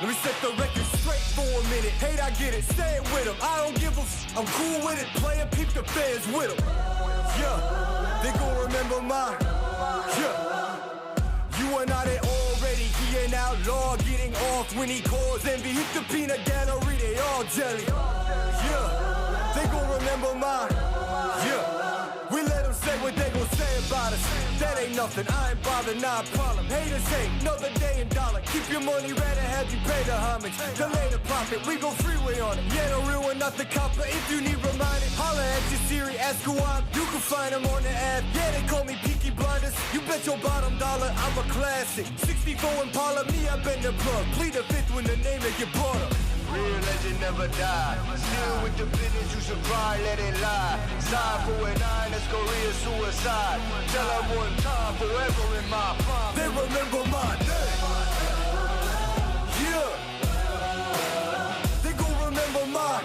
Let me set the record straight for a minute. Hate, I get it, say it with them. I don't give a I'm cool with it. Play and peep the fans with them. Yeah, they gon' remember mine. Yeah, you and I, they already. He an outlaw getting off when he calls envy. Hit the peanut gallery, they all jelly. Yeah, they gon' remember mine. Yeah, we let them say what they gon' say about us. That ain't nothing, I ain't bothered, not a problem. Haters hate, another day in dollar. Keep your money, rather have you pay the homage. Delay the profit, we go freeway on it. Yeah, the real one, not the copper. If you need reminding, holla at your Siri, ask who I'm. You can find them on the app. Yeah, they call me Peaky Blinders. You bet your bottom dollar, I'm a classic. 64 Impala, me, I been the plug. Plead the fifth when the name it get brought up. Real legend never die. Still with the business, you should cry, let it lie. Side 4 and 9, that's Korea suicide. Tell her one time, forever in my prime. They remember my name. Yeah. They gon' remember my.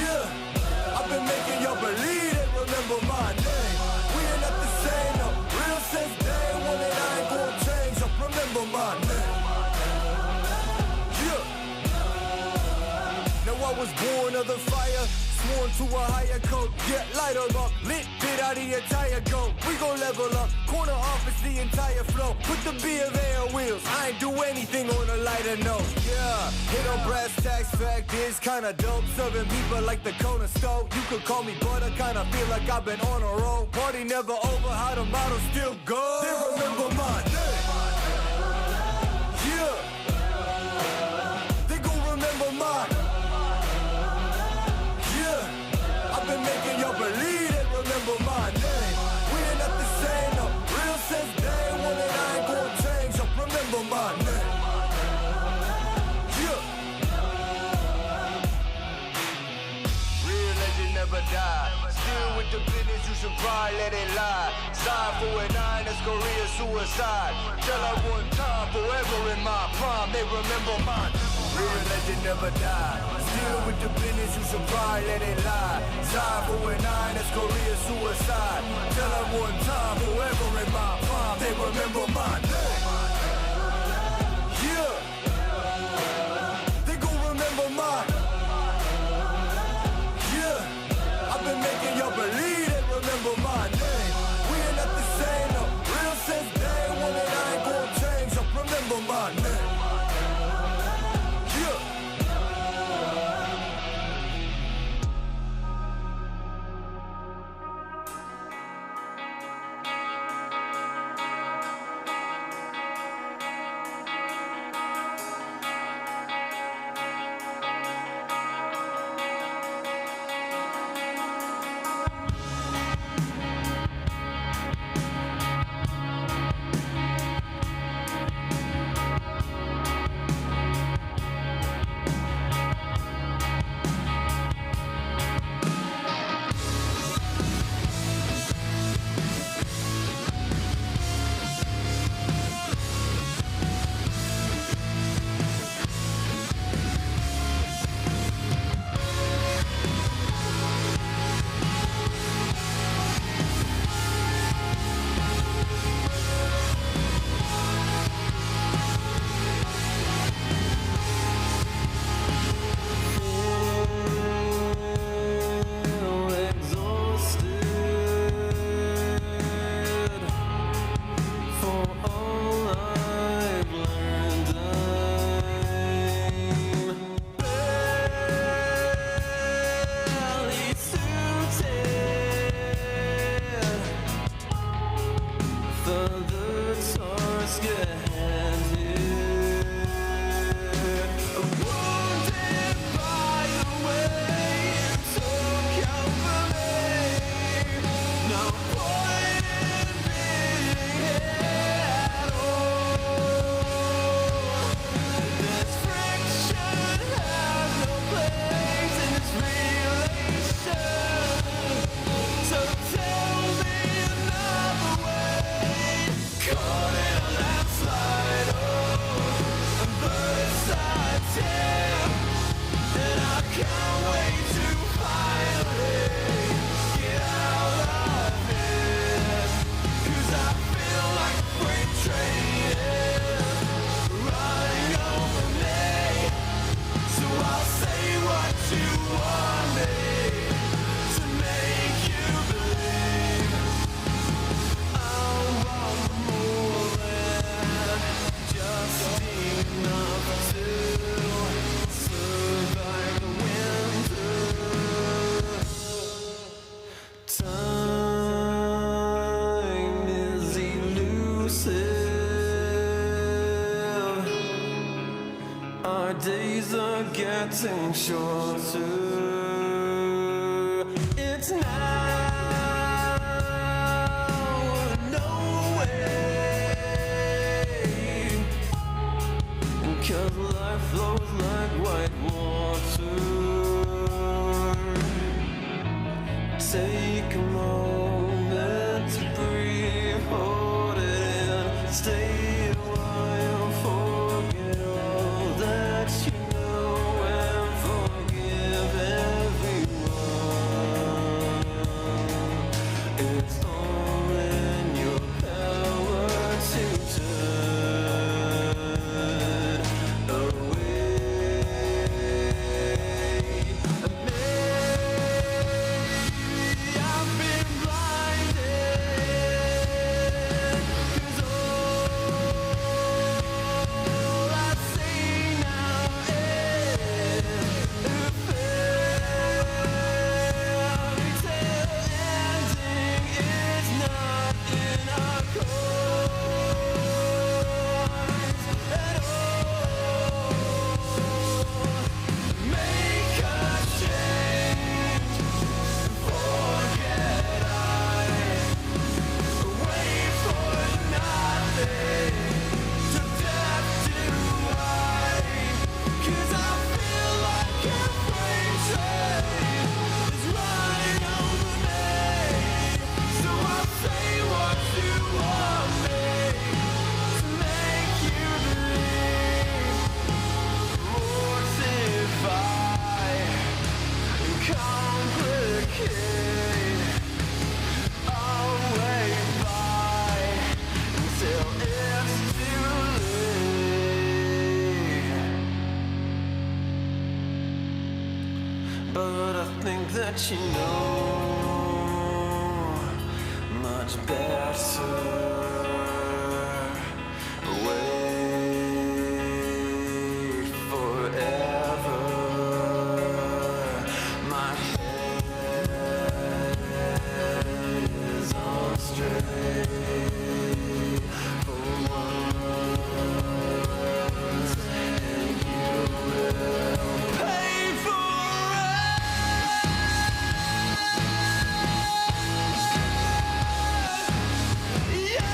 Yeah. I've been making y'all believe they remember my name. We ain't not the same, no. Real since day one and I ain't gon' change up. Remember my name. I was born of the fire, sworn to a higher code. Yeah, light 'em up, lit, bit out the entire goat. We gon' level up, corner office, the entire flow. Put the B of A on wheels, I ain't do anything on a lighter note. Yeah, hit on brass tacks, fact is kinda dope. Serving people like the corner stove. You could call me butter, kinda feel like I've been on a roll. Party never over, how the model still go. They remember my name. Yeah, they gon' remember my. I've been making y'all believe they remember my name. We ain't not the same, no. Real since day one and I ain't gon' change up. Remember my name. Yeah. Real legend never die. Still with the business, you should cry, let it lie. Side 4 and 9, that's Korea suicide. Tell her one time, forever in my prime. They remember my name. Real legend never die. Still with the business, you should cry, let it lie. Side 4 and 9, that's Korea suicide. Tell her one time, forever in my prime. They remember my name. Yeah. They gon' remember my. Yeah. I've been making y'all believe they remember my name. We ain't not the same, no. Real since day one and I ain't gon' change up. Remember my name. Our days are getting shorter. It's now or no way. 'Cause life flows like white water. Take a moment to breathe, hold it in, stay a while, forget all that you know, and forgive everyone. It's all in your power to turn away. I've been blinded, 'cause all I see now is a fairy tale ending. It's not in our course at all. Make a change, forget I wait for nothing, to death do I, 'cause I feel like a freight train is running over me. So I'll say what you want me to make you believe, mortify and complicate. I'll wait by until it's too late. But I think that you know much better. Wait forever. My head is on straight for once, and you will pay for it. Yeah.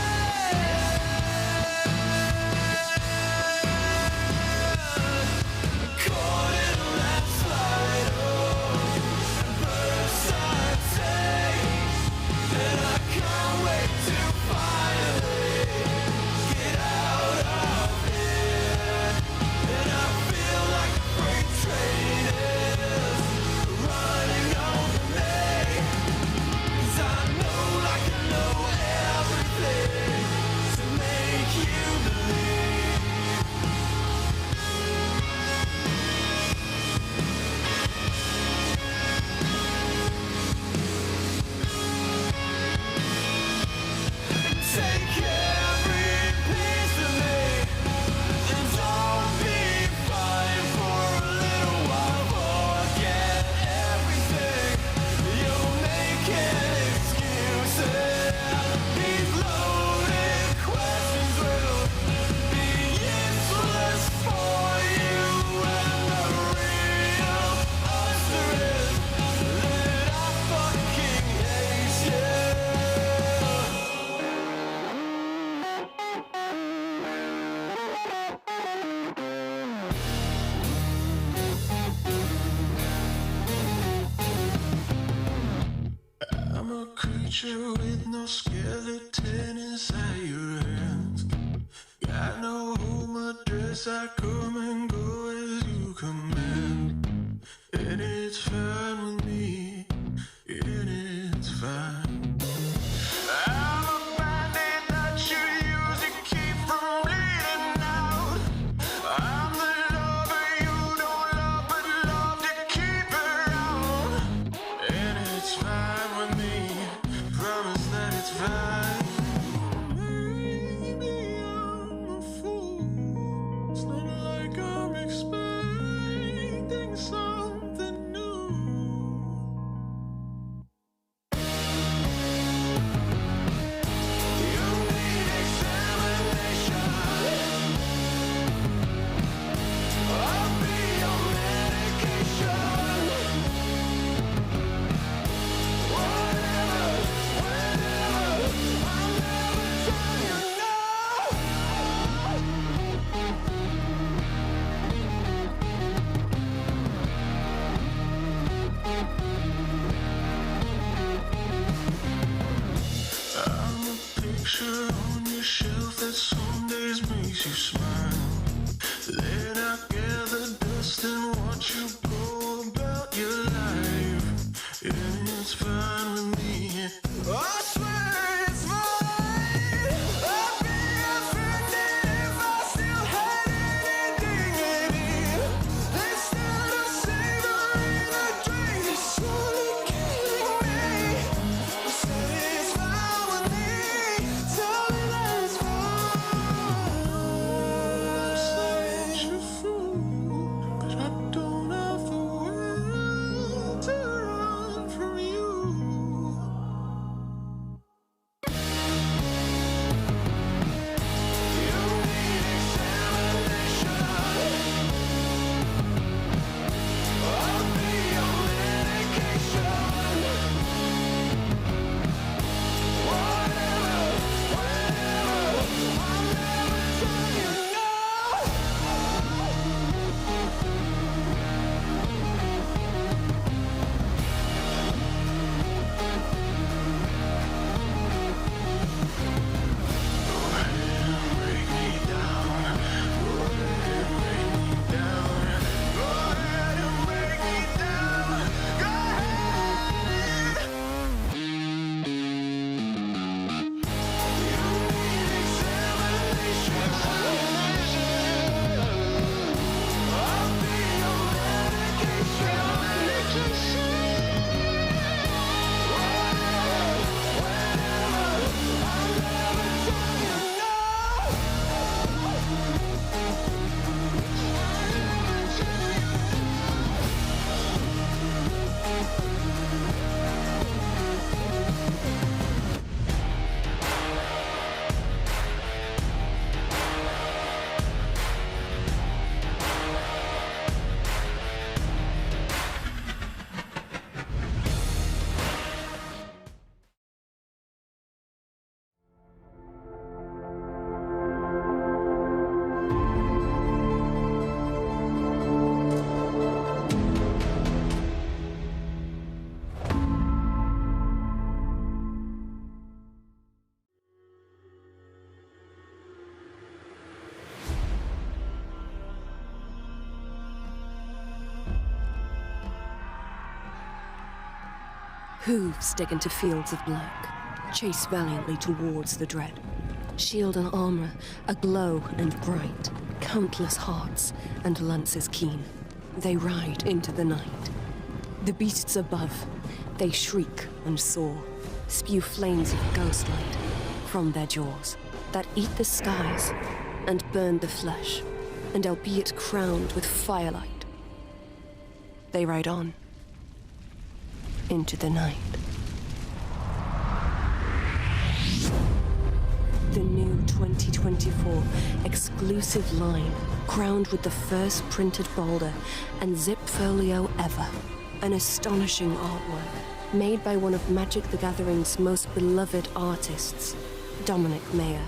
Caught in a landslide, first I take, and I can't wait to finally get out of here. And I feel like a freight train is running over me, 'cause I know like I know everything to make you believe. Take every piece of me, and don't be fine for a little while. Forget everything. You're making excuses. These loaded questions will be useless for you. And the real answer is that I fucking hate you. I'm a creature with no skeleton inside your hands. Got no home address, I come and go as you command. And it's fine with me, and it's fine. I'm a bandit that you use to keep from bleeding out. I'm the lover you don't love, but love to keep around. And it's fine with me, promise that it's fine. Maybe I'm a fool. It's not like I'm expecting something new. makes you smile. Then I gather dust and watch you go about your life. And it's fine with me. I swear it's mine. I'd be offended if I still had any dignity. Instead of savoring the drink, it's slowly killing me. I said it's fine with me. Tell me that it's fine. I'm such a fool, but I don't have the will to run from you. Hooves dig into fields of black, chase valiantly towards the dread. Shield and armor aglow and bright, countless hearts and lances keen. They ride into the night. The beasts above, they shriek and soar, spew flames of ghostlight from their jaws that eat the skies and burn the flesh, and albeit crowned with firelight, they ride on into the night. The new 2024 exclusive line, crowned with the first printed boulder and zip folio ever. An astonishing artwork made by one of Magic the Gathering's most beloved artists, Dominic Mayer.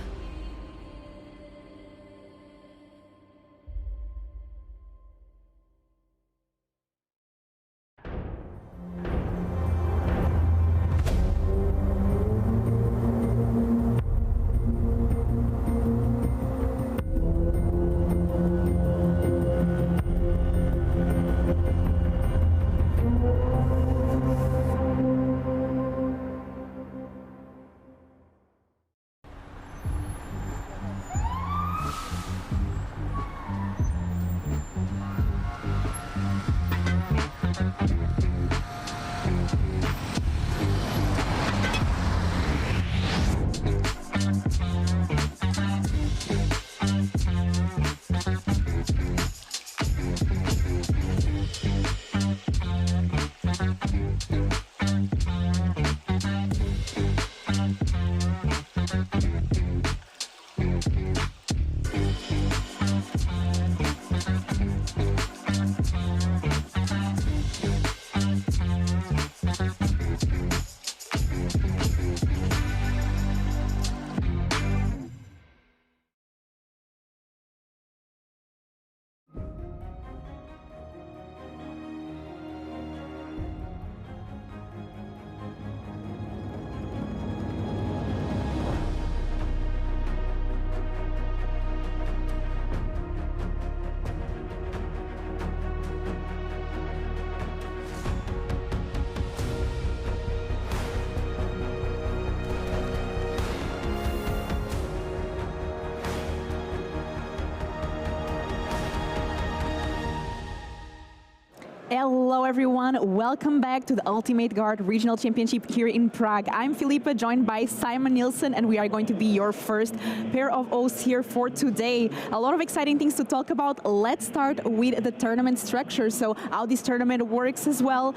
Hello everyone, welcome back to the Ultimate Guard Regional Championship here in Prague. I'm Filipa, joined by Simon Nielsen, and we are going to be your first pair of hosts here for today. A lot of exciting things to talk about. Let's start with the tournament structure, so how this tournament works as well.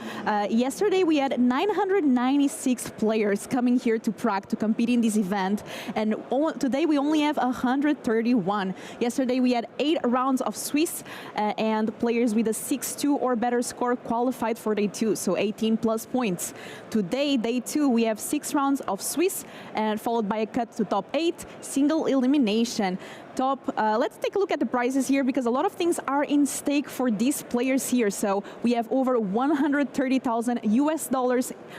Yesterday we had 996 players coming here to Prague to compete in this event, and today we only have 131. Yesterday we had 8 rounds of Swiss and players with a 6-2 or better score qualified for day 2, so 18 plus points. Today, day 2, we have 6 rounds of Swiss and followed by a cut to top 8, single elimination. Let's take a look at the prizes here, because a lot of things are in stake for these players here. So we have over $130,000 US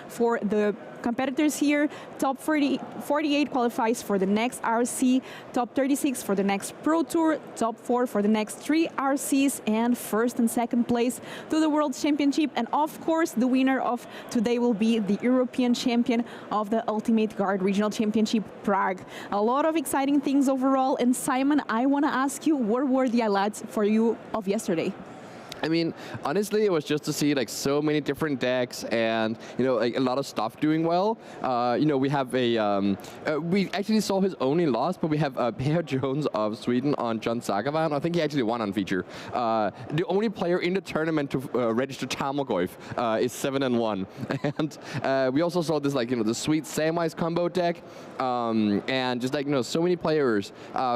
for the competitors here. Top 48 qualifies for the next RC, top 36 for the next Pro Tour, top 4 for the next 3 RCs, and first and second place to the World Championship. And of course, the winner of today will be the European champion of the Ultimate Guard Regional Championship Prague. A lot of exciting things overall. And Simon, I want to ask you, what were the highlights for you of yesterday? I mean, honestly, it was just to see like so many different decks and, like a lot of stuff doing well. We have we actually saw his only loss, but we have Per Jones of Sweden on John Sagavan. I think he actually won on feature. The only player in the tournament to register Tamalgoyf is 7-1. And we also saw this the sweet Samwise combo deck, and just so many players.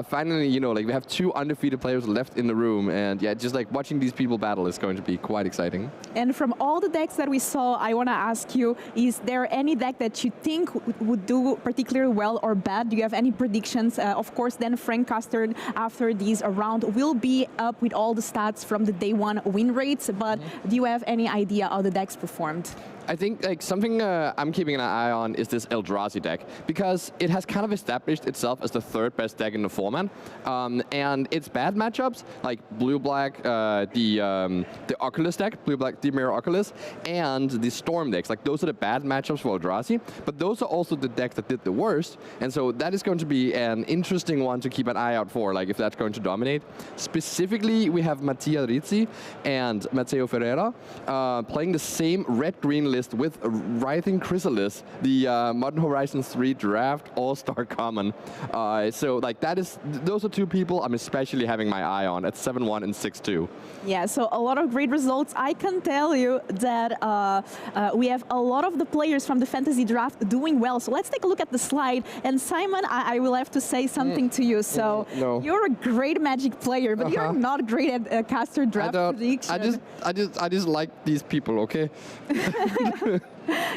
Finally, we have 2 undefeated players left in the room, and yeah, just watching these people battle is going to be quite exciting. And from all the decks that we saw, I want to ask you, is there any deck that you think would do particularly well or bad? Do you have any predictions? Of course, then Frank Custard, after this round, will be up with all the stats from the day 1 win rates, but do you have any idea how the decks performed? I think something I'm keeping an eye on is this Eldrazi deck, because it has kind of established itself as the 3rd best deck in the format, and its bad matchups like blue-black, the Oculus deck, blue-black Dimir Oculus, and the Storm decks. Those are the bad matchups for Eldrazi, but those are also the decks that did the worst, and so that is going to be an interesting one to keep an eye out for, if that's going to dominate. Specifically, we have Mattia Rizzi and Matteo Ferreira playing the same red-green list with Writhing Chrysalis, the Modern Horizons 3 Draft All-Star Common. Those are 2 people I'm especially having my eye on at 7-1 and 6-2. Yeah, so a lot of great results. I can tell you that we have a lot of the players from the Fantasy Draft doing well. So let's take a look at the slide. And Simon, I will have to say something to you. So no. You're a great Magic player, but you're not great at caster draft prediction. I just like these people, okay?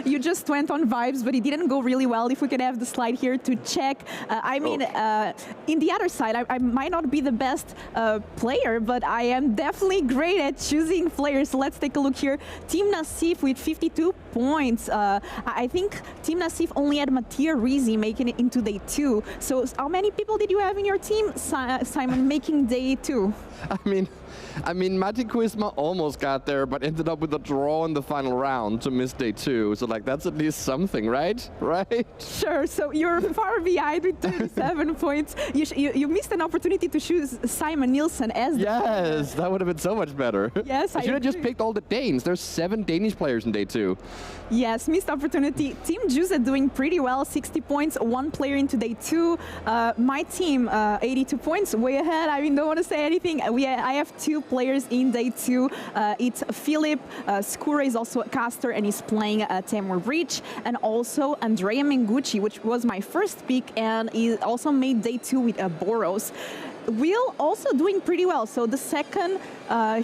You just went on vibes, but it didn't go really well. If we could have the slide here to check. In the other side, I might not be the best player, but I am definitely great at choosing players. So let's take a look here. Team Nassif with 52 points. I think Team Nassif only had Mattia Rizzi making it into day 2. So how many people did you have in your team, Simon, making day 2? I mean, Matti Kuisma almost got there, but ended up with a draw in the final round to miss day 2. So, that's at least something, right? Right? Sure. So you're far behind with 37 points. You missed an opportunity to choose Simon Nielsen as the player. That would have been so much better. Yes, I should have just picked all the Danes. There's 7 Danish players in day 2. Yes, missed opportunity. Team Juice doing pretty well, 60 points, 1 player into day 2. My team, 82 points, way ahead. Don't want to say anything. I have 2 players in day 2. It's Philip. Skura is also a caster and he's playing Tamor Breach, and also Andrea Mengucci, which was my first pick, and he also made day 2 with Boros. Will also doing pretty well. So the second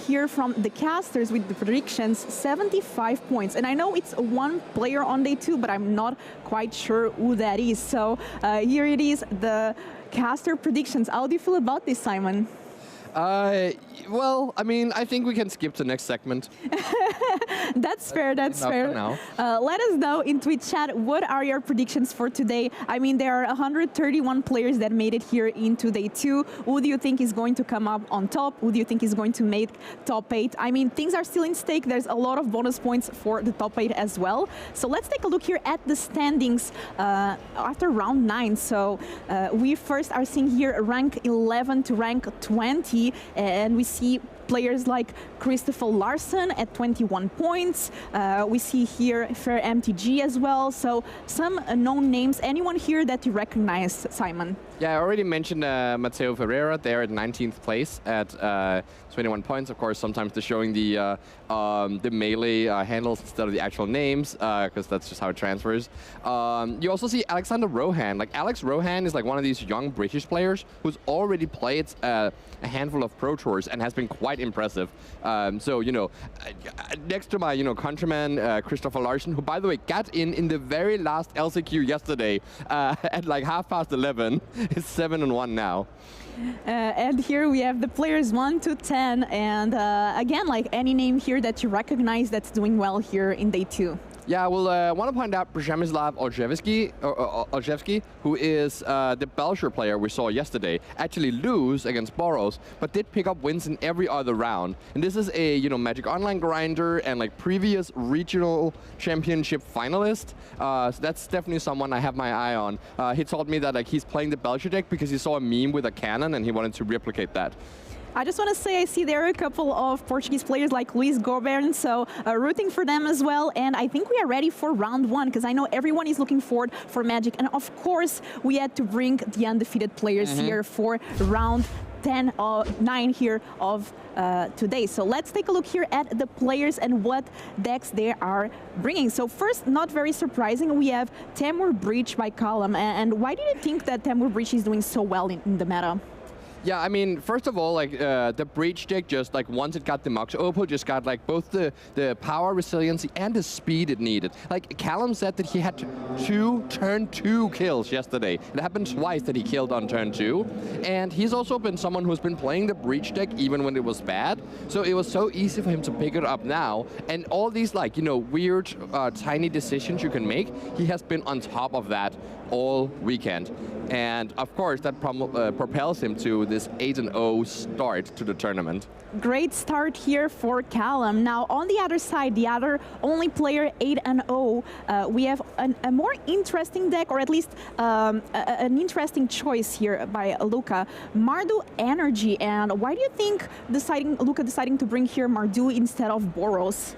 here from the casters with the predictions, 75 points. And I know it's 1 player on day 2, but I'm not quite sure who that is. So here it is, the caster predictions. How do you feel about this, Simon? Well, I think we can skip to the next segment. That's fair, that's fair. Now. Let us know in Twitch chat, what are your predictions for today? There are 131 players that made it here into day 2. Who do you think is going to come up on top? Who do you think is going to make top 8? Things are still in stake. There's a lot of bonus points for the top 8 as well. So let's take a look here at the standings after round 9. So we first are seeing here rank 11 to rank 20, and we see see players like Christopher Larsen at 21 points. We see here Fair MTG as well. So some known names. Anyone here that you recognize, Simon? Yeah, I already mentioned Mateo Ferreira there at 19th place at 21 points. Of course, sometimes they're showing the melee handles instead of the actual names, because that's just how it transfers. You also see Alexander Rohan. Like, Alex Rohan is like one of these young British players who's already played a handful of Pro Tours and has been quite impressive. So, you know, next to my, you know, countryman, Christopher Larsen, who, by the way, got in the very last LCQ yesterday at like 11:30. Is 7-1 now. And here we have the players 1 to 10. And again, like any name here that you recognize that's doing well here in day 2. Yeah, well, I want to point out Przemysław Olszewski, who is the Belgian player we saw yesterday, actually lose against Boros, but did pick up wins in every other round. And this is a, you know, Magic Online grinder and like previous regional championship finalist. So that's definitely someone I have my eye on. He told me that like he's playing the Belgian deck because he saw a meme with a cannon and he wanted to replicate that. I just want to say I see there are a couple of Portuguese players like Luis Gobern, so rooting for them as well. And I think we are ready for round 1 because I know everyone is looking forward for Magic. And of course, we had to bring the undefeated players here for round 10 or 9 here of today. So let's take a look here at the players and what decks they are bringing. So first, not very surprising, we have Temur Breach by Callum. And why do you think that Temur Breach is doing so well in the meta? Yeah, I mean, first of all, like the Breach deck, just like once it got the Mox Opal, just got like both the power, resiliency, and the speed it needed. Like Callum said that he had turn 2 kills yesterday. It happened twice that he killed on turn 2. And he's also been someone who's been playing the Breach deck even when it was bad. So it was so easy for him to pick it up now. And all these like, you know, weird, tiny decisions you can make, he has been on top of that all weekend. And of course, that propels him to this 8-0 start to the tournament. Great start here for Callum. Now, on the other side, the other only player 8-0, we have a more interesting deck, or at least an interesting choice here by Luca. Mardu Energy. And why do you think Luca deciding to bring here Mardu instead of Boros?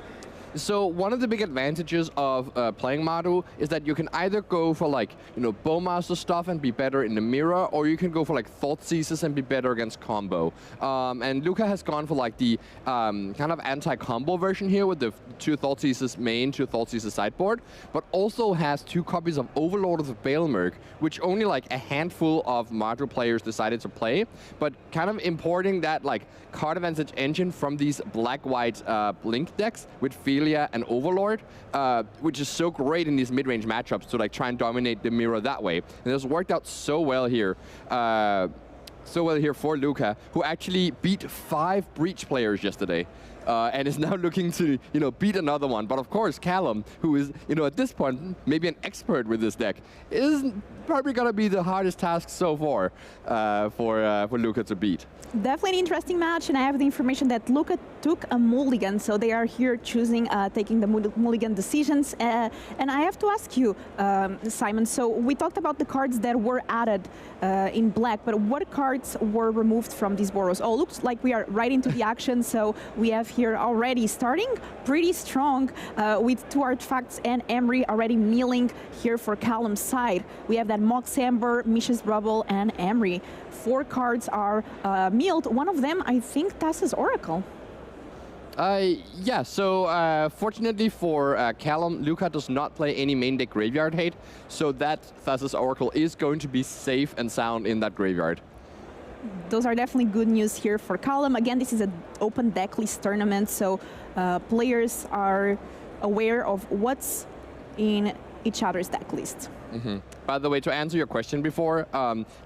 So one of the big advantages of playing Mardu is that you can either go for like, you know, Bowmaster stuff and be better in the mirror, or you can go for like Thoughtseizes and be better against combo. And Luca has gone for like the kind of anti-combo version here with the 2 Thoughtseizes main, 2 Thoughtseizes sideboard, but also has 2 copies of Overlord of the Baelmerk, which only like a handful of Mardu players decided to play, but kind of importing that like card advantage engine from these black-white Blink decks with and Overlord, which is so great in these mid-range matchups to like try and dominate the mirror that way. And it's worked out so well here. For Luca, who actually beat 5 Breach players yesterday. And is now looking to, you know, beat another one. But of course, Callum, who is, you know, at this point, maybe an expert with this deck, is probably going to be the hardest task so far for Luca to beat. Definitely an interesting match, and I have the information that Luca took a mulligan, so they are here choosing, taking the mulligan decisions. And I have to ask you, Simon, so we talked about the cards that were added in black, but what cards were removed from these Boros? Oh, looks like we are right into the action, so we have here already starting pretty strong with 2 artifacts and Emery already milling here for Callum's side. We have that Mox Amber, Mishra's Rubble, and Emery. 4 cards are milled. One of them, I think, Thassa's Oracle. Yeah, so fortunately for Callum, Luca does not play any main deck graveyard hate, so that Thassa's Oracle is going to be safe and sound in that graveyard. Those are definitely good news here for Callum. Again, this is an open deck list tournament, so players are aware of what's in each other's deck list. By the way, to answer your question before,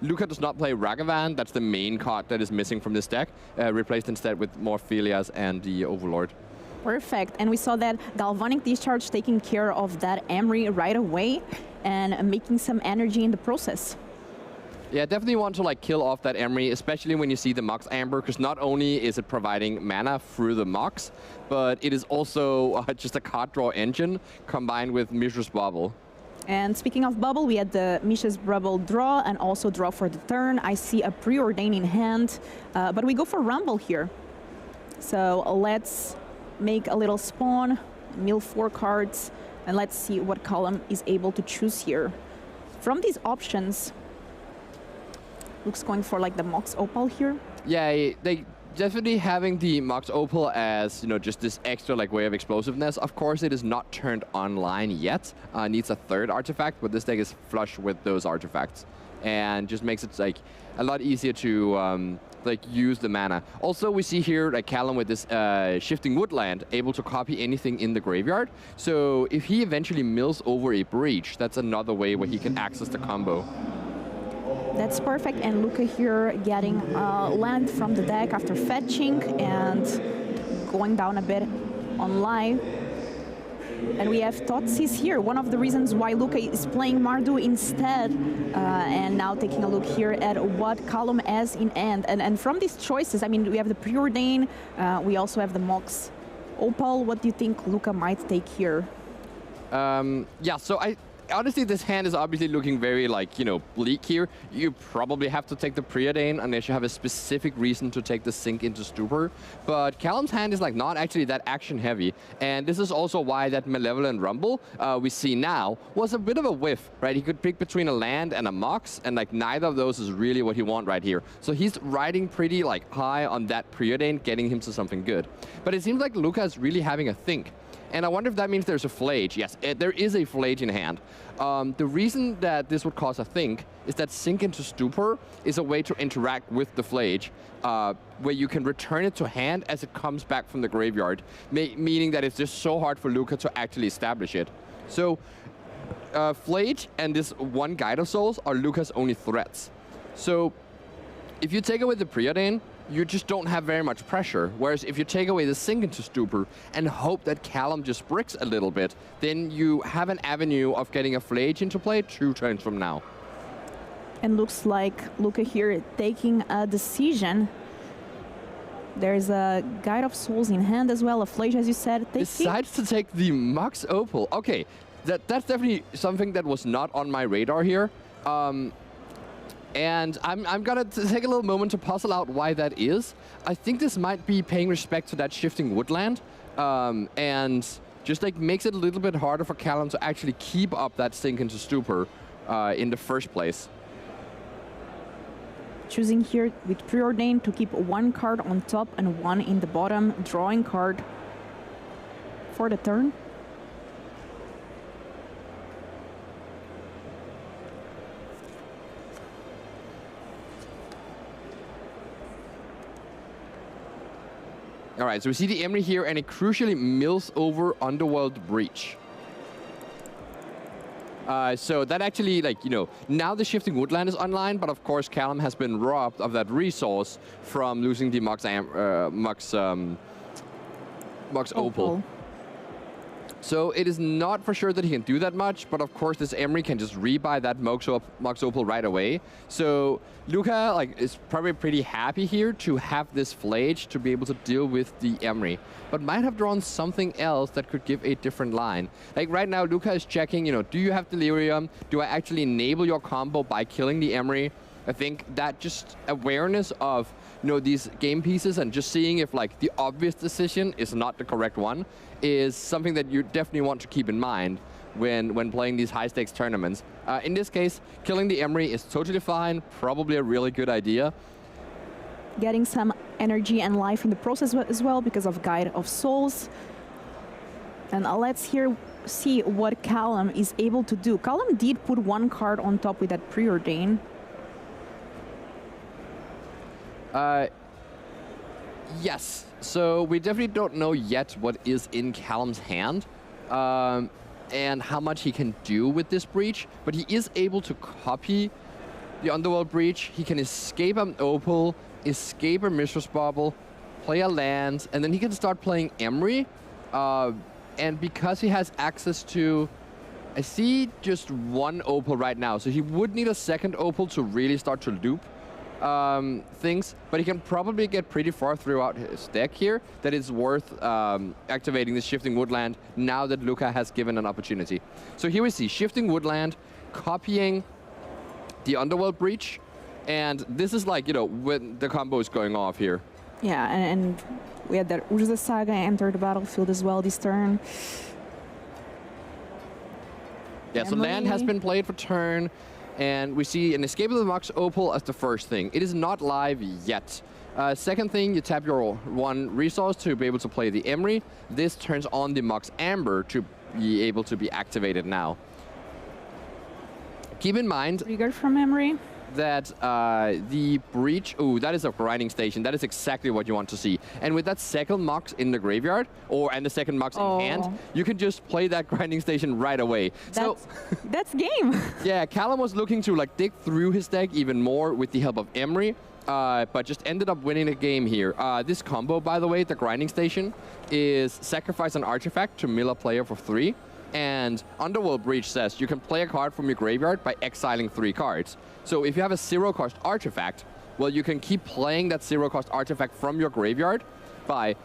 Luca does not play Ragavan. That's the main card that is missing from this deck, replaced instead with more Philias and the Overlord. Perfect. And we saw that Galvanic Discharge taking care of that Emery right away and making some energy in the process. Yeah, definitely want to like kill off that Emery, especially when you see the Mox Amber, because not only is it providing mana through the Mox, but it is also just a card draw engine combined with Mishra's Bubble. And speaking of Bubble, we had the Mishra's Bubble draw and also draw for the turn. I see a Preordain in hand, but we go for Rumble here. So let's make a little spawn, mill 4 cards, and let's see what column is able to choose here. From these options, Luke's going for like the Mox Opal here. Yeah, they definitely having the Mox Opal as, you know, just this extra like way of explosiveness. Of course, it is not turned online yet. Needs a 3rd artifact, but this deck is flush with those artifacts, and just makes it like a lot easier to like use the mana. Also, we see here like Callum with this Shifting Woodland able to copy anything in the graveyard. So if he eventually mills over a breach, that's another way where he can access the combo. That's perfect, and Luca here getting land from the deck after fetching and going down a bit on live. And we have Totsis here, one of the reasons why Luca is playing Mardu instead. And now taking a look here at what column has in end. And from these choices, I mean, we have the Preordain, we also have the Mox Opal. What do you think Luca might take here? Yeah, so honestly, this hand is obviously looking very, like, you know, bleak here. You probably have to take the Preordain unless you have a specific reason to take the Sink into Stupor. But Callum's hand is, like, not actually that action-heavy. And this is also why that Malevolent Rumble we see now was a bit of a whiff, right? He could pick between a land and a Mox, and, like, neither of those is really what he wants right here. So he's riding pretty, like, high on that Preordain, getting him to something good. But it seems like Luca is really having a think. And I wonder if that means there's a Flage. Yes, there is a Flage in hand. The reason that this would cause a think is that Sink into Stupor is a way to interact with the Flage, where you can return it to hand as it comes back from the graveyard, meaning that it's just so hard for Luca to actually establish it. So Flage and this one Guide of Souls are Luca's only threats. So if you take away the Preordain, you just don't have very much pressure. Whereas if you take away the Sink into Stupor and hope that Callum just bricks a little bit, then you have an avenue of getting a Flage into play 2 turns from now. And looks like Luca here taking a decision. There's a Guide of Souls in hand as well, a Flage, as you said. Decides to take the Mox Opal. Okay, that's definitely something that was not on my radar here. And I'm gonna take a little moment to puzzle out why that is. I think this might be paying respect to that Shifting Woodland, and just like makes it a little bit harder for Callum to actually keep up that Sink into Stupor in the first place. Choosing here with Preordain to keep 1 card on top and 1 in the bottom, drawing card for the turn. All right, so we see the Emery here, and it crucially mills over Underworld Breach. So that actually, like, you know, now the Shifting Woodland is online, but of course Callum has been robbed of that resource from losing the Mox Opal. So it is not for sure that he can do that much, but of course this Emery can just rebuy that Mox Opal right away. So Luca, like, is probably pretty happy here to have this Flage to be able to deal with the Emery, but might have drawn something else that could give a different line. Like right now, Luca is checking, you know, do you have Delirium? Do I actually enable your combo by killing the Emery? I think that just awareness of, you know, these game pieces and just seeing if, like, the obvious decision is not the correct one is something that you definitely want to keep in mind when playing these high-stakes tournaments. In this case, killing the Emery is totally fine, probably a really good idea. Getting some energy and life in the process as well because of Guide of Souls. And let's here see what Callum is able to do. Callum did put 1 card on top with that Preordain. Yes, so we definitely don't know yet what is in Callum's hand and how much he can do with this breach, but he is able to copy the Underworld Breach. He can escape an Opal, escape a Mistress Bauble, play a land, and then he can start playing Emery. And because he has access to, I see just 1 Opal right now, so he would need a 2nd Opal to really start to loop things, but he can probably get pretty far throughout his deck here that it's worth activating this Shifting Woodland now that Luca has given an opportunity. So here we see Shifting Woodland copying the Underworld Breach, and this is like, you know, when the combo is going off here. Yeah, and We had that Urza Saga enter the battlefield as well this turn. Yeah, so land has been played for turn, and we see an Escape of the Mox Opal as the first thing. It is not live yet. Second thing, you tap your one resource to be able to play the Emery. This turns on the Mox Amber to be able to be activated now. Keep in mind Trigger from Emery. that the breach, ooh, that is a grinding station. That is exactly what you want to see. And with that second Mox in the graveyard, and the second Mox in hand, you can just play that grinding station right away. That's game. Yeah, Callum was looking to like dig through his deck even more with the help of Emery, but just ended up winning the game here. This combo, by the way, the grinding station, is sacrifice an artifact to mill a player for 3. And Underworld Breach says you can play a card from your graveyard by exiling 3 cards. So if you have a 0-cost artifact, well, you can keep playing that 0-cost artifact from your graveyard by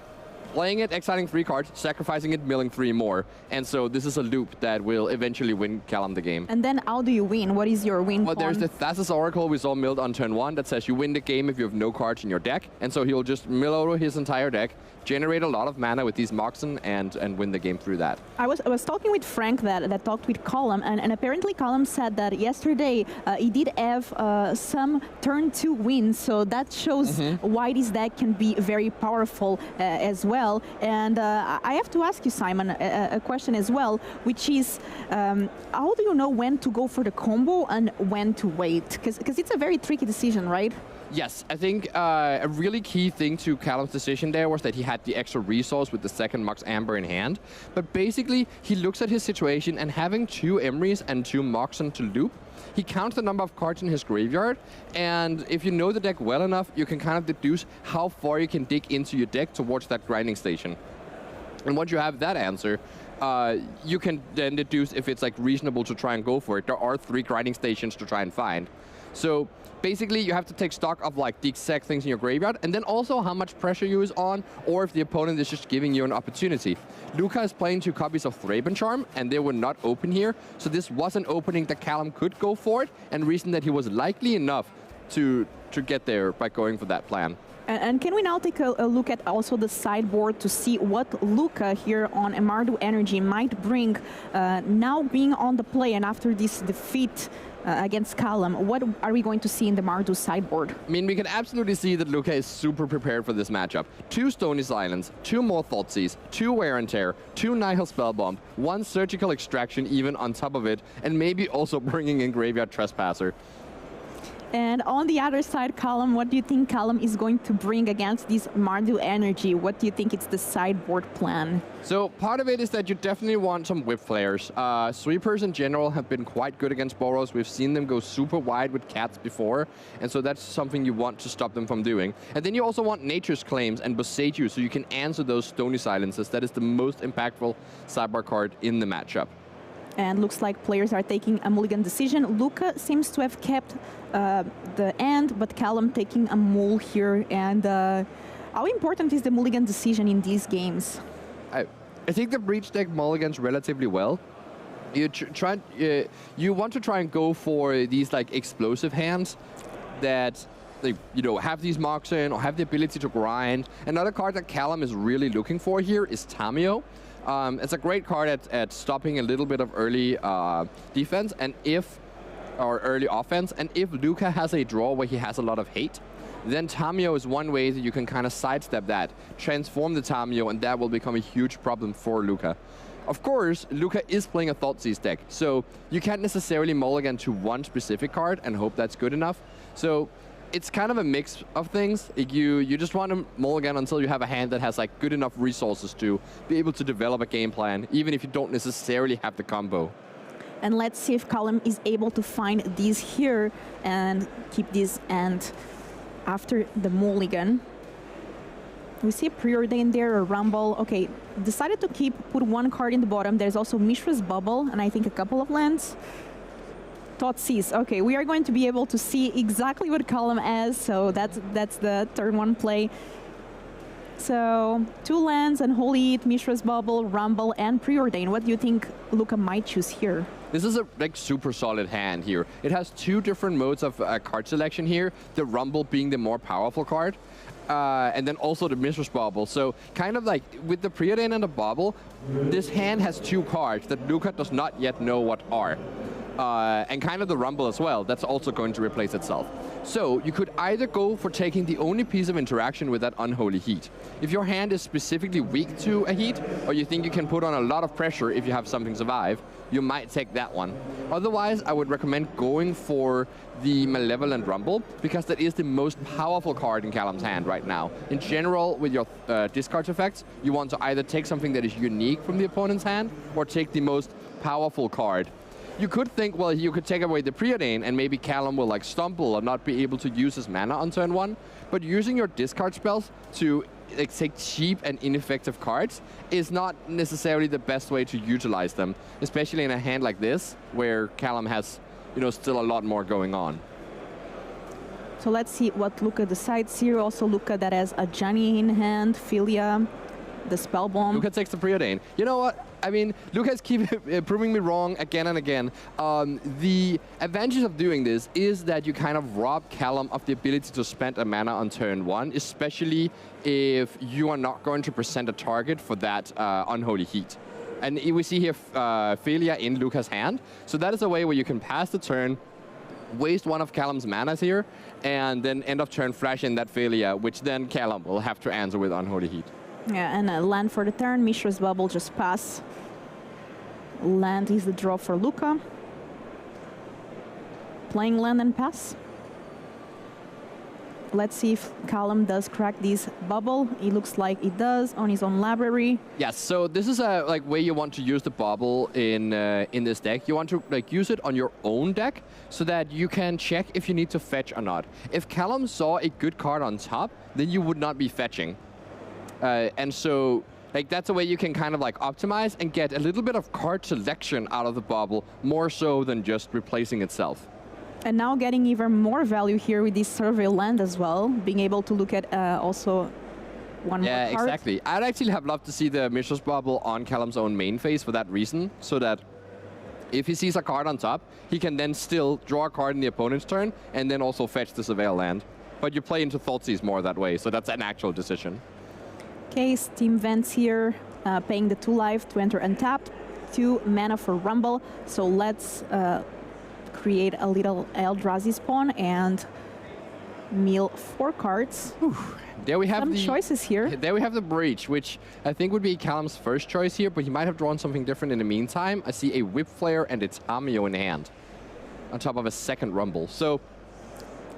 playing it, exiling 3 cards, sacrificing it, milling 3 more. And so this is a loop that will eventually win Callum the game. And then how do you win? What is your win? Well, there's the Thassa's Oracle we saw milled on turn 1 that says you win the game if you have no cards in your deck. And so he'll just mill over his entire deck, generate a lot of mana with these Moxen, and win the game through that. I was talking with Frank that talked with Colum, and apparently Colum said that yesterday he did have some turn 2 wins, so that shows why this deck can be very powerful as well. And I have to ask you, Simon, a question as well, which is how do you know when to go for the combo and when to wait? Because it's a very tricky decision, right? Yes, I think a really key thing to Callum's decision there was that he had the extra resource with the second Mox Amber in hand. But basically, he looks at his situation, and having 2 Emerys and 2 Moxen to loop, he counts the number of cards in his graveyard, and if you know the deck well enough, you can kind of deduce how far you can dig into your deck towards that grinding station. And once you have that answer, you can then deduce if it's like reasonable to try and go for it. There are 3 grinding stations to try and find. So basically, you have to take stock of like the exact things in your graveyard, and then also how much pressure you is on, or if the opponent is just giving you an opportunity. Luca is playing 2 copies of Thraben Charm, and they were not open here, so this was an opening that Callum could go for it, and reason that he was likely enough to get there by going for that plan. And can we now take a look at also the sideboard to see what Luca here on Mardu Energy might bring now being on the play, and after this defeat against Callum, what are we going to see in the Mardu sideboard? I mean, we can absolutely see that Luca is super prepared for this matchup. 2 Stony Silence, 2 more Thoughtseize, 2 Wear and Tear, 2 Nihil Spellbomb, 1 Surgical Extraction even on top of it, and maybe also bringing in Graveyard Trespasser. And on the other side, Callum, what do you think Callum is going to bring against this Mardu Energy? What do you think it's the sideboard plan? So part of it is that you definitely want some whip flares. Sweepers in general have been quite good against Boros. We've seen them go super wide with cats before, and so that's something you want to stop them from doing. And then you also want Nature's Claims and Boseiju, so you can answer those Stony Silences. That is the most impactful sideboard card in the matchup. And looks like players are taking a mulligan decision. Luca seems to have kept the end, but Callum taking a mull here. And how important is the mulligan decision in these games? I think the Breach deck mulligans relatively well. You want to try and go for these like explosive hands that have these Moxen or have the ability to grind. Another card that Callum is really looking for here is Tamio. It's a great card at stopping a little bit of early defense or early offense. And if Luca has a draw where he has a lot of hate, then Tamio is one way that you can kind of sidestep that, transform the Tamio, and that will become a huge problem for Luca. Of course, Luca is playing a Thoughtseize deck, so you can't necessarily mulligan to one specific card and hope that's good enough. So it's kind of a mix of things. You just want to mulligan until you have a hand that has like good enough resources to be able to develop a game plan, even if you don't necessarily have the combo. And let's see if Callum is able to find these here and keep this end after the mulligan. We see a Preordain there, a Rumble. Okay, decided to put 1 card in the bottom. There's also Mishra's Bubble, and I think a couple of lands. Thoughtseize. Okay, we are going to be able to see exactly what Callum has, so that's the turn 1 play. So 2 lands, and Holy Eat, Mishra's Bubble, Rumble, and Preordain. What do you think Luca might choose here? This is a like super solid hand here. It has two different modes of card selection here, the Rumble being the more powerful card, and then also the Mistress Bauble. So kind of like with the Preordain and the Bauble, this hand has two cards that Luca does not yet know what are. And kind of the Rumble as well, that's also going to replace itself. So you could either go for taking the only piece of interaction with that Unholy Heat. If your hand is specifically weak to a heat, or you think you can put on a lot of pressure if you have something survive, you might take that one. Otherwise, I would recommend going for the Malevolent Rumble, because that is the most powerful card in Callum's hand right now. In general, with your discard effects, you want to either take something that is unique from the opponent's hand, or take the most powerful card. You could think, well, you could take away the Preordain and maybe Callum will like stumble or not be able to use his mana on turn 1. But using your discard spells to like, take cheap and ineffective cards is not necessarily the best way to utilize them, especially in a hand like this, where Callum has, you know, still a lot more going on. So let's see what Luca decides here. Also Luca that has a Johnny in hand, Philia, the Spell Bomb. Luca takes the Preordain. You know what? I mean, Luca's keep proving me wrong again and again. The advantage of doing this is that you kind of rob Callum of the ability to spend a mana on turn 1, especially if you are not going to present a target for that Unholy Heat. And we see here Philia in Luca's hand. So that is a way where you can pass the turn, waste one of Callum's manas here, and then end of turn flash in that Philia, which then Callum will have to answer with Unholy Heat. Yeah, and a land for the turn. Mishra's Bubble just pass. Land is the draw for Luca. Playing land and pass. Let's see if Callum does crack this bubble. It looks like it does on his own library. Yes, so this is a like way you want to use the bubble in this deck. You want to like use it on your own deck so that you can check if you need to fetch or not. If Callum saw a good card on top, then you would not be fetching. And so like that's a way you can kind of like optimize and get a little bit of card selection out of the bubble, more so than just replacing itself. And now getting even more value here with this survey land as well, being able to look at also one more card. Yeah, exactly. I'd actually have loved to see the Mistress Bubble on Callum's own main phase for that reason, so that if he sees a card on top, he can then still draw a card in the opponent's turn and then also fetch the Surveil land. But you play into Thoughtseize more that way, so that's an actual decision. Okay, Steam Vents here, paying the 2 life to enter untapped, 2 mana for Rumble. So let's create a little Eldrazi spawn and mill 4 cards. Whew. There we have some choices here. There we have the Breach, which I think would be Callum's first choice here, but he might have drawn something different in the meantime. I see a Whip Flare and a Tamio in hand, on top of a second Rumble. So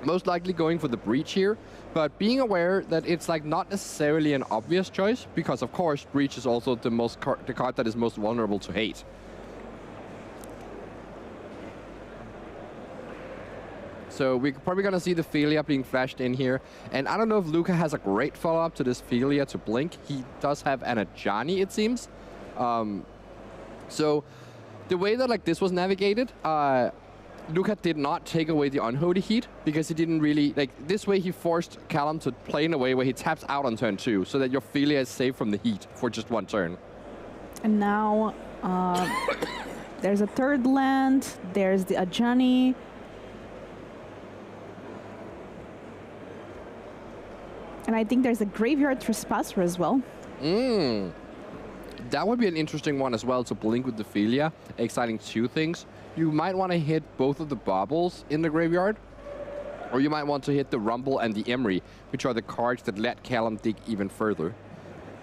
most likely going for the Breach here, but being aware that it's like not necessarily an obvious choice, because of course Breach is also the card that is most vulnerable to hate. So we're probably going to see the Philia being flashed in here. And I don't know if Luca has a great follow-up to this Philia to blink. He does have an Ajani, it seems. So the way that like this was navigated, Luca did not take away the Unholy Heat, because he didn't really, like this way he forced Callum to play in a way where he taps out on turn 2, so that your Philia is safe from the heat for just 1 turn. And now there's a 3rd land, there's the Ajani. And I think there's a Graveyard Trespasser as well. That would be an interesting one as well, to blink with the Philia, exiling 2 things. You might want to hit both of the Baubles in the graveyard, or you might want to hit the Rumble and the Emery, which are the cards that let Callum dig even further.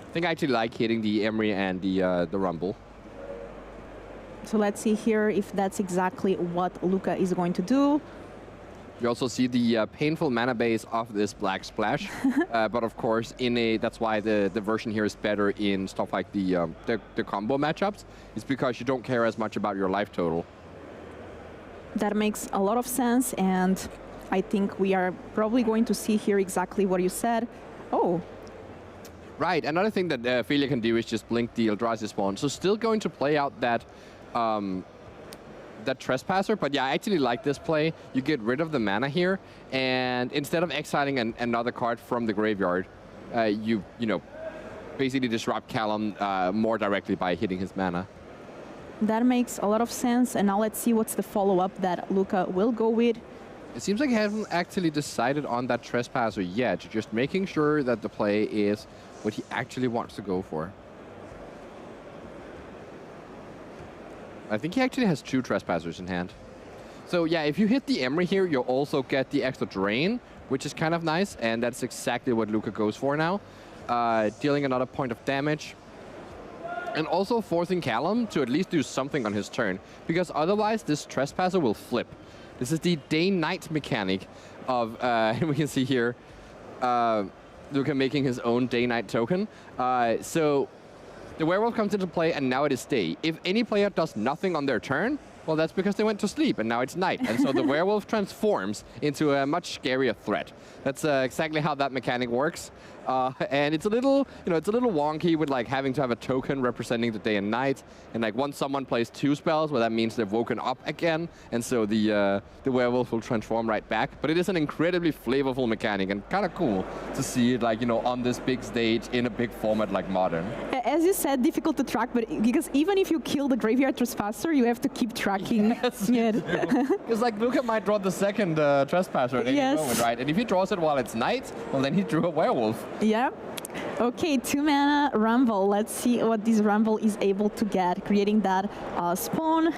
I think I actually like hitting the Emery and the Rumble. So let's see here if that's exactly what Luca is going to do. You also see the painful mana base of this Black Splash, but of course, that's why the version here is better in stuff like the combo matchups. It's because you don't care as much about your life total. That makes a lot of sense, and I think we are probably going to see here exactly what you said. Oh. Right, another thing that Philia can do is just blink the Eldrazi spawn. So still going to play out that Trespasser, but yeah, I actually like this play. You get rid of the mana here, and instead of exiling another card from the graveyard, you know, basically disrupt Callum more directly by hitting his mana. That makes a lot of sense. And now let's see what's the follow-up that Luka will go with. It seems like he hasn't actually decided on that Trespasser yet, just making sure that the play is what he actually wants to go for. I think he actually has 2 Trespassers in hand. So yeah, if you hit the Emery here, you'll also get the extra drain, which is kind of nice, and that's exactly what Luka goes for now. Dealing another point of damage. And also forcing Callum to at least do something on his turn, because otherwise this Trespasser will flip. This is the day-night mechanic of, we can see here, Luka making his own day-night token. So the Werewolf comes into play, and now it is day. If any player does nothing on their turn, well, that's because they went to sleep, and now it's night. And so the Werewolf transforms into a much scarier threat. That's exactly how that mechanic works. And it's a little, it's a little wonky with like having to have a token representing the day and night. And like once someone plays 2 spells, well, that means they've woken up again. And so the Werewolf will transform right back. But it is an incredibly flavorful mechanic and kind of cool to see it like, on this big stage in a big format like Modern. As you said, difficult to track, but because even if you kill the Graveyard Trespasser, you have to keep tracking. Yes, it. Because like Luka might draw the second Trespasser at any moment, right? And if he draws it while it's night, well, then he drew a Werewolf. Yeah. Okay, 2-mana Rumble. Let's see what this Rumble is able to get, creating that spawn.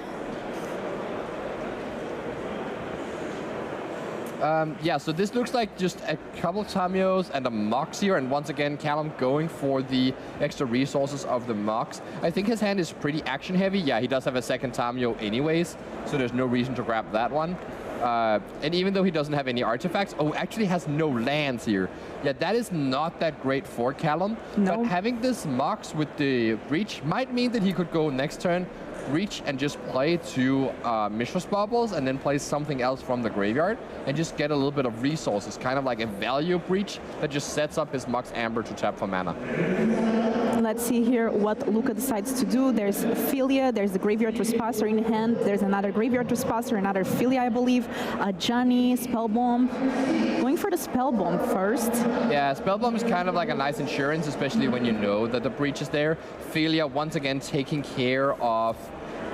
Yeah, so this looks like just a couple Tamios and a Mox here, and once again, Callum going for the extra resources of the Mox. I think his hand is pretty action-heavy. Yeah, he does have a second Tamio anyways, so there's no reason to grab that one. And even though he doesn't have any artifacts, actually has no lands here. Yeah, that is not that great for Callum. No. But having this Mox with the Breach might mean that he could go next turn, reach and just play 2 Mishra's Bubbles and then play something else from the graveyard and just get a little bit of resources, kind of like a value breach that just sets up his Mox Amber to tap for mana. Let's see here what Luka decides to do. There's Philia, there's the Graveyard Trespasser in hand, there's another Graveyard Trespasser, another Philia, I believe, Johnny, Spellbomb. Going for the Spellbomb first. Yeah, Spellbomb is kind of like a nice insurance, especially when you know that the breach is there. Philia once again taking care of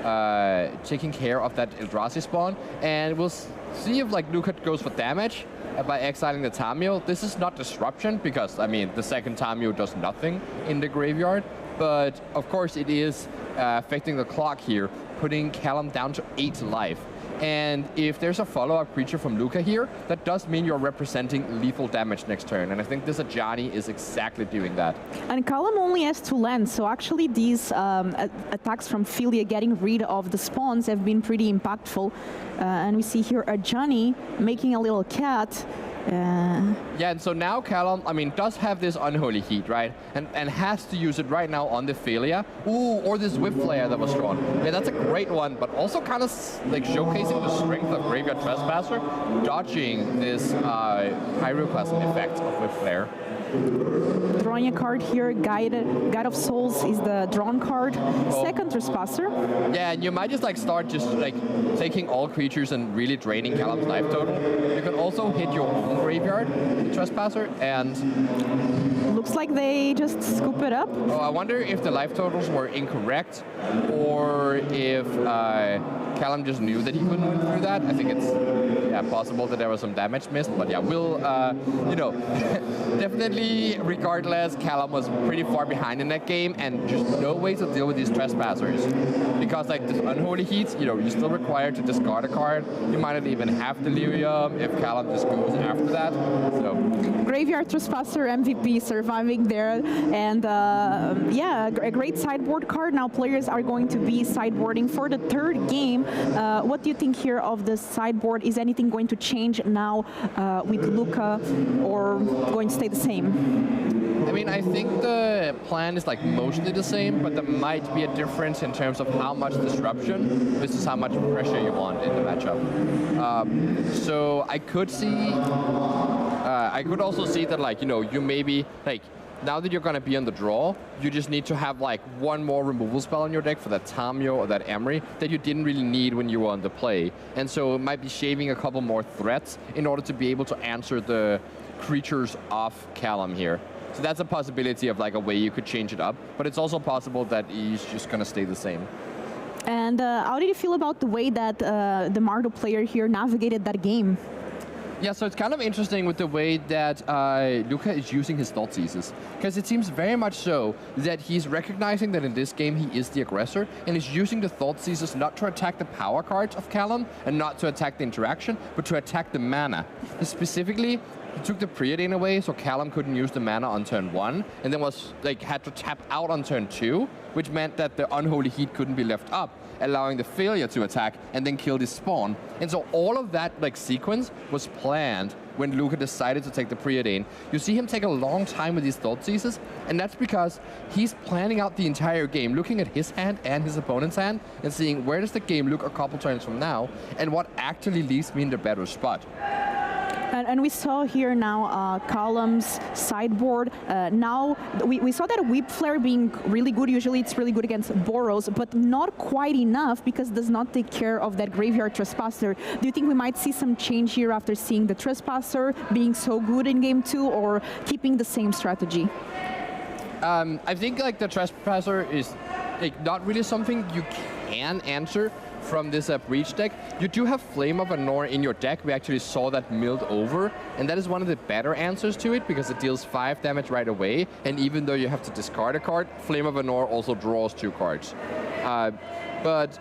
that Eldrazi spawn, and we'll see if like Luka goes for damage by exiling the Tamio. This is not disruption because, I mean, the second Tamio does nothing in the graveyard, but of course it is affecting the clock here, putting Callum down to 8 life. And if there's a follow-up creature from Luka here, that does mean you're representing lethal damage next turn. And I think this Ajani is exactly doing that. And Callum only has 2 lands, so actually these attacks from Philia getting rid of the spawns have been pretty impactful. And we see here Ajani making a little cat. Yeah, and so now Callum, I mean, does have this Unholy Heat, right? And has to use it right now on the Philia. Ooh, or this Whip Flare that was drawn. Yeah, that's a great one, but also kind of like showcasing the strength of Graveyard Trespasser, dodging this Pyroclasm effect of Whip Flare. Drawing a card here, Guide of Souls is the drawn card. Second Trespasser. Yeah, and you might just like start just like taking all creatures and really draining Callum's life total. You can also hit your own graveyard, the Trespasser, and looks like they just scoop it up. Oh, I wonder if the life totals were incorrect, or if Callum just knew that he couldn't win through that. I think it's possible that there was some damage missed, but yeah, we'll definitely, regardless, Callum was pretty far behind in that game, and just no way to deal with these Trespassers. Because like this Unholy Heat, you're still required to discard a card. You might not even have Delirium if Callum just goes after that. So Graveyard Trespasser MVP surviving there, and a great sideboard card. Now players are going to be sideboarding for the 3rd game. What do you think here of the sideboard? Is anything going to change now with Luka, or going to stay the same? I mean, I think the plan is like mostly the same, but there might be a difference in terms of how much disruption versus how much pressure you want in the matchup. So I could see, I could also see that like, you maybe like, now that you're going to be on the draw, you just need to have like 1 more removal spell on your deck for that Tamio or that Emery that you didn't really need when you were on the play. And so it might be shaving a couple more threats in order to be able to answer the creatures off Callum here. So that's a possibility of like a way you could change it up, but it's also possible that he's just going to stay the same. And how did you feel about the way that the Mardu player here navigated that game? Yeah, so it's kind of interesting with the way that Luka is using his thought seizes. Because it seems very much so that he's recognizing that in this game he is the aggressor, and he's using the thought seizes not to attack the power cards of Callum, and not to attack the interaction, but to attack the mana. Specifically, he took the preordain away, so Callum couldn't use the mana on turn 1, and then had to tap out on turn 2, which meant that the Unholy Heat couldn't be left up, allowing the failure to attack and then kill his spawn. And so all of that sequence was planned when Luka decided to take the preordain. You see him take a long time with these thought seizes, and that's because he's planning out the entire game, looking at his hand and his opponent's hand, and seeing where does the game look a couple turns from now, and what actually leaves me in the better spot. And we saw here now Callum's sideboard. Now we saw that Whip Flare being really good. Usually it's really good against Boros, but not quite enough because it does not take care of that Graveyard Trespasser. Do you think we might see some change here after seeing the Trespasser being so good in Game 2, or keeping the same strategy? I think the Trespasser is not really something you can answer from this Breach deck. You do have Flame of Anor in your deck. We actually saw that milled over, and that is one of the better answers to it because it deals 5 damage right away, and even though you have to discard a card, Flame of Anor also draws 2 cards. But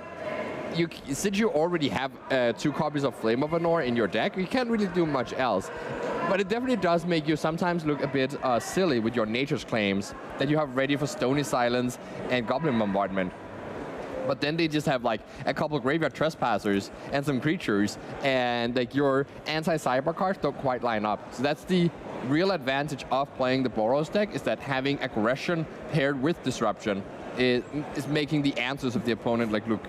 since you already have 2 copies of Flame of Anor in your deck, you can't really do much else. But it definitely does make you sometimes look a bit silly with your Nature's Claims that you have ready for Stony Silence and Goblin Bombardment. But then they just have a couple of Graveyard Trespassers and some creatures, and your anti-cyber cards don't quite line up. So that's the real advantage of playing the Boros deck, is that having aggression paired with disruption is making the answers of the opponent look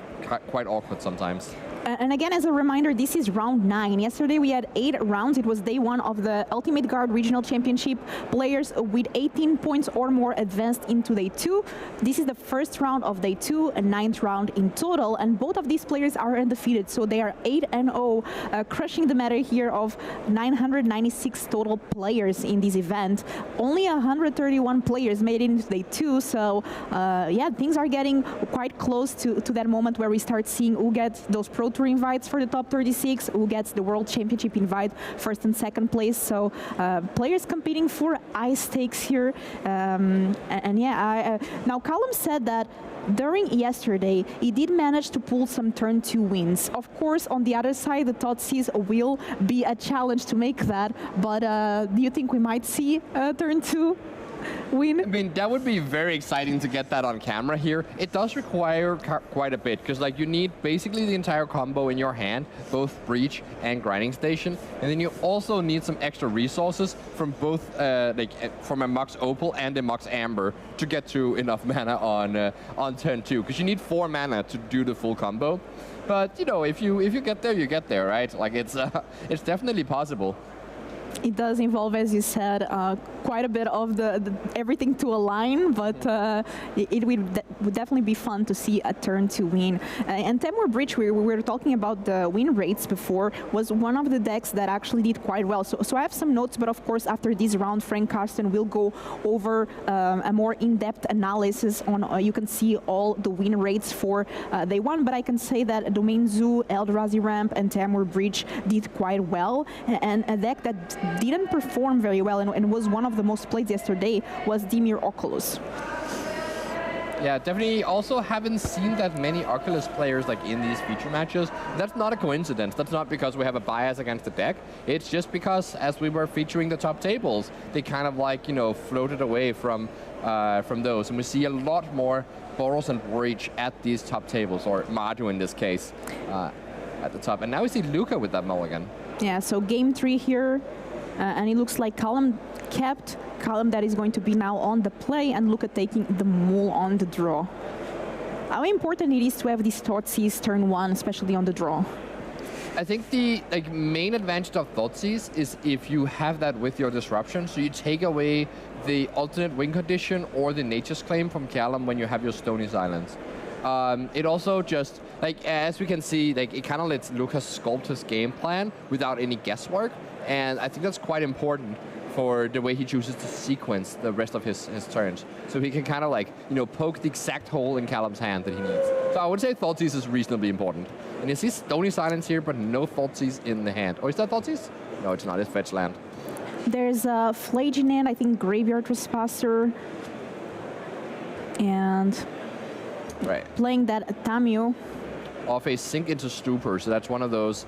quite awkward sometimes. And again, as a reminder, this is round 9. Yesterday we had 8 rounds. It was day 1 of the Ultimate Guard Regional Championship. Players with 18 points or more advanced into day 2. This is the first round of day 2, a 9th round in total. And both of these players are undefeated, so they are 8-0, crushing the meta here of 996 total players in this event. Only 131 players made it into day 2, so yeah, things are getting quite close to that moment where we start seeing who gets those Pro Tour invites for the top 36, who gets the World Championship invite, 1st and 2nd place. So players competing for high stakes here. And yeah, now Callum said that during yesterday, he did manage to pull some turn 2 wins. Of course, on the other side, the Thoughtseize will be a challenge to make that. But do you think we might see a turn 2 win? I mean, that would be very exciting to get that on camera here. It does require quite a bit, because like you need basically the entire combo in your hand, both Breach and Grinding Station, and then you also need some extra resources from both from a Mox Opal and a Mox Amber to get to enough mana on turn 2, because you need 4 mana to do the full combo. But you know, if you get there, you get there, right? Like it's definitely possible. It does involve, as you said, quite a bit of the everything to align, but it would definitely be fun to see a turn to win. And Temur Bridge, we were talking about the win rates before, was one of the decks that actually did quite well. So I have some notes, but of course after this round, Frank Karsten will go over a more in-depth analysis on, you can see all the win rates for day 1, but I can say that Domain Zoo, Eldrazi Ramp, and Temur Bridge did quite well, and a deck that didn't perform very well and was one of the most played yesterday was Dimir Oculus. Yeah, definitely also haven't seen that many Oculus players like in these feature matches. That's not a coincidence. That's not because we have a bias against the deck. It's just because as we were featuring the top tables, they kind of like, you know, floated away from those. And we see a lot more Boros and Breach at these top tables, or Mardu in this case, at the top. And now we see Luka with that mulligan. Yeah, so game 3 here. And it looks like Callum kept Callum that is going to be now on the play, and Luka taking the mole on the draw. How important it is to have these Thoughtseize turn 1, especially on the draw? I think the main advantage of Thoughtseize is if you have that with your disruption, so you take away the alternate win condition or the Nature's Claim from Callum when you have your Stony Silence. It also just, as we can see, it kind of lets Luka sculpt his game plan without any guesswork, and I think that's quite important for the way he chooses to sequence the rest of his turns. So he can kind of like, poke the exact hole in Callum's hand that he needs. So I would say Thoughtseize is reasonably important. And you see Stony Silence here, but no Thoughtseize in the hand. Oh, is that Thoughtseize? No, it's not. It's fetch land. There's a Flage in hand, I think Graveyard Trespasser. And playing that Tamio. Off a Sink into Stupor, so that's one of those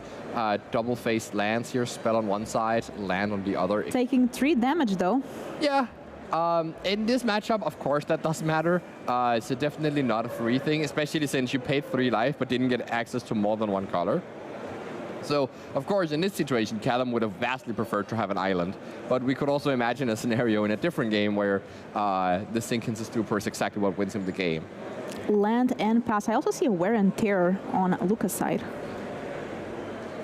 double-faced lands here. Spell on one side, land on the other. Taking 3 damage though. Yeah. In this matchup, of course, that does matter. It's definitely not a free thing, especially since you paid 3 life but didn't get access to more than 1 color. So, of course, in this situation, Callum would have vastly preferred to have an island. But we could also imagine a scenario in a different game where the Sink into Stupor is exactly what wins him the game. Land and pass. I also see a Wear and Tear on Luca's side.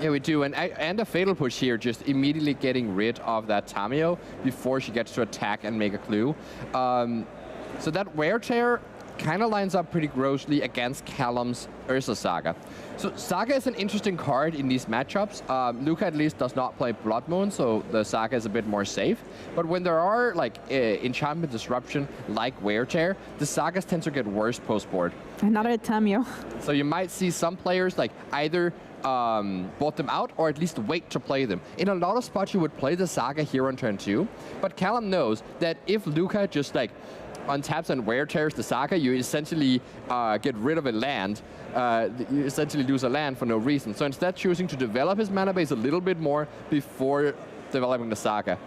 Yeah, we do. And a Fatal Push here, just immediately getting rid of that Tamio before she gets to attack and make a clue. So that Wear Tear kind of lines up pretty grossly against Callum's Ursa Saga. So Saga is an interesting card in these matchups. Luca at least does not play Blood Moon, so the Saga is a bit more safe. But when there are like enchantment disruption like Wear Tear, the Sagas tend to get worse post-board. Another Tamio. So you might see some players like either bought them out or at least wait to play them. In a lot of spots you would play the Saga here on turn 2, but Callum knows that if Luca just like untaps and Wear Tears the Saga, you essentially get rid of a land. You essentially lose a land for no reason. So instead choosing to develop his mana base a little bit more before developing the Saga.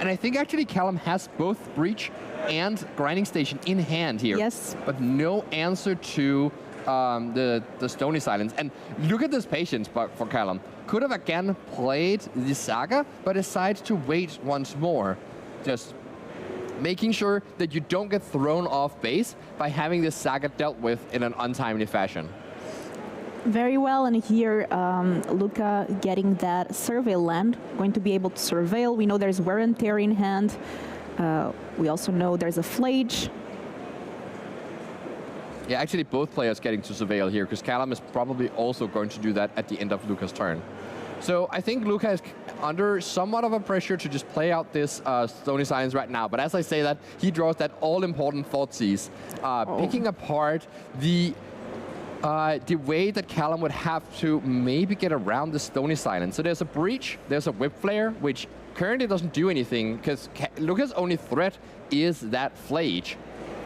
And I think actually Callum has both Breach and Grinding Station in hand here. Yes. But no answer to the Stony Silence. And look at this patience for Callum. Could have again played the Saga, but decided to wait once more. Just making sure that you don't get thrown off base by having this Saga dealt with in an untimely fashion. Very well, and here Luca getting that Surveil land, going to be able to surveil. We know there's Wear and Tear in hand. We also know there's a Flage. Yeah, actually both players getting to surveil here, because Callum is probably also going to do that at the end of Luca's turn. So I think Luca is under somewhat of a pressure to just play out this Stony Silence right now. But as I say that, he draws that all-important Thoughtseize, picking apart the way that Callum would have to maybe get around the Stony Silence. So there's a Breach, there's a Whip Flare, which currently doesn't do anything, because Luca's only threat is that Flage.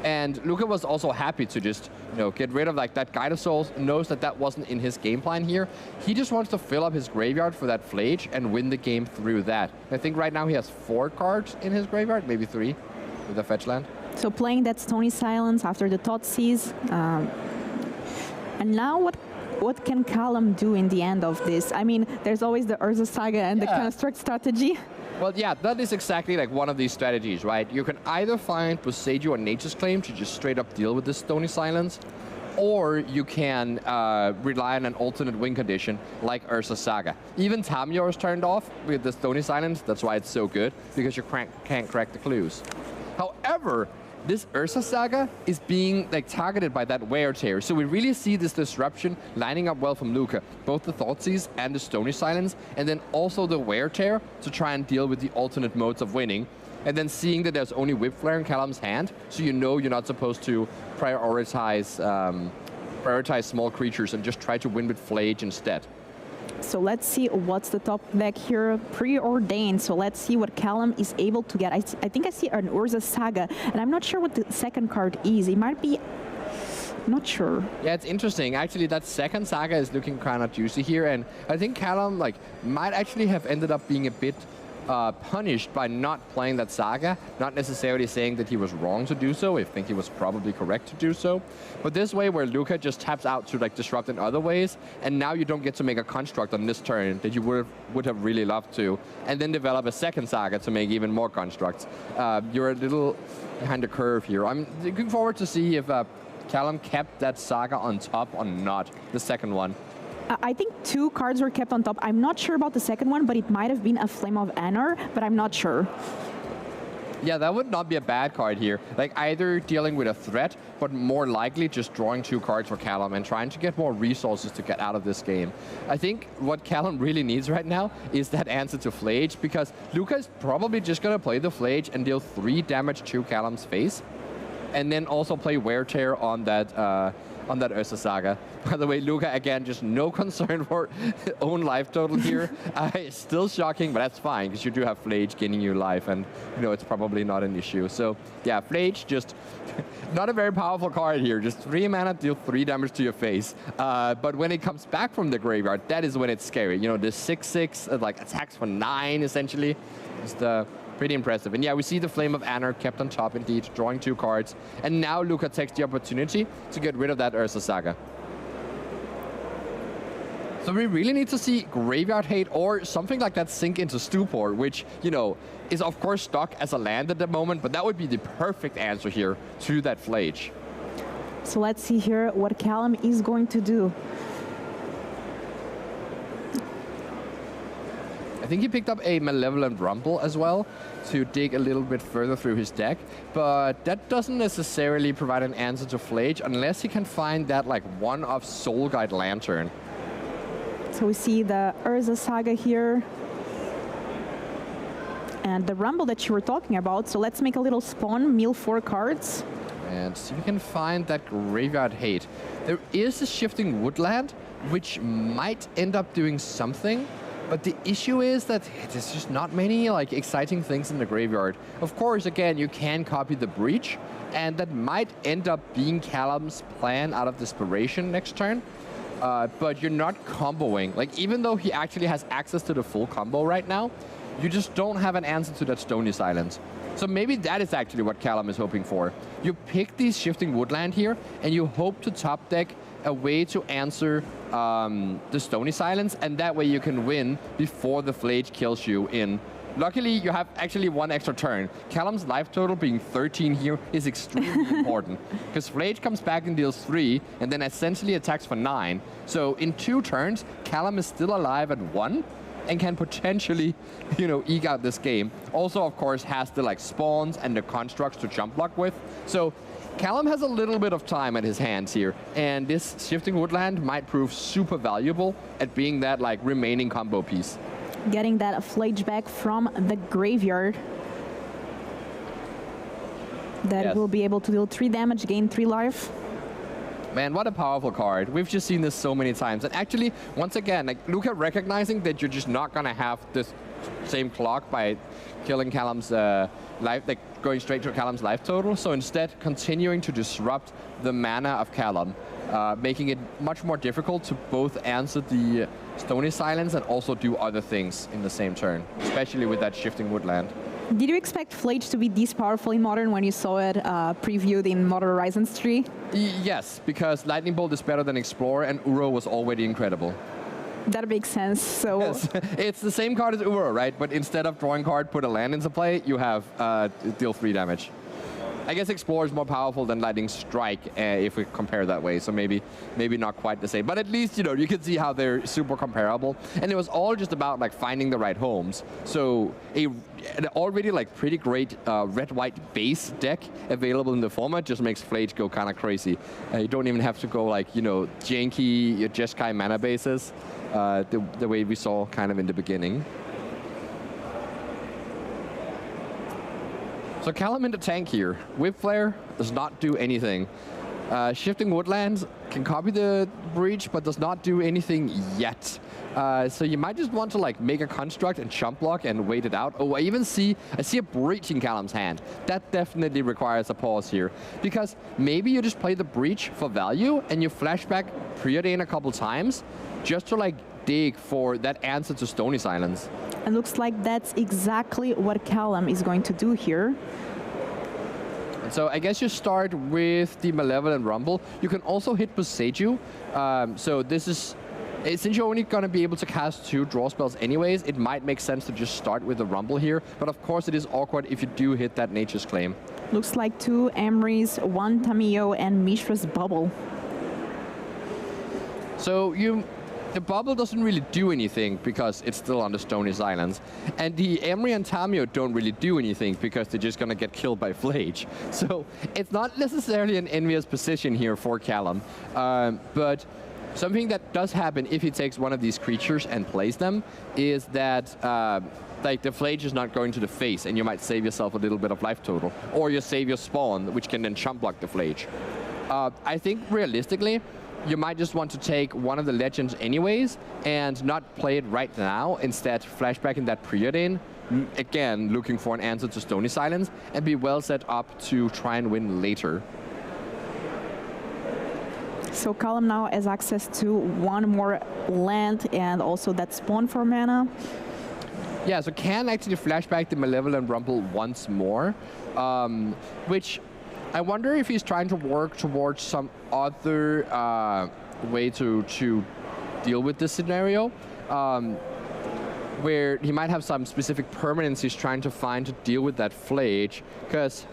And Luca was also happy to just, get rid of like that Guide of Souls, knows that that wasn't in his game plan here. He just wants to fill up his graveyard for that Flage and win the game through that. I think right now he has 4 cards in his graveyard, maybe 3 with a fetch land. So playing that Stony Silence after the Thoughtseize. And now what can Callum do in the end of this? I mean, there's always the Urza Saga and the Construct strategy. Well, yeah, that is exactly like one of these strategies, right? You can either find Boseiju or Nature's Claim to just straight up deal with this Stony Silence, or you can rely on an alternate win condition like Ursa Saga. Even Tamio is turned off with the Stony Silence. That's why it's so good, because you can't crack the clues. However, this Ursa Saga is being targeted by that Wear Tear. So we really see this disruption lining up well from Luca. Both the Thoughtseize and the Stony Silence, and then also the Wear Tear to try and deal with the alternate modes of winning. And then seeing that there's only Whip Flare in Callum's hand, so you know you're not supposed to prioritize small creatures and just try to win with Flage instead. So let's see what's the top deck here, preordained. So let's see what Callum is able to get. I think I see an Urza Saga, and I'm not sure what the second card is. It might be, not sure. Yeah, it's interesting. Actually, that second Saga is looking kind of juicy here, and I think Callum might actually have ended up being a bit punished by not playing that Saga. Not necessarily saying that he was wrong to do so. I think he was probably correct to do so. But this way where Luca just taps out to disrupt in other ways, and now you don't get to make a construct on this turn that you would have really loved to, and then develop a second Saga to make even more constructs. You're a little behind the curve here. I'm looking forward to see if Callum kept that Saga on top or not, the second one. I think 2 cards were kept on top. I'm not sure about the second one, but it might have been a Flame of Anor, but I'm not sure. Yeah, that would not be a bad card here. Like either dealing with a threat, but more likely just drawing 2 cards for Callum and trying to get more resources to get out of this game. I think what Callum really needs right now is that answer to Flage, because Luca is probably just going to play the Flage and deal 3 damage to Callum's face, and then also play Wear Tear on that Ursa Saga. By the way, Luca, again, just no concern for own life total here. It's still shocking, but that's fine, because you do have Flage gaining you life, and you know it's probably not an issue. So yeah, Flage, just not a very powerful card here. Just 3 mana, deal 3 damage to your face. But when it comes back from the graveyard, that is when it's scary. You know, the 6/6, like attacks for 9, essentially. Just pretty impressive. And yeah, we see the Flame of Anarch kept on top indeed, drawing 2 cards. And now Luca takes the opportunity to get rid of that Ursa Saga. So we really need to see Graveyard Hate or something like that sink into Stupor, which, you know, is of course stuck as a land at the moment, but that would be the perfect answer here to that Flage. So let's see here what Callum is going to do. I think he picked up a Malevolent Rumble as well to dig a little bit further through his deck, but that doesn't necessarily provide an answer to Flage unless he can find that like one-off Soul Guide Lantern. So we see the Urza Saga here and the Rumble that you were talking about. So let's make a little spawn, mill 4 cards. And see if we can find that Graveyard Hate. There is a Shifting Woodland, which might end up doing something. But the issue is that there's just not many like exciting things in the graveyard. Of course, again, you can copy the Breach, and that might end up being Callum's plan out of Desperation next turn. But you're not comboing. Like, even though he actually has access to the full combo right now, you just don't have an answer to that Stony Silence. So maybe that is actually what Callum is hoping for. You pick these Shifting Woodland here, and you hope to top deck a way to answer the Stony Silence, and that way you can win before the Flage kills you in. Luckily, you have actually 1 extra turn. Callum's life total being 13 here is extremely important, because Flage comes back and deals 3, and then essentially attacks for 9. So in 2 turns, Callum is still alive at 1, and can potentially, you know, eke out this game. Also, of course, has the like spawns and the constructs to jump block with. So Callum has a little bit of time at his hands here, and this Shifting Woodland might prove super valuable at being that like remaining combo piece. Getting that Flage back from the graveyard. That will be able to deal 3 damage, gain 3 life. Man, what a powerful card. We've just seen this so many times. And actually, once again, like Luca recognizing that you're just not going to have this same clock by killing Callum's life, like going straight to Callum's life total. So instead, continuing to disrupt the mana of Callum, making it much more difficult to both answer the Stony Silence and also do other things in the same turn, especially with that Shifting Woodland. Did you expect Flage to be this powerful in Modern when you saw it previewed in Modern Horizons 3? Yes, because Lightning Bolt is better than Explorer, and Uro was already incredible. That makes sense. So yes. It's the same card as Uro, right? But instead of drawing card, put a land into play, you have deal 3 damage. I guess Explorer is more powerful than Lightning Strike if we compare that way, so maybe not quite the same. But at least, you know, you can see how they're super comparable. And it was all just about like finding the right homes. So an already like pretty great red-white base deck available in the format just makes Flage go kind of crazy. You don't even have to go like, you know, janky Jeskai mana bases the way we saw kind of in the beginning. So Callum in the tank here. Whip Flare does not do anything. Shifting Woodlands can copy the Breach, but does not do anything yet. So you might just want to like make a construct and jump block and wait it out. Oh, I see a Breach in Callum's hand. That definitely requires a pause here, because maybe you just play the Breach for value and you flashback Preordain a couple times just to like dig for that answer to Stony Silence. It looks like that's exactly what Callum is going to do here. So I guess you start with the Malevolent Rumble. You can also hit Boseiju. So this is, since you're only going to be able to cast 2 draw spells anyways, it might make sense to just start with the Rumble here. But of course it is awkward if you do hit that Nature's Claim. Looks like 2 Emrys, 1 Tamiyo, and Mishra's Bubble. So you the bubble doesn't really do anything because it's still under Stony Silence. And the Emery and Tamio don't really do anything because they're just going to get killed by Flage. So it's not necessarily an envious position here for Callum. But something that does happen if he takes one of these creatures and plays them is that like the Flage is not going to the face, and you might save yourself a little bit of life total. Or you save your spawn, which can then chump block the Flage. I think realistically, you might just want to take one of the legends anyways and not play it right now. Instead, flashback in that preordain, again, looking for an answer to Stony Silence, and be well set up to try and win later. So Callum now has access to one more land and also that spawn for mana. Yeah, so can actually flashback the Malevolent Rumble once more, which I wonder if he's trying to work towards some other way to deal with this scenario, where he might have some specific permanence he's trying to find to deal with that Flage, because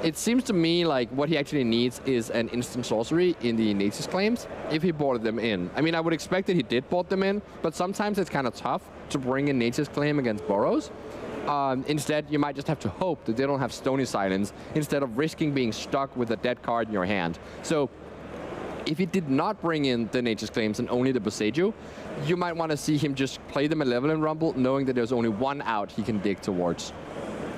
it seems to me like what he actually needs is an instant sorcery in the Nature's Claims, if he boarded them in. I mean, I would expect that he did board them in, but sometimes it's kind of tough to bring in Nature's Claim against Burrows. Instead, you might just have to hope that they don't have Stony Silence, instead of risking being stuck with a dead card in your hand. So, if he did not bring in the Nature's Claims and only the Boseiju, you might want to see him just play the Malevolent Rumble, knowing that there's only one out he can dig towards.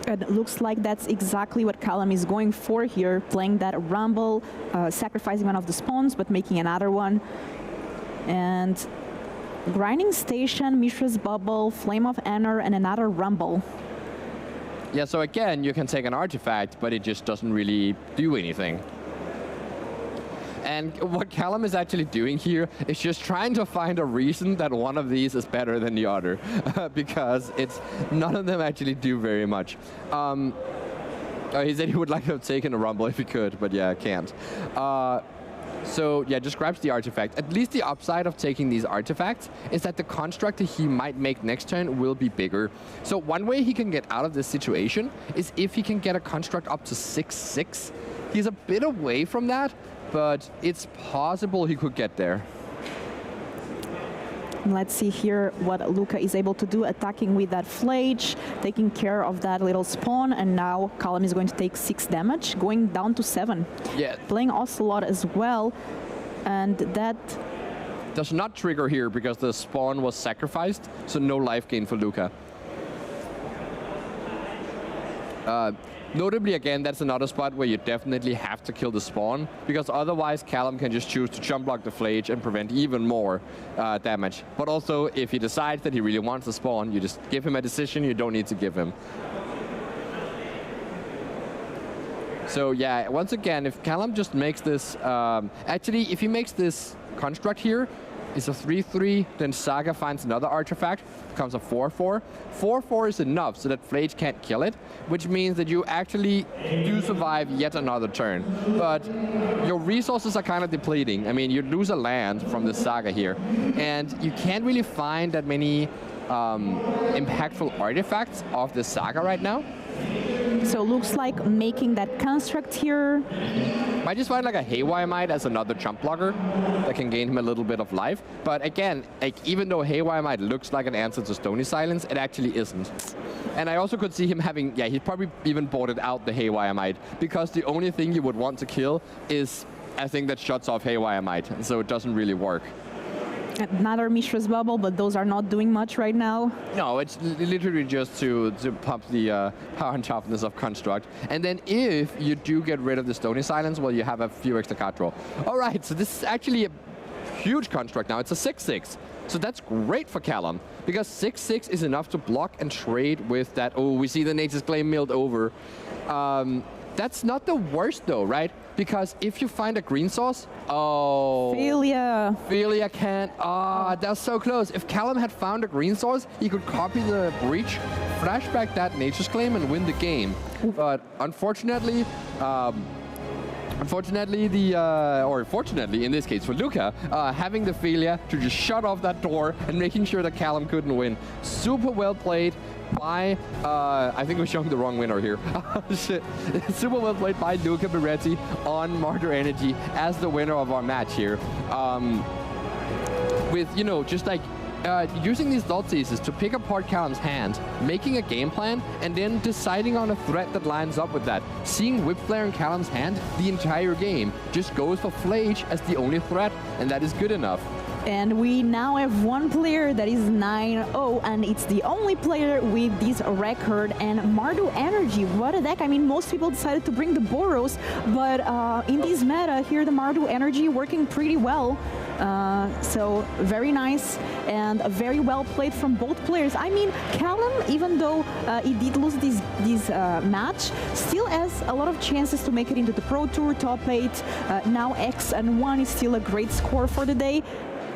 It looks like that's exactly what Callum is going for here, playing that Rumble, sacrificing one of the spawns, but making another one. And Grinding Station, Mishra's Bubble, Flame of Honor, and another Rumble. Yeah, so again, you can take an artifact, but it just doesn't really do anything. And what Callum is actually doing here is just trying to find a reason that one of these is better than the other, because none of them actually do very much. He said he would like to have taken a Rumble if he could, but yeah, can't. So yeah, just grabs the artifact. At least the upside of taking these artifacts is that the construct that he might make next turn will be bigger. So one way he can get out of this situation is if he can get a construct up to 6/6. He's a bit away from that, but it's possible he could get there. Let's see here what Luca is able to do, attacking with that Flage, taking care of that little spawn, and now Callum is going to take 6 damage, going down to 7. Yeah. Playing Ocelot as well, and that does not trigger here because the spawn was sacrificed, so no life gain for Luca. Notably, again, that's another spot where you definitely have to kill the spawn, because otherwise Callum can just choose to jump block the Flage and prevent even more damage. But also, if he decides that he really wants the spawn, you just give him a decision you don't need to give him. So yeah, once again, if Callum just makes this... actually, if he makes this construct here, it's a 3/3, then Saga finds another artifact, becomes a 4/4. 4/4 is enough so that Flage can't kill it, which means that you actually do survive yet another turn. But your resources are kind of depleting. I mean, you lose a land from the Saga here, and you can't really find that many impactful artifacts of the Saga right now. so looks like making that construct here. Might just find like a Haywire Might as another jump blocker that can gain him a little bit of life. But again, like, even though Haywire Might looks like an answer to Stony Silence, it actually isn't. And I also could see him having, yeah, he'd probably even boarded out the Haywire Might, because the only thing you would want to kill is a thing that shuts off Haywire Might, so it doesn't really work. Another Mishra's Bubble, but those are not doing much right now. No, it's literally just to pump the power and toughness of Construct. And then if you do get rid of the Stony Silence, well, you have a few extra card draw. All right, so this is actually a huge Construct now. It's a 6/6. So that's great for Callum, because 6/6 is enough to block and trade with that. Oh, we see the Nature's Claim milled over. That's not the worst though, right? Because if you find a green source, oh. Philia can't, that's so close. If Callum had found a green source, he could copy the breach, flashback that Nature's Claim and win the game. But unfortunately, fortunately in this case for Luca, having the Philia to just shut off that door and making sure that Callum couldn't win. Super well played by, I think we're showing the wrong winner here. Shit. Super well played by Luca Beretti on Martyr Energy as the winner of our match here. with, you know, just like using these dot seizes to pick apart Callum's hand, making a game plan, and then deciding on a threat that lines up with that. Seeing Whip Flare in Callum's hand the entire game, just goes for Flage as the only threat, and that is good enough. And we now have one player that is 9-0, and it's the only player with this record. And Mardu Energy, what a deck. I mean, most people decided to bring the Boros, but in this meta here, the Mardu Energy working pretty well. So very nice and very well played from both players. I mean, Callum, even though he did lose this match, still has a lot of chances to make it into the Pro Tour, top 8. Now X and 1 is still a great score for the day.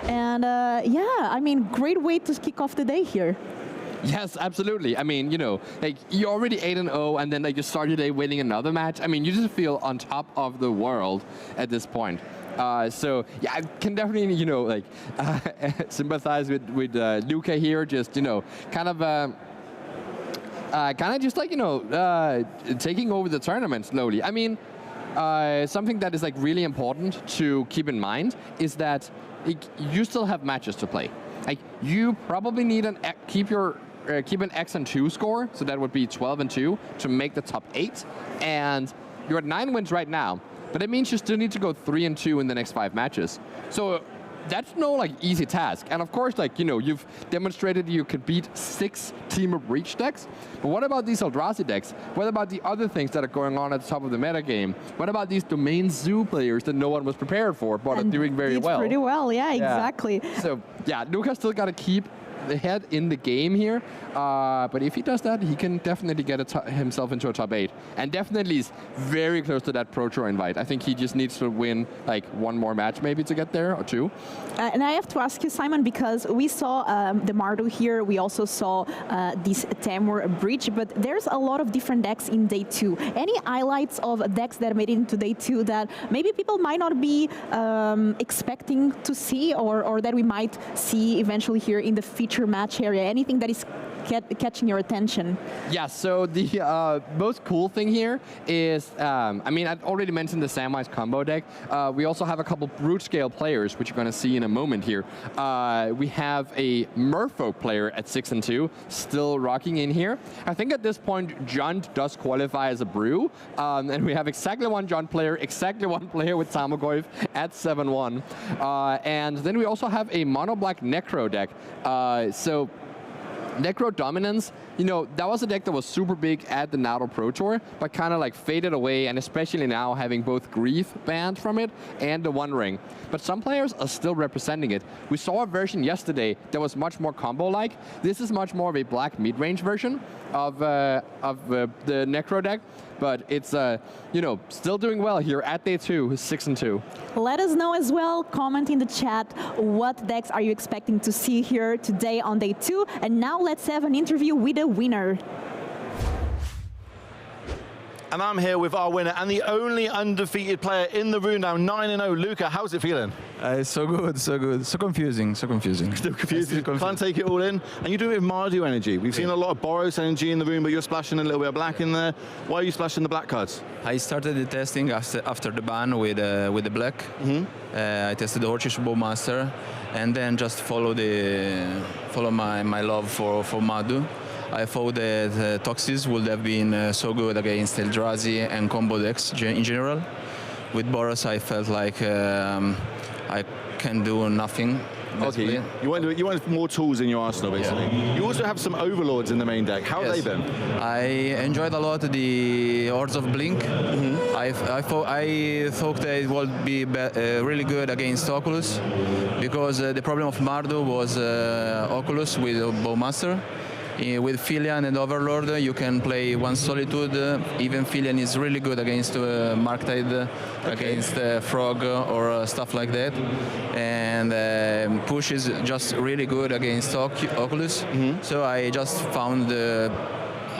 And yeah, I mean, great way to kick off the day here. Yes, absolutely. I mean, you know, like you're already 8-0, and then like you start your day winning another match. I mean, you just feel on top of the world at this point. So yeah, I can definitely, you know, like sympathize with Luca here. Just, you know, kind of just like, you know, taking over the tournament slowly. I mean, something that is like really important to keep in mind is that you still have matches to play. Like you probably need keep an X and 2 score, so that would be 12-2 to make the top 8, and you're at 9 wins right now. But it means you still need to go 3-2 in the next 5 matches. So that's no like easy task. And of course, like, you know, you've demonstrated you could beat 6 Team of Reach decks. But what about these Eldrazi decks? What about the other things that are going on at the top of the meta game? What about these Domain Zoo players that no one was prepared for, but are doing very well? Pretty well, yeah, exactly. So yeah, Luca's still got to keep the head in the game here, but if he does that, he can definitely get himself into a top 8, and definitely is very close to that Pro Tour invite. I think he just needs to win like 1 more match maybe to get there, or 2. And I have to ask you, Simon, because we saw the Mardu here, we also saw this Tamur Breach, but there's a lot of different decks in day 2. Any highlights of decks that made it into day 2 that maybe people might not be expecting to see, or that we might see eventually here in the feature match area? Anything that is catching your attention? Yeah, so the most cool thing here is, I mean, I've already mentioned the Samwise combo deck. We also have a couple Brute Scale players, which you're going to see in a moment here. We have a Merfolk player at 6-2, still rocking in here. I think at this point, Junt does qualify as a Brew, and we have exactly 1 Junt player, exactly 1 player with Tarmogoyf at 7-1. And then we also have a mono-black Necro deck. So Necro Dominance, you know, that was a deck that was super big at the NATO Pro Tour, but kind of like faded away, and especially now having both Grief banned from it and the One Ring. But some players are still representing it. We saw a version yesterday that was much more combo-like. This is much more of a black mid-range version of the Necro deck, but it's, you know, still doing well here at day 2, 6-2. Let us know as well, comment in the chat, what decks are you expecting to see here today on day 2. And now let's have an interview with the winner. And I'm here with our winner and the only undefeated player in the room now, 9-0. Luca, how's it feeling? It's so good, so good. So confusing, so confusing. Still confusing. Can't take it all in. And you do it with Mardu energy. We've seen a lot of Boros energy in the room, but you're splashing a little bit of black in there. Why are you splashing the black cards? I started the testing after the ban with the black. I tested the Orchish Bowmaster, and then just follow my love for Mardu. I thought that Toxis would have been so good against Eldrazi and combo decks in general. With Boros, I felt like I can do nothing. Okay, you want more tools in your arsenal, basically. Yeah. You also have some Overlords in the main deck. How have they been? I enjoyed a lot the Hordes of Blink. I thought that it would be really good against Oculus, because the problem of Mardu was Oculus with Bowmaster. With Filian and Overlord, you can play 1 Solitude. Even Filian is really good against Marktide, against Frog or stuff like that. And Push is just really good against Oculus. So I just found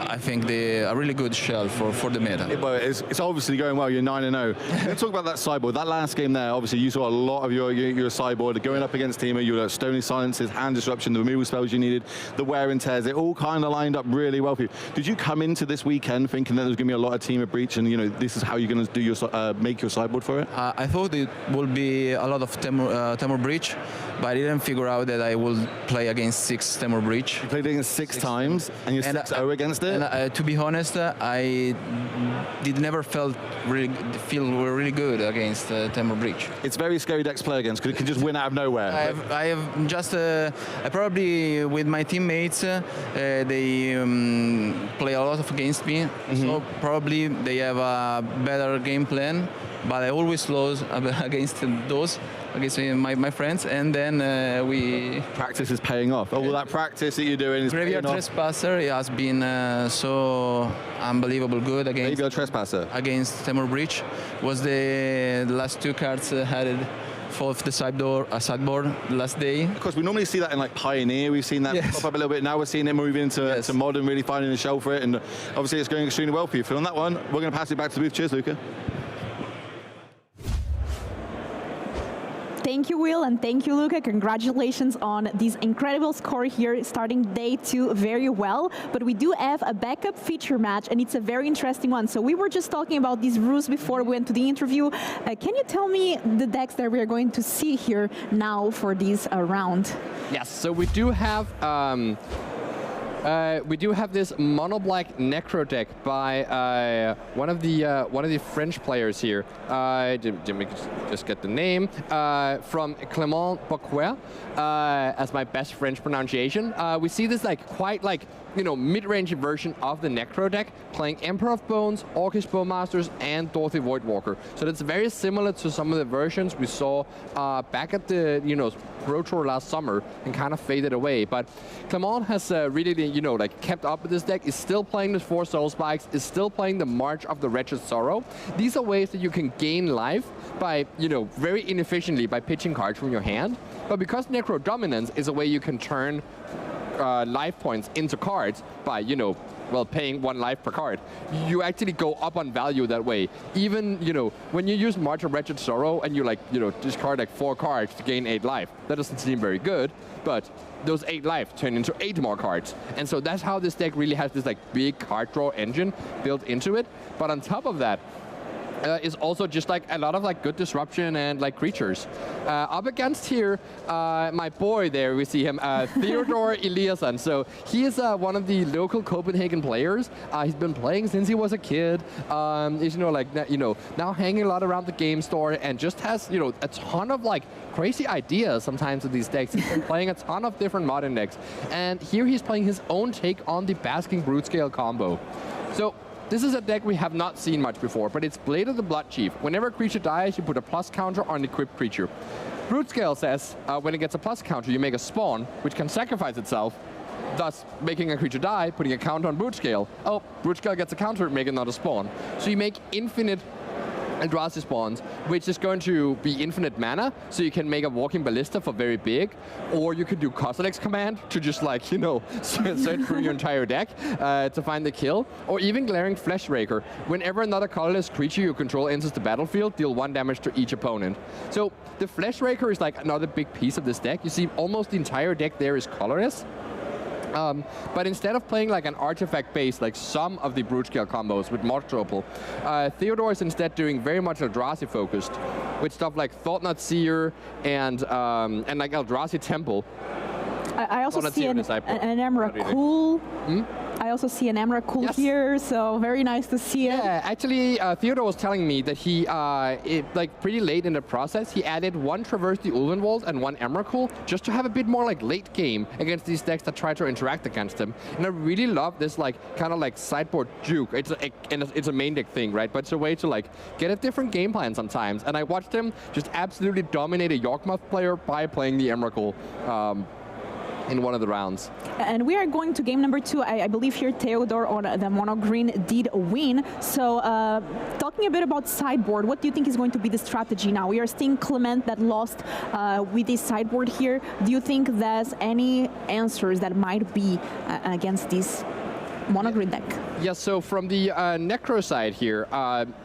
I think a really good shell for the meta. Well, it's obviously going well. You're 9-0. Let's talk about that sideboard. That last game there, obviously you saw a lot of your sideboard going up against Timo. You had Stony Silences, Hand Disruption, the removal spells you needed, the wear and tears. It all kind of lined up really well for you. Did you come into this weekend thinking that there was going to be a lot of Timo breach and this is how you're going to do your make your sideboard for it? I thought it would be a lot of Temur breach, but I didn't figure out that I would play against 6 Temur breach. You played against six times and you're 6-0 against it? And to be honest, I did never feel really good against Temur breach. It's very scary decks to play against because it can just win out of nowhere. I have just probably with my teammates they play a lot against me, so probably they have a better game plan. But I always lose against my friends, and then we Practice is paying off. Oh, well, that practice that you're doing is Graveyard paying off. Trespasser has been so unbelievable good against Graveyard Trespasser. against Temur breach. Was the last 2 cards added for the sideboard last day. Of course, we normally see that in like Pioneer. We've seen that pop up a little bit. Now we're seeing it moving into to Modern, really finding a shell for it. And obviously, it's going extremely well for you. So on that one, we're going to pass it back to the booth. Cheers, Luca. Thank you, Will, and thank you, Luca. Congratulations on this incredible score here, starting day 2 very well. But we do have a backup feature match, and it's a very interesting one. So we were just talking about these rules before we went to the interview. Can you tell me the decks that we are going to see here now for this round? Yes, so we do have this mono black necro deck by one of the French players here. Let me just get the name from Clément Boquer as my best French pronunciation. We see this quite mid-range version of the necro deck, playing Emperor of Bones, Orcish Bowmasters, and Dorothy Voidwalker. So that's very similar to some of the versions we saw back at the Pro Tour last summer and kind of faded away. But Clément has really kept up with this deck, is still playing the 4 Soul Spikes, is still playing the March of the Wretched Sorrow. These are ways that you can gain life by, very inefficiently by pitching cards from your hand. But because Necro Dominance is a way you can turn life points into cards by, paying 1 life per card, you actually go up on value that way. Even, when you use March of Wretched Sorrow and you discard 4 cards to gain 8 life, that doesn't seem very good, but those 8 life turn into 8 more cards. And so that's how this deck really has this big card draw engine built into it. But on top of that, is also just a lot of good disruption and creatures. Up against here, my boy there, we see him, Theodore Eliasson. So he is one of the local Copenhagen players. He's been playing since he was a kid. He's now hanging a lot around the game store and just has a ton of crazy ideas sometimes with these decks. He's been playing a ton of different modern decks, and here he's playing his own take on the Basking Brutescale combo. So this is a deck we have not seen much before, but it's Blade of the Blood Chief. Whenever a creature dies, you put a plus counter on the equipped creature. Brutescale says when it gets a plus counter, you make a spawn, which can sacrifice itself, thus making a creature die, putting a counter on Brutescale. Oh, Brutescale gets a counter, make another spawn. So you make infinite Eldrazi spawns, which is going to be infinite mana, so you can make a Walking Ballista for very big, or you could do Kozilek's Command to just search through your entire deck to find the kill, or even Glaring Fleshraker. Whenever another colorless creature you control enters the battlefield, deal 1 damage to each opponent. So the Fleshraker is another big piece of this deck. You see almost the entire deck there is colorless. But instead of playing an artifact base like some of the Brutescale combos with Mortropal, Theodore is instead doing very much Eldrazi focused, with stuff like Thought-Knot Seer and Eldrazi Temple. I also see an Emrakul. I also see an Emrakul here, so very nice to see it. Yeah, actually, Theodore was telling me that he, pretty late in the process, he added 1 Traverse the Ulvenwald and 1 Emrakul just to have a bit more late game against these decks that try to interact against him. And I really love this kind of sideboard juke. It's a main deck thing, right? But it's a way to get a different game plan sometimes. And I watched him just absolutely dominate a Yawgmoth player by playing the Emrakul. In one of the rounds. And we are going to game number 2. I believe here Theodore on the mono green did win. So talking a bit about sideboard, what do you think is going to be the strategy now? We are seeing Clément that lost with this sideboard here. Do you think there's any answers that might be against this? monogrid deck. Yeah, so from the Necro side here,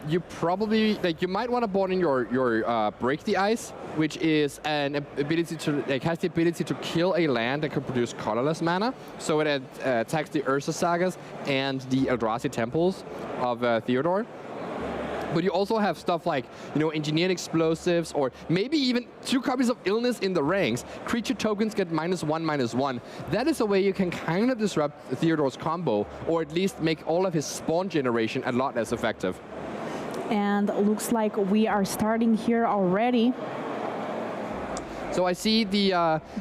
you probably, you might want to board in your Break the Ice, which is an ability to, has the ability to kill a land that can produce colorless mana. So it attacks the Ursa Sagas and the Eldrazi Temples of Theodore. But you also have stuff like, engineered explosives, or maybe even 2 copies of Illness in the ranks. Creature tokens get -1/-1. That is a way you can kind of disrupt Theodore's combo, or at least make all of his spawn generation a lot less effective. And looks like we are starting here already. So I see the...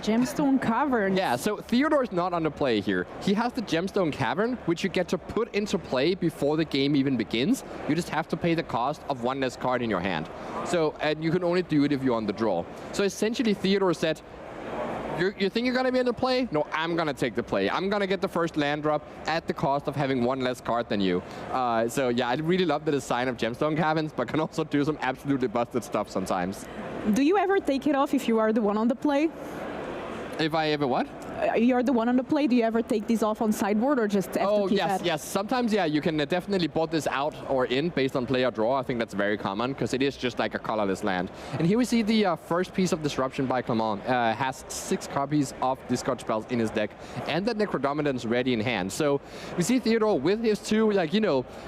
Gemstone Cavern. Yeah, so Theodore's not on the play here. He has the Gemstone Cavern, which you get to put into play before the game even begins. You just have to pay the cost of 1 less card in your hand. So, and you can only do it if you're on the draw. So essentially Theodore said, you think you're going to be in the play? No, I'm going to take the play. I'm going to get the first land drop at the cost of having 1 less card than you. So yeah, I really love the design of Gemstone Caverns, but can also do some absolutely busted stuff sometimes. Do you ever take it off if you are the one on the play? If I ever what? You're the one on the play. Do you ever take these off on sideboard or just have to keep that? Yes. Sometimes, yeah, you can definitely board this out or in based on play or draw. I think that's very common because it is just like a colorless land. And here we see the first piece of disruption by Clement. Has 6 copies of discard spells in his deck and that Necrodominance ready in hand. So we see Theodore with his 2,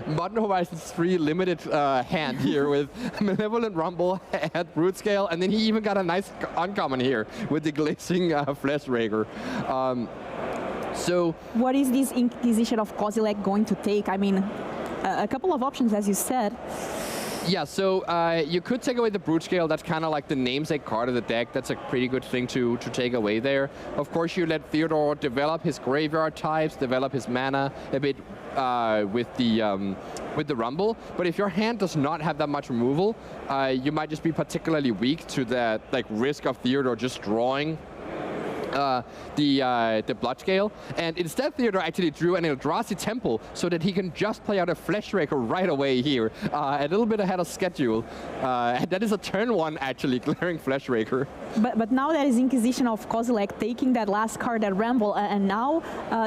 Modern Horizons 3 limited hand here with Malevolent Rumble at Root Scale, and then he even got a nice uncommon here with the Glazing Flesh Rager. So what is this Inquisition of Kozilek going to take? I mean, a couple of options, as you said. Yeah, so you could take away the Brute Scale. That's kind of like the namesake card of the deck. That's a pretty good thing to take away there. Of course, you let Theodore develop his graveyard types, develop his mana a bit with the Rumble. But if your hand does not have that much removal, you might just be particularly weak to that risk of Theodore just drawing the Blood Scale, and instead Theodore actually drew an Eldrazi Temple so that he can just play out a Fleshraker right away here, a little bit ahead of schedule. And that is a turn 1 actually, Glaring Fleshraker. But now that is Inquisition of Kozilek taking that last card at Ramble, and now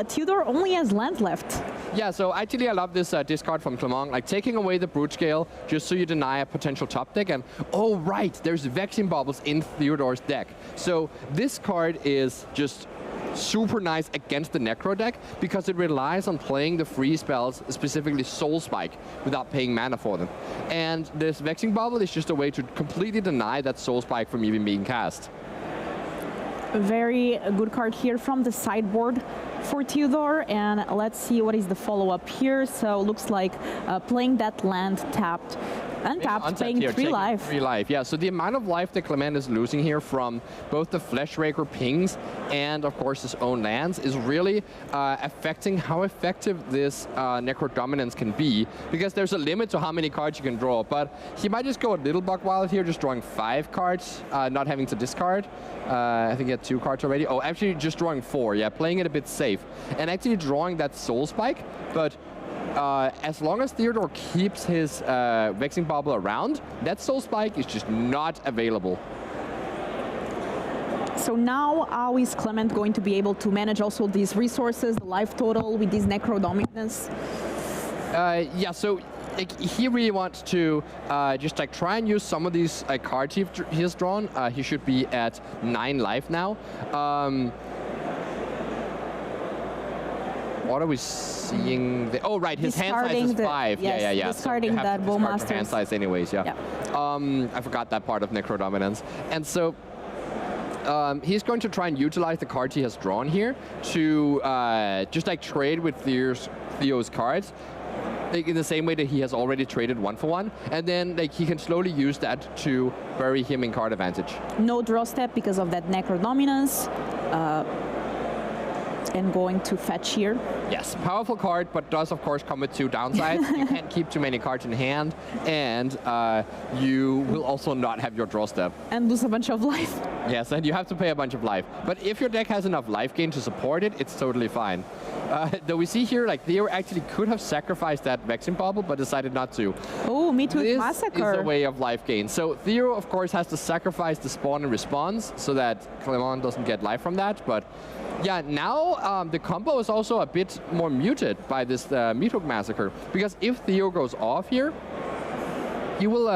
Theodore only has land left. Yeah, so actually I love this discard from Clement, taking away the Brute Scale just so you deny a potential top deck. And oh right, there's Vexing Baubles in Theodore's deck. So this card is just super nice against the Necro deck because it relies on playing the free spells, specifically Soul Spike, without paying mana for them. And this Vexing Bauble is just a way to completely deny that Soul Spike from even being cast. A very good card here from the sideboard for Theodore, and let's see what is the follow-up here. So looks like playing that land tapped. Untapped, paying here, 3 life. 3 life, yeah. So the amount of life that Clement is losing here from both the Fleshraker pings and, of course, his own lands is really affecting how effective this Necrodominance can be, because there's a limit to how many cards you can draw. But he might just go a little buck wild here, just drawing 5 cards, not having to discard. I think he had 2 cards already. Oh, actually just drawing 4, yeah, playing it a bit safe. And actually drawing that Soul Spike, but as long as Theodore keeps his Vexing Bauble around, that Soul Spike is just not available. So now how is Clement going to be able to manage also these resources, the life total with this Necrodominance? Yeah, so he really wants to just try and use some of these cards he has drawn. He should be at 9 life now. What are we seeing? Oh, right, his hand size is 5. Yes, yeah. Discarding so that Bowmaster's hand size anyways, yeah. I forgot that part of Necrodominance. And so he's going to try and utilize the cards he has drawn here to just trade with Theo's cards. In the same way that he has already traded 1-for-1, and then he can slowly use that to bury him in card advantage. No draw step because of that Necrodominance. And going to fetch here. Yes, powerful card, but does of course come with 2 downsides. You can't keep too many cards in hand, and you will also not have your draw step. And lose a bunch of life. Yes, and you have to pay a bunch of life. But if your deck has enough life gain to support it, it's totally fine. Though we see here, Theo actually could have sacrificed that Vexing Bauble, but decided not to. Oh, Me Too Massacre. This is a way of life gain. So Theo, of course, has to sacrifice the spawn and response so that Clement doesn't get life from that. But yeah, now the combo is also a bit more muted by this Meathook Massacre, because if Theo goes off here, he will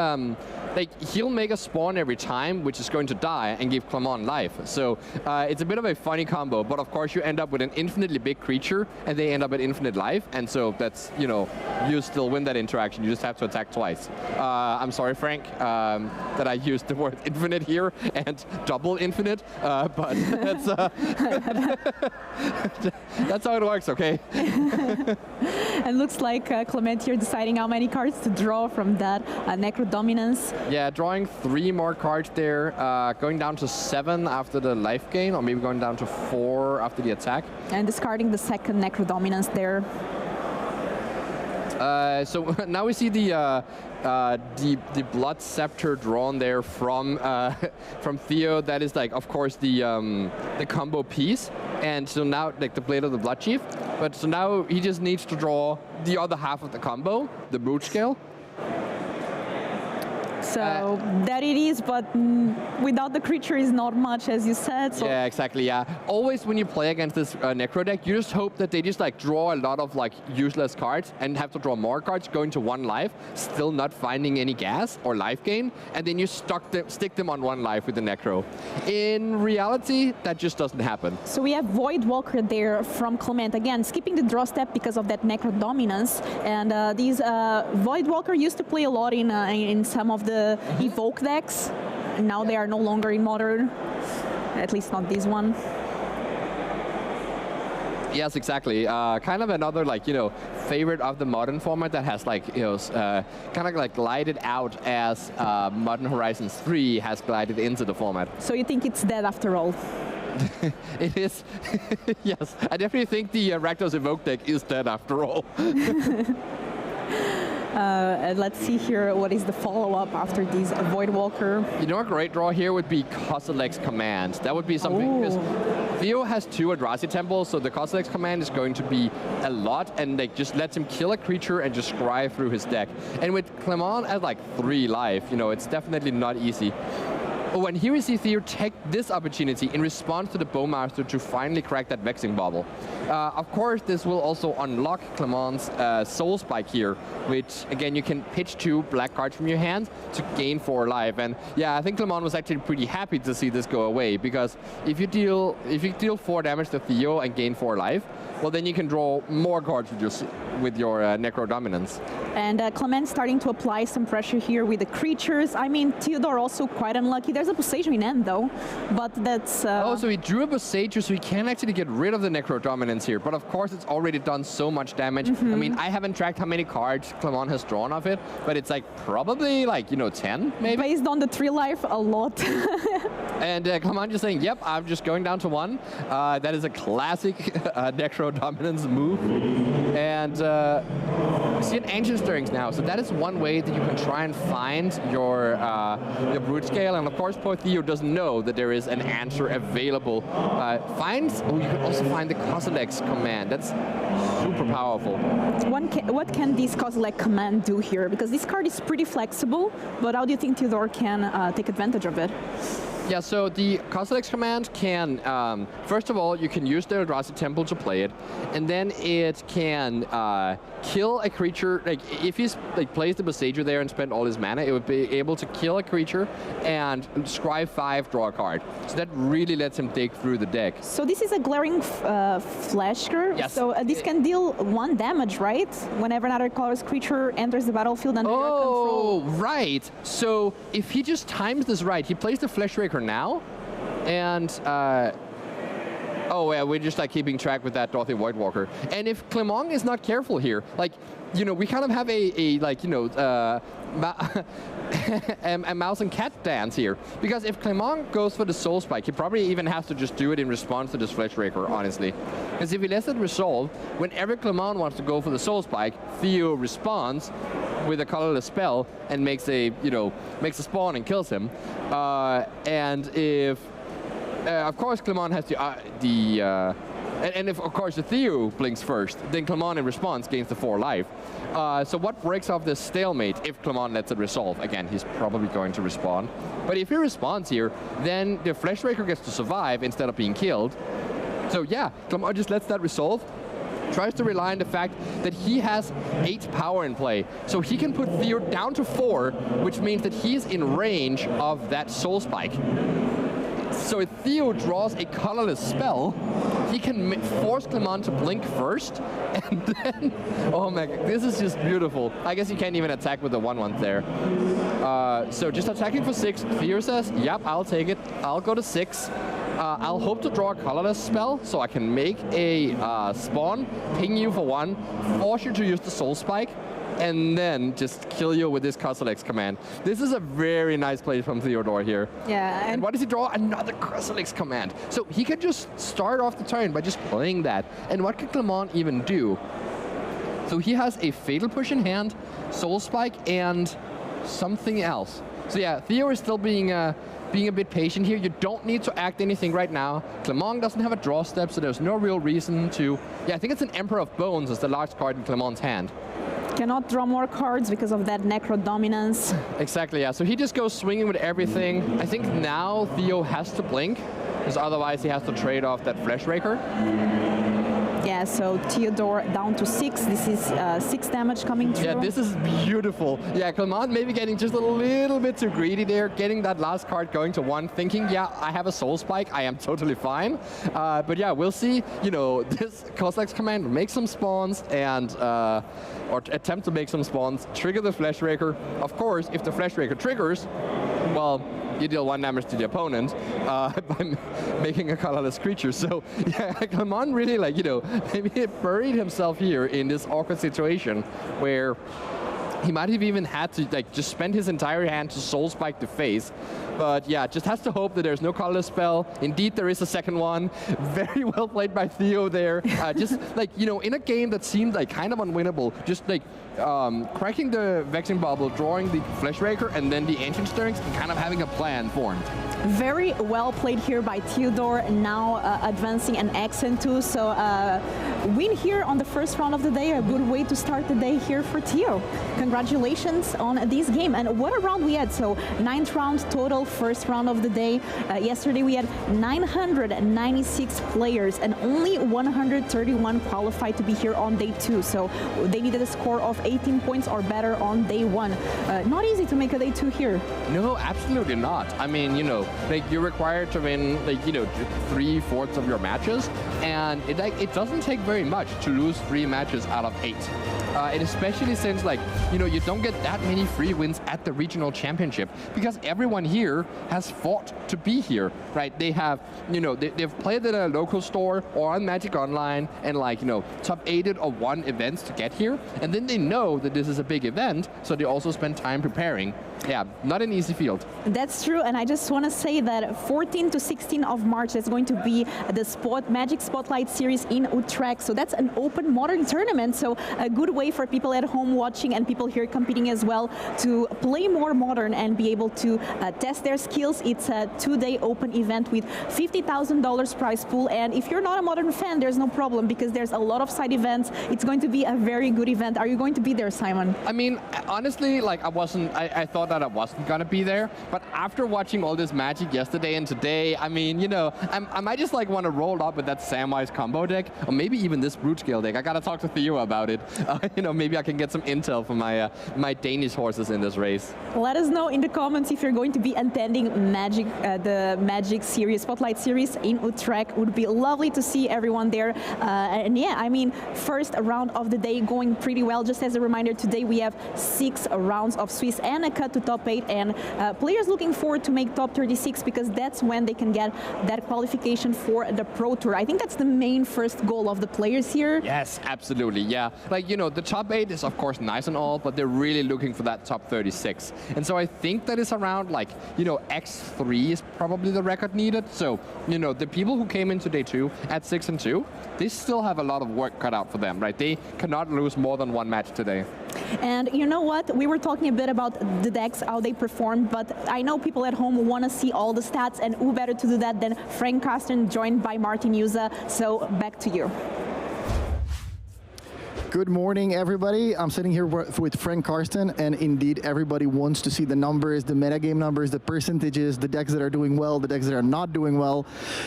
he'll make a spawn every time, which is going to die and give Clement life. So it's a bit of a funny combo, but of course you end up with an infinitely big creature and they end up at infinite life, and so that's, you know, you still win that interaction. You just have to attack twice. I'm sorry, Frank, that I used the word infinite here and double infinite, but that's that's how it works, okay? And looks like Clement here deciding how many cards to draw from that Necro Dominance. Yeah, drawing 3 more cards there, going down to 7 after the life gain, or maybe going down to 4 after the attack. And discarding the second Necro Dominance there. So now we see the Blood Scepter drawn there from Theo. That is, like, of course, the combo piece. And so now, like, the Blade of the Blood Chief. But so now he just needs to draw the other half of the combo, the Brute Scale. So that it is, but without the creature is not much, as you said. So yeah, exactly, yeah. Always when you play against this Necro deck, you just hope that they just, like, draw a lot of, like, useless cards and have to draw more cards, going to 1 life, still not finding any gas or life gain, and then you stick them on 1 life with the Necro. In reality, that just doesn't happen. So we have Void Walker there from Clement. Again, skipping the draw step because of that Necro Dominance. And these Void Walker used to play a lot in some of the Evoke decks. And now they are no longer in Modern, at least not this one. Yes, exactly. Kind of another, like, you know, favorite of the Modern format that has, like, you know, kind of like glided out as Modern Horizons 3 has glided into the format. So you think it's dead after all? It is. Yes, I definitely think the Rakdos Evoke deck is dead after all. And let's see here what is the follow-up after this Void Walker. You know, a great draw here would be Kozilek's Command. That would be something, because Theo has 2 Eldrazi Temples, so the Kozilek's Command is going to be a lot, and like just lets him kill a creature and just scry through his deck. And with Clement at like 3 life, you know, it's definitely not easy. When here we see Theo take this opportunity in response to the Bowmaster to finally crack that Vexing Bubble. Of course, this will also unlock Clement's Soul Spike here, which, again, you can pitch 2 black cards from your hand to gain 4 life. And yeah, I think Clement was actually pretty happy to see this go away, because if you deal 4 damage to Theo and gain 4 life, well, then you can draw more cards with your Necro Dominance. And Clement starting to apply some pressure here with the creatures. I mean, Theodore also quite unlucky. There's a Boseiju in end, though, but that's... Oh, so he drew a Boseiju, so he can actually get rid of the Necro Dominance here. But of course, it's already done so much damage. I mean, I haven't tracked how many cards Clement has drawn of it, but it's like probably like, you know, 10, maybe? Based on the 3 life, a lot. And Clement just saying, yep, I'm just going down to 1. That is a classic Necro Dominance move. And we see an Ancient Stirrings now, so that is one way that you can try and find your Brute Scale. And of course, poor Theo doesn't know that there is an answer available. You can also find the Kozilek's Command. That's super powerful. What can this Kozilek Command do here? Because this card is pretty flexible, but how do you think Theodore can take advantage of it? Yeah, so the Kozilek's Command can, first of all, you can use the Eldrazi Temple to play it, and then it can kill a creature. Like, if he plays the Boseiju there and spent all his mana, it would be able to kill a creature and scry 5, draw a card. So that really lets him dig through the deck. So this is a Glaring Fleshker. Yes. So this can deal 1 damage, right? Whenever another colorless creature enters the battlefield under your control. Oh, right. So if he just times this right, he plays the Fleshraker now, and oh yeah, we're just like keeping track with that Dorothy Voidwalker. And if Clement is not careful here, like, you know, we kind of have a like, you know, a mouse and cat dance here. Because if Clement goes for the Soul Spike, he probably even has to just do it in response to this Fleshraker, honestly. Because if he lets it resolve, whenever Clement wants to go for the Soul Spike, Theo responds with a colorless spell and makes a, you know, makes a spawn and kills him. And if, of course, Clement has and if, of course, the Theo blinks first, then Clement in response gains the 4 life. So what breaks off this stalemate if Clement lets it resolve? Again, he's probably going to respond. But if he responds here, then the Fleshraker gets to survive instead of being killed. So yeah, Clement just lets that resolve. Tries to rely on the fact that he has 8 power in play. So he can put Theo down to 4, which means that he's in range of that Soul Spike. So if Theo draws a colorless spell, he can force Clement to blink first, and then, oh my god, this is just beautiful. I guess you can't even attack with the 1/1 there. So just attacking for 6, Theo says, yep, I'll take it. I'll go to 6. I'll hope to draw a colorless spell, so I can make a spawn, ping you for 1, force you to use the Soul Spike, and then just kill you with this Cosalex command. This is a very nice play from Theodore here. Yeah. And what does he draw? Another Cosalex command. So he can just start off the turn by just playing that. And what can Clement even do? So he has a Fatal Push in hand, Soul Spike, and something else. So yeah, Theo is still being a bit patient here. You don't need to act anything right now. Clement doesn't have a draw step, so there's no real reason to... Yeah, I think it's an Emperor of Bones as the large card in Clement's hand. Cannot draw more cards because of that Necro dominance. Exactly, yeah. So he just goes swinging with everything. I think now Theo has to blink, because otherwise he has to trade off that Flesh Raker. Yeah, so Theodore down to 6. This is 6 damage coming through. Yeah, this is beautiful. Yeah, Clement maybe getting just a little bit too greedy there, getting that last card going to 1, thinking, yeah, I have a Soul Spike, I am totally fine. But yeah, we'll see, you know, this Cosalex command make some spawns and, or attempt to make some spawns, trigger the Flesh Raker. Of course, if the Flesh Raker triggers, well, you deal 1 damage to the opponent by making a colorless creature. So yeah, Clement really, like, you know, maybe he buried himself here in this awkward situation where he might have even had to like just spend his entire hand to Soul Spike the face. But yeah, just has to hope that there's no colorless spell. Indeed, there is a second one. Very well played by Theo there. Just like, you know, in a game that seemed like kind of unwinnable, just like cracking the Vexing Bubble, drawing the Flesh Raker, and then the Ancient Stirrings, and kind of having a plan formed. Very well played here by Theodore, now advancing an accent too. So win here on the first round of the day, a good way to start the day here for Theo. Congratulations on this game. And what a round we had. So 9th round total, first round of the day. Yesterday we had 996 players and only 131 qualified to be here on day 2. So they needed a score of 18 points or better on day 1. Not easy to make a day 2 here. No, absolutely not. I mean, you know, like you're required to win, like, you know, 3/4 of your matches, and it doesn't take very much to lose 3 matches out of 8. And especially since, like, you know, you don't get that many free wins at the regional championship because everyone here has fought to be here, right? They have, you know, they've played at a local store or on Magic Online and, like, you know, top 8'd or won events to get here. And then they know that this is a big event, so they also spend time preparing. Yeah, not an easy field. That's true, and I just want to say that 14 to 16 of March is going to be the Magic Spotlight Series in Utrecht. So that's an open modern tournament. So a good way for people at home watching and people here competing as well to play more modern and be able to test their skills. It's a 2-day open event with $50,000 prize pool. And if you're not a modern fan, there's no problem because there's a lot of side events. It's going to be a very good event. Are you going to be there, Simon? I mean, honestly, like I thought that I wasn't gonna be there, but after watching all this Magic yesterday and today, I mean, you know, I might just like want to roll up with that Samwise combo deck, or maybe even this Brute Scale deck. I gotta talk to Theo about it. You know, maybe I can get some intel from my Danish horses in this race. Let us know in the comments if you're going to be attending Magic, the Magic Series, Spotlight Series in Utrecht. Would be lovely to see everyone there. And yeah, I mean, first round of the day going pretty well. Just as a reminder, today we have 6 rounds of Swiss and a cut to top 8, and players looking forward to make top 36 because that's when they can get that qualification for the Pro Tour. I think that's the main first goal of the players here. Yes, absolutely, yeah. Like, you know, the top 8 is of course nice and all, but they're really looking for that top 36. And so I think that is around, like, you know, X3 is probably the record needed. So, you know, the people who came into day 2 at 6-2, they still have a lot of work cut out for them, right? They cannot lose more than 1 match today. And you know what? We were talking a bit about the decks, how they performed, but I know people at home want to see all the stats, and who better to do that than Frank Carsten, joined by Martin Juza. So back to you. Good morning, everybody. I'm sitting here with Frank Karsten, and indeed, everybody wants to see the numbers, the metagame numbers, the percentages, the decks that are doing well, the decks that are not doing well.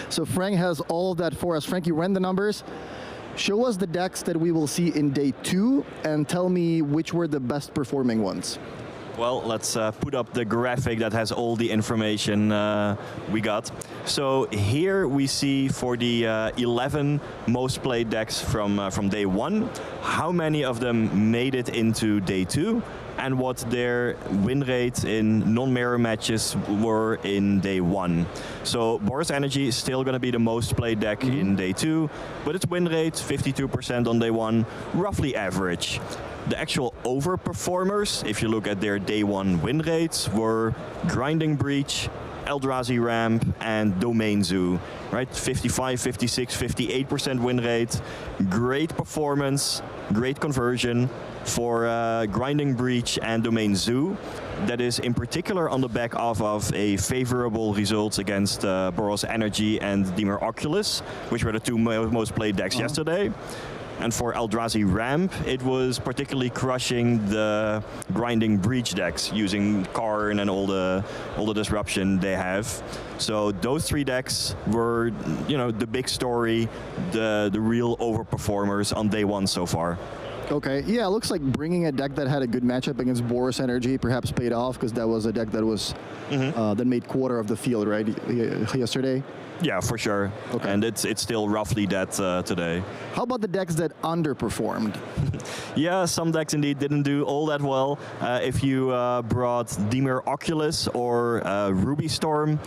So Frank has all of that for us. Frank, you ran the numbers. Show us the decks that we will see in day 2, and tell me which were the best performing ones. Well, let's put up the graphic that has all the information we got. So here we see for the 11 most played decks from day 1, how many of them made it into day 2, and what their win rates in non-mirror matches were in day 1. So Boros Energy is still going to be the most played deck in day 2, but its win rate, 52% on day 1, roughly average. The actual overperformers, if you look at their day 1 win rates, were Grinding Breach, Eldrazi Ramp, and Domain Zoo, right? 55, 56, 58% win rate. Great performance, great conversion for Grinding Breach and Domain Zoo. That is in particular on the back of a favorable result against Boros Energy and Dimir Oculus, which were the 2 most played decks yesterday. And for Eldrazi Ramp, it was particularly crushing the Grinding Breach decks using Karn and all the disruption they have. So those 3 decks were, the big story, the real overperformers on day 1 so far. Okay, yeah, it looks like bringing a deck that had a good matchup against Boros Energy perhaps paid off, because that was a deck that was that made quarter of the field, right, yesterday? Yeah, for sure. Okay. And it's still roughly that today. How about the decks that underperformed? Yeah, some decks indeed didn't do all that well. If you brought Dimir Oculus or Ruby Storm,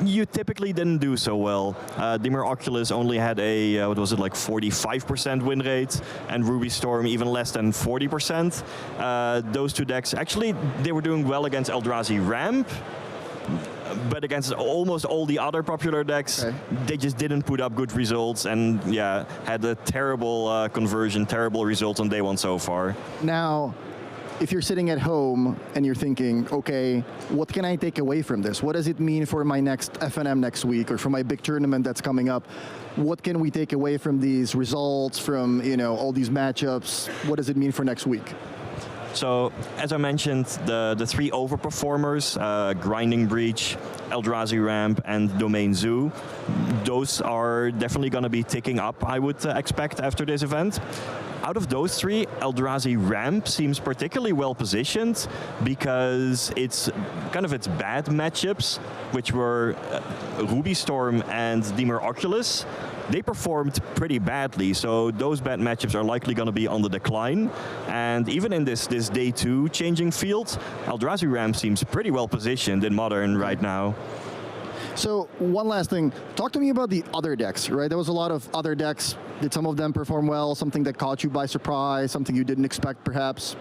you typically didn't do so well. Dimir Oculus only had a, 45% win rate, and Ruby Storm even less than 40%. Those 2 decks, actually, they were doing well against Eldrazi Ramp, but against almost all the other popular decks, they just didn't put up good results, and yeah, had a terrible conversion, terrible results on day 1 so far. Now, if you're sitting at home and you're thinking, okay, what can I take away from this? What does it mean for my next FNM next week, or for my big tournament that's coming up? What can we take away from these results, from all these matchups? What does it mean for next week? So, as I mentioned, the 3 overperformers, Grinding Breach, Eldrazi Ramp, and Domain Zoo, those are definitely going to be ticking up, I would expect, after this event. Out of those 3, Eldrazi Ramp seems particularly well positioned, because it's kind of its bad matchups, which were Ruby Storm and Dimir Oculus. They performed pretty badly, so those bad matchups are likely going to be on the decline. And even in this day 2 changing field, Eldrazi Ramp seems pretty well positioned in Modern right now. So one last thing, talk to me about the other decks, right? There was a lot of other decks. Did some of them perform well? Something that caught you by surprise? Something you didn't expect, perhaps?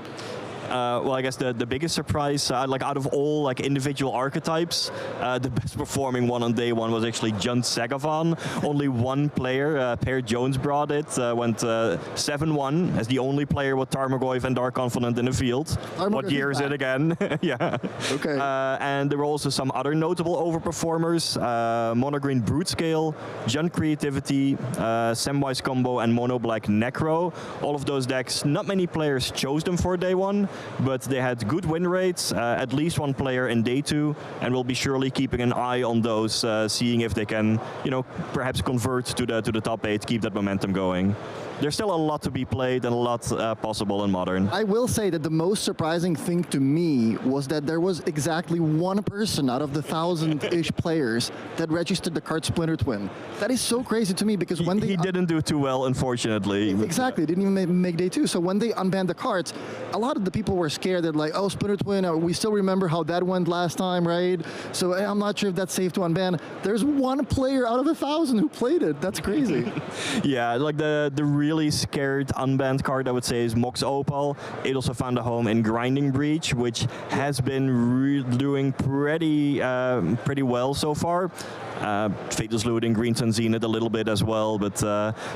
Well, I guess the biggest surprise, out of all individual archetypes, the best performing one on day 1 was actually Junt Sagavan. Only 1 player, Per Jones, brought it, went 7-1 as the only player with Tarmogoyf and Dark Confidant in the field. What year is it again? Yeah. Okay. And there were also some other notable overperformers: Monogreen Brutescale, Junt Creativity, Samwise Combo, and Mono Black Necro. All of those decks, not many players chose them for day 1. But they had good win rates, at least 1 player in day 2, and we'll be surely keeping an eye on those, seeing if they can, perhaps convert to the top 8, keep that momentum going. There's still a lot to be played and a lot possible in Modern. I will say that the most surprising thing to me was that there was exactly 1 person out of the 1,000-ish players that registered the card Splinter Twin. That is so crazy to me, because when they... He didn't do too well, unfortunately. Exactly, didn't even make day 2. So when they unbanned the cards, a lot of the people were scared that oh, Splinter Twin, we still remember how that went last time, right? So I'm not sure if that's safe to unban. There's 1 player out of 1,000 who played it. That's crazy. Yeah, the really scared unbanned card, I would say, is Mox Opal. It also found a home in Grinding Breach, which has been doing pretty well so far. Fatal's Looting, Green Sun Zenith a little bit as well, but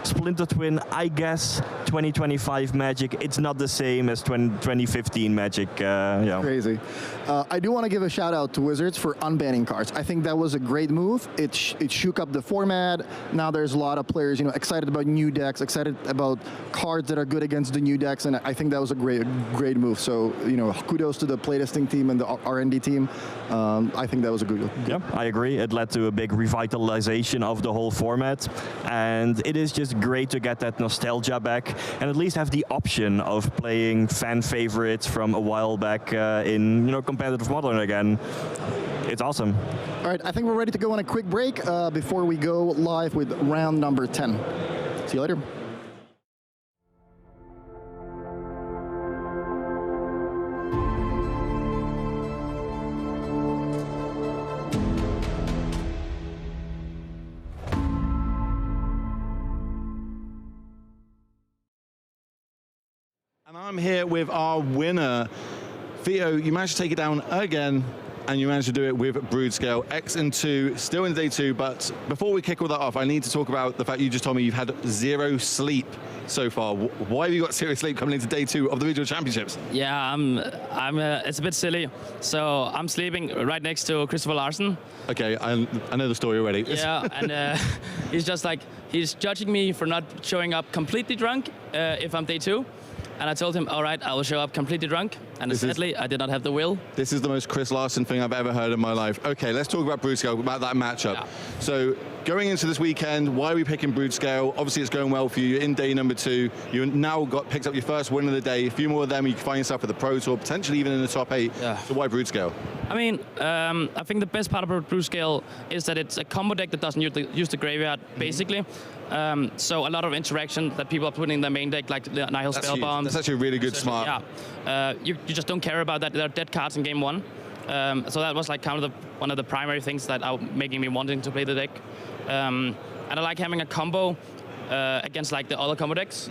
Splinter Twin, I guess 2025 Magic, it's not the same as 2015 Magic. Yeah. Crazy. I do want to give a shout out to Wizards for unbanning cards. I think that was a great move. It shook up the format. Now there's a lot of players, excited about new decks, excited about cards that are good against the new decks, and I think that was a great move. So, you know, kudos to the playtesting team and the R&D team. I think that was a good. Yeah, I agree. It led to a big revitalization of the whole format, and it is just great to get that nostalgia back and at least have the option of playing fan favorites from a while back in, you know, competitive Modern again. It's awesome. All right, I think we're ready to go on a quick break before we go live with round number 10. See you later. And I'm here with our winner. Theo, you managed to take it down again, and you managed to do it with Brood Scale. X and 2, still in day 2, but before we kick all that off, I need to talk about the fact you just told me you've had 0 sleep so far. Why have you got 0 sleep coming into day 2 of the Regional Championships? Yeah, it's a bit silly. So I'm sleeping right next to Christopher Larsen. Okay, I know the story already. Yeah, and he's just like, he's judging me for not showing up completely drunk if I'm day 2. And I told him, all right, I will show up completely drunk. And sadly, I did not have the will. This is the most Chris Larsen thing I've ever heard in my life. Okay, let's talk about Brood Scale, about that matchup. Yeah. So going into this weekend, why are we picking Brood Scale? Obviously, it's going well for you. You're in day number 2. You now picked up your first win of the day. A few more of them, you can find yourself at the Pro Tour, potentially even in the top 8. Yeah. So why Brood Scale? I mean, I think the best part about Brood Scale is that it's a combo deck that doesn't use the graveyard, basically. So a lot of interaction that people are putting in their main deck, like the Nihil Spellbound. That's actually a really good smart. Yeah. You just don't care about that. There are dead cards in game 1. So that was like kind of one of the primary things that are making me wanting to play the deck. And I like having a combo against like the other combo decks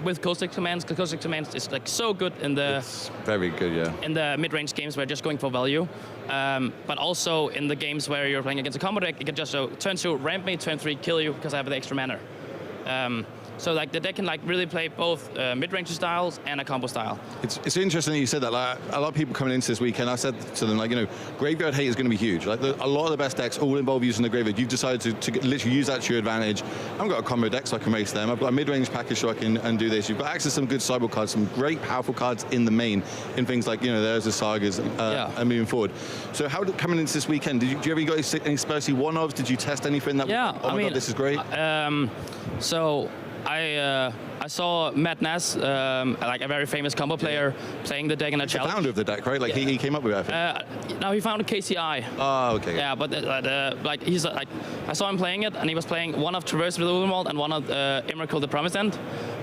with Coast Commands, because Coast Commands is like so good in the It's very good, yeah. in the mid-range games where you're just going for value, but also in the games where you're playing against a combo deck, it can just turn 2 ramp me, turn 3 kill you because I have the extra mana. So like the deck can like really play both mid-range styles and a combo style. It's interesting that you said that. Like, a lot of people coming into this weekend, I said to them, like, you know, graveyard hate is going to be huge. Like a lot of the best decks all involve using the graveyard. You've decided to literally use that to your advantage. I've got a combo deck so I can race them. I've got a mid-range package so I can do this. You've got access to some good sideboard cards, some great powerful cards in the main, in things like, you know, there's the Sagas and moving forward. So how coming into this weekend, do you ever got any Spursy one-offs? Did you test anything that? Yeah, oh my God, this is great. So I saw Matt Nass, like a very famous combo player, playing the deck in a challenge. The founder of the deck, right? Like he came up with it. No, he founded KCI. Oh, okay. Yeah, but like he's like, I saw him playing it, and he was playing one of Traverse with the Ulvenwald and one of Emrakul the Promised End.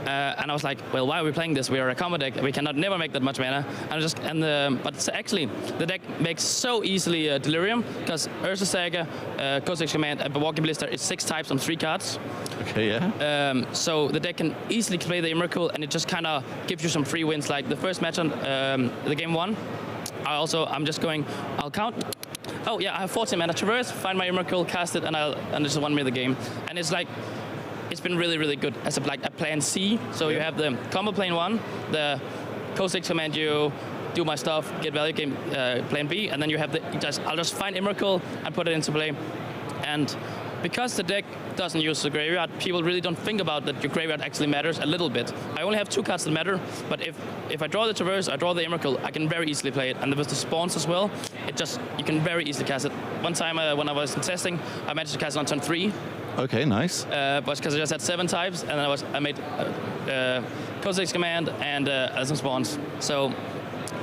And I was like, well, why are we playing this? We are a combo deck. We cannot never make that much mana. But actually, the deck makes so easily Delirium, because Ursa Saga, Codex Command, and Walking Blister is 6 types on 3 cards. Okay, yeah. So the deck can easily play the Emrakul, and it just kind of gives you some free wins. Like the first match on the game 1, I'm just going, I'll count. Oh yeah, I have 14 mana. Traverse, find my Emrakul, cast it, and just won me the game. And it's like, it's been really, really good as a plan C. So you have the combo plan 1, the Coast Command, you do my stuff, get value game plan B, and then you have I'll just find Emrakul and put it into play. And because the deck doesn't use the graveyard, people really don't think about that your graveyard actually matters a little bit. I only have 2 cards that matter, but if I draw the Traverse, I draw the Emrakul, I can very easily play it. And with the spawns as well, you can very easily cast it. One time when I was in testing, I managed to cast it on turn 3. Okay, nice. But because I just had 7 types, and then I made Codex Command and some spawns. So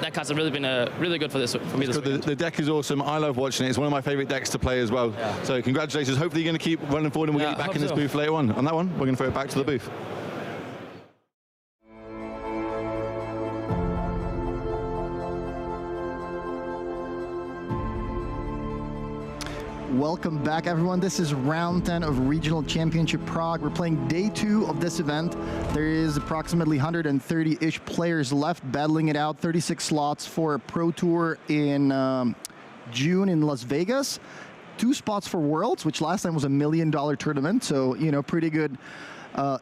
that card's really been really good for me this weekend. The deck is awesome. I love watching it. It's one of my favorite decks to play as well. Yeah. So congratulations. Hopefully you're going to keep running forward, and we'll get you back in this booth later on. On that one, we're going to throw it back to the booth. Welcome back, everyone. This is round 10 of Regional Championship Prague. We're playing day 2 of this event. There is approximately 130-ish players left battling it out. 36 slots for a Pro Tour in June in Las Vegas. 2 spots for Worlds, which last time was $1 million tournament. So, you know, pretty good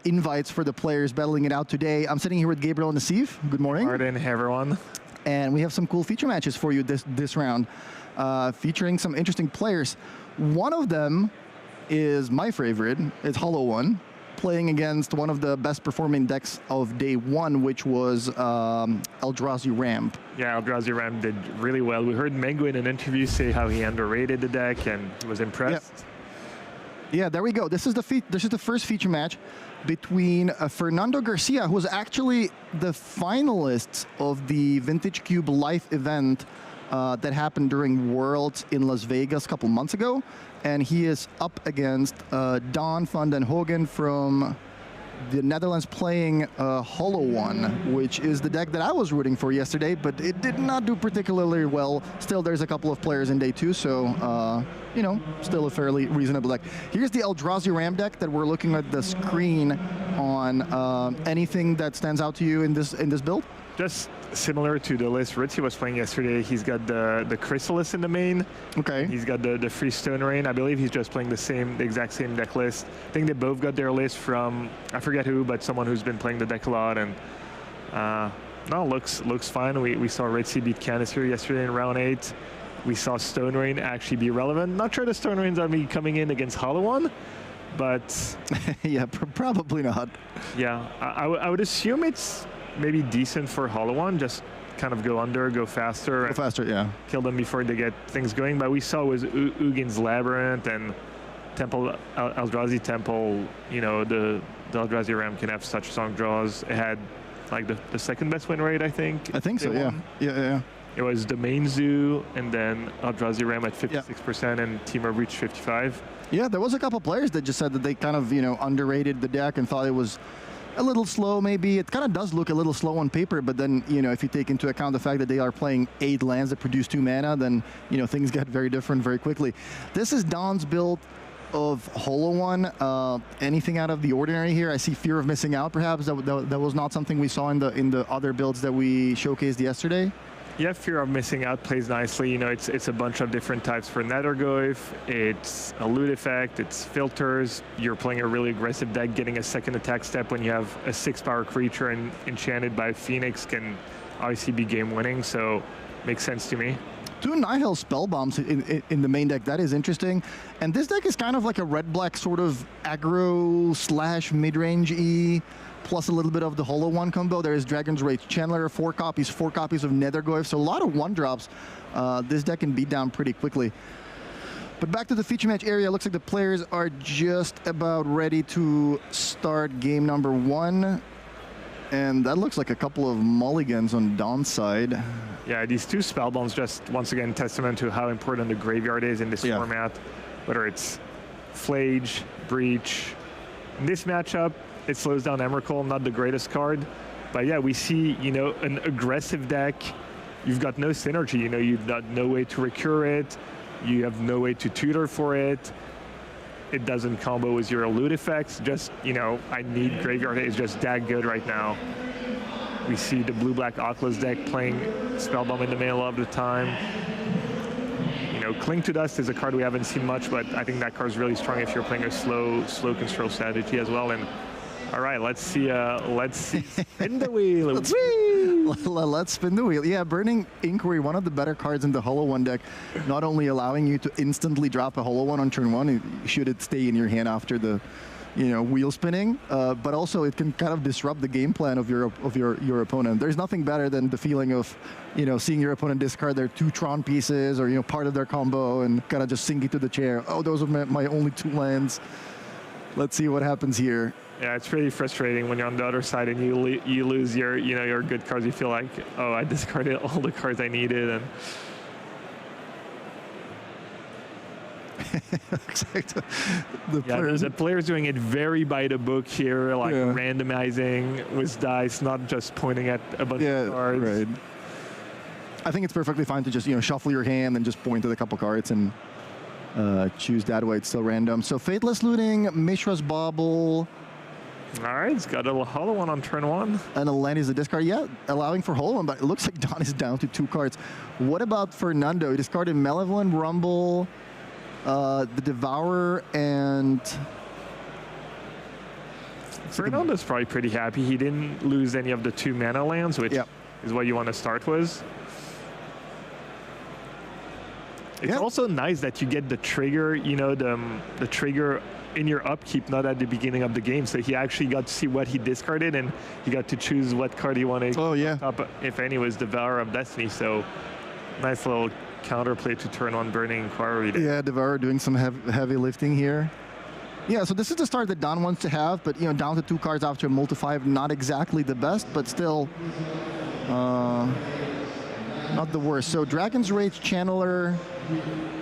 invites for the players battling it out today. I'm sitting here with Gabriel and Nassif. Good morning. Martin, hey everyone. And we have some cool feature matches for you this round, featuring some interesting players. One of them is my favorite. It's Hollow One, playing against one of the best performing decks of day one, which was Eldrazi Ramp. Yeah, Eldrazi Ramp did really well. We heard Mengu in an interview say how he underrated the deck and was impressed. Yeah, there we go. This is the first feature match between Fernando Garcia, who was actually the finalist of the Vintage Cube Life event that happened during Worlds in Las Vegas a couple months ago. And he is up against Don van den Hogen from the Netherlands playing Hollow One, which is the deck that I was rooting for yesterday, but it did not do particularly well. Still, there's a couple of players in day two, so, you know, still a fairly reasonable deck. Here's the Eldrazi Ram deck that we're looking at the screen on. Anything that stands out to you in this build? Just similar to the list Ritzy was playing yesterday. He's got the Chrysalis in the main. Okay. He's got the Free Stone Rain. I believe he's just playing the exact same deck list. I think they both got their list from, I forget who, but someone who's been playing the deck a lot. And no, looks fine. We saw Ritzy beat Canister yesterday in round 8. We saw Stone Rain actually be relevant. Not sure the Stone Rain's are me coming in against Hollow One, but yeah, probably not. Yeah, I would assume it's maybe decent for Hollow One, just kind of go under, go faster. Go faster, yeah. Kill them before they get things going. But we saw with UGEMS Labyrinth and Temple, Eldrazi Temple, you know, the Eldrazi Ram can have such strong draws. It had like the second best win rate, I think. I think so, yeah. Yeah. It was the main zoo and then Eldrazi Ram at 56% and Team Up reached 55. Yeah, there was a couple players that just said that they kind of, you know, underrated the deck and thought it was a little slow, maybe. It kind of does look a little slow on paper, but then, you know, if you take into account the fact that they are playing 8 lands that produce 2 mana, then, you know, things get very different very quickly. This is Don's build of Hollow One. Anything out of the ordinary here? I see Fear of Missing Out, perhaps. That was not something we saw in the other builds that we showcased yesterday. Yeah, Fear of Missing Out plays nicely. You know, it's a bunch of different types for Nethergoyf. It's a loot effect. It's filters. You're playing a really aggressive deck. Getting a second attack step when you have a 6-power creature and enchanted by Phoenix can obviously be game winning. So makes sense to me. 2 Nihil spell bombs in the main deck. That is interesting. And this deck is kind of like a red-black sort of aggro / mid-range-y, plus a little bit of the Hollow One combo. There is Dragon's Rage Chandler, 4 copies of Nethergoyf. So a lot of 1-drops. This deck can beat down pretty quickly. But back to the feature match area. Looks like the players are just about ready to start game number 1. And that looks like a couple of mulligans on Don's side. Yeah, these 2 spell bombs just, once again, testament to how important the graveyard is in this format. Whether it's Flage, Breach. In this matchup, it slows down Emrakul, not the greatest card. But yeah, we see, you know, an aggressive deck. You've got no synergy, you know, you've got no way to recur it. You have no way to tutor for it. It doesn't combo with your loot effects. Just, you know, I need Graveyard. It's just that good right now. We see the blue-black Oculus deck playing Spellbomb in the middle of the time. You know, Cling to Dust is a card we haven't seen much, but I think that card's really strong if you're playing a slow control strategy as well. And all right, let's see spin the wheel. Let's spin the wheel. Yeah, Burning Inquiry, one of the better cards in the Hollow One deck, not only allowing you to instantly drop a Hollow One on turn 1, should it stay in your hand after the, you know, wheel spinning, but also it can kind of disrupt the game plan of your opponent. There's nothing better than the feeling of, you know, seeing your opponent discard their 2 Tron pieces or, you know, part of their combo and kind of just sink it to the chair. Oh, those are my only 2 lands. Let's see what happens here. Yeah, it's pretty frustrating when you're on the other side and you lose your, you know, your good cards. You feel like, oh, I discarded all the cards I needed. And the player's doing it very by the book here, like randomizing with dice, not just pointing at a bunch of cards. Right. I think it's perfectly fine to just, you know, shuffle your hand and just point at a couple cards and choose that way. It's still random. So Fateless Looting, Mishra's Bauble. All right, it's got a Hollow One on turn 1. And a land is a discard. Yeah, allowing for Hollow One, but it looks like Don is down to 2 cards. What about Fernando? He discarded Malevolent Rumble, the Devourer, and... Fernando's probably pretty happy. He didn't lose any of the 2 mana lands, which is what you want to start with. It's also nice that you get the trigger, you know, the trigger in your upkeep, not at the beginning of the game. So he actually got to see what he discarded, and he got to choose what card he wanted. Oh, yeah. Top, if any, was Devourer of Destiny. So nice little counterplay to turn on Burning Inquiry. Yeah, Devourer doing some heavy lifting here. Yeah, so this is the start that Don wants to have, but, you know, down to 2 cards after a multi-5, not exactly the best, but still not the worst. So Dragon's Rage, Channeler,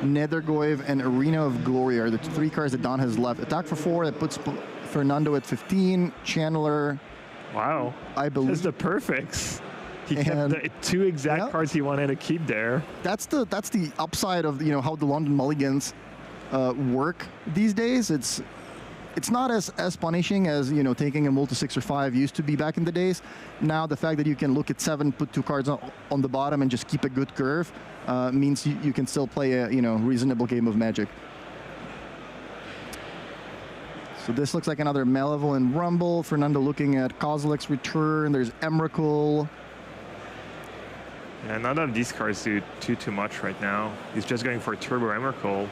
Nethergoyf, and Arena of Glory are the 3 cards that Don has left. Attack for 4, that puts Fernando at 15. Channeler. Wow. I believe. That's the perfects. He kept the 2 exact cards he wanted to keep there. That's the upside of, you know, how the London Mulligans work these days. It's not as punishing as, you know, taking a multi-6 or 5 used to be back in the days. Now the fact that you can look at 7, put 2 cards on the bottom and just keep a good curve means you can still play a, you know, reasonable game of Magic. So this looks like another Malevolent Rumble. Fernando looking at Kozilek's Return. There's Emrakul. Yeah, none of these cards do too much right now. He's just going for Turbo Emrakul.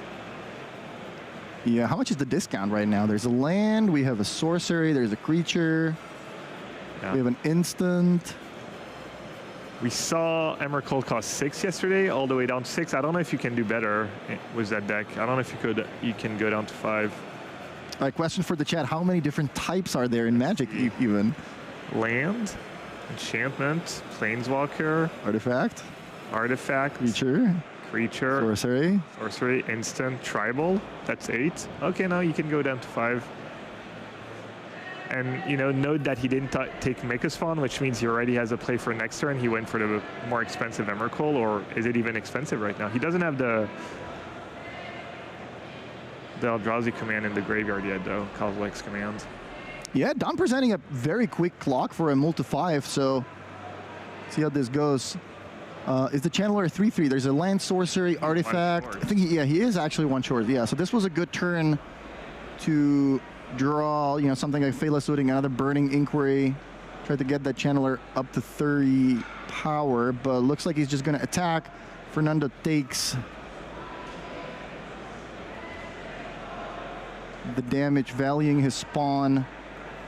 Yeah, how much is the discount right now? There's a land, we have a sorcery, there's a creature, we have an instant. We saw Emrakul cost 6 yesterday, all the way down to 6. I don't know if you can do better with that deck. I don't know if you can go down to 5. All right, question for the chat. How many different types are there in Magic even? Land, enchantment, planeswalker, artifact, creature, sorcery, instant, tribal. That's 8. Okay, now you can go down to 5. And, you know, note that he didn't take Micaspawn, which means he already has a play for next turn. He went for the more expensive Emrakul, or is it even expensive right now? He doesn't have the Eldrazi command in the graveyard yet, though, Kozilek's command. Yeah, Don presenting a very quick clock for a multi-5, so see how this goes. Is the Channeler 3/3? There's a land, sorcery, artifact. I think he is actually 1 short. Yeah, so this was a good turn to draw, you know, something like Faithless Looting, another Burning Inquiry. Try to get that Channeler up to 30 power, but looks like he's just going to attack. Fernando takes the damage, valuing his spawn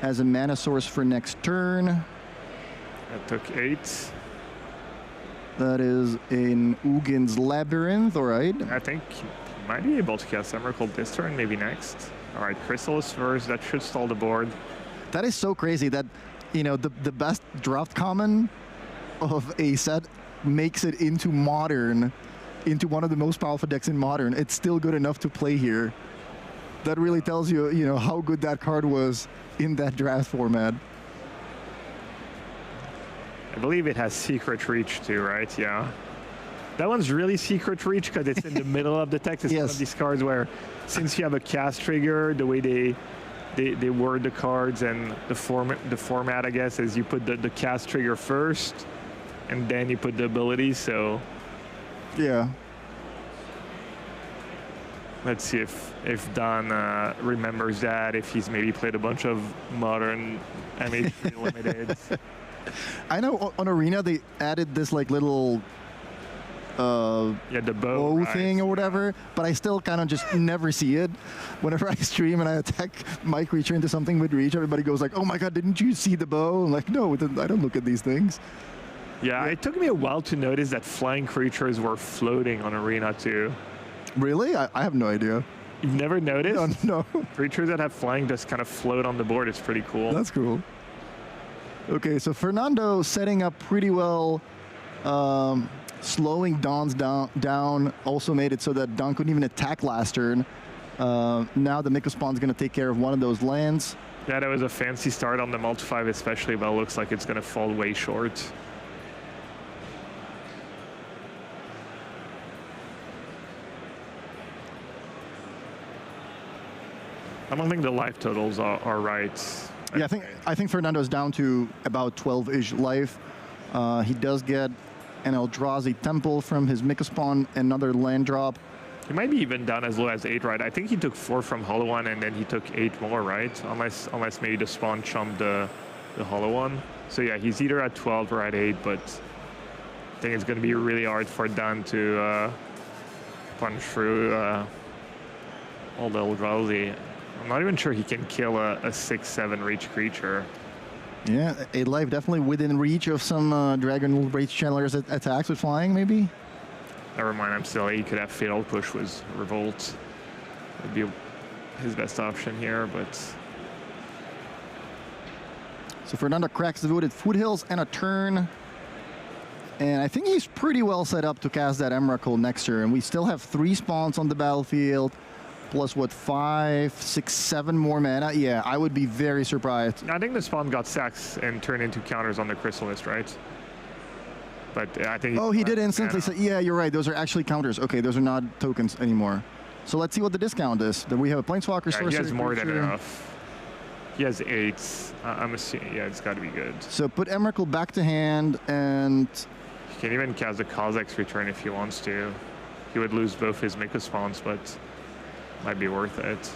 as a mana source for next turn. That took 8. That is in UGEMS Labyrinth, all right. I think he might be able to cast Emrakul this turn, maybe next. All right, Chrysalis first. That should stall the board. That is so crazy that, you know, the best draft common of a set makes it into Modern, into one of the most powerful decks in Modern. It's still good enough to play here. That really tells you, you know, how good that card was in that draft format. I believe it has Secret Reach too, right? Yeah. That one's really Secret Reach because it's in the middle of the text. It's one of these cards where, since you have a cast trigger, the way they word the cards and the format, I guess, is you put the cast trigger first, and then you put the ability. So. Yeah. Let's see if Don remembers that, if he's maybe played a bunch of Modern MH3 Limited. I know on Arena they added this like little the bow thing or whatever, but I still kind of just never see it. Whenever I stream and I attack my creature into something with reach, everybody goes like, "Oh my god, didn't you see the bow?" I'm like, no, I don't look at these things. Yeah, it took me a while to notice that flying creatures were floating on Arena too. Really? I have no idea. You've never noticed? No. Creatures that have flying just kind of float on the board. It's pretty cool. That's cool. Okay, so Fernando setting up pretty well, slowing Don's down, also made it so that Don couldn't even attack last turn. Now the Micaspawn's going to take care of one of those lands. Yeah, that was a fancy start on the multi-5 especially, but it looks like it's going to fall way short. I don't think the life totals are right. Yeah, I think Fernando's down to about 12-ish life. He does get an Eldrazi Temple from his Micaspawn, another land drop. He might be even down as low as 8, right? I think he took 4 from Hollow One, and then he took 8 more, right? Unless maybe the spawn chumped the Hollow One. So yeah, he's either at 12 or at 8, but I think it's going to be really hard for Dan to punch through all the Eldrazi. I'm not even sure he can kill a 6/7 reach creature. Yeah, 8 life definitely within reach of some Dragon Rage Channeler's attacks with flying, maybe? Never mind, I'm silly. He could have Fatal Push with Revolt. Would be his best option here, but... So Fernando cracks the voted Foothills and a turn. And I think he's pretty well set up to cast that Emrakul next turn. We still have 3 spawns on the battlefield, plus what, 5, 6, 7 more mana? Yeah, I would be very surprised. I think the spawn got sacks and turned into counters on the Chrysalis, right? But I think... Oh, he did instantly say, yeah, you're right. Those are actually counters. Okay, those are not tokens anymore. So let's see what the discount is. Then we have a Planeswalker Sorcerer. He has more than creature. enough. He has 8. I'm assuming, yeah, it's got to be good. So put Emrakul back to hand, and... He can even cast a Kha'Zix return if he wants to. He would lose both his Mika spawns, but might be worth it.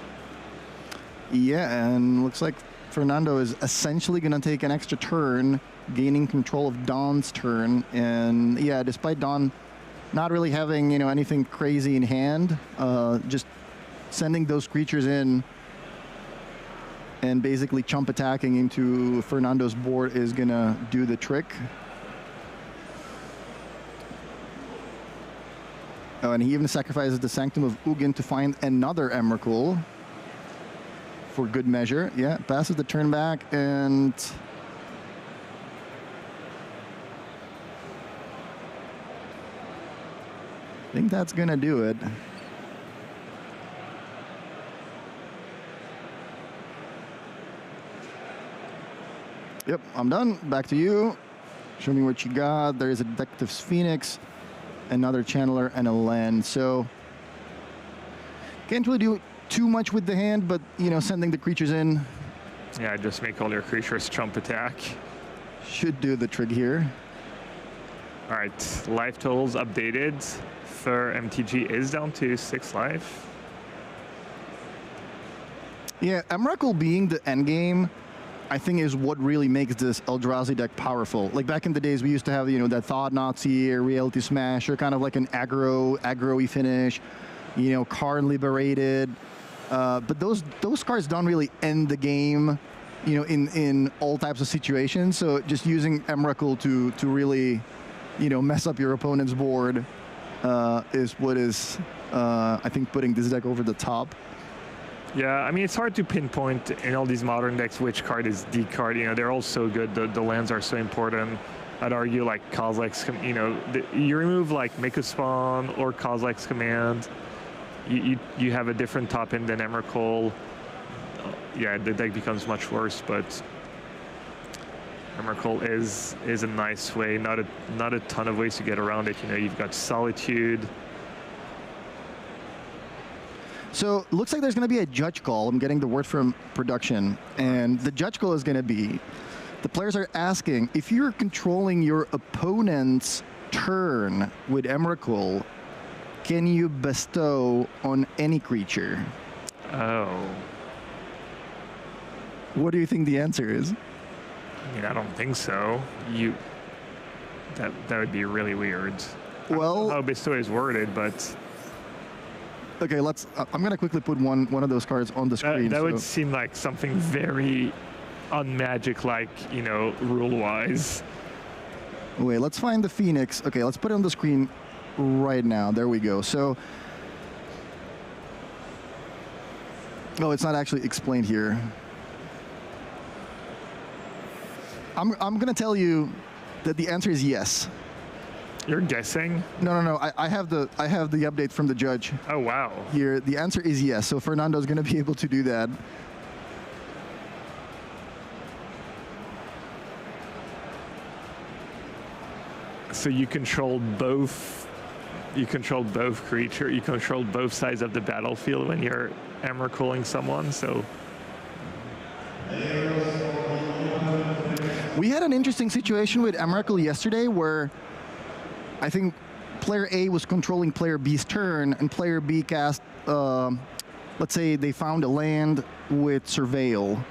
Yeah, and looks like Fernando is essentially going to take an extra turn, gaining control of Dawn's turn. And yeah, despite Dawn not really having, anything crazy in hand, just sending those creatures in and basically chump attacking into Fernando's board is going to do the trick. Oh, and he even sacrifices the Sanctum of Ugin to find another Emrakul for good measure. Yeah, passes the turn back, and I think that's gonna do it. Yep, I'm done. Back to you. Show me what you got. There is a Detective's Phoenix, another Channeler, and a land. So can't really do too much with the hand, but sending the creatures in. Yeah, just make all your creatures chump attack. Should do the trick here. All right, life totals updated. For MTG is down to 6 life. Yeah, Emrakul being the endgame, I think, is what really makes this Eldrazi deck powerful. Like back in the days, we used to have, that Thought Nazi or Reality Smash, or kind of like an aggro-y finish, Karn Liberated. But those cards don't really end the game, in all types of situations. So just using Emrakul to really, mess up your opponent's board is what is, I think, putting this deck over the top. Yeah, I mean, it's hard to pinpoint in all these modern decks which card is the card. They're all so good. The lands are so important. I'd argue like Kha'Zix, you remove like Make a Spawn or Kha'Zix Command, you have a different top end than Emrakul. Yeah, the deck becomes much worse, but Emrakul is a nice way. Not a ton of ways to get around it. You've got Solitude. So looks like there's going to be a judge call. I'm getting the word from production. And the judge call is going to be, the players are asking, if you're controlling your opponent's turn with Emrakul, can you bestow on any creature? Oh. What do you think the answer is? I mean, I don't think so. That would be really weird. Well, I don't know how bestow is worded, but... Okay, I'm going to quickly put one of those cards on the screen. That would seem like something very unmagic-like, rule-wise. Wait, let's find the Phoenix. Okay, let's put it on the screen right now. There we go. So, oh, it's not actually explained here. I'm going to tell you that the answer is yes. You're guessing? No. I have the update from the judge. Oh wow. Here, the answer is yes. So Fernando's going to be able to do that. So you control both. You control both creature. You control both sides of the battlefield when you're Emrakuling someone. So. We had an interesting situation with Emrakul yesterday where I think player A was controlling player B's turn, and player B cast, let's say they found a land with Surveil.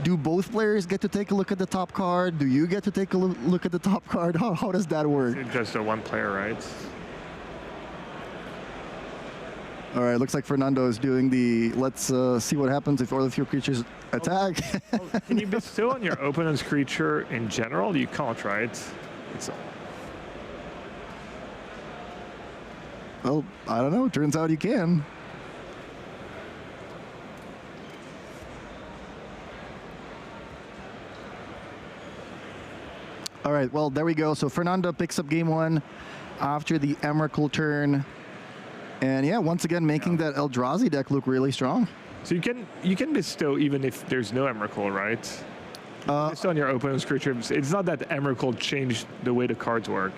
Do both players get to take a look at the top card? Do you get to take a look at the top card? How does that work? It's just a one player, right? All right, looks like Fernando is doing the let's see what happens if all of your creatures attack. Can you bestow on your opponent's creature in general? You can't, right? Well, I don't know. Turns out you can. All right, well, there we go. So Fernando picks up game one after the Emrakul turn. And yeah, once again, making that Eldrazi deck look really strong. So you can bestow even if there's no Emrakul, right? Bestow on your opponent's creature. It's not that Emrakul changed the way the cards work.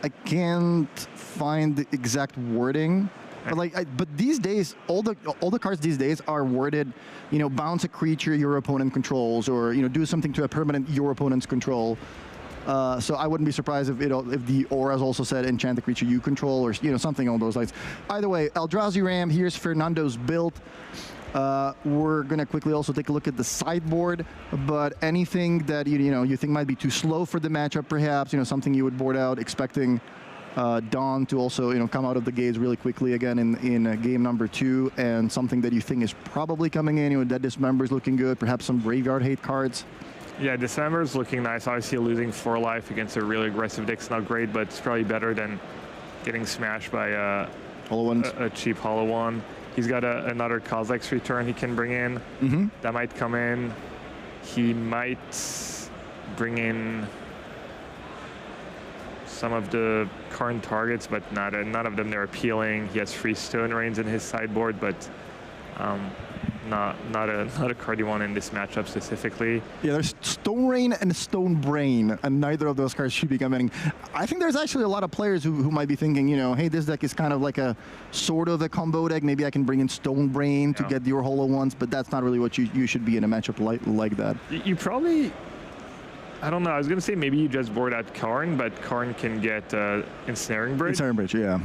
I can't find the exact wording, but but these days, all the cards these days are worded, you know, bounce a creature your opponent controls, or you know, do something to a permanent your opponent's control. So I wouldn't be surprised if the auras also said enchant the creature you control, or you know, something along those lines. Either way, Eldrazi Ram. Here's Fernando's build. We're gonna quickly also take a look at the sideboard, but anything that you think might be too slow for the matchup, perhaps something you would board out, expecting Dawn to also come out of the gates really quickly again in game number 2, and something that you think is probably coming in. That Dismember is looking good, perhaps some graveyard hate cards. Yeah, Dismember is looking nice. Obviously, losing 4 life against a really aggressive deck's not great, but it's probably better than getting smashed by a cheap Hollow One. He's got another Kozilek's Return he can bring in. Mm-hmm. That might come in. He might bring in some of the current targets, but none of them they're appealing. He has 3 Stone Rains in his sideboard, but not a card you want in this matchup specifically. Yeah, there's Stone Rain and Stone Brain, and neither of those cards should be coming. I think there's actually a lot of players who might be thinking, hey, this deck is kind of like a sort of a combo deck. Maybe I can bring in Stone Brain to get your Hollow Ones, but that's not really what you should be in a matchup like that. You probably, I don't know, I was going to say maybe you just board out Karn, but Karn can get Ensnaring Bridge. Ensnaring Bridge, yeah.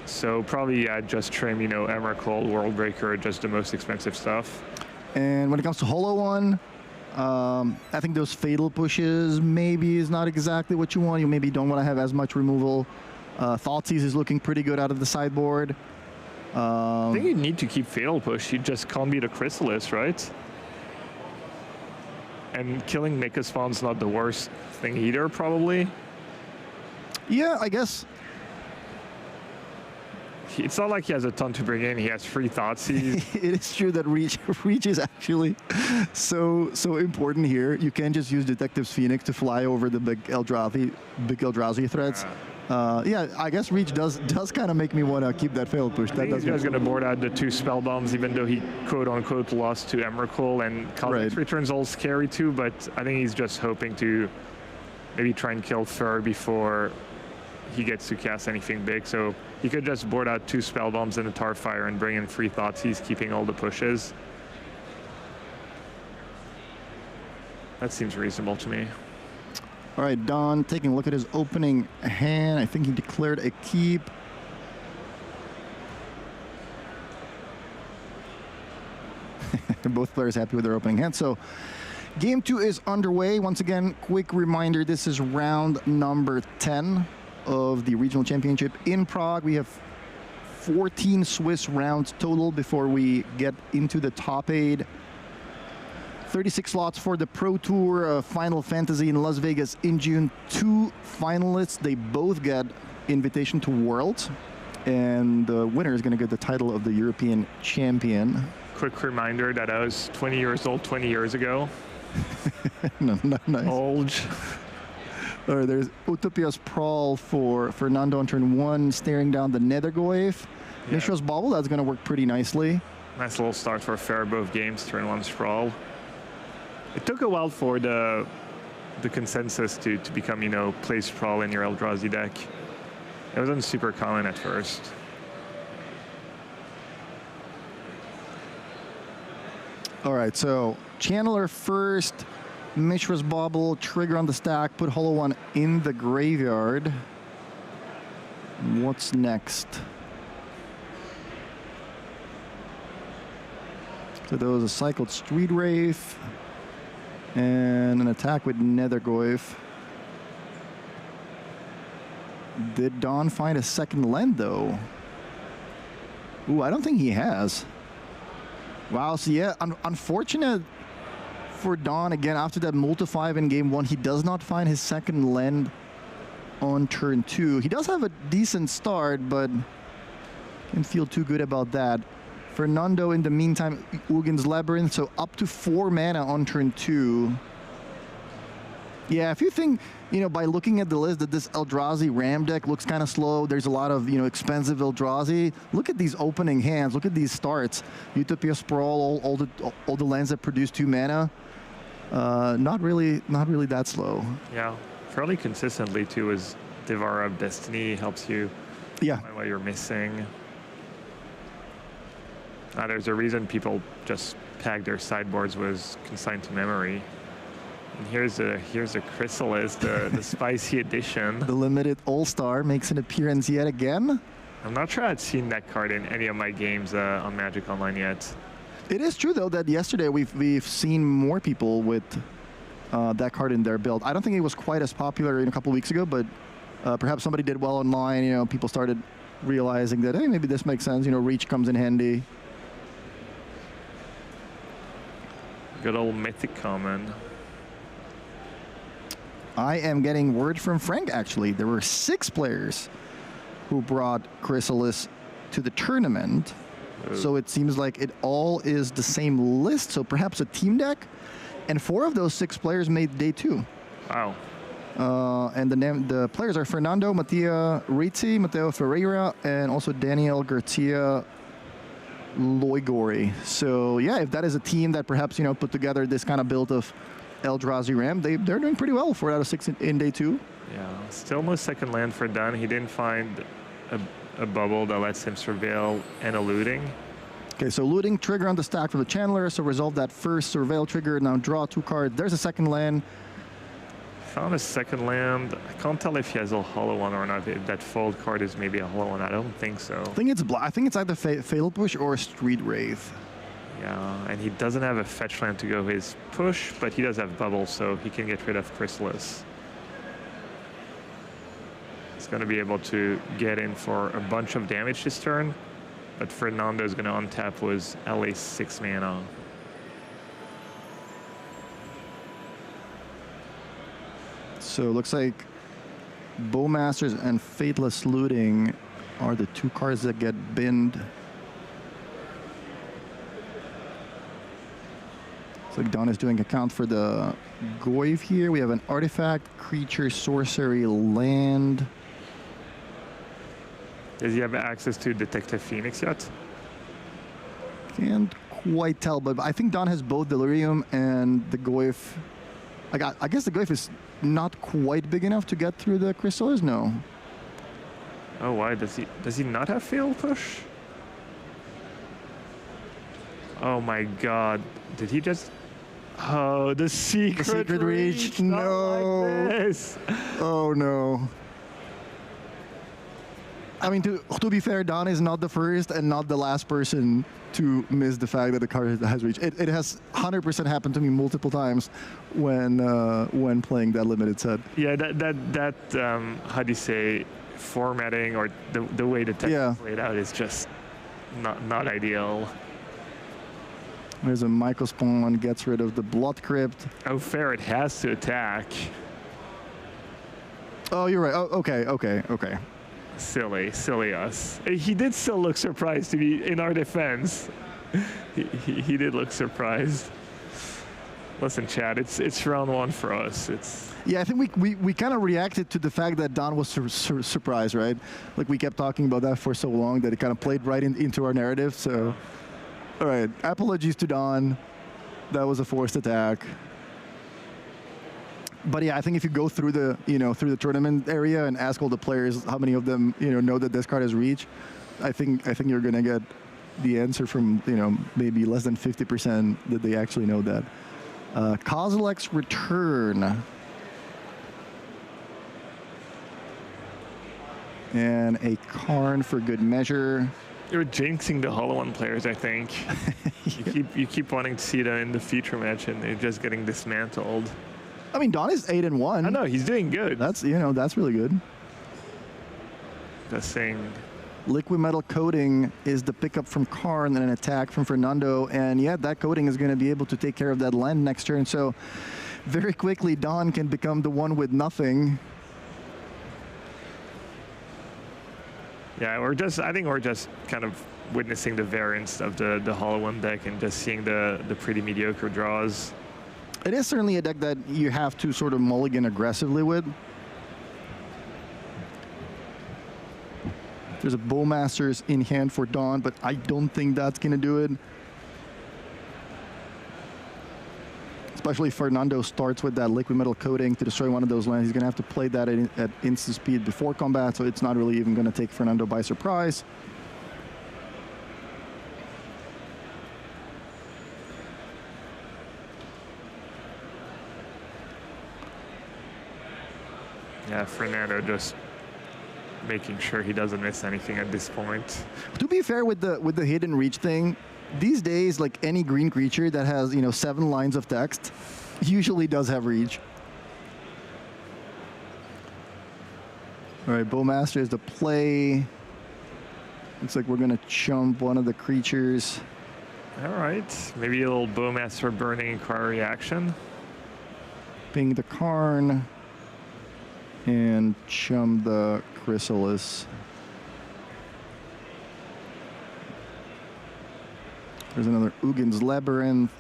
So probably just trim, Emrakul, World Breaker, just the most expensive stuff. And when it comes to Hollow One, I think those Fatal Pushes maybe is not exactly what you want. You maybe don't want to have as much removal. Thoughtseize is looking pretty good out of the sideboard. I think you need to keep Fatal Push. You just can't beat a Chrysalis, right? And killing Makaspawn's not the worst thing either, probably. Yeah, I guess. It's not like he has a ton to bring in. He has 3 Thoughtseize. It is true that reach is actually so important here. You can't just use Detective's Phoenix to fly over the big Eldrazi threats. Yeah, I guess reach does kind of make me want to keep that failed push. I think he's going to board out the 2 spell bombs, even though he quote-unquote lost to Emrakul, and Kozilek's Return's all scary too, but I think he's just hoping to maybe try and kill Fur before he gets to cast anything big. So he could just board out 2 spell bombs and a Tarfire and bring in 3 Thoughtseize, keeping all the pushes. That seems reasonable to me. All right, Don taking a look at his opening hand. I think he declared a keep. Both players happy with their opening hand. So game 2 is underway. Once again, quick reminder, this is round number 10 of the regional championship in Prague. We have 14 Swiss rounds total before we get into the top 8. 36 slots for the Pro Tour, Final Fantasy in Las Vegas in June. 2 finalists, they both get invitation to Worlds, and the winner is going to get the title of the European champion. Quick reminder that I was 20 years old 20 years ago. No, nice. Old. All right, there's Utopia's Prawl for Fernando on turn 1, staring down the Nethergoyf. Yeah. Mishra's Bauble, that's going to work pretty nicely. Nice little start for Fair both games, turn 1 Sprawl. It took a while for the consensus to become, play Sprawl in your Eldrazi deck. It wasn't super common at first. All right, so Channeler first, Mishra's Bauble, trigger on the stack, put Hollow One in the graveyard. What's next? So there was a cycled Street Wraith and an attack with Nethergoyf. Did Dawn find a second land though? Ooh, I don't think he has. Wow, so yeah, unfortunate for Don again after that multi-5 in game 1. He does not find his second land on turn 2. He does have a decent start, but can't feel too good about that. Fernando, in the meantime, UGEMS Labyrinth, so up to 4 mana on turn 2. Yeah, if you think, you know, by looking at the list that this Eldrazi Ram deck looks kind of slow, there's a lot of, you know, expensive Eldrazi. Look at these opening hands. Look at these starts. Utopia Sprawl, all the lands that produce 2 mana. Not really that slow. Yeah, fairly consistently too. As Devourer of Destiny helps you find what you're missing. There's a reason people just tag their sideboards was consigned to memory. And here's a Chrysalis, the spicy edition. The limited All-Star makes an appearance yet again. I'm not sure I'd seen that card in any of my games on Magic Online yet. It is true though that yesterday we've seen more people with that card in their build. I don't think it was quite as popular a couple weeks ago, but perhaps somebody did well online. You know, people started realizing that, hey, maybe this makes sense. You know, reach comes in handy. Good old Mythic Common. I am getting word from Frank, actually. There were 6 players who brought Chrysalis to the tournament. Ooh. So it seems like it all is the same list, so perhaps a team deck. And 4 of those 6 players made day 2. Wow. And the players are Fernando, Mattia Rizzi, Matteo Ferreira, and also Daniel Garcia Loigori. So yeah, if that is a team that perhaps, you know, put together this kind of build of Eldrazi Ram, they're doing pretty well. 4 out of 6 in day 2. Yeah, still no second land for Dunn. He didn't find a bubble that lets him surveil and eluding. Okay, so looting trigger on the stack for the Channeler, so resolve that first surveil trigger, now draw 2 cards. There's a second land. Found a second land. I can't tell if he has a hollow one or not. If that fold card is maybe a hollow one. I don't think so. I think it's I think it's either Fatal Push or Street Wraith. Yeah, and he doesn't have a fetch land to go his push, but he does have bubble, so he can get rid of Chrysalis. He's going to be able to get in for a bunch of damage this turn, but Fernando is going to untap with at least 6 mana. So it looks like Bowmasters and Fateless Looting are the 2 cards that get binned. Looks like Don is doing a count for the Goyf here. We have an artifact, creature, sorcery, land. Does he have access to Detective Phoenix yet? Can't quite tell, but I think Don has both Delirium and the Goyf. I guess the Goyf is not quite big enough to get through the Chrysalis, no. Oh, why? Does he not have Fatal Push? Oh my god. Did he just... Oh, the secret reach. No. Like this. Oh no. I mean, to be fair, Don is not the first and not the last person to miss the fact that the card has reached. It has 100% happened to me multiple times when playing that limited set. Yeah, that how do you say, formatting or the way the text is laid out is just not ideal. There's a Myco Spawn, gets rid of the Blood Crypt. Oh, fair, it has to attack. Oh, you're right. Oh, okay. Silly us. He did still look surprised to be in our defense. He did look surprised. Listen, Chad, it's round 1 for us. Yeah, I think we kind of reacted to the fact that Don was surprised, right? Like we kept talking about that for so long that it kind of played right into our narrative. So, all right, apologies to Don. That was a forced attack. But yeah, I think if you go through the tournament area and ask all the players how many of them know that this card has reach, I think you're gonna get the answer from maybe less than 50% that they actually know that. Kozilek's Return. And a Karn for good measure. You're jinxing the Hollow One players, I think. You keep wanting to see them in the future match, and they're just getting dismantled. I mean, Don is 8-1. I know, he's doing good. That's really good. Just saying, Liquid metal coating is the pickup from Karn and an attack from Fernando. And yeah, that coating is going to be able to take care of that land next turn. So very quickly, Don can become the one with nothing. Yeah, I think we're just kind of witnessing the variance of the Hollow One deck and just seeing the pretty mediocre draws. It is certainly a deck that you have to sort of mulligan aggressively with. There's a Bowmasters in hand for Dawn, but I don't think that's going to do it. Especially if Fernando starts with that liquid metal coating to destroy one of those lands. He's going to have to play that at instant speed before combat, so it's not really even going to take Fernando by surprise. Yeah, Fernando just making sure he doesn't miss anything at this point. To be fair with the hidden reach thing, these days, like any green creature that has 7 lines of text usually does have reach. All right, Bowmaster is the play. Looks like we're gonna chump one of the creatures. All right, maybe a little Bowmaster Burning Inquiry action. Ping the Karn and chum the Chrysalis. There's another UGEMS Labyrinth.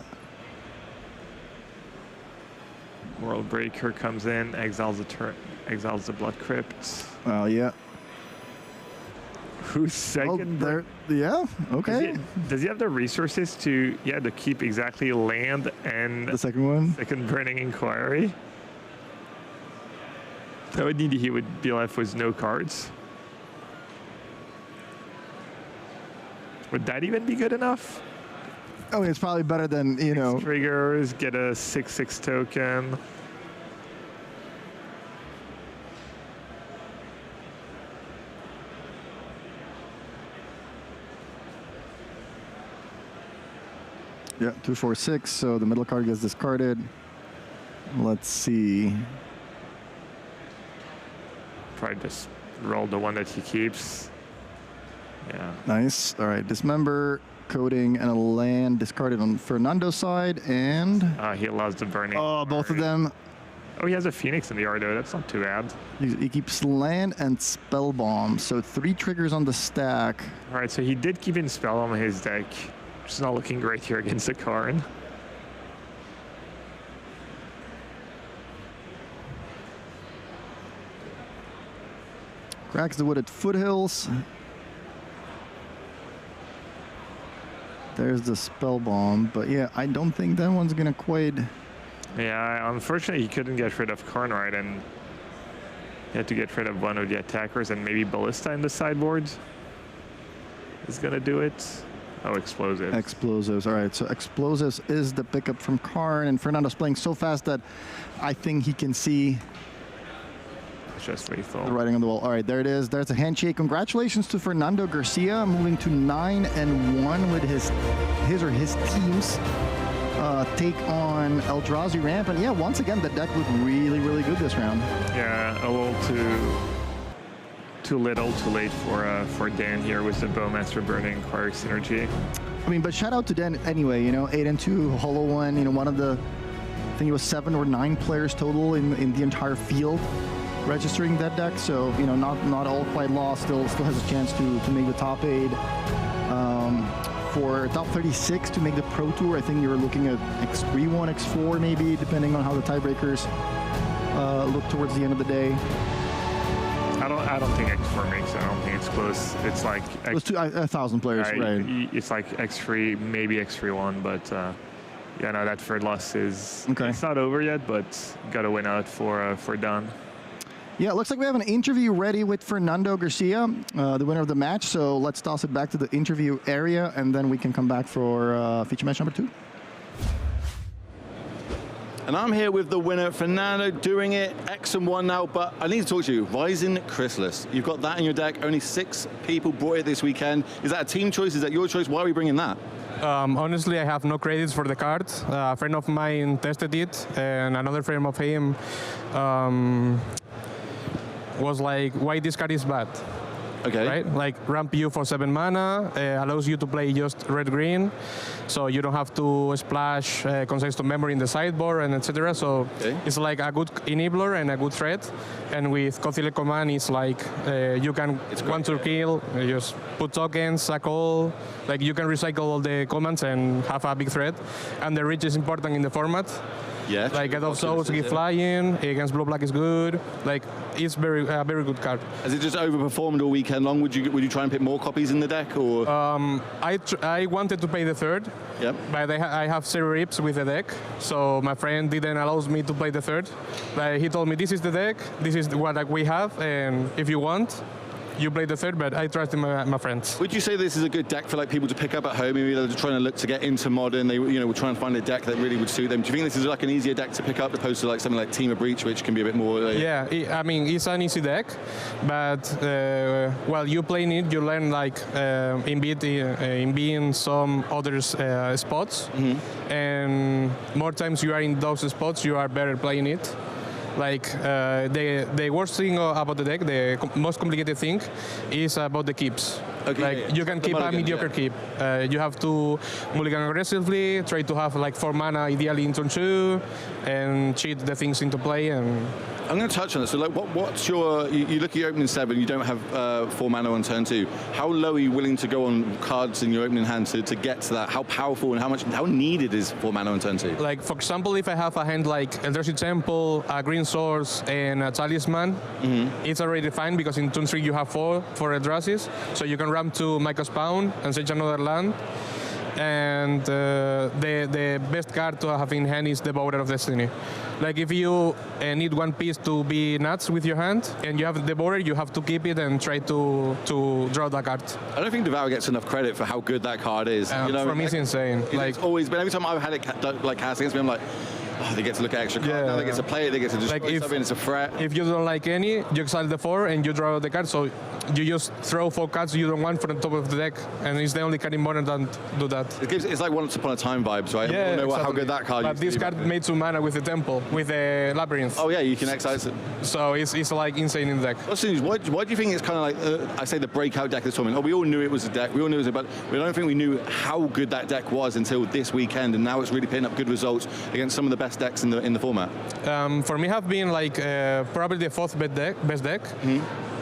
World Breaker comes in, exiles the Blood Crypt. Yeah. Who's second? There. Yeah. Okay. Does he have the resources to keep exactly land and the second one? Second Burning Inquiry. That would mean he would be left with no cards. Would that even be good enough? I mean, it's probably better than, Triggers, get a 6/6 token. Yeah, 2, 4, 6. So the middle card gets discarded. Let's see. Probably just roll the one that he keeps. Yeah. Nice. All right, Dismember, Coating, and a land discarded on Fernando's side, and... he allows the Burning. Oh, both of them. Oh, he has a Phoenix in the yard, though. That's not too bad. He keeps land and Spell Bomb, so 3 triggers on the stack. All right, so he did keep in Spell Bomb in his deck, which is not looking great here against the Karn. Cracks the Wooded Foothills. There's the Spell Bomb, but yeah, I don't think that one's gonna quite... Yeah, unfortunately he couldn't get rid of Karn, right, and he had to get rid of one of the attackers, and maybe Ballista in the sideboard is gonna do it. Oh, Explosives. Explosives, all right, so Explosives is the pickup from Karn, and Fernando's playing so fast that I think he can see just lethal. The writing on the wall. All right, there it is. There's a handshake. Congratulations to Fernando Garcia, moving to 9-1 with his team's take on Eldrazi Ramp. And yeah, once again, the deck looked really, really good this round. Yeah, a little too little, too late for Dan here with the Bowmaster Burning Inquiry synergy. I mean, but shout out to Dan anyway. 8-2, Hollow One. One of the, I think it was 7 or 9 players total in the entire field registering that deck, so not all quite lost. Still has a chance to make the top 8. For top 36 to make the Pro Tour, I think you're looking at X3, X4 maybe, depending on how the tiebreakers look towards the end of the day. I don't think X4 makes it. I don't think it's close. It's like It's 1,000 players, right? It's like X3, maybe X3-1, but yeah, no, that third loss is okay. It's not over yet, but got to win out for Don. Yeah, it looks like we have an interview ready with Fernando Garcia, the winner of the match. So let's toss it back to the interview area, and then we can come back for feature match number 2. And I'm here with the winner, Fernando, doing it X1 now, but I need to talk to you. Rising Chrysalis, you've got that in your deck. Only 6 people brought it this weekend. Is that a team choice? Is that your choice? Why are we bringing that? Honestly, I have no credits for the cards. A friend of mine tested it, and another friend of him was like, why this card is bad? Okay. Right? Like ramp you for 7 mana, allows you to play just red-green, so you don't have to splash consensus to memory in the sideboard and etc. So it's like a good enabler and a good threat. And with Cothilet command, it's like you can want to kill, just put tokens, a call, like you can recycle all the commands and have a big threat. And the reach is important in the format. Yeah. Like Get of Souls, keep flying, against blue black is good. Like it's very good card. Has it just overperformed all weekend long? Would you try and pick more copies in the deck, or? I wanted to play the third, but I have 0 rips with the deck, so my friend didn't allow me to play the third. But he told me this is the deck, this is what we have, and if you want, you play the third, but I trust in my friends. Would you say this is a good deck for like people to pick up at home? Maybe they're trying to look to get into Modern. They will try and find a deck that really would suit them. Do you think this is like an easier deck to pick up opposed to like something like Team of Breach, which can be a bit more? Yeah, I mean it's an easy deck, but while you playing it, you learn like in being some other spots, and more times you are in those spots, you are better playing it. Like the worst thing about the deck, the most complicated thing, is about the keeps. Okay, like you can keep a mediocre keep. You have to mulligan aggressively, try to have like 4 mana ideally in turn 2, and cheat the things into play. And I'm going to touch on this. So, like, what's your? You look at your opening 7. You don't have 4 mana on turn 2. How low are you willing to go on cards in your opening hand to get to that? How powerful and how needed is 4 mana on turn 2? Like for example, if I have a hand like Eldrazi Temple, a Green Source, and a Talisman, it's already fine because in turn 3 you have 4 Eldrazi's, so you can ramp to Mycos Pound and search another land. And the best card to have in hand is the Devourer of Destiny. Like if you need one piece to be nuts with your hand and you have the Devourer, you have to keep it and try to draw that card. I don't think Devourer gets enough credit for how good that card is. For me, it's insane. It's always been, every time I've had it like cast against me, I'm like, oh, they get to look at extra cards. Now they get to play it, they get to destroy something, it's a threat. If you don't like any, you exile the 4 and you draw the card, so you just throw 4 cards you don't want from the top of the deck, and it's the only card in Modern that do that. It's like Once Upon a Time vibes, right? Yeah, know how good that card is. But this card made 2 mana with the Temple, with the Labyrinth. Oh yeah, you can exile it. So it's like insane in the deck. Why do you think it's kind of like, I say the breakout deck this tournament? We all knew it was a deck, we all knew it was but we don't think we knew how good that deck was until this weekend, and now it's really picking up good results against some of the best decks in the format. For me, have been like probably the 4th best deck.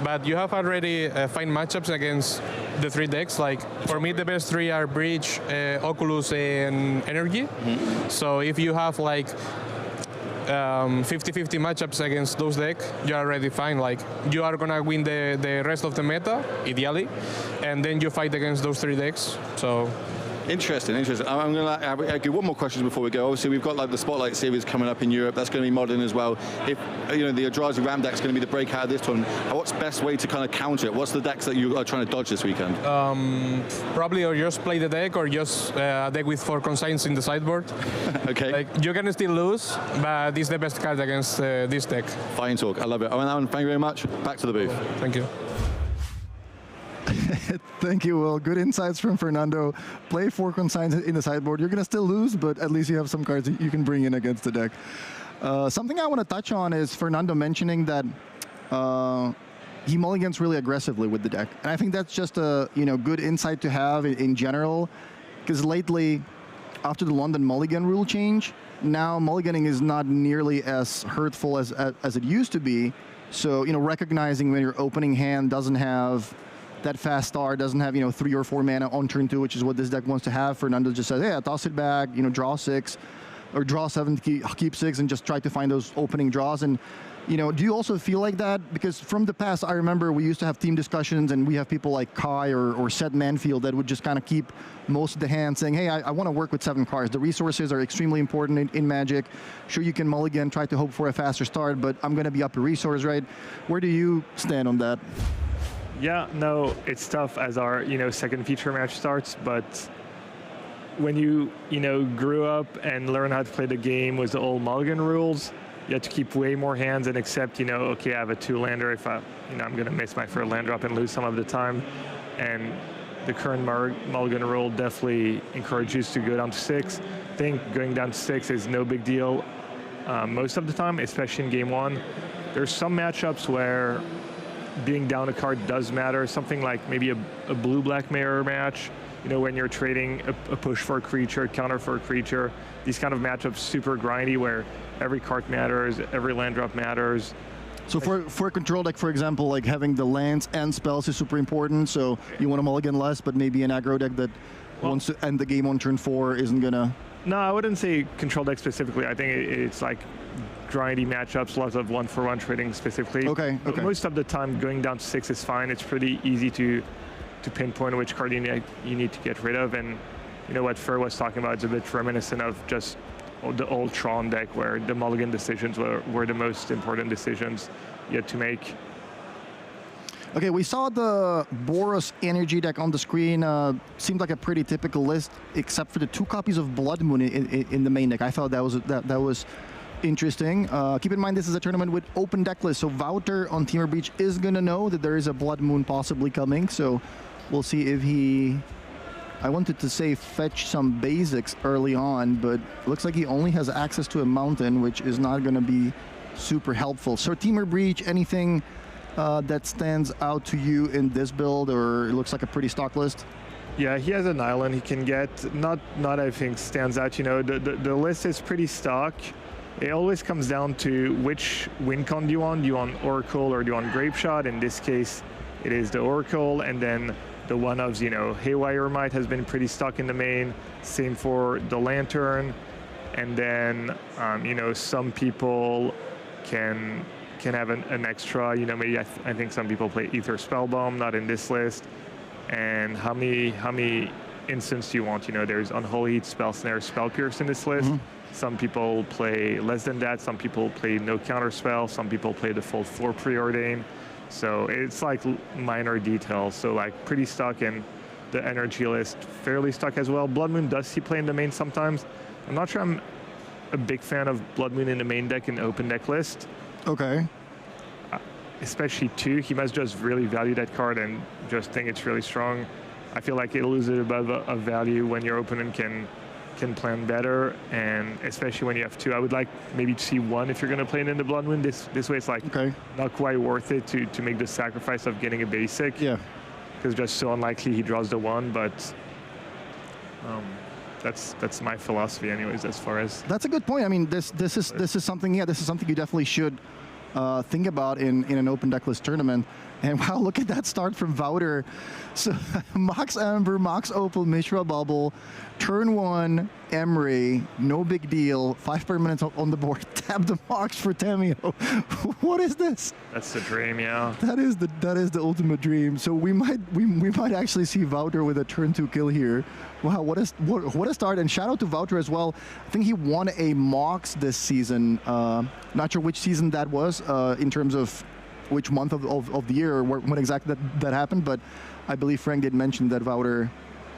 But you have already fine matchups against the 3 decks. Like for me, the best 3 are Breach, Oculus, and Energy. So if you have like 50-50 matchups against those decks, you are already fine. Like you are gonna win the rest of the meta, ideally, and then you fight against those 3 decks. So. Interesting. I'm going to give one more question before we go. Obviously, we've got like the Spotlight Series coming up in Europe. That's going to be Modern as well. If the Eldrazi Ram deck is going to be the breakout of this tournament, what's the best way to kind of counter it? What's the decks that you are trying to dodge this weekend? Probably or just play the deck or just a deck with 4 consigns in the sideboard. Okay. Like you can still lose, but this is the best card against this deck. Fine talk. I love it. Thank you very much. Back to the booth. Thank you. Thank you, Will. Good insights from Fernando. Play 4 consigns in the sideboard. You're going to still lose, but at least you have some cards that you can bring in against the deck. Something I want to touch on is Fernando mentioning that he mulligans really aggressively with the deck. And I think that's just a good insight to have in general, because lately, after the London mulligan rule change, now mulliganing is not nearly as hurtful as it used to be. So, recognizing when your opening hand doesn't have that fast start, doesn't have 3 or 4 mana on turn 2, which is what this deck wants to have. Fernando just says, hey, toss it back, draw 6, or draw 7, keep 6, and just try to find those opening draws. And do you also feel like that? Because from the past, I remember we used to have team discussions, and we have people like Kai or Seth Manfield that would just kind of keep most of the hand, saying, hey, I want to work with 7 cards. The resources are extremely important in Magic. Sure, you can mulligan, try to hope for a faster start, but I'm going to be up a resource, right? Where do you stand on that? Yeah, no, it's tough as our, second feature match starts, but when you, grew up and learned how to play the game with the old mulligan rules, you had to keep way more hands and accept, okay, I have a 2-lander. If I'm going to miss my 3rd land drop and lose some of the time. And the current mulligan rule definitely encourages you to go down to 6. I think going down to 6 is no big deal most of the time, especially in game 1. There's some matchups where being down a card does matter. Something like maybe a blue-black mirror match, you know, when you're trading a push for a creature, counter for a creature. These kind of matchups super grindy where every card matters, every land drop matters. So for a control deck, for example, like having the lands and spells is super important. So you want to mulligan less, but maybe an aggro deck that wants to end the game on turn 4 isn't gonna. No, I wouldn't say control deck specifically. I think it's like grindy matchups, lots of 1-for-1 trading specifically. Okay. But most of the time, going down to 6 is fine. It's pretty easy to pinpoint which card you need to get rid of. And you know what Fer was talking about is a bit reminiscent of just the old Tron deck where the mulligan decisions were the most important decisions you had to make. Okay, we saw the Boros energy deck on the screen. Seemed like a pretty typical list, except for the 2 copies of Blood Moon in the main deck. I thought that was interesting. Keep in mind this is a tournament with open deck list, so Wouter on Teamer Breach is gonna know that there is a Blood Moon possibly coming. So we'll see if he. I wanted to say fetch some basics early on, but it looks like he only has access to a mountain, which is not going to be super helpful. So Teamer Breach, anything that stands out to you in this build, or it looks like a pretty stock list? Yeah, he has an island he can get. Not I think stands out. You know, the list is pretty stock. It always comes down to which win con do you want? Do you want Oracle or do you want Grape Shot? In this case, it is the Oracle, and then the one of, you know, Haywire Might has been pretty stuck in the main. Same for the Lantern. And then, you know, some people can have an extra, you know, maybe I think some people play Ether Spellbomb, not in this list. And how many instants do you want? You know, there's Unholy Heat, Spell Snare, Spell Pierce in this list. Some people play less than that. Some people play no counter spell. Some people play the full 4 Preordain. So it's like minor details. So like pretty stuck, and the energy list fairly stuck as well. Blood Moon does see play in the main sometimes. I'm not sure I'm a big fan of Blood Moon in the main deck and open deck list. Okay. Especially 2, he must just really value that card and just think it's really strong. I feel like it'll lose it above a value when your opponent can plan better, and especially when you have 2. I would like maybe to see 1 if you're going to play it in the Blood Moon. This way it's like not quite worth it to make the sacrifice of getting a basic. Yeah. Because just so unlikely he draws the 1, but that's my philosophy anyways as far as. That's a good point. I mean, this is something. Yeah, this is something you definitely should think about in an open decklist tournament. And wow, look at that start from Wouter. So Mox Amber, Mox Opal, Mishra Bubble, turn 1, Emery, no big deal. 5 permanents on the board. Tap the Mox for Tamio. What is this? That's the dream, yeah. That is the ultimate dream. So we might actually see Wouter with a turn 2 kill here. Wow, what a start! And shout out to Wouter as well. I think he won a Mox this season. Not sure which season that was in terms of which month of the year or when exactly that happened, but I believe Frank did mention that Wouter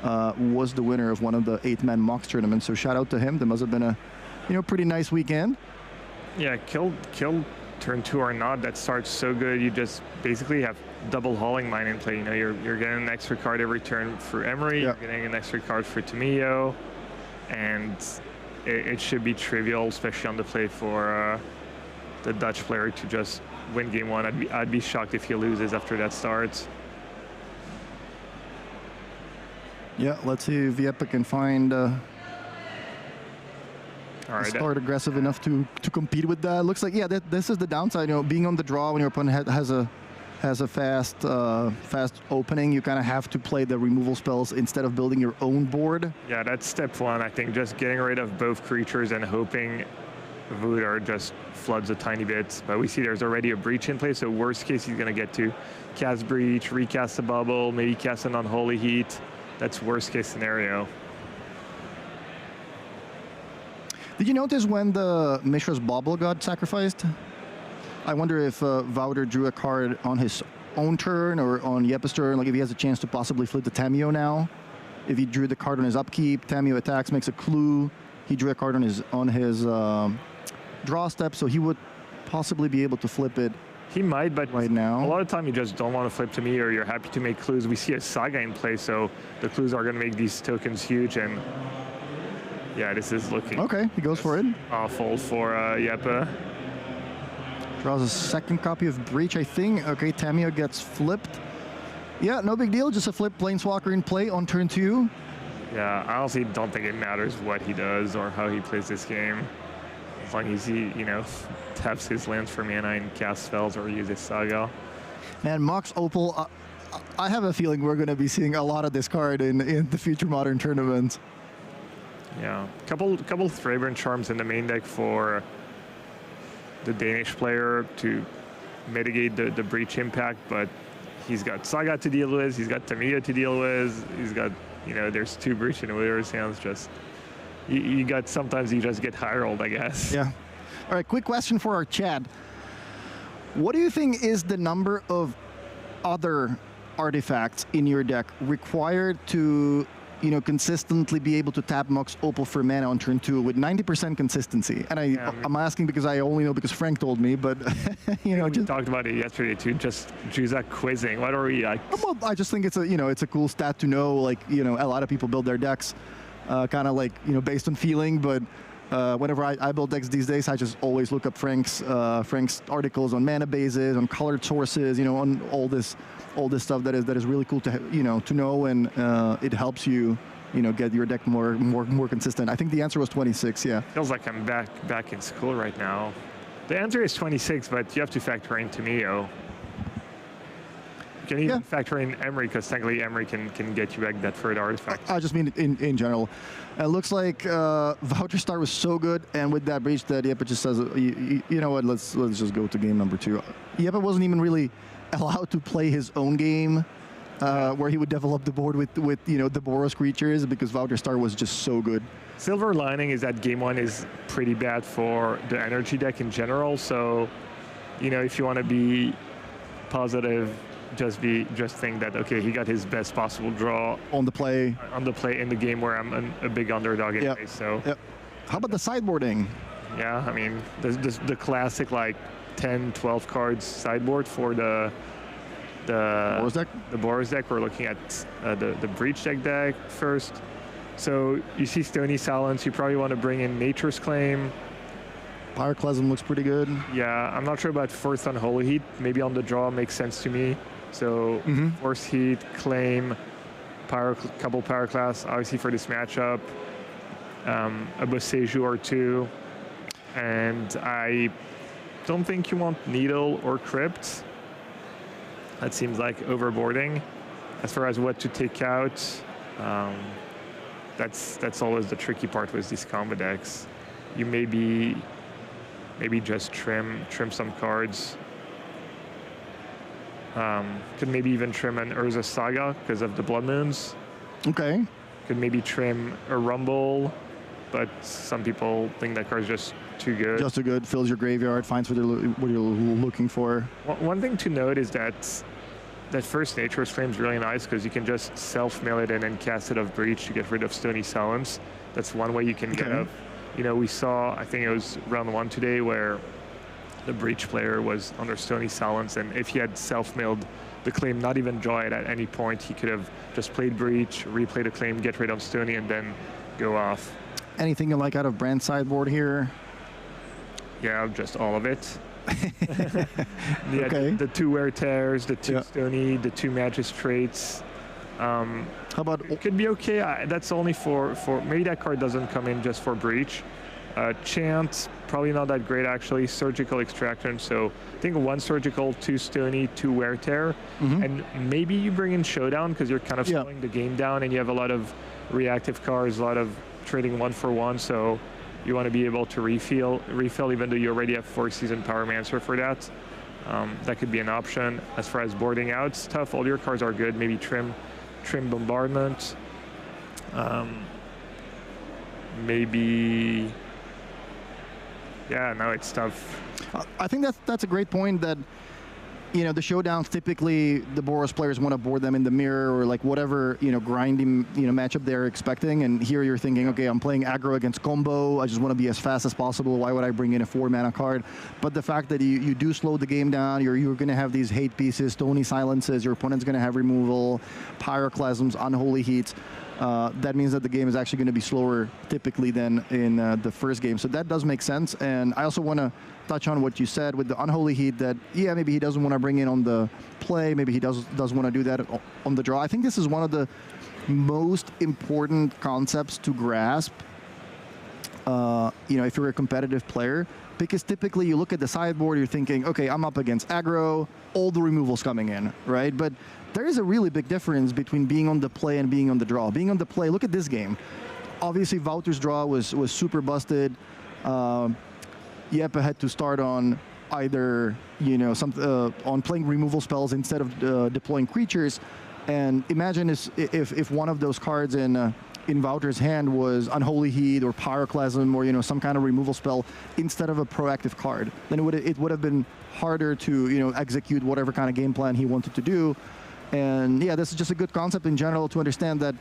was the winner of one of the 8-man Mox tournaments. So shout out to him. That must have been a pretty nice weekend. Yeah, kill turn 2 or not, that starts so good. You just basically have double hauling mine in play. You know, you're getting an extra card every turn for Emery. You're getting an extra card for Tamio, and it should be trivial, especially on the play for the Dutch player to just win game 1. I'd be shocked if he loses after that starts. Yeah, let's see if Jeppe can find start aggressive enough to compete with that. Looks like, yeah, this is the downside. You know, being on the draw when your opponent has a fast opening, you kind of have to play the removal spells instead of building your own board. Yeah, that's step 1. I think just getting rid of both creatures and hoping Wouter just floods a tiny bit. But we see there's already a breach in place, so worst case he's going to get to cast breach, recast a bubble, maybe cast an unholy heat. That's worst case scenario. Did you notice when the Mishra's Bauble got sacrificed? I wonder if Wouter drew a card on his own turn or on Jeppe's turn, like if he has a chance to possibly flip the Tamio now. If he drew the card on his upkeep, Tamio attacks, makes a clue. He drew a card on his draw step, so he would possibly be able to flip it. He might, but right now, a lot of time you just don't want to flip to me, or you're happy to make clues. We see a Saga in play, so the clues are going to make these tokens huge, and yeah, this is looking okay. He goes for it. Awful for Jeppe. Draws a second copy of Breach, I think. Okay, Tamiya gets flipped. Yeah, no big deal. Just a flip Planeswalker in play on turn 2. Yeah, I honestly don't think it matters what he does or how he plays this game. As long as he, taps his lands for mana and casts spells or uses Saga. Man, Mox Opal, I have a feeling we're going to be seeing a lot of this card in the future Modern tournaments. Yeah, couple Thraben Charms in the main deck for the Danish player to mitigate the Breach impact, but he's got Saga to deal with, he's got Tamiya to deal with, he's got, there's 2 Breach in Warrior's hands. Just, sometimes you just get high rolled, I guess. Yeah. All right, quick question for our chat. What do you think is the number of other artifacts in your deck required to, consistently be able to tap Mox Opal for mana on turn 2 with 90% consistency? And I'm asking because I only know because Frank told me, but we talked about it yesterday too. Just Juzak quizzing. What are we like? Well, I just think it's a cool stat to know. Like, a lot of people build their decks kind of like based on feeling, but whenever I build decks these days, I just always look up Frank's articles on mana bases, on colored sources, on all this stuff that is really cool to to know, and it helps you get your deck more consistent. I think the answer was 26. Yeah. Feels like I'm back in school right now. The answer is 26, but you have to factor in Tamiya. You can even factor in Emery, because technically Emery can get you back that third artifact. I just mean in general. It looks like Voucher Star was so good, and with that Breach that Yeppe just says, you know what, let's just go to game number 2. Yeppe wasn't even really allowed to play his own game where he would develop the board with the Boros creatures, because Voucher Star was just so good. Silver lining is that game 1 is pretty bad for the energy deck in general, so if you want to be positive, just think that, okay, he got his best possible draw on the play in the game where I'm a big underdog anyway. So how about the sideboarding? Yeah, I mean the classic like 10-12 cards sideboard for the Boros deck. The Boros deck. We're looking at the Breach deck first. So you see Stony Silence. You probably want to bring in Nature's Claim. Pyroclasm looks pretty good. Yeah, I'm not sure about Force Unholy Heat. Maybe on the draw makes sense to me. So Force Heat, Claim, couple Pyroclast, obviously for this matchup. A Boseiju or 2. And I don't think you want Needle or Crypt. That seems like overboarding. As far as what to take out, that's always the tricky part with these combo decks. You maybe just trim some cards. Could maybe even trim an Urza Saga because of the Blood Moons. Okay. Could maybe trim a Rumble, but some people think that card's just too good. Just too good. Fills your graveyard, finds what you're looking for. One thing to note is that first Nature's Claim is really nice because you can just self-mill it and then cast it off Breach to get rid of Stony Silence. That's one way you can get up. We saw, I think it was round 1 today, where the Breach player was under Stony Silence, and if he had self-milled the Claim, not even draw it at any point, he could have just played Breach, replay the Claim, get rid of Stony, and then go off. Anything you like out of Brand's sideboard here? Yeah, just all of it. Okay. The 2 Wear Tears, the 2 Stony, the 2 Magistrates. How about it could be okay. That's only for maybe that card doesn't come in just for Breach. Chant, probably not that great actually. Surgical Extraction, so I think 1 Surgical, 2 Stony, 2 Wear Tear, and maybe you bring in Showdown because you're kind of slowing the game down, and you have a lot of reactive cards, a lot of trading 1-for-1, so you want to be able to refill even though you already have 4-season Pyromancer for that. That could be an option. As far as boarding out stuff, all your cards are good. Maybe trim Bombardment. Maybe. Yeah, no, it's tough. I think that's a great point that, the showdowns, typically the Boros players want to board them in the mirror or like whatever, grinding, matchup they're expecting. And here you're thinking, okay, I'm playing aggro against combo. I just want to be as fast as possible. Why would I bring in a 4-mana card? But the fact that you do slow the game down, you're going to have these hate pieces, Stony Silences, your opponent's going to have removal, Pyroclasms, Unholy Heats. that means that the game is actually going to be slower typically than in the first game. So that does make sense. And I also want to touch on what you said with the Unholy Heat, that, yeah, maybe he doesn't want to bring in on the play. Maybe he does want to do that on the draw. I think this is one of the most important concepts to grasp, if you're a competitive player. Because typically you look at the sideboard, you're thinking, okay, I'm up against aggro, all the removals coming in, right? But there is a really big difference between being on the play and being on the draw. Being on the play, look at this game. Obviously, Wouter's draw was super busted. Jeppe had to start on either, on playing removal spells instead of deploying creatures. And imagine if one of those cards in Wouter's hand was Unholy Heat or Pyroclasm or some kind of removal spell instead of a proactive card, then it would have been harder to execute whatever kind of game plan he wanted to do. And yeah, this is just a good concept in general to understand that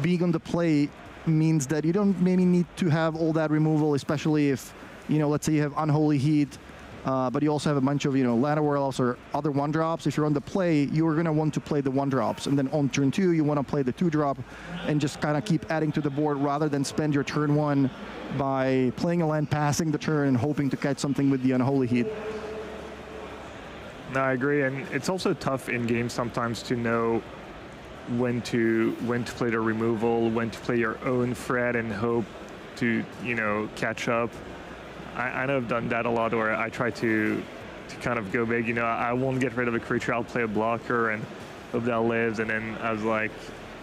being on the play means that you don't maybe need to have all that removal, especially if let's say you have Unholy Heat, but you also have a bunch of Ladder Werewolves or other 1-drops. If you're on the play, you're going to want to play the 1-drops, and then on turn 2 you want to play the 2-drop and just kind of keep adding to the board rather than spend your turn 1 by playing a land, passing the turn, and hoping to catch something with the Unholy Heat. No, I agree, and it's also tough in games sometimes to know when to play the removal, when to play your own threat and hope to catch up. I know I've done that a lot, where I try to kind of go big. I won't get rid of a creature. I'll play a blocker and hope that lives. And then I was like,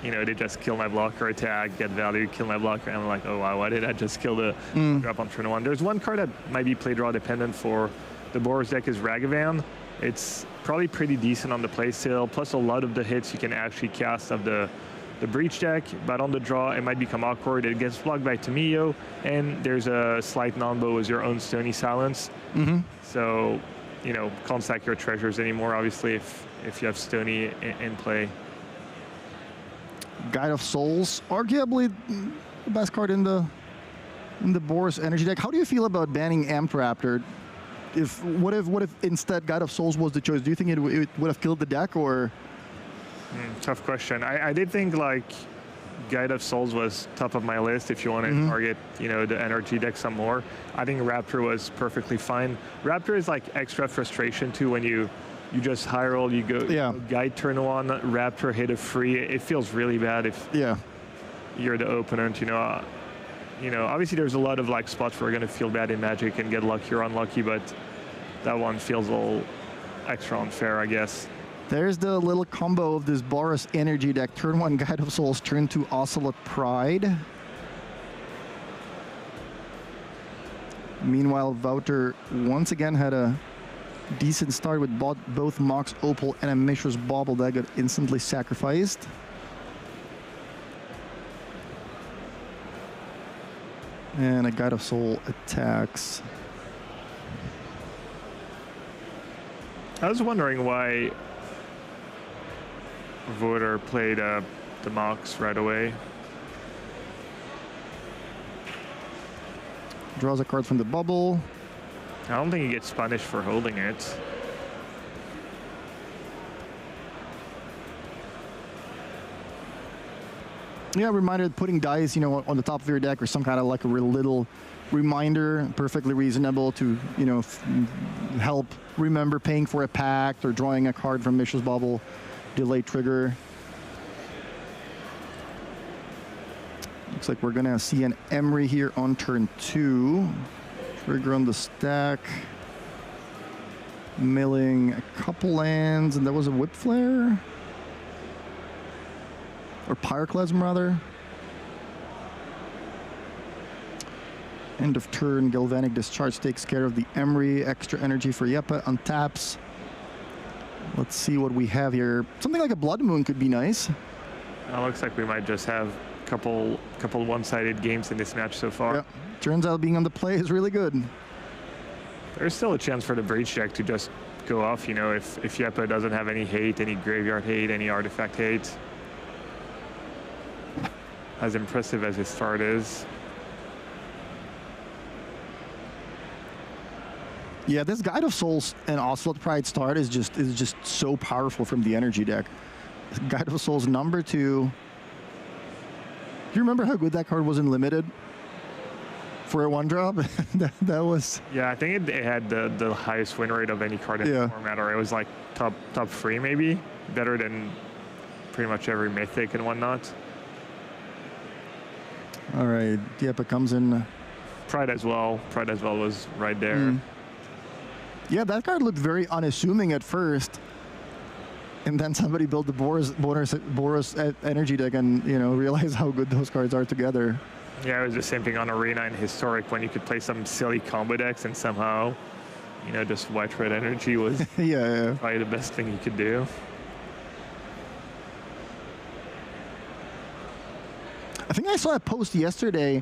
they just kill my blocker, attack, get value, kill my blocker. And I'm like, oh wow, why did I just kill the drop on turn 1? There's one card that might be play draw dependent for the Boros deck, is Ragavan. It's probably pretty decent on the play still. Plus a lot of the hits you can actually cast of the Breach deck, but on the draw it might become awkward. It gets blocked by Tomillo, and there's a slight non-bow with your own Stony Silence. So, can't stack your treasures anymore, obviously, if you have Stony in play. Guide of Souls, arguably the best card in the Boros energy deck. How do you feel about banning Amped Raptor? What if instead Guide of Souls was the choice? Do you think it would have killed the deck, or? Tough question. I did think Guide of Souls was top of my list if you want to target the energy deck some more. I think Raptor was perfectly fine. Raptor is extra frustration too when you just high roll, you go Guide turn 1, Raptor hit a free. It feels really bad if you're the opponent. Obviously there's a lot of spots where you're gonna feel bad in Magic and get lucky or unlucky, but that one feels a little extra unfair, I guess. There's the little combo of this Boros energy deck. Turn 1 Guide of Souls, turn 2 Ocelot Pride. Meanwhile, Wouter once again had a decent start with both Mox Opal and a Mishra's Bauble that got instantly sacrificed. And a Guide of Soul attacks. I was wondering why Wouter played the Mox right away. Draws a card from the bubble. I don't think he gets punished for holding it. Yeah, reminder, putting dice, on the top of your deck or some kind of a little reminder, perfectly reasonable to, help remember paying for a pact or drawing a card from Mishra's Bauble. Delay trigger. Looks like we're gonna see an Emery here on turn 2. Trigger on the stack. Milling a couple lands, and there was a Whip Flare? Or Pyroclasm, rather. End of turn, Galvanic Discharge takes care of the Emery. Extra energy for Jeppe, untaps. Let's see what we have here. Something like a Blood Moon could be nice. It looks like we might just have a couple one-sided games in this match so far. Yeah. Turns out being on the play is really good. There's still a chance for the Breach deck to just go off, if Jeppe doesn't have any hate, any graveyard hate, any artifact hate. As impressive as his start is. Yeah, this Guide of Souls and Ocelot Pride start is just so powerful from the energy deck. Guide of Souls number 2. you remember how good that card was in Limited? For a 1-drop? that was... Yeah, I think it had the highest win rate of any card in the format, or it was like top 3 maybe. Better than pretty much every Mythic and whatnot. All right, yep, it comes in. Pride as well. Pride as well was right there. Yeah, that card looked very unassuming at first. And then somebody built the Boros energy deck and, you know, realized how good those cards are together. Yeah, it was the same thing on Arena and Historic when you could play some silly combo decks and somehow, you know, just white-red energy was probably the best thing you could do. I think I saw a post yesterday, I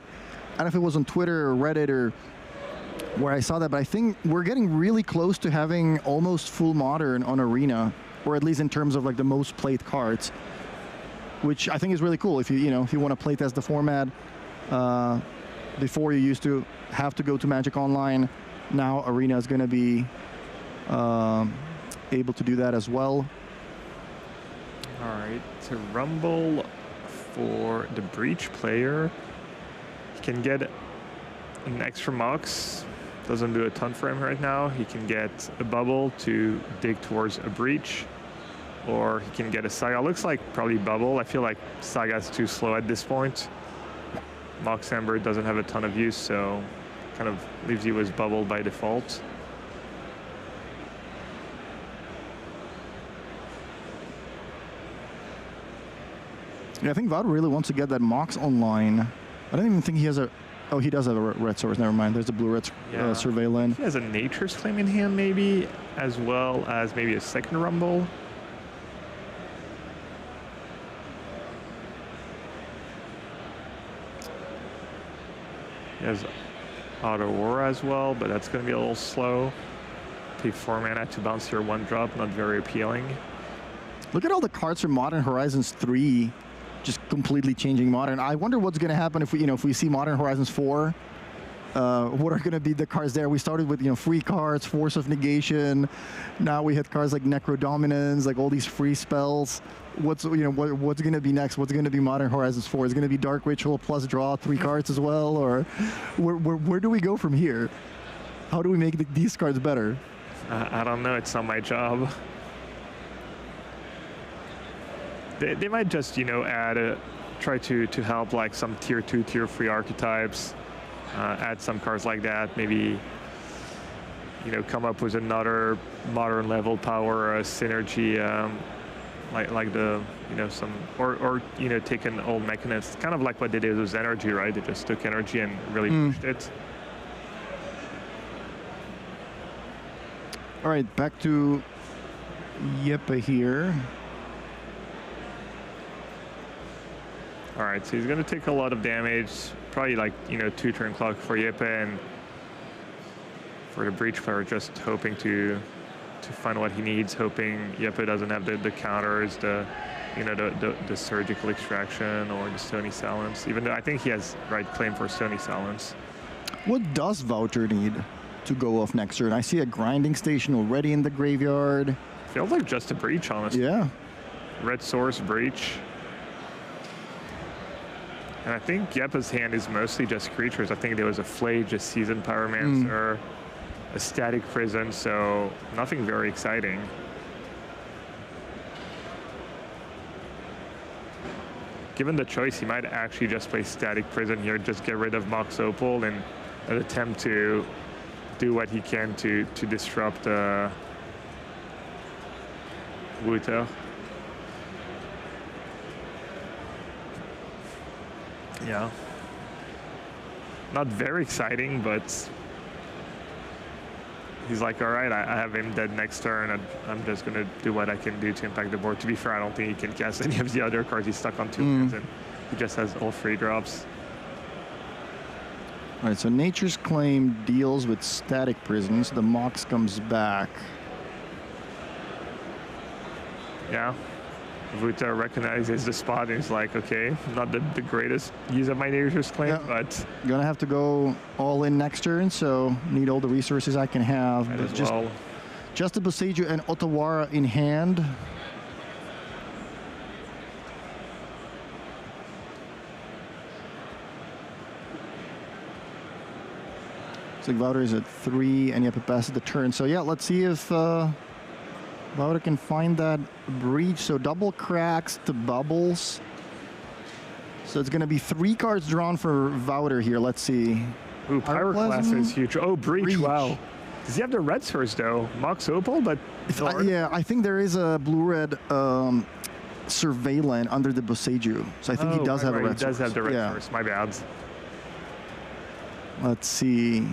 don't know if it was on Twitter or Reddit or where I saw that, but I think we're getting really close to having almost full Modern on Arena, or at least in terms of like the most played cards, which I think is really cool. If you want to play test the format, before you used to have to go to Magic Online, now Arena is going to be able to do that as well. All right, to Rumble for the Breach player, he can get an extra Mox. Doesn't do a ton for him right now. He can get a Bubble to dig towards a Breach, or he can get a Saga. Looks like probably Bubble. I feel like Saga's too slow at this point. Mox Ember doesn't have a ton of use, so kind of leaves you as Bubble by default. Yeah, I think Vod really wants to get that Mox online. I don't even think he has a... Oh, he does have a red source. Never mind. There's a blue-red Surveillance. He has a Nature's Claim in hand, maybe, as well as maybe a second Rumble. He has Auto Aurora as well, but that's going to be a little slow. Pay 4 mana to bounce your 1-drop, not very appealing. Look at all the cards from Modern Horizons 3, just completely changing Modern. I wonder what's going to happen if we see Modern Horizons 4. What are going to be the cards there? We started with free cards, Force of Negation. Now we had cards like Necrodominance, like all these free spells. What's going to be next? What's going to be Modern Horizons 4? Is it going to be Dark Ritual plus draw 3 cards as well, or where do we go from here? How do we make these cards better? I don't know. It's not my job. They might just add try to help like some tier 2, tier 3 archetypes. Add some cards like that, maybe come up with another modern level power synergy, like the some or take an old mechanism, kind of like what they did with energy, right? They just took energy and really pushed it. All right, back to Jeppe here. All right, so he's going to take a lot of damage, probably like 2 turn clock for Jeppe, and for the Breach player, just hoping to find what he needs, hoping Jeppe doesn't have the counters, the surgical extraction or the Stony Silence. Even though I think he has right claim for Stony Silence. What does Voucher need to go off next turn? I see a grinding station already in the graveyard. Feels like just a Breach, honestly. Yeah. Red Source, Breach. And I think Jeppe's hand is mostly just creatures. I think there was a Flage, a Seasoned Pyromancer, a Static Prison, so nothing very exciting. Given the choice, he might actually just play Static Prison here, just get rid of Mox Opal and an attempt to do what he can to disrupt Wuto. Yeah. Not very exciting, but he's like, all right, I have him dead next turn, and I'm just going to do what I can do to impact the board. To be fair, I don't think he can cast any of the other cards. He's stuck on 2 lands, and he just has all 3 drops. All right, so Nature's Claim deals with Static Prison, so the Mox comes back. Yeah. Vuta recognizes the spot and he's like, okay, not the greatest use of my Nature's Claim, but... Gonna have to go all in next turn, so need all the resources I can have. Might But as well. just a Boseiju and Otawara in hand. Looks like Wouter is at 3, and Jeppe passes the turn. So yeah, let's see if Wouter can find that breach. So double cracks to bubbles. So it's going to be 3 cards drawn for Wouter here. Let's see. Ooh, Pyroclast is huge. Oh, breach. Wow. Does he have the reds first, though? Mox Opal, but... yeah, I think there is a blue-red Surveillant under the Boseiju. So I think he does have a red He does source. have the red first. My bad. Let's see.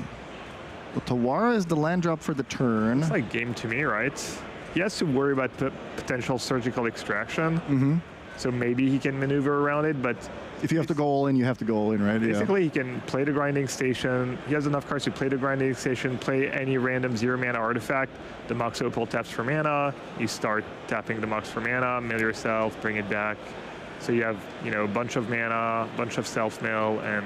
Well, Tawara is the land drop for the turn. It's like game to me, right? He has to worry about potential surgical extraction. Mm-hmm. So maybe he can maneuver around it, but... If you have to go all in, you have to go all in, right? Basically, he can play the Grinding Station. He has enough cards to play the Grinding Station, play any random 0-mana artifact. The Mox Opal taps for mana. You start tapping the Mox for mana, mill yourself, bring it back. So you have, a bunch of mana, bunch of self-mill, and...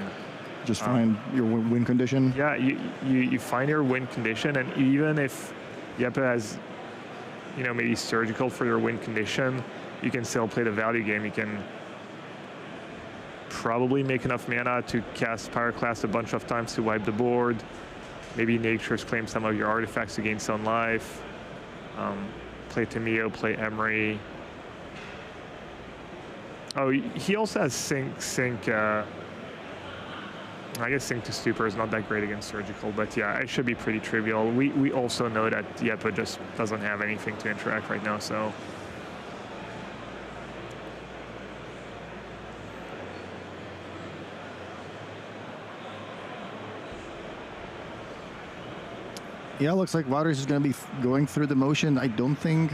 Just find your win condition. Yeah, you find your win condition, and even if Jeppe has, maybe surgical for your win condition, you can still play the value game. You can probably make enough mana to cast Pyroclast a bunch of times to wipe the board. Maybe Nature's claim some of your artifacts to gain some life. Play Tamio, play Emery. Oh, he also has Sync. I guess Sync to Stupor is not that great against Surgical, but yeah, it should be pretty trivial. We also know that Jeppe just doesn't have anything to interact right now, so... Yeah, looks like Wouter's is going to be going through the motion. I don't think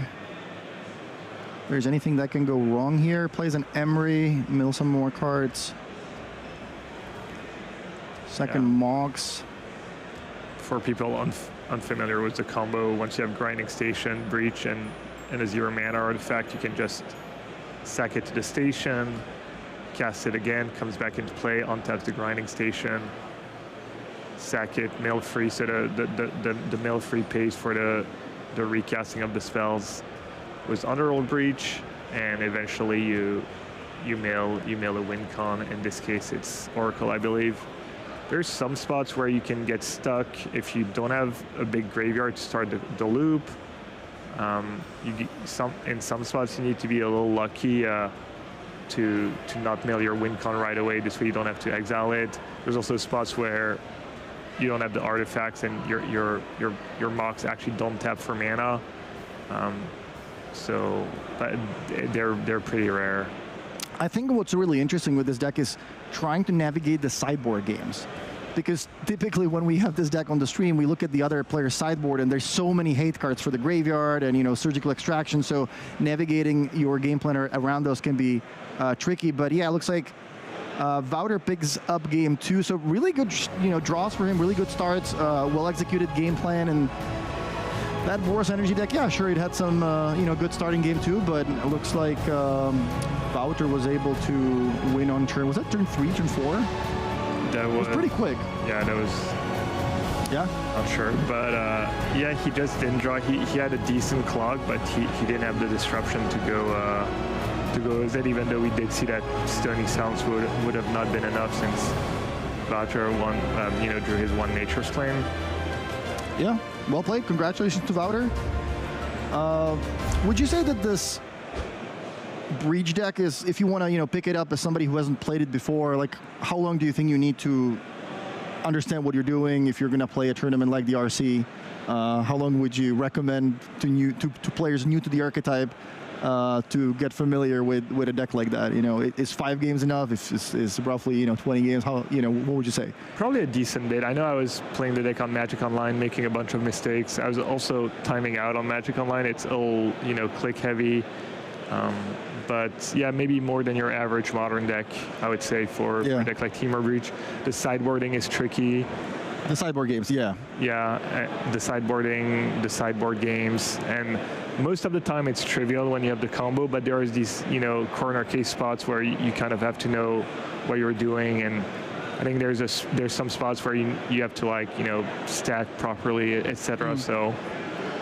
there's anything that can go wrong here. Plays an Emery, mill some more cards. Second Mox. For people unfamiliar with the combo, once you have Grinding Station, Breach, and a 0-mana artifact, you can just sack it to the station, cast it again, comes back into play, untaps the Grinding Station, sack it, mill free, so the mill free pays for the recasting of the spells with Underworld Breach, and eventually you mill a win con. In this case, it's Oracle, I believe. There's some spots where you can get stuck if you don't have a big graveyard to start the loop. In some spots you need to be a little lucky to not mill your win con right away. This way you don't have to exile it. There's also spots where you don't have the artifacts and your Mox actually don't tap for mana. But they're pretty rare. I think what's really interesting with this deck is trying to navigate the sideboard games. Because typically when we have this deck on the stream, we look at the other player's sideboard and there's so many hate cards for the graveyard and, surgical extraction. So navigating your game plan around those can be tricky. But yeah, it looks like Wouter picks up game 2. So really good, draws for him, really good starts, well-executed game plan. And that Boros Energy deck, yeah, sure, it had some, good starting game 2, but it looks like Wouter was able to win on turn. Was that turn 3, turn 4? That was pretty quick. Yeah, that was. Yeah. Not sure, but yeah, he just didn't draw. He had a decent clock, but he didn't have the disruption to go with it. Even though we did see that Stony Sounds would have not been enough since Wouter won, drew his one Nature's Claim. Yeah, well played. Congratulations to Wouter. Would you say that this Breach deck is, if you want to, pick it up as somebody who hasn't played it before, like how long do you think you need to understand what you're doing if you're going to play a tournament like the RC? How long would you recommend to players new to the archetype to get familiar with a deck like that? Is 5 games enough? Is roughly 20 games? How what would you say? Probably a decent bit. I know I was playing the deck on Magic Online, making a bunch of mistakes. I was also timing out on Magic Online. It's all click heavy. But yeah, maybe more than your average modern deck, I would say, for a deck like Team or Breach. The sideboarding is tricky. The sideboard games, yeah. Yeah, the sideboarding, the sideboard games, and most of the time it's trivial when you have the combo, but there is these, corner case spots where you kind of have to know what you're doing, and I think there's some spots where you have to stack properly, etc. So.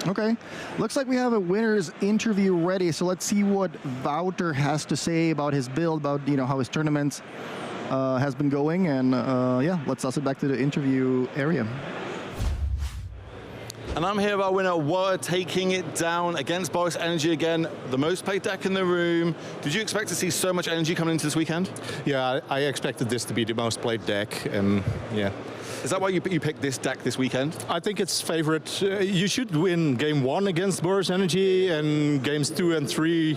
Okay, looks like we have a winner's interview ready. So let's see what Wouter has to say about his build, about how his tournaments has been going, and yeah, let's toss it back to the interview area. And I'm here with our winner, Were, taking it down against Boris Energy again, the most played deck in the room. Did you expect to see so much energy coming into this weekend? Yeah, I expected this to be the most played deck, and yeah. Is that why you picked this deck this weekend? I think it's favorite. You should win game 1 against Boris Energy, and games 2 and 3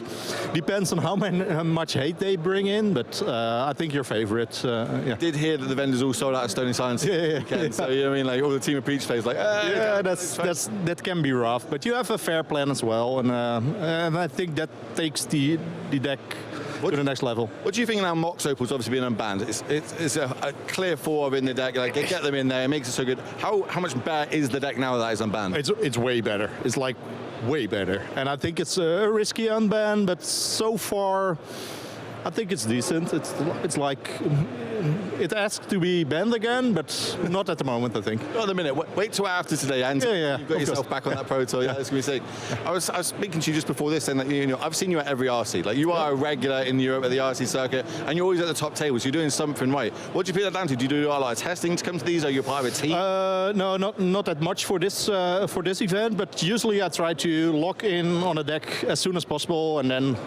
depends on how much hate they bring in, but I think your favorite. Yeah. Did hear that the vendors all sold out of Stony Silence. Yeah. So you know what I mean, like all the team of Preach plays like. Yeah, that can be rough, but you have a fair plan as well, and I think that takes the deck to the next level. What do you think now? Mox Opal's obviously been unbanned. It's a clear 4 in the deck. Like get them in there. It makes it so good. How much better is the deck now that it's unbanned? It's way better. It's like way better, and I think it's a risky unban, but so far I think it's decent. It's like it asks to be banned again, but not at the moment, I think. Not at the minute. Wait till after today, and you've got yourself back on that Pro Tour. Yeah, that's going to be sick. I was speaking to you just before this, saying that you know I've seen you at every RC. Like you are a regular in Europe at the RC circuit, and you're always at the top tables. You're doing something right. What do you put that down to? Do you do a lot of testing to come to these? Are you part of a team? No, not that much for this event, but usually I try to lock in on a deck as soon as possible, and then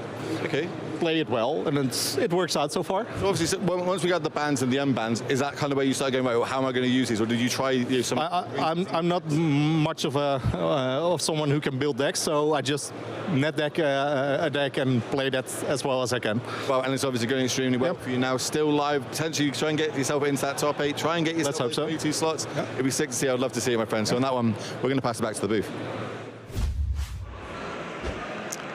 play it well, and it works out so far. So obviously, once we got the bans and the unbans, is that kind of where you start going, right, well, how am I going to use these, or did you try some? I'm not much of someone who can build decks, so I just net deck a deck and play that as well as I can. Well, and it's obviously going extremely well for you now. Still live, potentially try and get yourself into that top 8. Try and get yourself Let's hope so. 2 slots. It'd be sick to see. I'd love to see it, my friend. So on that one, we're going to pass it back to the booth.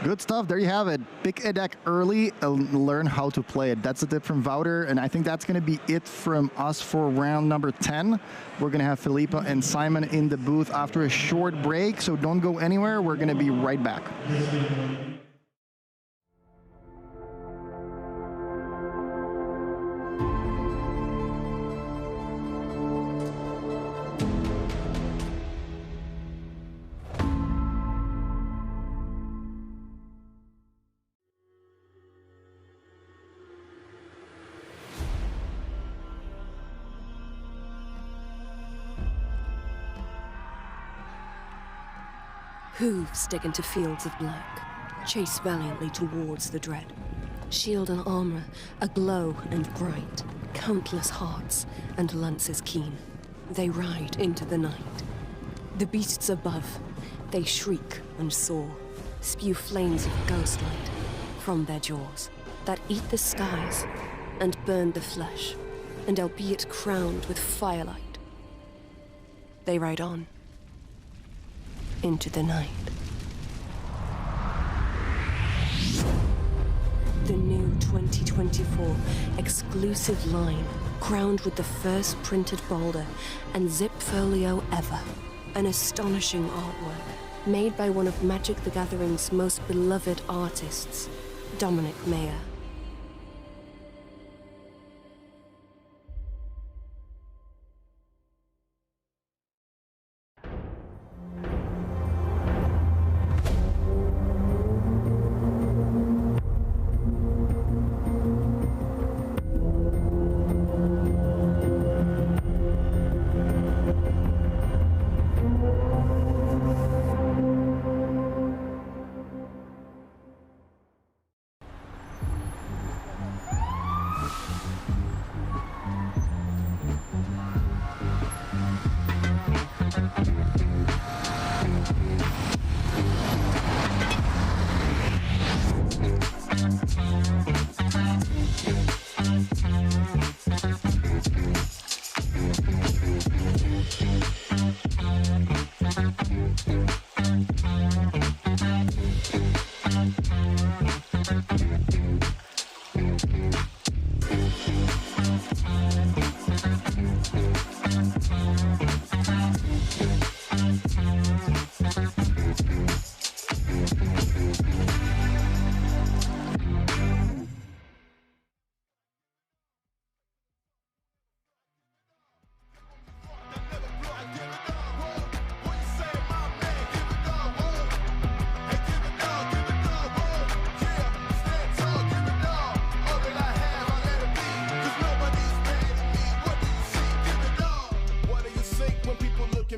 Good stuff. There you have it. Pick a deck early and learn how to play it. That's a tip from Wouter, and I think that's going to be it from us for round number 10. We're going to have Philippa and Simon in the booth after a short break, so don't go anywhere. We're going to be right back. Hooves dig into fields of black, chase valiantly towards the dread. Shield and armor, aglow and bright, countless hearts and lances keen. They ride into the night. The beasts above, they shriek and soar, spew flames of ghostlight from their jaws that eat the skies and burn the flesh, and albeit crowned with firelight, they ride on into the night. The new 2024 exclusive line, crowned with the first printed boulder and zip folio ever. An astonishing artwork made by one of Magic the Gathering's most beloved artists, Dominic Mayer.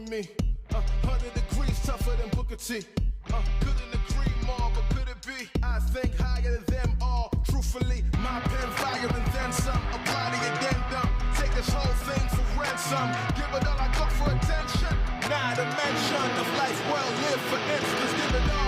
Me 100 degrees Booker T. Couldn't agree more, but could it be? I think higher than them all. Truthfully, my pen fire and then some. Apply the addendum. Take this whole thing for ransom. Give it all I got for attention. Not a mention of life well lived, for instance. Give it all.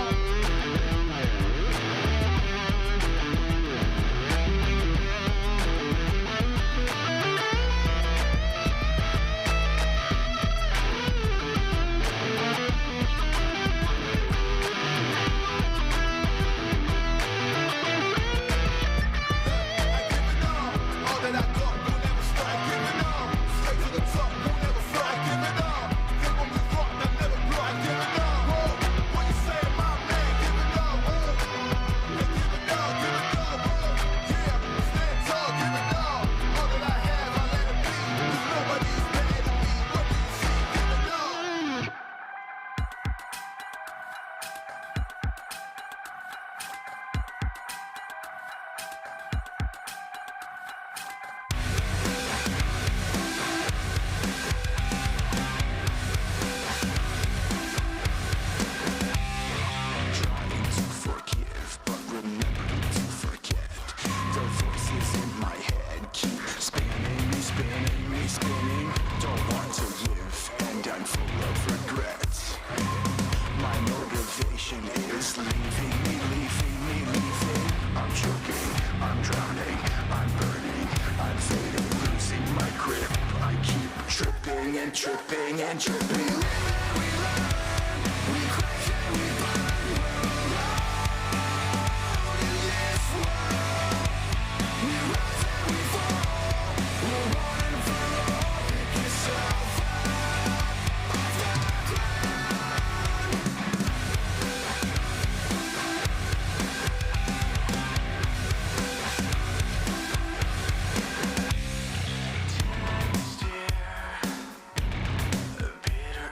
Tripping and tripping. We learn, we crash and we burn. We're alone in this world. We rise and we fall. We're running for all. Pick yourself up off the ground. Bitter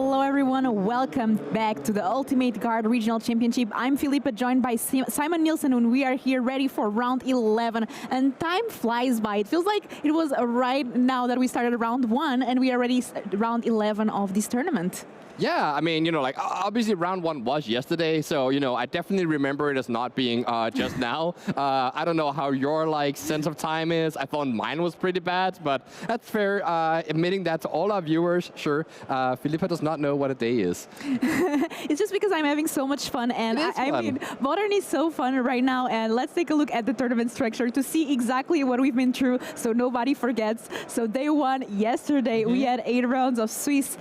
Hello everyone, welcome back to the Ultimate Guard Regional Championship. I'm Filipa, joined by Simon Nielsen, and we are here ready for round 11. And time flies by. It feels like it was right now that we started round 1 and we are already round 11 of this tournament. Yeah, I mean, like, obviously round 1 was yesterday, so, I definitely remember it as not being just now. I don't know how your, sense of time is. I thought mine was pretty bad, but that's fair. Admitting that to all our viewers, sure. Filipa does not know what a day is. It's just because I'm having so much fun, and I mean, Modern is so fun right now, and let's take a look at the tournament structure to see exactly what we've been through, so nobody forgets. So day 1, yesterday, we had 8 rounds of Swiss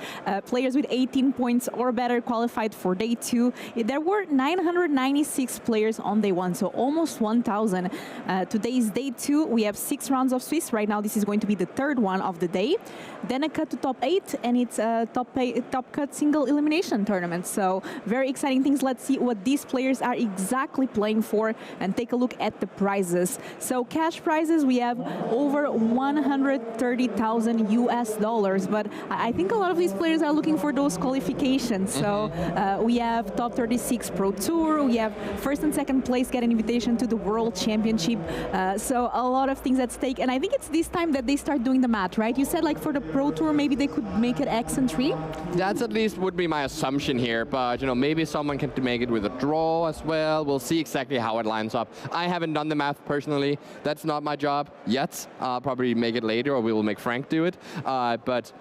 players with 18 points or better qualified for day 2. There were 996 players on day 1, so almost 1,000. Today's day 2. We have 6 rounds of Swiss. Right now, this is going to be the 3rd one of the day. Then a cut to top 8, and it's a top cut single elimination tournament. So very exciting things. Let's see what these players are exactly playing for and take a look at the prizes. So cash prizes, we have over 130,000 US dollars, but I think a lot of these players are looking for those qualifications. So we have top 36 Pro Tour, we have 1st and 2nd place get an invitation to the World Championship. So a lot of things at stake, and I think it's this time that they start doing the math, right? You said for the Pro Tour, maybe they could make it X and 3? That's at least would be my assumption here, but maybe someone can make it with a draw as well. We'll see exactly how it lines up. I haven't done the math personally. That's not my job yet. I'll probably make it later, or we will make Frank do it. But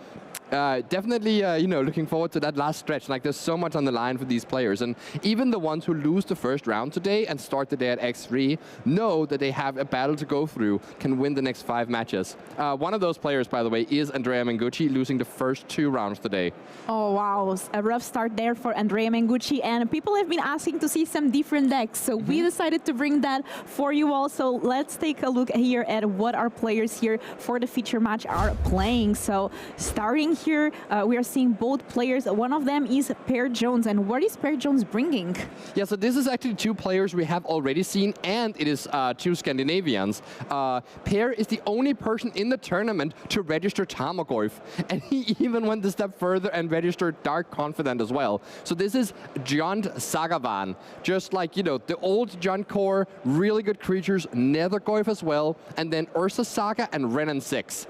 definitely, looking forward to that last stretch. There's so much on the line for these players. And even the ones who lose the first round today and start the day at X3 know that they have a battle to go through, can win the next 5 matches. One of those players, by the way, is Andrea Mengucci, losing the first 2 rounds today. Oh, wow. A rough start there for Andrea Mengucci. And people have been asking to see some different decks. So we decided to bring that for you all. So let's take a look here at what our players here for the feature match are playing. So starting here, we are seeing both players. One of them is Per Jones. And what is Per Jones bringing? Yeah, so this is actually 2 players we have already seen, and it is 2 Scandinavians. Per is the only person in the tournament to register Tamagorf, and he even went a step further and registered Dark Confidant as well. So this is Jund Sagavan, just like, the old Jund core, really good creatures, Nethergorf as well, and then Ursa Saga and Renan 6.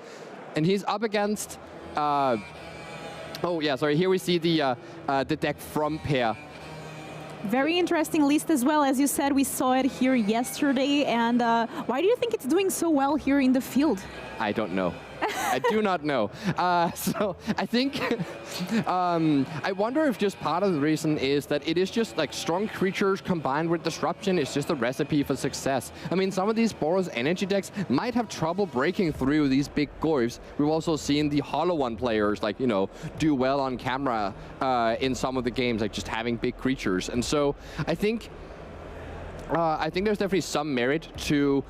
And he's up against here we see the deck from Per. Very interesting list as well. As you said, we saw it here yesterday. And why do you think it's doing so well here in the field? I don't know. I do not know. So I think, I wonder if just part of the reason is that it is just strong creatures combined with disruption is just a recipe for success. I mean, some of these Boros energy decks might have trouble breaking through these big Gorfs. We've also seen the Hollow One players, do well on camera in some of the games, just having big creatures. And so I think there's definitely some merit to,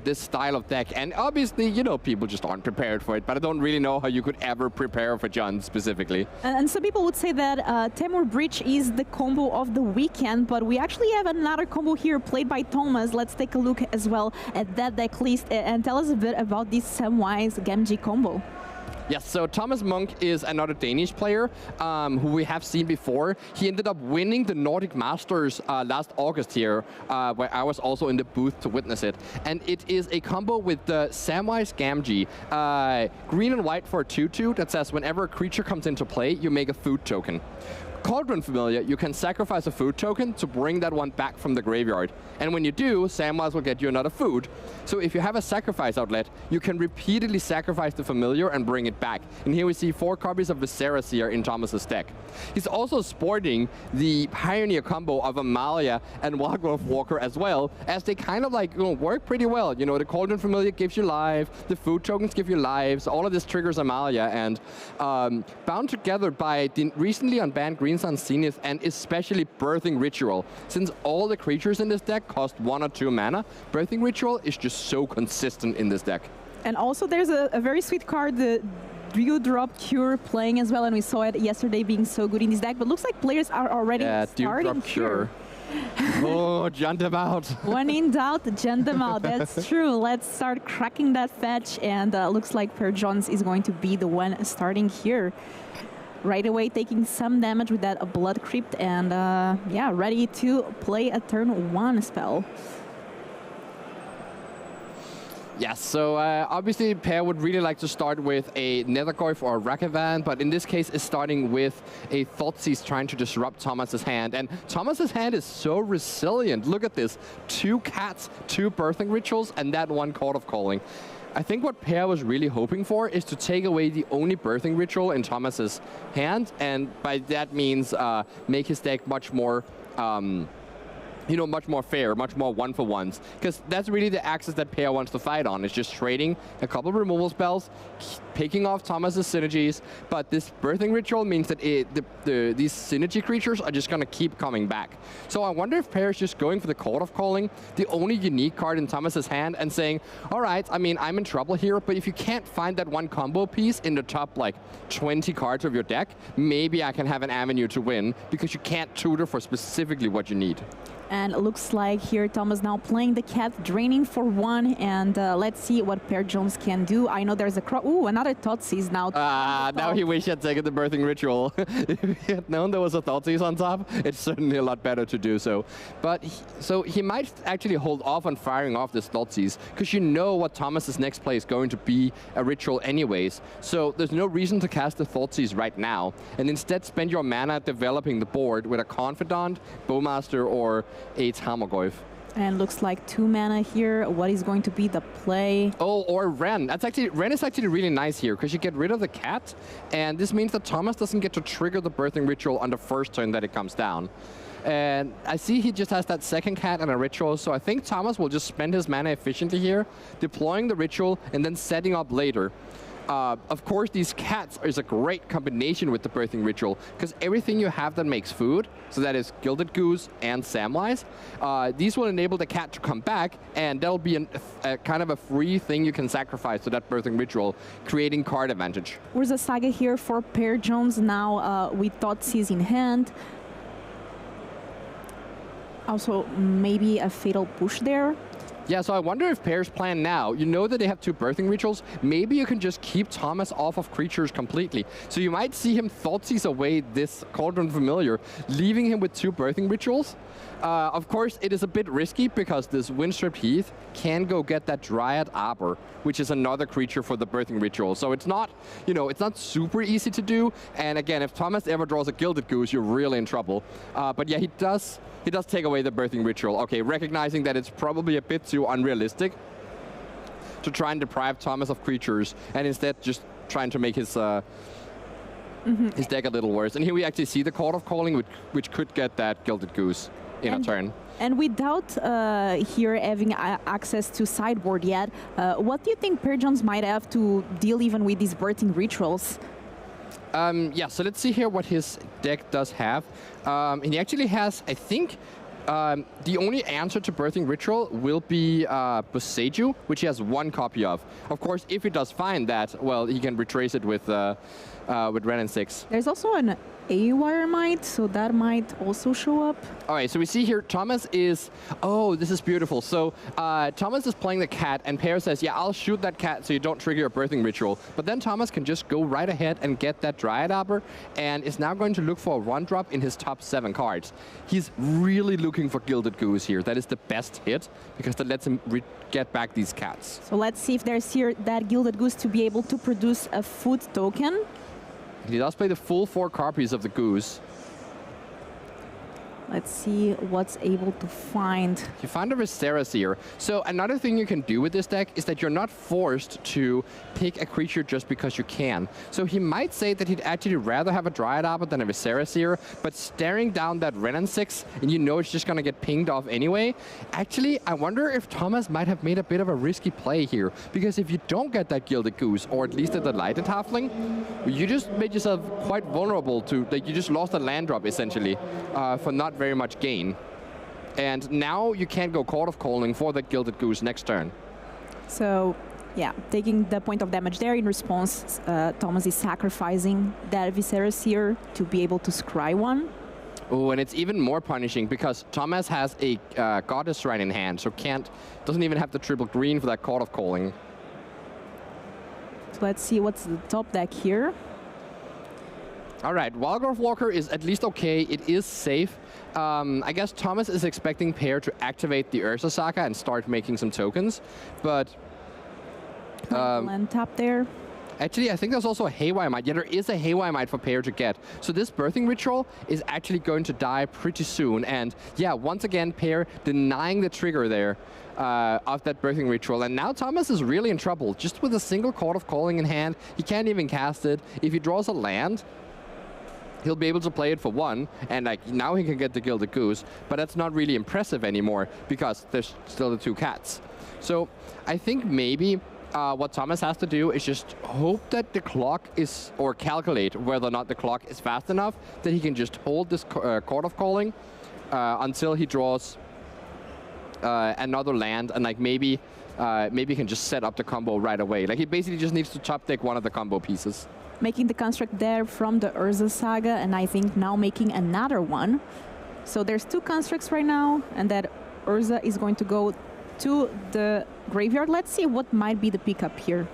this style of deck. And obviously, people just aren't prepared for it. But I don't really know how you could ever prepare for Jund specifically. And some people would say that Temur Breach is the combo of the weekend. But we actually have another combo here played by Thomas. Let's take a look as well at that deck list and tell us a bit about this Samwise Gamgee combo. Yes, so Thomas Munch is another Danish player who we have seen before. He ended up winning the Nordic Masters last August here, where I was also in the booth to witness it. And it is a combo with the Samwise Gamgee. Green and white for a 2/2 that says whenever a creature comes into play, you make a food token. Cauldron Familiar, you can sacrifice a food token to bring that one back from the graveyard. And when you do, Samwise will get you another food. So if you have a sacrifice outlet, you can repeatedly sacrifice the Familiar and bring it back. And here we see 4 copies of Viserys here in Thomas's deck. He's also sporting the Pioneer combo of Amalia and Wildgrowth Walker as well, as they kind of work pretty well. The Cauldron Familiar gives you life, the food tokens give you lives, all of this triggers Amalia, and bound together by the recently unbanned Green Sun Zenith, and especially Birthing Ritual. Since all the creatures in this deck cost 1 or 2 mana, Birthing Ritual is just so consistent in this deck. And also there's a very sweet card, the Dewdrop Cure playing as well, and we saw it yesterday being so good in this deck, but looks like players are already starting Dewdrop Cure. Oh, Jund them out. When in doubt, Jund them out. That's true. Let's start cracking that fetch, and looks like Per Jones is going to be the one starting here. right away taking some damage with that Blood Crypt, and yeah, ready to play a turn 1 spell. Yes, so obviously Pear would really like to start with a Nethergoyf or a Ragavan, but in this case is starting with a Thoughtseize trying to disrupt Thomas's hand. And Thomas's hand is so resilient. Look at this. 2 cats, 2 birthing rituals, and that 1 Court of Calling. I think what Pear was really hoping for is to take away the only birthing ritual in Thomas's hand, and by that means make his deck much more much more fair, much more one-for-ones. Because that's really the axis that Pear wants to fight on. It's just trading a couple of removal spells, picking off Thomas's synergies, but this birthing ritual means that these synergy creatures are just going to keep coming back. So I wonder if Pear is just going for the Court of Calling, the only unique card in Thomas's hand, and saying, all right, I mean, I'm in trouble here, but if you can't find that 1 combo piece in the top, like, 20 cards of your deck, maybe I can have an avenue to win, because you can't tutor for specifically what you need. And it looks like here Thomas now playing the cat, draining for 1, and let's see what Per Jones can do. I know there's a ooh, another Thoughtseize now. Now he wished he had taken the birthing ritual. If he had known there was a Thoughtseize on top, it's certainly a lot better to do so. But so he might actually hold off on firing off this Thoughtseize, because you know what Thomas's next play is going to be a ritual anyways. So there's no reason to cast the Thoughtseize right now, and instead spend your mana developing the board with a Confidant, Bowmaster, or a Tarmogoyf. And looks like 2 mana here. What is going to be the play? Oh, or Ren. Ren is actually really nice here, because you get rid of the cat, and this means that Thomas doesn't get to trigger the birthing ritual on the first turn that it comes down. And I see he just has that 2nd cat and a ritual, so I think Thomas will just spend his mana efficiently here, deploying the ritual and then setting up later. Of course, these cats is a great combination with the birthing ritual, because everything you have that makes food, so that is Gilded Goose and Samwise, these will enable the cat to come back, and that'll be a kind of a free thing you can sacrifice to that birthing ritual, creating card advantage. Urza Saga here for Per Jones now with Thoughtseize in hand. Also, maybe a Fatal Push there. Yeah, so I wonder if Pear's plan now, you know that they have 2 birthing rituals, maybe you can just keep Thomas off of creatures completely. So you might see him Thoughtseize away this Cauldron Familiar, leaving him with 2 birthing rituals. Of course, it is a bit risky because this Windstripped Heath can go get that Dryad Arbor, which is another creature for the birthing ritual. So it's not, it's not super easy to do. And again, if Thomas ever draws a Gilded Goose, you're really in trouble. But yeah, he does take away the birthing ritual. Okay, recognizing that it's probably a bit too unrealistic to try and deprive Thomas of creatures, and instead just trying to make his his deck a little worse. And here we actually see the Court of Calling, which could get that Gilded Goose in a turn. And without here having access to sideboard yet, what do you think Per Jones might have to deal even with these birthing rituals? Yeah, so let's see here what his deck does have. And he actually has, I think, the only answer to birthing ritual will be Boseiju, which he has 1 copy of. Of course, if he does find that, well, he can retrace it with Ren and 6. There's also an A-Wire Might, so that might also show up. All right, so we see here Thomas is, oh, this is beautiful. So Thomas is playing the cat, and Pear says, yeah, I'll shoot that cat so you don't trigger your birthing ritual. But then Thomas can just go right ahead and get that Dryad Arbor, and is now going to look for a 1-drop in his top 7 cards. He's really looking for Gilded Goose here. That is the best hit, because that lets him get back these cats. So let's see if there's here that Gilded Goose to be able to produce a food token. He does play the full 4 copies of the Goose. Let's see what's able to find. You find a Viserys here. So another thing you can do with this deck is that you're not forced to pick a creature just because you can. So he might say that he'd actually rather have a Dryad Arbor than a Viserys here, but staring down that Renan 6, and you know it's just going to get pinged off anyway. Actually, I wonder if Thomas might have made a bit of a risky play here, because if you don't get that Gilded Goose, or at least a Delighted Halfling, you just made yourself quite vulnerable to, like, you just lost a land drop essentially for not very much gain. And now you can't go Court of Calling for that Gilded Goose next turn. So, yeah, taking the point of damage there in response, Thomas is sacrificing that Viserys here to be able to scry 1. Oh, and it's even more punishing because Thomas has a Goddess Shrine in hand, so doesn't even have the triple green for that Court of Calling. So let's see what's the top deck here. All right, Wildgrowth Walker is at least okay. It is safe. I guess Thomas is expecting Pear to activate the Urza Saga and start making some tokens, but... land tap there. Actually, I think there's also a Haywire Might. Yeah, there is a Haywire Might for Pear to get. So this Birthing Ritual is actually going to die pretty soon. And yeah, once again, Pear denying the trigger there of that Birthing Ritual. And now Thomas is really in trouble. Just with a single Court of Calling in hand, he can't even cast it. If he draws a land, he'll be able to play it for 1, and like now he can get the Gilded Goose, but that's not really impressive anymore because there's still the 2 cats. So I think maybe what Thomas has to do is just hope that the clock is, or calculate whether or not the clock is fast enough that he can just hold this Court of Calling until he draws another land, and like maybe he can just set up the combo right away. Like he basically just needs to top deck one of the combo pieces. Making the construct there from the Urza Saga, and I think now making another one. So there's 2 constructs right now, and that Urza is going to go to the graveyard. Let's see what might be the pickup here.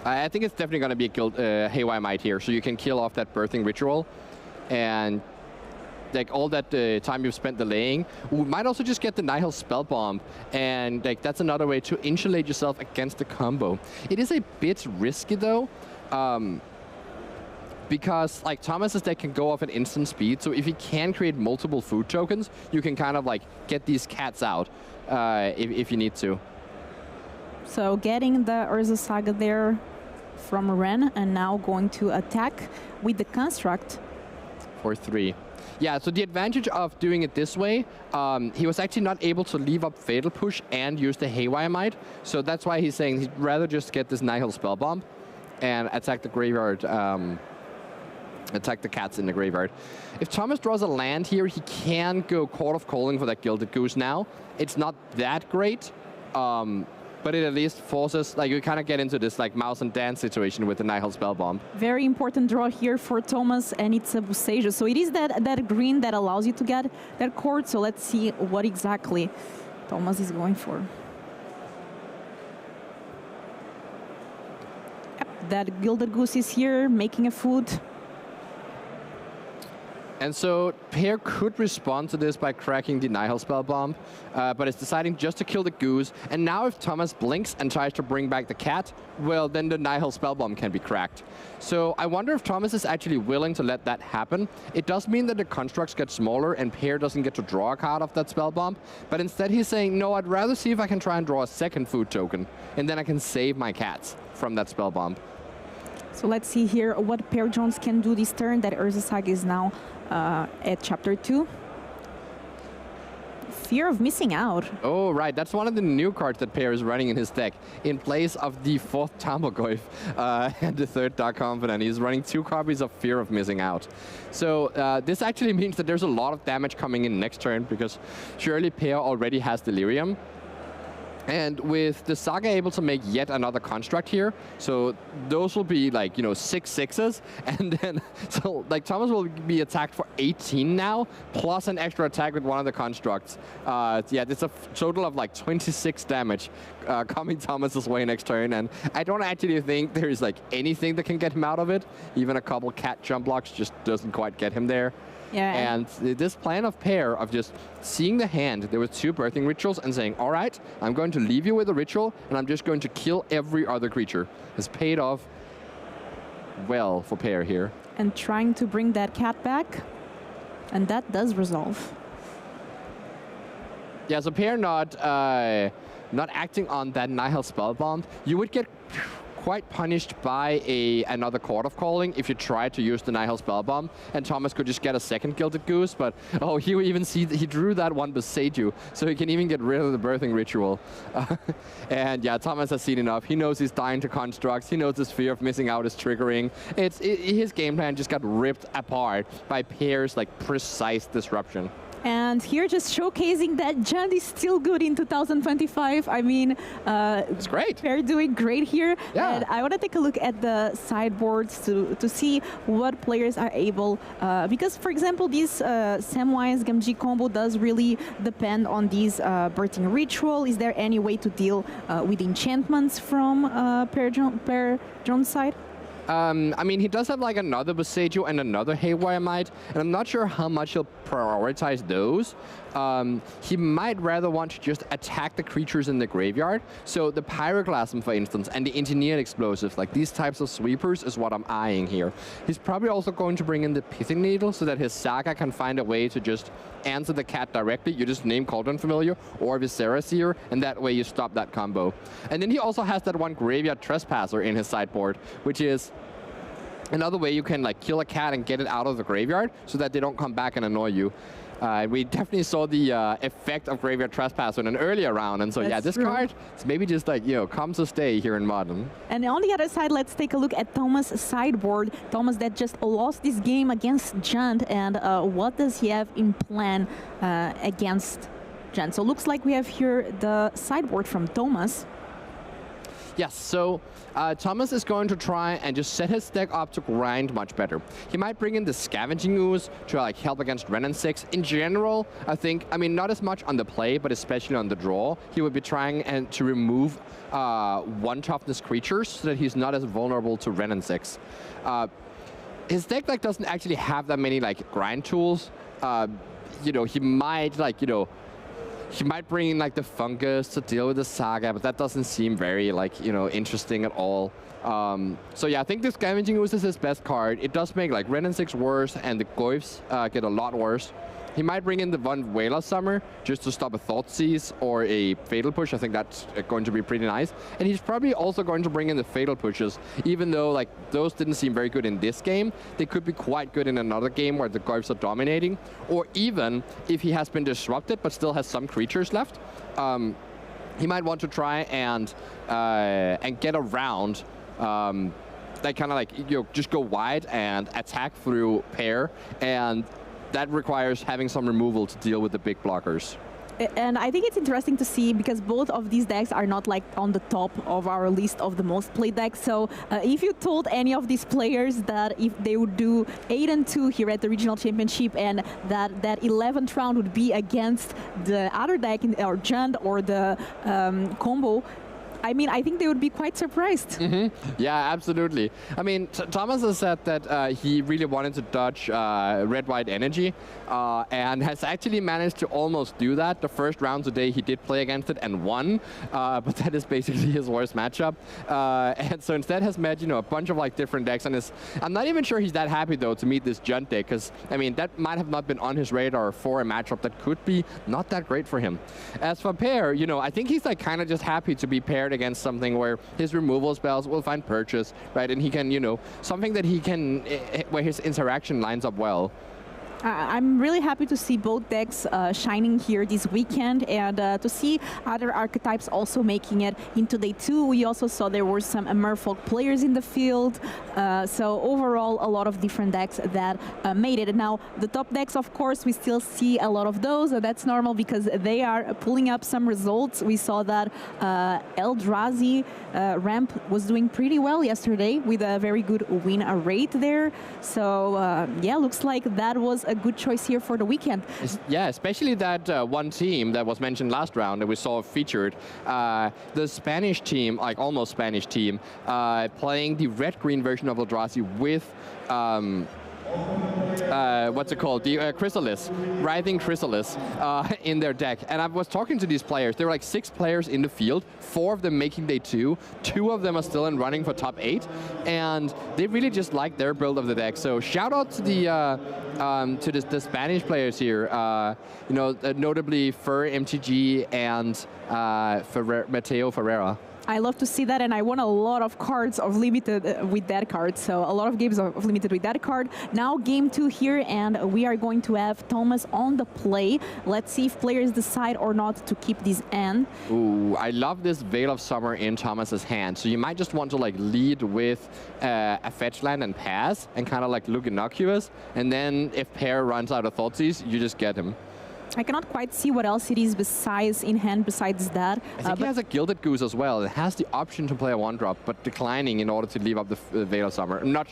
I think it's definitely going to be a Haywire Might here, so you can kill off that Birthing Ritual, and like all that time you've spent delaying. We might also just get the Nihil Spellbomb, and like that's another way to insulate yourself against the combo. It is a bit risky though. Because like Thomas's deck can go off at instant speed, so if he can create multiple food tokens, you can kind of like get these cats out if you need to. So getting the Urza Saga there from Ren, and now going to attack with the construct. For 3. Yeah, so the advantage of doing it this way, he was actually not able to leave up Fatal Push and use the Haywire Might, so that's why he's saying he'd rather just get this Nihil Spellbomb and attack the graveyard, attack the cats in the graveyard. If Thomas draws a land here, he can go Court of Calling for that Gilded Goose now. It's not that great, but it at least forces, like you kind of get into this like mouse and dance situation with the Nihil Spellbomb. Very important draw here for Thomas, and it's a Boseiju. So it is that green that allows you to get that court, so let's see what exactly Thomas is going for. That Gilded Goose is here, making a food. And so Pear could respond to this by cracking the Nihil Spellbomb, but it's deciding just to kill the goose. And now if Thomas blinks and tries to bring back the cat, well, then the Nihil Spellbomb can be cracked. So I wonder if Thomas is actually willing to let that happen. It does mean that the constructs get smaller and Pear doesn't get to draw a card off that Spellbomb, but instead he's saying, no, I'd rather see if I can try and draw a second food token, and then I can save my cats from that Spellbomb. So let's see here what Pear Jones can do this turn. That Urza Saga is now at chapter 2. Fear of missing out. Oh, right. That's one of the new cards that Pear is running in his deck. In place of the 4th Tarmogoyf and the 3rd Dark Confidant, he's running 2 copies of Fear of Missing Out. So this actually means that there's a lot of damage coming in next turn, because surely Pear already has Delirium. And with the Saga able to make yet another construct here, so those will be like, you know, 6 6s, and then, so like Thomas will be attacked for 18 now, plus an extra attack with one of the constructs. Yeah, it's a total of like 26 damage coming Thomas's way next turn, and I don't actually think there's like anything that can get him out of it. Even a couple cat jump blocks just doesn't quite get him there. Yeah. And this plan of Pear of just seeing the hand, there were 2 Birthing Rituals, and saying, all right, I'm going to leave you with a ritual, and I'm just going to kill every other creature, has paid off well for Pear here. And trying to bring that cat back, and that does resolve. Yeah, so Pear not acting on that Nihil Spellbomb. You would get quite punished by another Court of Calling if you try to use the Nihil Spellbomb, and Thomas could just get a second Gilded Goose, but oh, he even see he drew that one Boseiju, so he can even get rid of the Birthing Ritual. And yeah, Thomas has seen enough. He knows he's dying to constructs. He knows his Fear of Missing Out is triggering. His game plan just got ripped apart by Pear's like precise disruption. And here just showcasing that Jund is still good in 2025. I mean, it's great. They're doing great here. Yeah. And I want to take a look at the sideboards to see what players are able, because for example, this Samwise Gamgee combo does really depend on these Birthing Ritual. Is there any way to deal with enchantments from Pear Jones' side? I mean, he does have like another Boseiju and another Haywire Might, and I'm not sure how much he'll prioritize those. He might rather want to just attack the creatures in the graveyard. So the Pyroclasm, for instance, and the Engineered Explosives, like these types of sweepers is what I'm eyeing here. He's probably also going to bring in the Pithing Needle so that his Saga can find a way to just answer the cat directly. You just name Cauldron Familiar or Viscera Seer, and that way you stop that combo. And then he also has that one Graveyard Trespasser in his sideboard, which is another way you can like kill a cat and get it out of the graveyard so that they don't come back and annoy you. We definitely saw the effect of Graveyard Trespasser in an earlier round, and so That's yeah, this true. card is maybe just like, you know, comes to stay here in Modern. And on the other side, let's take a look at Thomas' sideboard. Thomas that just lost this game against Junt, and what does he have in plan against Junt? So looks like we have here the sideboard from Thomas. Yes, so Thomas is going to try and just set his deck up to grind much better. He might bring in the Scavenging Ooze to like help against Renin 6. In general, I think, I mean, not as much on the play, but especially on the draw, he would be trying to remove one toughness creatures so that he's not as vulnerable to Renin 6. His deck like doesn't actually have that many like grind tools. You know, he might like, you know, he might bring in like the Fungus to deal with the Saga, but that doesn't seem very like, you know, interesting at all. So yeah, I think the Scavenging Ooze is his best card. It does make like Renin 6 worse, and the Goyfs get a lot worse. He might bring in the one Whaler Summer just to stop a Thoughtseize or a Fatal Push. I think that's going to be pretty nice. And he's probably also going to bring in the Fatal Pushes, even though like those didn't seem very good in this game. They could be quite good in another game where the Goyfs are dominating. Or even if he has been disrupted but still has some creatures left, he might want to try and get around like kind of like, you know, just go wide and attack through pair, and that requires having some removal to deal with the big blockers. And I think it's interesting to see because both of these decks are not like on the top of our list of the most played decks. So if you told any of these players that if they would do 8-2 here at the regional championship and that 11th round would be against the other deck or Junt or the combo, I mean, I think they would be quite surprised. Mm-hmm. Yeah, absolutely. I mean, Thomas has said that he really wanted to dodge red-white energy and has actually managed to almost do that. The first round today, he did play against it and won, but that is basically his worst matchup. And so instead has met, you know, a bunch of like different decks, and I'm not even sure he's that happy though to meet this Junt deck, because I mean that might have not been on his radar for a matchup that could be not that great for him. As for pair, you know, I think he's like kind of just happy to be paired against something where his removal spells will find purchase, right? And he can, you know, something that he can, where his interaction lines up well. I'm really happy to see both decks shining here this weekend, and to see other archetypes also making it into day 2. We also saw there were some Merfolk players in the field, so overall a lot of different decks that made it. Now the top decks, of course, we still see a lot of those. That's normal because they are pulling up some results. We saw that Eldrazi ramp was doing pretty well yesterday with a very good win rate there. So yeah, looks like that was a good choice here for the weekend. Yeah, especially that one team that was mentioned last round that we saw featured. The Spanish team, like almost Spanish team, playing the red-green version of Eldrazi with what's it called? The Chrysalis, Writhing Chrysalis in their deck. And I was talking to these players. There were like 6 players in the field, 4 of them making day 2. 2 of them are still in running for top 8. And they really just like their build of the deck. So shout out to the Spanish players here. You know, notably Fur MTG and Mateo Ferreira. I love to see that, and I won a lot of cards of Limited with that card, so a lot of games of Limited with that card. Now game 2 here, and we are going to have Thomas on the play. Let's see if players decide or not to keep this end. Ooh, I love this Veil of Summer in Thomas's hand. So you might just want to like lead with a fetch land and pass and kind of like look innocuous, and then if pair runs out of Thoughtseize, you just get him. I cannot quite see what else it is besides in hand besides that. I think he has a Gilded Goose as well. It has the option to play a 1-drop, but declining in order to leave up the Veil of Summer. I'm not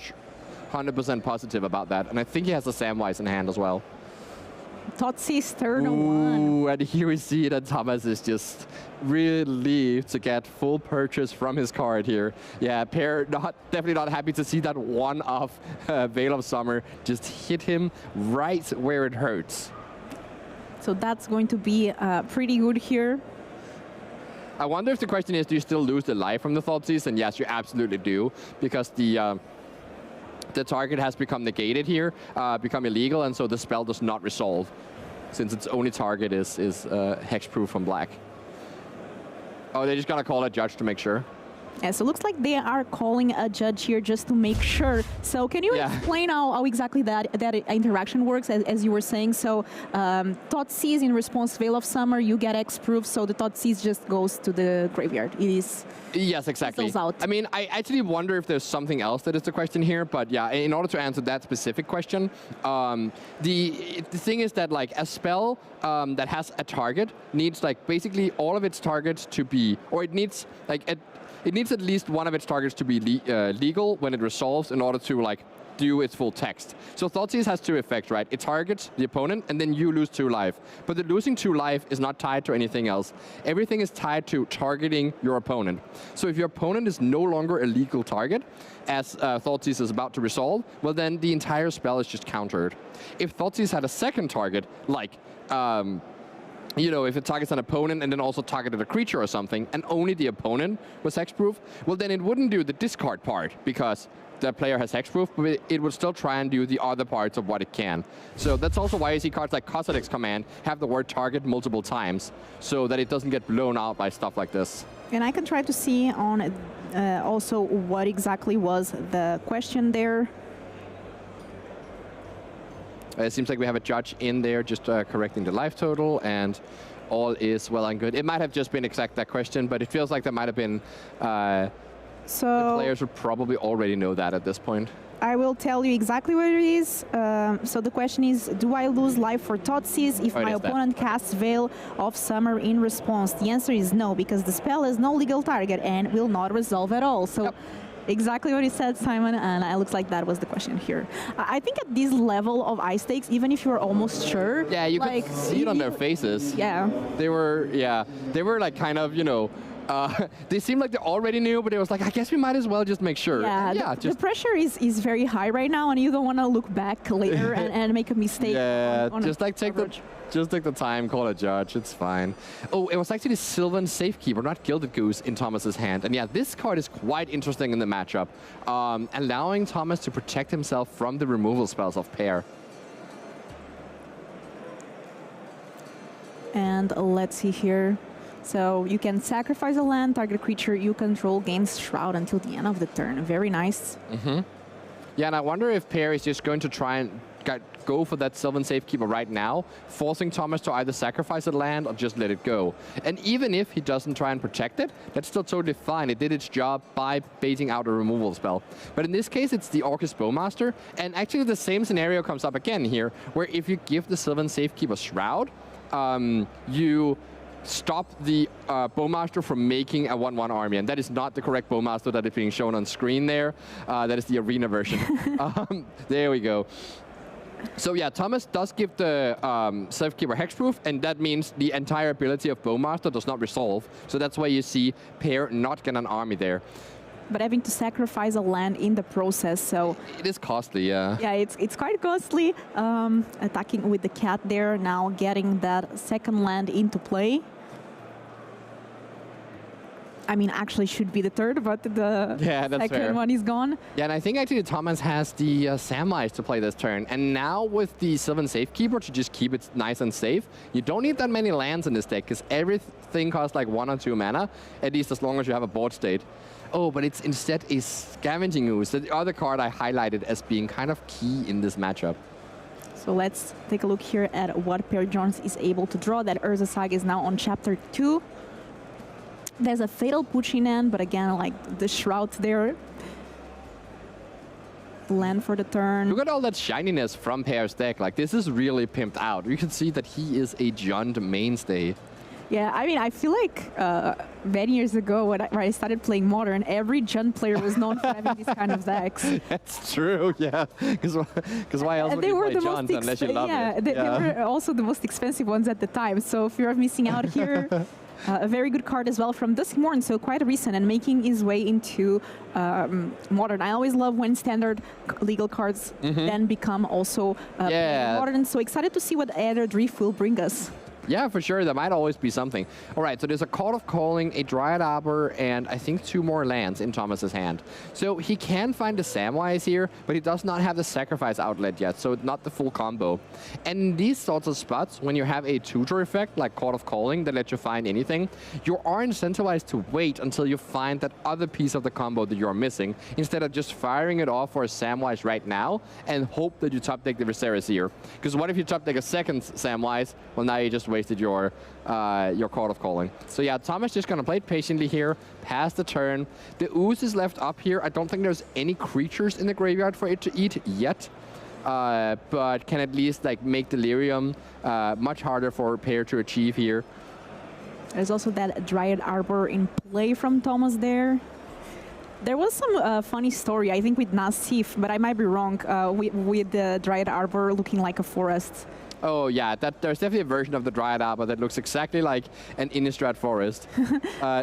100% positive about that. And I think he has a Samwise in hand as well. Thoughtsy's turn one. Ooh, and here we see that Thomas is just relieved to get full purchase from his card here. Yeah, Pear definitely not happy to see that one off Veil of Summer just hit him right where it hurts. So that's going to be pretty good here. I wonder if the question is, do you still lose the life from the Thoughtseize? And yes, you absolutely do, because the target has become negated here, become illegal, and so the spell does not resolve, since its only target is hexproof from black. Oh, they're just gonna call a judge to make sure. Yeah, so it looks like they are calling a judge here just to make sure. So can you explain how exactly that interaction works, as you were saying? So Thoughtseize in response to Veil of Summer, you get Hexproof, so the Thoughtseize just goes to the graveyard. It is... Yes, exactly. Out. I mean, I actually wonder if there's something else that is the question here, but yeah, in order to answer that specific question, the thing is that like a spell that has a target needs like basically all of its targets to be, or it needs like it needs at least one of its targets to be legal when it resolves in order to like do its full text. So Thoughtseize has two effects, right? It targets the opponent and then you lose 2 life. But the losing 2 life is not tied to anything else. Everything is tied to targeting your opponent. So if your opponent is no longer a legal target, as Thoughtseize is about to resolve, well then the entire spell is just countered. If Thoughtseize had a second target, like you know, if it targets an opponent and then also targeted a creature or something, and only the opponent was hexproof, well then it wouldn't do the discard part, because the player has hexproof, but it would still try and do the other parts of what it can. So that's also why you see cards like Kozilek's Command have the word target multiple times, so that it doesn't get blown out by stuff like this. And I can try to see on also what exactly was the question there. It seems like we have a judge in there just correcting the life total, and all is well and good. It might have just been exact that question, but it feels like there might have been... the players would probably already know that at this point. I will tell you exactly what it is. So the question is, do I lose life for Thoughtseize if my opponent casts Veil of Summer in response? The answer is no, because the spell has no legal target and will not resolve at all. So. Yep. Exactly what he said, Simon, and it looks like that was the question here. I think at this level of ice stakes, even if you're almost sure... Yeah, you could see it on their faces. Yeah. They were like kind of, you know, they seemed like they already knew, but it was like, I guess we might as well just make sure. Yeah, the pressure is very high right now, and you don't want to look back later and make a mistake. Yeah, just like take the time, call a judge, it's fine. Oh, it was actually Sylvan Safekeeper, not Gilded Goose, in Thomas's hand. And yeah, this card is quite interesting in the matchup, allowing Thomas to protect himself from the removal spells of Pear. And let's see here. So you can sacrifice a land, target creature you control gains Shroud until the end of the turn. Very nice. Mm-hmm. Yeah, and I wonder if Pear is just going to try and go for that Sylvan Safekeeper right now, forcing Thomas to either sacrifice a land or just let it go. And even if he doesn't try and protect it, that's still totally fine. It did its job by baiting out a removal spell. But in this case, it's the Orcus Bowmaster. And actually the same scenario comes up again here, where if you give the Sylvan Safekeeper Shroud, you stop the Bowmaster from making a 1/1 army, and that is not the correct Bowmaster that is being shown on screen there. That is the arena version. There we go. So yeah, Thomas does give the Safekeeper hexproof, and that means the entire ability of Bowmaster does not resolve. So that's why you see Pear not get an army there. But having to sacrifice a land in the process, so... It is costly, yeah. Yeah, it's quite costly. Attacking with the cat there, now getting that second land into play. I mean, actually should be the third, but the second one is gone. Yeah, and I think actually Thomas has the Samwise to play this turn. And now with the Sylvan Safekeeper to just keep it nice and safe, you don't need that many lands in this deck, because everything costs like 1 or 2 mana, at least as long as you have a board state. Oh, but it's instead a Scavenging Ooze, the other card I highlighted as being kind of key in this matchup. So let's take a look here at what Pear Jones is able to draw. That Urza Saga is now on Chapter 2. There's a Fatal Push in hand, but again, like the Shroud there. Land for the turn. Look at all that shininess from Pear's deck. Like, this is really pimped out. You can see that he is a Jund mainstay. Yeah, I mean, I feel like many years ago when I started playing Modern, every Jund player was known for having these kind of decks. That's true, yeah. Because why else would you play Jund unless you love it? They were also the most expensive ones at the time. So fear of missing out here. A very good card as well from Duskmorn, so quite recent and making his way into Modern. I always love when standard legal cards then become also Modern. So excited to see what Aether Drift will bring us. Yeah, for sure. There might always be something. All right, so there's a Call of Calling, a Dryad Arbor, and I think 2 more lands in Thomas's hand. So he can find the Samwise here, but he does not have the Sacrifice outlet yet, so not the full combo. And in these sorts of spots, when you have a tutor effect, like Call of Calling, that lets you find anything, you are incentivized to wait until you find that other piece of the combo that you're missing, instead of just firing it off for a Samwise right now, and hope that you top deck the Viserys here. Because what if you top deck a second Samwise? Well, now you just wasted your Call of Calling. So yeah, Thomas just gonna play it patiently here, pass the turn. The Ooze is left up here. I don't think there's any creatures in the graveyard for it to eat yet, but can at least like make Delirium much harder for Pair to achieve here. There's also that Dryad Arbor in play from Thomas there. There was some funny story, I think, with Nassif, but I might be wrong, with the Dryad Arbor looking like a forest. Oh yeah, there's definitely a version of the Dryad Arbor that looks exactly like an Innistrad forest.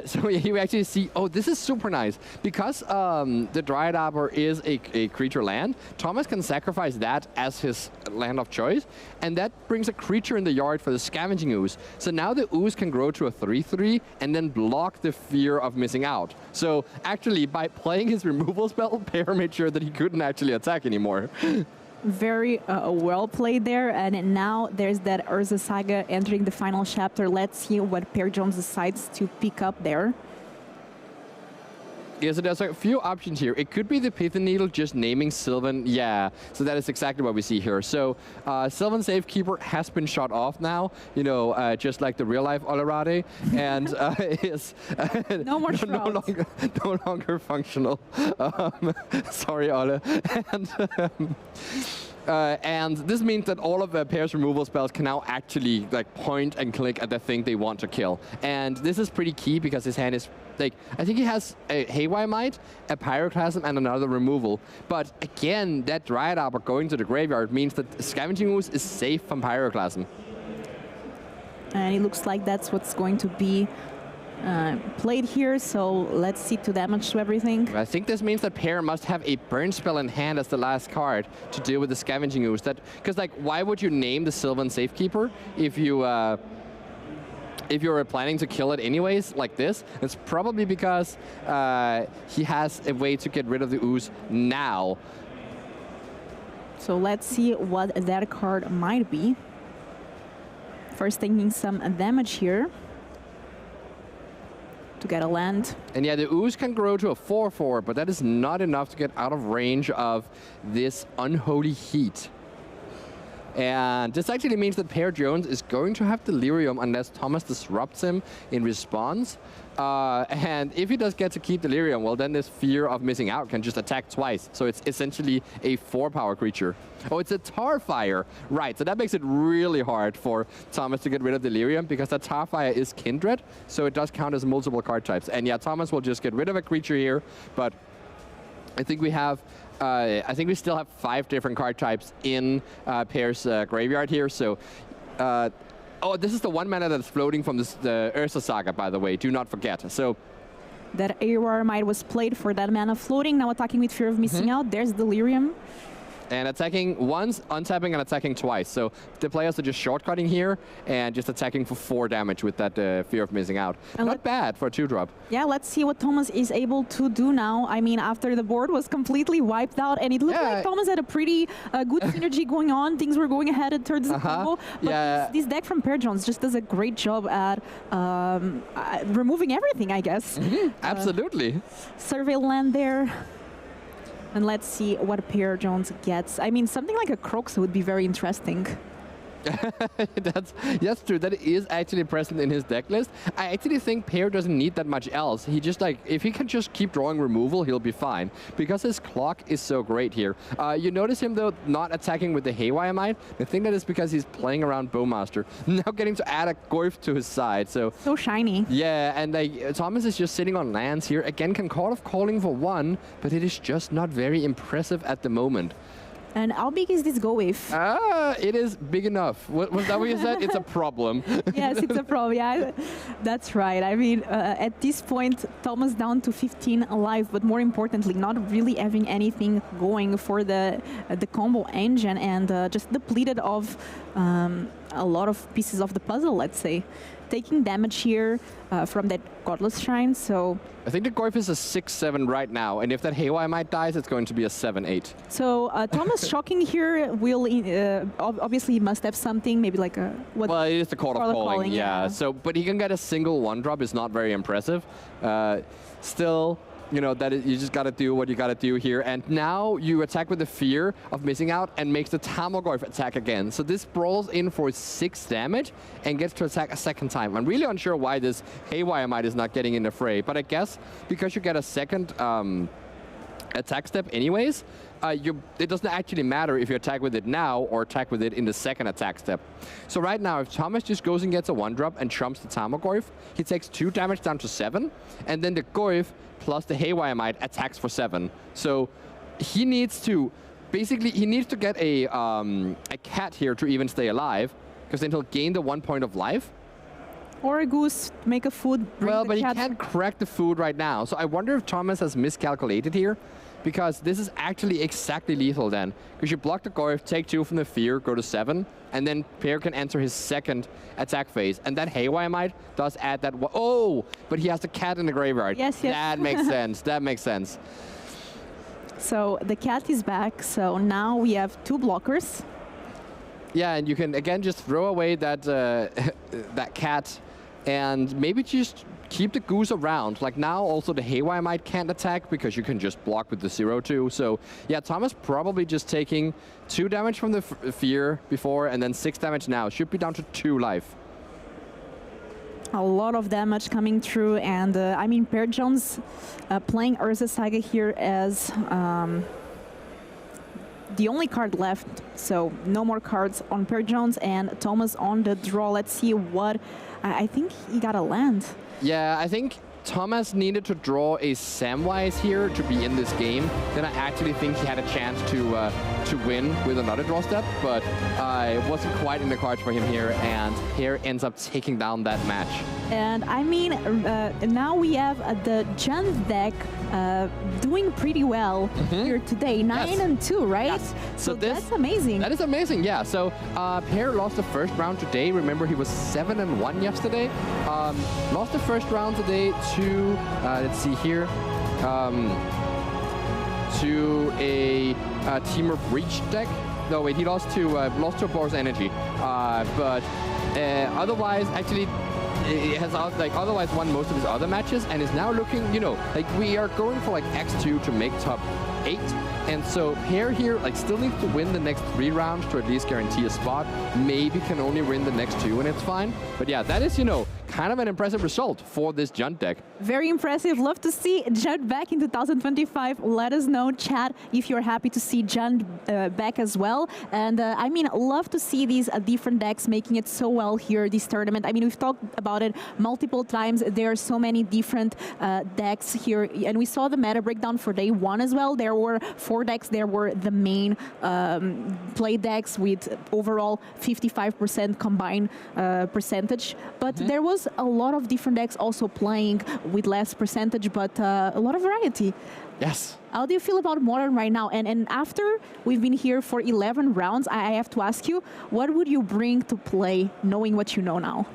So you actually see, oh, this is super nice. Because the Dryad Arbor is a creature land, Thomas can sacrifice that as his land of choice, and that brings a creature in the yard for the Scavenging Ooze. So now the Ooze can grow to a 3/3 and then block the fear of missing out. So actually, by playing his removal spell, Pair made sure that he couldn't actually attack anymore. Very well played there, and now there's that Urza Saga entering the final chapter. Let's see what Per Jones decides to pick up there. Yeah, so there's a few options here. It could be the Python Needle just naming Sylvan. Yeah, so that is exactly what we see here. So Sylvan Safekeeper has been shot off now, you know, just like the real life Olerade, and is no more no longer functional. Sorry, Ole. And this means that all of Pair's removal spells can now actually like point and click at the thing they want to kill. And this is pretty key because his hand is like, I think he has a Haywire Might, a Pyroclasm, and another removal. But again, that Dryad Arbor going to the graveyard means that Scavenging Ooze is safe from Pyroclasm. And it looks like that's what's going to be played here, so let's see to damage to everything. I think this means that Pair must have a burn spell in hand as the last card to deal with the Scavenging Ooze. Because like, why would you name the Sylvan Safekeeper if you're planning to kill it anyways, like this? It's probably because he has a way to get rid of the Ooze now. So let's see what that card might be. First taking some damage here to get a land. And yeah, the Ooze can grow to a 4/4, but that is not enough to get out of range of this Unholy Heat. And this actually means that Per Jones is going to have Delirium unless Thomas disrupts him in response. And if he does get to keep Delirium, well, then this fear of missing out can just attack twice. So it's essentially a 4-power creature. Oh, it's a Tarfire. Right, so that makes it really hard for Thomas to get rid of Delirium because that Tarfire is Kindred, so it does count as multiple card types. And yeah, Thomas will just get rid of a creature here, but I think we have I think we still have 5 different card types in Pair's graveyard here. So, oh, this is the 1 mana that's floating from the Urza Saga, by the way. Do not forget. So that Aurora Might was played for that mana floating. Now attacking with Fear of Missing Out. There's Delirium. And attacking once, untapping, and attacking twice. So the players are just shortcutting here and just attacking for 4 damage with that Fear of Missing Out. And not bad for a 2-drop. Yeah, let's see what Thomas is able to do now. I mean, after the board was completely wiped out, and it looked like Thomas had a pretty good synergy going on. Things were going ahead towards the combo. But this deck from Per Jones just does a great job at removing everything, I guess. Absolutely. Survey land there. And let's see what Per Jones gets. I mean, something like a Croxa would be very interesting. That's true. That is actually present in his deck list. I actually think Pear doesn't need that much else. He just like, if he can just keep drawing removal, he'll be fine. Because his clock is so great here. You notice him though not attacking with the Haywire Might. I think that is because he's playing around Bowmaster. Now getting to add a Goyf to his side. So shiny. Yeah, and Thomas is just sitting on lands here. Again, can call off calling for one, but it is just not very impressive at the moment. And how big is this Goyf? It is big enough. Was that what you said? It's a problem. Yes, it's a problem. Yeah, that's right. I mean, at this point, Thomas down to 15 alive, but more importantly, not really having anything going for the combo engine and just depleted of a lot of pieces of the puzzle, let's say. Taking damage here from that Godless Shrine, so... I think the Goyf is a 6-7 right now, and if that Haywire Might dies, it's going to be a 7-8. So Thomas shocking here will obviously must have something, maybe like a... Well, it is the Court of Calling, yeah. So, but he can get a single one-drop is not very impressive. Still... You know, you just got to do what you got to do here. And now you attack with the fear of missing out and makes the Tamogorf attack again. So this brawls in for 6 damage and gets to attack a second time. I'm really unsure why this Haywire Might is not getting in the fray. But I guess because you get a second attack step anyways, it doesn't actually matter if you attack with it now or attack with it in the second attack step. So right now, if Thomas just goes and gets a 1-drop and trumps the Tamogorf, he takes 2 damage down to 7, and then the Goyf plus the Haywire Might attacks for 7. So he needs to, basically, he needs to get a cat here to even stay alive, because then he'll gain the 1 point of life. Or a goose, make a food, well, but he can't crack the food right now. So I wonder if Thomas has miscalculated here, because this is actually exactly lethal then. Because you block the Goyf, take 2 from the fear, go to 7, and then Pear can enter his second attack phase. And that Haywire Might does add that oh, but he has the cat in the graveyard. Yes, yes. That makes sense. That makes sense. So the cat is back. So now we have 2 blockers. Yeah, and you can again just throw away that that cat, and maybe just keep the goose around. Like now also the Haywire Might can't attack because you can just block with the 0-2. So yeah, Thomas probably just taking 2 damage from the fear before and then 6 damage now. Should be down to 2 life. A lot of damage coming through, and I mean Per Jones playing Urza Saga here as the only card left, so no more cards on Per Jones, and Thomas on the draw. Let's see what... I think he got a land. Yeah, I think Thomas needed to draw a Samwise here to be in this game. Then I actually think he had a chance to win with another draw step, but it wasn't quite in the cards for him here, and Pear ends up taking down that match. And I mean, now we have the Jund deck doing pretty well here today. 9-2, right? Yes. So that's amazing. That is amazing, yeah. So Pear lost the first round today. Remember, he was 7-1 yesterday. Lost the first round today to, let's see here, to a Teamer Breach deck. No, wait, he lost to Boros Energy. But otherwise, actually, it has otherwise won most of his other matches and is now looking, you know, like we are going for like X2 to make top 8. And so Pear here still needs to win the next 3 rounds to at least guarantee a spot. Maybe can only win the next 2 and it's fine. But yeah, that is, you know, kind of an impressive result for this Jund deck. Very impressive. Love to see Jund back in 2025. Let us know, chat, if you're happy to see Jund back as well. And I mean, love to see these different decks making it so well here this tournament. I mean, we've talked about it multiple times. There are so many different decks here, and we saw the meta breakdown for day 1 as well. There were 4 decks. There were the main play decks with overall 55% combined percentage, but there was a lot of different decks also playing with less percentage, but a lot of variety. Yes. How do you feel about Modern right now? And after we've been here for 11 rounds, I have to ask you, what would you bring to play knowing what you know now?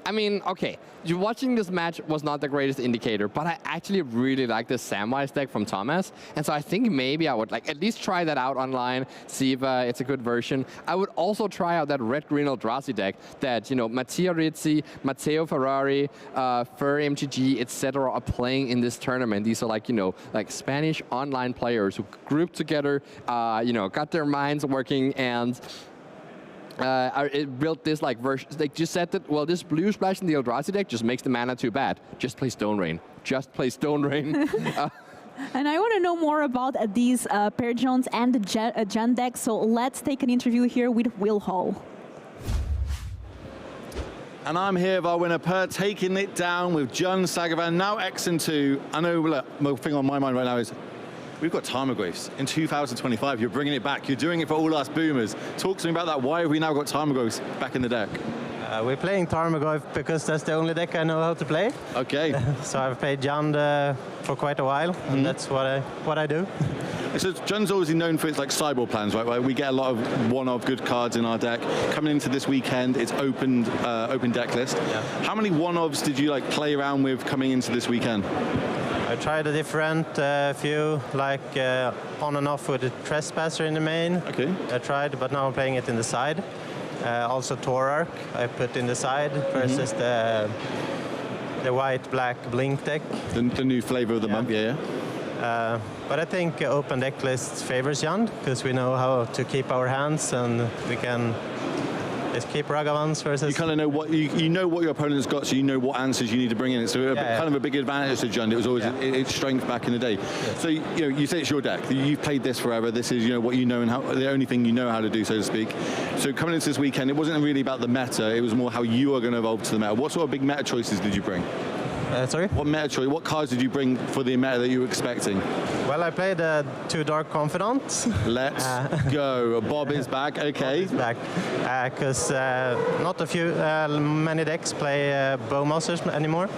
I mean, okay, watching this match was not the greatest indicator, but I actually really like the Samwise deck from Thomas. And so I think maybe I would at least try that out online, see if it's a good version. I would also try out that red-green Eldrazi deck that, you know, Mattia Rizzi, Matteo Ferrari, Fur MTG, etc. are playing in this tournament. These are you know, Spanish online players who grouped together, you know, got their minds working and it built this like version. They just said that, well, this blue splash in the Eldrazi deck just makes the mana too bad. Just play Stone Rain. Just play Stone Rain. And I want to know more about these Per Jones and the Gen deck, so let's take an interview here with Will Hall. And I'm here with our winner, Per, taking it down with Jun Sagavan, now X&2. I know, look, the thing on my mind right now is, we've got Tarmogoyfs. In 2025, you're bringing it back. You're doing it for all us boomers. Talk to me about that. Why have we now got Tarmogoyfs back in the deck? We're playing Tarmogoyf because that's the only deck I know how to play. Okay. So I've played Jund for quite a while, and that's what I do. So Jund's obviously known for its like sideboard plans, right? Where we get a lot of one-of good cards in our deck. Coming into this weekend, it's open deck list. Yeah. How many one-ofs did you like play around with coming into this weekend? I tried a different few, like on and off with the Trespasser in the main. Okay. I tried, but now I'm playing it in the side. Also Torark I put in the side versus the white-black Blink deck. The new flavor of the month, yeah. But I think open deck list favors Jund because we know how to keep our hands and we can just keep Ragavans versus... You kind of know what you know what your opponent's got, so you know what answers you need to bring in. So kind of a big advantage to Jund. It was always its strength back in the day. Yes. So you say it's your deck. You've played this forever. This is what you know and how the only thing you know how to do, so to speak. So coming into this weekend, it wasn't really about the meta. It was more how you are going to evolve to the meta. What sort of big meta choices did you bring? Sorry? What meta choice? What cards did you bring for the meta that you were expecting? Well, I played 2 Dark Confidants. Let's go. Bob is back. Okay. Bob is back. Because not many decks play Bowmasters anymore.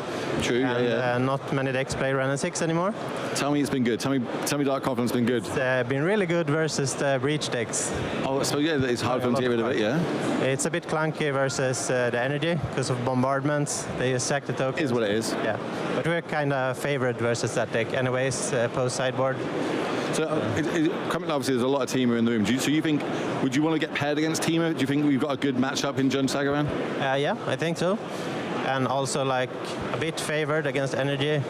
True. And not many decks play Ren and 6 anymore. Tell me it's been good. Tell me Dark Confidant's been good. It's been really good versus the Breach decks. Oh, so it's hard for them to get rid of it, yeah? It's a bit clunky versus the energy because of bombardments. They just sack the tokens. Is what it is. Yeah, but we're kind of favored versus that deck anyways, post-sideboard. So, obviously there's a lot of Teamer in the room. So you think, would you want to get paired against Teamer? Do you think we've got a good matchup in Jund Sagavan? Yeah, I think so. And also like a bit favored against energy.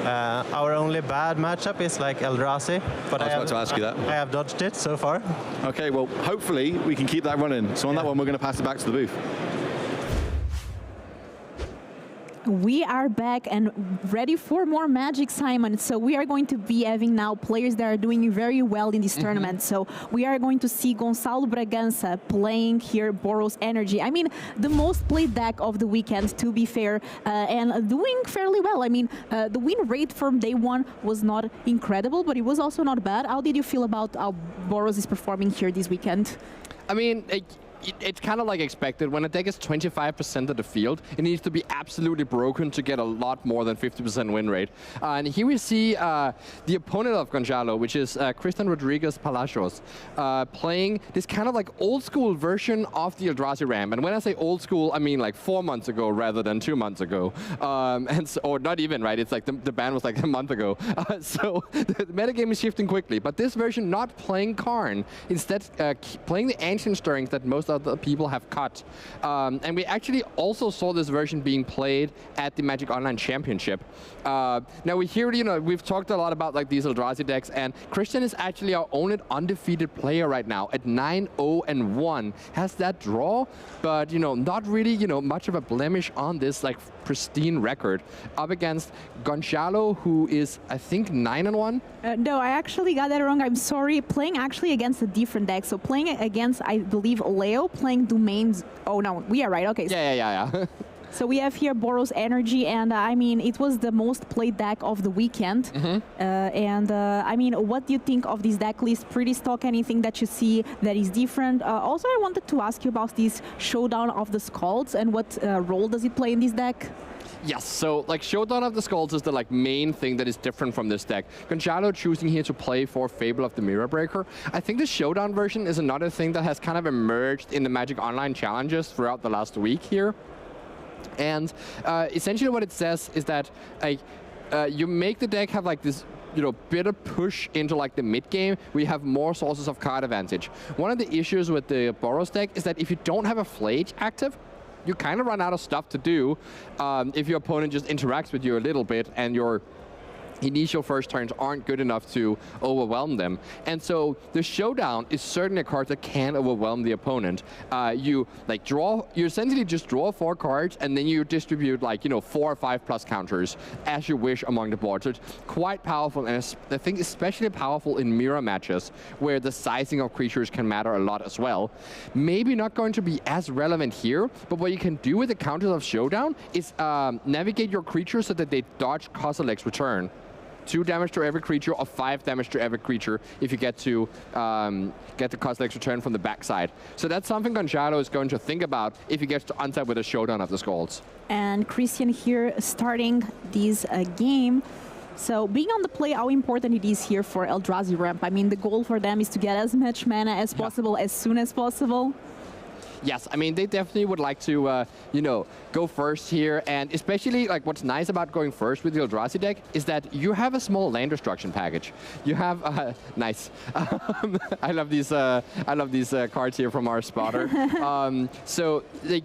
Our only bad matchup is like Eldrazi, but I was about to ask you that. I have dodged it so far. Okay, well, hopefully we can keep that running. So on that one, we're going to pass it back to the booth. We are back and ready for more Magic, Simon. So we are going to be having now players that are doing very well in this tournament. So we are going to see Gonçalo Bragança playing here Boros Energy. I mean, the most played deck of the weekend, to be fair, and doing fairly well. I mean, the win rate from day one was not incredible, but it was also not bad. How did you feel about how Boros is performing here this weekend? I mean, it's kind of like expected. When a deck is 25% of the field, it needs to be absolutely broken to get a lot more than 50% win rate. And here we see the opponent of Gonçalo, which is Christian Rodriguez Palacios, playing this kind of like old school version of the Eldrazi ramp. And when I say old school, I mean like 4 months ago rather than 2 months ago. Or not even, right? It's like the ban was like a month ago. So the metagame is shifting quickly. But this version not playing Karn, instead playing the Ancient Stirrings that most other people have cut. And we actually also saw this version being played at the Magic Online Championship. Now we hear, we've talked a lot about like these Eldrazi decks, and Christian is actually our only undefeated player right now at 9-0-1. Has that draw, but not really, much of a blemish on this like pristine record up against Gonçalo, who is I think 9-1. No, I actually got that wrong. I'm sorry. Playing actually against a different deck. So playing against, I believe, Leo, playing Domains. Oh no, we are right. Okay. Yeah. So we have here Boros Energy, and I mean, it was the most played deck of the weekend. I mean, what do you think of this deck list? Pretty stock, anything that you see that is different? Also, I wanted to ask you about this Showdown of the Skalds and what role does it play in this deck? Yes, so like Showdown of the Skalds is the like main thing that is different from this deck. Gonçalo choosing here to play for Fable of the Mirror Breaker. I think the Showdown version is another thing that has kind of emerged in the Magic Online challenges throughout the last week here. And essentially what it says is that you make the deck have like this bit of push into like the mid game. We have more sources of card advantage. One of the issues with the Boros deck is that if you don't have a Flage active, you kind of run out of stuff to do if your opponent just interacts with you a little bit and you're initial first turns aren't good enough to overwhelm them. And so the showdown is certainly a card that can overwhelm the opponent. You essentially just draw 4 cards and then you distribute 4 or 5 plus counters as you wish among the board. So it's quite powerful, and I think especially powerful in mirror matches where the sizing of creatures can matter a lot as well. Maybe not going to be as relevant here, but what you can do with the counters of showdown is navigate your creatures so that they dodge Kozilek's return. 2 damage to every creature, or 5 damage to every creature if you get to get the Kozilek's return from the backside. So that's something Gonzalo is going to think about if he gets to untap with a showdown of the Skulls. And Christian here starting this game. So being on the play, how important it is here for Eldrazi ramp. I mean, the goal for them is to get as much mana as possible as soon as possible. Yes, I mean, they definitely would like to, go first here. And especially, what's nice about going first with the Eldrazi deck is that you have a small land destruction package. You have, nice. I love these cards here from our spotter.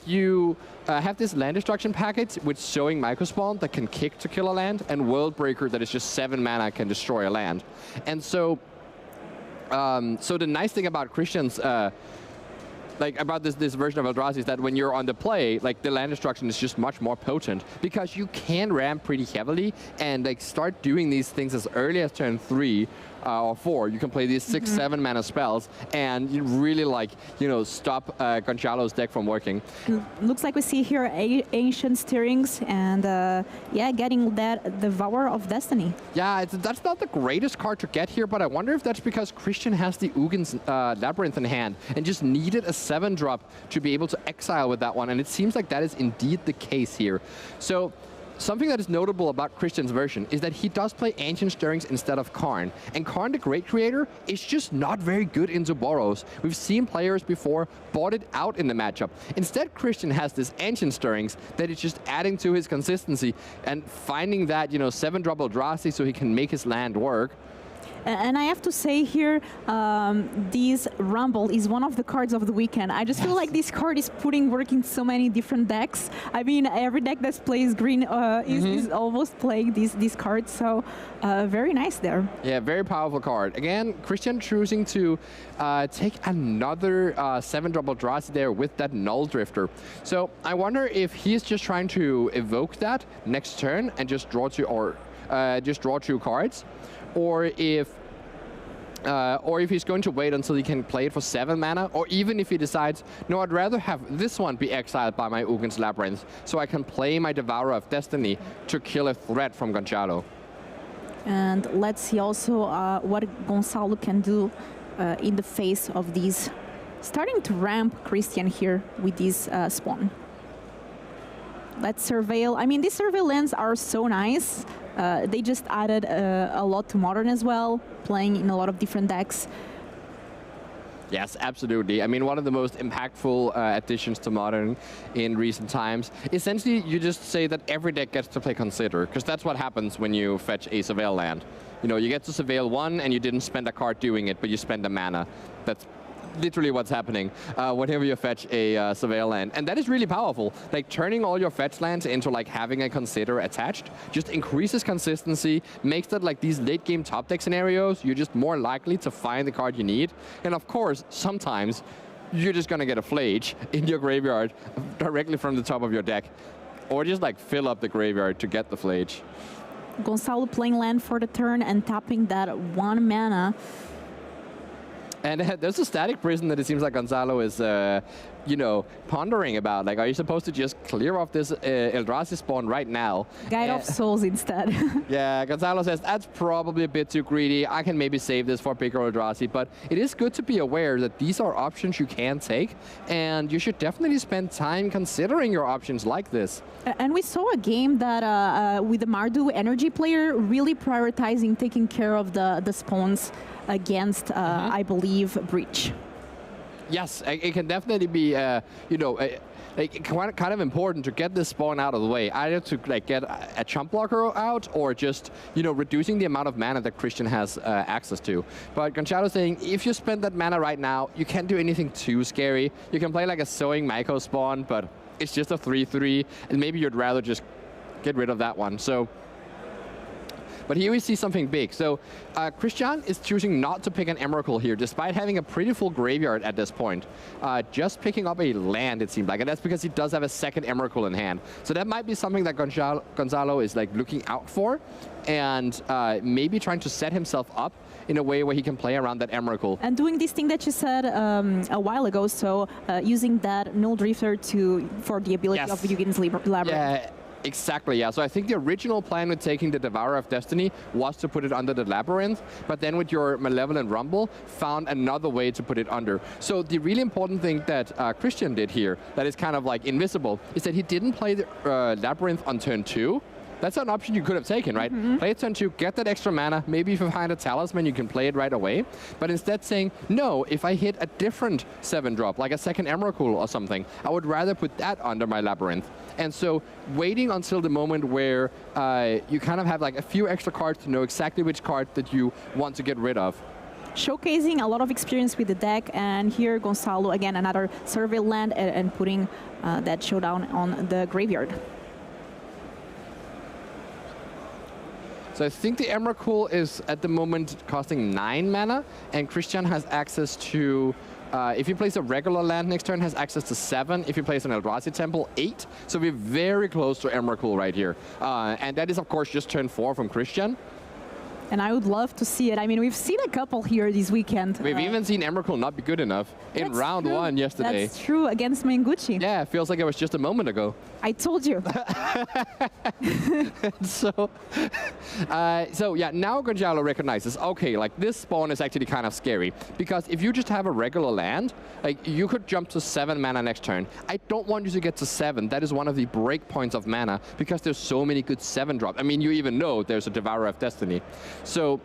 You have this land destruction package with Sowing Microspawn that can kick to kill a land, and Worldbreaker that is just 7 mana can destroy a land. And so, the nice thing about Christian's about this version of Eldrazi is that when you're on the play, the land destruction is just much more potent because you can ramp pretty heavily and start doing these things as early as turn 3 or 4. You can play these 6, 7 mana spells and you really stop Gonzalo's deck from working. Looks like we see here Ancient Stirrings and getting that Devourer of Destiny. Yeah, that's not the greatest card to get here, but I wonder if that's because Christian has the UGEMS Labyrinth in hand and just needed a 7-drop to be able to exile with that one, and it seems like that is indeed the case here. So something that is notable about Christian's version is that he does play Ancient Stirrings instead of Karn. And Karn, the Great Creator, is just not very good into Boros. We've seen players before bought it out in the matchup. Instead, Christian has this Ancient Stirrings that is just adding to his consistency and finding that, 7-drop Eldrazi so he can make his land work. And I have to say here, this Rumble is one of the cards of the weekend. I just feel like this card is putting work in so many different decks. I mean, every deck that plays green is almost playing this card, so very nice there. Yeah, very powerful card. Again, Christian choosing to take another 7-drop Eldrazi there with that Null Drifter. So I wonder if he's just trying to evoke that next turn and just draw 2 cards. Or if he's going to wait until he can play it for 7 mana, or even if he decides, no, I'd rather have this one be exiled by my UGEMS Labyrinth, so I can play my Devourer of Destiny to kill a threat from Gonzalo. And let's see also what Gonzalo can do in the face of these. Starting to ramp Christian here with this spawn. Let's surveil. I mean, these surveil lands are so nice. They just added a lot to Modern as well, playing in a lot of different decks. Yes, absolutely. I mean, one of the most impactful additions to Modern in recent times. Essentially, you just say that every deck gets to play Consider, because that's what happens when you fetch a Surveil land. You get to Surveil 1, and you didn't spend a card doing it, but you spend a mana. That's literally what's happening whenever you fetch a Surveil land. And that is really powerful. Turning all your fetch lands into having a Consider attached just increases consistency, makes that these late game top deck scenarios, you're just more likely to find the card you need. And of course, sometimes you're just gonna get a Flage in your graveyard directly from the top of your deck. Or just fill up the graveyard to get the Flage. Gonzalo playing land for the turn and tapping that 1 mana. And there's a Static Prison that it seems like Gonzalo is, pondering about. Are you supposed to just clear off this Eldrazi spawn right now? Guide of Souls instead. Yeah, Gonzalo says, that's probably a bit too greedy. I can maybe save this for bigger Eldrazi. But it is good to be aware that these are options you can take. And you should definitely spend time considering your options like this. And we saw a game that, with the Mardu Energy player, really prioritizing taking care of the spawns against, I believe, Breach. Yes, it can definitely be, kind of important to get this spawn out of the way, either to get a chump blocker out or just, reducing the amount of mana that Christian has access to. But Gonzalo saying, if you spend that mana right now, you can't do anything too scary. You can play a Sowing Myco spawn, but it's just a 3/3, and maybe you'd rather just get rid of that one. So But here we see something big. So Christian is choosing not to pick an Emrakul here, despite having a pretty full graveyard at this point. Just picking up a land, it seemed like, and that's because he does have a second Emrakul in hand. So that might be something that Gonzalo is like looking out for, and maybe trying to set himself up in a way where he can play around that Emrakul. And doing this thing that you said a while ago, so using that Null Drifter for the ability of UGEMS Labyrinth. Yeah, exactly, yeah. So I think the original plan with taking the Devourer of Destiny was to put it under the Labyrinth, but then with your Malevolent Rumble, found another way to put it under. So the really important thing that Christian did here, that is kind of like invisible, is that he didn't play the Labyrinth on turn 2. That's an option you could have taken, right? Play it turn 2, get that extra mana. Maybe if you find a Talisman, you can play it right away. But instead saying, no, if I hit a different 7-drop, like a second Emrakul or something, I would rather put that under my Labyrinth. And so waiting until the moment where you kind of have like a few extra cards to know exactly which card that you want to get rid of. Showcasing a lot of experience with the deck, and here Gonzalo, again, another survey land and putting that showdown on the graveyard. So I think the Emrakul is at the moment costing 9 mana, and Christian has access to, if he plays a regular land next turn, has access to 7. If he plays an Eldrazi Temple, 8. So we're very close to Emrakul right here. And that is, of course, just turn 4 from Christian. And I would love to see it. I mean, we've seen a couple here this weekend. We've even seen Emrakul not be good enough in round 1 yesterday. That's true, against Mengucci. Yeah, it feels like it was just a moment ago. I told you. So yeah, now Gonzalo recognizes, okay, like this spawn is actually kind of scary, because if you just have a regular land, like you could jump to 7 mana next turn. I don't want you to get to 7. That is one of the break points of mana, because there's so many good 7-drops. I mean, you even know there's a Devourer of Destiny. So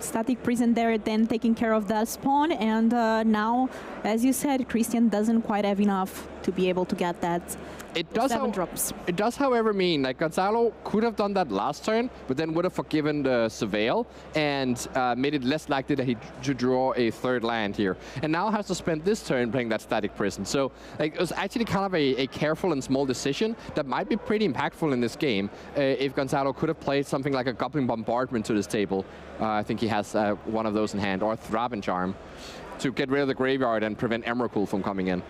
Static Prison there, then taking care of that spawn, and now, as you said, Christian doesn't quite have enough to be able to get that. It does, 7 drops. It does, however, mean like Gonzalo could have done that last turn, but then would have forgiven the Surveil and made it less likely that he should draw a 3rd land here. And now has to spend this turn playing that Static Prison. So like, it was actually kind of a careful and small decision that might be pretty impactful in this game if Gonzalo could have played something like a Goblin Bombardment to this table. I think he has one of those in hand, or Thraben Charm, to get rid of the graveyard and prevent Emrakul from coming in.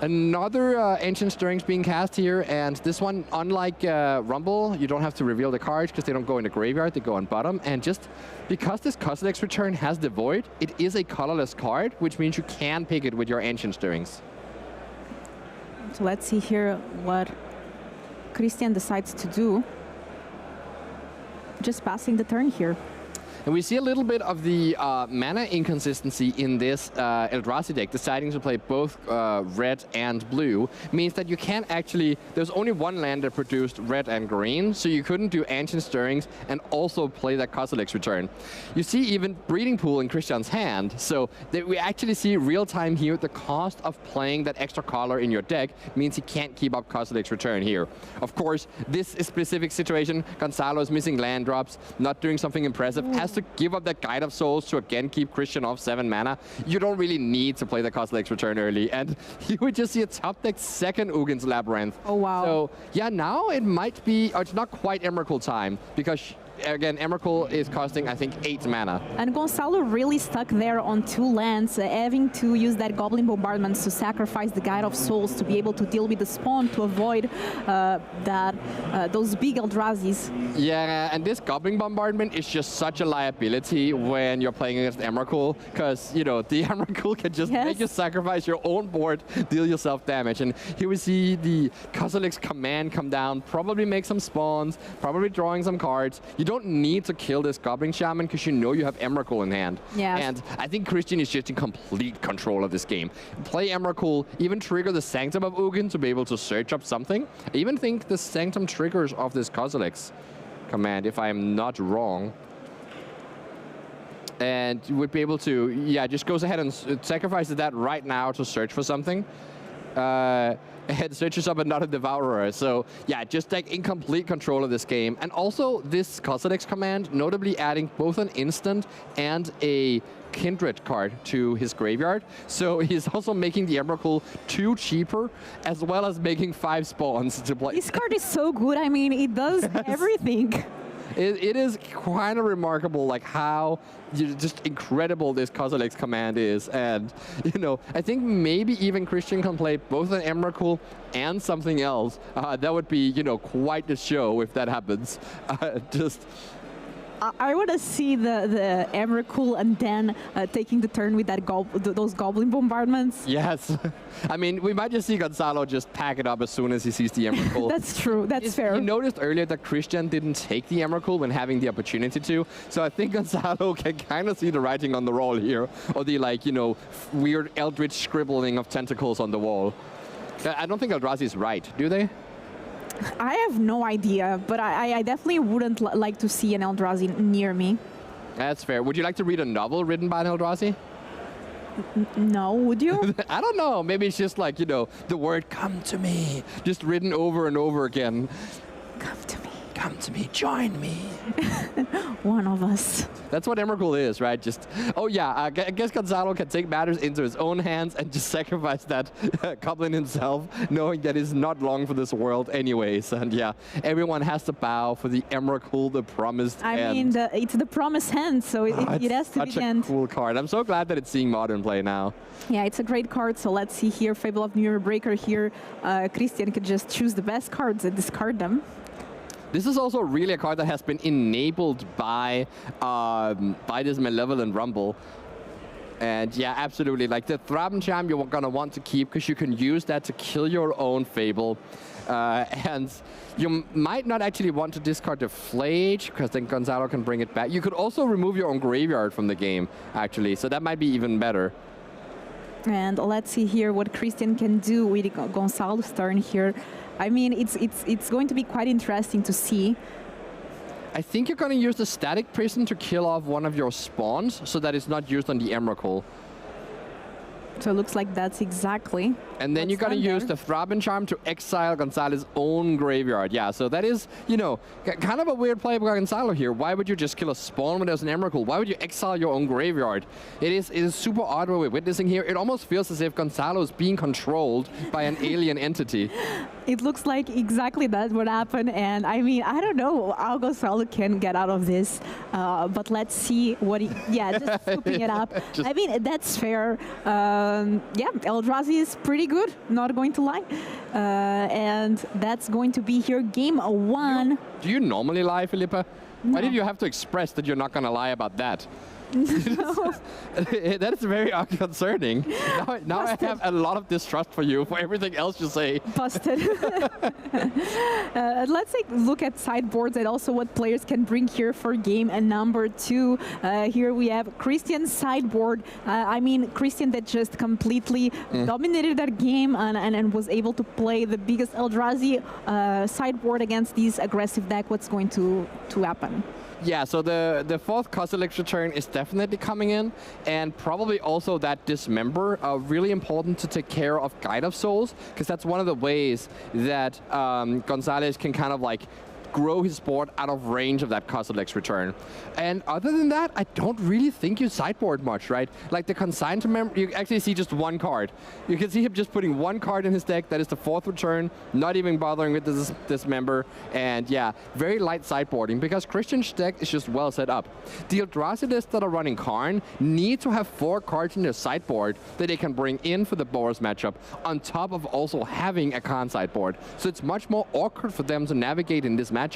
Another Ancient Stirrings being cast here, and this one, unlike Rumble, you don't have to reveal the cards because they don't go in the graveyard, they go on bottom. And just because this Kozilek's Return has the Void, it is a colorless card, which means you can pick it with your Ancient Stirrings. So let's see here what Christian decides to do. Just passing the turn here. And we see a little bit of the mana inconsistency in this Eldrazi deck. Deciding to play both red and blue means that you can't actually, there's only one land that produced red and green, so you couldn't do Ancient Stirrings and also play that Kozilek's Return. You see even Breeding Pool in Christian's hand, so that we actually see real time here the cost of playing that extra color in your deck means he can't keep up Kozilek's Return here. Of course, this specific situation, Gonzalo is missing land drops, not doing something impressive, has to give up that Guide of Souls to again keep Christian off 7 mana. You don't really need to play the Kozilek's Return early, and you would just see a top deck 2nd UGEMS Labyrinth. Oh wow. So yeah, now it might be, or it's not quite Emrakul time, because again, Emrakul is costing, I think, 8 mana. And Gonzalo really stuck there on 2 lands, having to use that Goblin Bombardment to sacrifice the Guide of Souls to be able to deal with the spawn to avoid those big Eldrazi's. Yeah, and this Goblin Bombardment is just such a liability when you're playing against Emrakul, because, you know, the Emrakul can just make you sacrifice your own board, deal yourself damage. And here we see the Kozilek's Command come down, probably make some spawns, probably drawing some cards. You don't need to kill this Goblin Shaman because you know you have Emrakul in hand. Yeah. And I think Christian is just in complete control of this game. Play Emrakul, even trigger the Sanctum of Ugin to be able to search up something. I even think the Sanctum triggers of this Kozilek's Command, if I am not wrong. And you would be able to, yeah, just goes ahead and sacrifices that right now to search for something. and searches up another Devourer. So yeah, just like in complete control of this game. And also this Cossadex command, notably adding both an instant and a Kindred card to his graveyard. So he's also making the Emrakul 2 cheaper, as well as making 5 spawns to play. This card is so good. I mean, it does everything. It is quite a remarkable, like how just incredible this Cossadex command is. And, you know, I think maybe even Christian can play both an Emrakul and something else. That would be, you know, quite the show if that happens. I want to see the Emrakul and then taking the turn with that those Goblin bombardments. Yes. I mean, we might just see Gonzalo just pack it up as soon as he sees the Emrakul. That's true. That's fair. You noticed earlier that Christian didn't take the Emrakul when having the opportunity to. So I think Gonzalo can kind of see the writing on the wall here. Or the, like, you know, weird eldritch scribbling of tentacles on the wall. I don't think Eldrazi is right, do they? I have no idea, but I definitely wouldn't like to see an Eldrazi near me. That's fair. Would you like to read a novel written by an Eldrazi? No, would you? I don't know. Maybe it's just like, you know, the word "come to me," just written over and over again. Come to me. Come to me. Join me. One of us. That's what Emrakul is, right? Just, oh yeah, I guess Gonzalo can take matters into his own hands and just sacrifice that Goblin himself, knowing that he's not long for this world anyways. And yeah, everyone has to bow for the Emrakul, the promised end. I mean, it's the promised hand, so it has to be the end. Such a cool card. I'm so glad that it's seeing modern play now. Yeah, it's a great card. So let's see here, Fable of New Year Breaker here. Christian could just choose the best cards and discard them. This is also really a card that has been enabled by this Malevolent Rumble. And yeah, absolutely. Like the Thraben Charm you're going to want to keep because you can use that to kill your own Fable. And you might not actually want to discard the Flage because then Gonzalo can bring it back. You could also remove your own graveyard from the game, actually. So that might be even better. And let's see here what Christian can do with Gonzalo's turn here. I mean, it's going to be quite interesting to see. I think you're going to use the Static Prison to kill off one of your spawns so that it's not used on the Emrakul. So it looks like that's exactly. And then you're going to use the Thraben Charm to exile Gonzalo's own graveyard. Yeah, so that is, you know, kind of a weird play by Gonzalo here. Why would you just kill a spawn when there's an Emrakul? Why would you exile your own graveyard? It is super odd what we're witnessing here. It almost feels as if Gonzalo is being controlled by an alien entity. It looks like exactly that's what happened. And I mean, I don't know how Gonzalo can get out of this. But let's see what he, yeah, just scooping it up. I mean, that's fair. Yeah, Eldrazi is pretty good, not going to lie. And that's going to be here game 1. Do you normally lie, Philippa? No. Why did you have to express that you're not going to lie about that? No. That is very concerning. Now I have a lot of distrust for you for everything else you say. Busted. Let's take a look at sideboards and also what players can bring here for game number 2. Here we have Christian's sideboard. I mean, Christian that just completely dominated that game and was able to play the biggest Eldrazi sideboard against these aggressive deck. What's going to happen? Yeah, so the 4th Cossadex return is definitely coming in, and probably also that Dismember, really important to take care of Guide of Souls, because that's one of the ways that Gonzalez can kind of like grow his board out of range of that Cossadex return. And other than that, I don't really think you sideboard much, right? Like the Consigned Member, you actually see just one card. You can see him just putting one card in his deck, that is the 4th return, not even bothering with this member, and yeah, very light sideboarding, because Christian's deck is just well set up. The Eldrazi lists that are running Karn need to have 4 cards in their sideboard that they can bring in for the Boros matchup, on top of also having a Karn sideboard. So it's much more awkward for them to navigate in this matchup.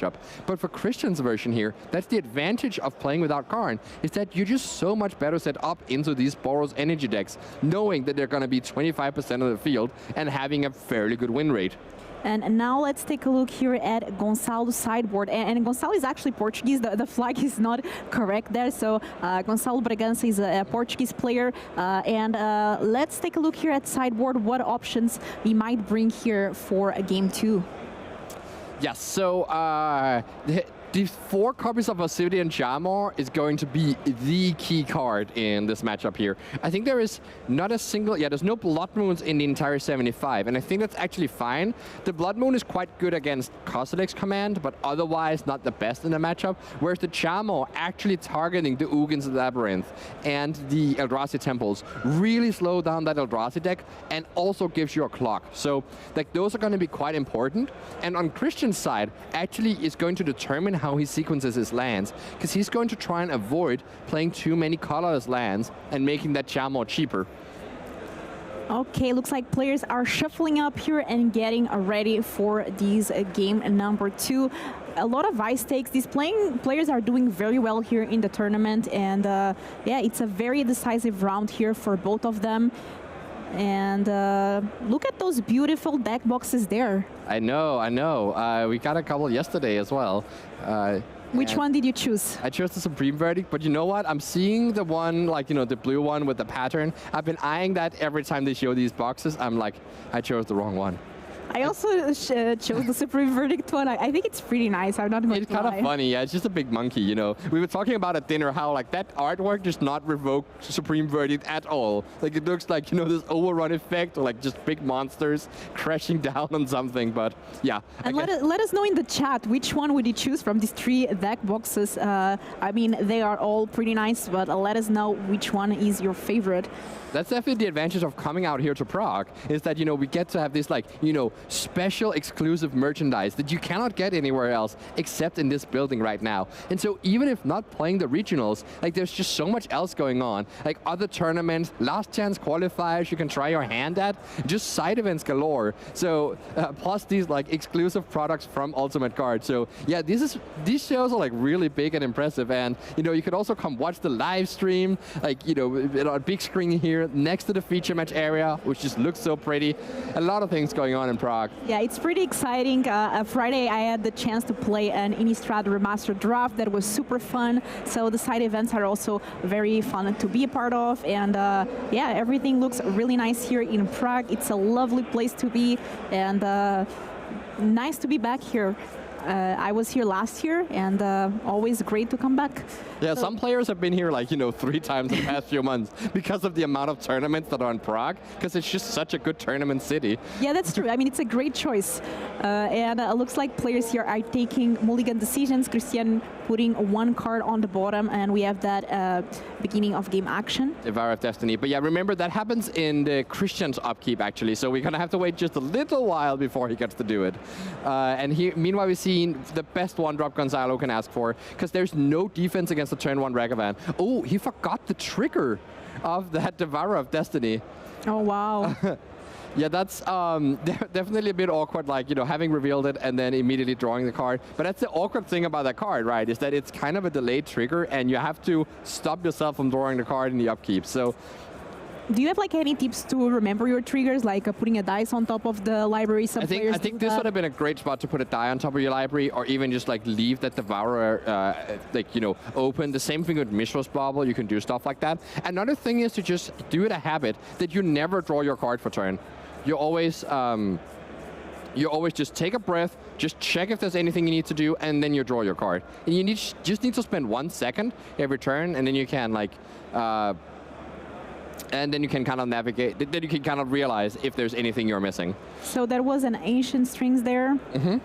But for Christian's version here, that's the advantage of playing without Karn, is that you're just so much better set up into these Boros energy decks, knowing that they're going to be 25% of the field and having a fairly good win rate. And now let's take a look here at Gonzalo's sideboard. And Gonzalo is actually Portuguese. The flag is not correct there. So Gonzalo Bragança is a Portuguese player. And let's take a look here at sideboard, what options we might bring here for a game 2. Yes, so the 4 copies of Obsidian Jamor is going to be the key card in this matchup here. I think there is not a single, there's no Blood Moons in the entire 75, and I think that's actually fine. The Blood Moon is quite good against Kozilek's command, but otherwise not the best in the matchup, whereas the Jamor actually targeting the UGEMS Labyrinth and the Eldrazi Temples really slow down that Eldrazi deck and also gives you a clock. So like those are going to be quite important, and on Christian's side actually is going to determine how he sequences his lands, because he's going to try and avoid playing too many colorless lands and making that Jamor cheaper. Okay, looks like players are shuffling up here and getting ready for these game number 2. A lot of ice takes. These players are doing very well here in the tournament, and yeah, it's a very decisive round here for both of them. And look at those beautiful deck boxes there. I know. We got a couple yesterday as well. Which one did you choose? I chose the Supreme Verdict, but you know what? I'm seeing the one, like, you know, the blue one with the pattern. I've been eyeing that every time they show these boxes. I'm like, I chose the wrong one. I also chose the Supreme Verdict one. I think it's pretty nice. I'm not going to lie. It's kind of funny. Yeah, it's just a big monkey, you know. We were talking about at dinner how, like, that artwork does not revoke Supreme Verdict at all. Like, it looks like, you know, this overrun effect, or like just big monsters crashing down on something. But yeah. And let us know in the chat which one would you choose from these 3 deck boxes. I mean, they are all pretty nice, but let us know which one is your favorite. That's definitely the advantage of coming out here to Prague, is that, you know, we get to have this, like, you know, special exclusive merchandise that you cannot get anywhere else except in this building right now. And so even if not playing the regionals, like, there's just so much else going on. Like other tournaments, last chance qualifiers you can try your hand at, just side events galore. So plus these like exclusive products from Ultimate Guard. So yeah, these shows are like really big and impressive. And you know, you could also come watch the live stream, like, you know, on a big screen here next to the feature match area, which just looks so pretty. A lot of things going on in Prague. Yeah, it's pretty exciting. Friday I had the chance to play an Innistrad Remastered draft that was super fun. So the side events are also very fun to be a part of. And yeah, everything looks really nice here in Prague. It's a lovely place to be, and nice to be back here. I was here last year, and always great to come back. Yeah, so some players have been here, like, you know, 3 times in the past few months because of the amount of tournaments that are in Prague, because it's just such a good tournament city. Yeah, that's true. I mean, it's a great choice. And it looks like players here are taking mulligan decisions. Christian putting 1 card on the bottom, and we have that beginning of game action. Devour of Destiny. But yeah, remember, that happens in the Christian's upkeep, actually. So we're going to have to wait just a little while before he gets to do it. And here, meanwhile, we see the best 1-drop Gonzalo can ask for, because there's no defense against the turn 1 Ragavan. Oh, he forgot the trigger of that Devourer of Destiny. Oh, wow. Yeah, that's definitely a bit awkward, like, you know, having revealed it and then immediately drawing the card. But that's the awkward thing about that card, right, is that it's kind of a delayed trigger, and you have to stop yourself from drawing the card in the upkeep. So do you have like any tips to remember your triggers, like putting a dice on top of the library? I think this would have been a great spot to put a die on top of your library, or even just like leave that Devourer like, you know, open. The same thing with Mishra's Bauble. You can do stuff like that. Another thing is to just do it a habit that you never draw your card for turn. You always just take a breath, just check if there's anything you need to do, and then you draw your card. And you just need to spend 1 second every turn, and then you can like. And then you can kind of navigate, then you can kind of realize if there's anything you're missing. So there was an Ancient Strings there. Mm-hmm.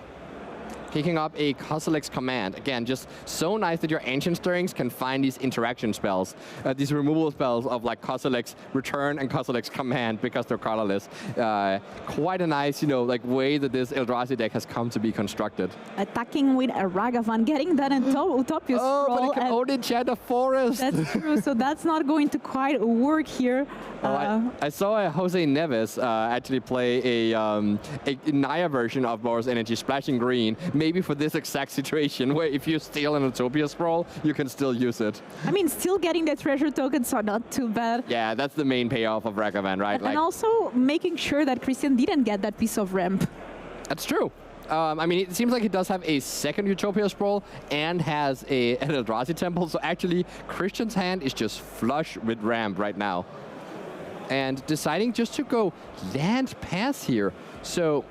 Picking up a Kozilek's Command. Again, just so nice that your Ancient Stirrings can find these interaction spells, these removal spells of like Kozilek's Return and Kozilek's Command, because they're colorless. Quite a nice, you know, like way that this Eldrazi deck has come to be constructed. Attacking with a Ragavan, getting that on top of your scroll. Oh, but it can only enchant a forest. That's true, so that's not going to quite work here. I saw Jose Neves actually play a Naya version of Boros Energy, splashing green, maybe for this exact situation, where if you steal an Utopia Scroll, you can still use it. I mean, still getting the treasure tokens are not too bad. Yeah, that's the main payoff of Ragavan, right? And also making sure that Christian didn't get that piece of ramp. That's true. I mean, it seems like he does have a second Utopia Scroll and has an Eldrazi Temple, so actually Christian's hand is just flush with ramp right now. And deciding just to go land pass here. So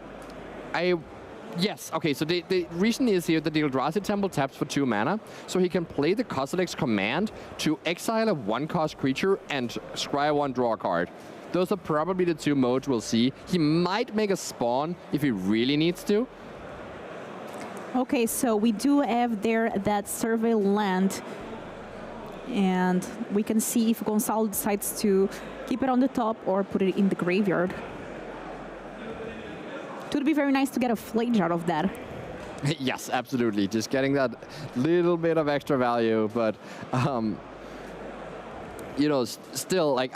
Yes, okay, so the reason is here that the Eldrazi Temple taps for 2 mana, so he can play the Kozilek's command to exile a 1-cost creature and scry 1, draw a card. Those are probably the 2 modes we'll see. He might make a spawn if he really needs to. Okay, so we do have there that survey land, and we can see if Gonzalo decides to keep it on the top or put it in the graveyard. It would be very nice to get a Flage out of that. Yes, absolutely. Just getting that little bit of extra value, but you know, still, like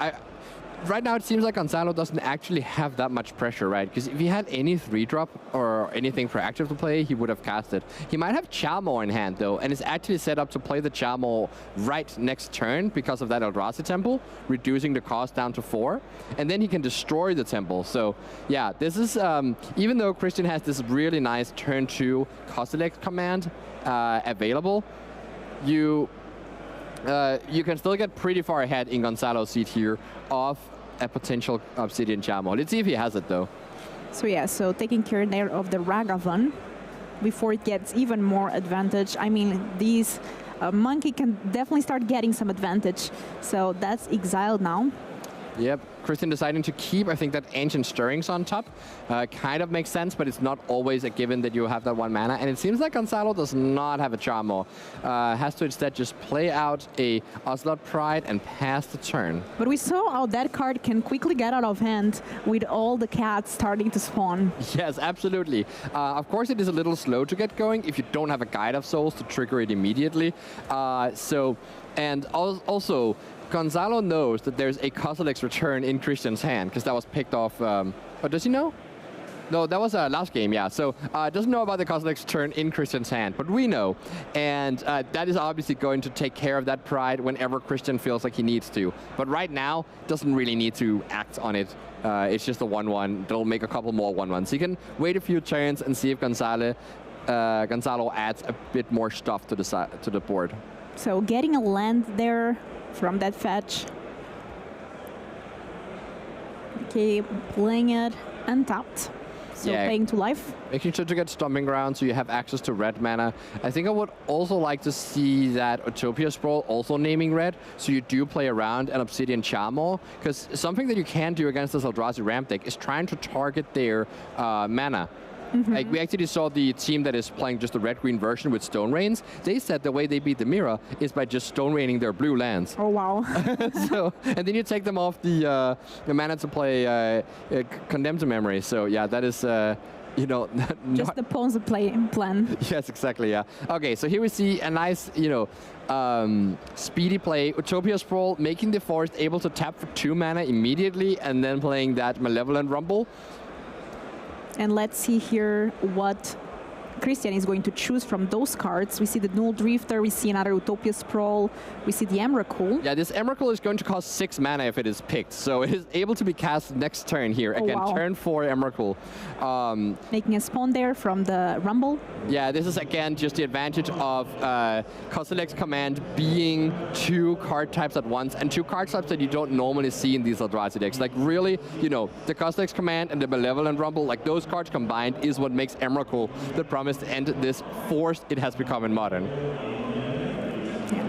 right now it seems like Gonzalo doesn't actually have that much pressure, right? Because if he had any 3-drop or anything proactive to play, he would have cast it. He might have Chalmor in hand, though, and is actually set up to play the Chalmor right next turn because of that Eldrazi Temple, reducing the cost down to 4, and then he can destroy the Temple. So, yeah, this is, even though Christian has this really nice turn 2 Kozilek command available, you can still get pretty far ahead in Gonzalo's seat here of a potential Obsidian Chalmor. Let's see if he has it, though. So yeah, so taking care there of the Ragavan before it gets even more advantage. I mean, these Monkey can definitely start getting some advantage. So that's exiled now. Yep, Christian deciding to keep, I think, that Ancient Stirrings on top. Kind of makes sense, but it's not always a given that you have that 1 mana. And it seems like Gonzalo does not have a Chalmor. Has to instead just play out a Ocelot Pride and pass the turn. But we saw how that card can quickly get out of hand with all the cats starting to spawn. Yes, absolutely. Of course, it is a little slow to get going if you don't have a Guide of Souls to trigger it immediately. And also, Gonzalo knows that there's a Kozilek's Return in Christian's hand, because that was picked off... oh, does he know? No, that was last game, yeah. So, doesn't know about the Kozilek's Return in Christian's hand, but we know. And that is obviously going to take care of that Pride whenever Christian feels like he needs to. But right now, doesn't really need to act on it. It's just a 1-1. They'll make a couple more 1-1s. So you can wait a few turns and see if Gonzalo adds a bit more stuff to the board. So getting a land there from that fetch. Okay, playing it untapped. So yeah, paying to life. Making sure to get Stomping Ground so you have access to red mana. I think I would also like to see that Utopia Sprawl also naming red, so you do play around an Obsidian Chalmor, because something that you can do against this Eldrazi ramp deck is trying to target their mana. Like, we actually saw the team that is playing just the red-green version with Stone Rains. They said the way they beat the Mirror is by just Stone Raining their blue lands. Oh, wow. And then you take them off the mana to play Condemn to Memory. So, yeah, that is... you know, just the pawns plan. Yes, exactly, yeah. Okay, so here we see a nice, you know, speedy play. Utopia Sprawl making the forest able to tap for 2 mana immediately and then playing that Malevolent Rumble. And let's see here what Christian is going to choose from those cards. We see the Null Drifter, we see another Utopia Sprawl, we see the Emrakul. Yeah, this Emrakul is going to cost 6 mana if it is picked, so it is able to be cast next turn here. Oh, again, wow. Turn 4 Emrakul. Making a spawn there from the Rumble. Yeah, this is again just the advantage of Kozilek's command being 2 card types at once, and 2 card types that you don't normally see in these Eldrazi decks. Like, really, you know, the Kozilek's command and the Malevolent Rumble, like those cards combined is what makes Emrakul the promise to end this force it has become in Modern. Yeah.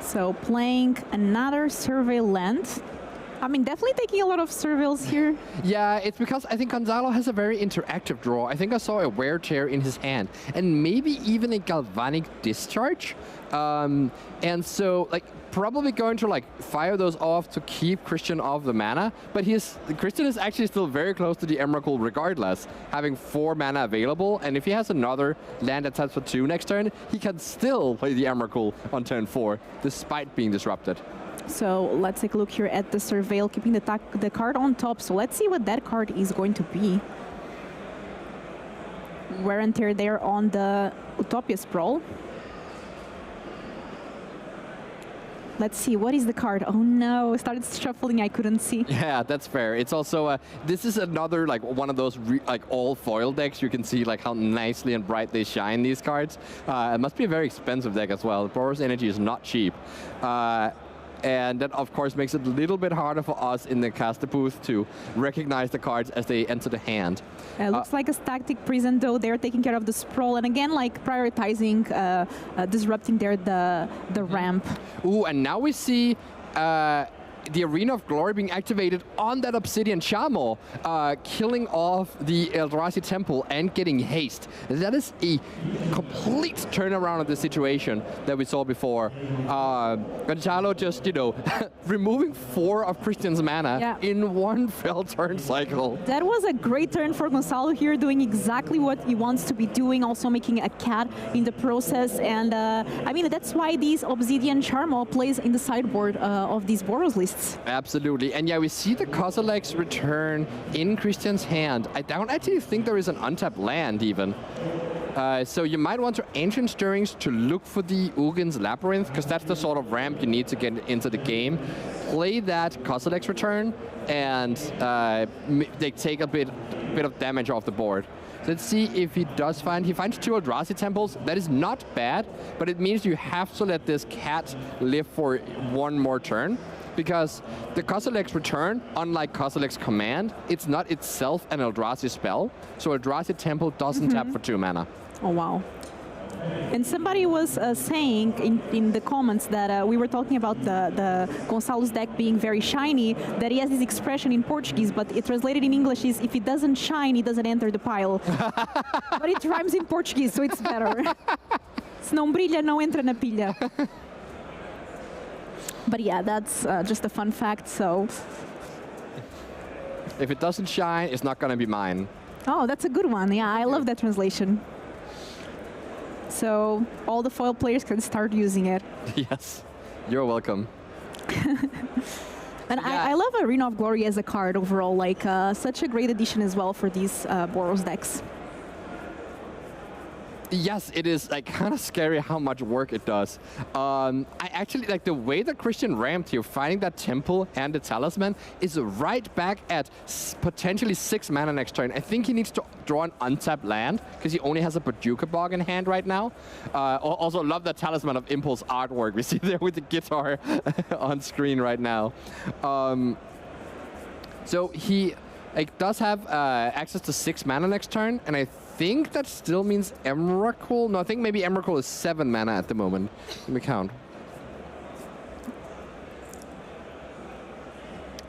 So playing another Survey land. I mean, definitely taking a lot of surveils here. Yeah, it's because I think Gonzalo has a very interactive draw. I think I saw a Wear Tear in his hand, and maybe even a Galvanic Discharge. And so, like, probably going to, like, fire those off to keep Christian off the mana. But Christian is actually still very close to the Emrakul regardless, having 4 mana available. And if he has another land that taps for 2 next turn, he can still play the Emrakul on turn 4, despite being disrupted. So let's take a look here at the Surveil, keeping the card on top. So let's see what that card is going to be. Wear and Tear there on the Utopia Sprawl. Let's see, what is the card? Oh no, started shuffling, I couldn't see. Yeah, that's fair. It's also, this is another, like, one of those, like, all foil decks. You can see, like, how nicely and bright they shine, these cards. It must be a very expensive deck as well. Boros Energy is not cheap. And that, of course, makes it a little bit harder for us in the caster booth to recognize the cards as they enter the hand. Looks like a static prison, though. They're taking care of the sprawl, and again, like prioritizing, disrupting there the ramp. Ooh, and now we see the Arena of Glory being activated on that Obsidian Chamo, killing off the Eldrazi Temple and getting haste. That is a complete turnaround of the situation that we saw before. Gonzalo just, you know, removing 4 of Christian's mana in one fell turn cycle. That was a great turn for Gonzalo here, doing exactly what he wants to be doing, also making a cat in the process. And I mean, that's why these Obsidian Charmo plays in the sideboard of these Boros lists. Absolutely. And yeah, we see the Kozilek's return in Christian's hand. I don't actually think there is an untapped land even. So you might want to Ancient Stirrings to look for the UGEMS Labyrinth, because that's the sort of ramp you need to get into the game. Play that Kozilek's return, and they take a bit of damage off the board. Let's see if he does find... He finds 2 Eldrazi Temples. That is not bad, but it means you have to let this cat live for 1 more turn. Because the Kozilek's return, unlike Kozilek's command, it's not itself an Eldrazi spell. So Eldrazi Temple doesn't tap for 2 mana. Oh, wow. And somebody was saying in the comments that we were talking about the Gonzalo's deck being very shiny, that he has this expression in Portuguese, but it translated in English is, if it doesn't shine, it doesn't enter the pile. But it rhymes in Portuguese, so it's better. Se não brilha, não entra na pilha. But yeah, that's just a fun fact, so... If it doesn't shine, it's not going to be mine. Oh, that's a good one. Yeah, I love that translation. So all the foil players can start using it. Yes, you're welcome. And I love Arena of Glory as a card overall, like such a great addition as well for these Boros decks. Yes, it is like kind of scary how much work it does. I actually like the way that Christian ramped here, finding that temple and the talisman is right back at potentially 6 mana next turn. I think he needs to draw an untapped land because he only has a Paducah Bog in hand right now. Also love that Talisman of Impulse artwork we see there with the guitar on screen right now. So he does have access to 6 mana next turn, and I think that still means Emrakul. No, I think maybe Emrakul is 7 mana at the moment. Let me count.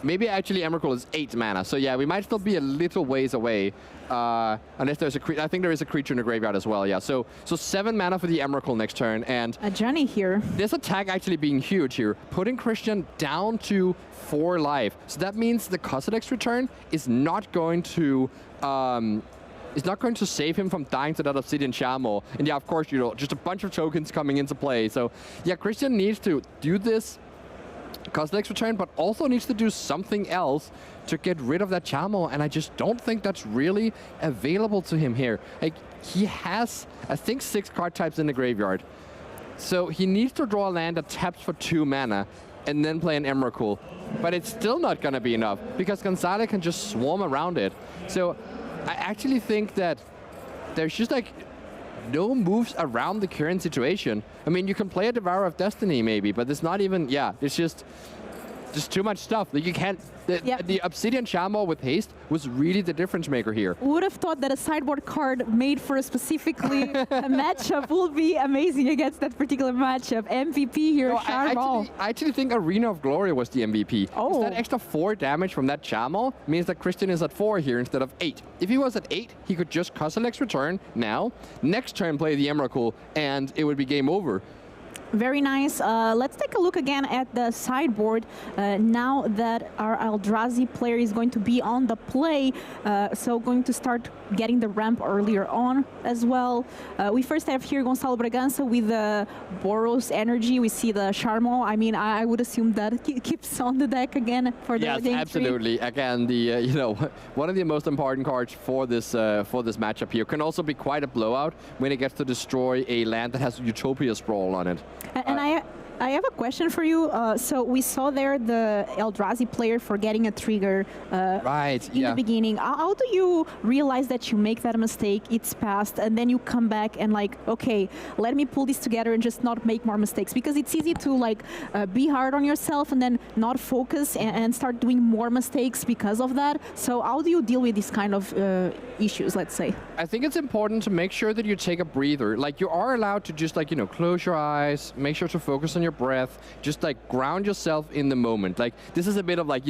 Maybe actually Emrakul is 8 mana. So yeah, we might still be a little ways away. Unless there's a I think there is a creature in the graveyard as well, yeah. So 7 mana for the Emrakul next turn. And a Johnny here. This attack actually being huge here, putting Christian down to 4 life. So that means the Kozilek's return is not going to save him from dying to that Obsidian Chamo. And yeah, of course, you know, just a bunch of tokens coming into play. So yeah, Christian needs to do this Kozilek's return, but also needs to do something else to get rid of that Chamo, and I just don't think that's really available to him here. Like, he has, I think, 6 card types in the graveyard. So he needs to draw a land that taps for 2 mana and then play an Emrakul. But it's still not going to be enough because Gonzalo can just swarm around it. So I actually think that there's just like no moves around the current situation. I mean, you can play a Devourer of Destiny maybe, but it's not even, yeah, it's just too much stuff. Like you can't, the Obsidian Chamo with haste was really the difference maker here. Would have thought that a sideboard card made for specifically a matchup will be amazing against that particular matchup. MVP here, no, I actually think Arena of Glory was the MVP. Oh. That extra 4 damage from that Chamo means that Christian is at 4 here instead of 8. If he was at 8, he could just Kozilek's return now, next turn play the Emrakul, and it would be game over. Very nice. Let's take a look again at the sideboard now that our Eldrazi player is going to be on the play. So going to start getting the ramp earlier on as well. We first have here Gonzalo Bragança with the Boros energy. We see the Charmo. I mean, I would assume that he keeps on the deck again for the game. Yes, absolutely. Again, the you know, one of the most important cards for this matchup here. Can also be quite a blowout when it gets to destroy a land that has Utopia Sprawl on it. And I I have a question for you. So we saw there the Eldrazi player forgetting a trigger in the beginning. How do you realize that you make that mistake, it's passed, and then you come back and like, okay, let me pull this together and just not make more mistakes? Because it's easy to like be hard on yourself and then not focus and start doing more mistakes because of that. So how do you deal with these kind of issues, let's say? I think it's important to make sure that you take a breather. Like you are allowed to just like, close your eyes, make sure to focus on your breath, just like ground yourself in the moment. Like this is a bit of like,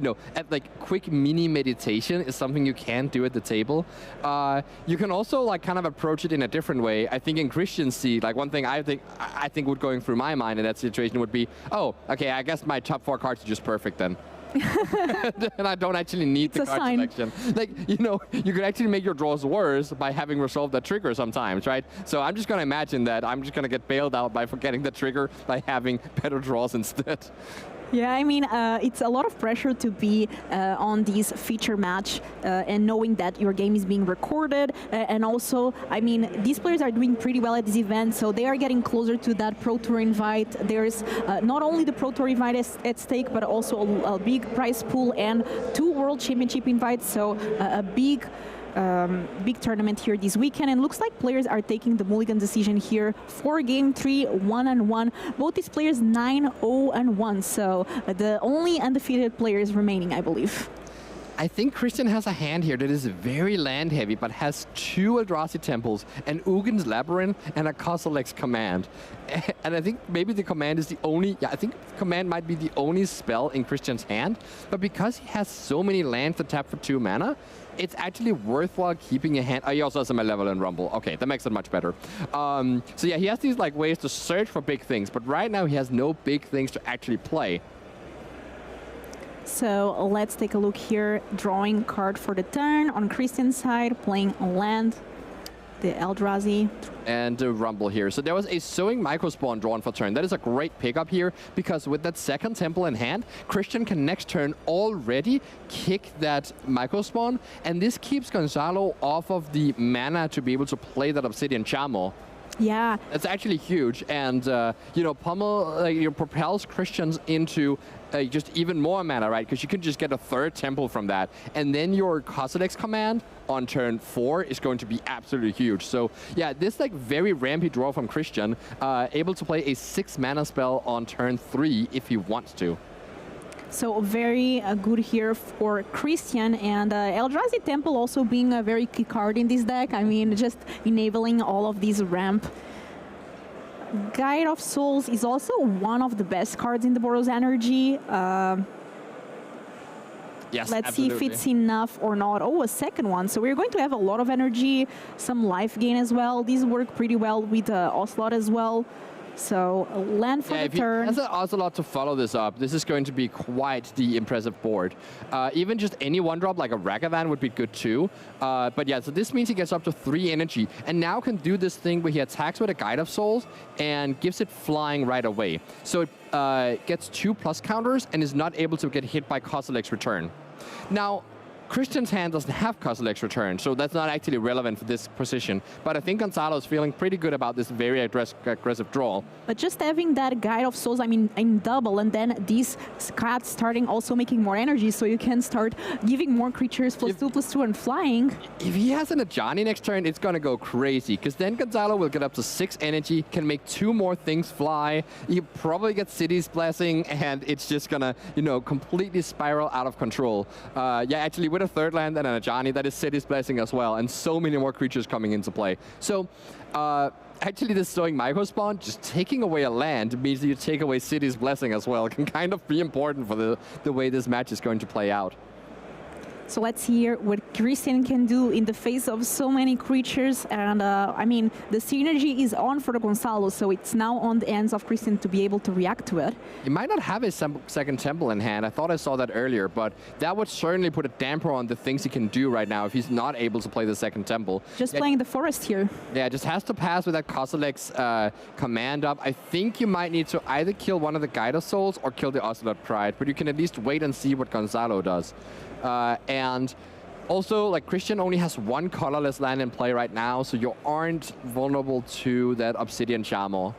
quick mini meditation is something you can do at the table. You can also like kind of approach it in a different way. I think in Christian's seat, like one thing I think would going through my mind in that situation would be, oh, okay, I guess my top 4 cards are just perfect then. And I don't actually need the card selection. Like, you could actually make your draws worse by having resolved that trigger sometimes, right? So I'm just going to imagine that I'm just going to get bailed out by forgetting the trigger by having better draws instead. Yeah, I mean, it's a lot of pressure to be on these feature match and knowing that your game is being recorded. And also, I mean, these players are doing pretty well at this event, so they are getting closer to that Pro Tour invite. There's not only the Pro Tour invite at stake, but also a big prize pool and 2 World Championship invites, so a big tournament here this weekend, and looks like players are taking the mulligan decision here for Game 3, 1-1. Both these players 9-0-1, so the only undefeated players remaining, I believe. I think Christian has a hand here that is very land heavy, but has 2 Eldrazi Temples, an UGEMS Labyrinth, and a Kozilek's Command. And I think maybe the Command is the only, I think Command might be the only spell in Christian's hand, but because he has so many lands to tap for 2 mana, it's actually worthwhile keeping a hand. Oh, he also has a Malevolent Rumble. Okay, that makes it much better. So yeah, he has these like ways to search for big things, but right now he has no big things to actually play. So let's take a look here. Drawing card for the turn on Christian's side, playing a land, the Eldrazi. And the Rumble here. So there was a Sowing Microspawn drawn for turn. That is a great pickup here, because with that second temple in hand, Christian can next turn already kick that Microspawn, and this keeps Gonzalo off of the mana to be able to play that Obsidian Chamo. Yeah. That's actually huge, and Pummel propels Christians into just even more mana, right? Because you can just get a 3rd temple from that, and then your Kozilek's Command on turn 4 is going to be absolutely huge. So yeah, this like very rampy draw from Christian, able to play a 6 mana spell on turn 3 if he wants to. So very good here for Christian, and Eldrazi Temple also being a very key card in this deck. I mean, just enabling all of these ramp. Guide of Souls is also one of the best cards in the Boros Energy. Yes, let's absolutely. see if it's enough or not. Oh, a second one. So we're going to have a lot of energy, some life gain as well. These work pretty well with Ocelot as well. So land for the turn. There's also a lot to follow this up. This is going to be quite the impressive board. Even just any 1-drop like a Ragavan would be good too. But yeah, so this means he gets up to 3 energy, and now can do this thing where he attacks with a Guide of Souls and gives it flying right away. So it gets 2+ counters and is not able to get hit by Kozilek's Return. Now, Christian's hand doesn't have Kozilek's Return, so that's not actually relevant for this position. But I think Gonzalo is feeling pretty good about this very aggressive draw. But just having that Guide of Souls, I mean, in double, and then these cards starting also making more energy, so you can start giving more creatures +2/+2 and flying. If he has an Ajani next turn, it's going to go crazy, because then Gonzalo will get up to 6 energy, can make 2 more things fly. He probably gets City's Blessing, and it's just going to, completely spiral out of control. Yeah, actually, with a 3rd land and an Ajani, that is City's Blessing as well, and so many more creatures coming into play. So, actually, this Sowing Microspawn, just taking away a land means that you take away City's Blessing as well. It can kind of be important for the way this match is going to play out. So let's hear what Christian can do in the face of so many creatures. And I mean, the synergy is on for the Gonzalo, so it's now on the ends of Christian to be able to react to it. He might not have his second temple in hand. I thought I saw that earlier, but that would certainly put a damper on the things he can do right now if he's not able to play the second temple. Just playing the forest here. Yeah, just has to pass with that Kozilek's Command up. I think you might need to either kill one of the Guide of Souls or kill the Ocelot Pride, but you can at least wait and see what Gonzalo does. And also, like, Christian only has 1 colorless land in play right now, so you aren't vulnerable to that Obsidian Chamo.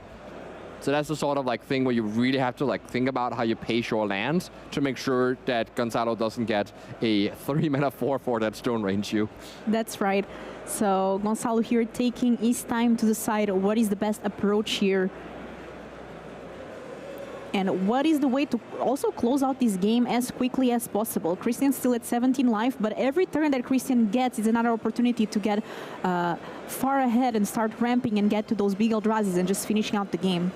So that's the sort of like thing where you really have to like think about how you pace your lands to make sure that Gonzalo doesn't get a 3-mana 4/4 that stone range you. That's right. So Gonzalo here taking his time to decide what is the best approach here. And what is the way to also close out this game as quickly as possible? Christian's still at 17 life, but every turn that Christian gets is another opportunity to get far ahead and start ramping and get to those big Eldrazi's and just finishing out the game.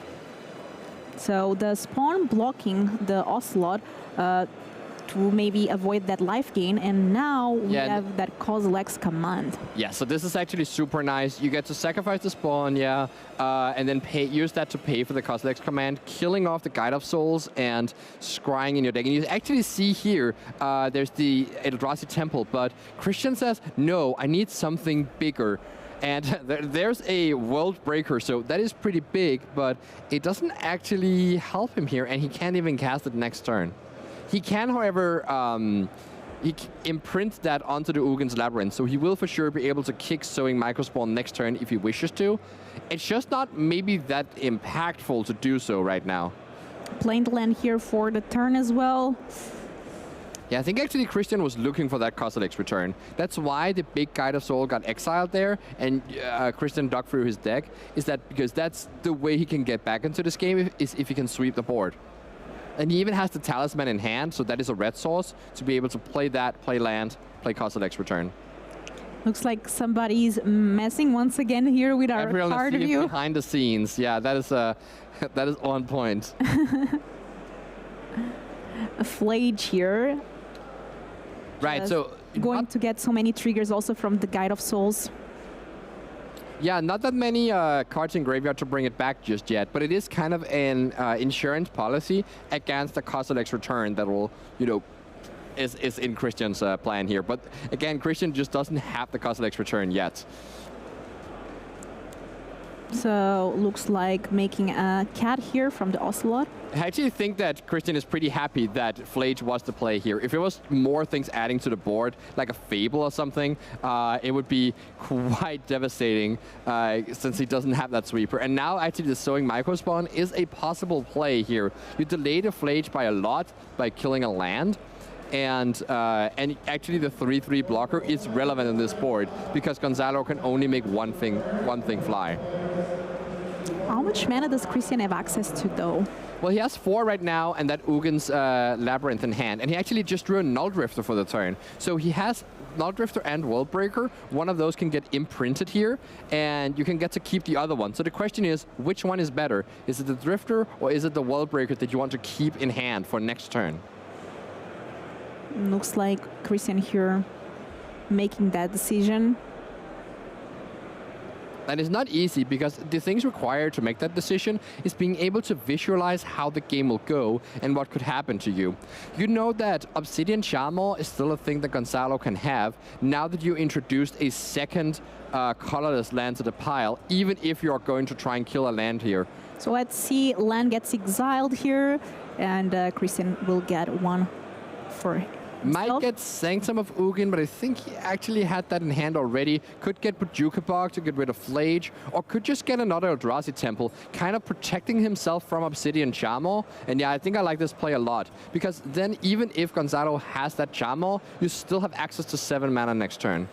So the spawn blocking the Ocelot to maybe avoid that life gain, and now we have that Kozilek's command. Yeah, so this is actually super nice. You get to sacrifice the spawn, and then use that to pay for the Kozilek's command, killing off the Guide of Souls and scrying in your deck. And you actually see here, there's the Eldrazi Temple, but Christian says, no, I need something bigger. And there's a World Breaker, so that is pretty big, but it doesn't actually help him here, and he can't even cast it next turn. He can, however, imprint that onto the UGEMS Labyrinth, so he will for sure be able to kick Sowing Microspawn next turn if he wishes to. It's just not maybe that impactful to do so right now. Playing the land here for the turn as well. Yeah, I think actually Christian was looking for that Kozilek's return. That's why the big Guide of Soul got exiled there, and Christian dug through his deck, is that because that's the way he can get back into this game, is if he can sweep the board. And he even has the Talisman in hand, so that is a red source, to be able to play that, play land, play Kozilek's return. Looks like somebody's messing once again here with our card view. Behind the scenes, yeah, that is on point. A Flage here. Right, so going to get so many triggers also from the Guide of Souls. Yeah, not that many cards in graveyard to bring it back just yet, but it is kind of an insurance policy against the Kozilek's return that will, is in Christian's plan here. But again, Christian just doesn't have the Kozilek's return yet. So looks like making a cat here from the Ocelot. I actually think that Christian is pretty happy that Flage was the play here. If it was more things adding to the board, like a Fable or something, it would be quite devastating since he doesn't have that sweeper. And now actually the Sowing Microspawn is a possible play here. You delay the Flage by a lot by killing a land. And actually the 3/3 blocker is relevant in this board because Gonzalo can only make one thing fly. How much mana does Christian have access to though? Well, he has 4 right now and that UGEMS Labyrinth in hand. And he actually just drew a Null Drifter for the turn. So he has Null Drifter and World Breaker. One of those can get imprinted here and you can get to keep the other one. So the question is, which one is better? Is it the Drifter or is it the World Breaker that you want to keep in hand for next turn? Looks like Christian here making that decision. And it's not easy because the things required to make that decision is being able to visualize how the game will go and what could happen to you. You know that Obsidian Charmor is still a thing that Gonzalo can have now that you introduced a second colorless land to the pile, even if you're going to try and kill a land here. So let's see, land gets exiled here and Christian will get one for himself. Might get Sanctum of Ugin, but I think he actually had that in hand already. Could get Bojuka Bog to get rid of Flage, or could just get another Eldrazi Temple, kind of protecting himself from Obsidian Charmor. And yeah, I think I like this play a lot, because then even if Gonzalo has that Charmor, you still have access to 7 mana next turn.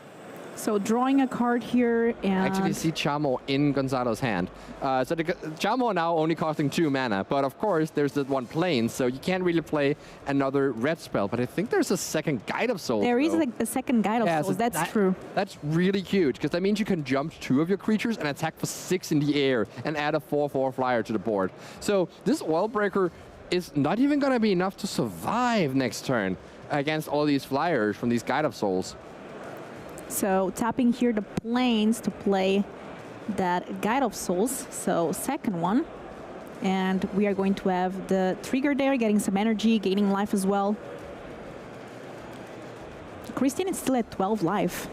So drawing a card here and... Actually see Charmor in Gonzalo's hand. So the Charmor now only costing 2 mana, but of course there's that one plane, so you can't really play another red spell. But I think there's a second Guide of Souls. There is a second Guide of Souls, that's true. That's really huge, because that means you can jump 2 of your creatures and attack for 6 in the air and add a 4/4 flyer to the board. So this World Breaker is not even going to be enough to survive next turn against all these flyers from these Guide of Souls. So tapping here the planes to play that Guide of Souls, so second one. And we are going to have the trigger there, getting some energy, gaining life as well. Christian is still at 12 life.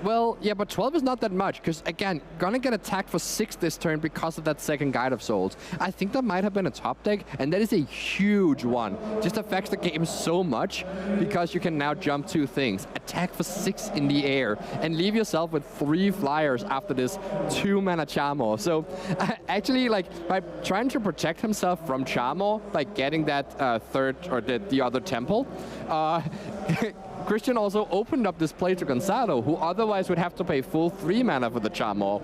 Well, yeah, but 12 is not that much, because, again, gonna get attacked for 6 this turn because of that second Guide of Souls. I think that might have been a top deck, and that is a huge one. Just affects the game so much, because you can now jump 2 things. Attack for 6 in the air, and leave yourself with 3 flyers after this 2-mana Charmor. So, actually, like, by trying to protect himself from Charmor, by getting that third, or the other temple, Christian also opened up this play to Gonzalo, who otherwise would have to pay full 3 mana for the Charmor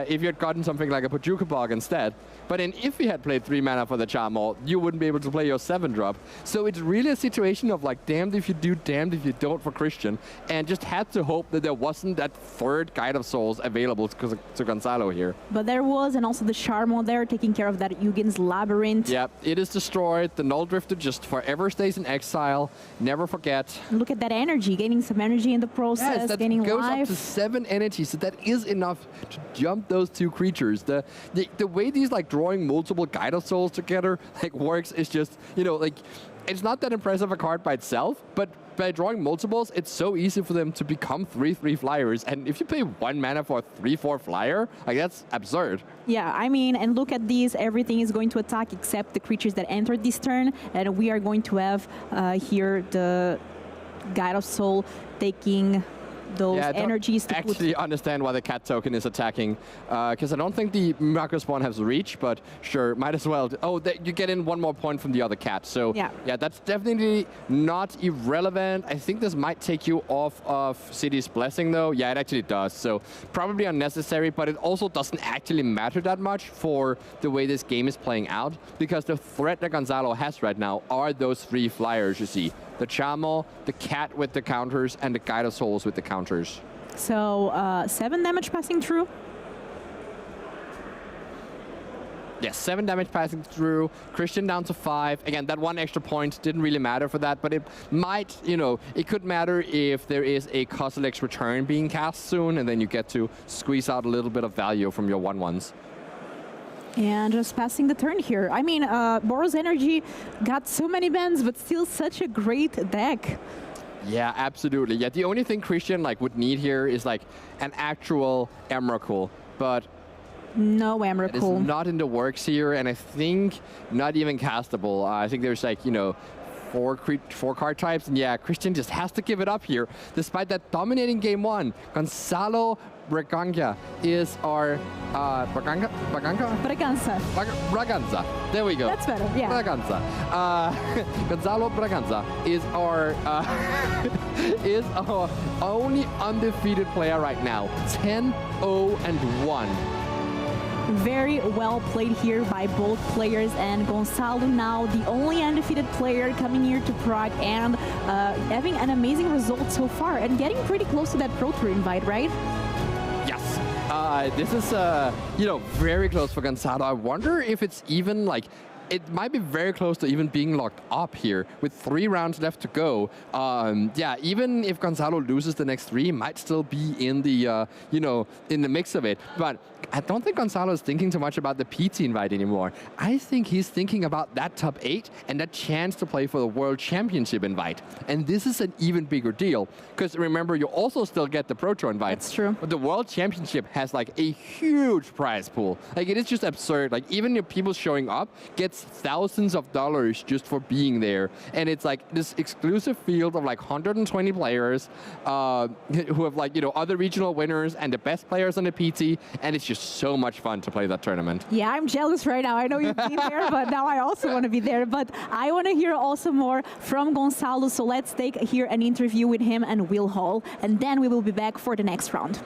if you had gotten something like a Pajuka Bog instead. But then if you had played 3 mana for the Charmor, you wouldn't be able to play your 7-drop. So it's really a situation of like damned if you do, damned if you don't for Christian, and just had to hope that there wasn't that third Guide of Souls available to Gonzalo here. But there was, and also the Charmor there taking care of that UGEMS Labyrinth. Yeah, it is destroyed. The Null Drifter just forever stays in exile. Never forget. Look at that energy, gaining some energy in the process, yes, that gaining goes life. up to 7 energy, so that is enough to jump those 2 creatures. The way these like drawing multiple Guide of Souls together like works is just, you know, like it's not that impressive a card by itself, but by drawing multiples, it's so easy for them to become 3/3 flyers. And if you pay 1 mana for a 3/4 flyer, like that's absurd. Yeah, I mean, and look at these, everything is going to attack except the creatures that entered this turn, and we are going to have here the Guide of Soul taking those energies to actually understand why the cat token is attacking, because I don't think the Mako Spawn has reach, but sure, might as well. Oh, you get in 1 more point from the other cat, so yeah, that's definitely not irrelevant. I think this might take you off of City's Blessing, though. Yeah, it actually does, so probably unnecessary, but it also doesn't actually matter that much for the way this game is playing out, because the threat that Gonzalo has right now are those 3 flyers you see. The Charmor, the cat with the counters, and the Guide of Souls with the counters. So 7 damage passing through? Yes, 7 damage passing through. Christian down to 5. Again, that 1 extra point didn't really matter for that, but it might, you know, it could matter if there is a Kozilek's Return being cast soon, and then you get to squeeze out a little bit of value from your 1/1s. And just passing the turn here. I mean, Boros Energy got so many bans, but still such a great deck. Yeah, absolutely. Yeah, the only thing Christian like would need here is like an actual Emrakul, but no Emrakul. It's not in the works here, and I think not even castable. I think there's like, you know, 4 card types, and yeah, Christian just has to give it up here, despite that dominating game 1. Gonzalo Braganza is our Braganza. There we go. That's better. Yeah. Braganza. Gonzalo Braganza is our only undefeated player right now. 10-0-1. Very well played here by both players, and Gonzalo now the only undefeated player coming here to Prague and having an amazing result so far and getting pretty close to that Pro Tour invite, right? Yes. This is, you know, very close for Gonzalo. I wonder if it's even like, it might be very close to even being locked up here with 3 rounds left to go. Yeah, even if Gonzalo loses the next 3, might still be in the, you know, in the mix of it. But I don't think Gonzalo is thinking too much about the PT invite anymore. I think he's thinking about that top 8 and that chance to play for the World Championship invite. And this is an even bigger deal, because remember, you also still get the Pro Tour invite. That's true. But the World Championship has like a huge prize pool. Like, it is just absurd. Like, even if people showing up gets thousands of dollars just for being there. And it's like this exclusive field of like 120 players who have like, you know, other regional winners and the best players on the PT. And it's just so much fun to play that tournament. Yeah, I'm jealous right now. I know you've been there, but now I also want to be there. But I want to hear also more from Gonzalo. So let's take here an interview with him and Will Hall, and then we will be back for the next round.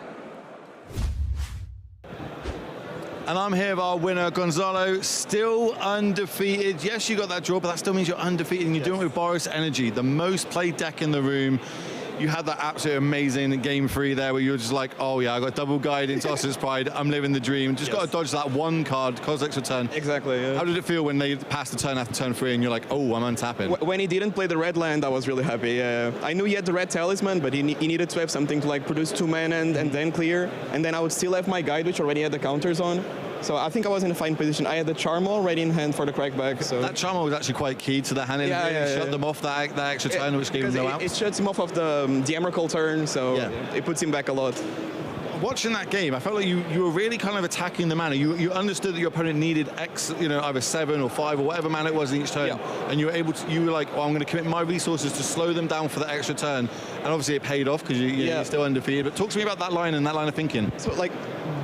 And I'm here with our winner, Gonzalo, still undefeated. Yes, you got that draw, but that still means you're undefeated, and you're doing it with Boros Energy, the most played deck in the room. You had that absolutely amazing game 3 there where you were just like, oh yeah, I got double guide into Oscar's Pride, I'm living the dream. Just got to dodge that 1 card, Kozilek's Return. Exactly, yeah. How did it feel when they passed the turn after turn 3 and you're like, oh, I'm untapping? When he didn't play the red land, I was really happy. I knew he had the red talisman, but he needed to have something to like produce 2 mana and then clear. And then I would still have my guide, which already had the counters on. So I think I was in a fine position. I had the Charm already in hand for the crackback. So that Charm was actually quite key to the hand. It really shut them off that extra turn, which gave them no outs. It shuts him off of the Emrakul turn, so it puts him back a lot. Watching that game, I felt like you were really kind of attacking the mana. You understood that your opponent needed either 7 or 5 or whatever mana it was in each turn, and you were able to. You were like, I'm going to commit my resources to slow them down for that extra turn, and obviously it paid off because you're still undefeated. But talk to me about that line and that line of thinking. So like,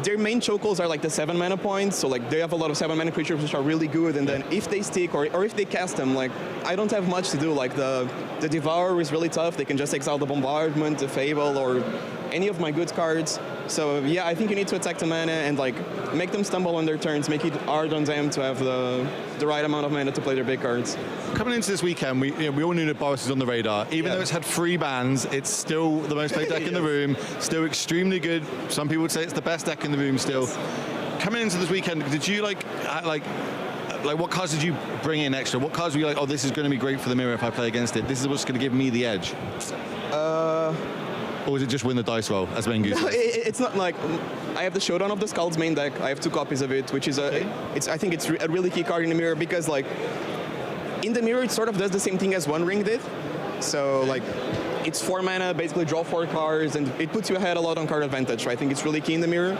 their main chokeholds are like the 7 mana points, so like they have a lot of 7 mana creatures which are really good, and then if they stick or if they cast them, like I don't have much to do. Like the Devourer is really tough. They can just exile the Bombardment, the Fable, or any of my good cards. So yeah, I think you need to attack the mana and like make them stumble on their turns, make it hard on them to have the right amount of mana to play their big cards. Coming into this weekend, we all knew that Boris is on the radar. Even though it's had 3 bans, it's still the most played deck in the room, still extremely good. Some people would say it's the best deck in the room still. Coming into this weekend, did you like what cards did you bring in extra? What cards were you like, oh, this is going to be great for the mirror if I play against it? This is what's going to give me the edge? Or was it just win the dice roll, as Mengu says? It's not like I have the Showdown of the Skulls main deck. I have 2 copies of it, which is I think it's a really key card in the mirror because like in the mirror it sort of does the same thing as One Ring did. So like it's 4 mana, basically draw 4 cards, and it puts you ahead a lot on card advantage. So I think it's really key in the mirror.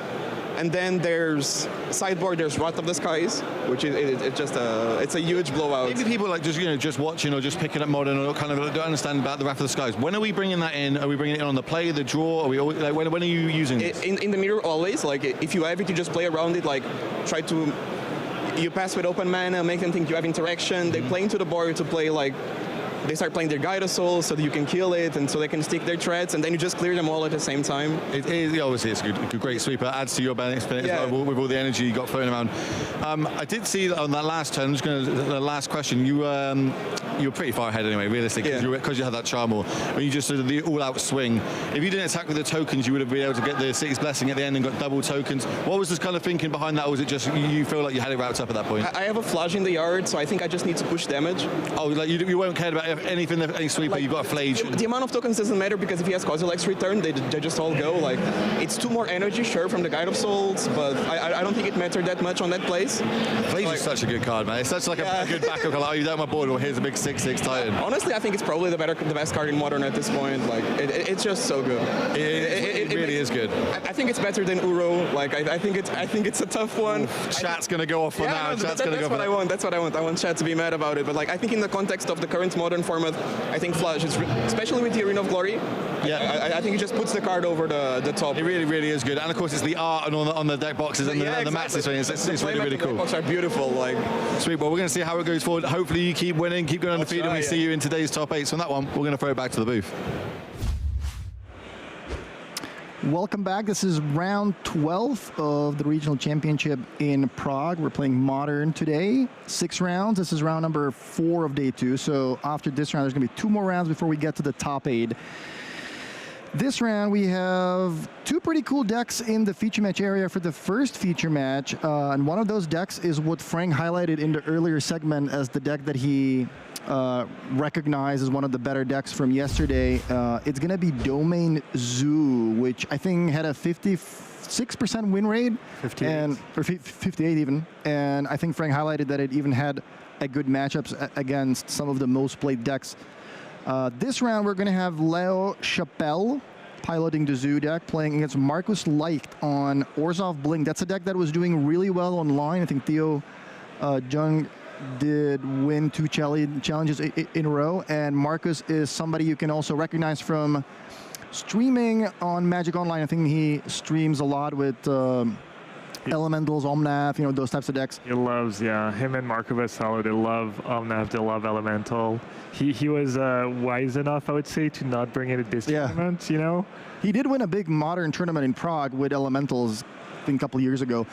And then there's sideboard. There's Wrath of the Skies, which is it's a huge blowout. Maybe people like just watching or just picking up Modern or kind of don't understand about the Wrath of the Skies. When are we bringing that in? Are we bringing it in on the play, the draw? Are we like, when are you using it? In the mirror always. Like if you have it, you just play around it. Like try to you pass with open mana, make them think you have interaction. They play into the board to play like. They start playing their Guide of Souls so that you can kill it and so they can stick their threats, and then you just clear them all at the same time. Obviously it's a great sweeper, adds to your balance experience as well, with all the energy you got thrown around. I did see that on that last turn, the last question, you were pretty far ahead anyway, realistically, because you had that Charm Wall. When you just did the all-out swing, if you didn't attack with the tokens, you would have been able to get the City's Blessing at the end and got double tokens. What was this kind of thinking behind that, or was it just you feel like you had it wrapped up at that point? I have a Flash in the yard, so I think I just need to push damage. Oh, like you won't care about anything, any sweeper, like, you've got a Flage. The amount of tokens doesn't matter because if he has Kozilek's return, they just all go. Like, it's 2 more energy, sure, from the Guide of Souls, but I don't think it mattered that much on that place. Flage is such a good card, man. It's such like a good backup card. Oh, you don't have my board, well, here's a big 6/6 Titan. Honestly, I think it's probably the best card in Modern at this point. Like, it's just so good. It really is good. I think it's better than Uro. Like, I think it's a tough one. Chat's gonna go off for now. That's what I want. That's what I want. I want chat to be mad about it. But like, I think in the context of the current Modern format, I think Flash is, especially with the Arena of Glory. Yeah, I think it just puts the card over the top. It really, really is good. And of course, it's the art and on the deck boxes and the mats. It's really, really cool. The boxes are beautiful. Like, sweet. Well, we're going to see how it goes forward. Hopefully, you keep winning, keep going undefeated, and we see you in today's top 8. So on that one, we're going to throw it back to the booth. Welcome back. This is round 12 of the regional championship in Prague. We're playing Modern today. 6 rounds. This is round number 4 of day 2. So after this round, there's going to be 2 more rounds before we get to the top 8. This round, we have 2 pretty cool decks in the feature match area for the first feature match. And one of those decks is what Frank highlighted in the earlier segment as the deck that he recognized as one of the better decks from yesterday. It's going to be Domain Zoo, which I think had a 56% win rate. 58. Or 58 even. And I think Frank highlighted that it even had a good matchups against some of the most played decks. This round, we're going to have Leo Chappelle piloting the Zoo deck, playing against Marcus Leicht on Orzhov Blink. That's a deck that was doing really well online. I think Theo Jung did win 2 challenges in a row, and Marcus is somebody you can also recognize from streaming on Magic Online. I think he streams a lot with Elementals, Omnath, those types of decks. He loves, him and Marco Vassallo, they love Omnath, they love Elemental. He was wise enough, I would say, to not bring it at this tournament, He did win a big Modern tournament in Prague with Elementals, I think a couple years ago.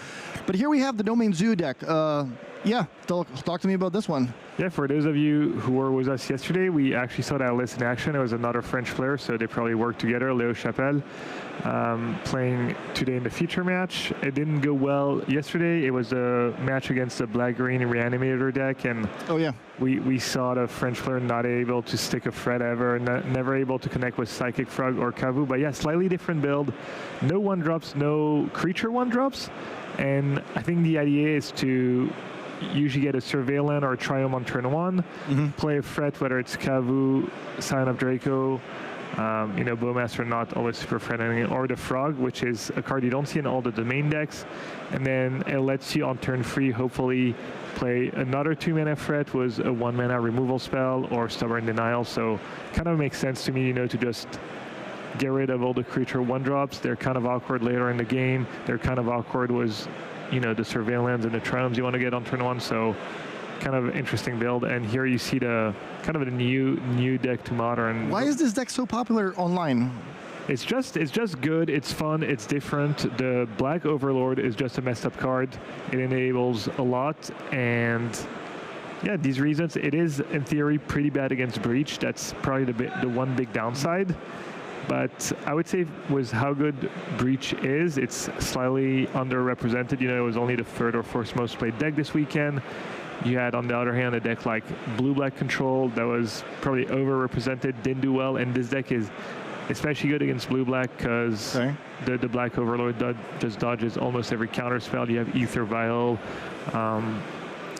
But here we have the Domain Zoo deck. Talk to me about this one. Yeah, for those of you who were with us yesterday, we actually saw that list in action. It was another French player, so they probably worked together, Leo Chappelle, playing today in the feature match. It didn't go well yesterday. It was a match against the Black-Green Reanimator deck, and we saw the French player not able to stick a threat ever, never able to connect with Psychic Frog or Kavu. But yeah, slightly different build. No 1-drops, no creature 1-drops. And I think the idea is to usually get a Surveillant or a Triome on turn 1, play a threat, whether it's Kavu, Scion of Draco, Bowmaster not always super threatening, or the Frog, which is a card you don't see in all the domain decks. And then it lets you on turn 3 hopefully play another 2-mana threat with a 1-mana removal spell or Stubborn Denial. So kind of makes sense to me, to just get rid of all the creature 1-drops. They're kind of awkward later in the game. They're kind of awkward with, the Surveillance and the Triomes you want to get on turn 1. So kind of interesting build. And here you see the kind of the new deck to Modern. Why is this deck so popular online? It's just good, it's fun, it's different. The Black Overlord is just a messed up card. It enables a lot, and yeah, these reasons, it is in theory pretty bad against Breach. That's probably the one big downside. But I would say with how good Breach is, it's slightly underrepresented. It was only the 3rd or 4th most played deck this weekend. You had, on the other hand, a deck like Blue-Black Control that was probably overrepresented, didn't do well, and this deck is especially good against Blue-Black because the Black Overlord just dodges almost every counter spell. You have Ether Vial.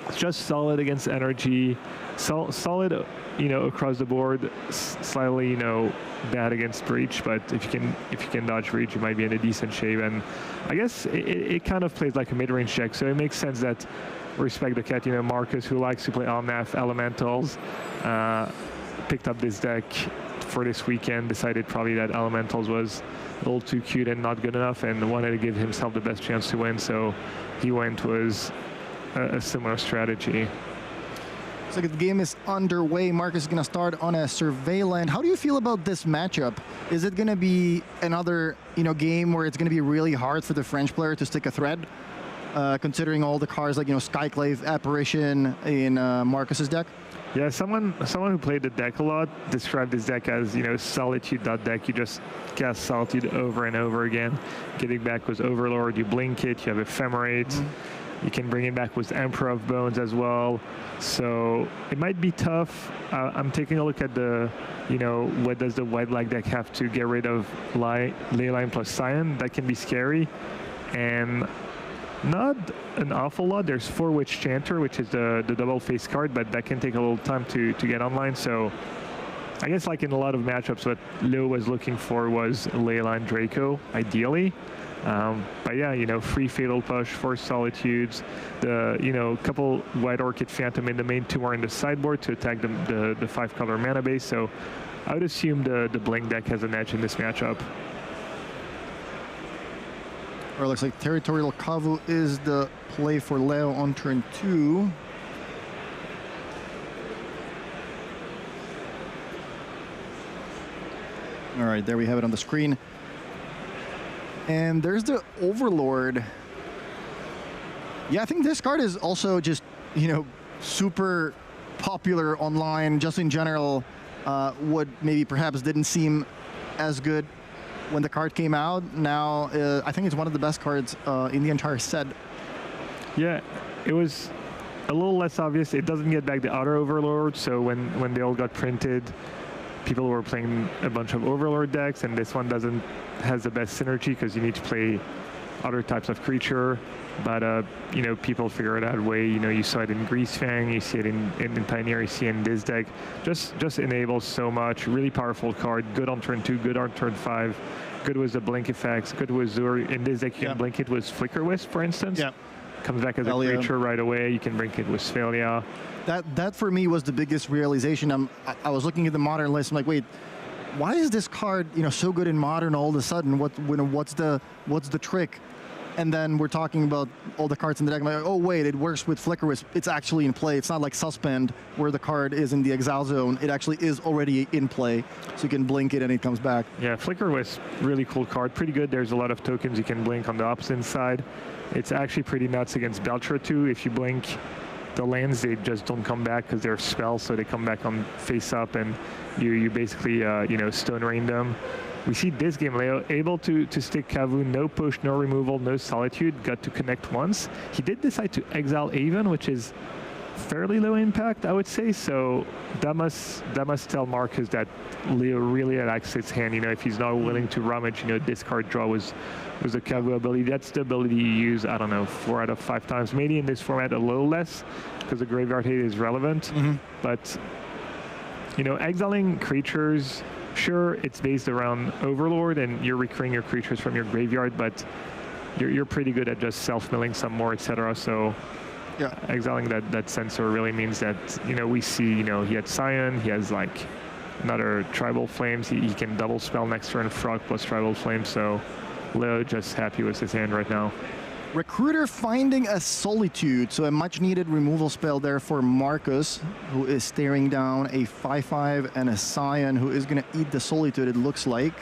It's just solid against energy, solid, across the board. Slightly, bad against Breach, but if you can dodge Breach, you might be in a decent shape. And I guess it kind of plays like a mid-range deck, so it makes sense that Respect the Cat, Marcus, who likes to play Omnath Elementals, picked up this deck for this weekend, decided probably that Elementals was a little too cute and not good enough, and wanted to give himself the best chance to win, so he went with a similar strategy. So the game is underway. Marcus is going to start on a Surveillant. How do you feel about this matchup? Is it going to be another game where it's going to be really hard for the French player to stick a thread, considering all the cards like Skyclave, Apparition in Marcus's deck? Yeah, someone who played the deck a lot described this deck as, Solitude deck. You just cast Solitude over and over again. Getting back with Overlord, you blink it, you have Ephemerate. You can bring it back with Emperor of Bones as well. So it might be tough. I'm taking a look at the, what does the White-Black deck have to get rid of Leyline plus Scion. That can be scary. And not an awful lot. There's 4 Witch Chanter, which is the double face card, but that can take a little time to get online. So I guess like in a lot of matchups, what Leo was looking for was Leyline Draco, ideally. But yeah, 3 Fatal Push, 4 Solitudes, the, couple White Orchid Phantom in the main, 2 more in the sideboard to attack the 5-color mana base. So I would assume the Blink deck has an edge in this matchup. Or it looks like Territorial Kavu is the play for Leo on turn 2. All right, there we have it on the screen. And there's the Overlord. Yeah, I think this card is also just, super popular online, just in general. What maybe perhaps didn't seem as good when the card came out. Now, I think it's one of the best cards in the entire set. Yeah, it was a little less obvious. It doesn't get back the other Overlord, so when they all got printed, people were playing a bunch of Overlord decks, and this one has the best synergy because you need to play other types of creature. But people figure it out a way. You saw it in Greasefang, you see it in Pioneer, you see it in this deck. Just enables so much. Really powerful card. Good on turn 2, good on turn 5. Good with the blink effects. Good with Zur. In this deck, you can blink it with Flicker Wisp, for instance. Yeah. Comes back as a creature right away. You can blink it with Sphalia. That for me was the biggest realization. I was looking at the Modern list. I'm like, wait, why is this card so good in Modern all of a sudden? What's the trick? And then we're talking about all the cards in the deck. I'm like, oh wait, it works with Flicker Wisp. It's actually in play. It's not like Suspend where the card is in the exile zone. It actually is already in play, so you can blink it and it comes back. Yeah, Flicker Wisp, really cool card. Pretty good. There's a lot of tokens you can blink on the opposite side. It's actually pretty nuts against Belcher too. If you blink the lands, they just don't come back because they're spells, so they come back on face up, and you basically Stone Rain them. We see this game, Leo able to stick Kavu, no push, no removal, no Solitude, got to connect once. He did decide to exile Avon, which is fairly low impact, I would say. So that must tell Marcus that Leo really likes his hand. You know, if he's not willing to rummage, you know, discard draw was a Kavu ability. That's the ability you use, I don't know, 4 out of 5 times. Maybe in this format a little less because the graveyard hit is relevant. But, you know, exiling creatures, sure, it's based around Overlord and you're recurring your creatures from your graveyard, but you're pretty good at just self-milling some more, etc. So yeah, exiling that sensor really means that, you know, we see, you know, he had Scion, he has like another Tribal Flames, he can double spell next turn Frog plus Tribal Flames, so Leo just happy with his hand right now. Recruiter finding a Solitude, so a much needed removal spell there for Marcus, who is staring down a 5/5 and a Scion who is going to eat the Solitude, it looks like.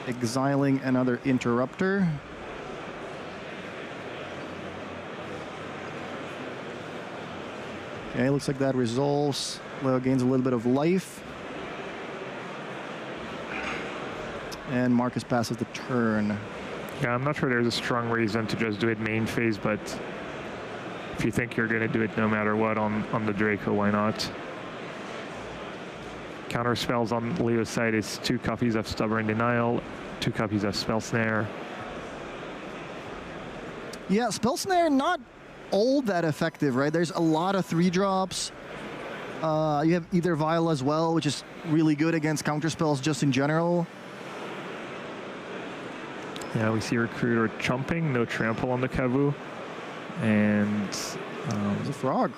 Exiling another Interrupter. Okay, looks like that resolves. Leo gains a little bit of life. And Marcus passes the turn. Yeah, I'm not sure there's a strong reason to just do it main phase, but if you think you're going to do it no matter what on the Draco, why not? Counter spells on Leo's side is 2 copies of Stubborn Denial, 2 copies of Spell Snare. Yeah, Spell Snare not all that effective, right? There's a lot of 3-drops. You have Either Vial as well, which is really good against counter spells just in general. Yeah, we see Recruiter chumping, no trample on the Kavu. And there's a Frog.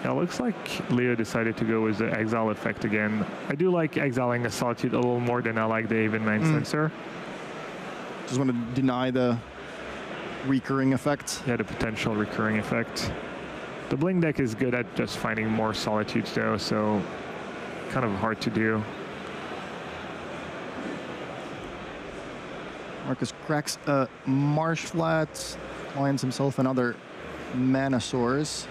Yeah, it looks like Leo decided to go with the exile effect again. I do like exiling a Solitude a little more than I like the Even Man Sensor. Just want to deny the recurring effect. Yeah, the potential recurring effect. The Blink deck is good at just finding more Solitudes though, so kind of hard to do. Marcus cracks a Marsh Flat, finds himself another Mana Source.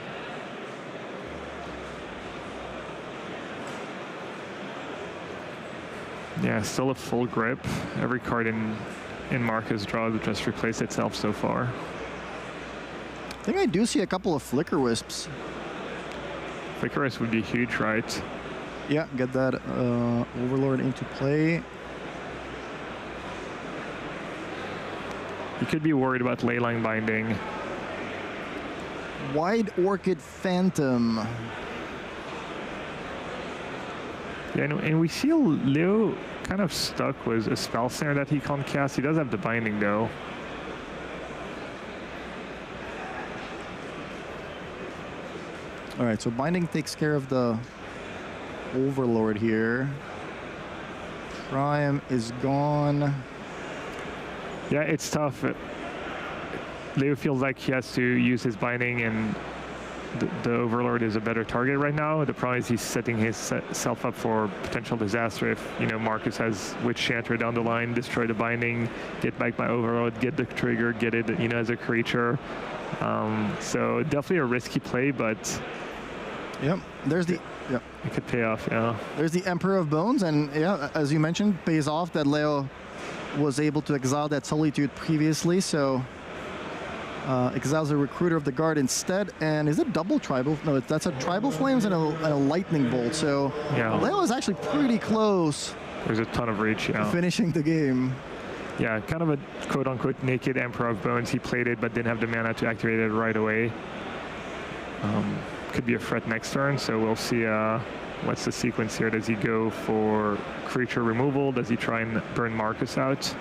Yeah, still a full grip. Every card in Marcus draw just replaced itself so far. I think I do see a couple of Flicker Wisps. Flicker Wisp would be huge, right? Yeah, get that Overlord into play. You could be worried about Leyline Binding. Wide Orchid Phantom. Yeah, and we see Leo kind of stuck with a Spell Snare that he can't cast. He does have the Binding though. All right, so Binding takes care of the Overlord here. Prime is gone. Yeah, it's tough. Leo feels like he has to use his Binding, and the Overlord is a better target right now. The problem is he's setting himself up for potential disaster if, you know, Marcus has Witch Chanter down the line, destroy the Binding, get back my Overlord, get the trigger, get it, you know, as a creature. So definitely a risky play, but yep, there's the it could pay off. Yeah, there's the Emperor of Bones, and yeah, as you mentioned, pays off that Leo was able to exile that Solitude previously, so exiles a Recruiter of the Guard instead. And is it double Tribal? No, that's a Tribal Flames and a Lightning Bolt. So yeah, Leo is actually pretty close. There's a ton of reach, to finishing the game. Yeah, kind of a quote-unquote naked Emperor of Bones. He played it, but didn't have the mana to activate it right away. Could be a threat next turn, so we'll see what's the sequence here. Does he go for creature removal? Does he try and burn Marcus out?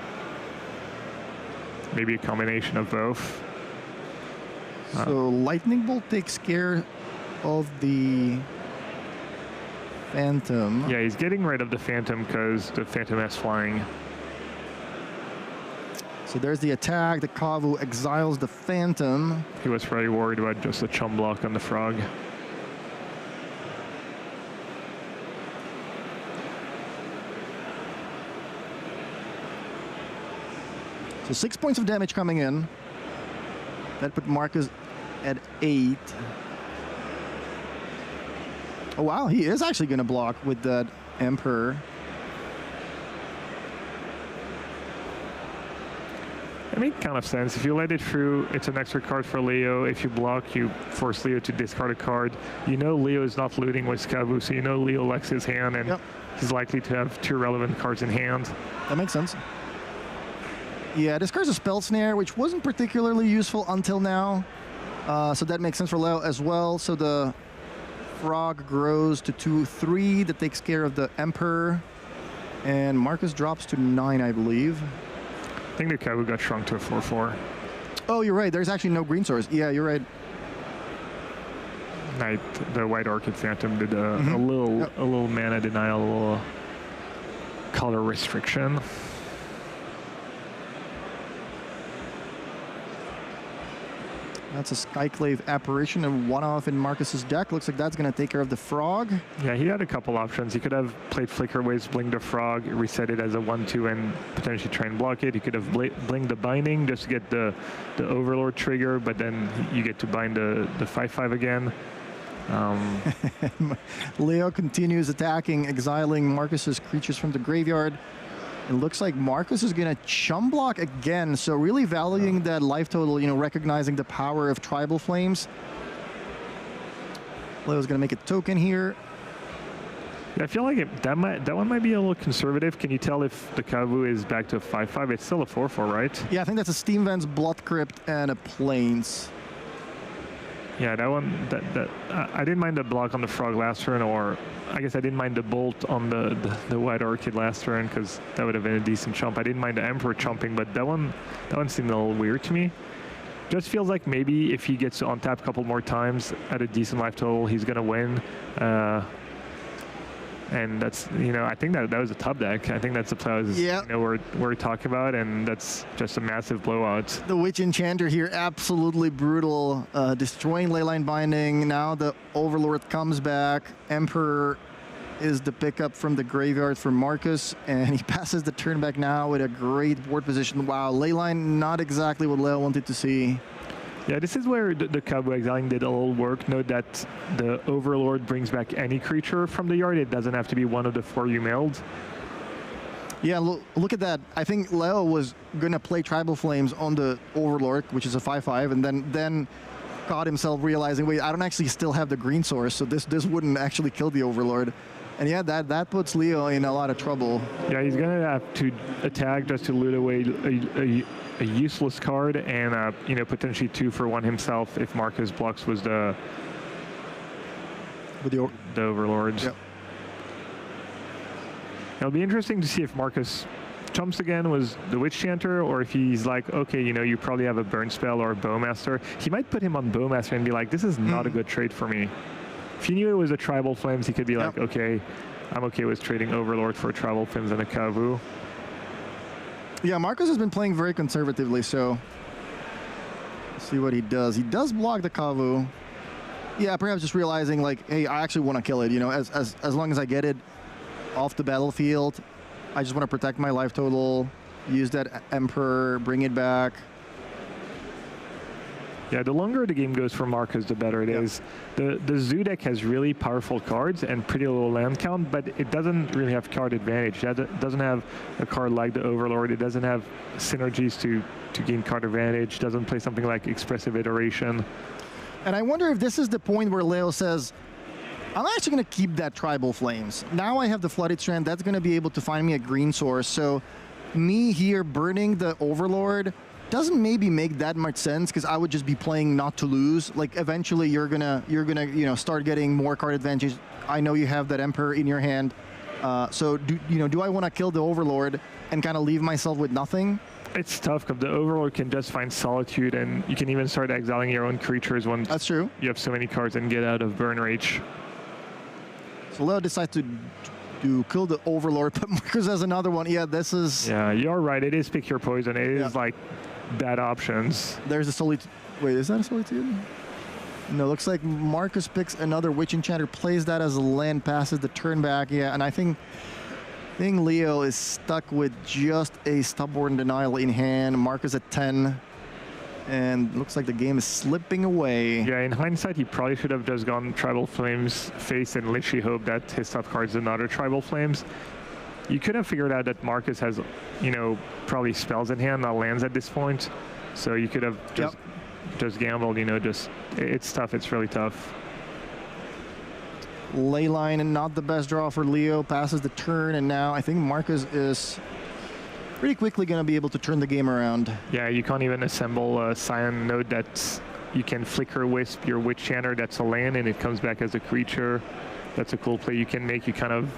Maybe a combination of both. So Lightning Bolt takes care of the Phantom. Yeah, he's getting rid of the Phantom because the Phantom has flying. So there's the attack. The Kavu exiles the Phantom. He was probably worried about just a chum block on the Frog. So 6 points of damage coming in. That put Marcus at 8. Oh wow, he is actually going to block with that Emperor. It makes kind of sense. If you let it through, it's an extra card for Leo. If you block, you force Leo to discard a card. You know Leo is not looting with Cavu, so you know Leo likes his hand, and he's likely to have 2 relevant cards in hand. That makes sense. Yeah, discards a Spell Snare, which wasn't particularly useful until now. So that makes sense for Leo as well. So the Frog grows to 2/3. That takes care of the Emperor. And Marcus drops to 9, I believe. I think the Cavu got shrunk to a 4/4. Oh, you're right. There's actually no green source. Yeah, you're right. The White Orchid Phantom did a little mana denial, a little color restriction. That's a Skyclave Apparition and one-off in Marcus's deck. Looks like that's going to take care of the Frog. Yeah, he had a couple options. He could have played Flicker Waves, Bling the Frog, reset it as a 1/2, and potentially try and block it. He could have Bling the Binding just to get the Overlord trigger, but then you get to bind the 5/5 again. Leo continues attacking, exiling Marcus's creatures from the graveyard. It looks like Marcus is going to chum block again, so really valuing that life total, you know, recognizing the power of Tribal Flames. Leo's going to make a token here. Yeah, I feel like that one might be a little conservative. Can you tell if the Cavu is back to a 5/5? It's still a 4/4, right? Yeah, I think that's a Steam Vents, Blood Crypt, and a Plains. Yeah, that one, I didn't mind the block on the Frog last turn, or I guess I didn't mind the Bolt on the White Orchid last turn, because that would have been a decent chump. I didn't mind the Emperor chumping, but that one seemed a little weird to me. Just feels like maybe if he gets to untap a couple more times at a decent life total, he's going to win. And that's, you know, I think that was a top deck. I think that's the play I was, you know, we're talking about, and that's just a massive blowout. The Witch Enchanter here, absolutely brutal, destroying Leyline Binding. Now the Overlord comes back. Emperor is the pickup from the graveyard for Marcus, and he passes the turn back now with a great board position. Wow, Leyline, not exactly what Leo wanted to see. Yeah, this is where the Cavu exiling did a little work. Note that the Overlord brings back any creature from the yard. It doesn't have to be one of the 4 you mailed. Yeah, look at that. I think Leo was going to play Tribal Flames on the Overlord, which is a 5/5, and then caught himself realizing, wait, I don't actually still have the green source, so this wouldn't actually kill the Overlord. And yeah, that puts Leo in a lot of trouble. Yeah, he's going to have to attack just to loot away a useless card, and you know, potentially 2 for 1 himself if Marcus blocks was the Overlord. Yep. It'll be interesting to see if Marcus chumps again was the Witch Chanter, or if he's like, okay, you know, you probably have a Burn Spell or a Bowmaster. He might put him on Bowmaster and be like, this is not a good trade for me. If he knew it was a Tribal Flames, he could be like, okay, I'm okay with trading Overlord for a Tribal Flames and a Cavu. Yeah, Marcus has been playing very conservatively, so let's see what he does. He does block the Cavu. Yeah, perhaps just realizing, like, hey, I actually want to kill it, you know, as long as I get it off the battlefield, I just want to protect my life total, use that Emperor, bring it back. Yeah, the longer the game goes for Marcus, the better it is. The Zoo deck has really powerful cards and pretty low land count, but it doesn't really have card advantage. It doesn't have a card like the Overlord. It doesn't have synergies to gain card advantage. Doesn't play something like Expressive Iteration. And I wonder if this is the point where Leo says, I'm actually going to keep that Tribal Flames. Now I have the Flooded Strand. That's going to be able to find me a green source. So me here burning the Overlord doesn't maybe make that much sense, because I would just be playing not to lose. Like, eventually you're gonna you know, start getting more card advantage. I know you have that Emperor in your hand, so do I want to kill the Overlord and kind of leave myself with nothing? It's tough because the Overlord can just find Solitude, and you can even start exiling your own creatures once that's true. You have so many cards and get out of Burn Rage. So Leo decides to kill the Overlord, but Marcus has another one. Yeah, this is... Yeah, you're right. It is Pick Your Poison. It is like bad options. There's a Solitude. Wait, is that a Solitude? No, looks like Marcus picks another Witch Enchanter, plays that as a land, passes the turn back. Yeah, and I think Leo is stuck with just a Stubborn Denial in hand. Marcus at 10. And looks like the game is slipping away. Yeah, in hindsight, he probably should have just gone Tribal Flames face and literally hope that his top card is another Tribal Flames. You could have figured out that Marcus has, you know, probably spells in hand, not lands at this point. So you could have just gambled, you know, it's tough, it's really tough. Leyline and not the best draw for Leo, passes the turn, and now I think Marcus is pretty quickly going to be able to turn the game around. Yeah, you can't even assemble a Scion node that you can flicker wisp your Witch Chanter, that's a land, and it comes back as a creature. That's a cool play you can make. You kind of,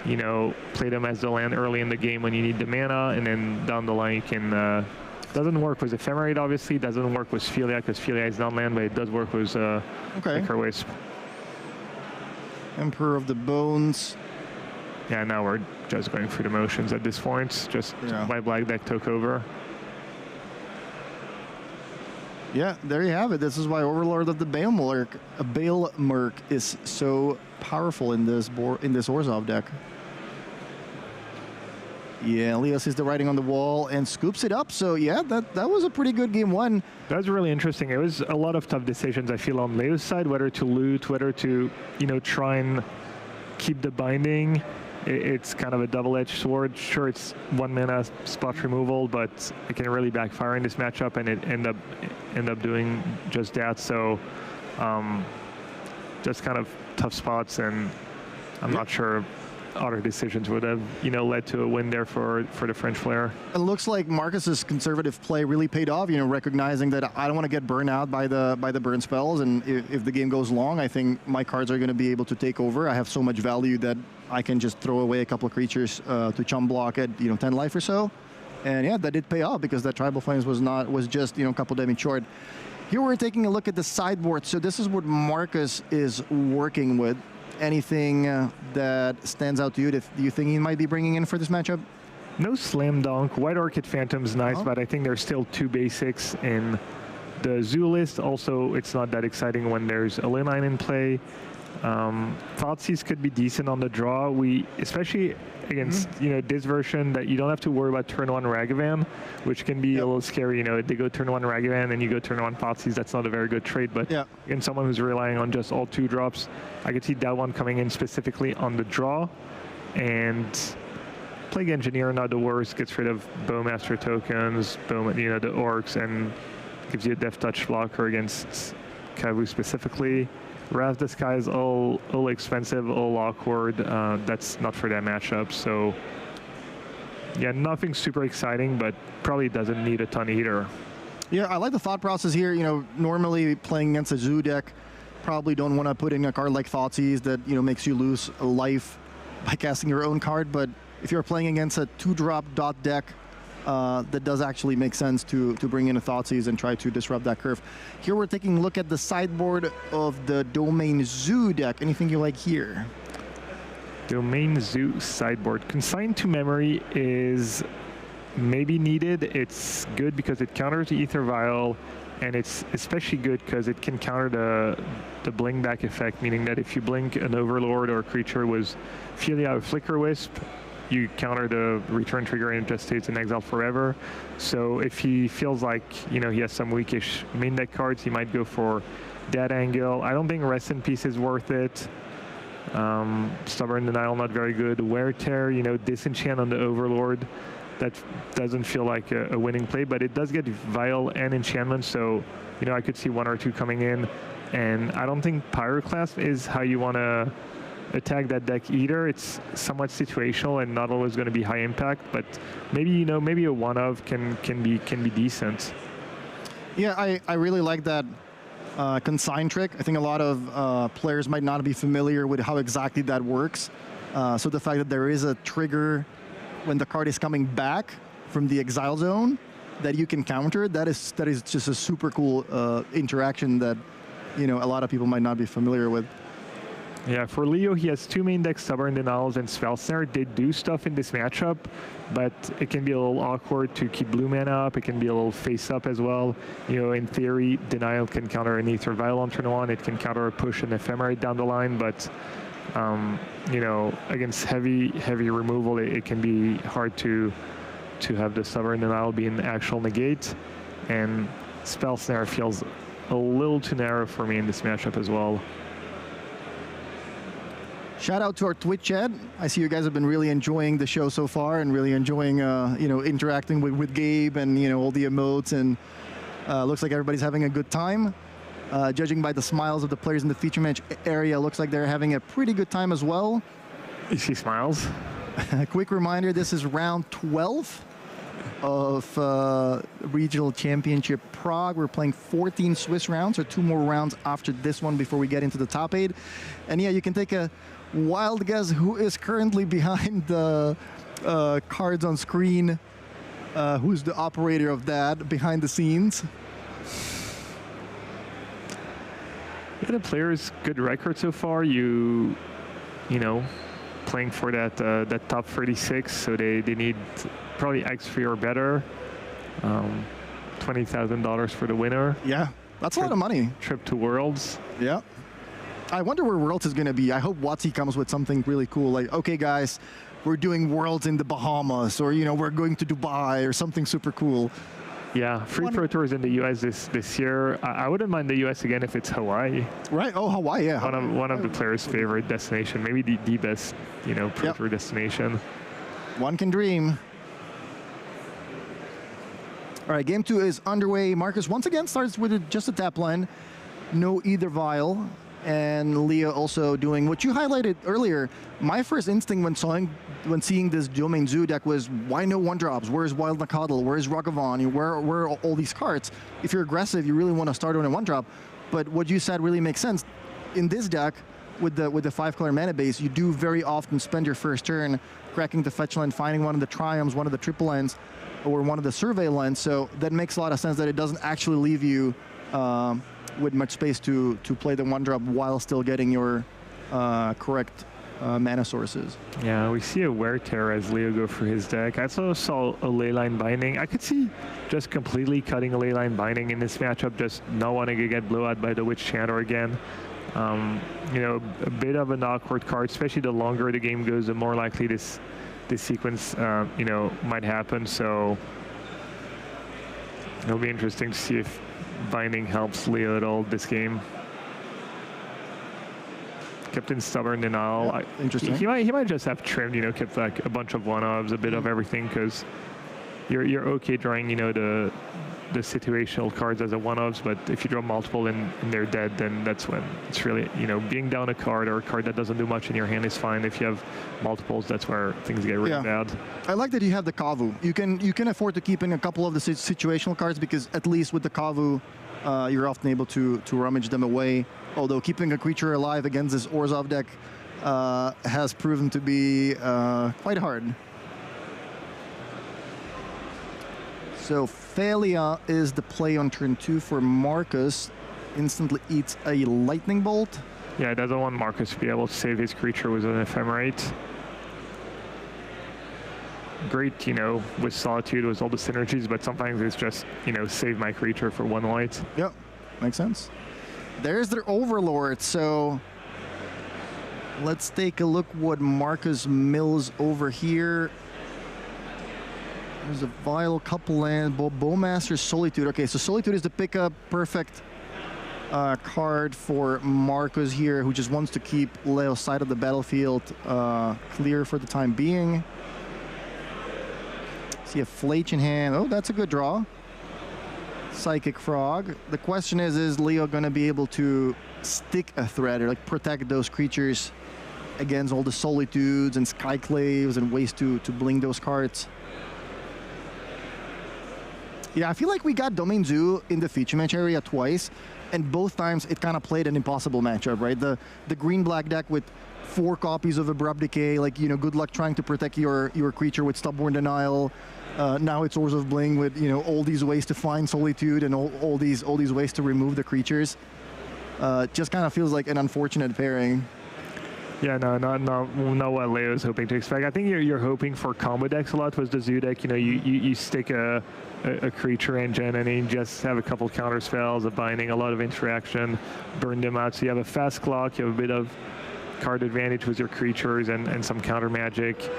you know, play them as the land early in the game when you need the mana, and then down the line you can... doesn't work with Ephemerate, obviously. Doesn't work with Philia, because Philia is non-land, but it does work with Flicker Wisp. Emperor of the Bones. Yeah, now we're just going through the motions at this point. Just my black deck took over. Yeah, there you have it. This is why Overlord of the Baelmerk is so powerful in this Orzhov deck. Yeah, Leo sees the writing on the wall and scoops it up. So yeah, that was a pretty good game one. That was really interesting. It was a lot of tough decisions, I feel, on Leo's side, whether to loot, whether to, you know, try and keep the binding. It's kind of a double-edged sword. Sure, it's 1 mana spot removal, but it can really backfire in this matchup, and it end up doing just that. So just kind of tough spots, and I'm not sure other decisions would have, you know, led to a win there for the French player. It looks like Marcus's conservative play really paid off, you know, recognizing that I don't want to get burned out by the burn spells, and if the game goes long, I think my cards are going to be able to take over. I have so much value that I can just throw away a couple of creatures to chum block at, you know, 10 life or so. And yeah, that did pay off, because that Tribal Flames was just, you know, a couple damage short. Here we're taking a look at the sideboard. So this is what Marcus is working with. Anything that stands out to you that you think he might be bringing in for this matchup? No slam dunk. White Orchid Phantom's nice, but I think there's still 2 basics in the Zoo list. Also, it's not that exciting when there's a Leyline in play. Thoughtseize could be decent on the draw. Especially against, you know, this version, that you don't have to worry about turn 1 Ragavan, which can be a little scary. You know, they go turn 1 Ragavan and you go turn 1 Thoughtseize. That's not a very good trade. But in someone who's relying on just all 2 drops, I could see that one coming in specifically on the draw. And Plague Engineer, not the worst. Gets rid of Bowmaster tokens, you know, the orcs, and gives you a Death Touch blocker against Kavu specifically. Wrath the Sky is all expensive, all awkward. That's not for that matchup. So yeah, nothing super exciting, but probably doesn't need a ton either. Yeah, I like the thought process here. You know, normally playing against a Zoo deck, probably don't want to put in a card like Thoughtseize that, you know, makes you lose a life by casting your own card. But if you're playing against a 2-drop dot deck, that does actually make sense to bring in a Thoughtseize and try to disrupt that curve. Here we're taking a look at the sideboard of the Domain Zoo deck. Anything you like here? Domain Zoo sideboard. Consigned to Memory is maybe needed. It's good because it counters the Ether Vial, and it's especially good because it can counter the blink back effect, meaning that if you blink an Overlord or a creature with Philia or Flicker Wisp, you counter the return trigger and it just stays in exile forever. So if he feels like, you know, he has some weakish main deck cards, he might go for that angle. I don't think Rest in Peace is worth it. Stubborn Denial, not very good. Wear Tear, you know, Disenchant on the Overlord. That doesn't feel like a winning play, but it does get Vial and Enchantment, so, you know, I could see 1 or 2 coming in. And I don't think Pyroclasm is how you want to attack that deck either. It's somewhat situational and not always going to be high impact, but maybe, you know, maybe a one-of can be decent. Yeah, I really like that consign trick. I think a lot of players might not be familiar with how exactly that works. So the fact that there is a trigger when the card is coming back from the exile zone that you can counter, that is just a super cool interaction that, you know, a lot of people might not be familiar with. Yeah, for Leo, he has 2 main decks, Stubborn Denials and Spell Snare. They do stuff in this matchup, but it can be a little awkward to keep blue mana up. It can be a little face-up as well. You know, in theory, Denial can counter an Ether Vial on turn 1. It can counter a push and Ephemerate down the line, but, you know, against heavy removal, it can be hard to have the Stubborn Denial be an actual negate. And Spell Snare feels a little too narrow for me in this matchup as well. Shout out to our Twitch chat. I see you guys have been really enjoying the show so far and really enjoying, interacting with Gabe and, all the emotes. And looks like everybody's having a good time. Judging by the smiles of the players in the feature match area, looks like they're having a pretty good time as well. You see smiles? A quick reminder, this is round 12 of Regional Championship Prague. We're playing 14 Swiss rounds, or 2 more rounds after this one before we get into the top 8. And yeah, you can take a wild guess who is currently behind the cards on screen. Who's the operator of that behind the scenes? Yeah, the players, good record so far. You know, playing for that top 36, so they need probably X3 or better. $20,000 for the winner. Yeah, that's a lot of money. Trip to Worlds. Yeah. I wonder where Worlds is going to be. I hope WotC comes with something really cool, like, okay, guys, we're doing Worlds in the Bahamas, or, we're going to Dubai, or something super cool. Yeah, free Pro Tours in the US this year. I wouldn't mind the US again if it's Hawaii. Right. Oh, Hawaii, yeah. One of the players' favorite destination, maybe the best, Pro Tour destination. One can dream. All right, game 2 is underway. Marcus once again starts with just a tap line. No either vial. And Leo also doing what you highlighted earlier. My first instinct when seeing this Domain Zoo deck was, why no 1-drops? Where's Wild Nakadal? Where's Ragavan? Where are all these cards? If you're aggressive, you really want to start on a 1-drop. But what you said really makes sense. In this deck, with the 5-color mana base, you do very often spend your first turn cracking the fetch line, finding one of the triumphs, one of the triple lands, or one of the survey lands. So that makes a lot of sense that it doesn't actually leave you with much space to play the 1-drop while still getting your correct mana sources. Yeah, we see a Wear Tear as Leo go for his deck. I also saw a Leyline Binding. I could see just completely cutting a Leyline Binding in this matchup, just not wanting to get blown out by the Witch Chanter again. A bit of an awkward card, especially the longer the game goes, the more likely this sequence, might happen. So it'll be interesting to see if Binding helps Leo at all this game. Kept in Stubborn Denial. Yeah, interesting. He might just have trimmed, kept like a bunch of 1-ofs, a bit of everything, because you're okay drawing, the situational cards as a 1-ofs, but if you draw multiple and they're dead, then that's when it's really, being down a card or a card that doesn't do much in your hand is fine. If you have multiples, that's where things get really bad. I like that you have the Kavu. You can afford to keep in a couple of the situational cards, because at least with the Kavu, you're often able to rummage them away. Although keeping a creature alive against this Orzhov deck has proven to be quite hard. So Thalia is the play on turn 2 for Marcus. Instantly eats a Lightning Bolt. Yeah, it doesn't want Marcus to be able to save his creature with an Ephemerate. Great, with Solitude, with all the synergies, but sometimes it's just, save my creature for 1 light. Yep, makes sense. There's their Overlord, so let's take a look what Marcus mills over here. There's a Vial, couple land, Bowmaster, Solitude. Okay, so Solitude is the pickup, perfect card for Marcus here, who just wants to keep Leo's side of the battlefield clear for the time being. See a Flaich in hand. Oh, that's a good draw. Psychic Frog. The question is Leo going to be able to stick a threat or like protect those creatures against all the Solitudes and Skyclaves and ways to bling those cards? Yeah, I feel like we got Domain Zoo in the feature match area twice, and both times it kind of played an impossible matchup, right? The green-black deck with 4 copies of Abrupt Decay, like, good luck trying to protect your creature with Stubborn Denial. Now it's Orzhov Bling with, all these ways to find Solitude and all these ways to remove the creatures. Just kind of feels like an unfortunate pairing. Yeah, no, not what Leo is hoping to expect. I think you're hoping for combo decks a lot with the Zoo deck. You stick a creature engine and then you just have a couple counter spells, a binding, a lot of interaction, burn them out. So you have a fast clock, you have a bit of card advantage with your creatures and some counter magic.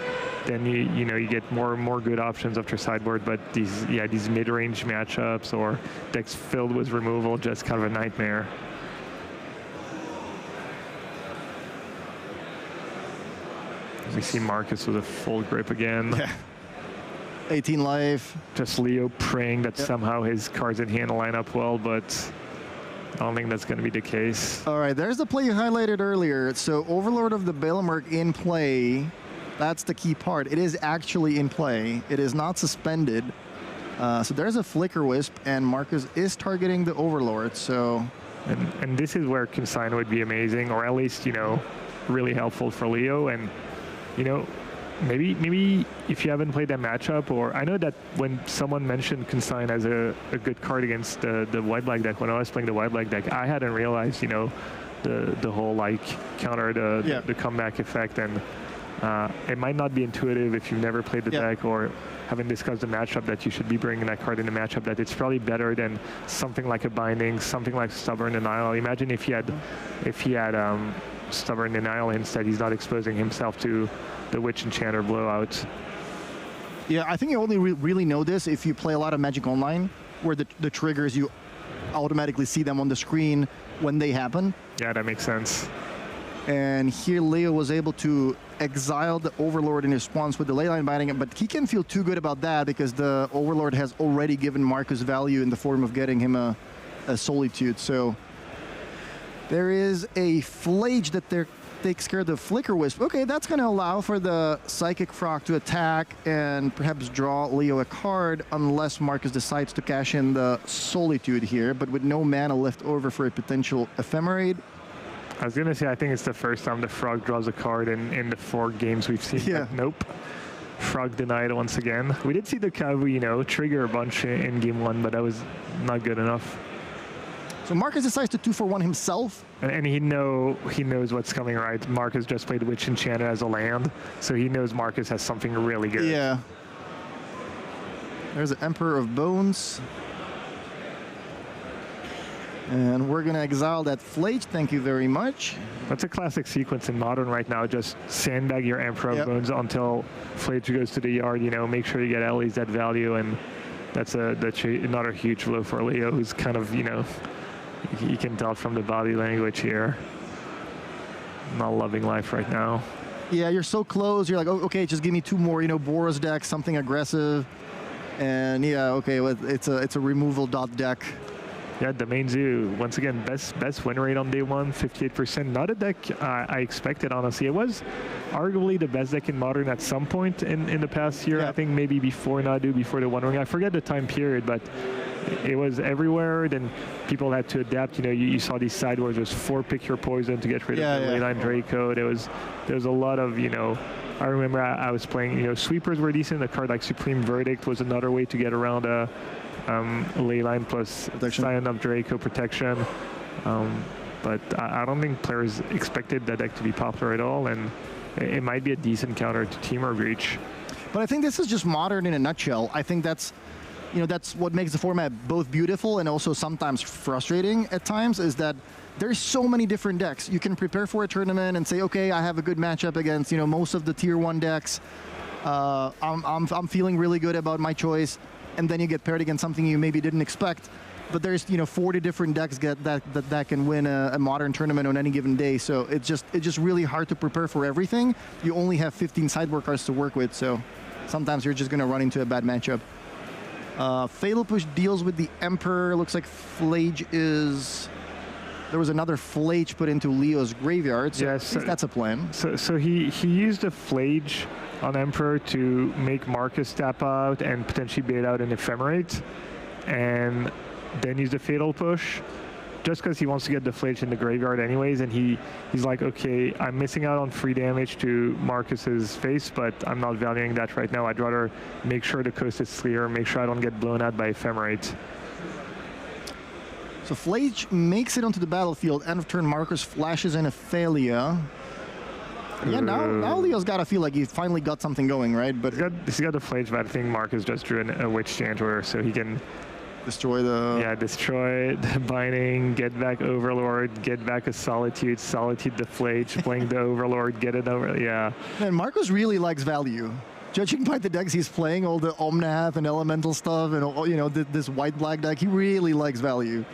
Then you get more good options after sideboard. But these mid-range matchups or decks filled with removal, just kind of a nightmare. We see Marcus with a full grip again. Yeah. 18 life. Just Leo praying that somehow his cards in hand line up well, but I don't think that's going to be the case. All right, there's the play you highlighted earlier. So Overlord of the Balemerc in play. That's the key part. It is actually in play. It is not suspended. So there's a Flicker Wisp, and Marcus is targeting the Overlord. So, and this is where Consign would be amazing, or at least, you know, really helpful for Leo. And, you know, maybe if you haven't played that matchup, or I know that when someone mentioned Consign as a good card against the white-black deck, when I was playing the white-black deck, I hadn't realized, you know, the whole, like, counter the comeback effect. And it might not be intuitive if you've never played the deck or haven't discussed the matchup that you should be bringing that card in the matchup, that it's probably better than something like a Binding, something like Stubborn Denial. Imagine if he had Stubborn Denial instead, he's not exposing himself to the Witch Enchanter blowout. yeah, I think you only really know this if you play a lot of Magic Online, where the triggers, you automatically see them on the screen when they happen. Yeah, that makes sense. And here Leo was able to exile the Overlord in response with the Leyline Binding, but he can't feel too good about that because the Overlord has already given Marcus value in the form of getting him a Solitude. So there is a Flage that takes care of the Flicker Wisp. Okay, that's going to allow for the Psychic Frog to attack and perhaps draw Leo a card, unless Marcus decides to cash in the Solitude here, but with no mana left over for a potential Ephemerate. I was going to say, I think it's the first time the Frog draws a card in the 4 games we've seen. Yeah. Nope. Frog denied once again. We did see the Kavu, you know, trigger a bunch in game 1, but that was not good enough. So Marcus decides to 2-for-1 himself. And he knows what's coming, right? Marcus just played Witch Enchanter as a land, so he knows Marcus has something really good. Yeah. There's the Emperor of Bones. And we're going to exile that Flage. Thank you very much. That's a classic sequence in Modern right now. Just sandbag your Emperor of Bones until Flage goes to the yard. You know, make sure you get at least that value. And that's another huge blow for Leo, who's kind of, you know, you can tell from the body language here, not loving life right now. Yeah, you're so close. You're like, oh, okay, just give me 2 more, you know, Boros deck, something aggressive. And yeah, okay, well, it's a removal dot deck. Yeah, Domain Zoo, once again, best win rate on day 1, 58%. Not a deck I expected, honestly. It was arguably the best deck in Modern at some point in the past year. Yeah. I think maybe before Nadu, before the One Ring. I forget the time period, but it was everywhere. Then people had to adapt. You know, you saw these sideboards. There's 4 Pick Your Poison to get rid of the Leyline Draco. There was a lot of, you know, I remember I was playing, you know, sweepers were decent. A card like Supreme Verdict was another way to get around a Leyline plus Scion of Draco protection. But I don't think players expected that deck to be popular at all, and it might be a decent counter to Temur Breach. But I think this is just Modern in a nutshell. I think that's, you know, that's what makes the format both beautiful and also sometimes frustrating at times, is that there's so many different decks. You can prepare for a tournament and say, okay, I have a good matchup against, you know, most of the tier 1 decks. I'm feeling really good about my choice. And then you get paired against something you maybe didn't expect. But there's, you know, 40 different decks that can win a Modern tournament on any given day. So it's just really hard to prepare for everything. You only have 15 sideboard cards to work with, so sometimes you're just going to run into a bad matchup. Fatal Push deals with the Emperor. Looks like Flage is... There was another Flage put into Leo's graveyard, so yes, that's a plan. So he used a Flage on Emperor to make Marcus tap out and potentially bait out an Ephemerate, and then use the Fatal Push, just because he wants to get the Flage in the graveyard anyways, and he's like, okay, I'm missing out on free damage to Marcus's face, but I'm not valuing that right now. I'd rather make sure the coast is clear, make sure I don't get blown out by Ephemerate. So Flage makes it onto the battlefield. End of turn, Marcus flashes in Athalia. Yeah, now Leo's got to feel like he finally got something going, right? But he's got the Flage, but I think Marcus just drew a Witch Enchanter, so he can destroy the... Yeah, destroy the Binding, get back Overlord, get back a Solitude the Flage, playing the Overlord, get it over, yeah. Man, Marcus really likes value. Judging by the decks he's playing, all the Omnath and Elemental stuff, and all, you know, this white-black deck, he really likes value.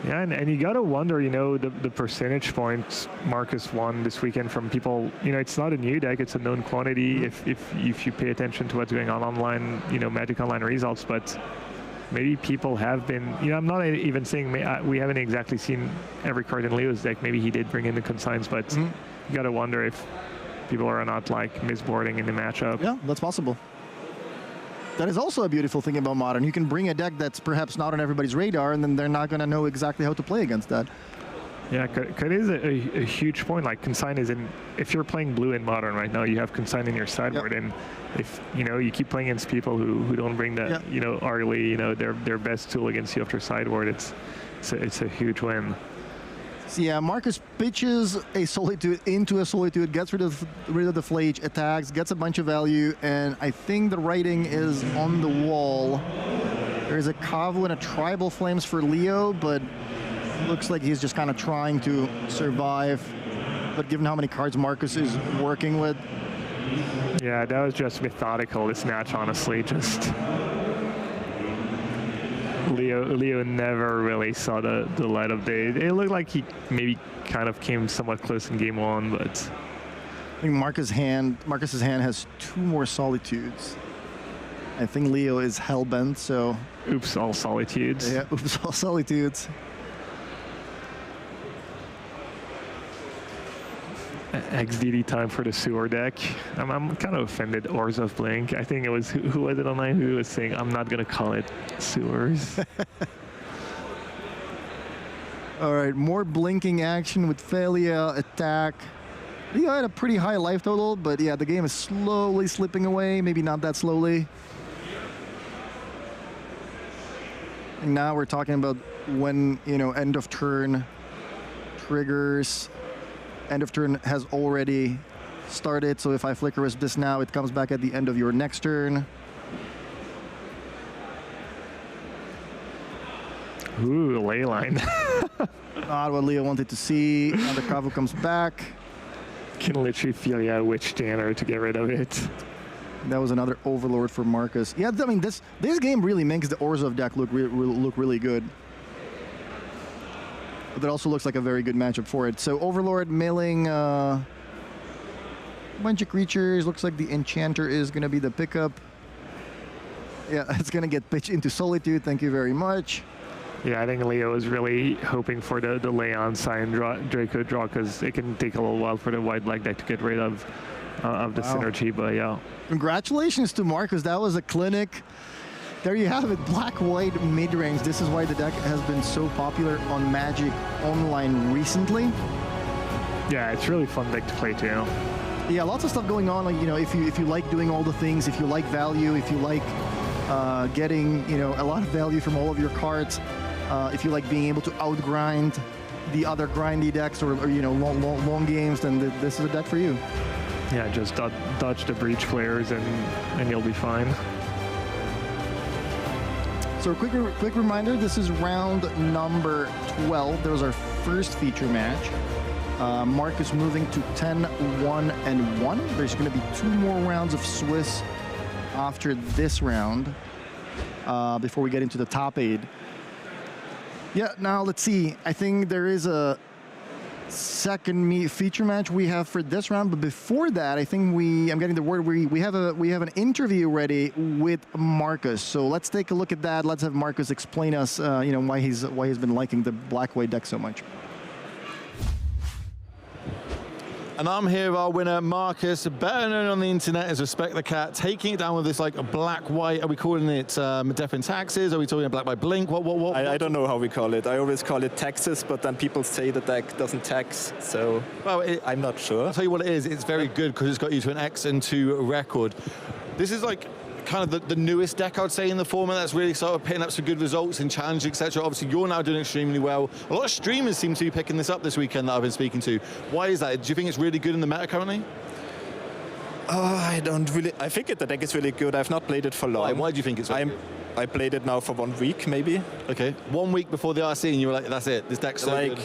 Yeah, and you gotta wonder, the percentage points Marcus won this weekend from people. It's not a new deck; it's a known quantity. If you pay attention to what's going on online, Magic Online results, but maybe people have been. I'm not even saying we haven't exactly seen every card in Leo's deck. Maybe he did bring in the consigns, but you gotta wonder if people are not like misboarding in the matchup. Yeah, that's possible. That is also a beautiful thing about Modern. You can bring a deck that's perhaps not on everybody's radar, and then they're not going to know exactly how to play against that. Yeah, it is a huge point. Like Consign is in. If you're playing blue in Modern right now, you have Consign in your sideboard, and if you keep playing against people who don't bring that, early, their best tool against you after sideboard, it's a huge win. So yeah, Marcus pitches a Solitude into a Solitude, gets rid of the Flage, attacks, gets a bunch of value, and I think the writing is on the wall. There's a Kavu and a Tribal Flames for Leo, but looks like he's just kind of trying to survive. But given how many cards Marcus is working with. Yeah, that was just methodical, this match, honestly. Just Leo never really saw the light of day. It looked like he maybe kind of came somewhat close in game one, but I think Marcus's hand has 2 more Solitudes. I think Leo is hellbent, so oops, all Solitudes. Yeah, oops, all Solitudes. XDD time for the sewer deck. I'm kind of offended. Ors of Blink. I think it was who was it online who was saying I'm not gonna call it sewers. All right, more blinking action with Thalia attack. Leo had a pretty high life total, but yeah, the game is slowly slipping away. Maybe not that slowly. And now we're talking about when end of turn triggers. End of turn has already started, so if I flicker wisp this now, it comes back at the end of your next turn. Ooh, Leyline. Not what Leo wanted to see. Now the Kavu comes back. Can literally feel Witch Tanner to get rid of it. That was another Overlord for Marcus. Yeah, I mean this game really makes the Orzhov deck look really good. But that also looks like a very good matchup for it. So Overlord milling a bunch of creatures. Looks like the Enchanter is going to be the pickup. Yeah, it's going to get pitched into Solitude. Thank you very much. Yeah, I think Leo is really hoping for the Leon Sign Draco draw, because it can take a little while for the white-black deck to get rid of the synergy, but yeah. Congratulations to Marcus. That was a clinic. There you have it, black-white mid-range. This is why the deck has been so popular on Magic Online recently. Yeah, it's really fun deck to play too. Yeah, lots of stuff going on. Like if you like doing all the things, if you like value, if you like getting a lot of value from all of your cards, if you like being able to outgrind the other grindy decks or long games, then this is a deck for you. Yeah, just dodge the breach players and you'll be fine. So a quick reminder, this is round number 12. That was our first feature match. Marcus moving to 10-1-1. There's going to be 2 more rounds of Swiss after this round before we get into the top 8. Yeah, now let's see. I think there is a second feature match we have for this round, but before that, I think I'm getting the word we have an interview ready with Marcus. So let's take a look at that. Let's have Marcus explain us, why he's been liking the black-white deck so much. And I'm here with our winner, Marcus, better known on the internet as Respect the Cat, taking it down with this like a black-white. Are we calling it Death in Taxes? Are we talking black by Blink? What? I don't know how we call it. I always call it taxes, but then people say the deck doesn't tax, so I'm not sure. I'll tell you what it is. It's very good because it's got you to an X and 2 record. This is like kind of the newest deck, I would say, in the format that's really sort of picking up some good results in challenge, etc. Obviously, you're now doing extremely well. A lot of streamers seem to be picking this up this weekend that I've been speaking to. Why is that? Do you think it's really good in the meta currently? I don't really. I think the deck is really good. I've not played it for long. Why do you think it's really good? I played it now for 1 week, maybe. Okay. 1 week before the RC, and you were like, that's it. This deck's so good.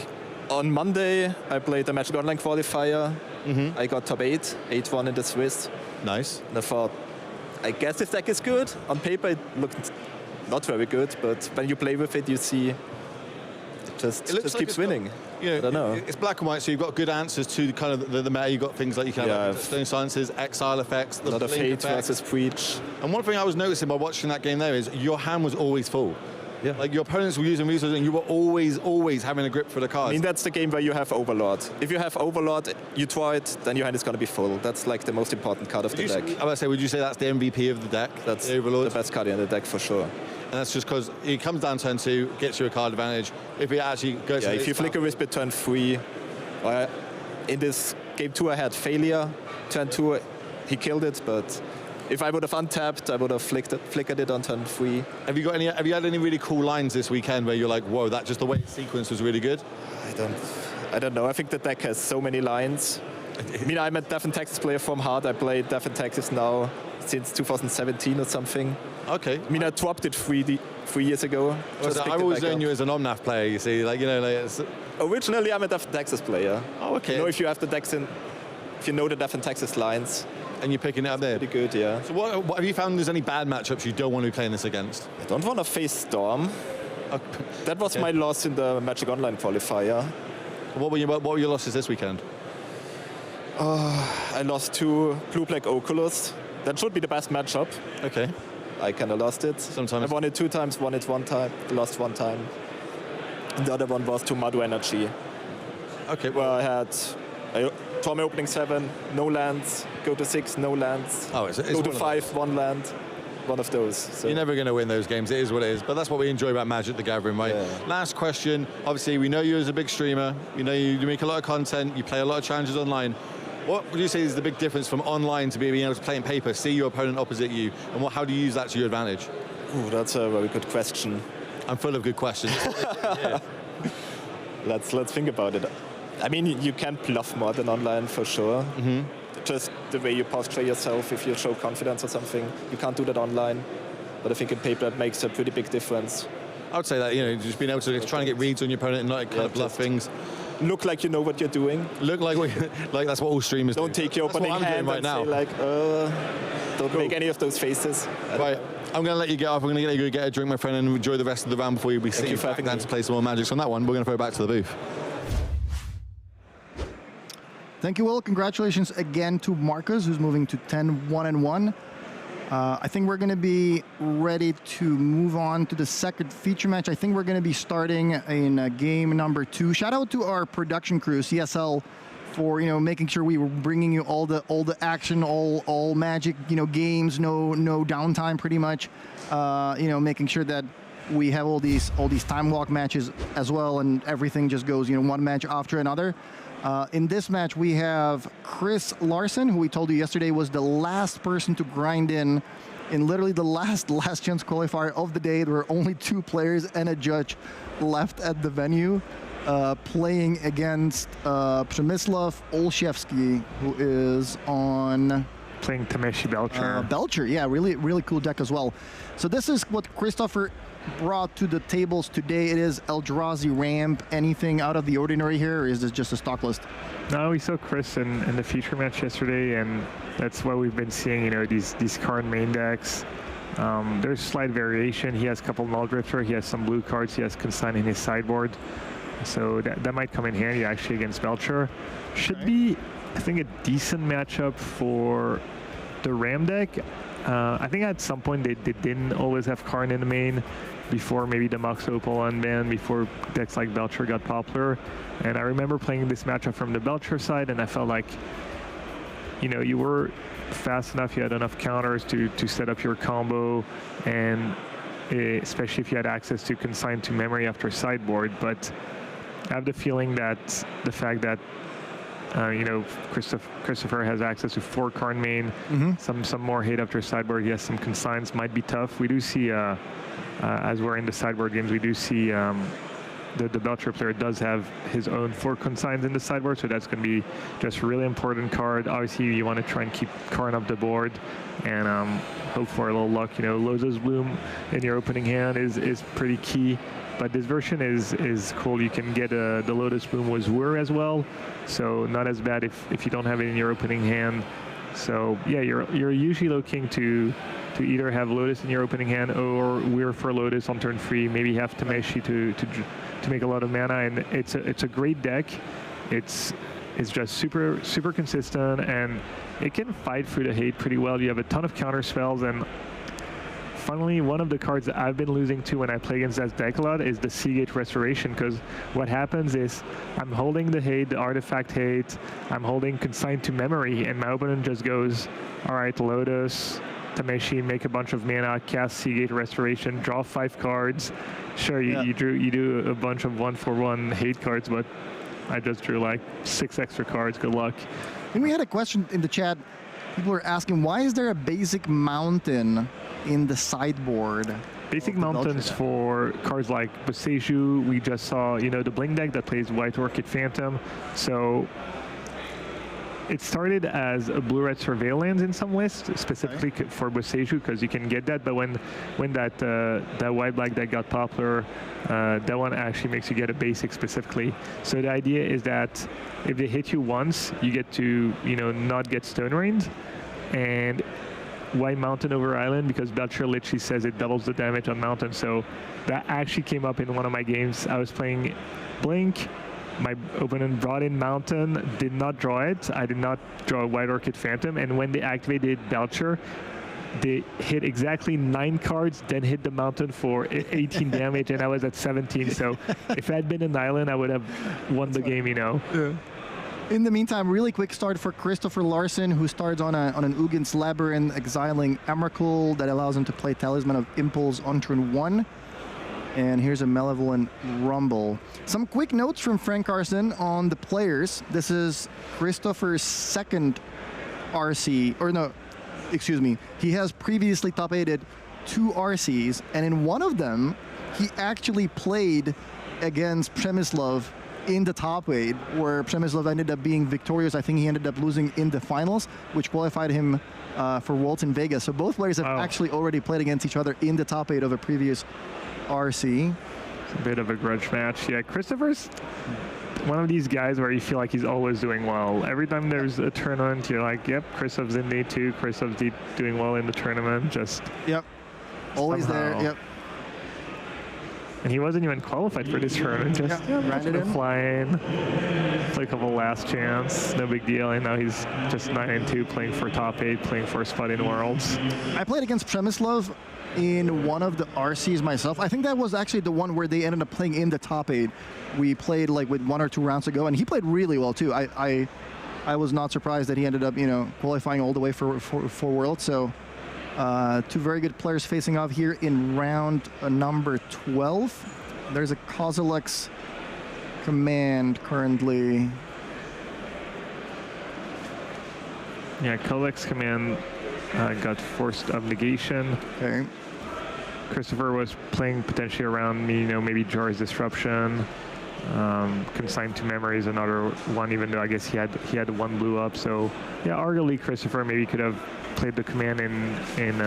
On Monday, I played the Magic Online qualifier. Mm-hmm. I got top 8-1 in the Swiss. Nice. And I thought, I guess this deck is good. On paper, it looked not very good, but when you play with it, you see just keeps winning. You know, I don't know. It's black and white, so you've got good answers to kind of the meta. You've got things like you can have like Stone Silences, Exile effects, the a lot of Blink hate effects. versus Breach. And one thing I was noticing by watching that game there is your hand was always full. Yeah. Like your opponents were using resources and you were always having a grip for the cards. I mean, that's the game where you have Overlord. If you have Overlord, you draw it, then your hand is going to be full. That's like the most important card of the deck. I would say, would you say that's the MVP of the deck? That's the Overlord? the best card in the deck for sure. And that's just because it comes down turn 2, gets you a card advantage. If it actually goes... Yeah, if you Flicker Wisp at turn 3, in this game 2 I had Failure. Turn 2 he killed it, but if I would have untapped, I would have flickered it on turn 3. Have you had any really cool lines this weekend where you're like, whoa, that just the way the sequence was really good? I don't know. I think the deck has so many lines. I mean, I'm a Death and Taxes player from heart. I play Death and Taxes now since 2017 or something. Okay. I mean, I dropped it 3 years ago. I've always known you as an Omnath player, you see. Like, you know, like it's... Originally, I'm a Death and Taxes player. Oh, okay. You know, if you have the decks in, if you know the Death and Taxes lines. And you're picking it up there? Pretty good, yeah. So what have you found there's any bad matchups you don't want to be playing this against? I don't want to face Storm. That was my loss in the Magic Online qualifier. What were your losses this weekend? I lost to Blue-Black Oculus. That should be the best matchup. Okay. I kind of lost it. Sometimes. I won it 2 times, won it 1 time, lost 1 time. And the other one was to Madu Energy. Okay. Well, I draw my opening 7, no lands, go to 6, no lands, it's go to 5, 1 land, one of those. So. You're never going to win those games. It is what it is. But that's what we enjoy about Magic the Gathering, right? Yeah. Last question. Obviously, we know you as a big streamer. You know you make a lot of content. You play a lot of challenges online. What would you say is the big difference from online to being able to play in paper, see your opponent opposite you, and how do you use that to your advantage? Ooh, that's a very good question. I'm full of good questions. Yeah. Let's think about it. I mean, you can bluff more than online for sure. Mm-hmm. Just the way you posture yourself, if you show confidence or something, you can't do that online. But I think in paper it makes a pretty big difference. I would say that, you know, just being able to try and get reads on your opponent and not kind of bluff things. Look like you know what you're doing. Look like that's what all streamers do. Don't take your opening hand right and now. say like, don't make any of those faces. Right, I'm going to let you get off. I'm going to let you go get a drink, my friend, and enjoy the rest of the round before we see you back down to play some more Magic. So on that one, we're going to throw back to the booth. Thank you, Will. Congratulations again to Marcus, who's moving to 10-1-1. I think we're going to be ready to move on to the second feature match. I think we're going to be starting in game number 2. Shout out to our production crew, CSL, for making sure we were bringing you all the action, all Magic games, no downtime, pretty much. Making sure that we have all these time walk matches as well, and everything just goes one match after another. In this match, we have Chris Larson, who we told you yesterday was the last person to grind in literally the last chance qualifier of the day. There were only 2 players and a judge left at the venue, playing against Przemysław Olszewski, who is on... Playing Tameshi Belcher. Belcher, yeah, really cool deck as well. So this is what Christopher brought to the tables today. It is Eldrazi Ramp. Anything out of the ordinary here, or is this just a stock list? No, we saw Chris in the feature match yesterday, and that's what we've been seeing, these current main decks. There's slight variation. He has a couple Null Drifter, he has some blue cards, he has Consign in his sideboard. So that might come in handy actually against Belcher. Should be, I think, a decent matchup for the Ram deck. I think at some point they didn't always have Karn in the main before maybe the Mox Opal unbanned, before decks like Belcher got popular. And I remember playing this matchup from the Belcher side, and I felt like, you were fast enough, you had enough counters to set up your combo, and especially if you had access to Consign to Memory after sideboard. But I have the feeling that the fact that Christopher has access to 4 Karn main, some more hate after sideboard. He has some consigns, might be tough. We do see, as we're in the sideboard games, we do see the Belcher player does have his own 4 consigns in the sideboard, so that's going to be just a really important card. Obviously, you want to try and keep Karn up the board and hope for a little luck. Lotus Bloom in your opening hand is pretty key. But this version is cool. You can get the Lotus Bloom with Whir as well, so not as bad if you don't have it in your opening hand. So yeah, you're usually looking to either have Lotus in your opening hand or Weir for Lotus on turn 3. Maybe have Tameshi to make a lot of mana, and it's a great deck. It's just super consistent, and it can fight through the hate pretty well. You have a ton of counter spells, and finally, one of the cards that I've been losing to when I play against that deck a lot is the Seagate Restoration, because what happens is I'm holding the hate, the artifact hate, I'm holding Consigned to Memory, and my opponent just goes, all right, Lotus, Tameshi, make a bunch of mana, cast Seagate Restoration, draw 5 cards. Sure, you do a bunch of 1-for-1 hate cards, but I just drew like 6 extra cards. Good luck. And we had a question in the chat. People were asking, why is there a basic mountain in the sideboard? Basic mountains for cards like Boseiju. We just saw, the Blink deck that plays White Orchid Phantom. So it started as a blue-red surveillance in some lists, specifically for Boseiju, because you can get that. But when that white-black deck got popular, that one actually makes you get a basic specifically. So the idea is that if they hit you once, you get to not get Stone Rained, and White Mountain over Island, because Belcher literally says it doubles the damage on Mountain. So that actually came up in one of my games. I was playing Blink. My opponent brought in Mountain, did not draw it. I did not draw White Orchid Phantom, and when they activated Belcher, they hit exactly 9 cards, then hit the Mountain for 18 damage, and I was at 17. So if I had been an Island, I would have won the game, Yeah. In the meantime, really quick start for Christopher Larson, who starts on an UGEMS Labyrinth, exiling Emrakul. That allows him to play Talisman of Impulse on turn 1. And here's a Malevolent Rumble. Some quick notes from Frank Carson on the players. This is Christopher's second RC, or no, excuse me. He has previously top 8'd 2 RCs, and in one of them, he actually played against Przemysław in the top 8, where Przemysław ended up being victorious. I think he ended up losing in the finals, which qualified him for Worlds in Vegas. So both players have actually already played against each other in the top 8 of a previous RC. It's a bit of a grudge match. Yeah, Christopher's one of these guys where you feel like he's always doing well. Every time there's a tournament, you're like, yep, Christoph's in day 2. Christoph's doing well in the tournament. Just always somehow. there. Yep. And he wasn't even qualified for this tournament. Just flying, play a couple last chance, no big deal. And now he's just 9-2, playing for top 8, playing for a spot in Worlds. I played against Przemysław in one of the RCs myself. I think that was actually the one where they ended up playing in the top 8. We played like with 1 or 2 rounds ago, and he played really well too. I was not surprised that he ended up qualifying all the way for Worlds. So 2 very good players facing off here in round number 12. There's a Kozilek's Command currently. Yeah, Kozilek's Command got forced obligation. Okay. Christopher was playing potentially around me, maybe Jar's Disruption. Consigned to Memory is another one, even though I guess he had 1 blue up. So yeah, arguably Christopher maybe could have played the command in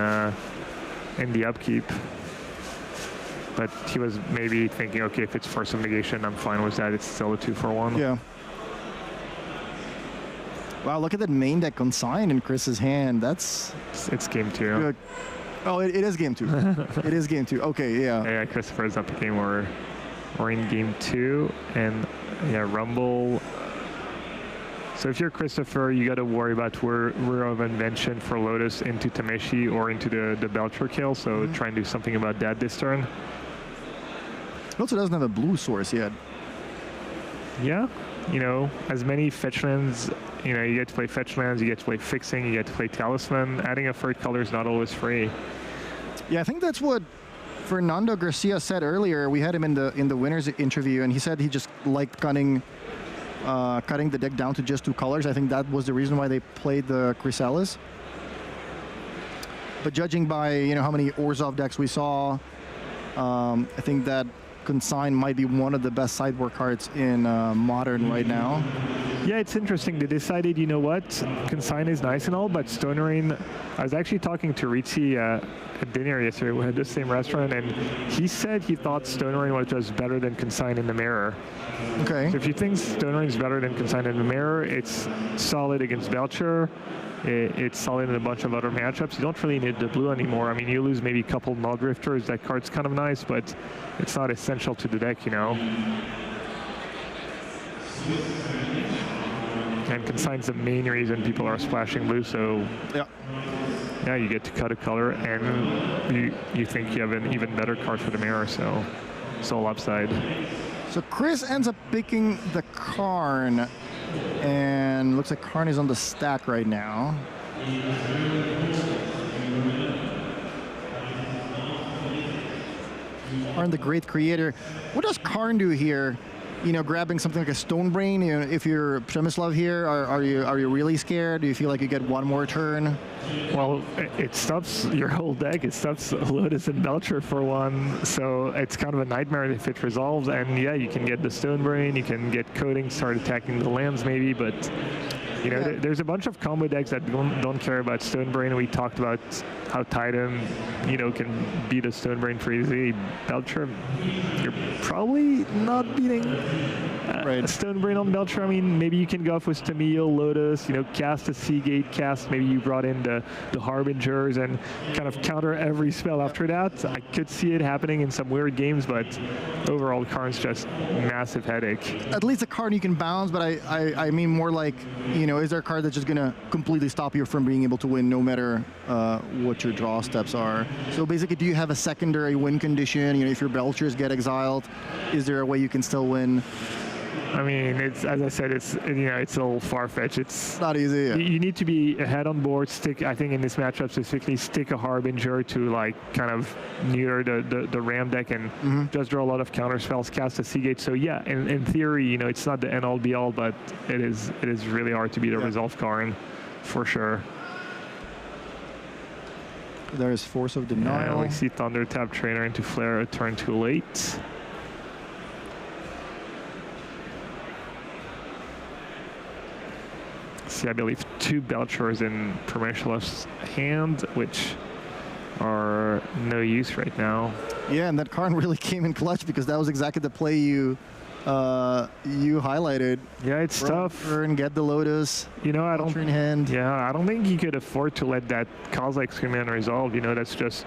the upkeep. But he was maybe thinking, okay, if it's force of negation, I'm fine with that. It's still a 2-for-1. Yeah. Wow, look at that main deck Consign in Chris's hand. It's game 2. Good. Oh, it is game 2. It is game 2. Okay, yeah. Yeah, Christopher's up a game where we're in game 2, and yeah, Rumble. So if you're Christopher, you got to worry about Whir of Invention for Lotus into Tameshi or into the Belcher kill. So try and do something about that this turn. He also doesn't have a blue source yet. Yeah, as many fetch lands. You get to play fetch lands, you get to play fixing, you get to play Talisman. Adding a 3rd color is not always free. Yeah, I think that's what Fernando Garcia said earlier. We had him in the winners interview, and he said he just liked cutting the deck down to just 2 colors. I think that was the reason why they played the Chrysalis. But judging by how many Orzhov decks we saw, I think that Consign might be one of the best sideboard cards in Modern right now. Yeah, it's interesting. They decided, you know what, Consign is nice and all, but Stone Rain, I was actually talking to Ritzy at dinner yesterday. We had the same restaurant, and he said he thought Stone Rain was just better than Consign in the mirror. Okay. So if you think Stone Rain is better than Consign in the mirror, it's solid against Belcher. it's solid in a bunch of other matchups. You don't really need the blue anymore. I mean, you lose maybe a couple null drifters. That card's kind of nice, but it's not essential to the deck, you know. And Consign's the main reason people are splashing blue, so yeah, you get to cut a color, and you think you have an even better card for the mirror, so it's all upside. So Chris ends up picking the Karn, and looks like Karn is on the stack right now. Karn, the great creator. What does Karn do here? You know, grabbing something like a Stone Brain. You know, if you're Przemysław here, are you really scared? Do you feel like you get one more turn? Well, it stops your whole deck. It stops Lotus and Belcher for one, so it's kind of a nightmare if it resolves. And yeah, you can get the Stone Brain, you can get Coding, start attacking the lands maybe, but you know, there's a bunch of combo decks that don't care about Stone Brain. We talked about how Titan, you know, can beat a Stone Brain pretty easily. Belcher, you're probably not beating a Stone Brain on Belcher. I mean, maybe you can go off with Tamil, Lotus, you know, cast a Seagate, maybe you brought in the Harbingers and kind of counter every spell after that. I could see it happening in some weird games, but overall, Karn's just massive headache. At least a card you can bounce, but I mean more like, you know, is there a card that's just going to completely stop you from being able to win no matter what your draw steps are? So basically, do you have a secondary win condition? You know, if your Belchers get exiled, is there a way you can still win? I mean, it's, as I said, it's, you know, it's a little far-fetched. It's not easy. Yeah. You need to be ahead on board. I think in this matchup specifically, stick a Harbinger to like kind of near the Ram deck and just draw a lot of counter spells, cast a Seagate. So yeah, in theory, you know, it's not the end-all be-all, but it is really hard to beat a Resolve Karn, for sure. There is Force of Denial. Yeah, we see Thunder tap Trainer into Flare a turn too late. See, I believe 2 Belchers in Przemysław's hand, which are no use right now. Yeah, and that Karn really came in clutch because that was exactly the play you highlighted. Yeah, it's tough. And get the Lotus. You know, I don't. In hand. Yeah, I don't think he could afford to let that Kozilek Screamman resolve. You know, that's just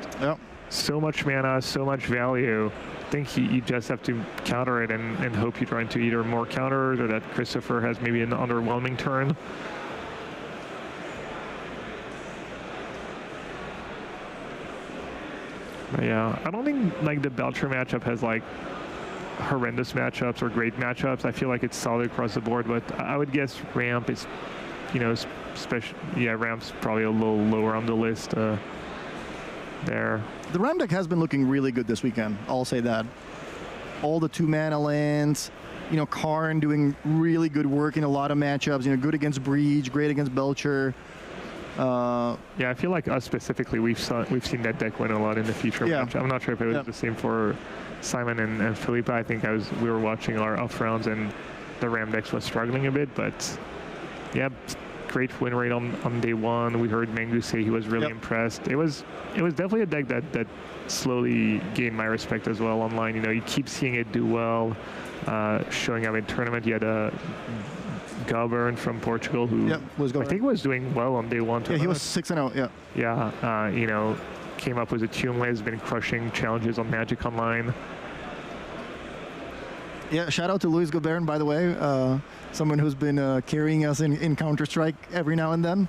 so much mana, so much value. I think you just have to counter it and hope you try into either more counters or that Christopher has maybe an underwhelming turn. But yeah, I don't think like the Belcher matchup has like horrendous matchups or great matchups. I feel like it's solid across the board, but I would guess Ramp is, you know, Ramp's probably a little lower on the list there. The Ram deck has been looking really good this weekend, I'll say that. All the 2-mana lands, you know, Karn doing really good work in a lot of matchups, you know, good against Breach, great against Belcher. Yeah, I feel like us specifically, we've seen that deck win a lot in the future match. I'm not sure if it was the same for Simon and Felipe. I think we were watching our off rounds and the Ram decks was struggling a bit, but yeah, great win rate on day one. We heard Mengu say he was really impressed. It was definitely a deck that slowly gained my respect as well online. You know, you keep seeing it do well, showing up in tournament. You had a Govern from Portugal, who I think was doing well on day one. Yeah, he was 6-0. Yeah. Yeah, you know, came up with a Tomb, has been crushing challenges on Magic Online. Yeah, shout out to Luis Gobern, by the way, someone who's been carrying us in Counter-Strike every now and then.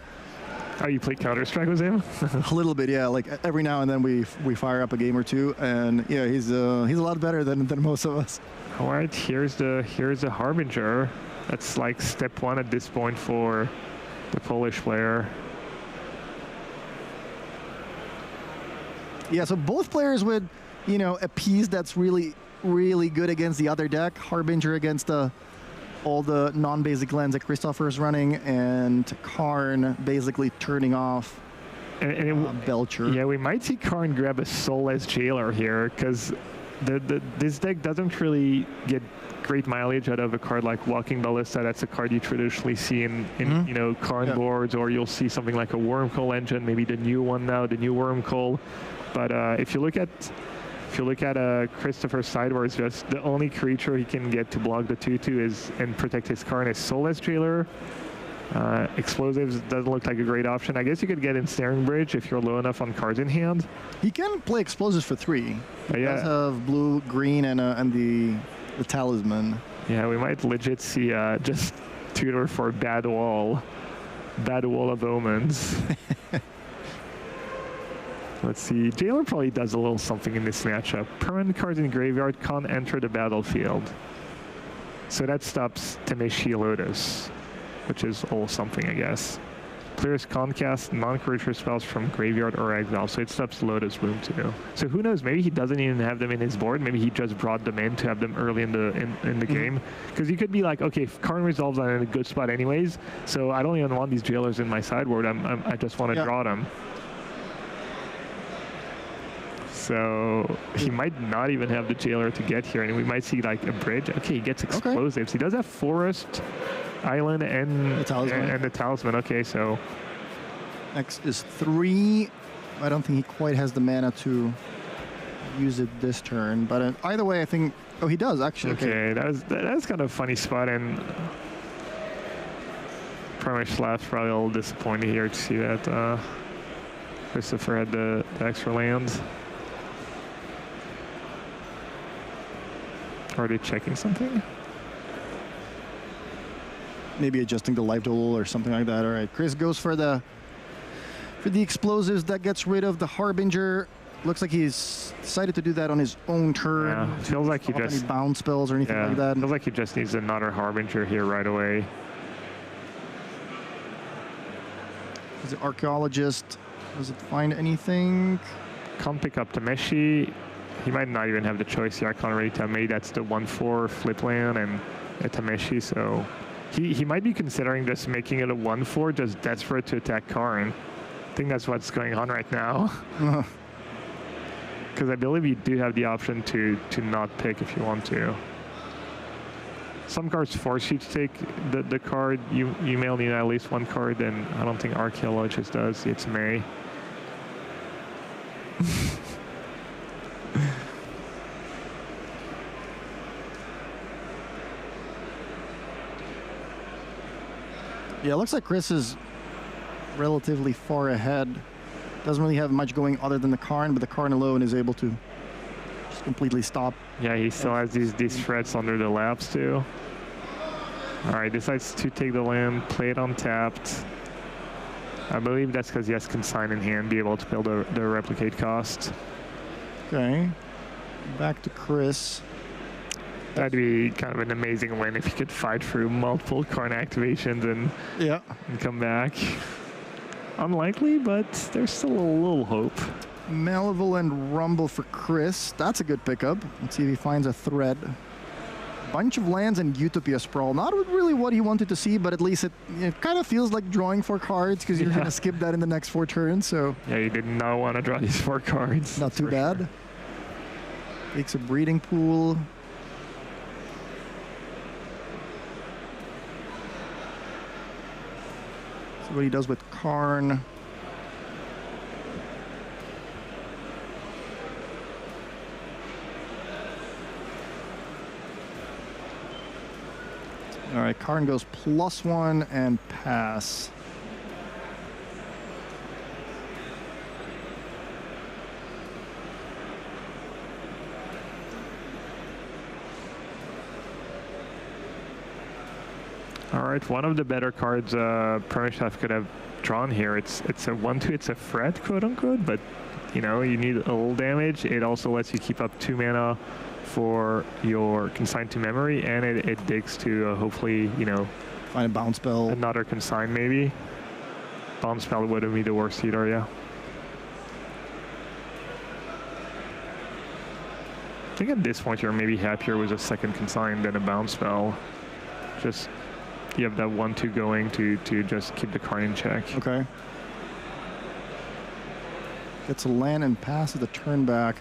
Oh, you play Counter-Strike with him? A little bit, yeah. Like every now and then we fire up a game or two, and yeah, he's a lot better than most of us. All right, here's the Harbinger. That's like step one at this point for the Polish player. Yeah, so both players with, you know, a piece that's really, really good against the other deck. Harbinger against all the non-basic lands that Christopher is running, and Karn basically turning off Belcher. Yeah, we might see Karn grab a Soulless Jailer here, because this deck doesn't really get great mileage out of a card like Walking Ballista. That's a card you traditionally see in you know, Karn boards, or you'll see something like a Wormcoil engine, maybe the new one now, the new Wormcoil. But if you look at Christopher's sideboard, just the only creature he can get to block the 2/2 and protect his Karn is Soulless Jailer. Explosives doesn't look like a great option. I guess you could get Ensnaring Bridge if you're low enough on cards in hand. He can play explosives for 3. He Yeah. does have blue, green, and the talisman. Yeah, we might legit see just tutor for Bad Wall of Omens. Let's see. Jailer probably does a little something in this matchup. Permanent cards in graveyard can't enter the battlefield. So that stops Temeshi Lotus, which is all something, I guess. Players can't cast non-creature spells from graveyard or exile, so it stops Lotus Bloom too. So who knows, maybe he doesn't even have them in his board. Maybe he just brought them in to have them early in the game. Because you could be like, okay, Karn Resolves are in a good spot anyways, so I don't even want these jailers in my sideboard. I just want to draw them. So he might not even have the jailer to get here, and we might see like a bridge. Okay, he gets explosives. He does have forest, island, and the talisman. Okay, so Next is 3. I don't think he quite has the mana to use it this turn, but either way, I think. Oh, he does actually. Okay, that's kind of a funny spot, and pretty much left probably a little disappointed here to see that Christopher had the extra land. Are they checking something? Maybe adjusting the life duel or something like that. All right, Chris goes for the explosives. That gets rid of the Harbinger. Looks like he's decided to do that on his own turn. Yeah, feels like he just any bound spells or anything like that. Feels like he just needs another Harbinger here right away. Is the archaeologist? Does it find anything? Can't pick up Temeshi. He might not even have the choice here. I can't really tell. Maybe that's the 1/4 flip land and a Temeshi. So he might be considering just making it a 1/4, just desperate to attack Karn. I think that's what's going on right now. Because I believe you do have the option to not pick if you want to. Some cards force you to take the card. You may only need at least one card, and I don't think Archaeologist does. It's May. Yeah, it looks like Chris is relatively far ahead. Doesn't really have much going other than the Karn, but the Karn alone is able to just completely stop. Yeah, he still has these threats under the laps too. All right, decides to take the land, play it untapped. I believe that's because he has Consign in hand, be able to build the replicate cost. Okay, back to Chris. That'd be kind of an amazing win if he could fight through multiple Karn activations and come back. Unlikely, but there's still a little hope. Malevolent Rumble for Chris. That's a good pickup. Let's see if he finds a thread. Bunch of lands and Utopia Sprawl. Not really what he wanted to see, but at least it kind of feels like drawing 4 cards because you're going to skip that in the next 4 turns. So yeah, you did not want to draw these 4 cards. Not too bad. Sure. Takes a breeding pool. See what he does with Karn. All right, Karn goes +1 and pass. All right, one of the better cards Permishaf could have drawn here. It's a 1/2. It's a threat, quote unquote, but you know you need a little damage. It also lets you keep up 2 mana for your Consign to Memory, and it digs to hopefully find a bounce spell. Another Consign maybe. Bounce spell wouldn't be the worst either, yeah. I think at this point you're maybe happier with a second Consign than a bounce spell. Just you have that 1/2 going to just keep the Karn in check. Okay. Gets a land and passes the turn back.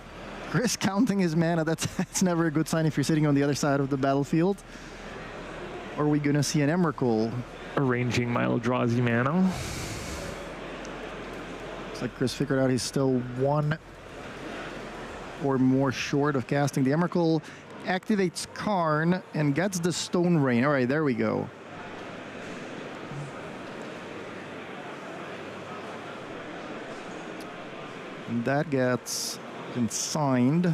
Chris counting his mana, that's never a good sign if you're sitting on the other side of the battlefield. Or are we gonna see an Emrakul? Arranging my Eldrazi mana. Looks like Chris figured out he's still 1 or more short of casting the Emrakul. Activates Karn and gets the Stone Rain. All right, there we go. And that gets consigned.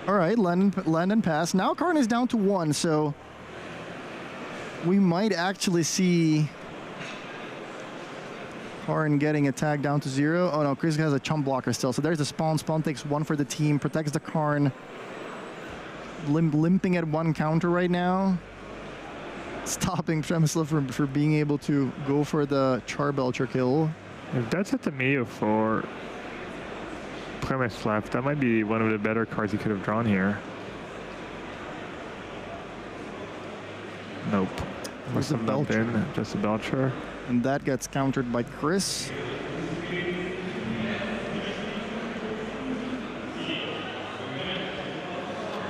All right, Landon pass. Now Karn is down to 1, so we might actually see Karn getting a tag down to 0. Oh no, Chris has a chump blocker still. So there's the spawn. Spawn takes 1 for the team, protects the Karn. Limping at 1 counter right now. Stopping Przemysl for being able to go for the Charbelcher kill. If that's at the Mio for Przemysl, that might be one of the better cards he could have drawn here. Nope. Must have not been just a Belcher. And that gets countered by Chris.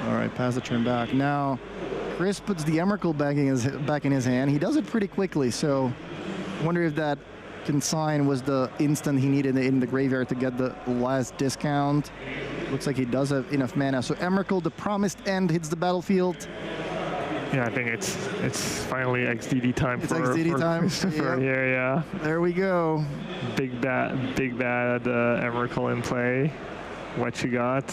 All right, pass the turn back. Now, Chris puts the Emrakul back in his hand. He does it pretty quickly, so I wonder if that consign was the instant he needed in the graveyard to get the last discount. Looks like he does have enough mana. So Emrakul, the promised end, hits the battlefield. Yeah, I think it's finally XDD time for XDD time. Christopher here, yeah. There we go. Big bad Emrakul in play. What you got?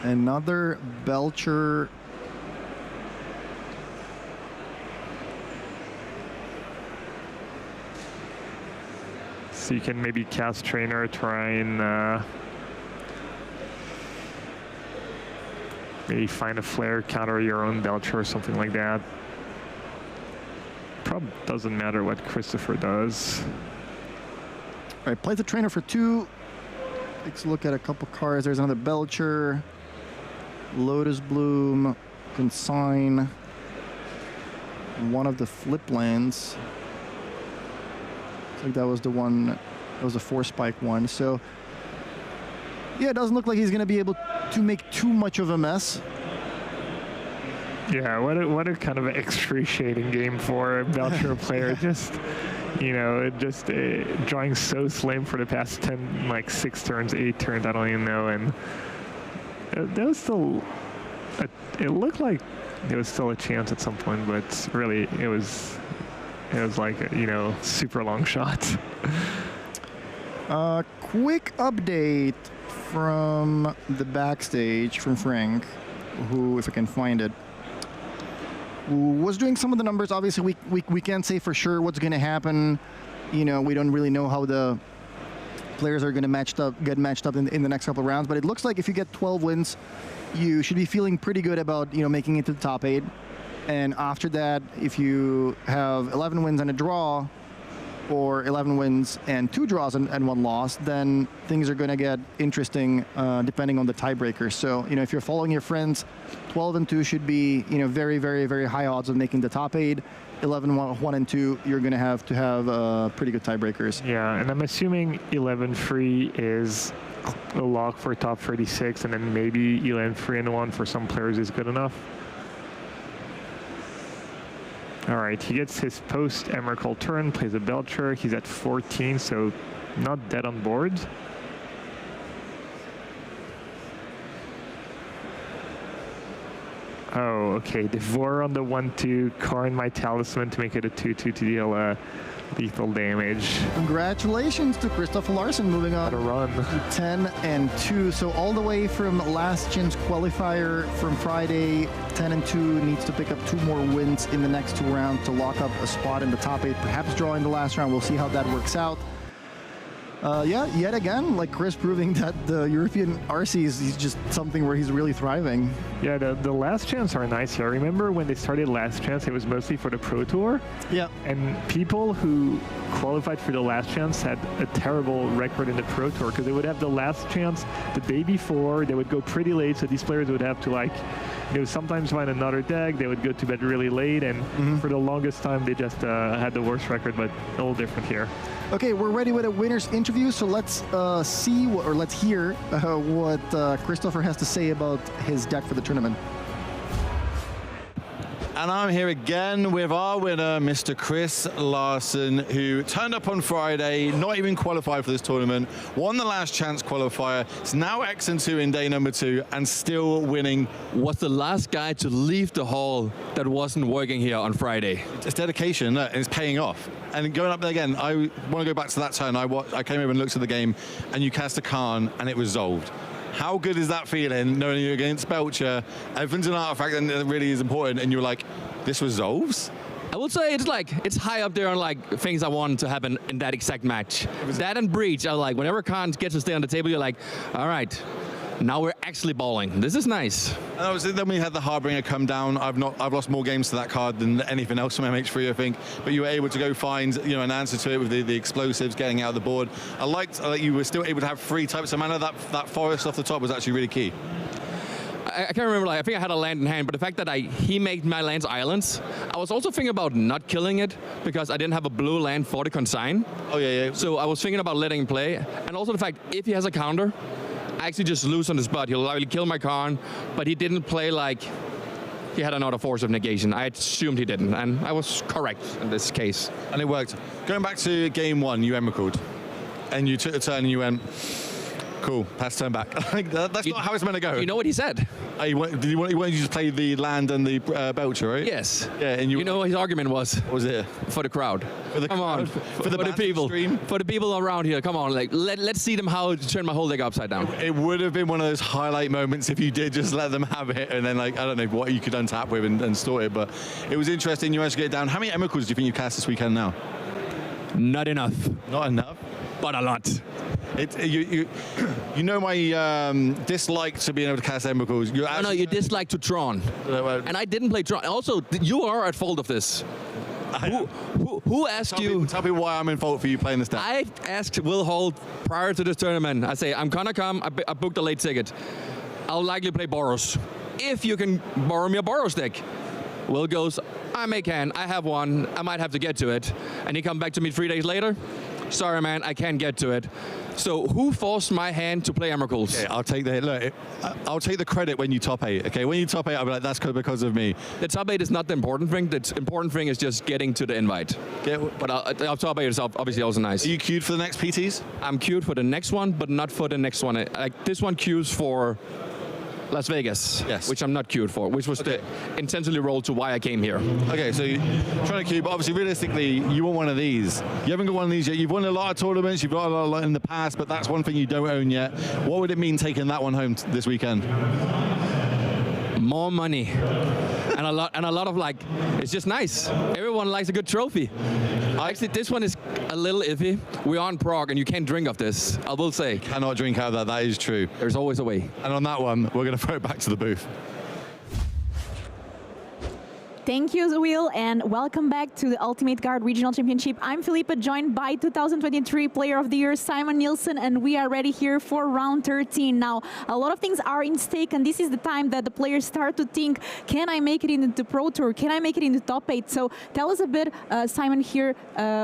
Another Belcher. So you can maybe cast Trainer, try and maybe find a flare, counter your own Belcher or something like that. Probably doesn't matter what Christopher does. All right, plays the Trainer for 2. Takes a look at a couple cards. There's another Belcher, Lotus Bloom, Consign, one of the flip lands. I think that was the one, that was a 4-spike one. So, yeah, it doesn't look like he's going to be able to make too much of a mess. Yeah, what a kind of excruciating game for a Belcher player. Just, you know, drawing so slim for the past 10, like 6 turns, 8 turns, I don't even know. And that was still, it looked like there was still a chance at some point, but really it was like a, you know, super long shot. Quick update from the backstage from Frank, who, if I can find it, was doing some of the numbers. Obviously, we can't say for sure what's going to happen. You know, we don't really know how the players are going to get matched up in the next couple of rounds. But it looks like if you get 12 wins, you should be feeling pretty good about, you know, making it to the top 8. And after that, if you have 11 wins and a draw, or 11 wins and 2 draws and 1 loss, then things are going to get interesting depending on the tiebreakers. So, you know, if you're following your friends, 12-2 should be, you know, very, very, very high odds of making the top 8. 11-1-2, you're going to have pretty good tiebreakers. Yeah, and I'm assuming 11-3 is a lock for top 36, and then maybe 11-3-1 for some players is good enough. All right, he gets his post-Emrakul turn, plays a Belcher. He's at 14, so not dead on board. Oh, okay. Devour on the 1-2, Karn my Talisman to make it a 2-2 to deal lethal damage. Congratulations to Christopher Larsen, moving on to 10-2. So all the way from last gen's qualifier from Friday, 10-2, needs to pick up 2 more wins in the next 2 rounds to lock up a spot in the top 8, perhaps draw in the last round. We'll see how that works out. Yeah, yet again, like Chris proving that the European RC is just something where he's really thriving. Yeah, the last chance are nice here. I remember when they started last chance, it was mostly for the Pro Tour. Yeah. And people who qualified for the last chance had a terrible record in the Pro Tour because they would have the last chance the day before. They would go pretty late, so these players would have to, like, you know, sometimes find another deck. They would go to bed really late, and for the longest time, they just had the worst record, but a little different here. Okay, we're ready with a winner's interview, so let's let's hear what Christopher has to say about his deck for the tournament. And I'm here again with our winner, Mr. Chris Larson, who turned up on Friday, not even qualified for this tournament, won the last chance qualifier, is now X&2 in day number 2, and still winning. Was the last guy to leave the hall that wasn't working here on Friday. It's dedication, and it's paying off. And going up there again, I want to go back to that turn. I came over and looked at the game, and you cast a Khan, and it resolved. How good is that feeling, knowing you're against Belcher, everything's an artifact and it really is important, and you're like, this resolves? I would say it's high up there on like things I want to happen in that exact match. That and Breach are like, whenever Khan gets to stay on the table, you're like, all right, now we're actually balling. This is nice. And obviously, then we had the Harbinger come down. I've lost more games to that card than anything else from MH3, I think. But you were able to go find an answer to it with the explosives getting out of the board. I liked that you were still able to have 3 types of mana. That forest off the top was actually really key. I can't remember, I think I had a land in hand, but the fact that he made my lands islands, I was also thinking about not killing it because I didn't have a blue land for the consign. Oh, yeah. So I was thinking about letting him play. And also the fact, if he has a counter, I actually just lose on the spot. He'll likely kill my Khan, but he didn't play like he had another force of negation. I assumed he didn't, and I was correct in this case. And it worked. Going back to game 1, you Emerald, and you took the turn and you went, cool, pass turn back. That's not how it's meant to go. You know what he said? He wanted you to just play the land and the Belcher, right? Yes. Yeah, and you know what his argument was? What was it? For the crowd. Come on. For the people. Stream? For the people around here. Come on. Like let's see them how to turn my whole deck upside down. It would have been one of those highlight moments if you did just let them have it, and then like I don't know what you could untap with and store it, but it was interesting. You managed to get it down. How many Emeralds do you think you cast this weekend now? Not enough. Not enough? But a lot. You know my dislike to being able to cast Emeralds. No, you dislike to Tron. And I didn't play Tron. Also, you are at fault of this. Who asked you? Tell me why I'm in fault for you playing this deck. I asked Will Holt prior to this tournament. I say, I'm gonna come. I booked a late ticket. I'll likely play Boros. If you can borrow me a Boros deck. Will goes, I can. I have one. I might have to get to it. And he come back to me 3 days later. Sorry, man, I can't get to it. So who forced my hand to play Emeralds? Okay, I'll take I'll take the credit when you top 8. Okay, when you top 8, I'll be like, that's because of me. The top 8 is not the important thing. The important thing is just getting to the invite. But our top 8 is obviously also nice. Are you queued for the next PTs? I'm queued for the next one, but not for the next one. Like this one queues for Las Vegas, yes, which I'm not queued for, which was the intentionally rolled to why I came here. Okay, so you're trying to queue, but obviously, realistically, you want one of these. You haven't got one of these yet. You've won a lot of tournaments, you've got a lot in the past, but that's one thing you don't own yet. What would it mean taking that one home this weekend? More money. and a lot of like, it's just nice. Everyone likes a good trophy. Actually, this one is a little iffy. We're on Prague, and you can't drink of this, I will say. Cannot drink out of that, that is true. There's always a way. And on that one, we're going to throw it back to the booth. Thank you, Will, and welcome back to the Ultimate Guard Regional Championship. I'm Philippa, joined by 2023 Player of the Year, Simon Nielsen, and we are ready here for round 13. Now, a lot of things are in stake, and this is the time that the players start to think, can I make it into the Pro Tour? Can I make it into top 8? So tell us a bit, Simon, here,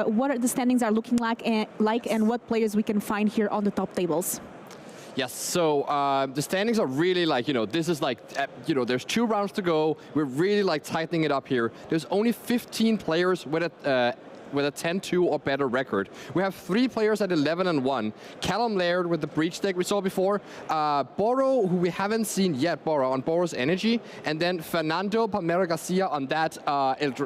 what are the standings are looking like and what players we can find here on the top tables. Yes, so the standings are really like, this is like, there's 2 rounds to go. We're really like tightening it up here. There's only 15 players with a 10-2 or better record. We have 3 players at 11-1. Callum Laird with the Breach deck we saw before. Boro, who we haven't seen yet, on Boro's Energy. And then Fernando Palmera Garcia on that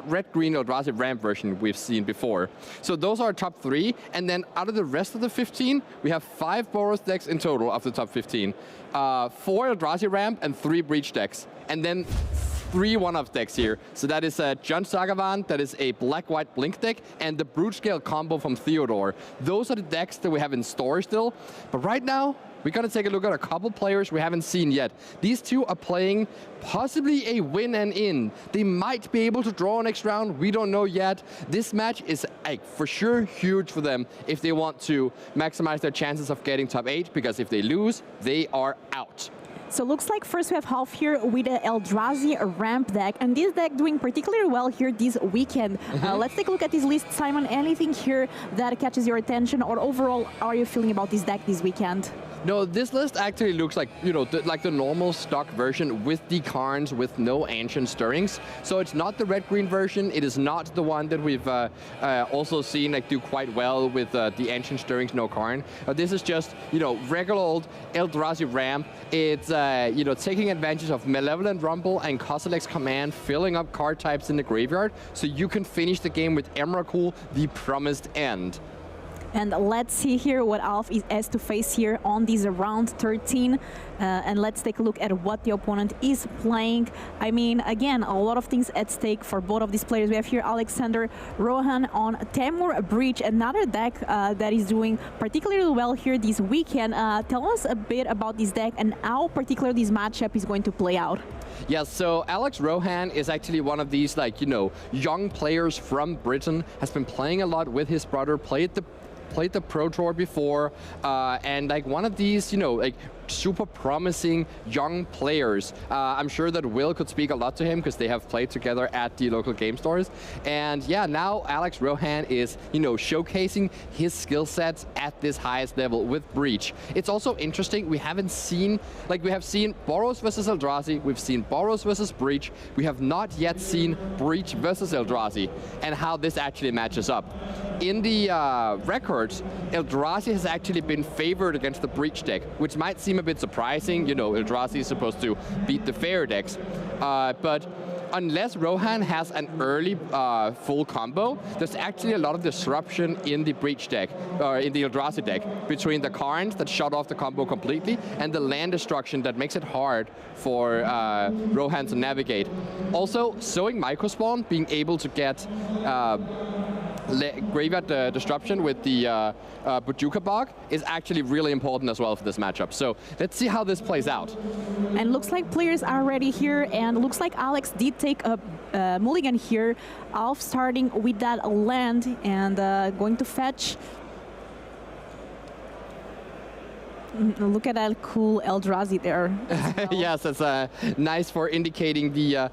red-green Eldrazi Ramp version we've seen before. So those are our top 3. And then out of the rest of the 15, we have 5 Boros decks in total of the top 15. 4 Eldrazi Ramp and 3 Breach decks. And then 3 one-off decks here. So that is John Sagavan, that is a black-white Blink deck, and the Brute Scale combo from Theodore. Those are the decks that we have in store still. But right now, we're going to take a look at a couple players we haven't seen yet. These 2 are playing possibly a win and in. They might be able to draw next round. We don't know yet. This match is for sure huge for them if they want to maximize their chances of getting top 8, because if they lose, they are out. So looks like first we have Half here with the Eldrazi Ramp deck, and this deck doing particularly well here this weekend. Let's take a look at this list. Simon, anything here that catches your attention, or overall, how are you feeling about this deck this weekend? No, this list actually looks like, like the normal stock version with the Karns with no Ancient Stirrings. So it's not the red-green version. It is not the one that we've also seen like do quite well with the Ancient Stirrings, no Karn. This is just, regular old Eldrazi ramp. It's, taking advantage of Malevolent Rumble and Kozilek's Command, filling up card types in the graveyard, so you can finish the game with Emrakul, the promised end. And let's see here what Alf has to face here on this round 13. And let's take a look at what the opponent is playing. I mean, again, a lot of things at stake for both of these players. We have here Alexander Rohan on Temur Breach, another deck that is doing particularly well here this weekend. Tell us a bit about this deck and how particular this matchup is going to play out. Yes, so Alex Rohan is actually one of these, young players from Britain, has been playing a lot with his brother, played the Pro Tour before, and one of these, super promising young players. I'm sure that Will could speak a lot to him because they have played together at the local game stores. And yeah, now Alex Rohan is, showcasing his skill sets at this highest level with Breach. It's also interesting, we have seen Boros versus Eldrazi, we've seen Boros versus Breach, we have not yet seen Breach versus Eldrazi, and how this actually matches up. In the records, Eldrazi has actually been favored against the Breach deck, which might seem a bit surprising. Eldrazi is supposed to beat the fair decks. But unless Rohan has an early full combo, there's actually a lot of disruption in the Breach deck, or in the Eldrazi deck, between the Karns that shut off the combo completely and the land destruction that makes it hard for Rohan to navigate. Also, sowing Microspawn, being able to get graveyard disruption with the Bojuka Bog is actually really important as well for this matchup. So let's see how this plays out. And looks like players are ready here, and looks like Alex did take a mulligan here. Alf starting with that land and going to fetch. Look at that cool Eldrazi there. Well. Yes, it's nice for indicating the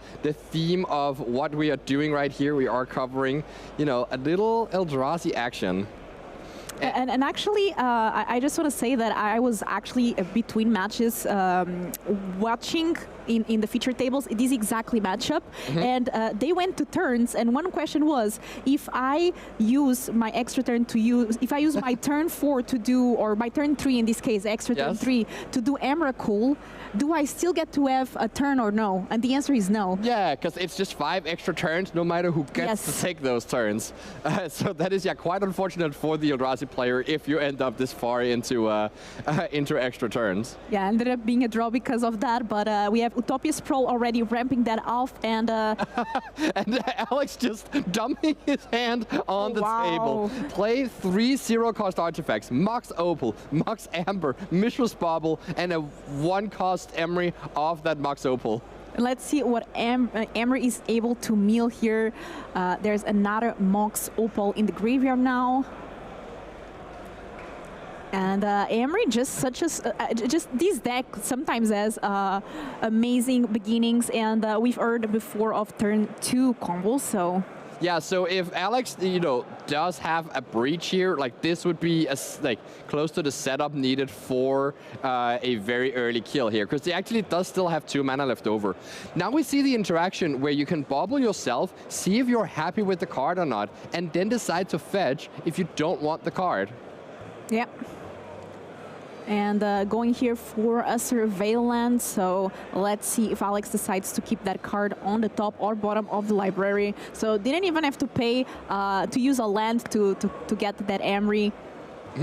theme of what we are doing right here. We are covering, a little Eldrazi action. And actually, I just want to say that I was actually between matches watching in the feature tables this exactly matchup, and they went to turns, and one question was, if I use my extra turn if I use my turn 4 to do, or my turn 3 in this case, extra turn 3 to do Emrakul, do I still get to have a turn or no? And the answer is no. Yeah, because it's just 5 extra turns, no matter who gets to take those turns. So that is, quite unfortunate for the Eldrazi player if you end up this far into extra turns. Yeah, ended up being a draw because of that, but we have Utopia's Pro already ramping that off, and and Alex just dumping his hand on the table. Play 3 0-cost artifacts: Mox Opal, Mox Amber, Mishra's Bauble, and a 1-cost Emery off that Mox Opal. Let's see what Emery is able to mill here. There's another Mox Opal in the graveyard now. And Emery just this deck sometimes has amazing beginnings, and we've heard before of turn 2 combos, so. Yeah, so if Alex, does have a Breach here, this would be close to the setup needed for a very early kill here, because he actually does still have 2 mana left over. Now we see the interaction where you can bobble yourself, see if you're happy with the card or not, and then decide to fetch if you don't want the card. Yep. And going here for a Surveillance, so let's see if Alex decides to keep that card on the top or bottom of the library. So didn't even have to pay to use a land to get that Emery.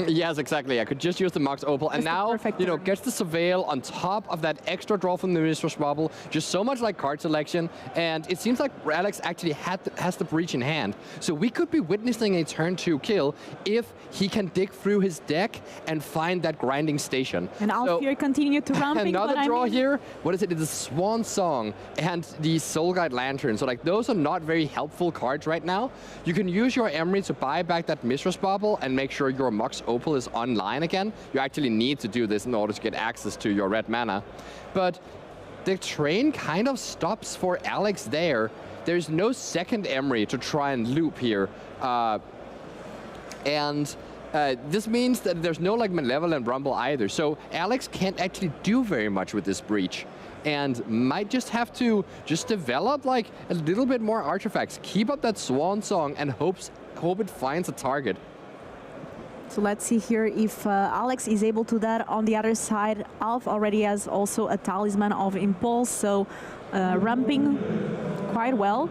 Yes, exactly. I could just use the Mox Opal, and now, gets the Surveil on top of that extra draw from the Mishra's Bauble. Just so much like card selection, and it seems like Alex actually has the Breach in hand. So we could be witnessing a turn 2 kill if he can dig through his deck and find that grinding station. And Alf here continue to ramping. Another draw here. What is it? It's a Swan Song and the Soul Guide Lantern. So those are not very helpful cards right now. You can use your Emery to buy back that Mishra's Bauble and make sure your Mox Opal is online again. You actually need to do this in order to get access to your red mana. But the train kind of stops for Alex there. There's no second Emery to try and loop here. And This means that there's no like Malevolent Rumble either, so Alex can't actually do very much with this breach, and might just have to just develop like a little bit more artifacts, keep up that swan song, and hope it finds a target. So let's see here if Alex is able to do that. On the other side, Alf already has also a Talisman of Impulse, so ramping quite well.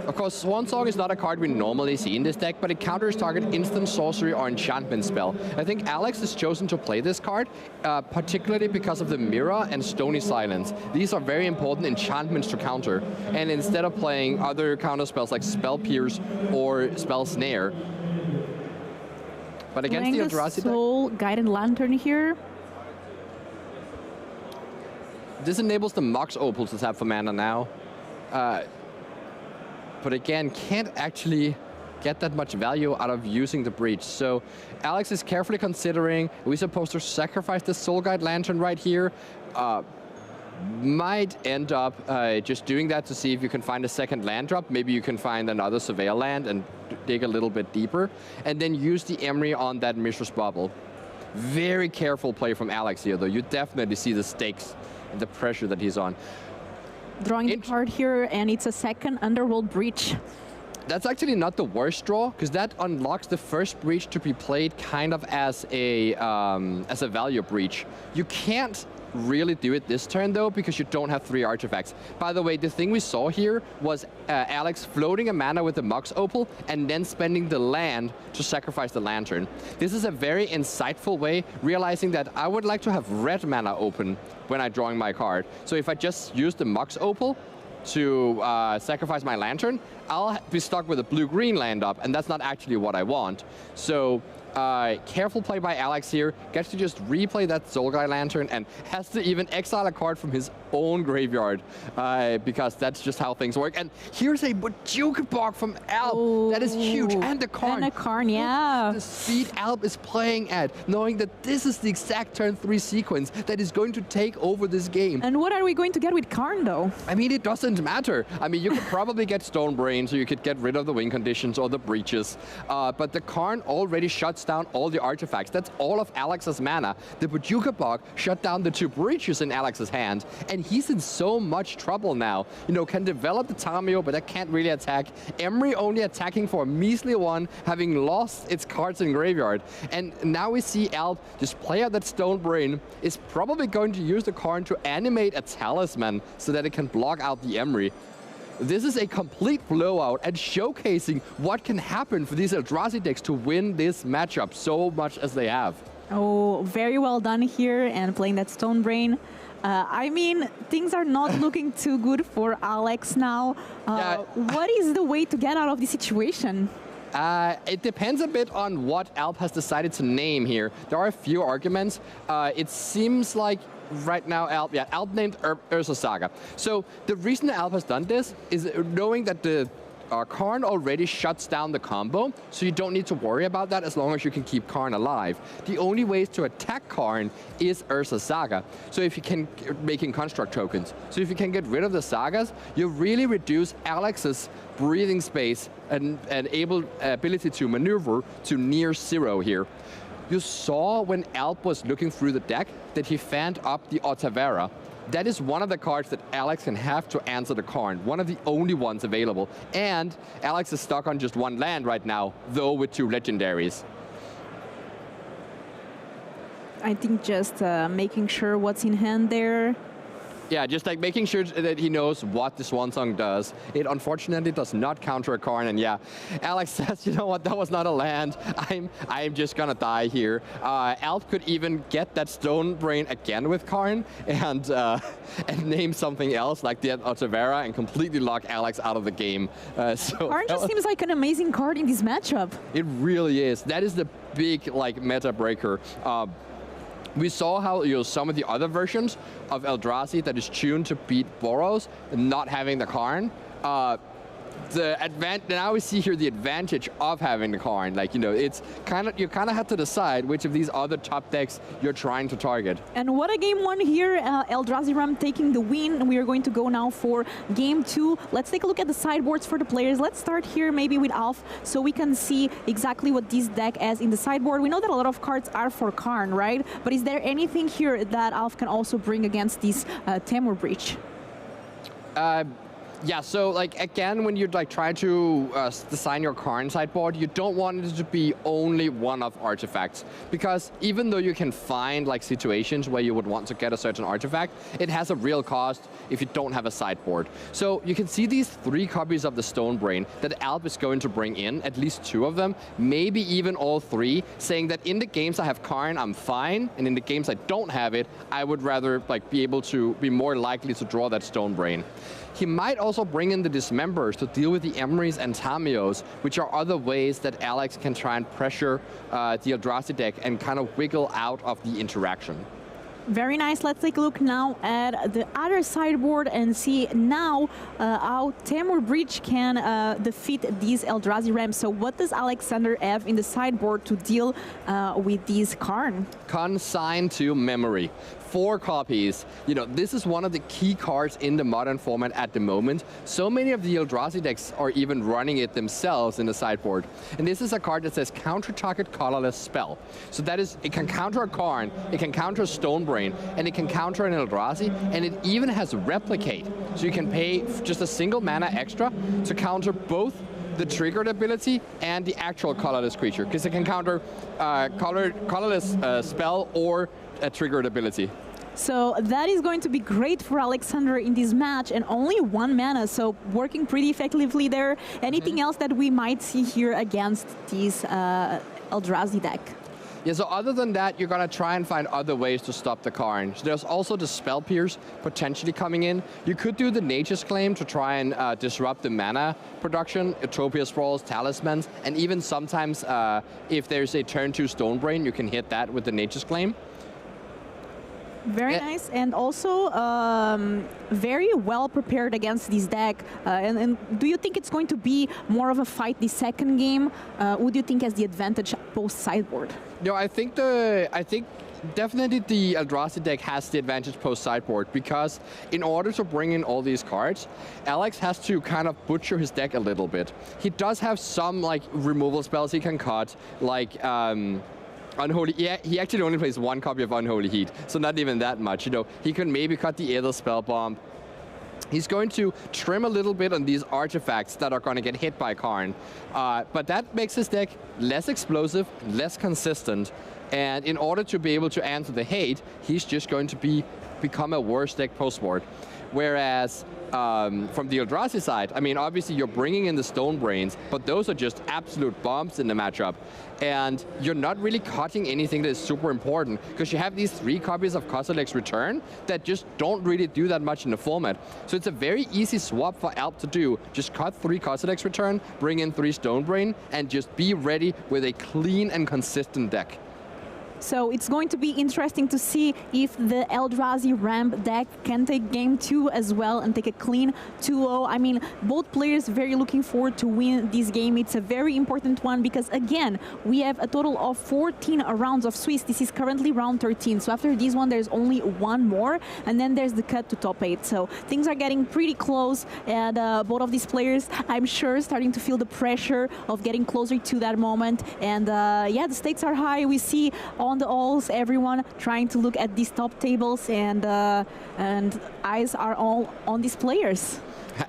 Of course, Swan Song is not a card we normally see in this deck, but it counters target instant sorcery or enchantment spell. I think Alex has chosen to play this card, particularly because of the Mirror and Stony Silence. These are very important enchantments to counter, and instead of playing other counter spells like Spell Pierce or Spell Snare. But against the Eldrazi deck, Soul Guided Lantern here. this enables the Mox Opal to tap for mana now. But again, can't actually get that much value out of using the breach. So Alex is carefully considering, are we supposed to sacrifice the Soul Guide Lantern right here? Might end up just doing that to see if you can find a second land drop. Maybe you can find another Surveil land and dig a little bit deeper. And then use the Emery on that Mishra's Bubble. Very careful play from Alex here, though. You definitely see the stakes and the pressure that he's on. Drawing the card here, and it's a second Underworld Breach. That's actually not the worst draw, because that unlocks the first breach to be played kind of as a value breach. You can't really do it this turn, though, because you don't have 3 artifacts. By the way, the thing we saw here was Alex floating a mana with the Mox Opal and then spending the land to sacrifice the Lantern. This is a very insightful way, realizing that I would like to have red mana open when I'm drawing my card. So if I just use the Mox Opal to sacrifice my Lantern, I'll be stuck with a blue-green land up, and that's not actually what I want. So careful play by Alex here. Gets to just replay that Soul Guide Lantern and has to even exile a card from his own graveyard because that's just how things work. And here's a Bojuka Bog from Alp. That is huge. And the Karn. And a Karn, yeah. The speed Alp is playing at, knowing that this is the exact turn 3 sequence that is going to take over this game. And what are we going to get with Karn, though? I mean, it doesn't matter. I mean, you could probably get Stonebrain, so you could get rid of the win conditions or the breaches. But the Karn already shuts down all the artifacts. That's all of Alex's mana. The Bojuka Bog shut down the 2 breaches in Alex's hand, and he's in so much trouble now. You know, can develop the Tamio, but that can't really attack. Emery only attacking for a measly 1, having lost its cards in graveyard. And now we see Alp just play out that Stonebrain, is probably going to use the Karn to animate a Talisman so that it can block out the Emery. This is a complete blowout and showcasing what can happen for these Eldrazi decks to win this matchup so much as they have. Oh, very well done here, and playing that Stonebrain. I mean, things are not looking too good for Alex now. What is the way to get out of this situation? It depends a bit on what Alp has decided to name here. There are a few arguments. It seems like right now Alp named Ursa Saga. So the reason Alp has done this is knowing that the Karn already shuts down the combo, so you don't need to worry about that as long as you can keep Karn alive. The only ways to attack Karn is Ursa Saga. So if you can making construct tokens. So if you can get rid of the sagas, you really reduce Alex's breathing space and ability to maneuver to near 0 here. You saw when Alp was looking through the deck that he fanned up the Otavera. That is one of the cards that Alex can have to answer the Karn, one of the only ones available. And Alex is stuck on just 1 land right now, though with 2 legendaries. I think just making sure what's in hand there. Yeah, just like making sure that he knows what the Swan Song does. It unfortunately does not counter a Karn, and yeah, Alex says, you know what, that was not a land. I'm just gonna die here. Alp could even get that Stonebrain again with Karn and name something else like the Otavera and completely lock Alex out of the game. Karn just seems like an amazing card in this matchup. It really is. That is the big like meta breaker. We saw how some of the other versions of Eldrazi that is tuned to beat Boros, not having the Karn, now we see here the advantage of having the Karn. Like, you know, it's you kind of have to decide which of these other top decks you're trying to target. And what a game one here, Eldrazi Ram taking the win. We are going to go now for game 2. Let's take a look at the sideboards for the players. Let's start here maybe with Alf, so we can see exactly what this deck has in the sideboard. We know that a lot of cards are for Karn, right? But is there anything here that Alf can also bring against this Temur Breach? Yeah, so like again, when you like try to design your Karn sideboard, you don't want it to be only one-off artifacts, because even though you can find like situations where you would want to get a certain artifact, it has a real cost if you don't have a sideboard. So you can see these 3 copies of the Stonebrain that Alp is going to bring in, at least 2 of them, maybe even all 3, saying that in the games I have Karn, I'm fine, and in the games I don't have it, I would rather like be able to be more likely to draw that Stonebrain. He might also bring in the Dismembers to deal with the Emeries and Tamios, which are other ways that Alex can try and pressure the Eldrazi deck and kind of wiggle out of the interaction. Very nice. Let's take a look now at the other sideboard and see now how Temur Breach can defeat these Eldrazi Rams. So what does Alexander have in the sideboard to deal with these Karn? Consign to Memory. 4 copies. You know, this is one of the key cards in the modern format at the moment. So many of the Eldrazi decks are even running it themselves in the sideboard. And this is a card that says counter target colorless spell. So that is, it can counter a Karn, it can counter a Stonebrain, and it can counter an Eldrazi, and it even has Replicate. So you can pay just a single mana extra to counter both the triggered ability and the actual colorless creature, because it can counter colorless spell or a triggered ability. So that is going to be great for Alexander in this match, and only 1 mana, so working pretty effectively there. Anything else that we might see here against this Eldrazi deck? Yeah, so other than that, you're going to try and find other ways to stop the Karn. So there's also the Spell Pierce potentially coming in. You could do the Nature's Claim to try and disrupt the mana production, Utopia Sprawls, Talismans, and even sometimes if there's a turn 2 Stonebrain, you can hit that with the Nature's Claim. Very nice, and also very well prepared against this deck. And do you think it's going to be more of a fight the second game? Would you think has the advantage post sideboard? No, I think definitely the Eldrazi deck has the advantage post sideboard, because in order to bring in all these cards, Alex has to kind of butcher his deck a little bit. He does have some like removal spells he can cut, like Unholy. Yeah, he actually only plays 1 copy of Unholy Heat, so not even that much. You know, he can maybe cut the Aether Spell Bomb. He's going to trim a little bit on these artifacts that are going to get hit by Karn, but that makes his deck less explosive, less consistent, and in order to be able to answer the hate, he's just going to become a worse deck post-board. Whereas from the Eldrazi side, I mean, obviously you're bringing in the Stonebrains, but those are just absolute bombs in the matchup. And you're not really cutting anything that is super important, because you have these 3 copies of Kozilek's Return that just don't really do that much in the format. So it's a very easy swap for Alp to do. Just cut 3 Kozilek's Return, bring in 3 Stonebrain, and just be ready with a clean and consistent deck. So it's going to be interesting to see if the Eldrazi Ramp deck can take game 2 as well and take a clean 2-0. I mean, both players very looking forward to win this game. It's a very important one because, again, we have a total of 14 rounds of Swiss. This is currently round 13. So after this one, there's only 1 more, and then there's the cut to top 8. So things are getting pretty close, and both of these players, I'm sure, starting to feel the pressure of getting closer to that moment. And yeah, the stakes are high. We see on the alls, everyone trying to look at these top tables, and eyes are all on these players.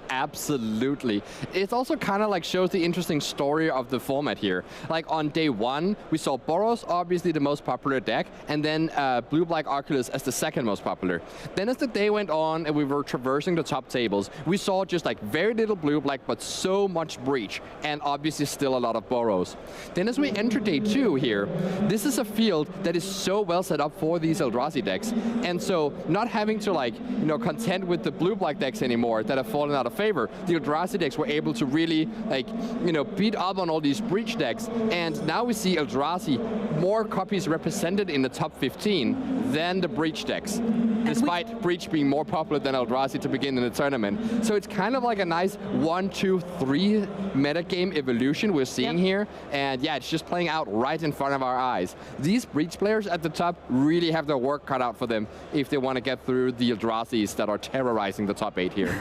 Absolutely. It also kind of like shows the interesting story of the format here. Like on day 1, we saw Boros, obviously the most popular deck, and then Blue-Black Oculus as the second most popular. Then as the day went on and we were traversing the top tables, we saw just like very little Blue-Black, but so much Breach, and obviously still a lot of Boros. Then as we enter day 2 here, this is a field that is so well set up for these Eldrazi decks, and so not having to like, you know, contend with the Blue-Black decks anymore that have fallen fallen out of favor. The Eldrazi decks were able to really, like, you know, beat up on all these Breach decks, and now we see Eldrazi more copies represented in the top 15 than the Breach decks, despite Breach being more popular than Eldrazi to begin in the tournament. So it's kind of like a nice 1, 2, 3 metagame evolution we're seeing here, and yeah, it's just playing out right in front of our eyes. These Breach players at the top really have their work cut out for them if they want to get through the Eldrazi's that are terrorizing the top 8 here.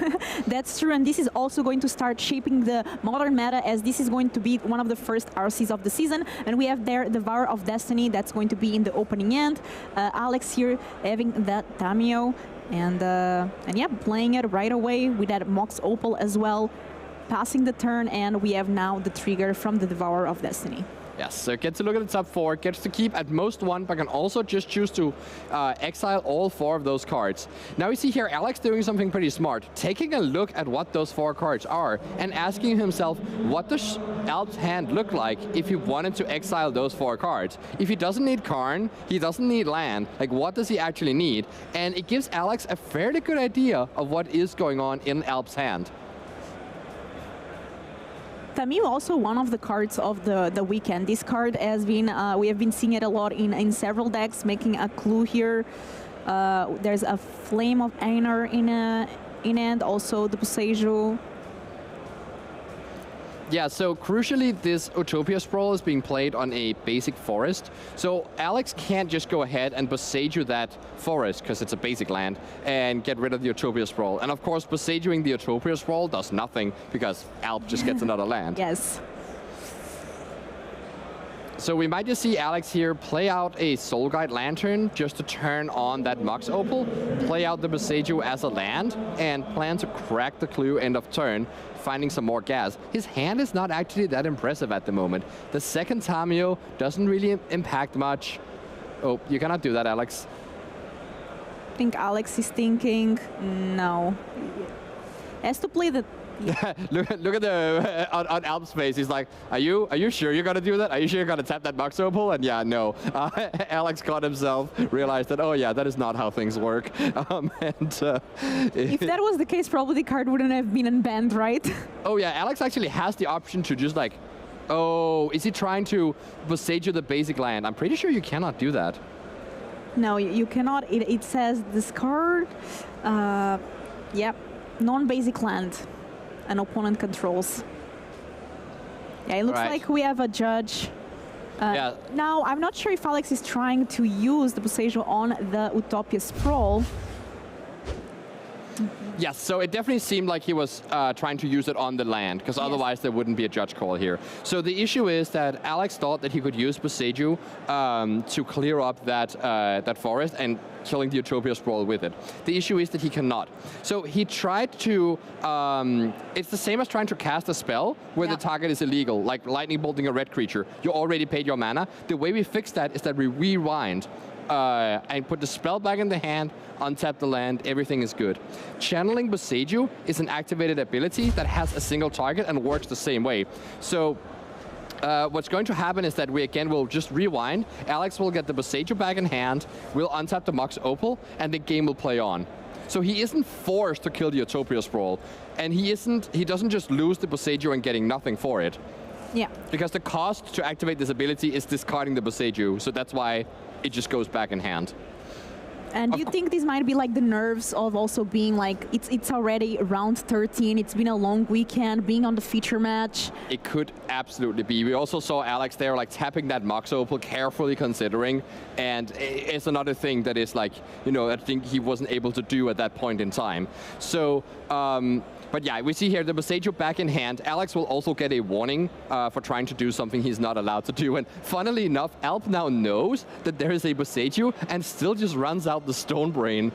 That's true, and this is also going to start shaping the modern meta, as this is going to be one of the first RCs of the season, and we have there the Devourer of Destiny that's going to be in the opening end. Alex here having that Tamio, and yeah, playing it right away with that Mox Opal as well, passing the turn, and we have now the trigger from the Devourer of Destiny. Yes, so gets to look at the top 4, gets to keep at most 1, but can also just choose to exile all 4 of those cards. Now we see here Alex doing something pretty smart, taking a look at what those 4 cards are and asking himself, what does Alp's hand look like if he wanted to exile those 4 cards? If he doesn't need Karn, he doesn't need land, like what does he actually need? And it gives Alex a fairly good idea of what is going on in Alp's hand. Tamio also one of the cards of the weekend. This card has been, we have been seeing it a lot in several decks, making a clue here. There's a Flame of Einar in end, also the Boseiju. Yeah, so crucially, this Utopia Sprawl is being played on a basic forest. So Alex can't just go ahead and Boseiju that forest, because it's a basic land, and get rid of the Utopia Sprawl. And of course, Boseijuing the Utopia Sprawl does nothing, because Alp just gets another land. Yes. So we might just see Alex here play out a Soul Guide Lantern just to turn on that Mox Opal, play out the Boseiju as a land, and plan to crack the clue end of turn, finding some more gas. His hand is not actually that impressive at the moment. The second Tamio doesn't really impact much. Oh, you cannot do that, Alex. I think Alex is thinking, no. Has to play the... Yeah. look at the on Alp's face. He's like, "Are you sure you're gonna do that? Are you sure you're gonna tap that Mox Opal?" And yeah, no. Alex caught himself, realized that, oh yeah, that is not how things work. If that was the case, probably the card wouldn't have been unbanned, right? Oh yeah, Alex actually has the option to just like, oh, is he trying to Boseiju the basic land? I'm pretty sure you cannot do that. No, you cannot. It says discard. Yep, non-basic land. An opponent controls. Yeah, it looks like we have a judge. Yeah. Now, I'm not sure if Alex is trying to use the Boseiju on the Utopia Sprawl. Yes, so it definitely seemed like he was trying to use it on the land, because otherwise there wouldn't be a judge call here. So the issue is that Alex thought that he could use Boseiju to clear up that forest and killing the Utopia Sprawl with it. The issue is that he cannot. So he tried to, it's the same as trying to cast a spell where the target is illegal, like lightning bolting a red creature. You already paid your mana. The way we fix that is that we rewind and put the spell back in the hand, untap the land, everything is good. Channeling Boseiju is an activated ability that has a single target and works the same way. So what's going to happen is that we again will just rewind. Alex will get the Boseiju back in hand, we'll untap the Mox Opal, and the game will play on. So he isn't forced to kill the Utopia Sprawl, and he doesn't just lose the Boseiju and getting nothing for it. Yeah. Because the cost to activate this ability is discarding the Boseiju, so that's why it just goes back in hand. And do you think this might be like the nerves of also being like, it's already round 13, it's been a long weekend, being on the feature match? It could absolutely be. We also saw Alex there like tapping that Mox Opal, carefully considering, and it's another thing that is like, you know, I think he wasn't able to do at that point in time. So, but yeah, we see here the Boseiju back in hand. Alex will also get a warning for trying to do something he's not allowed to do. And funnily enough, Alp now knows that there is a Boseiju and still just runs out the Stone Brain,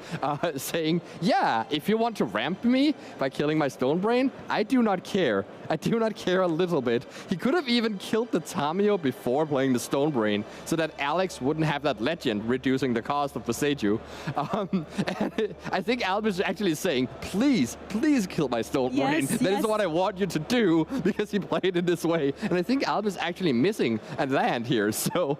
saying, yeah, if you want to ramp me by killing my Stone Brain, I do not care. I do not care a little bit. He could have even killed the Tamio before playing the Stone Brain so that Alex wouldn't have that legend, reducing the cost of Boseiju. And I think Alp is actually saying, please, please kill my Stone Brain. That is what I want you to do, because he played it this way. And I think Alp is actually missing a land here. So,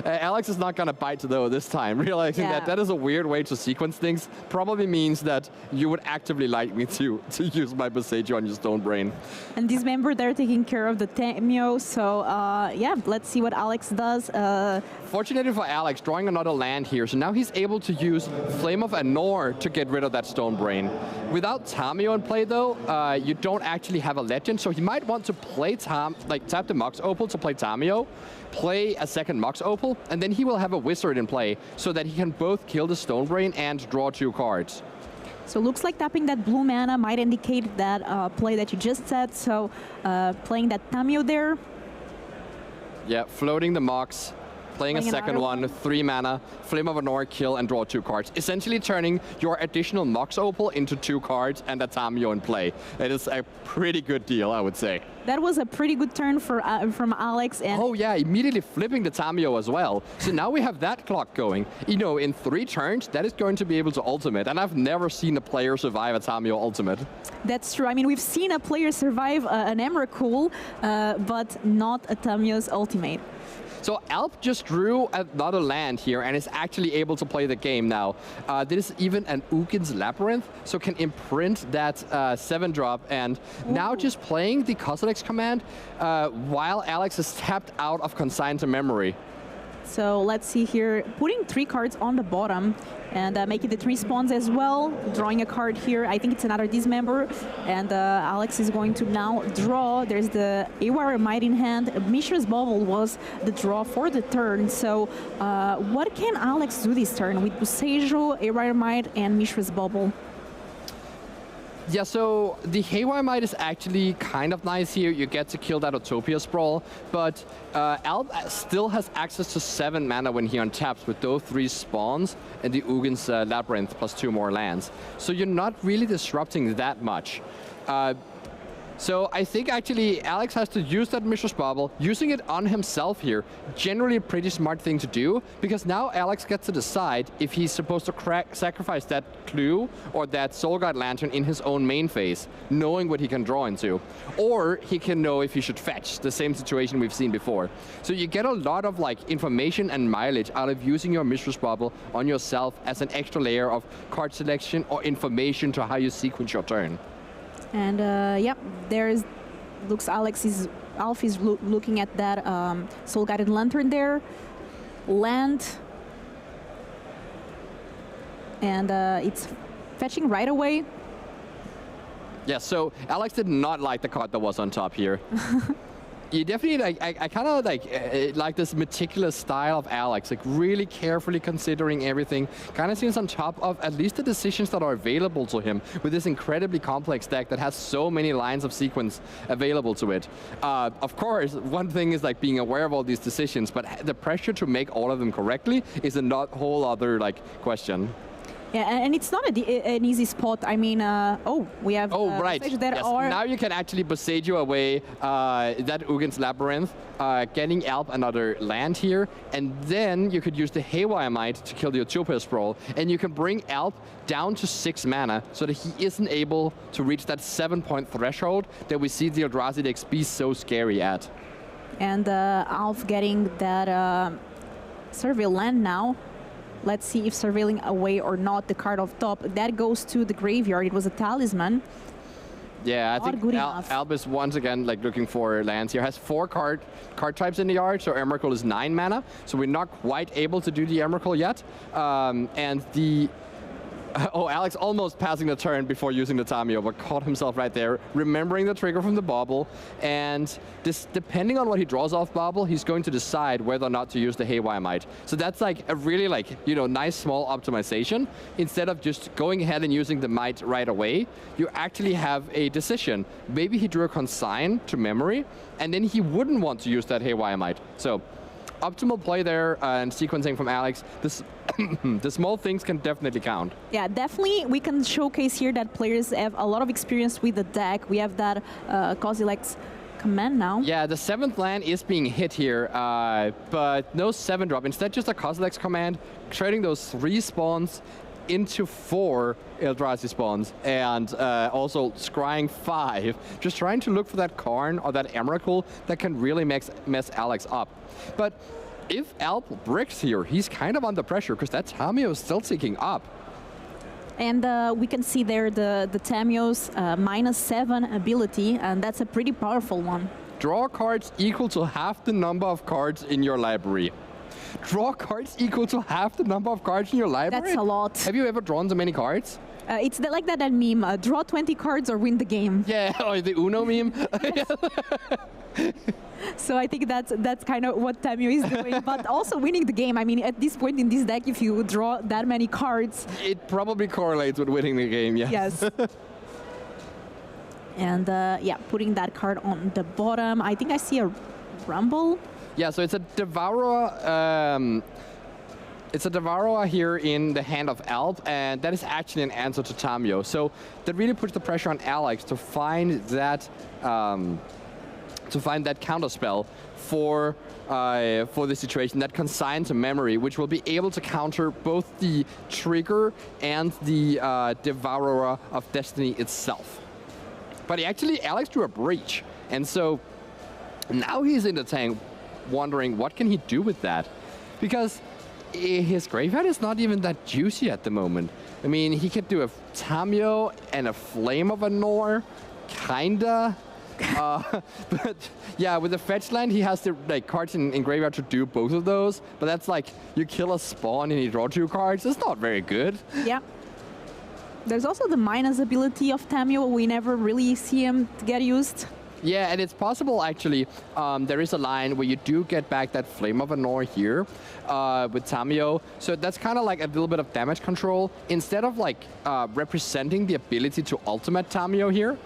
Alex is not going to bite, though, this time, realizing that that is a weird way to sequence things. Probably means that you would actively like me to use my Boseiju on your Stone Brain. And Dismember, they're taking care of the Tamio, so yeah, let's see what Alex does. Fortunately for Alex, drawing another land here, so now he's able to use Flame of Anor to get rid of that Stone Brain. Without Tamio in play though, you don't actually have a legend, so he might want to play tap the Mox Opal to play Tamio, play a second Mox Opal, and then he will have a Wizard in play so that he can both kill the Stone Brain and draw 2 cards. So looks like tapping that blue mana might indicate that play that you just said, so playing that Tamio there. Yeah, floating the Mox, playing a second one, 3 mana, Flame of Anor, kill, and draw 2 cards. Essentially turning your additional Mox Opal into 2 cards and a Tamio in play. It is a pretty good deal, I would say. That was a pretty good turn for from Alex. And oh yeah, immediately flipping the Tamio as well. So now we have that clock going. You know, in 3 turns, that is going to be able to ultimate. And I've never seen a player survive a Tamio ultimate. That's true. I mean, we've seen a player survive an Emrakul, but not a Tamio's ultimate. So Alp just drew another land here and is actually able to play the game now. This is even an UGEMS Labyrinth, so can imprint that 7-drop, and now just playing the Kozilek's command while Alex is tapped out of Consign to Memory. So let's see here, putting 3 cards on the bottom and making the 3 spawns as well, drawing a card here. I think it's another Dismember, and Alex is going to now draw. There's the Awire Might in hand. Mishra's Bubble was the draw for the turn. So what can Alex do this turn with Boseiju, Awire Might, and Mishra's Bubble? Yeah, so the Haywire Might is actually kind of nice here. You get to kill that Utopia Sprawl, but Alp still has access to 7 mana when he untaps with those 3 spawns and the UGEMS Labyrinth plus 2 more lands. So you're not really disrupting that much. So I think actually Alex has to use that Mishra's Bubble, using it on himself here, generally a pretty smart thing to do, because now Alex gets to decide if he's supposed to sacrifice that Clue or that Soul Guide Lantern in his own main phase, knowing what he can draw into. Or he can know if he should fetch, the same situation we've seen before. So you get a lot of like information and mileage out of using your Mishra's Bubble on yourself as an extra layer of card selection or information to how you sequence your turn. And yep, Alf is looking at that Soul Guided Lantern there. Land. And it's fetching right away. Yeah, so Alex did not like the card that was on top here. You definitely, I kind of like this meticulous style of Alex, like really carefully considering everything, kind of seems on top of at least the decisions that are available to him with this incredibly complex deck that has so many lines of sequence available to it. Of course, one thing is like being aware of all these decisions, but the pressure to make all of them correctly is a whole other like question. Yeah, and it's not an easy spot. I mean, we have right. That yes. are Now you can actually Boseiju away that UGEMS Labyrinth, getting Alp another land here, and then you could use the Haywire Might to kill the Utopia Sprawl, and you can bring Alp down to 6 mana so that he isn't able to reach that 7-point threshold that we see the Eldrazi decks be so scary at. And Alf getting that Surveil land now. Let's see if surveilling away or not the card off top. That goes to the graveyard. It was a Talisman. Yeah, I think Alp is once again like looking for lands here. Has 4 card types in the yard, so Emrakul is 9 mana. So we're not quite able to do the Emrakul yet. And the Alex almost passing the turn before using the Tamio, but caught himself right there, remembering the trigger from the Bauble. And this, depending on what he draws off Bauble, he's going to decide whether or not to use the Haywire Might. So that's like a really nice small optimization. Instead of just going ahead and using the Might right away, you actually have a decision. Maybe he drew a Consign to Memory, and then he wouldn't want to use that Haywire Might. So optimal play there and sequencing from Alex. The small things can definitely count. Yeah, definitely we can showcase here that players have a lot of experience with the deck. We have that Kozilek's command now. Yeah, the 7th land is being hit here, but no 7-drop. Instead, just a Kozilek's command, trading those 3 spawns into 4 Eldrazi spawns, and also scrying 5. Just trying to look for that Karn or that Emrakul that can really mess Alex up. But if Alp bricks here, he's kind of under pressure because that Tamio is still ticking up. And we can see there the Tamio's -7 ability, and that's a pretty powerful one. Draw cards equal to half the number of cards in your library. Draw cards equal to half the number of cards in your library? That's a lot. Have you ever drawn so many cards? It's like that meme, draw 20 cards or win the game. Yeah, or the Uno meme. So I think that's kind of what Tamio is doing, but also winning the game. I mean, at this point in this deck, if you draw that many cards... It probably correlates with winning the game, yes. Yes. And yeah, putting that card on the bottom. I think I see a Rumble. Yeah, so it's a Devourer. It's a Devourer here in the hand of Alp, and that is actually an answer to Tamio. So that really puts the pressure on Alex to find that counterspell for the situation, that consign to memory, which will be able to counter both the trigger and the Devourer of Destiny itself. But Alex drew a breach, and so now he's in the tank wondering what can he do with that, because his graveyard is not even that juicy at the moment. I mean, he could do a Tamio and a Flame of Anor, kinda. But yeah, with the fetch land, he has the cards in graveyard to do both of those. But that's like, you kill a spawn and you draw 2 cards. It's not very good. Yeah. There's also the minus ability of Tamio. We never really see him get used. Yeah, and it's possible actually. There is a line where you do get back that Flame of Anor here with Tamio. So that's kind of like a little bit of damage control. Instead of like representing the ability to ultimate Tamio here,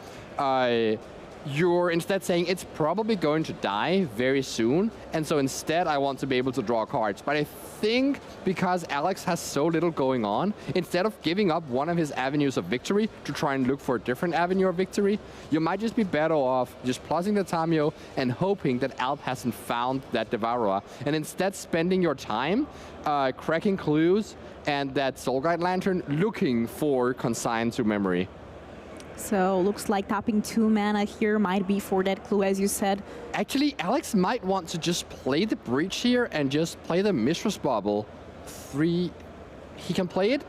you're instead saying it's probably going to die very soon, and so instead I want to be able to draw cards. But I think because Alex has so little going on, instead of giving up one of his avenues of victory to try and look for a different avenue of victory, you might just be better off just plussing the Tamio and hoping that Alp hasn't found that Devourer, and instead spending your time cracking clues and that Soul Guide Lantern looking for consign to memory. So looks like tapping 2 mana here might be for that clue, as you said. Actually, Alex might want to just play the Breach here and just play the Mistress Bubble 3. He can play it?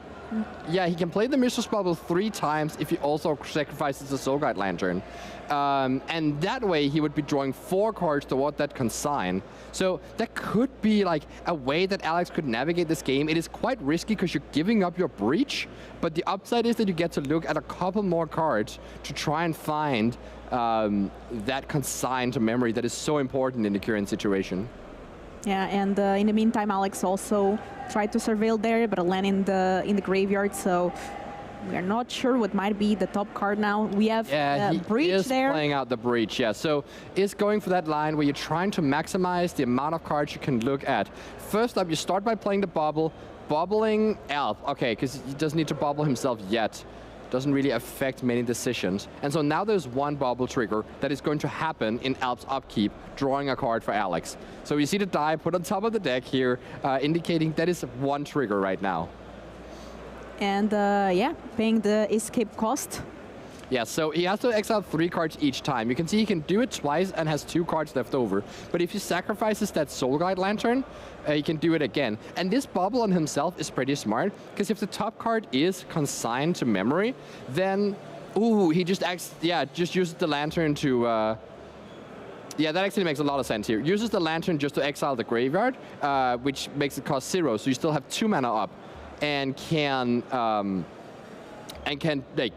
Yeah, he can play the Mistress Bubble 3 times if he also sacrifices the Soul Guide Lantern. And that way he would be drawing 4 cards toward that consign. So that could be like a way that Alex could navigate this game. It is quite risky because you're giving up your Breach, but the upside is that you get to look at a couple more cards to try and find that consign to memory that is so important in the current situation. Yeah, and in the meantime, Alex also tried to surveil there, but land in the graveyard. So we are not sure what might be the top card now. We have Breach is there. Playing out the Breach, yeah. So is going for that line where you're trying to maximize the amount of cards you can look at. First up, you start by playing the Bubble, bobbling Alp. Okay, because he doesn't need to bubble himself yet. Doesn't really affect many decisions. And so now there's one bubble trigger that is going to happen in Alp's upkeep, drawing a card for Alex. So you see the die put on top of the deck here, indicating that is one trigger right now. And yeah, paying the escape cost. Yeah, so he has to exile 3 cards each time. You can see he can do it twice and has 2 cards left over. But if he sacrifices that Soul Guide Lantern, he can do it again. And this bubble on himself is pretty smart, because if the top card is consigned to memory, then, ooh, he just just uses the Lantern to, yeah, that actually makes a lot of sense here. Uses the Lantern just to exile the graveyard, which makes it cost 0, so you still have 2 mana up, and can like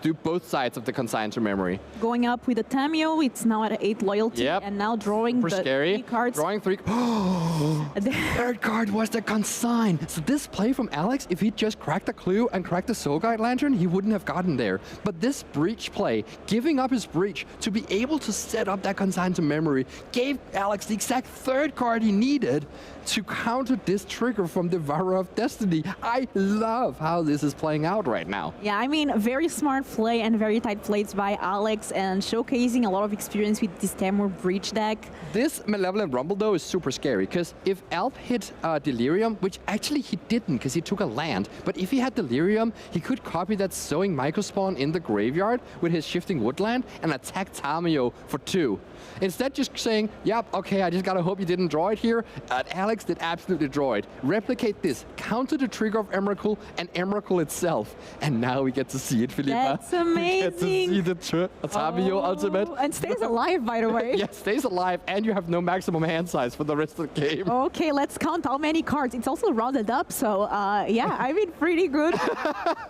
do both sides of the consign to memory. Going up with the Tamio, it's now at 8 loyalty, and now drawing the 3 cards. Drawing 3. The third card was the consign. So this play from Alex, if he just cracked the clue and cracked the Soul Guide Lantern, he wouldn't have gotten there. But this Breach play, giving up his Breach to be able to set up that consign to memory, gave Alex the exact 3rd card he needed to counter this trigger from Devourer of Destiny. I love how this is playing out right now. Yeah, I mean, very smart play and very tight plays by Alex and showcasing a lot of experience with this Tamur Breach deck. This Malevolent Rumble, though, is super scary, because if Alp hit Delirium, which actually he didn't, because he took a land, but if he had Delirium, he could copy that Sowing Microspawn in the graveyard with his Shifting Woodland and attack Tamio for 2. Instead, just saying, yep, okay, I just gotta hope you didn't draw it here. Alex did absolutely draw it. Replicate this, counter the trigger of Emrakul and Emrakul itself. And now we get to see it, Philippa. That's amazing. We get to see the Tamio ultimate. And stays alive, by the way. Yes, stays alive, and you have no maximum hand size for the rest of the game. Okay, let's count how many cards. It's also rounded up, so yeah, I mean, pretty good.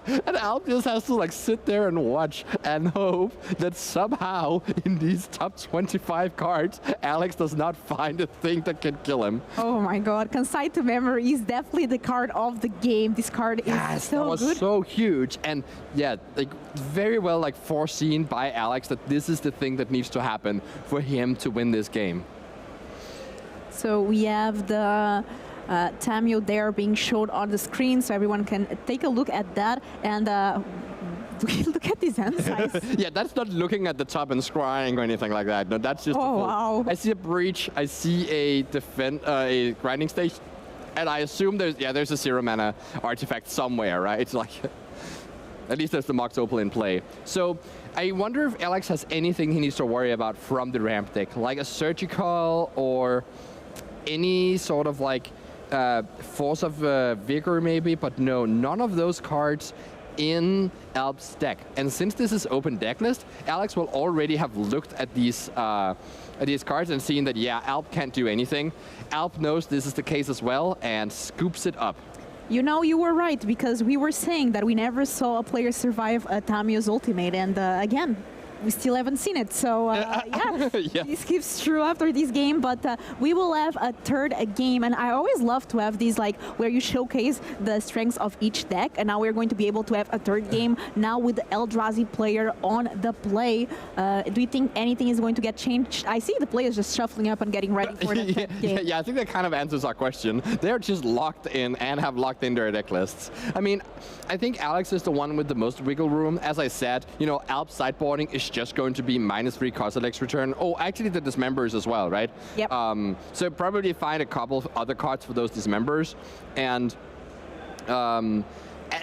And Alp just has to like sit there and watch and hope that somehow in these top 25 cards, Alex does not find a thing that can kill him. Oh my god, Consigned to Memory is definitely the card of the game. This card is so that was good. so huge, and yeah, like very well like foreseen by Alex that this is the thing that needs to happen for him to win this game. So we have the Tamio there being showed on the screen, so everyone can take a look at that. And look at this hand size. Yeah, that's not looking at the top and scrying or anything like that. No, that's just. Oh wow! I see a breach. I see a grinding stage, and I assume there's a 0 mana artifact somewhere, right? It's like. At least there's the Mox Opal in play. So I wonder if Alex has anything he needs to worry about from the ramp deck, like a Surgical or any sort of like Force of Vigor maybe, but no, none of those cards in Alp's deck. And since this is open deck list, Alex will already have looked at these cards and seen that, yeah, Alp can't do anything. Alp knows this is the case as well and scoops it up. You know, you were right, because we were saying that we never saw a player survive Tamio's ultimate, and again, we still haven't seen it. So yeah, this keeps true after this game, but we will have a third game, and I always love to have these like where you showcase the strengths of each deck, and now we're going to be able to have a third game now with the Eldrazi player on the play. Do you think anything is going to get changed? I see the players just shuffling up and getting ready for the third game. Yeah, I think that kind of answers our question. They're just locked in and have locked in their deck lists. I mean, I think Alex is the one with the most wiggle room. As I said, you know, Alp sideboarding is just going to be -3 Kozilek's return. Oh, actually the dismembers as well, right? Yep. So probably find a couple of other cards for those dismembers, and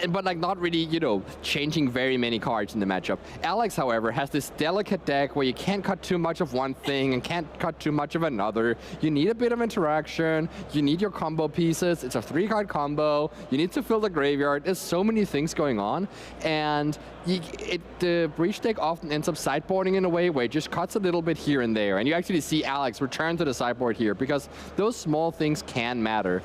but like not really, you know, changing very many cards in the matchup. Alex, however, has this delicate deck where you can't cut too much of one thing and can't cut too much of another. You need a bit of interaction. You need your combo pieces. It's a 3-card combo. You need to fill the graveyard. There's so many things going on, and the Breach deck often ends up sideboarding in a way where it just cuts a little bit here and there, and you actually see Alex return to the sideboard here because those small things can matter.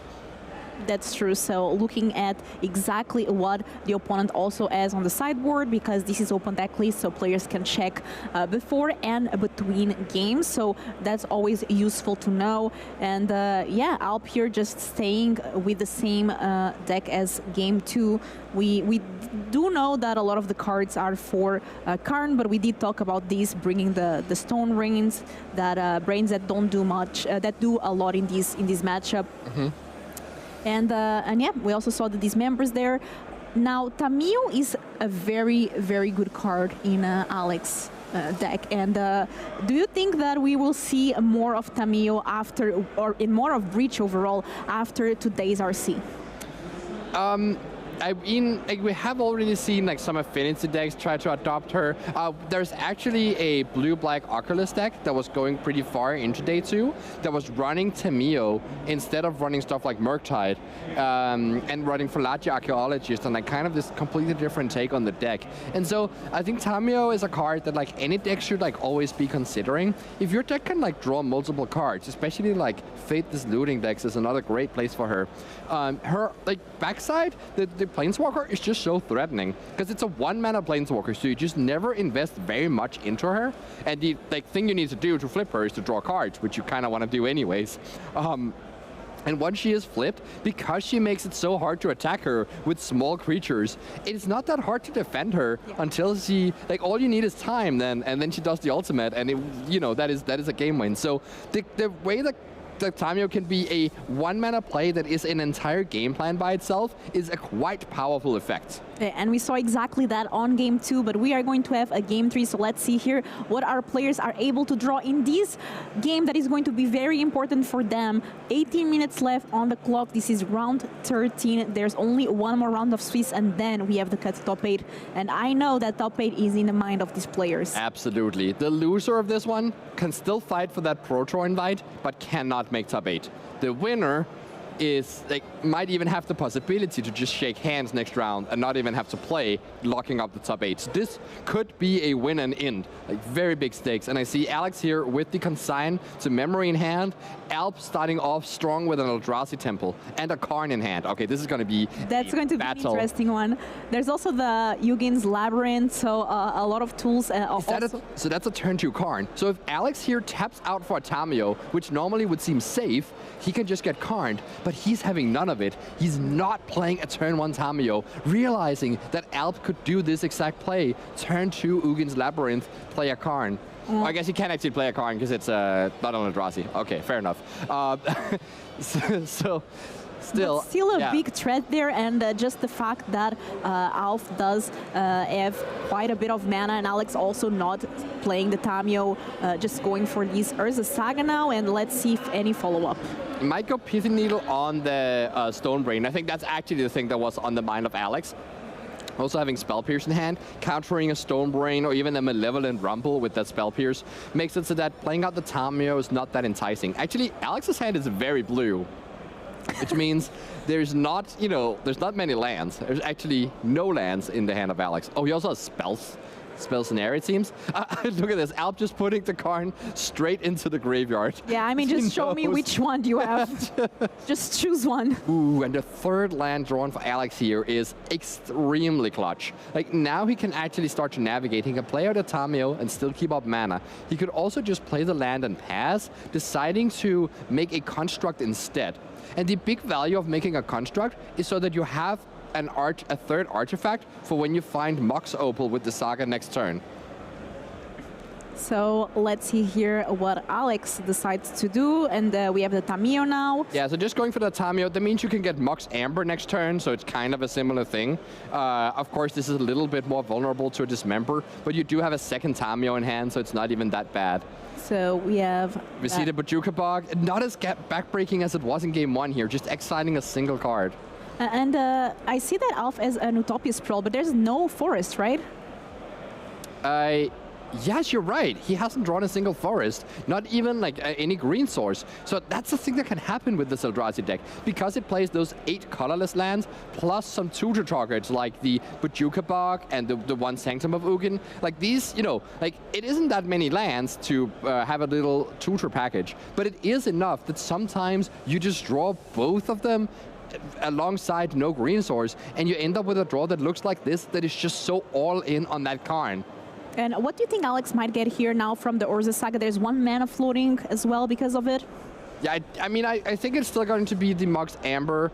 That's true. So looking at exactly what the opponent also has on the sideboard, because this is open deck list, so players can check before and between games. So that's always useful to know. And yeah, Alp here just staying with the same deck as game 2. We do know that a lot of the cards are for Karn, but we did talk about these, bringing the Stone Brains, that brains that don't do much, that do a lot in this matchup. Mm-hmm. And yeah, we also saw the dismembers there. Now, Tamio is a very, very good card in Alex deck. And do you think that we will see more of Tamio after, or in more of Breach overall, after today's RC? I mean, like, we have already seen like some Affinity decks try to adopt her. There's actually a blue-black Oculus deck that was going pretty far into day 2 that was running Tamio instead of running stuff like Murktide and running Fallaci Archaeologist, and like kind of this completely different take on the deck. And so I think Tamio is a card that like any deck should like always be considering. If your deck can like draw multiple cards, especially like Faithless Looting decks is another great place for her. Her like backside, the Planeswalker is just so threatening because it's a 1-mana Planeswalker, so you just never invest very much into her. And the like thing you need to do to flip her is to draw cards, which you kind of want to do anyways. And once she is flipped, because she makes it so hard to attack her with small creatures, it's not that hard to defend her until she, like, all you need is time then, and then she does the ultimate, and it, you know, that is a game win. So the way that Tamio can be a 1-mana play that is an entire game plan by itself is a quite powerful effect. And we saw exactly that on game 2, but we are going to have a game 3, so let's see here what our players are able to draw in this game that is going to be very important for them. 18 minutes left on the clock. This is round 13. There's only one more round of Swiss, and then we have the cut to top 8. And I know that top 8 is in the mind of these players. Absolutely. The loser of this one can still fight for that Pro Tour invite, but cannot make top 8. The winner is might even have the possibility to just shake hands next round and not even have to play, locking up the top 8. So this could be a win and end, very big stakes. And I see Alex here with the consign to memory in hand, Alp starting off strong with an Eldrazi Temple and a Karn in hand. Okay, this is going to be That's going to battle. be an interesting one. There's also the UGEMS Labyrinth, so a lot of tools. So that's a turn 2 Karn. So if Alex here taps out for a Tamio, which normally would seem safe, he can just get Karned, but he's having none of it. He's not playing a turn 1 Tamio, realizing that Alp could do this exact play. Turn 2 UGEMS Labyrinth, play a Karn. I guess he can't actually play a Karn because it's not on Eldrazi. Okay, fair enough. So still a big threat there, and just the fact that Alf does have quite a bit of mana, and Alex also not playing the Tamio, just going for these Urza Saga now, and let's see if any follow-up. Might go Pithy Needle on the Stone Brain. I think that's actually the thing that was on the mind of Alex. Also having Spell Pierce in hand, countering a Stone Brain or even a Malevolent Rumble with that Spell Pierce makes it so that playing out the Tamio is not that enticing. Actually, Alex's hand is very blue, which means there's not, there's not many lands. There's actually no lands in the hand of Alex. Oh, he also has spells. Spells in air, it seems. Look at this, Alp just putting the Karn straight into the graveyard. Yeah, I mean, just show me which one you have. Just choose one. Ooh, and the third land drawn for Alex here is extremely clutch. Now he can actually start to navigate. He can play out a Tamio and still keep up mana. He could also just play the land and pass, deciding to make a construct instead. And the big value of making a construct is so that you have a third artifact for when you find Mox Opal with the Saga next turn. So let's see here what Alex decides to do, and we have the Tamio now. Yeah, so just going for the Tamio, that means you can get Mox Amber next turn, so it's kind of a similar thing. Of course, this is a little bit more vulnerable to a Dismember, but you do have a second Tamio in hand, so it's not even that bad. So we have... Visita Bojuka Bog, not as backbreaking as it was in game 1 here, just exiling a single card. And I see that Alf has an Utopia Sprawl, but there's no forest, right? Yes, you're right. He hasn't drawn a single forest, not even any green source. So that's the thing that can happen with this Eldrazi deck, because it plays those 8 colorless lands, plus some tutor targets like the Bojuka Bog and the one Sanctum of Ugin. These, it isn't that many lands to have a little tutor package, but it is enough that sometimes you just draw both of them alongside no green source, and you end up with a draw that looks like this, that is just so all in on that Karn. And what do you think Alex might get here now from the Urza Saga? There's 1 mana floating as well because of it. Yeah, I mean, I think it's still going to be the Mox Amber,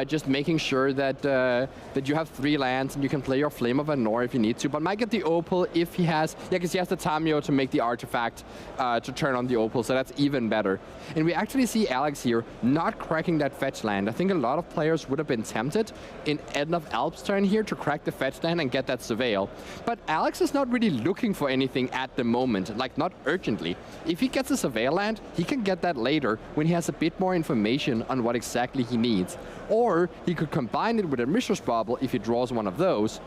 just making sure that that you have 3 lands and you can play your Flame of Anor if you need to. But might get the Opal if he has, because he has the Tamio to make the artifact to turn on the Opal, so that's even better. And we actually see Alex here not cracking that fetch land. I think a lot of players would have been tempted in end of Alp's turn here to crack the fetch land and get that Surveil. But Alex is not really looking for anything at the moment, not urgently. If he gets a Surveil land, he can get that later, when he has a bit more information on what exactly he needs. Or he could combine it with a Mishra's Bauble if he draws one of those.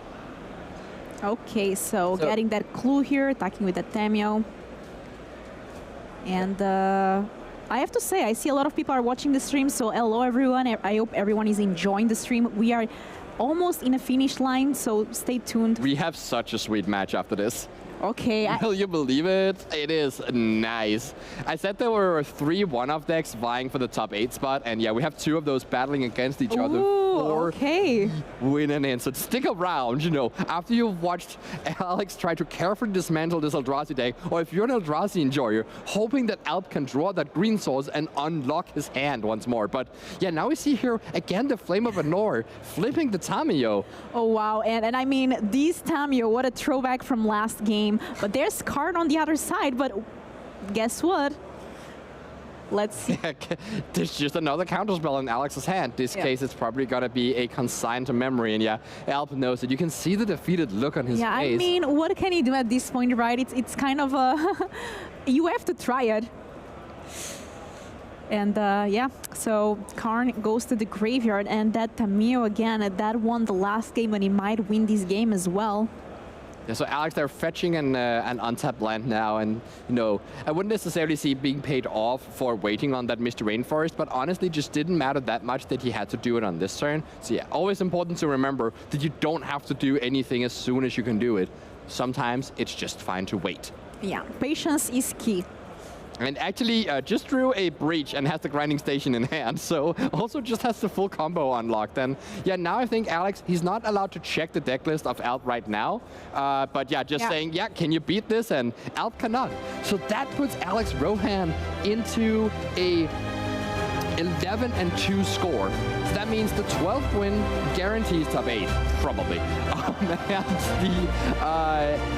Okay, so getting that clue here, attacking with that Tamio. And I have to say, I see a lot of people are watching the stream, so hello everyone. I hope everyone is enjoying the stream. We are almost in a finish line, so stay tuned. We have such a sweet match after this. Okay. Will you believe it? It is nice. I said there were 3 one-off decks vying for the top 8 spot, and yeah, we have 2 of those battling against each other. Okay. Win and in. So stick around, after you've watched Alex try to carefully dismantle this Eldrazi deck, or if you're an Eldrazi enjoyer, hoping that Alp can draw that green source and unlock his hand once more. But yeah, now we see here again the Flame of Anor flipping the Tamio. Oh wow, and I mean, these Tamio, what a throwback from last game. But there's Karn on the other side, but guess what? Let's see. There's just another counterspell in Alex's hand. This case, it's probably gonna be a consign to memory, and yeah, Alp knows it. You can see the defeated look on his face. I mean, what can he do at this point, right? It's kind of a you have to try it. And yeah, so Karn goes to the graveyard, and that Tamiyo again, that won the last game, and he might win this game as well. Yeah, so Alex, they're fetching an untapped land now, and you know, I wouldn't necessarily see being paid off for waiting on that Mr. Rainforest, but honestly, just didn't matter that much that he had to do it on this turn. So yeah, always important to remember that you don't have to do anything as soon as you can do it. Sometimes it's just fine to wait. Yeah, patience is key. And actually just drew a breach and has the grinding station in hand, so also just has the full combo unlocked. And yeah, now I think Alex, he's not allowed to check the deck list of Alp right now, but yeah, just saying, yeah, can you beat this? And Alp cannot. So that puts Alex Rohan into a 11-2 score. So that means the 12th win guarantees top 8, probably.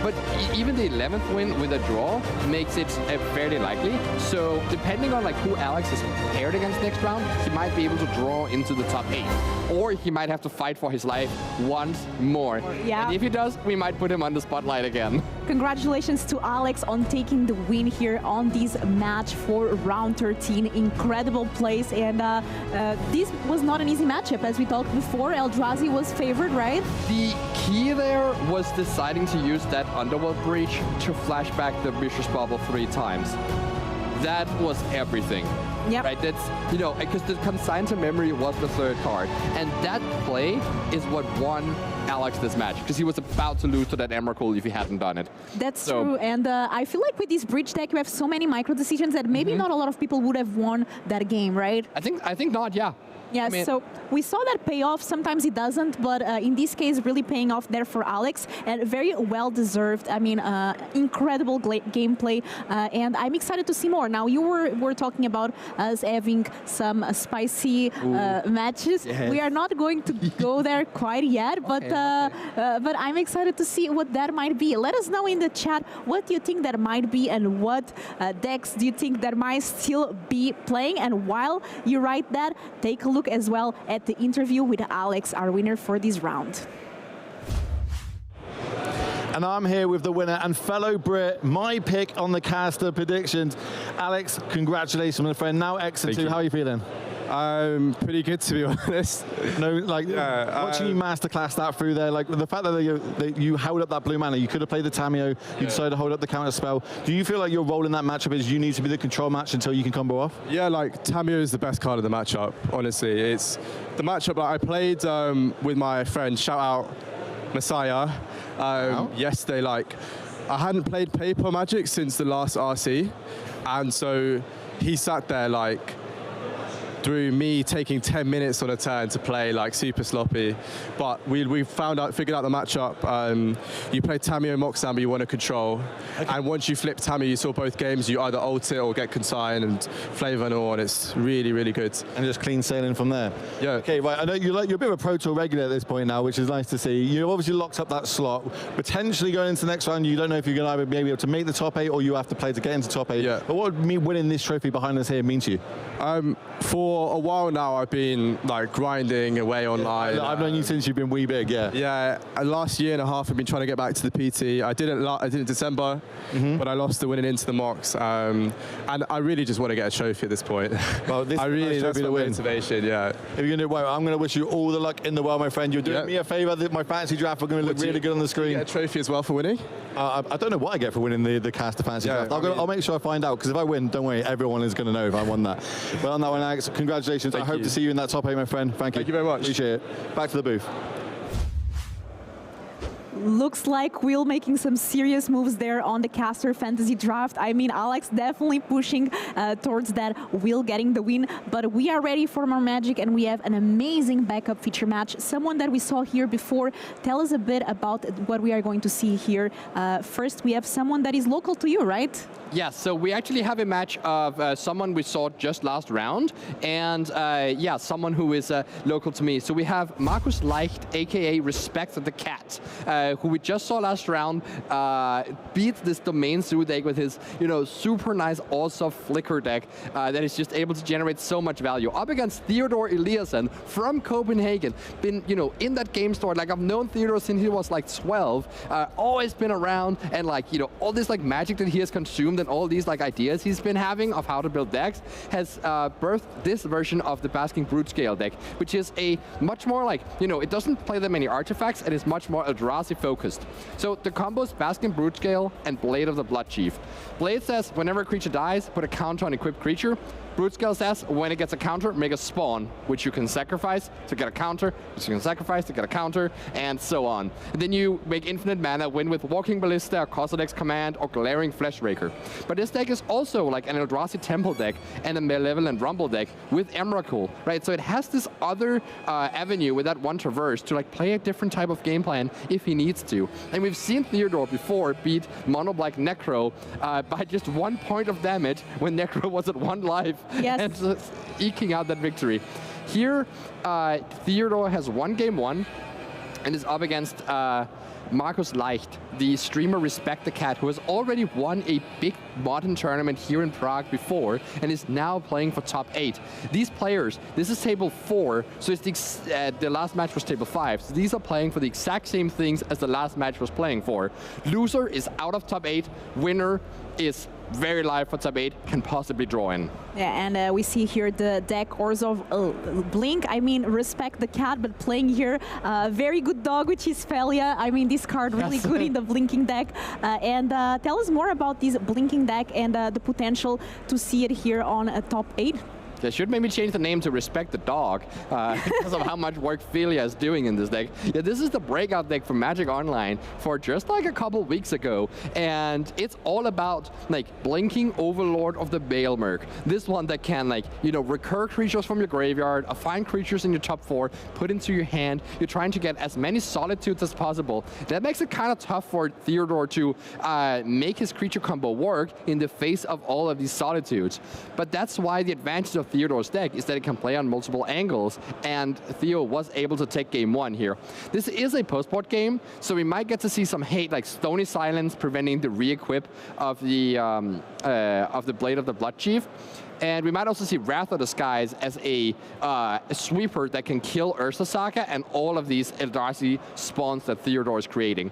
But even the 11th win with a draw makes it fairly likely. So depending on like who Alex is paired against next round, he might be able to draw into the top 8. Or he might have to fight for his life once more. Yeah. And if he does, we might put him on the spotlight again. Congratulations to Alex on taking the win here on this match for round 13. Incredible plays, and this was not an easy matchup. As we talked before, Eldrazi was favored, right? The key there was deciding to use that Underworld Breach to flash back the Vicious Bubble 3 times. That was everything. Yep. Right, that's, you know, because the Consign to Memory was the 3rd card, and that play is what won Alex this match, because he was about to lose to that Emrakul if he hadn't done it. That's true, and I feel like with this bridge deck, you have so many micro decisions that maybe not a lot of people would have won that game, right? I think not, yeah. Yeah, I mean, so we saw that payoff. Sometimes it doesn't, but in this case, really paying off there for Alex, and very well deserved. I mean, incredible gameplay, and I'm excited to see more. Now, you were talking about us having some spicy matches. Yes. We are not going to go there quite yet, but but I'm excited to see what that might be. Let us know in the chat what do you think that might be, and what decks do you think that might still be playing. And while you write that, take a look as well at the interview with Alex, our winner for this round. And I'm here with the winner and fellow Brit, my pick on the caster predictions. Alex, congratulations, my friend. Now X2, how are you feeling? I'm pretty good, to be honest. No, like, watching you masterclass that through there, like the fact that you held up that blue mana, you could have played the Tamiyo, you decided to hold up the counter spell. Do you feel like your role in that matchup is you need to be the control match until you can combo off? Yeah, like Tamiyo is the best card of the matchup, honestly. It's the matchup that I played with my friend, shout out Messiah, yesterday. Like, I hadn't played paper Magic since the last RC, and so he sat there like, through me taking 10 minutes on a turn to play like super sloppy, but we figured out the matchup. You play Tamiyo Moxam, but you want to control, and once you flip Tamiyo, you saw both games, you either ult it or get Consign and Flavor and all, and it's really, really good. And just clean sailing from there. Yeah. Okay, right. I know you're a bit of a Pro Tour regular at this point now, which is nice to see. You've obviously locked up that slot. Potentially going into the next round, you don't know if you're going to either be able to make the top 8 or you have to play to get into top 8. Yeah. But what would me winning this trophy behind us here mean to you? For a while now, I've been like grinding away online. I've known you since you've been wee big, yeah. Yeah, last year and a half I've been trying to get back to the PT. I did it in December, but I lost the winning into the Mox, and I really just want to get a trophy at this point. Well, this that's my motivation, yeah. If you're going to do well, I'm going to wish you all the luck in the world, my friend. You're doing me a favor. My fantasy draft are going to look really good on the screen. You get a trophy as well for winning? I don't know what I get for winning the caster fantasy draft. I'll make sure I find out, because if I win, don't worry, everyone is going to know if I won that. Well, on that one, Alex, congratulations. I hope to see you in that top 8, my friend. Thank you. Thank you very much. Appreciate it. Back to the booth. Looks like Will making some serious moves there on the caster fantasy draft. I mean, Alex definitely pushing towards that Will getting the win, but we are ready for more Magic, and we have an amazing backup feature match. Someone that we saw here before. Tell us a bit about what we are going to see here. First, we have someone that is local to you, right? Yeah, so we actually have a match of someone we saw just last round, and yeah, someone who is local to me. So we have Markus Leicht, aka Respect the Cat, who we just saw last round, beat this Domain Zoo deck with his, super nice also Flicker deck that is just able to generate so much value. Up against Theodore Eliasson from Copenhagen. Been, in that game store, like I've known Theodore since he was like 12, always been around, and like, all this like magic that he has consumed and all these like ideas he's been having of how to build decks has birthed this version of the Basking Brute Scale deck, which is a much more like, it doesn't play that many artifacts and is much more Eldrazi focused. So the combos Basking Brute Scale and Blade of the Blood Chief. Blade says whenever a creature dies, put a counter on equipped creature. Brute Scale says when it gets a counter, make a spawn, which you can sacrifice to get a counter, which you can sacrifice to get a counter, and so on. And then you make infinite mana, win with Walking Ballista, or Kozilek's Command, or Glaring Fleshraker. But this deck is also like an Eldrazi Temple deck and a Malevolent Rumble deck with Emrakul, right? So it has this other avenue with that one traverse to like play a different type of game plan if he needs to. And we've seen Theodore before beat Mono Black Necro by just 1 point of damage when Necro was at 1 life. Yes. And eking out that victory. Here, Theodore has won game 1 and is up against Markus Leicht, the streamer Respect the Cat, who has already won a big modern tournament here in Prague before and is now playing for top 8. These players, this is table 4, so it's the last match was table 5. So these are playing for the exact same things as the last match was playing for. Loser is out of top 8, winner is very live for top 8, can possibly draw in. Yeah, and we see here the deck Orzhov Blink. I mean, Respect the Cat, but playing here very good dog, which is Felia. I mean, this card really good in the blinking deck. And tell us more about this blinking deck and the potential to see it here on a top 8. They should maybe change the name to Respect the Dog because of how much work Felia is doing in this deck. Yeah, this is the breakout deck for Magic Online for just like a couple weeks ago. And it's all about like blinking Overlord of the Baelmerk. This one that can like, recur creatures from your graveyard, find creatures in your top 4, put into your hand. You're trying to get as many solitudes as possible. That makes it kind of tough for Theodore to make his creature combo work in the face of all of these solitudes. But that's why the advantage of Theodore's deck is that it can play on multiple angles, and Theo was able to take game 1 here. This is a post-board game, so we might get to see some hate like Stony Silence preventing the re-equip of the Blade of the Blood Chief. And we might also see Wrath of the Skies as a sweeper that can kill Ursa Saga and all of these Eldrazi spawns that Theodore is creating.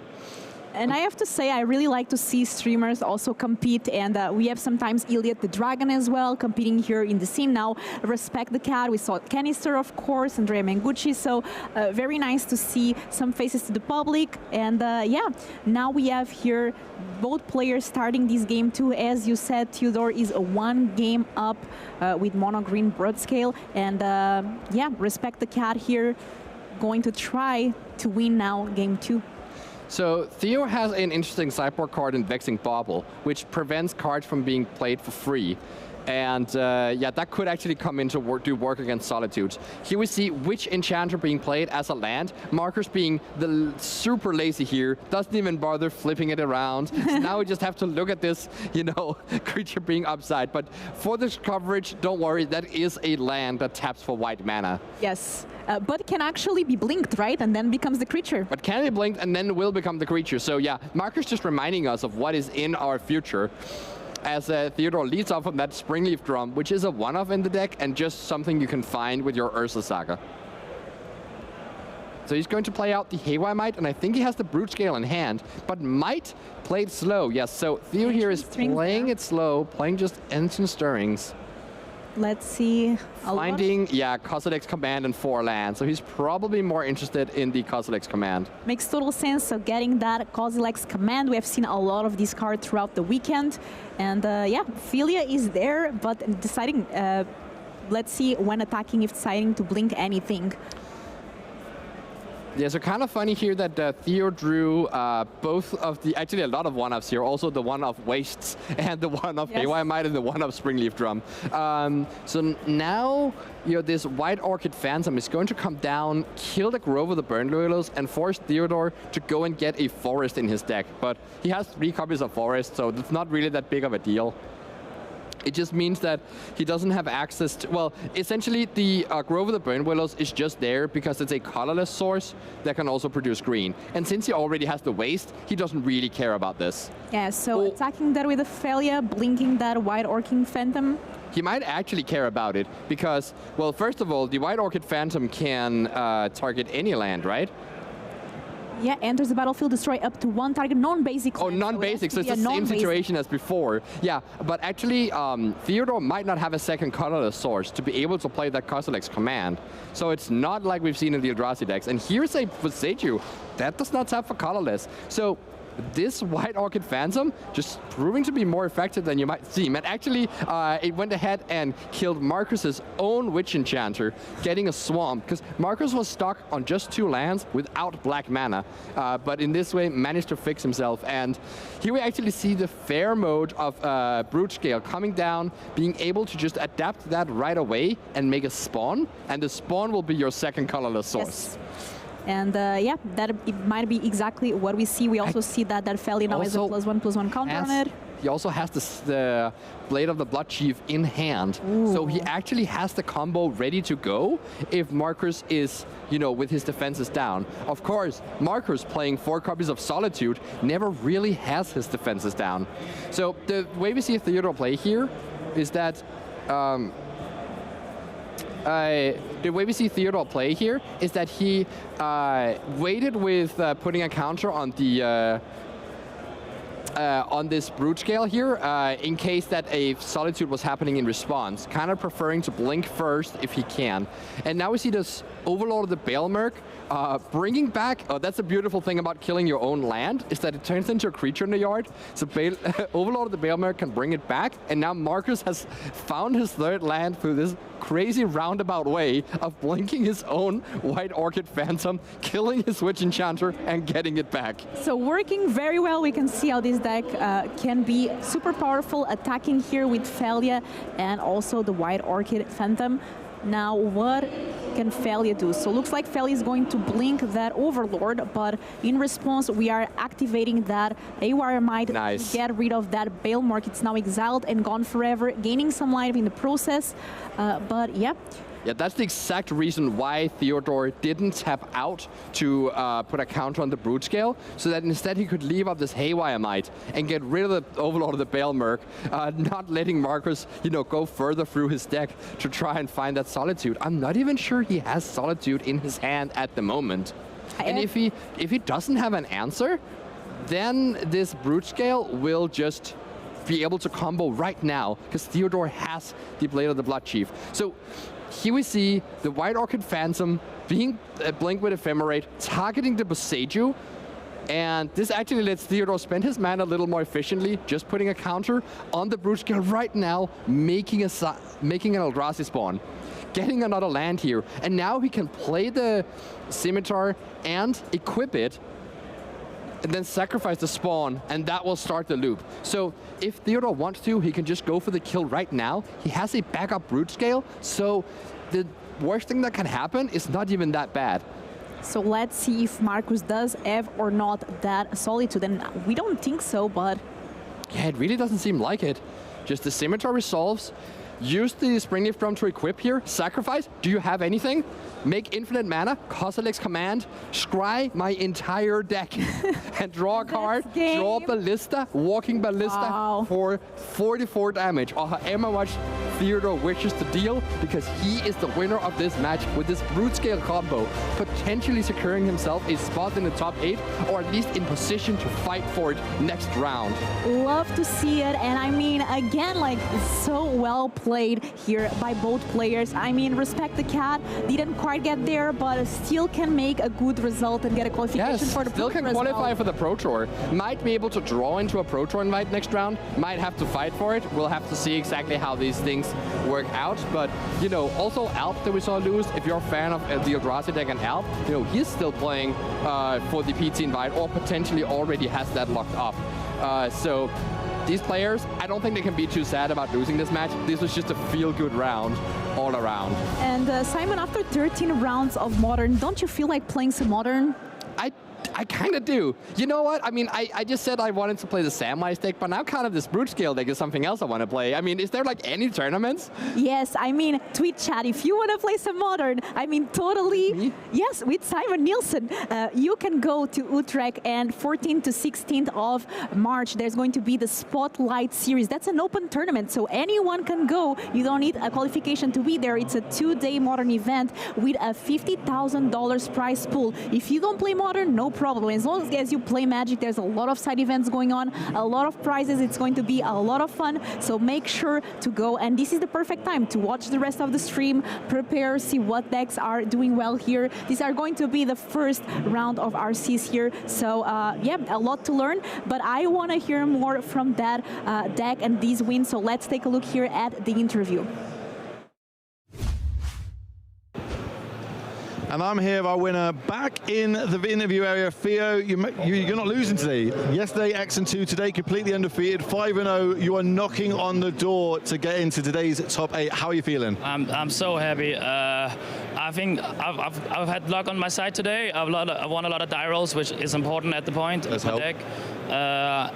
And I have to say, I really like to see streamers also compete, and we have sometimes Iliad the Dragon as well competing here in the scene now. Respect the Cat, we saw Canister, of course, Andrea Mengucci, so very nice to see some faces to the public. And yeah, now we have here both players starting this game too. As you said, Theodore is 1 game up with Mono Green Broad Scale, and yeah, Respect the Cat here going to try to win now game 2. So Theo has an interesting sideboard card in Vexing Bauble, which prevents cards from being played for free. And yeah, that could actually come into do work against Solitudes. Here we see Witch Enchanter being played as a land. Markers being super lazy here, doesn't even bother flipping it around. So now we just have to look at this, creature being upside. But for this coverage, don't worry, that is a land that taps for white mana. Yes, but can actually be blinked, right? And then becomes the creature. But can be blinked and then will become the creature. So yeah, Markers just reminding us of what is in our future. As Theodore leads off on that Springleaf Drum, which is a one-off in the deck and just something you can find with your Ursa Saga. So he's going to play out the Haywire Might, and I think he has the Brute Scale in hand, but might play it slow. Yes, so Theo here is playing it slow, playing just Ancient Stirrings. Let's see. Finding, yeah, Kozilek's Command and 4 lands. So he's probably more interested in the Kozilek's Command. Makes total sense. So getting that Kozilek's Command, we have seen a lot of these cards throughout the weekend. And yeah, Felia is there, but deciding, let's see when attacking if deciding to blink anything. Yeah, so kind of funny here that Theo drew both of the, actually a lot of one-offs here, also the one of Wastes and the one of Haywire Might and the one of Springleaf Drum. So now, this White Orchid Phantom is going to come down, kill the Grove of the Burn Loyalists, and force Theodore to go and get a Forest in his deck. But he has 3 copies of Forest, so it's not really that big of a deal. It just means that he doesn't have access to, well, essentially the Grove of the Burn Willows is just there because it's a colorless source that can also produce green. And since he already has the waste, he doesn't really care about this. Yeah, so attacking that with a Thalia, blinking that White Orchid Phantom. He might actually care about it because, well, first of all, the White Orchid Phantom can target any land, right? Yeah, enters the battlefield, destroy up to one target, non-basic. Oh, non-basic, so it's the same situation as before. Yeah, but actually, Theodore might not have a second colorless source to be able to play that Kozilek's command. So it's not like we've seen in the Eldrazi decks. And here's a Boseiju that does not tap for colorless. So this White Orchid Phantom just proving to be more effective than you might seem. And actually, it went ahead and killed Marcus's own Witch Enchanter, getting a Swamp, because Marcus was stuck on just 2 lands without black mana, but in this way managed to fix himself. And here we actually see the fair mode of Brute Scale coming down, being able to just adapt that right away and make a spawn, and the spawn will be your second colorless source. Yes. And yeah, that it might be exactly what we see. We also see that Thalia now has a +1/+1 counter on it. He also has the Blade of the Blood Chief in hand. Ooh. So he actually has the combo ready to go if Marcus is, you know, with his defenses down. Of course, Marcus playing 4 copies of Solitude never really has his defenses down. So the way we see Theodore play here is that the way we see Theodore play here is that he waited with putting a counter on the on this Brute Scale here in case that a Solitude was happening in response, kind of preferring to blink first if he can. And now we see this Overlord of the Baelmerk bringing back, that's a beautiful thing about killing your own land, is that it turns into a creature in the yard. So Overlord of the Baelmerk can bring it back, and now Marcus has found his 3rd land through this crazy roundabout way of blinking his own White Orchid Phantom, killing his Witch Enchanter, and getting it back. So working very well. We can see how this deck can be super powerful, attacking here with Thalia and also the White Orchid Phantom. Now, what can Thalia do? So looks like Thalia is going to blink that Overlord, but in response, we are activating that AWire Might to get rid of that Baelmerk. It's now exiled and gone forever, gaining some life in the process. But yeah. Yeah, that's the exact reason why Theodore didn't tap out to put a counter on the Brute Scale, so that instead he could leave up this Haywire Might and get rid of the Overlord of the Baelmerk, not letting Marcus, you know, go further through his deck to try and find that Solitude. I'm not even sure he has Solitude in his hand at the moment. And if he doesn't have an answer, then this Brute Scale will just be able to combo right now, because Theodore has the Blade of the Blood Chief. So here we see the White Orchid Phantom being blinked with Ephemerate, targeting the Boseiju, and this actually lets Theodore spend his mana a little more efficiently, just putting a counter on the Brute Scale right now, making an Eldrazi spawn, getting another land here, and now he can play the Scimitar and equip it, and then sacrifice the spawn, and that will start the loop. So if Theodore wants to, he can just go for the kill right now. He has a backup Brute Scale, so the worst thing that can happen is not even that bad. So let's see if Marcus does have or not that Solitude, and we don't think so, but... Yeah, it really doesn't seem like it. Just the Scimitar resolves, use the Springleaf Drum to equip here, sacrifice, do you have anything? Make infinite mana, Kozilek's command, scry my entire deck, and draw a card, draw Ballista, Walking Ballista for 44 damage, or however much Theodore wishes to deal, because he is the winner of this match with this Brute Scale combo, potentially securing himself a spot in the top 8, or at least in position to fight for it next round. Love to see it, and I mean, again, like, so well played here by both players. I mean, respect the cat, didn't quite get there, but still can make a good result and get a qualification for the Pro Tour. Still can qualify for the Pro Tour. Might be able to draw into a Pro Tour invite next round. Might have to fight for it. We'll have to see exactly how these things work out. But, you know, also Alp that we saw lose, if you're a fan of the Eldrazi deck and Alp, you know, he's still playing for the PT invite, or potentially already has that locked up. So these players, I don't think they can be too sad about losing this match. This was just a feel-good round all around. And Simon, after 13 rounds of Modern, don't you feel like playing some Modern? I I kind of do. You know what? I mean, I just said I wanted to play the Samwise deck, but now kind of this Brute Scale deck is something else I want to play. I mean, is there like any tournaments? Yes, I mean, tweet chat, if you want to play some Modern, I mean, totally, yes, with Simon Nielsen, you can go to Utrecht, and 14th to 16th of March, there's going to be the Spotlight Series. That's an open tournament, so anyone can go. You don't need a qualification to be there. It's a 2-day Modern event with a $50,000 prize pool. If you don't play Modern, no problem. As long as you play Magic, there's a lot of side events going on, a lot of prizes. It's going to be a lot of fun, so make sure to go. And this is the perfect time to watch the rest of the stream, prepare, see what decks are doing well here. These are going to be the first round of RCs here, so yeah, a lot to learn, but I want to hear more from that deck and these wins, so let's take a look here at the interview. And I'm here with our winner back in the interview area. Theo, you're not losing today. Yesterday, X and 2. Today, completely undefeated. 5-0. You are knocking on the door to get into today's top 8. How are you feeling? I'm so happy. I think I've had luck on my side today. I've won a lot of die rolls, which is important at the point of my deck.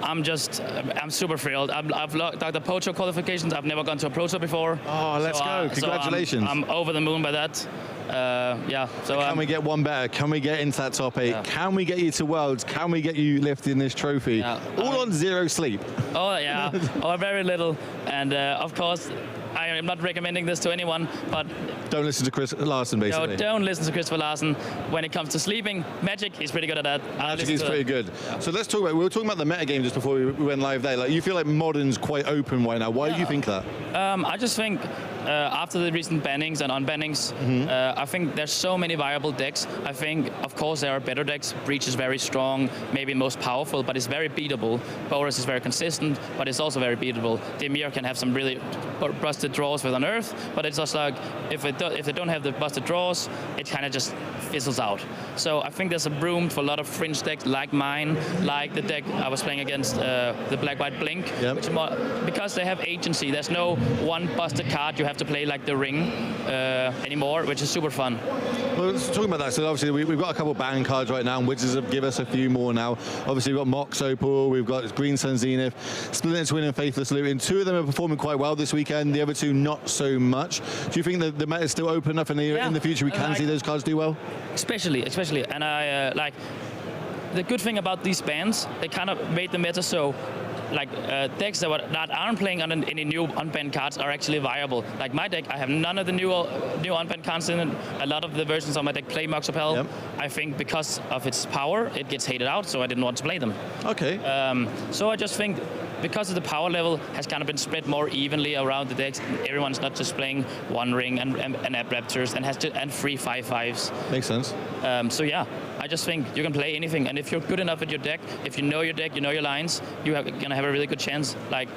I'm super thrilled. I've done the Pro Tour qualifications. I've never gone to a Pro Tour before. Oh, let's go. Congratulations. So I'm over the moon by that. Yeah. So can we get one better? Can we get into that top 8? Yeah. Can we get you to Worlds? Can we get you lifting this trophy? Yeah. All on 0 sleep. Oh yeah, or very little. And of course, I am not recommending this to anyone, but don't listen to Chris Larsen, basically. No, don't listen to Christopher Larsen. When it comes to sleeping, Magic, he's pretty good at that. Magic is pretty good. Yeah. So let's talk about, we were talking about the meta game just before we went live there. Like, you feel like Modern's quite open right now. Why do you think that? I just think after the recent bannings and unbannings, I think there's so many viable decks. I think, of course, there are better decks. Breach is very strong, maybe most powerful, but it's very beatable. Boris is very consistent, but it's also very beatable. Demir can have some really busted draws with Unearth, but it's just like, if they don't have the busted draws, it kind of just fizzles out. So I think there's a room for a lot of fringe decks like mine, like the deck I was playing against, the Black-White Blink, which because they have agency, there's no one busted card you have to play like the Ring anymore, which is super fun. Well, let's talk about that. So obviously we've got a couple of ban cards right now, and Wizards have given us a few more now. Obviously we've got Mox Opal, we've got Green Sun Zenith, Splinter Twin and Faithless Looting. 2 of them are performing quite well this weekend, the other 2 not so much. Do you think that the meta is still open enough in the future we can see those cards do well? Especially, and I like the good thing about these bans, they kind of made the meta so like decks that aren't playing on any new unbanned cards are actually viable. Like my deck, I have none of the new unbanned cards in it. A lot of the versions of my deck play Mox Opal. Yep. I think because of its power, it gets hated out, so I didn't want to play them. Okay. So I just think because of the power level has kind of been spread more evenly around the decks, everyone's not just playing One Ring and Raptors and 3 5/5s. Makes sense. So yeah, I just think you can play anything, and if you're good enough at your deck, if you know your deck, you know your lines, you're gonna have a really good chance. Like,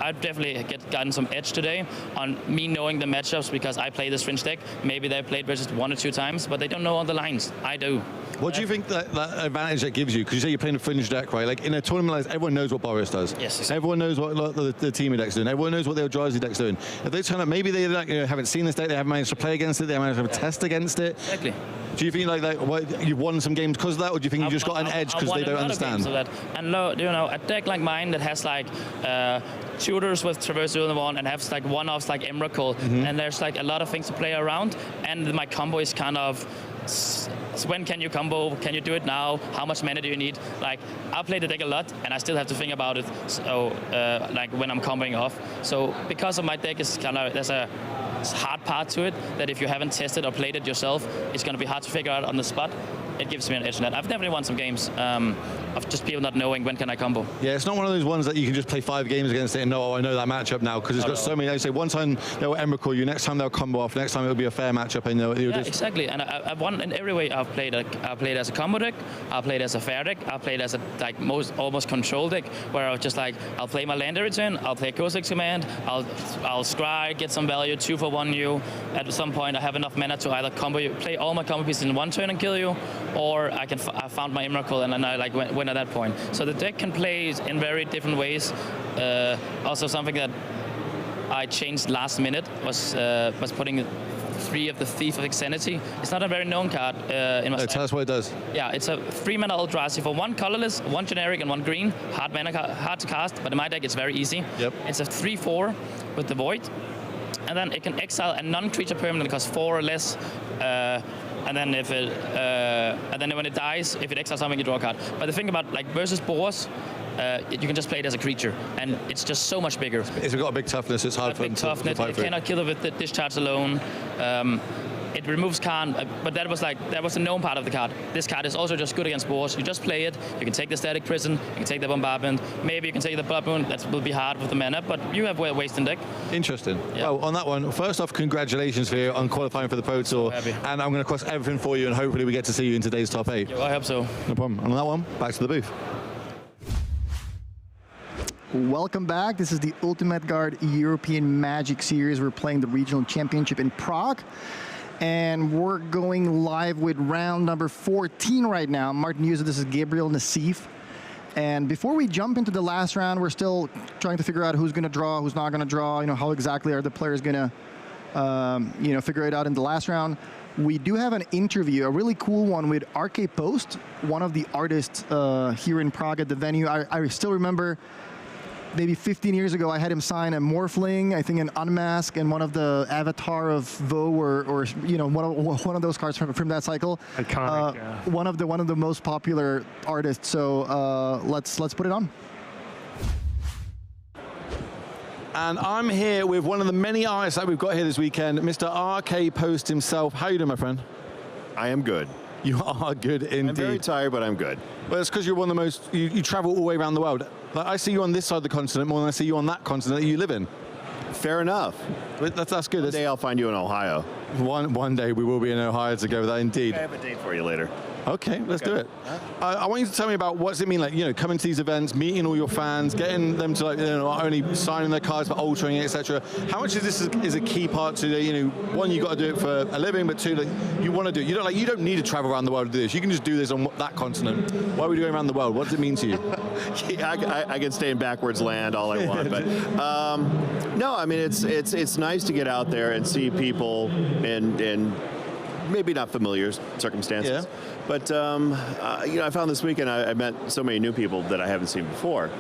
I've definitely gotten some edge today on me knowing the matchups because I play this fringe deck. Maybe they've played versus 1 or 2 times, but they don't know all the lines. I do. What do you think that advantage that gives you? Because you say you're playing a fringe deck, right? Like in a tournament like this, everyone knows what Boris does. Yes. Exactly. Everyone knows what the team deck's doing. Everyone knows what the Eldrazi deck's doing. If they turn up, maybe they haven't seen this deck, they haven't managed to play against it, they haven't managed to have a test against it. Exactly. Do you think you've won some games because of that, or do you think you just got an edge because they don't understand? That. And a deck like mine that has like tutors with Traverse in the one and has like one-offs like Emrakul, and there's like a lot of things to play around, and my combo is kind of when can you combo? Can you do it now? How much mana do you need? Like, I play the deck a lot, and I still have to think about it. So, like when I'm comboing off. So, because of my deck is kind of there's a hard part to it that if you haven't tested or played it yourself, it's going to be hard to figure out on the spot. It gives me an edge in that. I've definitely won some games of just people not knowing when can I combo. Yeah, it's not one of those ones that you can just play 5 games against it and know, oh, I know that matchup now, because it's got so many. Like I say, one time they'll Emrakul you, next time they'll combo off, next time it'll be a fair matchup, and you'll just... exactly. And I've won in every way. I've played as a combo deck, I've played as a fair deck, I've played as a almost control deck, where I'll just I'll play my land every turn, I'll play Kozilek's Command, I'll scry, get some value, 2 for 1 you. At some point I have enough mana to either combo you, play all my combo pieces in 1 turn and kill you, or I found my Emrakul and then I win at that point. So the deck can play in very different ways. Also something that I changed last minute was putting 3 of the Thief of Xenity. It's not a very known card in my Tell us what it does. Yeah, it's a 3-mana Eldrazi for 1 colorless, 1 generic, and 1 green. Hard to cast, but in my deck it's very easy. Yep. It's a 3/4 with the Void, and then it can exile a non-creature permanent that costs 4 or less. And then when it dies, if it exiles something, you draw a card. But the thing about like versus Boars, you can just play it as a creature, and it's just so much bigger. It's got a big toughness. It's hard for them to fight It for. cannot kill it with the discharge alone. It removes Khan, but that was the known part of the card. This card is also just good against Boars. You just play it. You can take the Static Prison. You can take the Bombardment. Maybe you can take the Blood Moon. That will be hard with the mana, but you have a waste in deck. Interesting. Yeah. Well, on that one, first off, congratulations for on qualifying for the Pro Tour. And I'm going to cross everything for you, and hopefully we get to see you in today's top 8. I hope so. No problem. On that one, back to the booth. Welcome back. This is the Ultimate Guard European Magic Series. We're playing the Regional Championship in Prague. And we're going live with round number 14 right now. Martin User, this is Gabriel Nassif. And before we jump into the last round, we're still trying to figure out who's going to draw, who's not going to draw, how exactly are the players going to, figure it out in the last round. We do have an interview, a really cool one with RK Post, one of the artists here in Prague at the venue. I still remember maybe 15 years ago, I had him sign a Morphling, I think an Unmask, and one of the Avatar of Vo, or one of those cards from that cycle. Iconic, yeah. One of the most popular artists. So let's put it on. And I'm here with one of the many artists that we've got here this weekend, Mr. RK Post himself. How you doing, my friend? I am good. You are good indeed. I'm very tired, but I'm good. Well, it's because you're one of the most, you travel all the way around the world. Like, I see you on this side of the continent more than I see you on that continent that you live in. Fair enough. That's good. One day I'll find you in Ohio. One day we will be in Ohio together, that indeed. I have a date for you later. Okay, let's do it. I want you to tell me about what's it mean, like, coming to these events, meeting all your fans, getting them to, not only signing their cards, but altering it, etc. How much of this is a key part to the, one, you got to do it for a living, but two, like, you want to do it. You don't need to travel around the world to do this. You can just do this on that continent. Why are we going around the world? What does it mean to you? Yeah, I can stay in backwards land all I want, but no, I mean it's nice to get out there and see people in maybe not familiar circumstances. Yeah. But I found this weekend I met so many new people that I haven't seen before.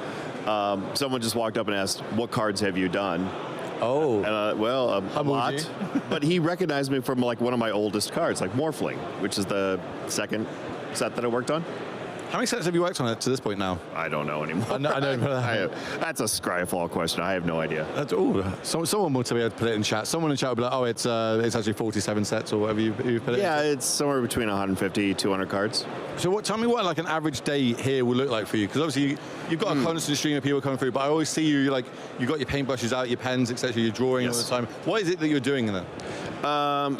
Someone just walked up and asked, "What cards have you done?" Oh, and a lot. But he recognized me from like one of my oldest cards, like Morphling, which is the second set that I worked on. How many sets have you worked on it to this point now? I don't know anymore. I know. That's a Scryfall question. I have no idea. Someone will be able to put it in chat. Someone in chat will be like, oh, it's actually 47 sets or whatever you put it. Yeah, it's somewhere between 150, 200 cards. So tell me what like an average day here will look like for you, because obviously you've got a constant stream of people coming through, but I always see you you got your paintbrushes out, your pens, etc. You're drawing all the time. What is it that you're doing in there?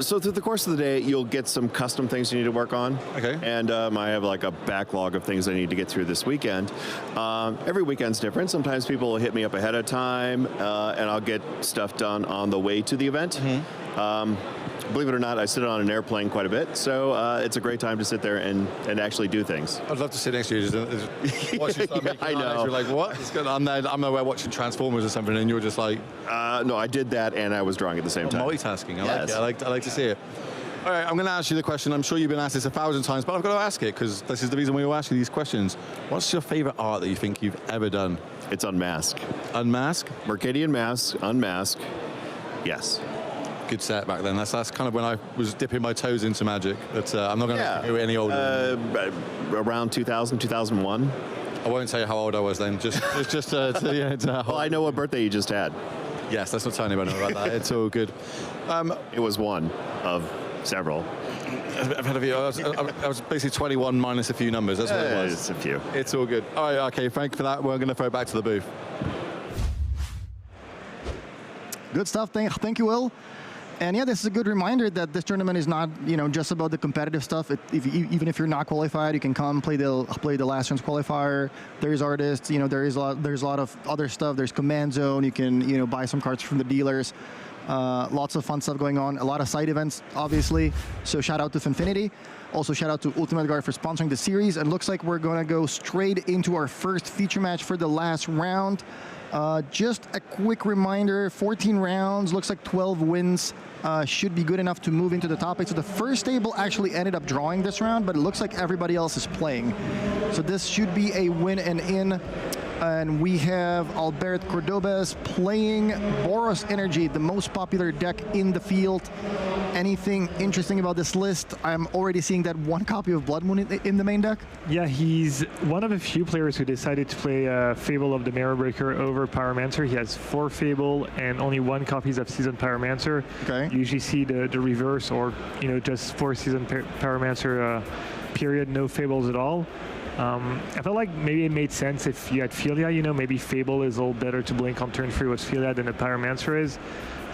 So through the course of the day, you'll get some custom things you need to work on. Okay. And I have like a backlog of things I need to get through this weekend. Every weekend's different. Sometimes people will hit me up ahead of time, and I'll get stuff done on the way to the event. Believe it or not, I sit on an airplane quite a bit, so it's a great time to sit there and actually do things. I'd love to sit next to you, just watch you start making I know. You're like, what? I'm there watching Transformers or something, and you're just like... no, I did that, and I was drawing at the same time. Multitasking, I like to see it. All right, I'm going to ask you the question. I'm sure you've been asked this 1,000 times, but I've got to ask it, because this is the reason we all ask you these questions. What's your favorite art that you think you've ever done? It's Unmask. Unmask? Mercadian Mask, Unmask, yes. Good set back then. That's kind of when I was dipping my toes into Magic, but I'm not going to go any older. Around 2000, 2001. I won't tell you how old I was then, well, I know what birthday you just had. Yes, let's not tell anybody about that. It's all good. It was one of several. I've had a few. I was basically 21 minus a few numbers. That's what it was. It's a few. It's all good. All right, okay, thank you for that. We're going to throw it back to the booth. Good stuff. Thank you, Will. And yeah, this is a good reminder that this tournament is not, just about the competitive stuff. Even if you're not qualified, you can come play the last round's qualifier. There's artists, there's a lot of other stuff. There's Command Zone. You can, buy some cards from the dealers. Lots of fun stuff going on. A lot of side events, obviously. So shout out to Finfinity. Also shout out to Ultimate Guard for sponsoring the series. And looks like we're going to go straight into our first feature match for the last round. Just a quick reminder, 14 rounds, looks like 12 wins should be good enough to move into the top 8. So the first table actually ended up drawing this round, but it looks like everybody else is playing. So this should be a win and in. And we have Albert Cordobes playing Boros Energy, the most popular deck in the field. Anything interesting about this list? I'm already seeing that one copy of Blood Moon in the main deck. Yeah, he's one of a few players who decided to play Fable of the Mirrorbreaker over Pyromancer. He has 4 Fable and only 1 copies of Seasoned Pyromancer. Okay. You usually see the reverse, or just 4 Seasoned Pyromancer period, no Fables at all. I felt like maybe it made sense if you had Philia, maybe Fable is a little better to blink on turn 3 with Philia than a Pyromancer is.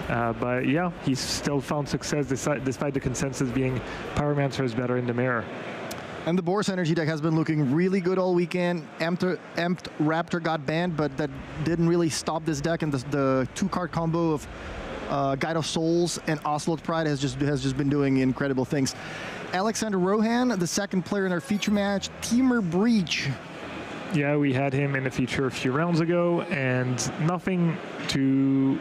But yeah, he's still found success despite the consensus being Pyromancer is better in the mirror. And the Boros Energy deck has been looking really good all weekend. Amped Raptor got banned, but that didn't really stop this deck. And the 2-card combo of Guide of Souls and Ocelot Pride has just been doing incredible things. Alexander Rohan, the second player in our feature match, Teamer Breach. Yeah, we had him in the feature a few rounds ago, and nothing too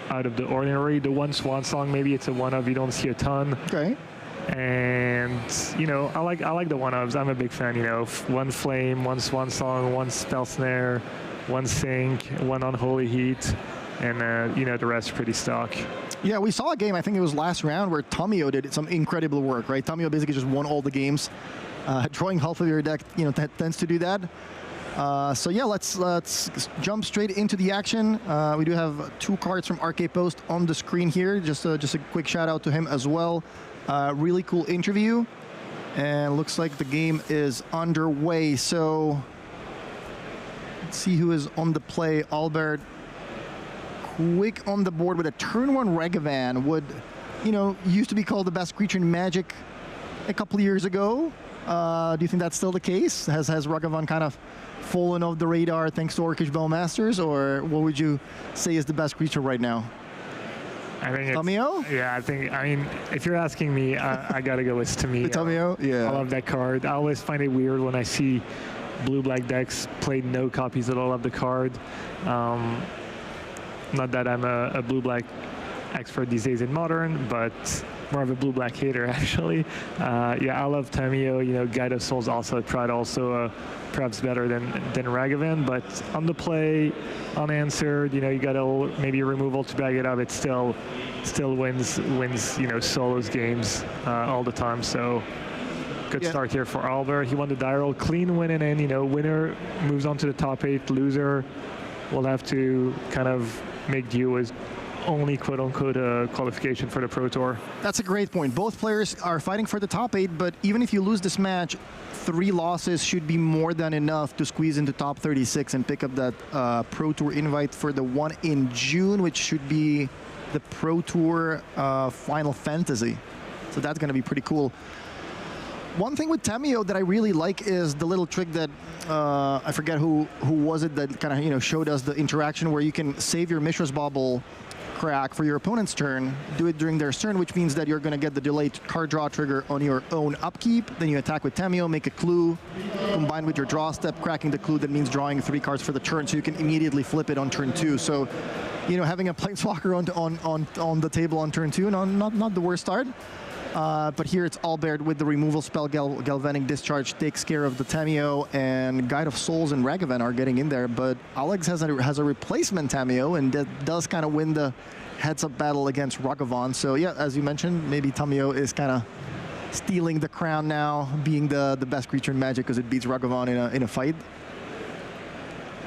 out of the ordinary. The one Swan Song, maybe it's a one-of, you don't see a ton. Okay. And, I like the one-ofs. I'm a big fan, 1 Flame, 1 Swan Song, 1 Spell Snare, 1 Sync, 1 Unholy Heat, and, the rest pretty stock. Yeah, we saw a game, I think it was last round, where Tomio did some incredible work, right? Tomio basically just won all the games. Drawing half of your deck, tends to do that. So yeah, let's jump straight into the action. We do have 2 cards from Arcade Post on the screen here. Just a quick shout out to him as well. Really cool interview. And looks like the game is underway. So let's see who is on the play. Albert, quick on the board with a turn 1 Ragavan. Would, used to be called the best creature in Magic a couple of years ago. Do you think that's still the case? Has Ragavan kind of fallen off the radar thanks to Orcish Bellmasters, or what would you say is the best creature right now? I think Tomio? Yeah, if you're asking me, I gotta go with Tomio. Tomio? Yeah. I love that card. I always find it weird when I see blue-black decks play no copies at all of the card. Not that I'm a blue-black expert these days in Modern, but more of a blue-black hater, actually. Yeah, I love Tamio. Guide of Souls also tried also perhaps better than Ragavan, but on the play, unanswered, you got maybe a removal to back it up. It still wins solos games all the time. So good start here for Albert. He won the die roll, clean win, and then winner moves on to the top 8. Loser will have to kind of make do with only quote-unquote a qualification for the Pro Tour. That's a great point. Both players are fighting for the top 8, but even if you lose this match, 3 losses should be more than enough to squeeze into top 36 and pick up that Pro Tour invite for the one in June, which should be the Pro Tour Final Fantasy. So that's going to be pretty cool. One thing with Tamio that I really like is the little trick that I forget who was it that kind of showed us the interaction where you can save your Mishra's Bauble crack for your opponent's turn, do it during their turn, which means that you're going to get the delayed card draw trigger on your own upkeep. Then you attack with Tamio, make a clue, combined with your draw step, cracking the clue. That means drawing 3 cards for the turn, so you can immediately flip it on turn 2. So, having a Planeswalker on the table on turn 2, not the worst start. But here it's Albert with the removal spell. Galvanic Discharge takes care of the Tamio, and Guide of Souls and Ragavan are getting in there. But Alex has a replacement Tamio, and that does kind of win the heads-up battle against Ragavan. So yeah, as you mentioned, maybe Tamio is kind of stealing the crown now, being the best creature in Magic because it beats Ragavan in a fight.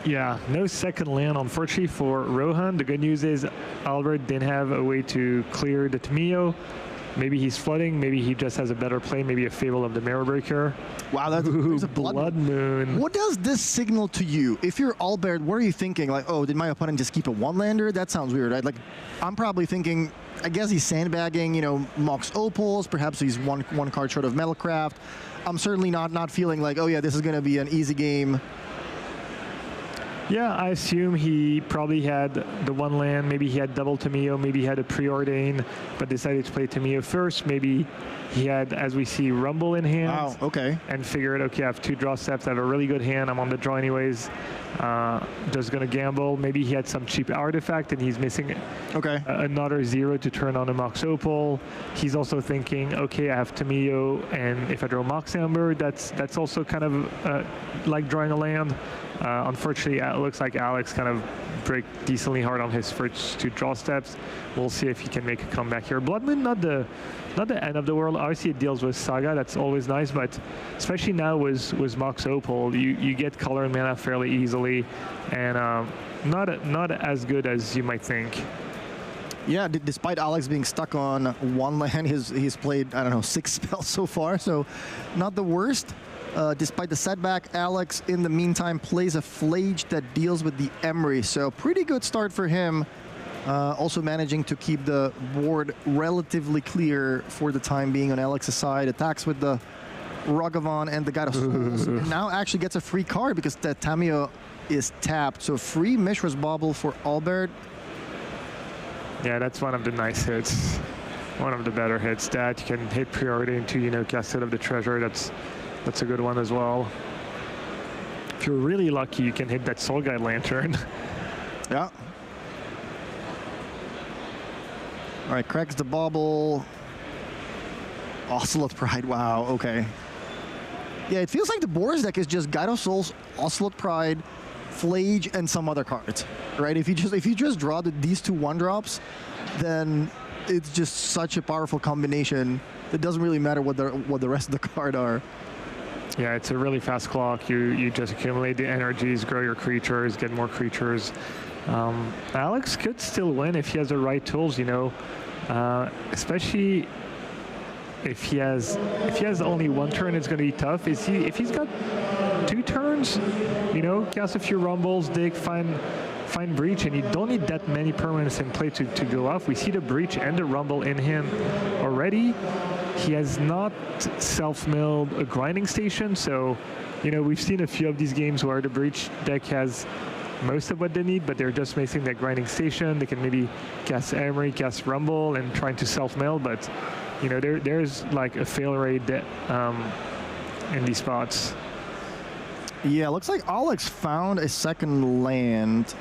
Yeah, no second land, unfortunately, for Rohan. The good news is Albert didn't have a way to clear the Tamio. Maybe he's flooding. Maybe he just has a better play. Maybe a Fable of the Mirrorbreaker. Wow, that's a Blood Moon. What does this signal to you? If you're Albert, what are you thinking? Like, oh, did my opponent just keep a 1-lander? That sounds weird, right? Like, I'm probably thinking, I guess he's sandbagging, Mox Opals. Perhaps he's one card short of Metalcraft. I'm certainly not feeling like, oh yeah, this is going to be an easy game. Yeah, I assume he probably had the one land, maybe he had double Tamio, maybe he had a preordain, but decided to play Tamio first. Maybe he had, as we see, Rumble in hand. Wow, okay. And figured, okay, I have 2 draw steps, I have a really good hand, I'm on the draw anyways. Just gonna gamble. Maybe he had some cheap artifact and he's missing another 0 to turn on a Mox Opal. He's also thinking, okay, I have Tamio, and if I draw Mox Amber, that's also kind of like drawing a land. Unfortunately, it looks like Alex kind of break decently hard on his first 2 draw steps. We'll see if he can make a comeback here. Blood Moon, not the end of the world. Obviously, it deals with Saga. That's always nice, but especially now with Mox Opal, you get color and mana fairly easily, and not as good as you might think. Yeah, despite Alex being stuck on 1 land, he's played, I don't know, 6 spells so far, so not the worst. Despite the setback, Alex, in the meantime, plays a Flage that deals with the Emery, so pretty good start for him. Also managing to keep the board relatively clear for the time being on Alex's side. Attacks with the Ragavan and the God of Souls. Now actually gets a free card because the Tamio is tapped. So free Mishra's Bauble for Albert. Yeah, that's one of the nice hits. One of the better hits. That you can hit priority into, you know, cast out of the treasure. That's a good one as well. If you're really lucky, you can hit that Soul Guide Lantern. Yeah. All right, cracks the bauble. Ocelot Pride, wow, okay. Yeah, it feels like the Boros deck is just Guide of Souls, Ocelot Pride, Flage, and some other cards, right? If you just draw these 2 1-drops, then it's just such a powerful combination. It doesn't really matter what the rest of the card are. Yeah, it's a really fast clock. You just accumulate the energies, grow your creatures, get more creatures. Alex could still win if he has the right tools, you know, especially if he has only 1 turn, it's going to be tough. If he's got 2 turns, you know, cast a few Rumbles, dig, find Breach, and you don't need that many permanents in play to go off. We see the Breach and the Rumble in him already. He has not self-milled a grinding station, so, you know, we've seen a few of these games where the Breach deck has most of what they need, but they're just missing that grinding station. They can maybe cast Emery, cast Rumble, and trying to self-mill, but, you know, there's like a fail rate that, in these spots. Yeah, looks like Alex found a second land,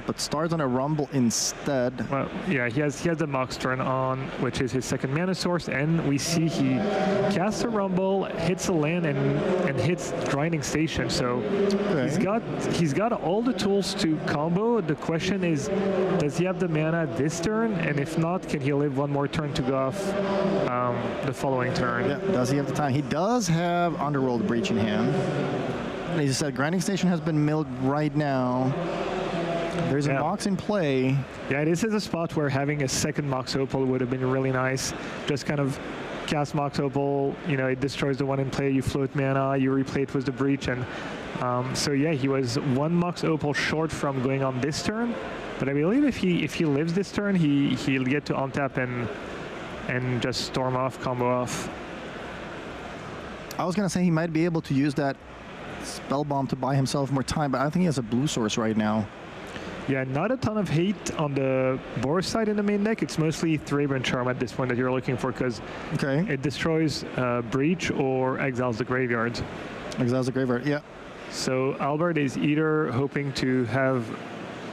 but starts on a Rumble instead. Well, yeah, he has the Mox turn on, which is his second mana source, and we see he casts a Rumble, hits a land, and hits Grinding Station. So he's got all the tools to combo. The question is, does he have the mana this turn? And if not, can he live 1 more turn to go off the following turn? Yeah, does he have the time? He does have Underworld Breach in hand. And as you said, Grinding Station has been milled right now. There's a Mox in play. Yeah, this is a spot where having a second Mox Opal would have been really nice. Just kind of cast Mox Opal, you know, it destroys the one in play, you float mana, you replay it with the Breach, and so yeah, he was 1 Mox Opal short from going on this turn, but I believe if he lives this turn, he'll get to untap and just storm off, combo off. I was gonna say he might be able to use that Spell Bomb to buy himself more time, but I don't think he has a blue source right now. Yeah, not a ton of hate on the Boros side in the main deck. It's mostly Thraben Charm at this point that you're looking for, because it destroys Breach or exiles the graveyard. Exiles the graveyard, yeah. So Albert is either hoping to have,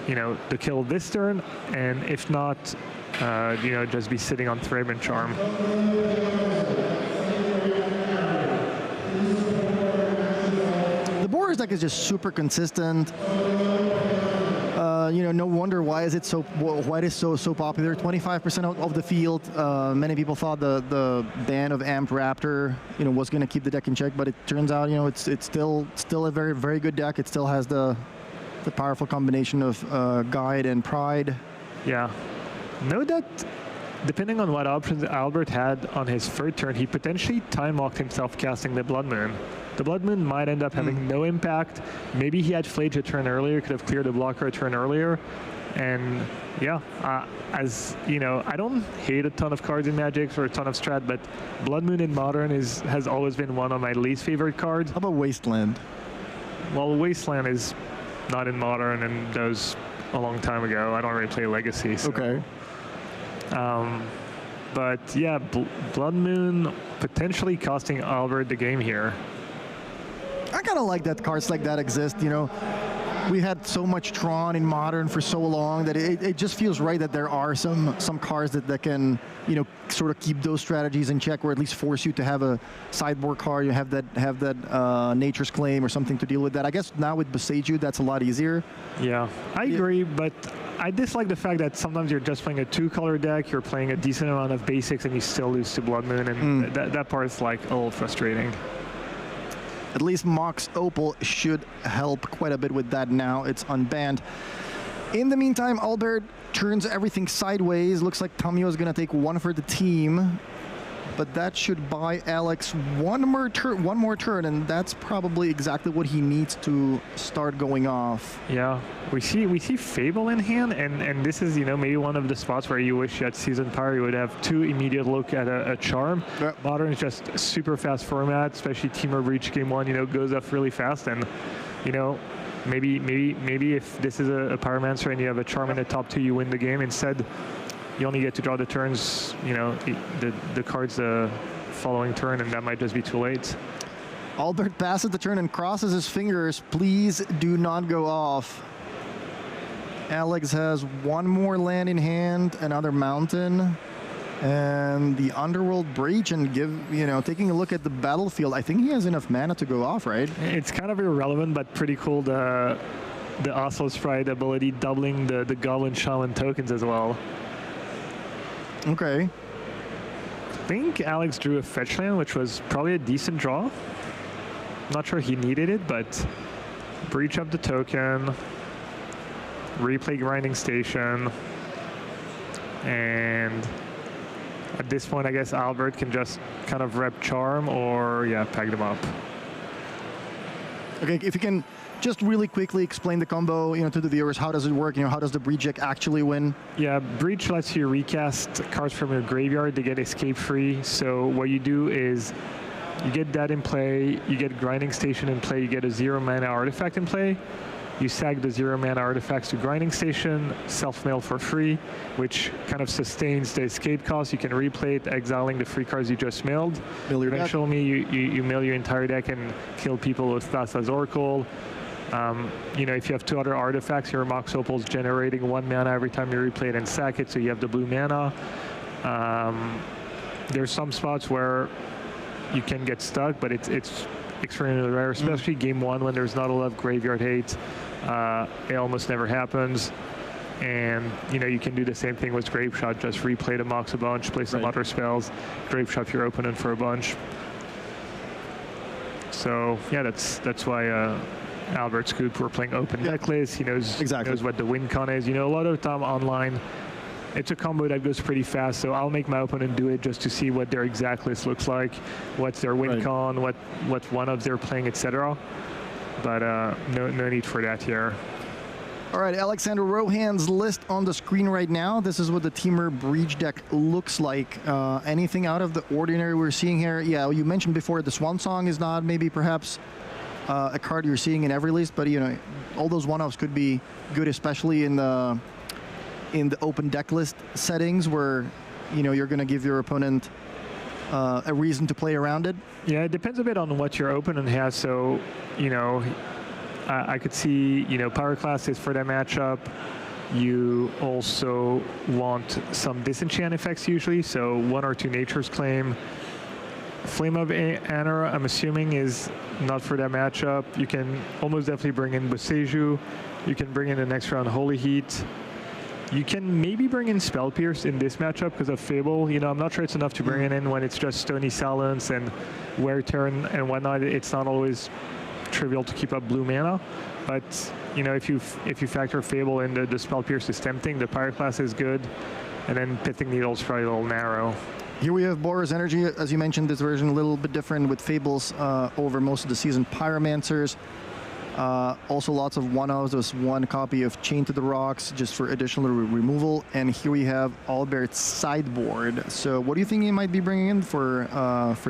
you know, the kill this turn, and if not, you know, just be sitting on Thraben Charm. The Boros deck is just super consistent. You know, no wonder why is it so popular. 25% of the field. Many people thought the ban of Amped Raptor, you know, was going to keep the deck in check, but it turns out, you know, it's still a very, very good deck. It still has the powerful combination of Guide and Pride. Yeah. Note that depending on what options Albert had on his third turn, he potentially time-locked himself casting the Blood Moon. The Blood Moon might end up having no impact. Maybe he had Flage a turn earlier, could have cleared the blocker a turn earlier. And yeah, as you know, I don't hate a ton of cards in Magic or a ton of strat, but Blood Moon in Modern has always been one of my least favorite cards. How about Wasteland? well, Wasteland is not in Modern and that was a long time ago. I don't really play Legacy. So. Okay. But yeah, Blood Moon potentially costing Albert the game here. I kind of like that cards like that exist, you know. We had so much Tron in Modern for so long that it just feels right that there are some cards that can, you know, sort of keep those strategies in check, or at least force you to have a sideboard card. You have that Nature's Claim or something to deal with that. I guess now with Boseiju, that's a lot easier. Yeah, I agree, but I dislike the fact that sometimes you're just playing a 2-color deck, you're playing a decent amount of basics, and you still lose to Blood Moon, and that part is like a little frustrating. At least Mox Opal should help quite a bit with that now. It's unbanned. In the meantime, Albert turns everything sideways. Looks like Tamio is going to take one for the team. But that should buy Alex one more turn, and that's probably exactly what he needs to start going off. Yeah, we see Fable in hand, and this is, you know, maybe one of the spots where you wish at Season Power you would have 2 immediate look at a Charm. Yep. Modern is just a super fast format, especially Team of Breach Game 1, you know, goes off really fast, and, you know, maybe if this is a Pyromancer and you have a Charm in the top 2, you win the game. Instead, you only get to draw the turns, you know, the cards the following turn, and that might just be too late. Albert passes the turn and crosses his fingers. Please do not go off. Alex has one more land in hand, another mountain, and the Underworld Breach, and taking a look at the battlefield, I think he has enough mana to go off, right? It's kind of irrelevant, but pretty cool, the Oslo Sprite ability doubling the Goblin Shaman tokens as well. Okay. I think Alex drew a fetch land, which was probably a decent draw. Not sure he needed it, but breach up the token, replay Grinding Station, and at this point, I guess Albert can just kind of rep Charm or, yeah, pack them up. Okay, if you can just really quickly explain the combo, to the viewers. How does it work? How does the Breach deck actually win? Yeah, Breach lets you recast cards from your graveyard to get escape free. So what you do is you get that in play, you get Grinding Station in play, you get a 0-mana artifact in play. You sag the 0-mana artifacts to Grinding Station, self-mail for free, which kind of sustains the escape cost. You can replay it, exiling the free cards you just mailed. Eventually, you mail your entire deck and kill people with Thassa's Oracle. If you have 2 other artifacts, your Mox Opal is generating 1 mana every time you replay it and sack it, so you have the blue mana. There's some spots where you can get stuck, but it's extremely rare, especially game 1 when there's not a lot of graveyard hate. It almost never happens. And, you can do the same thing with Grave Shot, just replay the Mox a bunch, play some other spells, Grave Shot your opponent for a bunch. So, yeah, that's why Albert Scoop, we're playing open deck list. He knows what the win con is. A lot of the time online, it's a combo that goes pretty fast, so I'll make my opponent do it just to see what their exact list looks like, what's their win con, what one of they're playing, etc. But no need for that here. All right, Alexander Rohan's list on the screen right now. This is what the Teamer Breach deck looks like. Anything out of the ordinary we're seeing here? Yeah, you mentioned before the Swan Song is not maybe perhaps a card you're seeing in every list, but all those one-offs could be good, especially in the open deck list settings where you're going to give your opponent a reason to play around it. Yeah, it depends a bit on what your opponent has. So I could see Pyroclast is for that matchup. You also want some disenchant effects usually, so 1 or 2 Nature's Claim. Flame of Anara, I'm assuming, is not for that matchup. You can almost definitely bring in Boseiju. You can bring in the next round Holy Heat. You can maybe bring in Spell Pierce in this matchup because of Fable. I'm not sure it's enough to bring it in when it's just Stony Silence and Wear Turn and whatnot. It's not always trivial to keep up blue mana. But if you factor Fable in, the Spell Pierce is tempting. The Pyroclast is good, and then Pithing Needle is probably a little narrow. Here we have Boros Energy. As you mentioned, this version a little bit different with Fables over most of the season. Pyromancers. Also lots of one-offs. There's one copy of Chain to the Rocks just for additional removal. And here we have Albert's sideboard. So what do you think he might be bringing in for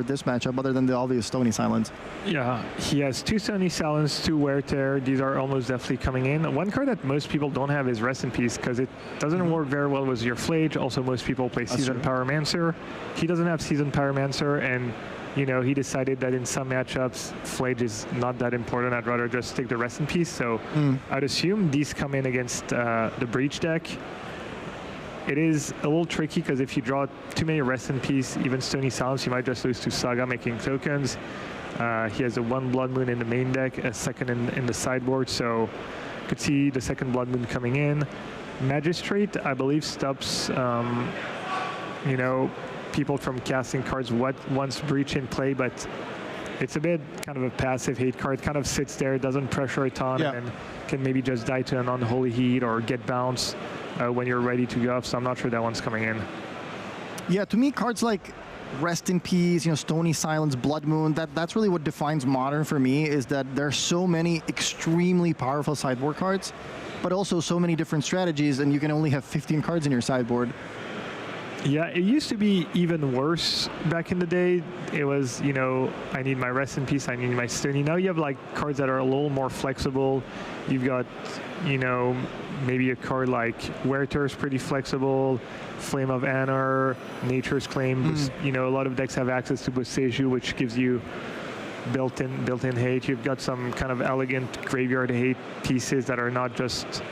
this matchup other than the obvious Stony Silence? Yeah, he has 2 Stony Silence, 2 Wear Tear. These are almost definitely coming in. One card that most people don't have is Rest in Peace because it doesn't work very well with your Flage. Also, most people play Seasoned Pyromancer. He doesn't have Seasoned Pyromancer, and you know, he decided that in some matchups, Flage is not that important. I'd rather just take the Rest in Peace. So I'd assume these come in against the Breach deck. It is a little tricky because if you draw too many Rest in Peace, even Stony Silence, you might just lose to Saga making tokens. He has a 1 Blood Moon in the main deck, a 2nd in the sideboard, so could see the 2nd Blood Moon coming in. Magistrate, I believe, stops, you know, people from casting cards once Breach in play, but it's a bit kind of a passive hate card. Kind of sits there, doesn't pressure a ton, and can maybe just die to an Unholy Heat or get bounced when you're ready to go off. So I'm not sure that one's coming in. Yeah, to me, cards like Rest in Peace, you know, Stony Silence, Blood Moon, that's really what defines Modern for me, is that there's so many extremely powerful sideboard cards, but also so many different strategies, and you can only have 15 cards in your sideboard. Yeah, it used to be even worse back in the day. It was, you know, I need my Rest in Peace, I need my Stony. Now you have like cards that are a little more flexible. You've got, you know, maybe a card like Wear Tear is pretty flexible, Flame of Honor, Nature's Claim. You know, a lot of decks have access to Boseiju, which gives you built-in hate. You've got some kind of elegant graveyard hate pieces that are not just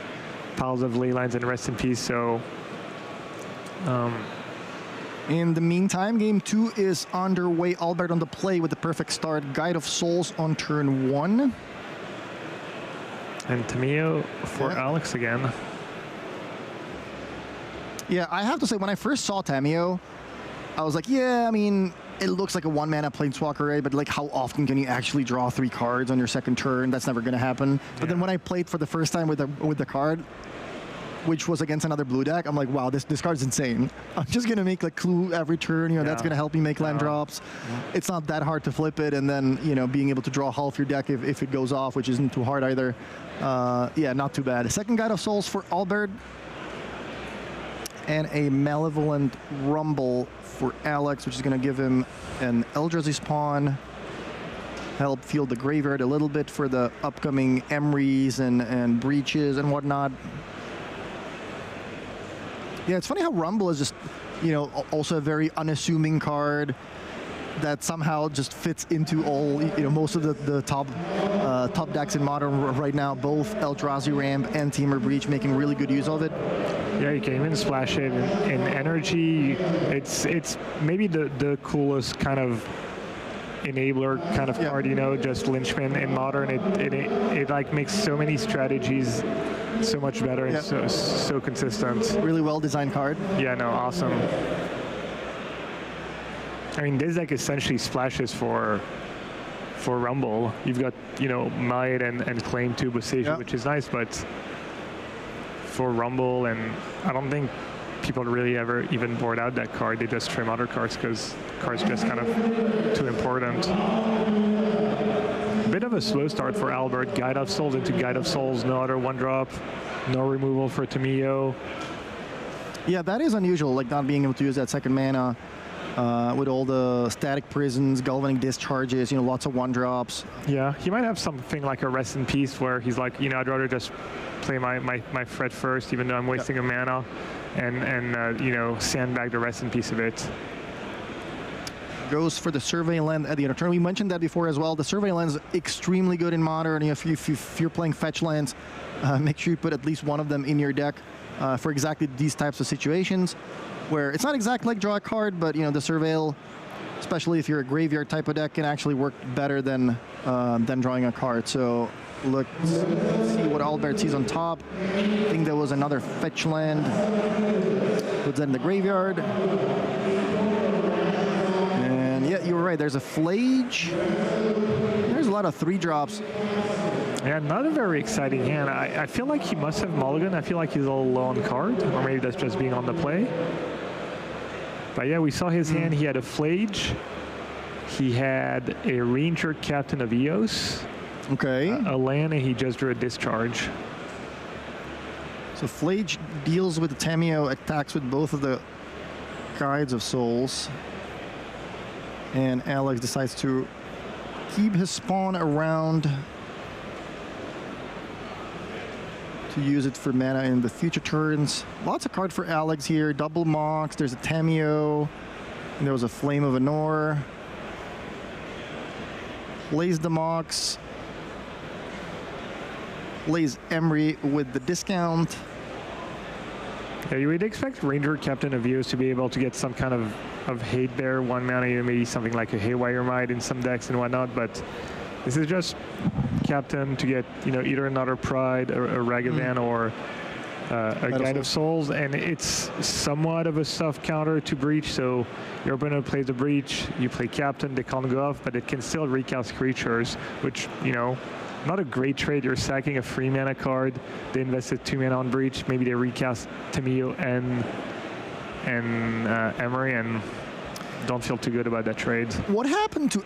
piles of Leylines and Rest in Peace. So. In the meantime, game 2 is underway. Albert on the play with the perfect start. Guide of Souls on turn 1. And Tamio for Alex again. Yeah, I have to say, when I first saw Tamio, I was like, yeah, I mean, it looks like a 1-mana Planeswalker, right? But like, how often can you actually draw 3 cards on your second turn? That's never going to happen. But then when I played for the first time with the card, which was against another blue deck, I'm like, wow, this card's insane. I'm just going to make like Clue every turn, you know, that's going to help me make land drops. It's not that hard to flip it, and then, you know, being able to draw half your deck if it goes off, which isn't too hard either. Yeah, not too bad. Second Guide of Souls for Albert, and a Malevolent Rumble for Alex, which is going to give him an Eldrazi spawn, help field the graveyard a little bit for the upcoming Emrys and Breaches and whatnot. Yeah, it's funny how Rumble is just, you know, also a very unassuming card that somehow just fits into all, you know, most of the top decks in Modern right now. Both Eldrazi Ramp and Temur Breach making really good use of it. Yeah, you can even splash it in energy. It's maybe the coolest kind of enabler kind of card, you know, just linchpin in Modern. It like makes so many strategies so much better and so consistent. Really well designed card. Yeah, no, awesome. I mean, this deck essentially splashes for Rumble. You've got, you know, Might and Claim to Boseiju, which is nice, but for Rumble, and I don't think people really ever even board out that card. They just trim other cards because cards just kind of too important. Bit of a slow start for Albert. Guide of Souls into Guide of Souls, no other 1-drop, no removal for Tamio. Yeah, that is unusual, like not being able to use that second mana with all the Static Prisons, Galvanic Discharges, you know, lots of 1-drops. Yeah, he might have something like a Rest in Peace where he's like, you know, I'd rather just play my Fret first, even though I'm wasting a mana, and you know, sandbag the Rest in Peace a bit. Goes for the Survey Land at the end of turn. We mentioned that before as well. The Survey Land's extremely good in Modern. If you're playing fetch lands, make sure you put at least one of them in your deck for exactly these types of situations, where it's not exactly like draw a card, but you know, the Surveil, especially if you're a graveyard type of deck, can actually work better than drawing a card. So let's see what Albert sees on top. I think there was another fetch land. Puts that in the graveyard. Yeah, you were right. There's a Flage. There's a lot of 3-drops. Yeah, not a very exciting hand. I feel like he must have mulligan. I feel like he's a little low on card, or maybe that's just being on the play. But yeah, we saw his hand. He had a Flage. He had a Ranger Captain of Eos. Okay. Alana, he just drew a discharge. So Flage deals with the Tameo, attacks with both of the Guides of Souls. And Alex decides to keep his spawn around to use it for mana in the future turns. Lots of cards for Alex here. Double Mox, there's a Tameo, and there was a Flame of Anor. Plays the Mox. Plays Emery with the discount. Yeah, you would expect Ranger Captain of Eos to be able to get some kind of hate there, 1 mana, maybe something like a Haywire Might in some decks and whatnot, but this is just Captain to get, either another Pride, a Ragavan, or a Guide of Souls, and it's somewhat of a soft counter to Breach, so your opponent plays a Breach, you play Captain, they can't go off, but it can still recast creatures, which, not a great trade. You're sacking a free mana card. They invested 2 mana on Breach. Maybe they recast Tameo and Emery, and don't feel too good about that trade. What happened to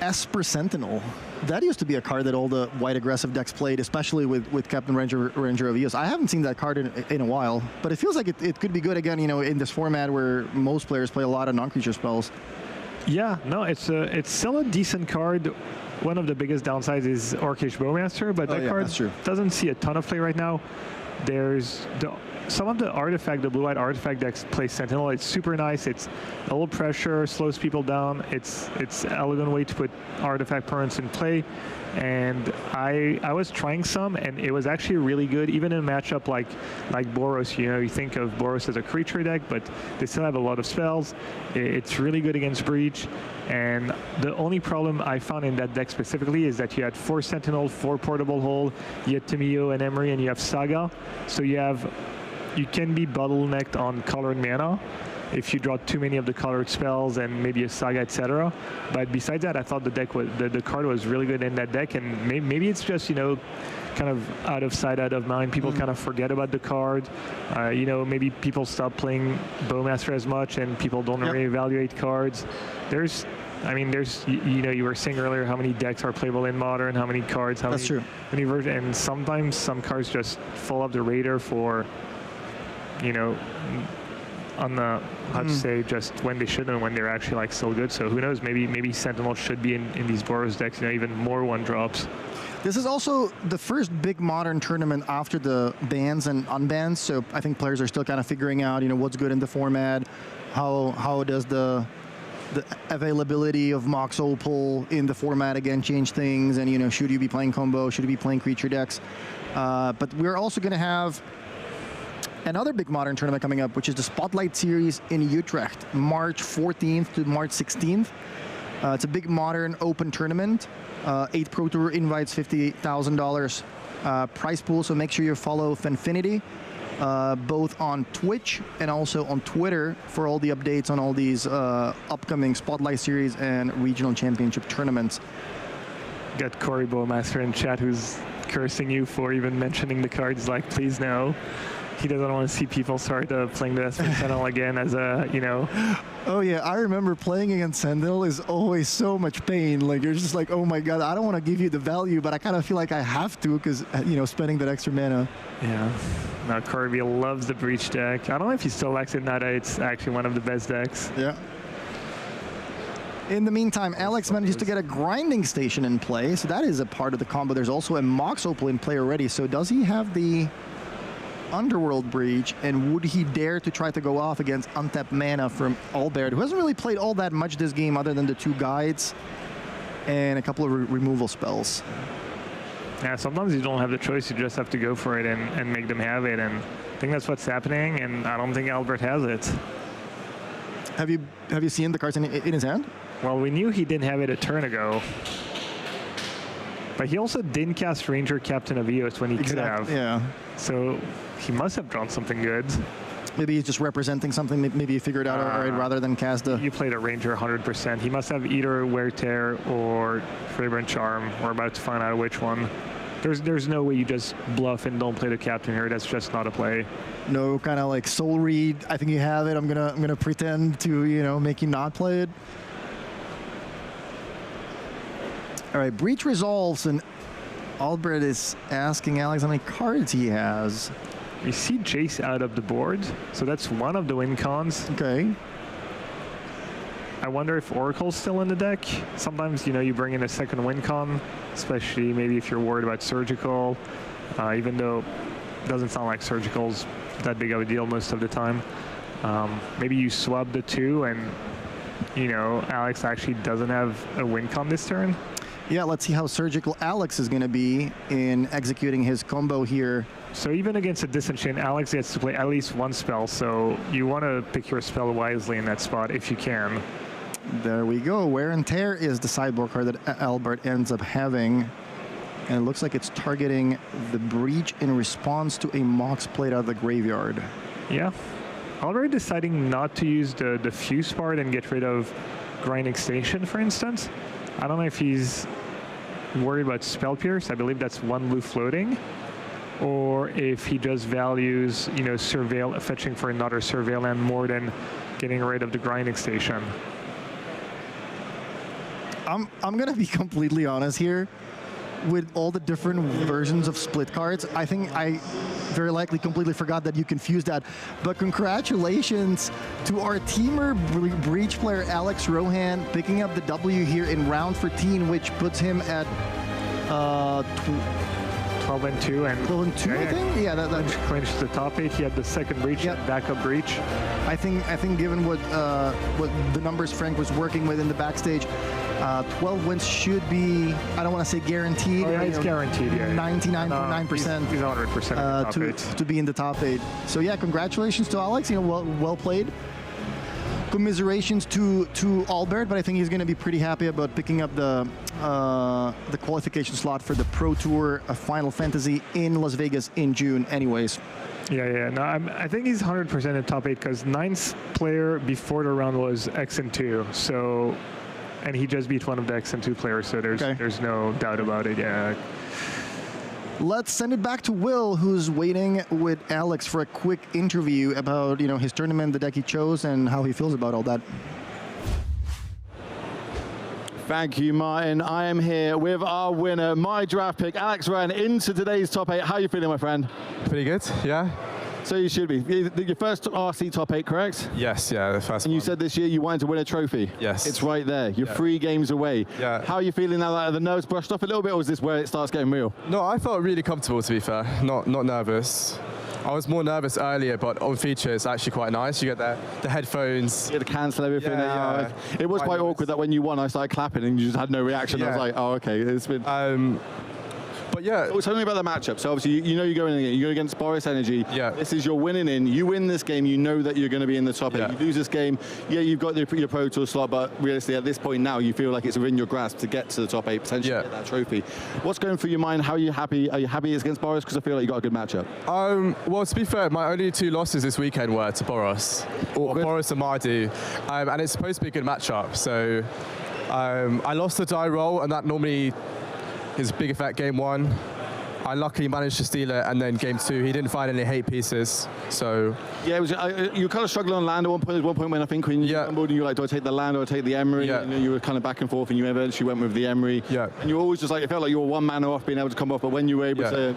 Esper Sentinel? That used to be a card that all the white aggressive decks played, especially with Captain Ranger of Eos. I haven't seen that card in a while, but it feels like it could be good again, in this format where most players play a lot of non-creature spells. Yeah, no, it's still a decent card. One of the biggest downsides is Orcish Bowmaster, but that card doesn't see a ton of play right now. There's some of the blue-white artifact decks play Sentinel. It's super nice. It's a little pressure, slows people down. It's an elegant way to put artifact permanents in play. And I was trying some, and it was actually really good, even in a matchup like Boros. You think of Boros as a creature deck, but they still have a lot of spells. It's really good against Breach. And the only problem I found in that deck specifically is that you had 4 Sentinel, 4 Portable Hold, you had Tameo and Emery, and you have Saga. So you can be bottlenecked on colored mana if you draw too many of the colored spells and maybe a Saga, etc. But besides that, I thought the card was really good in that deck, and maybe it's just kind of out of sight, out of mind. People kind of forget about the card. Maybe people stop playing Bowmaster as much, and people don't really evaluate cards. There's you were saying earlier how many decks are playable in Modern, how many cards, how many versions, and sometimes some cards just fall off the radar for, on the how to say, just when they shouldn't and when they're actually so good. So who knows? Maybe Sentinel should be in these Boros decks. Even more 1-drops. This is also the first big Modern tournament after the bans and unbans. So I think players are still kind of figuring out, what's good in the format, how does the availability of Mox Opal in the format again change things, and should you be playing combo, should you be playing creature decks? But we're also going to have another big Modern tournament coming up, which is the Spotlight Series in Utrecht, March 14th to March 16th. It's a big Modern open tournament. 8 Pro Tour invites, $50,000 prize pool, so make sure you follow Fanfinity, both on Twitch and also on Twitter for all the updates on all these upcoming Spotlight Series and Regional Championship tournaments. Got Corey Bowmaster in chat who's cursing you for even mentioning the cards, please no. He doesn't want to see people start playing the Sentinel again as a, Oh yeah, I remember playing against Sentinel is always so much pain. You're just oh my god, I don't want to give you the value, but I kind of feel like I have to because, spending that extra mana. Yeah. Now Corby loves the Breach deck. I don't know if he still likes it now that it's actually one of the best decks. Yeah. In the meantime, Alex manages to get a Grinding Station in play, so that is a part of the combo. There's also a Mox Opal in play already, so does he have the Underworld Breach, and would he dare to try to go off against untapped mana from Albert, who hasn't really played all that much this game other than the 2 guides and a couple of removal spells? Yeah, sometimes you don't have the choice, you just have to go for it and make them have it, and I think that's what's happening, and I don't think Albert has it. Have you seen the cards in his hand? Well, we knew he didn't have it a turn ago. But he also didn't cast Ranger Captain of Eos when he could have. Yeah. So he must have drawn something good. Maybe he's just representing something. Maybe he figured out alright rather than cast a... You played a Ranger 100%. He must have either Wear Tear or Fragrant Charm. We're about to find out which one. There's no way you just bluff and don't play the Captain here. That's just not a play. No kind of Soul Read. I think you have it. I'm gonna pretend to make you not play it. All right, Breach resolves, and Albert is asking Alex how many cards he has. You see Jace out of the board, so that's one of the win cons. Okay. I wonder if Oracle's still in the deck. Sometimes, you know, you bring in a second win con, especially maybe if you're worried about Surgical, even though it doesn't sound like Surgical's that big of a deal most of the time. Maybe you swap the two and, you know, Alex actually doesn't have a win con this turn. Yeah, let's see how surgical Alex is going to be in executing his combo here. So even against a Disenchant, Alex gets to play at least one spell, so you want to pick your spell wisely in that spot if you can. There we go. Wear and Tear is the sideboard card that Albert ends up having. And it looks like it's targeting the Breach in response to a Mox played out of the graveyard. Yeah. Albert deciding not to use the Fuse part and get rid of Grinding Station, for instance. I don't know if he's worried about Spell Pierce. I believe that's one blue floating. Or if he just values, you know, Surveil, fetching for another Surveil land more than getting rid of the Grinding Station. I'm going to be completely honest here. With all the different versions of split cards, I think I very likely completely forgot that you confused that. But congratulations to our teamer Breach player Alex Rohan picking up the W here in round 14, which puts him at 12 and 2 and 12 and 2, I think. Yeah, that clinched the top 8. He had the second breach, backup breach. I think given what the numbers Frank was working with in the backstage, 12 wins should be, I don't want to say guaranteed. Oh, yeah, it's guaranteed, yeah. 99.9%. He's 100% to be in the top 8. So yeah, congratulations to Alex. You know, well played. Commiserations to Albert, but I think he's going to be pretty happy about picking up the qualification slot for the Pro Tour of Final Fantasy in Las Vegas in June anyways. Yeah. No, I think he's 100% in top 8 because 9th player before the round was XN2. So, and he just beat one of the XN2 players, so there's no doubt about it. Yeah. Let's send it back to Will, who's waiting with Alex for a quick interview about, you know, his tournament, the deck he chose, and how he feels about all that. Thank you, Martin. I am here with our winner, my draft pick, Alex Rohan, into today's top 8. How are you feeling, my friend? Pretty good, yeah. So you should be. Your first RC top 8, correct? Yes, yeah, the first And you one. said this year you wanted to win a trophy. Yes. It's right there. You're 3 games away. Yeah. How are you feeling now that the nerves brushed off a little bit, or is this where it starts getting real? No, I felt really comfortable, to be fair. Not nervous. I was more nervous earlier, but on feature it's actually quite nice. You get the headphones. You had to cancel everything out. Yeah. It was quite awkward that when you won, I started clapping and you just had no reaction. I was like, oh, okay. It's been. But yeah. Tell me about the matchup. So obviously, you know you're going in. You're against Boris Energy. Yeah. This is your winning in. You win this game, you know that you're going to be in the top 8. Yeah. You lose this game, yeah, you've got your Pro Tour slot, but realistically, at this point now, you feel like it's within your grasp to get to the top 8, potentially get that trophy. What's going through your mind? How are you happy? Are you happy it's against Boris? Because I feel like you got a good matchup. Well, to be fair, my only 2 losses this weekend were to Boris. Boris and Mardu. And it's supposed to be a good matchup. So I lost the die roll, and that normally is a big effect game 1. I luckily managed to steal it, and then game 2, he didn't find any hate pieces, so... Yeah, it was, you were kind of struggling on land at one point. There was one point when I think when you stumbled and you were like, do I take the land or take the Emery? Yeah. And you were kind of back and forth, and you eventually went with the Emery. Yeah. And you were always just like, it felt like you were 1 mana off being able to come off, but when you were able to...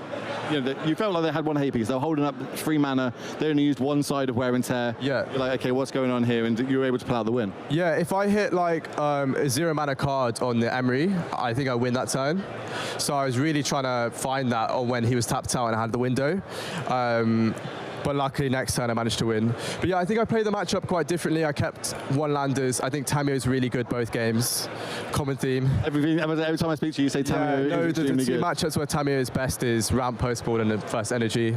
You know, you felt like they had 1 hate piece. They were holding up 3 mana. They only used 1 side of Wear and Tear. Yeah. You're like, okay, what's going on here? And you were able to pull out the win. Yeah, if I hit like a 0 mana card on the Emery, I think I win that turn. So I was really trying to find that on when he was tapped out and I had the window. But luckily next turn I managed to win. But yeah, I think I played the matchup quite differently. I kept 1 landers. I think Tamio's really good both games. Common theme. Every time I speak to you, you say Tamio is the 2 good. matchups where Tamio is best is ramp, postboard, and the first energy.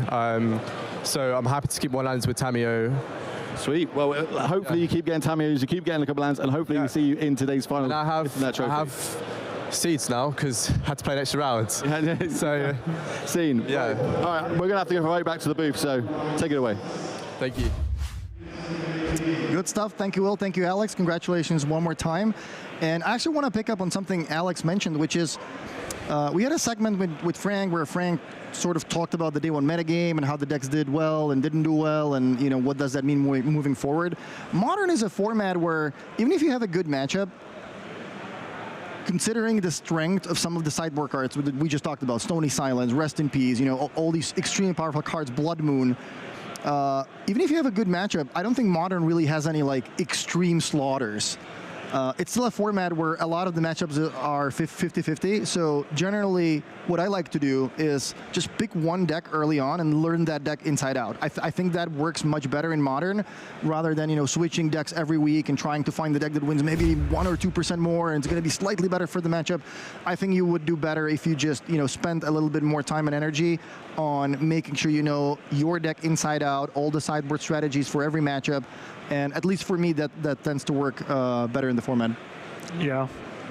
So I'm happy to keep 1 landers with Tamio. Sweet. Well, hopefully you keep getting Tamios, you keep getting a couple lands, and hopefully we see you in today's final. And I have seeds now because I had to play an extra round. So, scene. Yeah. All right, we're going to have to go right back to the booth, so take it away. Thank you. Good stuff. Thank you, Will. Thank you, Alex. Congratulations one more time. And I actually want to pick up on something Alex mentioned, which is we had a segment with Frank where Frank sort of talked about the day 1 metagame and how the decks did well and didn't do well, and you know what does that mean moving forward. Modern is a format where even if you have a good matchup, considering the strength of some of the sideboard cards that we just talked about, Stony Silence, Rest in Peace, you know, all these extremely powerful cards, Blood Moon, even if you have a good matchup, I don't think Modern really has any like extreme slaughters. It's still a format where a lot of the matchups are 50-50. So generally, what I like to do is just pick one deck early on and learn that deck inside out. I think that works much better in Modern, rather than, you know, switching decks every week and trying to find the deck that wins maybe 1 or 2% more and it's going to be slightly better for the matchup. I think you would do better if you just, you know, spend a little bit more time and energy on making sure you know your deck inside out, all the sideboard strategies for every matchup. And at least for me, that tends to work better in the format. Yeah,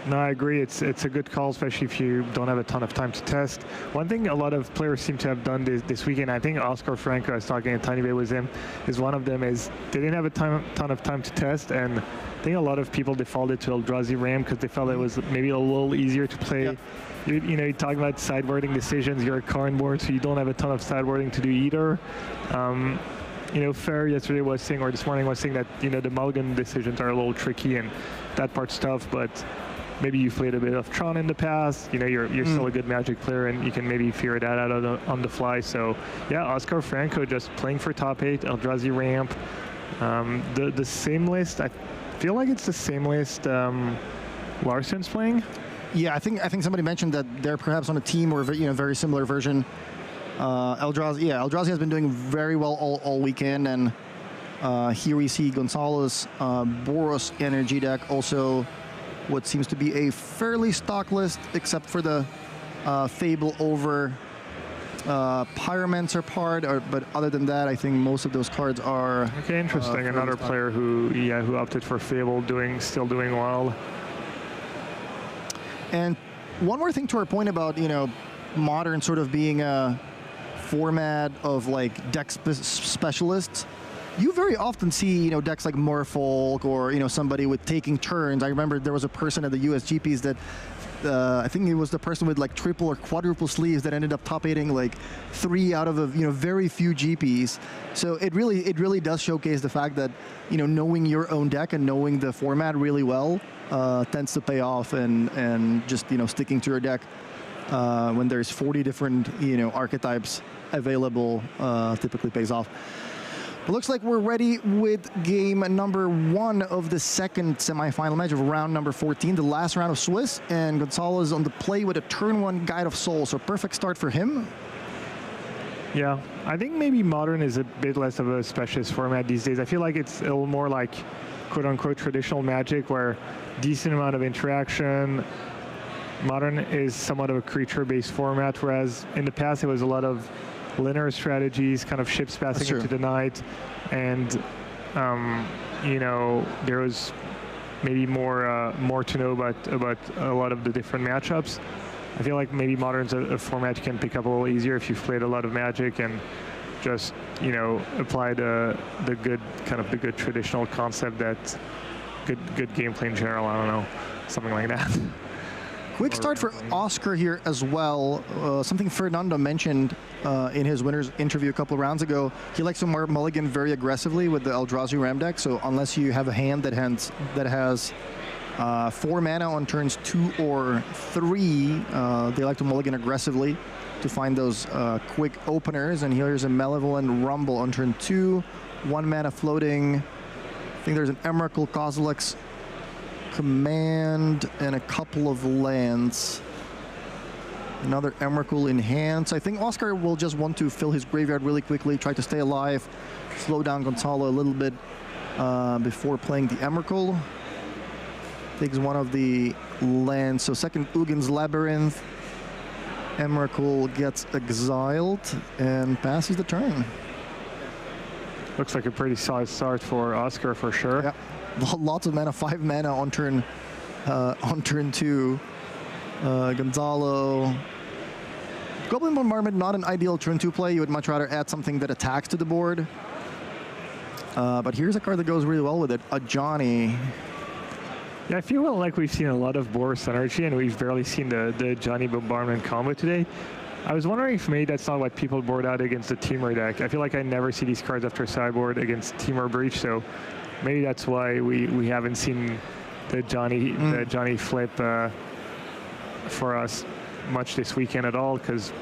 no, I agree. It's a good call, especially if you don't have a ton of time to test. One thing a lot of players seem to have done this weekend, I think Oscar Franco, I was talking a tiny bit with him, is one of them, is they didn't have a ton of time to test, and I think a lot of people defaulted to Eldrazi Ram because they felt it was maybe a little easier to play. Yeah. You know, you talk about sideboarding decisions, you're a Karn board, so you don't have a ton of sideboarding to do either. You know, Fair yesterday was saying, or this morning was saying that, you know, the mulligan decisions are a little tricky and that part's tough, but maybe you played a bit of Tron in the past, you know, you're still a good Magic player and you can maybe figure that out on the fly. So yeah, Oscar Franco just playing for top 8, Eldrazi Ramp. The same list, I feel like it's the same list Larsen's playing. Yeah, I think somebody mentioned that they're perhaps on a team or, you know, very similar version. Eldrazi has been doing very well all weekend, and here we see Gonzalo's Boros energy deck, also what seems to be a fairly stock list, except for the Fable over Pyromancer part, but other than that, I think most of those cards are... Okay, interesting. Another player who opted for Fable, still doing well. And one more thing to our point about, you know, Modern sort of being a format of like deck specialists. You very often see, you know, decks like Merfolk or, you know, somebody with taking turns. I remember there was a person at the USGPs that I think it was the person with like triple or quadruple sleeves that ended up top 8ing like 3 out of very few GPs. So it really does showcase the fact that, you know, knowing your own deck and knowing the format really well tends to pay off, and just, you know, sticking to your deck when there's 40 different, you know, archetypes available typically pays off. It looks like we're ready with game number 1 of the second semifinal match of round number 14, the last round of Swiss, and Gonzalo is on the play with a turn 1 Guide of Souls, so perfect start for him. Yeah, I think maybe Modern is a bit less of a specialist format these days. I feel like it's a little more like quote-unquote traditional Magic, where decent amount of interaction. Modern is somewhat of a creature-based format, whereas in the past it was a lot of linear strategies, kind of ships passing into the night, and you know, there was maybe more to know about a lot of the different matchups. I feel like maybe Modern's a format you can pick up a little easier if you've played a lot of Magic and just, you know, apply the good traditional concept that good gameplay in general. I don't know, something like that. Quick start for Oscar here as well. Something Fernando mentioned in his winner's interview a couple of rounds ago. He likes to mulligan very aggressively with the Eldrazi Ram deck. So unless you have a hand that has 4 mana on turns 2 or 3, they like to mulligan aggressively to find those quick openers. And here's a Malevolent Rumble on turn 2, 1 mana floating. I think there's an Emrakul Kozilek's Command and a couple of lands. Another Emrakul in hand. So I think Oscar will just want to fill his graveyard really quickly, try to stay alive, slow down Gonzalo a little bit before playing the Emrakul. Takes one of the lands. So second UGEMS Labyrinth. Emrakul gets exiled and passes the turn. Looks like a pretty solid start for Oscar for sure. Yeah. Lots of mana, 5 mana on turn 2. Gonzalo. Goblin Bombardment, not an ideal turn 2 play. You would much rather add something that attacks to the board. But here's a card that goes really well with it, a Johnny. Yeah, I feel like we've seen a lot of Boros energy and we've barely seen the Johnny Bombardment combo today. I was wondering if maybe that's not what people board out against the Temur deck. I feel like I never see these cards after sideboard against Temur Breach, so maybe that's why we haven't seen the Johnny flip for us much this weekend at all, because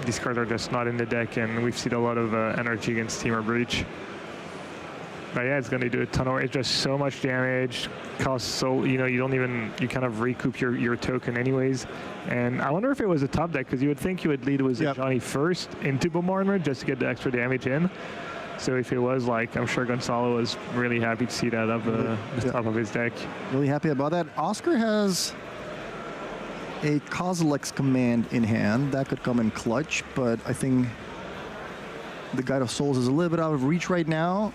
these cards are just not in the deck, and we've seen a lot of energy against Team or Breach. But yeah, it's going to do a ton of work. It's just so much damage, costs so, you kind of recoup your token anyways. And I wonder if it was a top deck, because you would think you would lead with Johnny first into Bombardment just to get the extra damage in. So if it was, like, I'm sure Gonzalo was really happy to see that up the top of his deck. Really happy about that. Oscar has a Kozilek's command in hand. That could come in clutch, but I think the Guide of Souls is a little bit out of reach right now.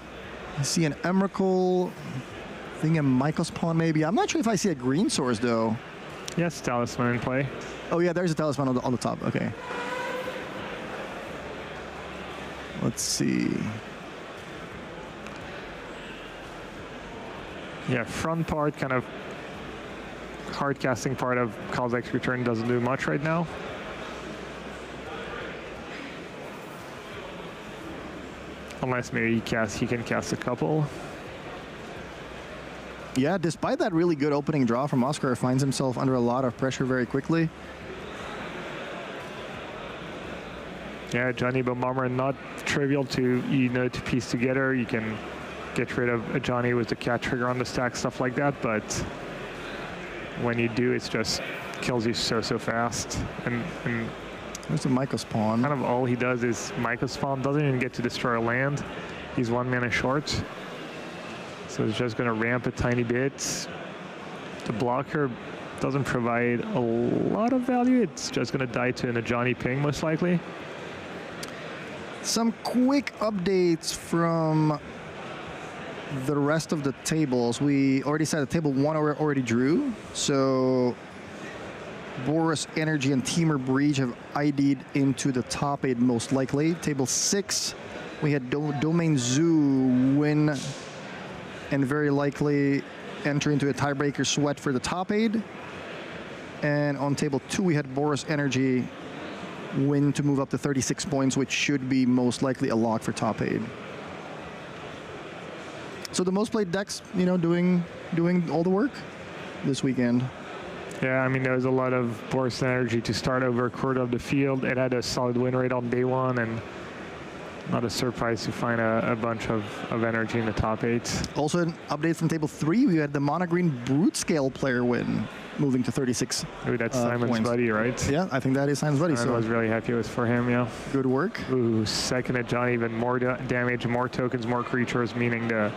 I see an Emrakul, I think a Mycos Pawn maybe. I'm not sure if I see a green source though. Yes, Talisman in play. Oh yeah, there's a Talisman on the top, okay. Let's see. Yeah, front part, kind of hard casting part of Kozilek's return doesn't do much right now. Unless maybe he can cast a couple. Yeah, despite that really good opening draw from Oscar, finds himself under a lot of pressure very quickly. Yeah, Johnny Bombardment, not trivial to to piece together. You can get rid of a Johnny with the cat trigger on the stack, stuff like that, but when you do, it just kills you so fast. And there's a Mycos Pawn. Kind of all he does is Mycos Pawn, doesn't even get to destroy a land. He's 1 mana short. So it's just going to ramp a tiny bit. The blocker doesn't provide a lot of value. It's just going to die to an Ajani ping, most likely. Some quick updates from the rest of the tables. We already said that table 1 already drew. So Boros Energy and Teamer Breach have ID'd into the top 8 most likely. Table 6, we had Domain Zoo win and very likely enter into a tiebreaker sweat for the top 8. And on table 2, we had Boros Energy win to move up to 36 points, which should be most likely a lock for top 8. So the most played decks, doing all the work this weekend. Yeah, I mean, there was a lot of Boros Energy to start over a quarter of the field. It had a solid win rate on day 1, and not a surprise to find a bunch of energy in the top 8. Also an update from table 3, we had the Mono Green Brute Scale player win, moving to 36 Ooh, that's Simon's points. Buddy, right? Yeah, I think that is Simon's Buddy. I was really happy with for him, yeah. Good work. Ooh, second at Johnny, even more damage, more tokens, more creatures, meaning the...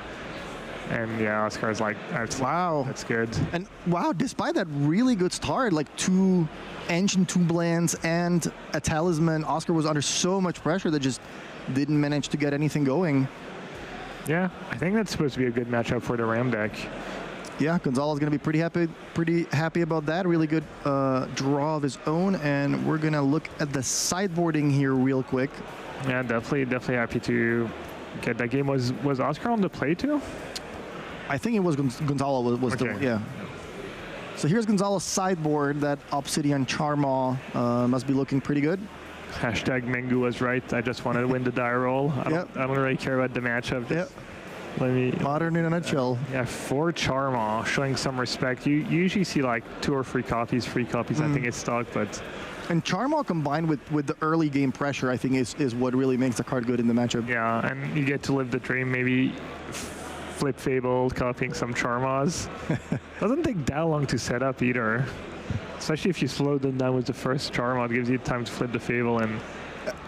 And yeah, Oscar's like, wow, that's good. And wow, despite that really good start, like 2 Ancient Tomblands and a Talisman, Oscar was under so much pressure that just didn't manage to get anything going. Yeah, I think that's supposed to be a good matchup for the Ram deck. Yeah, Gonzalo's going to be pretty happy about that. Really good draw of his own, and we're going to look at the sideboarding here real quick. Yeah, definitely happy to get that game. Was Oscar on the play too? I think it was Gonzalo was okay. Yeah. So here's Gonzalo's sideboard. That Obsidian Charmaw must be looking pretty good. Hashtag Mengu was right. I just wanted to win the die roll. I don't really care about the matchup. Let me. Modern in a nutshell. Yeah, for Charmaw, showing some respect. You usually see like 2 or 3 copies, free copies. I think it's stock, but. And Charmaw combined with the early game pressure, I think is what really makes the card good in the matchup. Yeah, and you get to live the dream. Maybe flip Fable, copying some Charmaws. Doesn't take that long to set up either. Especially if you slow them down with the first Charmaw, it gives you time to flip the Fable. And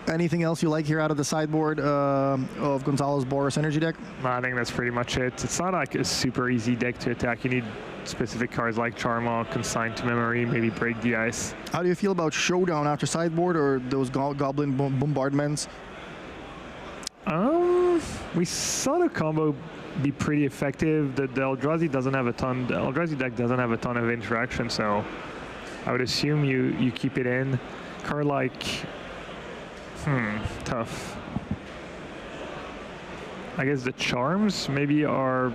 anything else you like here out of the sideboard of Gonzalo's Boros Energy deck? No, I think that's pretty much it. It's not like a super easy deck to attack. You need specific cards like Charmaw, Consign to Memory, maybe Break the Ice. How do you feel about Showdown after sideboard or those Goblin Bombardments? We saw the combo be pretty effective. The Eldrazi doesn't have a ton. The Eldrazi deck doesn't have a ton of interaction, so I would assume you keep it in. Card like, tough. I guess the Charms maybe are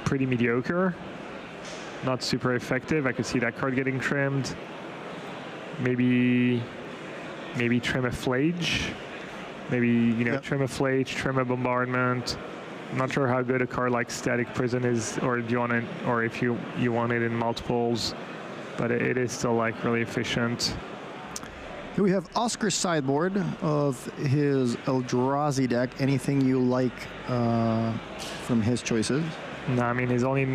pretty mediocre, not super effective. I could see that card getting trimmed. Maybe trim a Flage. Maybe trim a Flage, trim a Bombardment. I'm not sure how good a card like Static Prison is, or do you want it, or if you want it in multiples. but it is still like really efficient. Here we have Oscar's sideboard of his Eldrazi deck. Anything you like from his choices? No, I mean his only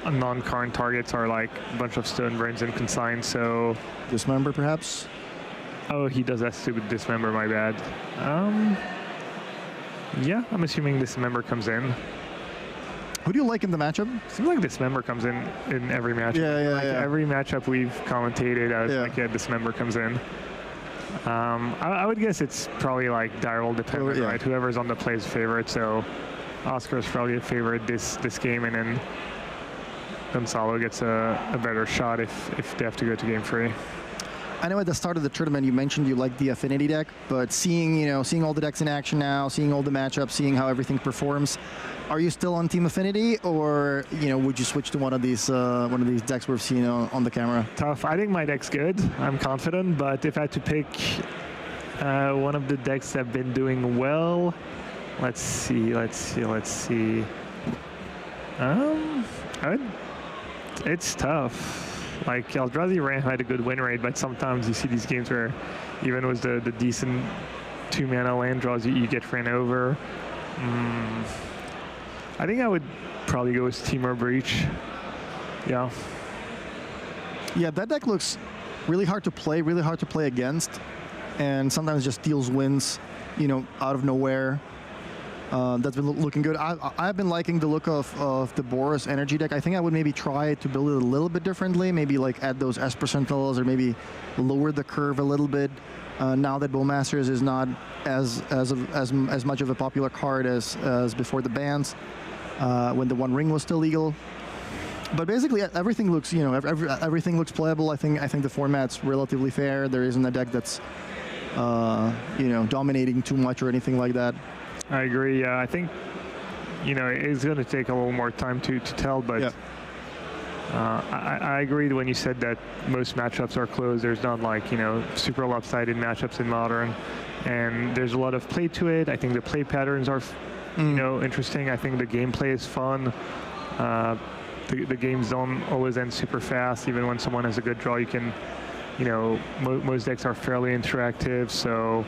non-current targets are like a bunch of Stonebrains and Consign, so... Dismember, perhaps? Oh, he does that stupid Dismember, my bad. Yeah, I'm assuming Dismember comes in. Who do you like in the matchup? Seems like Dismember comes in every matchup. Yeah. Every matchup we've commentated, I was like, yeah, Dismember comes in. I would guess it's probably like direwolf dependent, right? Whoever's on the play's favorite, so Oscar's probably a favorite this game, and then Gonzalo gets a better shot if they have to go to game 3. I know at the start of the tournament you mentioned you liked the Affinity deck, but seeing all the decks in action now, seeing all the matchups, seeing how everything performs, are you still on Team Affinity, or would you switch to one of these decks we've seen on the camera? Tough. I think my deck's good. I'm confident, but if I had to pick one of the decks that have been doing well, let's see. It's tough. Like Eldrazi Ram had a good win rate, but sometimes you see these games where even with the decent 2-mana land draws, you get ran over. I think I would probably go with Temur Breach. Yeah. Yeah, that deck looks really hard to play against, and sometimes just deals wins, out of nowhere. That's been looking good. I've been liking the look of the Boros energy deck. I think I would maybe try to build it a little bit differently, maybe like add those Esper Sentinels, or maybe lower the curve a little bit. Now that Bowmasters is not as much of a popular card as before the bans, when the One Ring was still legal. But basically everything looks everything looks playable. I think the format's relatively fair. There isn't a deck that's dominating too much or anything like that. I agree. I think it's going to take a little more time to tell, but I agreed when you said that most matchups are close. There's not like super lopsided matchups in Modern, and there's a lot of play to it. I think the play patterns are interesting. I think the gameplay is fun. The games don't always end super fast. Even when someone has a good draw, you can most decks are fairly interactive, so.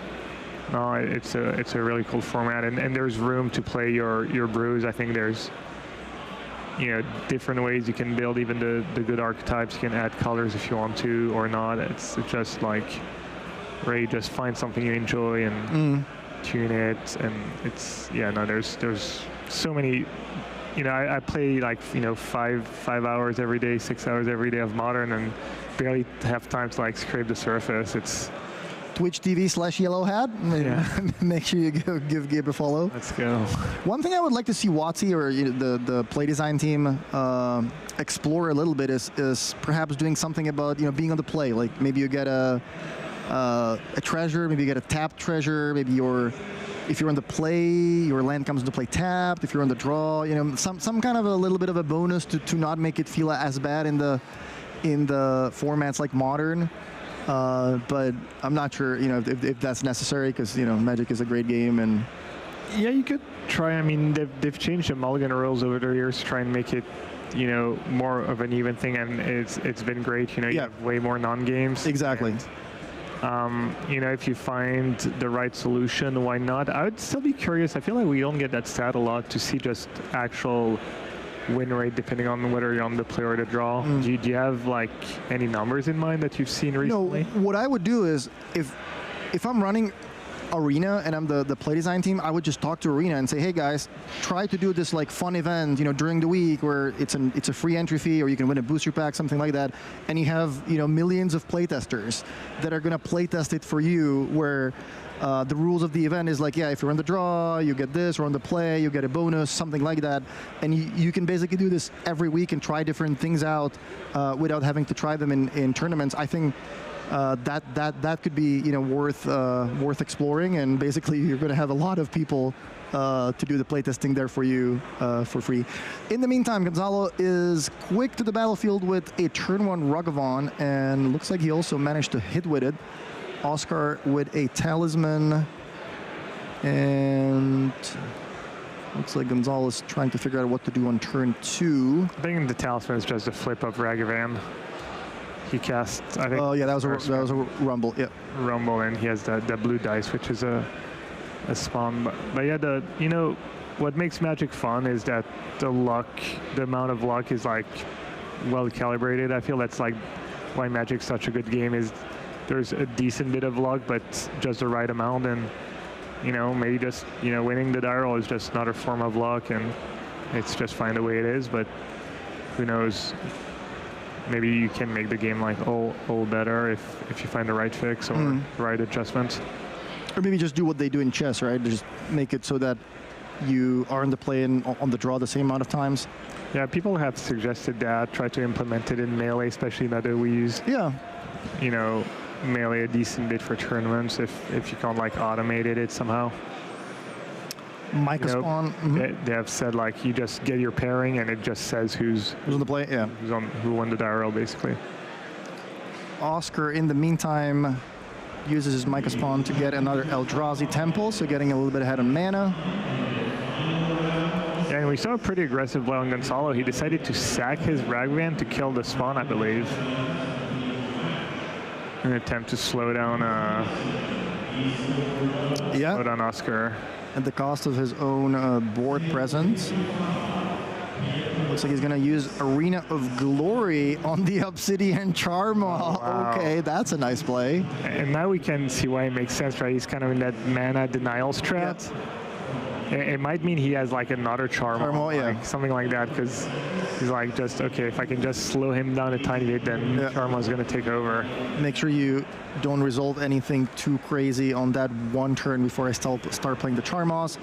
No, it's a really cool format, and there's room to play your brews. I think there's different ways you can build even the good archetypes. You can add colors if you want to or not. It's just like really just find something you enjoy and tune it, and there's so many. I play like 5 hours every day, 6 hours every day of Modern, and barely have time to like scrape the surface. It's Twitch TV/YellowHat. Make sure you give Gabe a follow. Let's go. One thing I would like to see WotC or the play design team explore a little bit is perhaps doing something about being on the play. Like maybe you get a treasure, maybe you get a tapped treasure, maybe if you're on the play, your land comes into play tapped. If you're on the draw, some kind of a little bit of a bonus to not make it feel as bad in the formats like Modern. But I'm not sure, if that's necessary, because Magic is a great game, and yeah, you could try. I mean, they've changed the mulligan rules over the years to try and make it, more of an even thing, and it's been great. You have way more non-games. Exactly. And, if you find the right solution, why not? I would still be curious. I feel like we don't get that stat a lot to see just actual win rate depending on whether you're on the play or the draw. Do you have like any numbers in mind that you've seen recently? What I would do is if I'm running Arena and I'm the play design team, I would just talk to Arena and say, hey guys, try to do this like fun event during the week where it's a free entry fee, or you can win a booster pack, something like that, and you have millions of playtesters that are going to playtest it for you, where the rules of the event is like, if you're on the draw, you get this, or on the play, you get a bonus, something like that. And you can basically do this every week and try different things out without having to try them in tournaments. I think that could be worth exploring, and basically you're going to have a lot of people to do the playtesting there for you for free. In the meantime, Gonzalo is quick to the battlefield with a turn 1 Rugavon, and looks like he also managed to hit with it. Oscar with a Talisman, and looks like Gonzalo's trying to figure out what to do on turn 2. I think the Talisman is just a flip of Ragavan. he cast, I think. Oh yeah, that was a rumble. Yeah. Rumble, and he has the blue dice, which is a spawn. But yeah, what makes Magic fun is that the amount of luck is like well calibrated. I feel that's like why Magic's such a good game, is there's a decent bit of luck, but just the right amount, and maybe just winning the die roll is just another form of luck, and it's just fine the way it is. But who knows? Maybe you can make the game like all better if you find the right fix or the right adjustments. Or maybe just do what they do in chess, right? Just make it so that you are in the play and on the draw the same amount of times. Yeah, people have suggested that. Try to implement it in Melee, especially now that we use, Melee a decent bit for tournaments if you can't like automate it somehow. Micah spawn. They have said like you just get your pairing and it just says who's on the play. Yeah, who won the die roll basically. Oscar, in the meantime, uses his Micah spawn to get another Eldrazi Temple, so getting a little bit ahead on mana. Yeah, and we saw a pretty aggressive play on Gonzalo. He decided to sack his Ragvan to kill the spawn, I believe. An attempt to slow down Oscar. At the cost of his own board presence. Looks like he's going to use Arena of Glory on the Obsidian Charma. Oh, wow. Okay, that's a nice play. And now we can see why it makes sense, right? He's kind of in that mana denial strat. Yep. It might mean he has like another Charma, something like that, because he's like, just, okay, if I can just slow him down a tiny bit, then Charma's going to take over. Make sure you don't resolve anything too crazy on that one turn before I start playing the Charmas.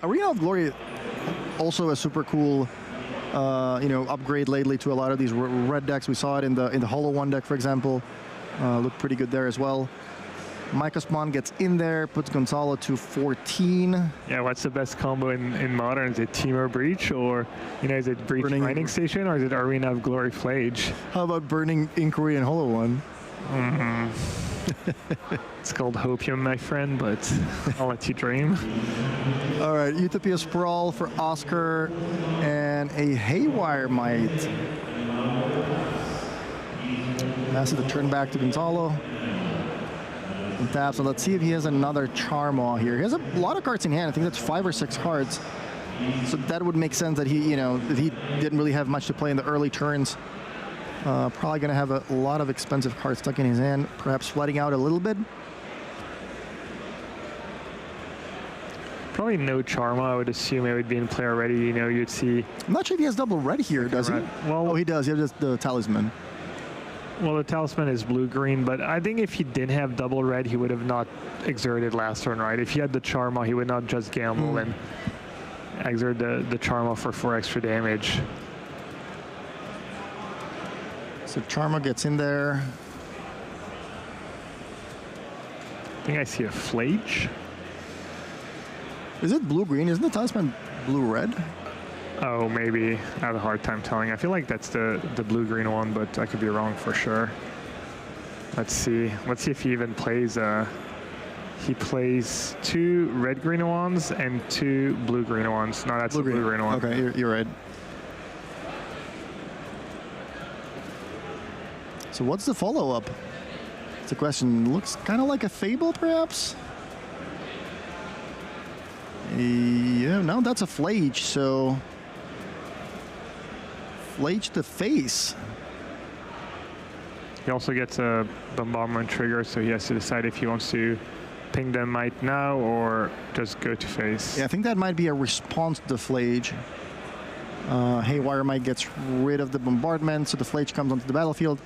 Arena of Glory, also a super cool, upgrade lately to a lot of these red decks. We saw it in the Hollow One deck, for example. Looked pretty good there as well. Micah Spawn gets in there, puts Gonzalo to 14. Yeah, what's the best combo in Modern? Is it Temur Breach, or is it Breach Mining Station, or is it Arena of Glory Flage? How about Burning Inquiry and Hollow One? It's called Hopium, my friend, but I'll let you dream. All right, Utopia Sprawl for Oscar and a Haywire Might. Passes the turn back to Gonzalo. And taps, so let's see if he has another Charmaw here. He has a lot of cards in hand. I think that's 5 or 6 cards. So that would make sense that he, if he didn't really have much to play in the early turns. Probably going to have a lot of expensive cards stuck in his hand, perhaps flooding out a little bit. Probably no Charma. I would assume it would be in play already. You'd see. I'm not sure if he has double red here, does he? Well, he does. He has just the Talisman. Well, the Talisman is blue-green, but I think if he didn't have double red, he would have not exerted last turn, right? If he had the Charma, he would not just gamble and exert the Charma for 4 extra damage. So Charma gets in there. I think I see a Flage. Is it blue-green? Isn't the Talisman blue-red? Oh, maybe. I have a hard time telling. I feel like that's the blue-green one, but I could be wrong for sure. Let's see. Let's see if he even plays. He plays 2 red-green ones and 2 blue-green ones. No, that's the blue-green one. Okay, you're right. So what's the follow-up? It's a question. Looks kind of like a Fable, perhaps? Yeah, no, that's a Flage, so... Flage the face. He also gets a bombardment trigger, so he has to decide if he wants to ping them Might now or just go to face. Yeah, I think that might be a response to the Flage. Haywire Might gets rid of the bombardment, so the Flage comes onto the battlefield.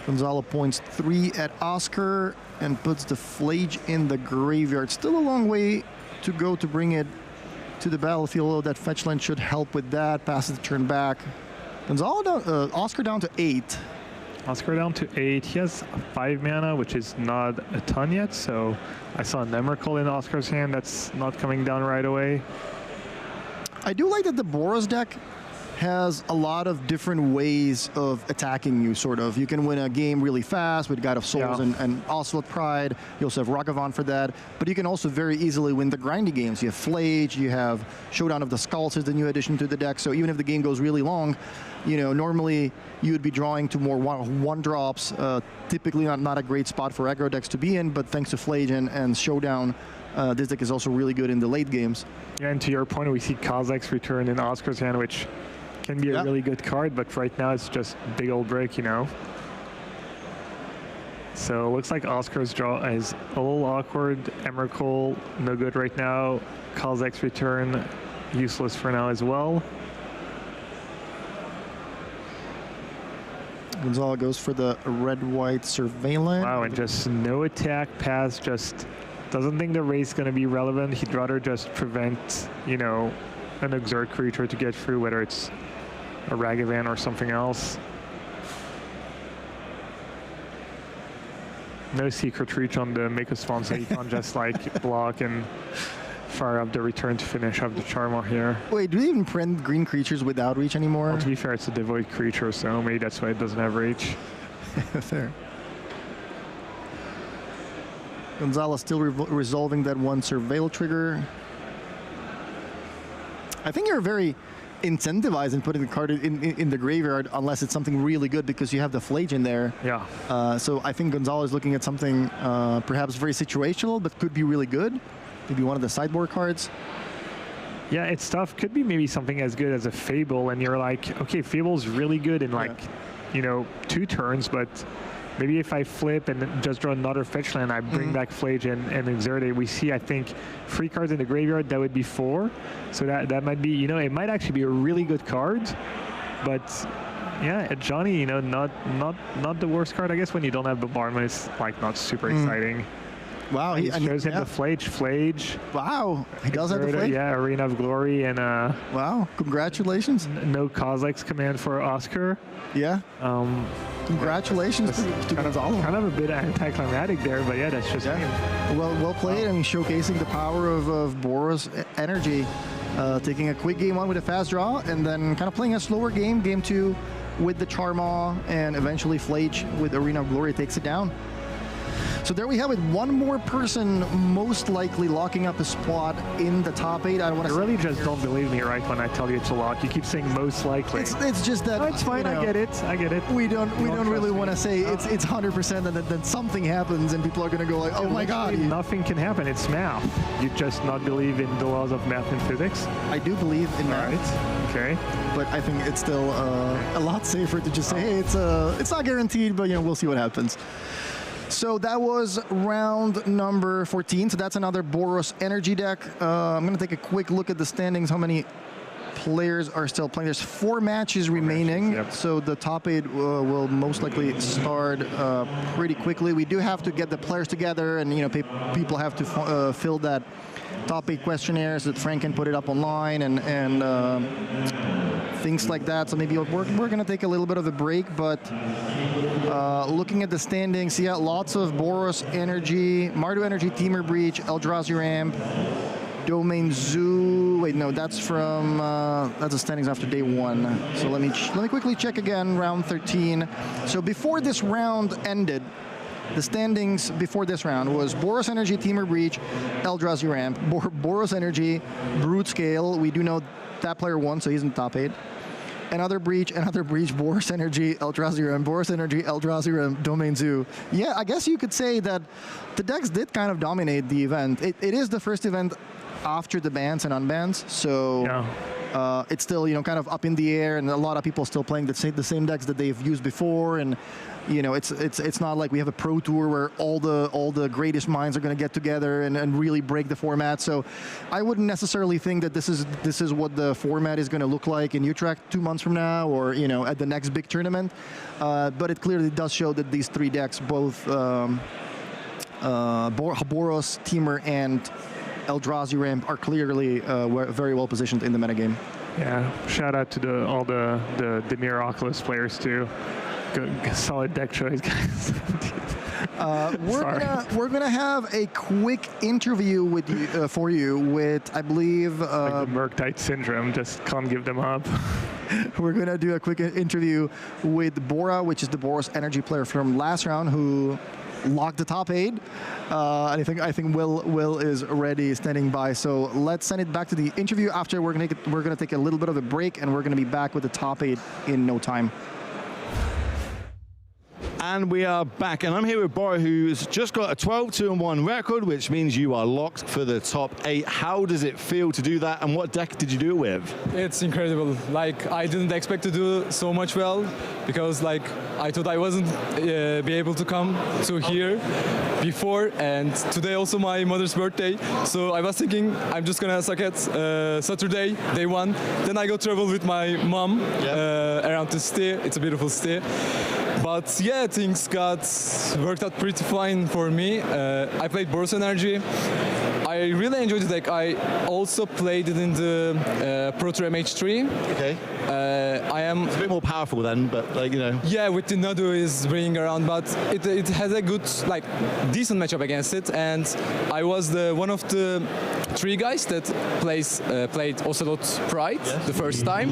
Gonzalo points 3 at Oscar and puts the Flage in the graveyard. Still a long way to go to bring it to the battlefield, although that fetch land should help with that. Passes the turn back. Gonzalo down, Oscar down to 8. Oscar down to 8. He has 5 mana, which is not a ton yet, so I saw a Nemrical in Oscar's hand. That's not coming down right away. I do like that the Boros deck has a lot of different ways of attacking you, sort of. You can win a game really fast with God of Souls and Oswald Pride. You also have Ragavan for that. But you can also very easily win the grindy games. You have Flage, you have Showdown of the Skulls is the new addition to the deck. So even if the game goes really long, you know, normally you would be drawing to more one drops. Typically not a great spot for aggro decks to be in, but thanks to Flage and Showdown, this deck is also really good in the late games. Yeah, and to your point, we see Kozak's return in Oscar's hand, which can be a really good card, but right now it's just big old brick, you know. So it looks like Oscar's draw is a little awkward. Emrakul, no good right now. Kozak's return, useless for now as well. Gonzalo goes for the red-white surveillance. Wow, and just no attack pass, just doesn't think the race is going to be relevant. He'd rather just prevent, you know, an exert creature to get through, whether it's a Ragavan or something else. No secret reach on the make a spawn, so you can't just like block and fire up the return to finish up the Charma here. Wait, do we even print green creatures without reach anymore? Well, to be fair, it's a devoid creature, so maybe that's why it doesn't have reach. Fair. Gonzalo still resolving that one surveil trigger. I think you're very incentivized in putting the card in the graveyard unless it's something really good because you have the Flage in there. Yeah. So I think Gonzalo is looking at something perhaps very situational, but could be really good. Maybe one of the sideboard cards. Yeah, it's tough. Could be maybe something as good as a Fable, and you're like, okay, Fable's really good in like, you know, 2 turns, but maybe if I flip and just draw another fetch land, I bring back Flage and exert it. We see, I think, 3 cards in the graveyard, that would be 4. So that might be, you know, it might actually be a really good card, but yeah, at Johnny, you know, not the worst card, I guess, when you don't have Bombardment. It's like not super exciting. Wow, he shows him the Flage. Wow, he does have the Flage? Yeah, Arena of Glory, and wow, congratulations. No Kozak's command for Oscar. Yeah. Congratulations to Gonzalo. Kind of a bit anticlimactic there, but yeah, that's just well played, and showcasing the power of Boros energy. Taking a quick game 1 with a fast draw, and then kind of playing a slower game 2 with the Charmaw, and eventually Flage with Arena of Glory takes it down. So there we have it. One more person most likely locking up a spot in the top 8. I don't want to. You really just don't believe me, right? When I tell you it's a lock, you keep saying most likely. It's just that. No, it's fine. You know, I get it. We don't really want to say it's 100%, and then something happens and people are going to go like, oh my god. Nothing can happen. It's math. You just not believe in the laws of math and physics. I do believe in math. Right. Okay. But I think it's still a lot safer to just say, hey, it's not guaranteed, but you know, we'll see what happens. So that was round number 14. So that's another Boros energy deck. I'm going to take a quick look at the standings, how many players are still playing. There's 4 matches remaining. So the top 8 will most likely start pretty quickly. We do have to get the players together, and you know, people have to fill that top 8 questionnaire so that Frank can put it up online and things like that. So maybe we're going to take a little bit of a break, but looking at the standings, yeah, lots of Boros energy, Mardu energy, Temur Breach, Eldrazi Ramp, Domain Zoo. Wait, no, that's from that's the standings after day 1. So let me quickly check again. Round 13. So before this round ended, the standings before this round was Boros Energy, Temur Breach, Eldrazi Ramp, Boros Energy, Brute Scale. We do know that player won, so he's in the top 8. Another breach, Boros Energy, Eldrazi Ramp, Boros Energy, Eldrazi Ramp, Domain Zoo. Yeah, I guess you could say that the decks did kind of dominate the event. It is the first event after the bans and unbans, so it's still, you know, kind of up in the air, and a lot of people still playing the same decks that they've used before, and you know, it's not like we have a pro tour where all the greatest minds are going to get together and really break the format. So I wouldn't necessarily think that this is what the format is going to look like in Utrecht 2 months from now, or you know, at the next big tournament. But it clearly does show that these 3 decks, both Boros, Temur, and Eldrazi Ramp, are clearly very well positioned in the metagame. Yeah, shout out to all the Demir Oculus players too. Good, solid deck choice, guys. We're gonna have a quick interview with you, for you with, I believe, like the Murktide syndrome. Just can't give them up. we're going to do a quick interview with Bora, which is the Boros Energy player from last round, who locked the top 8. And I think Will is already standing by. So let's send it back to the interview. After we're gonna take a little bit of a break, and we're gonna be back with the top 8 in no time. And we are back, and I'm here with Bora, who's just got a 12-2-1 record, which means you are locked for the top 8. How does it feel to do that, and what deck did you do it with? It's incredible. Like, I didn't expect to do so much well, because like I thought I wasn't be able to come to here before, and today also my mother's birthday. So I was thinking I'm just gonna suck at Saturday, day 1. Then I go travel with my mom around the city. It's a beautiful city. But yeah, things worked out pretty fine for me. I played Boros Energy. I really enjoyed the deck. I also played it in the Pro Tour MH3. Okay. It's a bit more powerful then, but like, you know. Yeah, with the Nadu is bringing around, but it has a good, like, decent matchup against it. And I was one of the 3 guys that played Ocelot Pride the first time.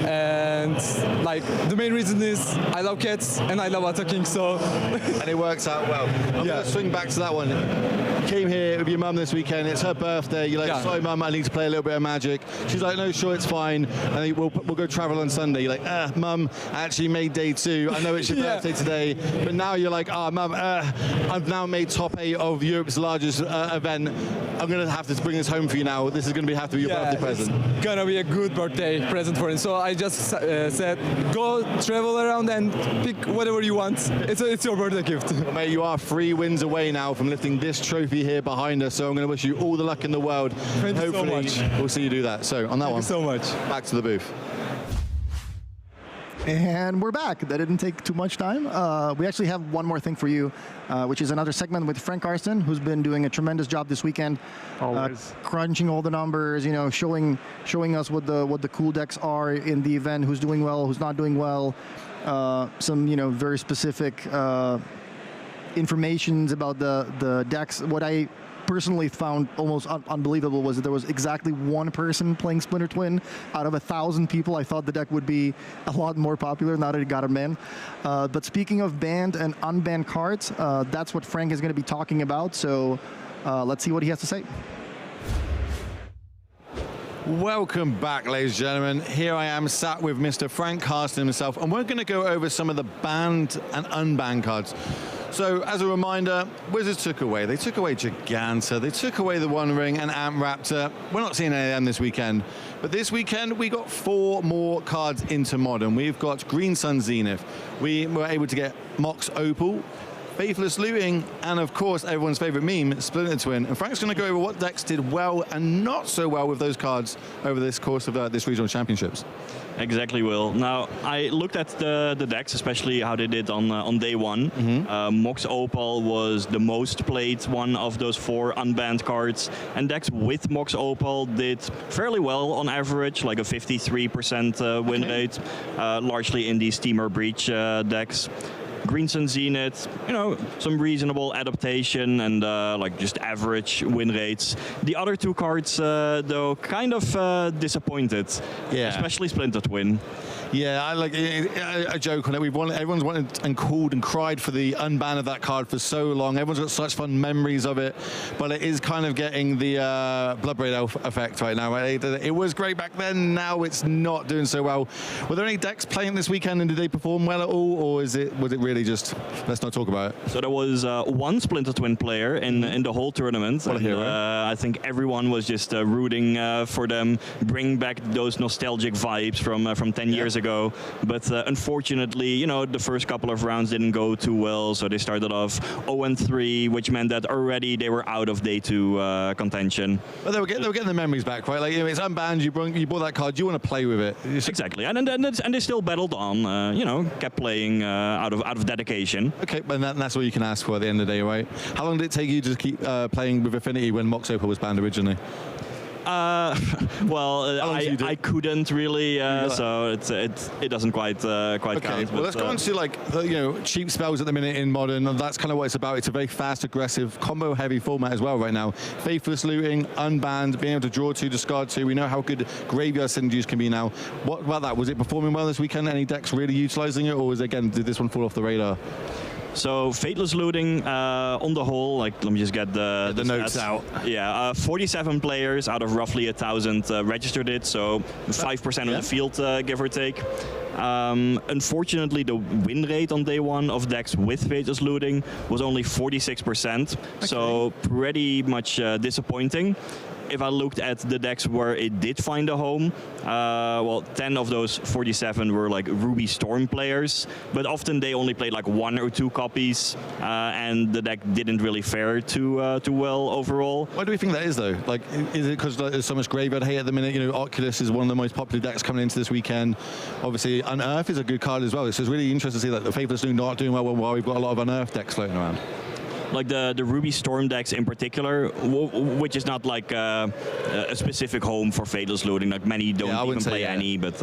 And like, the main reason is I love cats and I love attacking, so. And it works out well. I'm going to swing back to that one. You came here with your mum this weekend. It's her birthday. You're like, sorry, mum, I need to play a little bit of Magic. She's like, no, sure, it's fine. And we'll go travel on Sunday. You're like, mum, I actually made day 2. I know it's your birthday today, but now you're like, mum, I've now made top 8 of Europe's largest event. I'm going to have to bring this home for you now. This is going to have to be your birthday present. It's gonna be a good birthday present for him. So I just said, go travel around and pick whatever you want. It's your birthday gift. Well, mate, you are 3 wins away now from lifting this trophy here behind us. So I'm going to wish you all the luck in the world. Thank you so much. We'll see you do that. So on that one, thank you so much. Back to the booth. And we're back. That didn't take too much time. We actually have one more thing for you, which is another segment with Frank Karsten, who's been doing a tremendous job this weekend. Always. Crunching all the numbers, you know, showing us what the cool decks are in the event, who's doing well, who's not doing well. Some, you know, very specific informations about the decks. What I personally found almost unbelievable was that there was exactly 1 person playing Splinter Twin out of 1,000 people. I thought the deck would be a lot more popular now that it got a ban. But speaking of banned and unbanned cards, that's what Frank is going to be talking about. So let's see what he has to say. Welcome back, ladies and gentlemen. Here I am sat with Mr. Frank Karsten himself, and we're going to go over some of the banned and unbanned cards. So, as a reminder, Wizards took away Giganta, they took away the One Ring and Amp Raptor. We're not seeing any of them this weekend. But this weekend, we got 4 more cards into Modern. We've got Green Sun Zenith. We were able to get Mox Opal, Faithless Looting, and of course, everyone's favorite meme, Splinter Twin. And Frank's going to go over what decks did well and not so well with those cards over this course of this regional championships. Exactly, Will. Now, I looked at the decks, especially how they did on day 1. Mox Opal was the most played one of those 4 unbanned cards, and decks with Mox Opal did fairly well on average, like a 53% win rate, largely in these Steamer Breach decks. Green Sun Zenith, you know, some reasonable adaptation and like just average win rates. The other 2 cards, though, kind of disappointed. Yeah. Especially Splinter Twin. Yeah, I like a joke on it. Everyone's wanted and called and cried for the unban of that card for so long. Everyone's got such fun memories of it, but it is kind of getting the Bloodbraid Elf effect right now. Right? It was great back then. Now it's not doing so well. Were there any decks playing this weekend, and did they perform well at all, or was it really just let's not talk about it? So there was 1 Splinter Twin player in the whole tournament. What a hero. I think everyone was just rooting for them, bring back those nostalgic vibes from 10 years ago. But unfortunately, you know, the first couple of rounds didn't go too well, so they started off 0-3, which meant that already they were out of day 2 contention. But they were getting the memories back, right? Like, you know, it's unbanned, you bought that card, you want to play with it. Exactly, and they still battled on, you know, kept playing out of dedication. Okay, but that's all you can ask for at the end of the day, right? How long did it take you to keep playing with Affinity when Mox Opal was banned originally? Well, I couldn't really, so it doesn't quite count. Well, let's go on to like the, cheap spells at the minute in Modern. And that's kind of what it's about. It's a very fast, aggressive, combo-heavy format as well right now. Faithless looting, unbanned, being able to draw 2, discard 2. We know how good graveyard synergies can be now. What about that? Was it performing well this weekend? Any decks really utilizing it, or was did this one fall off the radar? So Faithless looting on the whole, like let me just get the notes out. Yeah, 47 players out of roughly 1,000 registered it, so 5% of the field, give or take. Unfortunately, the win rate on day one of decks with Faithless looting was only 46%, so pretty much disappointing. If I looked at the decks where it did find a home, well, 10 of those 47 were like Ruby Storm players, but often they only played like 1 or 2 copies, and the deck didn't really fare too well overall. Why do we think that is though? Like, is it because there's so much graveyard hate at the minute? Oculus is one of the most popular decks coming into this weekend. Obviously, Unearth is a good card as well. It's just really interesting to see that the Faithless Looting not doing well while we've got a lot of Unearth decks floating around. Like the Ruby Storm decks in particular, which is not like a specific home for Faithless looting. Like many don't even play any, but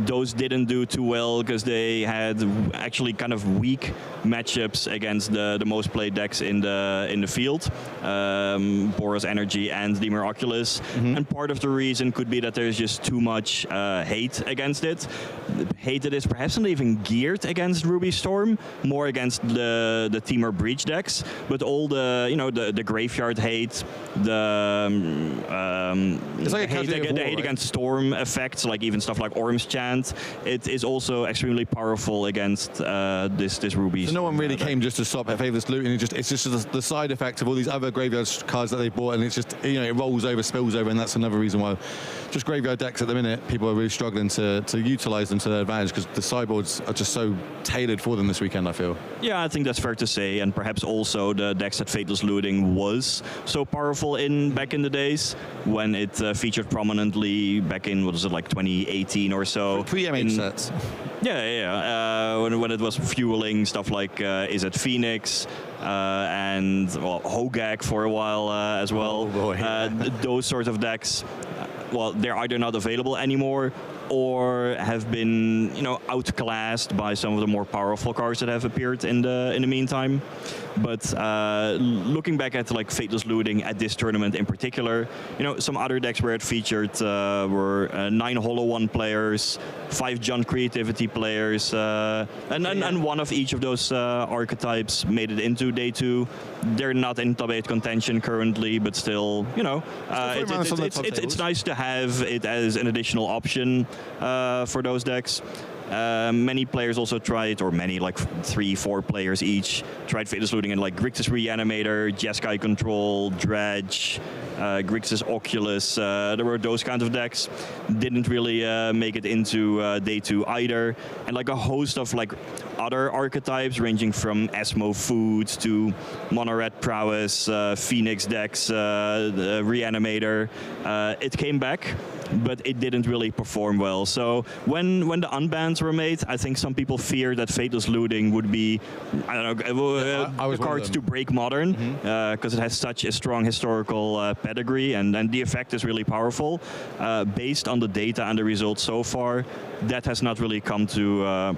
those didn't do too well because they had actually kind of weak matchups against the most played decks in the field, Boros Energy and Dimir Oculus. And part of the reason could be that there's just too much hate against it. Hate that is perhaps not even geared against Ruby Storm, more against the Temur Breach decks, but all the the graveyard hate, the hate against Storm effects, like even stuff like Orm's Chant, it is also extremely powerful against this Ruby. So no one really came just to stop at Faithless looting. It's just the side effect of all these other graveyard cards that they bought, and it's just it rolls over, spills over, and that's another reason why just graveyard decks at the minute people are really struggling to utilize them to their advantage because the sideboards are just so tailored for them this weekend, I feel. Yeah, I think that's fair to say, and perhaps also the decks that Faithless looting was so powerful back in the days when it featured prominently back in, what was it, like 2018 or so. Pre-MH sets. Yeah. When it was fueling stuff like Is It Phoenix, and well, Hogak for a while as well. Oh boy. Those sorts of decks, well, they're either not available anymore or have been, outclassed by some of the more powerful cards that have appeared in the meantime. But looking back at like Faithless looting at this tournament in particular, some other decks where it featured were 9 Hollow One players, 5 John Creativity players, and one of each of those archetypes made it into day 2. They're not in top 8 contention currently, but still, it's nice to have it as an additional option for those decks. Many players also tried, or many, like 3-4 players each, tried Faithless looting in like Grixis Reanimator, Jeskai Control, Dredge, Grixis Oculus. There were those kinds of decks. Didn't really make it into day 2 either. And like a host of like other archetypes ranging from Esmo Foods to Mono Red Prowess, Phoenix decks, the Reanimator. It came back, but it didn't really perform well. So when the unbans were made, I think some people feared that Faithless looting would be, I don't know, the cards to break Modern, because it has such a strong historical pedigree, and the effect is really powerful. Based on the data and the results so far, that has not really come to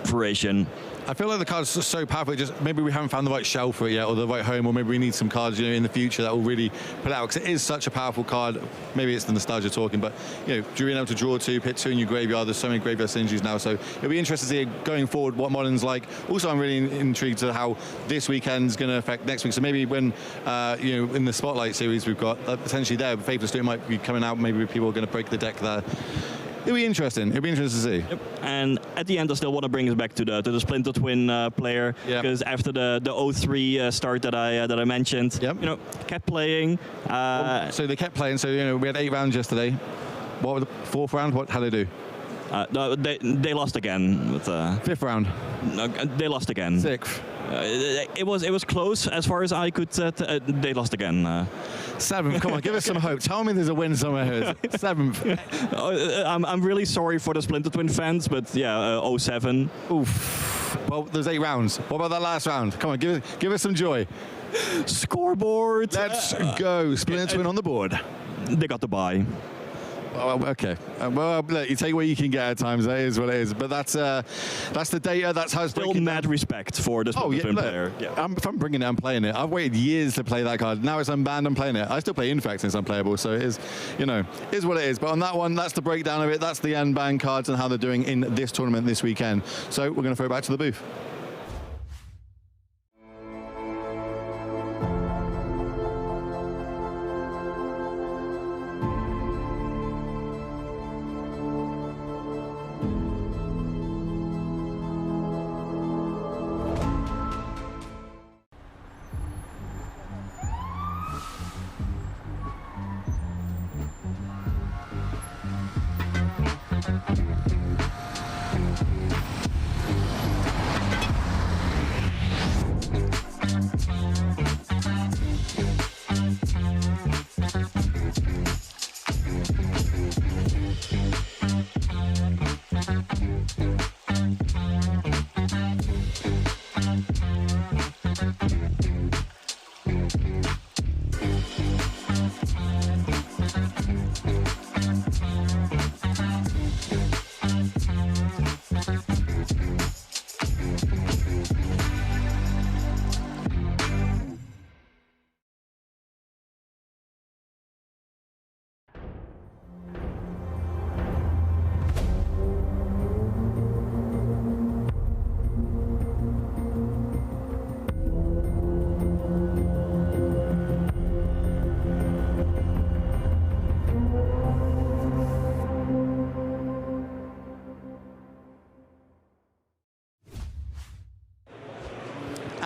fruition. I feel like the cards are so powerful, just maybe we haven't found the right shelf for it yet, or the right home, or maybe we need some cards in the future that will really put out, because it is such a powerful card. Maybe it's the nostalgia talking, but being able to draw 2, hit 2 in your graveyard, there's so many graveyard synergies now, so it'll be interesting to see going forward what Modern's like. Also, I'm really intrigued to how this weekend's going to affect next week, so maybe when in the Spotlight series we've got potentially there, Faithless looting might be coming out, maybe people are going to break the deck there. It'll be interesting. It'll be interesting to see. Yep. And at the end, I still want to bring us back to the Splinter Twin player, because after the 0-3 start that I mentioned, kept playing. So they kept playing. So we had 8 rounds yesterday. What was the 4th round? How did they do? No, they lost again. With, 5th round. No, they lost again. 6th. It was close as far as I could. They lost again. 7th. Come on, give us some hope. Tell me there's a win somewhere. 7th. I'm really sorry for the Splinter Twin fans, but yeah, 0-7. Oof. Well, there's 8 rounds. What about that last round? Come on, give us some joy. Scoreboard. Let's go. Splinter Twin on the board. They got the bye. Oh, okay. Well, look, you take what you can get at times. That is what it is. But that's the data. That's how it's still mad respect for the Splinter Twin player. Yeah. If I'm bringing it, I'm playing it. I've waited years to play that card. Now it's unbanned. I'm playing it. I still play Infect and it's unplayable. So it is, is what it is. But on that one, that's the breakdown of it. That's the unbanned cards and how they're doing in this tournament this weekend. So we're going to throw it back to the booth.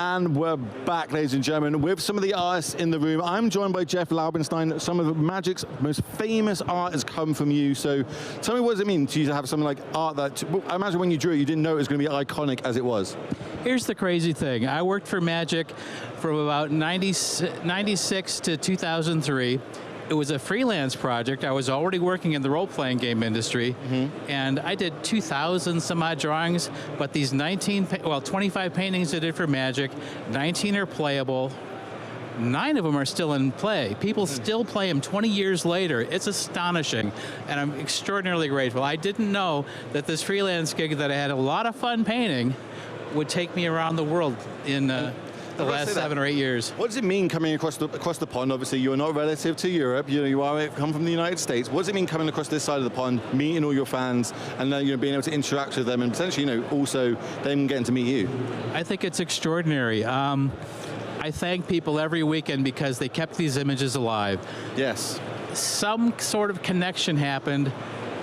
And we're back, ladies and gentlemen, with some of the artists in the room. I'm joined by Jeff Laubenstein. Some of Magic's most famous art has come from you. So tell me, what does it mean to you to have something like art that, I imagine when you drew it, you didn't know it was going to be iconic as it was? Here's the crazy thing. I worked for Magic from about 96 to 2003. It was a freelance project. I was already working in the role-playing game industry, and I did 2,000 some odd drawings, but these 25 paintings I did for Magic, 19 are playable, 9 of them are still in play. People still play them 20 years later. It's astonishing, and I'm extraordinarily grateful. I didn't know that this freelance gig that I had a lot of fun painting would take me around the world in the last 7 or 8 years. What does it mean coming across the pond? Obviously, you're not relative to Europe. You come from the United States. What does it mean coming across this side of the pond, meeting all your fans, and then being able to interact with them, and potentially, also them getting to meet you? I think it's extraordinary. I thank people every weekend because they kept these images alive. Yes. Some sort of connection happened.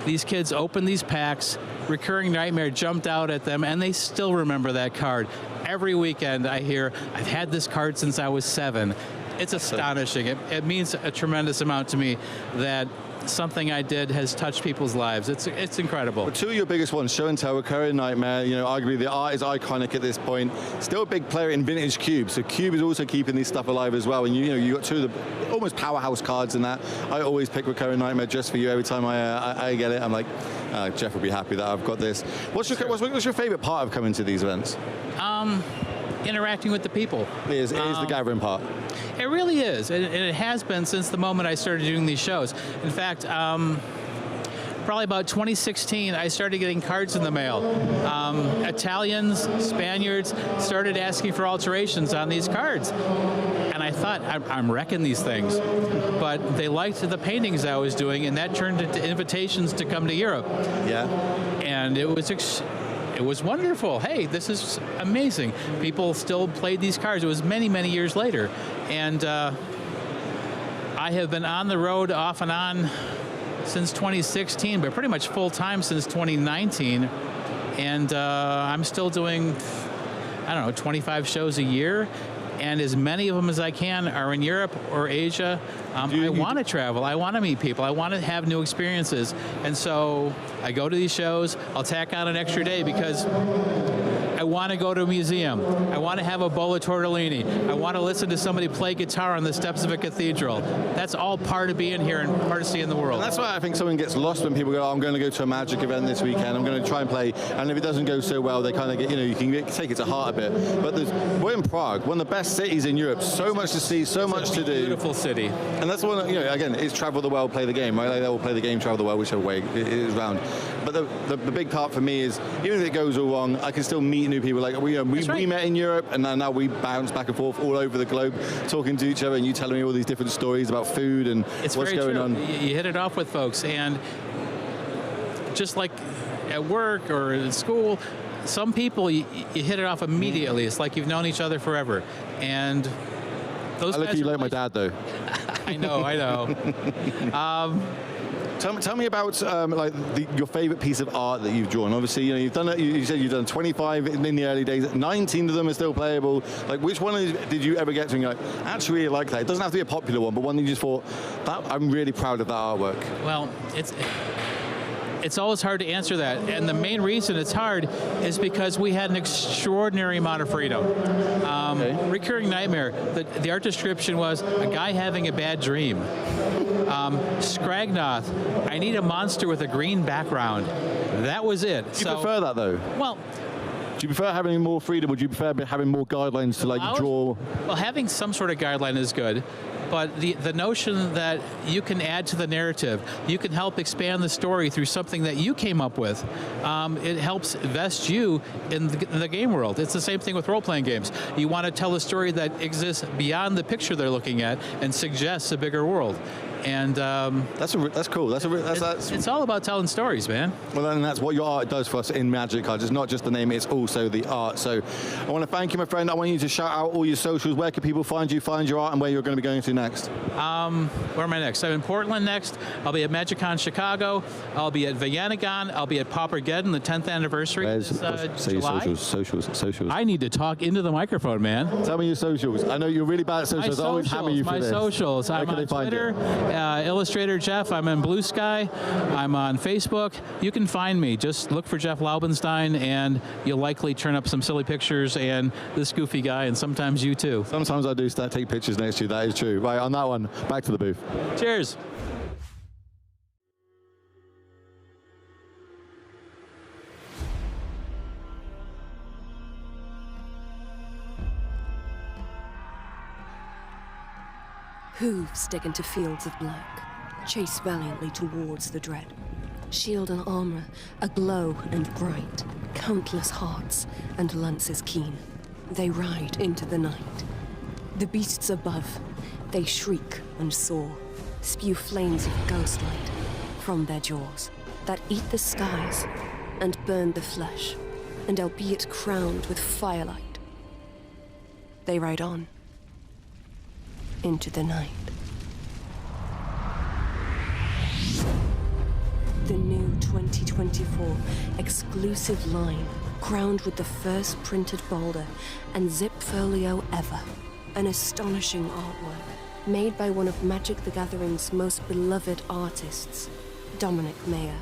These kids opened these packs, Recurring Nightmare jumped out at them, and they still remember that card. Every weekend I hear, I've had this card since I was 7. It's astonishing. It means a tremendous amount to me that something I did has touched people's lives. It's incredible. Well, 2 of your biggest ones, Show and Tell, Recurring Nightmare, arguably the art is iconic at this point. Still a big player in vintage Cube, so Cube is also keeping this stuff alive as well. And you got 2 of the almost powerhouse cards in that. I always pick Recurring Nightmare just for you every time I get it. I'm like, Jeff will be happy that I've got this. What's your favorite part of coming to these events? Interacting with the people. It is the gathering part. It really is, and it has been since the moment I started doing these shows. In fact, probably about 2016, I started getting cards in the mail. Italians, Spaniards started asking for alterations on these cards. And I thought, I'm wrecking these things. But they liked the paintings I was doing, and that turned into invitations to come to Europe. Yeah. And it was wonderful. Hey, this is amazing. People still played these cards. It was many, many years later. And I have been on the road off and on since 2016, but pretty much full time since 2019. And I'm still doing, 25 shows a year. And as many of them as I can are in Europe or Asia. I want to travel. I want to meet people. I want to have new experiences. And so I go to these shows. I'll tack on an extra day because I want to go to a museum. I want to have a bowl of tortellini. I want to listen to somebody play guitar on the steps of a cathedral. That's all part of being here and part of seeing the world. And that's why I think someone gets lost when people go, oh, I'm going to go to a Magic event this weekend, I'm going to try and play, and if it doesn't go so well, they kind of get, you can take it to heart a bit. But we're in Prague, one of the best cities in Europe, so much to see, so much to do. Beautiful city. And that's one, again, it's travel the world, play the game, right? Like they will play the game, travel the world, whichever way it is round. But the big part for me is, even if it goes all wrong, I can still meet new people. Like we met in Europe, and now we bounce back and forth all over the globe, talking to each other, and you telling me all these different stories about food and what's going on. You hit it off with folks, and just like at work or in school, some people you hit it off immediately. It's like you've known each other forever, and those. I look at you like my dad, though. I know. Tell me about your favorite piece of art that you've drawn. Obviously, you've done it. You said you've done 25 in the early days. 19 of them are still playable. Like, which one did you ever get to? And you're like, I actually really like that. It doesn't have to be a popular one, but one that you just thought, I'm really proud of that artwork. Well, it's always hard to answer that, and the main reason it's hard is because we had an extraordinary amount of freedom. Recurring nightmare, the art description was a guy having a bad dream. Scragnoth, I need a monster with a green background. That was it. Do you prefer that, though? Well, do you prefer having more freedom, or do you prefer having more guidelines to draw? Well, having some sort of guideline is good, but the notion that you can add to the narrative, you can help expand the story through something that you came up with, it helps vest you in the game world. It's the same thing with role-playing games. You want to tell a story that exists beyond the picture they're looking at and suggests a bigger world. And that's cool. It's all about telling stories, man. Well, then that's what your art does for us in Magic Cards. It's not just the name; it's also the art. So, I want to thank you, my friend. I want you to shout out all your socials. Where can people find you, find your art, and where you're going to be going to next? Where am I next? I'm in Portland next. I'll be at MagicCon Chicago. I'll be at Viennagon. I'll be at Paupergeddon, the 10th anniversary. Say July. your socials. I need to talk into the microphone, man. Tell me your socials. I know you're really bad at socials. I always hammer you for my this. socials. I'm on Twitter. Illustrator Jeff. I'm in Blue Sky. I'm on Facebook. You can find me. Just look for Jeff Laubenstein, and you'll likely turn up some silly pictures and this goofy guy, and sometimes you too. Sometimes I do take pictures next to you. That is true. Right, on that one, back to the booth. Cheers. Hooves dig into fields of black, chase valiantly towards the dread. Shield and armor aglow and bright, countless hearts and lances keen. They ride into the night. The beasts above, they shriek and soar, spew flames of ghostlight from their jaws that eat the skies and burn the flesh, and albeit crowned with firelight, they ride on into the night. The new 2024 exclusive line, crowned with the first printed boulder and zip folio ever. An astonishing artwork made by one of Magic the Gathering's most beloved artists, Dominic Mayer.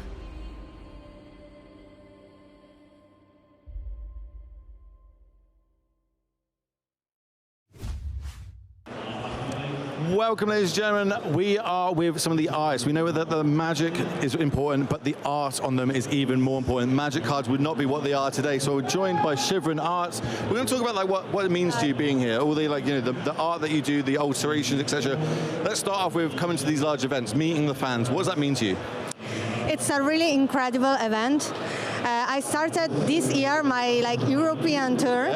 Welcome, ladies and gentlemen. We are with some of the artists. We know that the magic is important, but the art on them is even more important. Magic cards would not be what they are today. So we're joined by Shivering Arts. We're going to talk about what it means to you being here, all the the art that you do, the alterations, etc. Let's start off with coming to these large events, meeting the fans. What does that mean to you? It's a really incredible event. I started this year my European tour.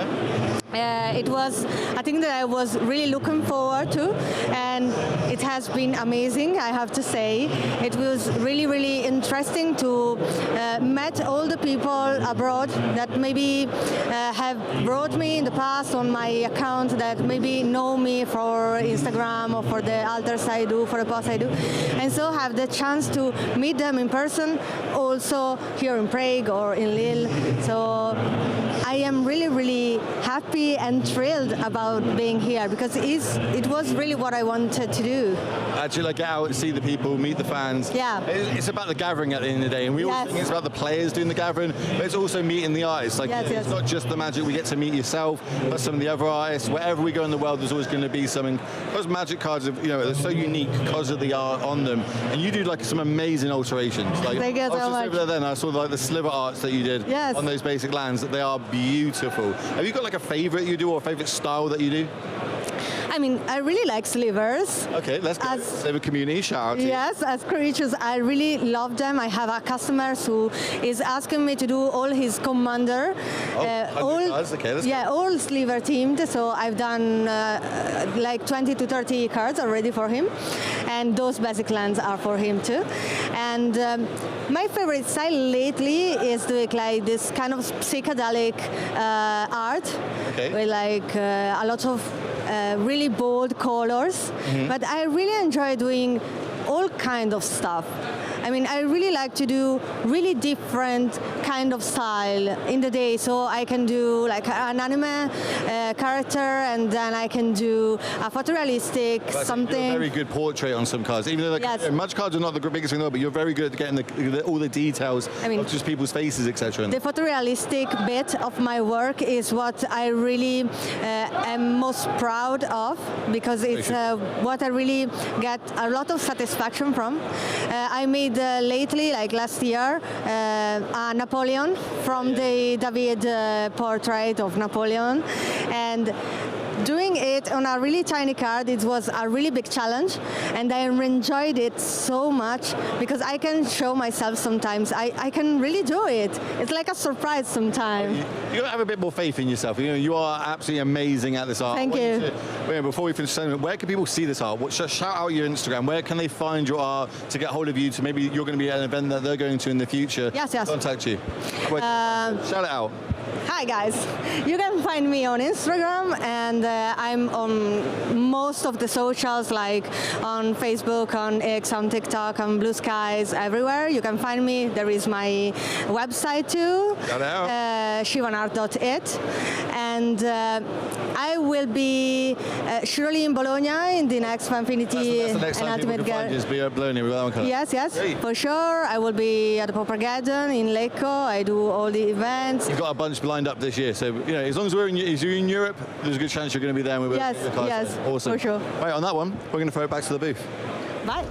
It was a thing that I was really looking forward to, and it has been amazing, I have to say. It was really, really interesting to meet all the people abroad that maybe have brought me in the past on my account, that maybe know me for Instagram or for the alters I do, for the posts I do, and so have the chance to meet them in person, also here in Prague or in Lille. So I am really happy and thrilled about being here because it was really what I wanted to do. Actually, like, get out and see the people, meet the fans. Yeah. It's about the gathering at the end of the day, and we always think it's about the players doing the gathering, but it's also meeting the artists. Like, it's not just the Magic. We get to meet yourself, but some of the other artists. Wherever we go in the world, there's always going to be something. Those Magic cards, they're so unique because of the art on them, and you do like some amazing alterations. Like, Thank you so much. I was just over there then. I saw like the sliver arts that you did on those basic lands. They are beautiful. Have you got like a favorite you do or a favorite style that you do? I mean, I really like slivers. Okay, let's go. Sliver community, shout out to you. Yes, as creatures, I really love them. I have a customer who is asking me to do all his commander. All sliver themed. So I've done like 20 to 30 cards already for him. And those basic lands are for him too. And my favorite style lately is doing like this kind of psychedelic art. With like a lot of really bold colors, but I really enjoy doing all kind of stuff. I mean, I really like to do really different kind of style in the day. So I can do like an anime character, and then I can do a photorealistic something. You're a very good portrait on some cards. Even though like, Magic cards are not the biggest thing, but you're very good at getting all the details of just people's faces, etc. The photorealistic bit of my work is what I really am most proud of, because it's what I really get a lot of satisfaction from. I made lately, like last year, a Napoleon from the David portrait of Napoleon, and doing it on a really tiny card, it was a really big challenge, and I enjoyed it so much because I can show myself sometimes. I can really do it. It's like a surprise sometimes. You gotta have a bit more faith in yourself. You are absolutely amazing at this art. Thank you. Before we finish, where can people see this art? Shout out your Instagram. Where can they find your art to get hold of you? To maybe you're going to be at an event that they're going to in the future. Yes. Contact you. Shout it out. Hi guys, you can find me on Instagram, and I'm on most of the socials, like on Facebook, on X, on TikTok, on Blue Skies, everywhere. You can find me. There is my website too, shivanart.it, and I will be surely in Bologna in the next Fanfinity and Ultimate Guard. Just be at Bologna with that one colour. Yes, for sure. I will be at the Pauper Garden in Lecco. I do all the events. You've got a bunch lined up this year, so as long as you're in Europe, there's a good chance you're going to be there. And yes, awesome. For sure. Right, on that one, we're going to throw it back to the booth. Bye.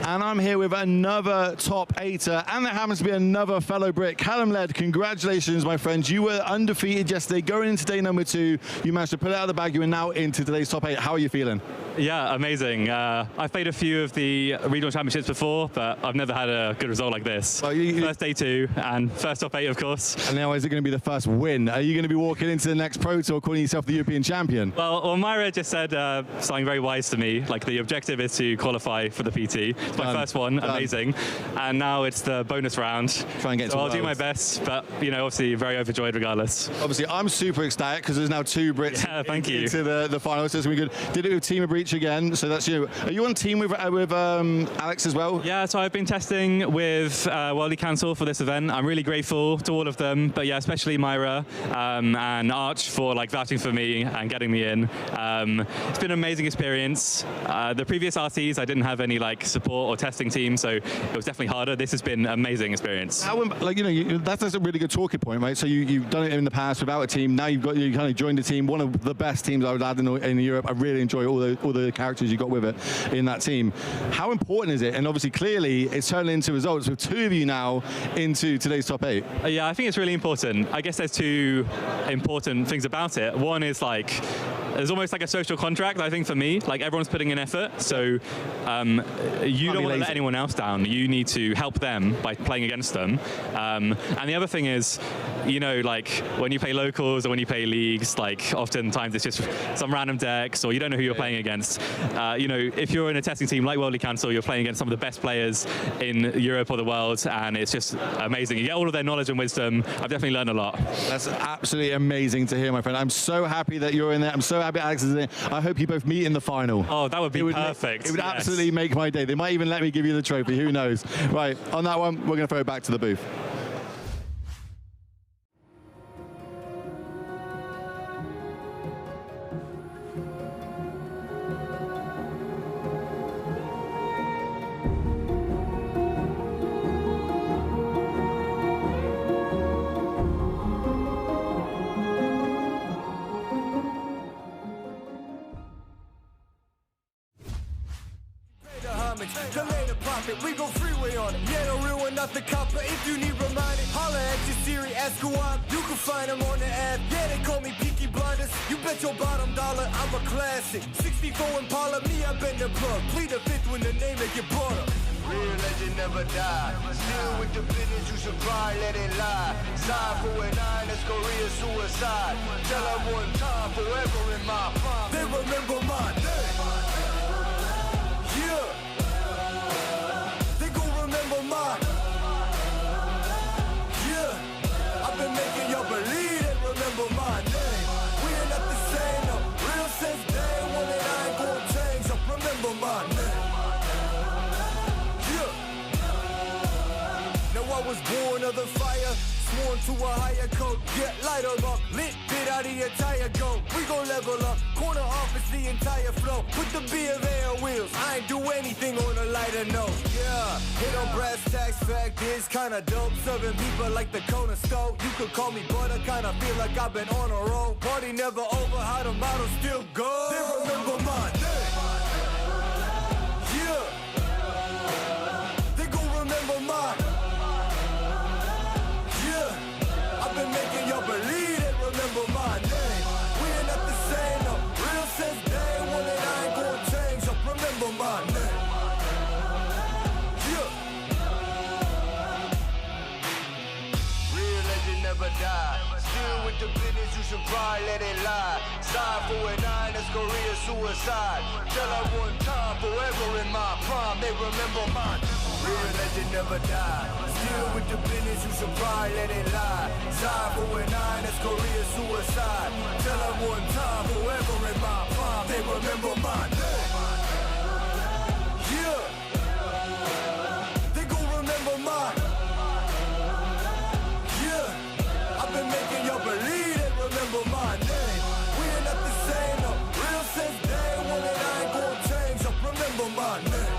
And I'm here with another top 8er, and there happens to be another fellow Brit, Callum Led. Congratulations, my friend. You were undefeated yesterday. Going into day number 2, you managed to pull it out of the bag. You are now into today's top 8. How are you feeling? Yeah, amazing. I've played a few of the regional championships before, but I've never had a good result like this. Well, first day 2 and first top 8, of course. And now, is it going to be the first win? Are you going to be walking into the next Pro Tour calling yourself the European champion? Well, Myra just said something very wise to me. Like, the objective is to qualify for the PT. It's my first one, amazing. And now it's the bonus round. Try and get so to I'll do my best, but obviously very overjoyed regardless. Obviously, I'm super ecstatic because there's now 2 Brits into the finals. So it's going to be good. Did it with Team of Breach again, so that's you. Are you on team with Alex as well? Yeah, so I've been testing with Worldly Council for this event. I'm really grateful to all of them, but yeah, especially Myra and Arch for vouching for me and getting me in. It's been an amazing experience. The previous RTs, I didn't have any support or testing team, so it was definitely harder. This has been an amazing experience. That's a really good talking point, right? So you've done it in the past without a team. Now you kind of joined a team, one of the best teams I would add in Europe. I really enjoy all the characters you got with it in that team. How important is it? And obviously, clearly, it's turning into results with 2 of you now into today's top 8. Yeah, I think it's really important. I guess there's 2 important things about it. One is there's almost like a social contract, I think, for me. Like, everyone's putting in effort, so you don't want to let anyone else down. You need to help them by playing against them. And the other thing is, you know, like, when you play locals or when you play leagues, like, oftentimes it's just some random decks, or you don't know who you're playing against. You know, if you're in a testing team like Worldly Council, you're playing against some of the best players in Europe or the world, and it's just amazing. You get all of their knowledge and wisdom. I've definitely learned a lot. That's absolutely amazing to hear, my friend. I'm so happy that you're in there. I'm so happy Alex is in there. I hope you both meet in the final. Oh, that would be perfect. It would absolutely make my day. They might even let me give you the trophy. Who knows? Right, on that one, we're going to throw it back to the booth. Delay the profit, we go freeway on it. Yeah, no real one, not the copper. If you need reminding, holla at your Siri, ask who I'm. You can find them on the app. Yeah, they call me Peaky Blinders. You bet your bottom dollar, I'm a classic. 64 Impala, me, I been the plug. Plead the fifth when the name they get brought up. Real legend never die. Still with the business, you should cry, let it lie. Side 4 and 9, that's Korea suicide. Tell them one time, forever in my prime. They remember my name. Yeah. They gon' remember my. Yeah. I've been making y'all believe they remember my name. We ain't not the same, no. Real since day one, and I ain't gon' change. So remember my name. Now I was born of the fire, sworn to a higher code. Get light up, lit bit out of your tire go. We gon' level up, corner office the entire flow. Put the B of A on wheels, I ain't do anything on a lighter note. Yeah, hit on brass tacks, fact is kinda dope. Serving people like the Kona stove. You could call me butter, kinda feel like I've been on a roll. Party never over, how the model still go. They remember my name. Yeah, they gon' remember my. I've been making y'all believe they remember my name. We ain't not the same, no. Real since day one, and I ain't gon' change. So remember my name. Yeah. Real legend never die. Still with the business, you should probably let it lie. Side 4 and 9, that's Korea suicide. Tell her one time, forever in my prime. They remember mine. Real legend never die. Still with the business, you should probably let it lie. Side 4 and 9, that's Korea suicide. Tell her one time, forever in my prime. They remember my name. Yeah. They gon' remember my. Yeah. I've been making y'all believe they remember my name. We ain't not the same, no. Real since day one, and I ain't gon' change. So remember my name.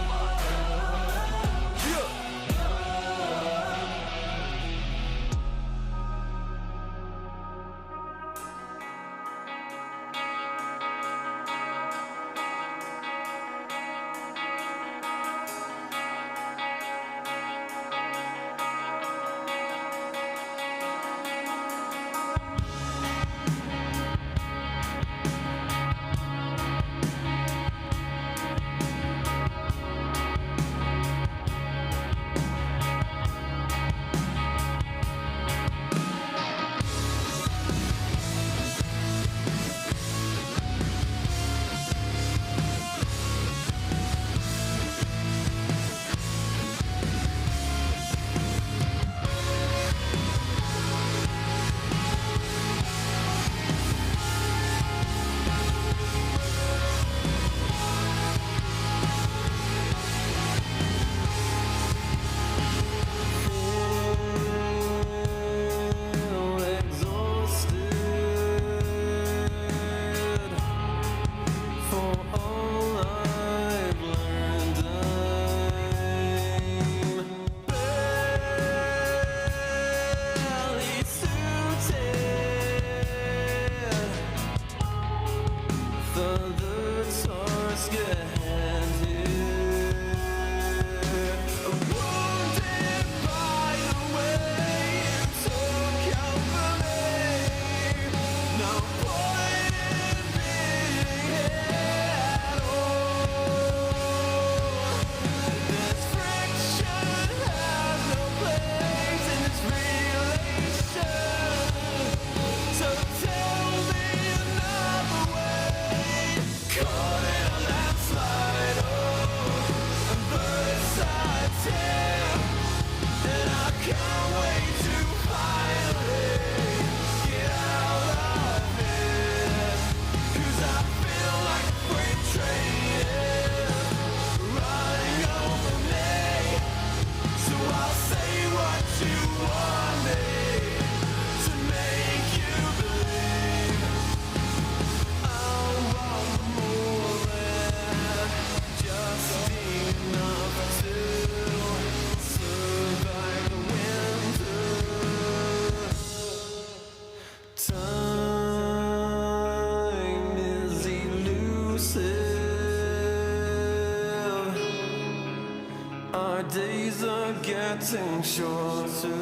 days are getting shorter.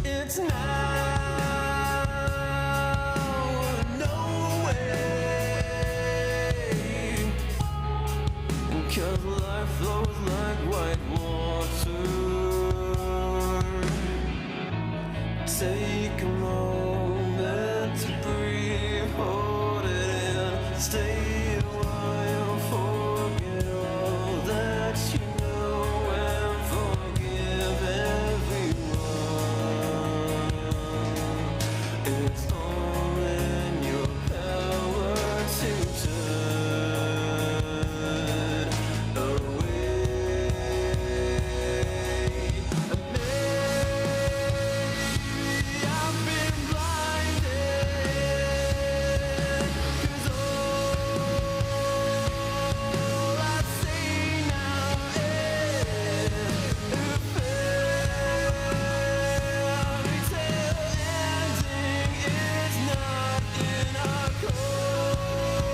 It's now or no way. 'Cause life flows like white water. Take a moment to breathe, hold it in, stay a while, forget all that you know, and forgive everyone. It's all in your power to turn away. I've been blinded, 'cause all I see now is a fairy tale ending. It's not in our course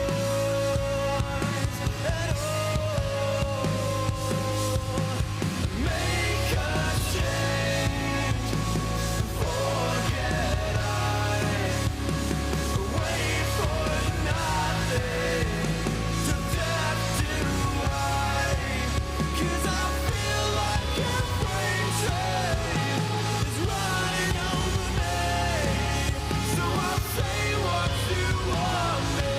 at all. Make a change, forget wait for nothing, to death do I, 'cause I feel like a freight train is running over me. So I'll say what you want me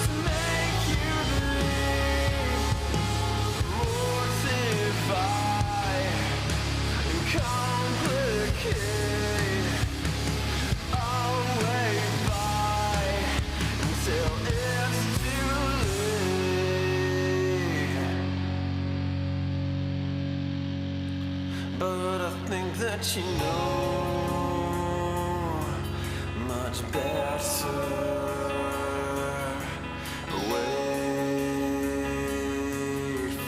to make you believe. Mortify and complicate. I'll wait by until it's too late. But I think that you know much better. Wait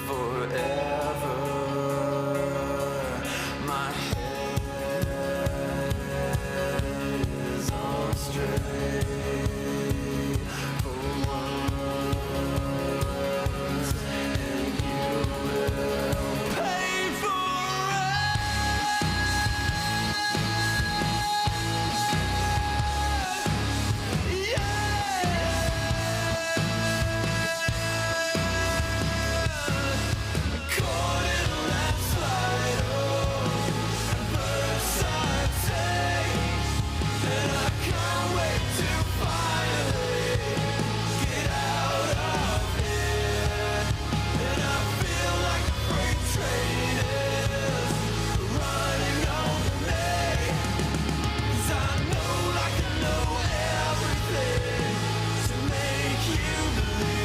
forever. My head is on straight for once, and you will pay for it. Caught in a landslide, and first I take, and I can't wait to finally get out of here. And I feel like a freight train is running over me. 'Cause I know like I know everything to make you believe.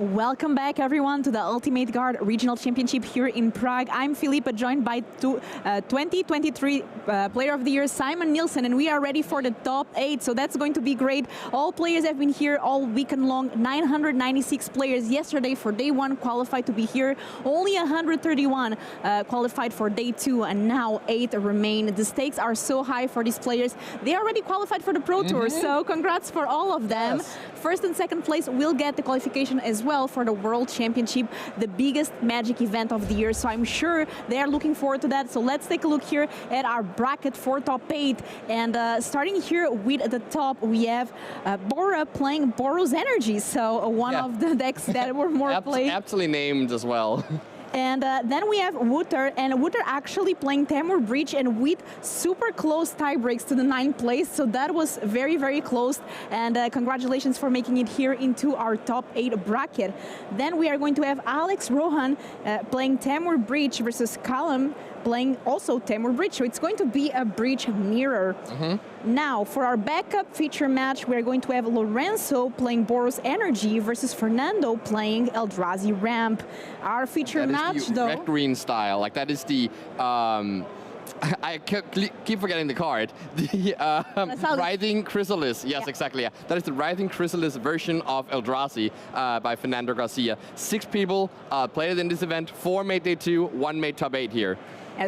Welcome back, everyone, to the Ultimate Guard Regional Championship here in Prague. I'm Filipa, joined by 2023 Player of the Year Simon Nielsen, and we are ready for the top 8, so that's going to be great. All players have been here all weekend long. 996 players yesterday for day 1 qualified to be here. Only 131 qualified for day 2, and now 8 remain. The stakes are so high for these players. They already qualified for the Pro Tour, so congrats for all of them. Yes. First and second place will get the qualification as well. well for the World Championship, the biggest Magic event of the year. So I'm sure they are looking forward to that. So let's take a look here at our bracket for top 8. And starting here with the top, we have Bora playing Boros Energy. So one of the decks that were more played. Aptly named as well. And then we have Wooter, and Wooter actually playing Tamur Breach, and with super close tie breaks to the 9th place. So that was very, very close. And congratulations for making it here into our top 8 bracket. Then we are going to have Alex Rohan playing Tamur Breach versus Callum playing also Tamur Breach. So it's going to be a Breach mirror. Now, for our backup feature match, we're going to have Lorenzo playing Boros Energy versus Fernando playing Eldrazi Ramp. Our feature match, though... red-green style. Like, that is the... I keep forgetting the card. The Writhing Chrysalis. Yes, exactly. Yeah. That is the Writhing Chrysalis version of Eldrazi by Fernando Garcia. 6 people played it in this event. 4 made day 2, 1 made top 8 here.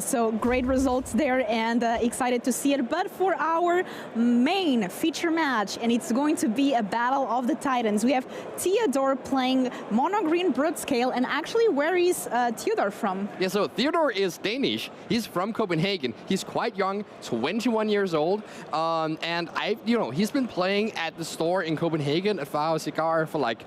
So great results there, and excited to see it. But for our main feature match, and it's going to be a battle of the Titans, we have Theodore playing Mono Green Broodscale. And actually, where is Theodore from? Yeah, so Theodore is Danish. He's from Copenhagen. He's quite young, 21 years old, and he's been playing at the store in Copenhagen at Faro Cigar for like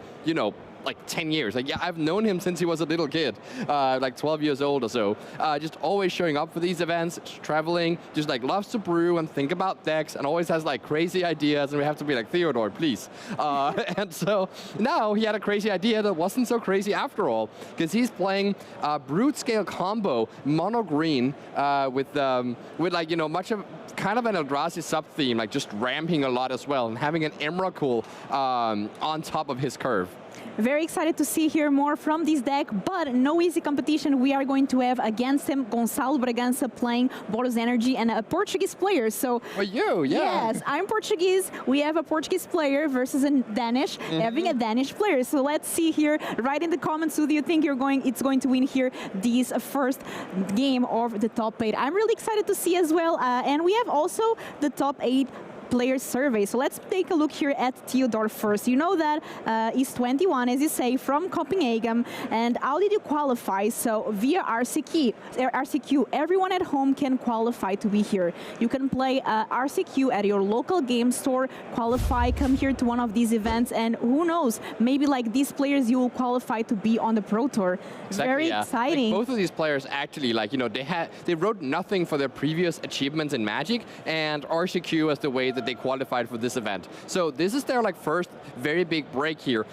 10 years. Like, yeah, I've known him since he was a little kid, like 12 years old or so. Just always showing up for these events, traveling, just like loves to brew and think about decks, and always has like crazy ideas, and we have to be like, Theodore, please. And so now he had a crazy idea that wasn't so crazy after all, because he's playing Brood Scale combo, mono green, with like, much of kind of an Eldrazi sub-theme, like just ramping a lot as well, and having an Emrakul on top of his curve. Very excited to see here more from this deck, but no easy competition. We are going to have against him Gonçalo Bragança playing Boros Energy and a Portuguese player. So you, yeah. Yes, I'm Portuguese. We have a Portuguese player versus a Danish, having a Danish player. So let's see here, right in the comments, who do you think it's going to win here this first game of the top 8? I'm really excited to see as well. And we have also the top 8 player survey. So let's take a look here at Theodore first. You know that he's 21, as you say, from Copenhagen. And how did you qualify? So via RCQ, everyone at home can qualify to be here. You can play RCQ at your local game store, qualify, come here to one of these events, and who knows, maybe like these players you will qualify to be on the Pro Tour. Exactly, very exciting. Like both of these players actually, they wrote nothing for their previous achievements in Magic, and RCQ as the way that they qualified for this event. So this is their first very big break here.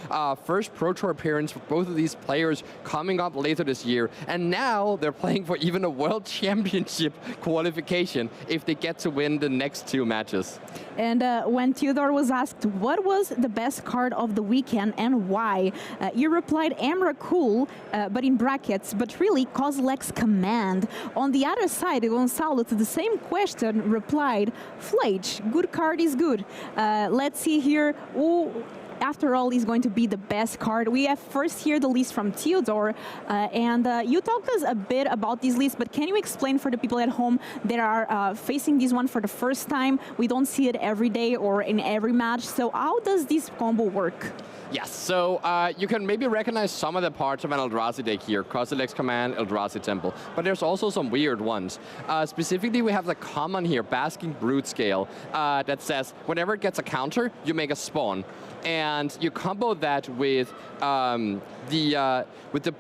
First Pro Tour appearance for both of these players coming up later this year, and now they're playing for even a World Championship qualification if they get to win the next 2 matches. And when Theodore was asked what was the best card of the weekend and why, he replied Emrakul, but in brackets, but really Kozilek's Command. On the other side, Gonçalo, to the same question, replied Flage, good card is good. Let's see here who, after all, is going to be the best card. We have first here the list from Theodore, and you talked us a bit about this list, but can you explain for the people at home that are facing this one for the first time? We don't see it every day or in every match, so how does this combo work? Yes, so you can maybe recognize some of the parts of an Eldrazi deck here, Kozilek's Command, Eldrazi Temple, but there's also some weird ones. Specifically, we have the common here, Basking Broodscale, that says whenever it gets a counter, you make a spawn. And you combo that with the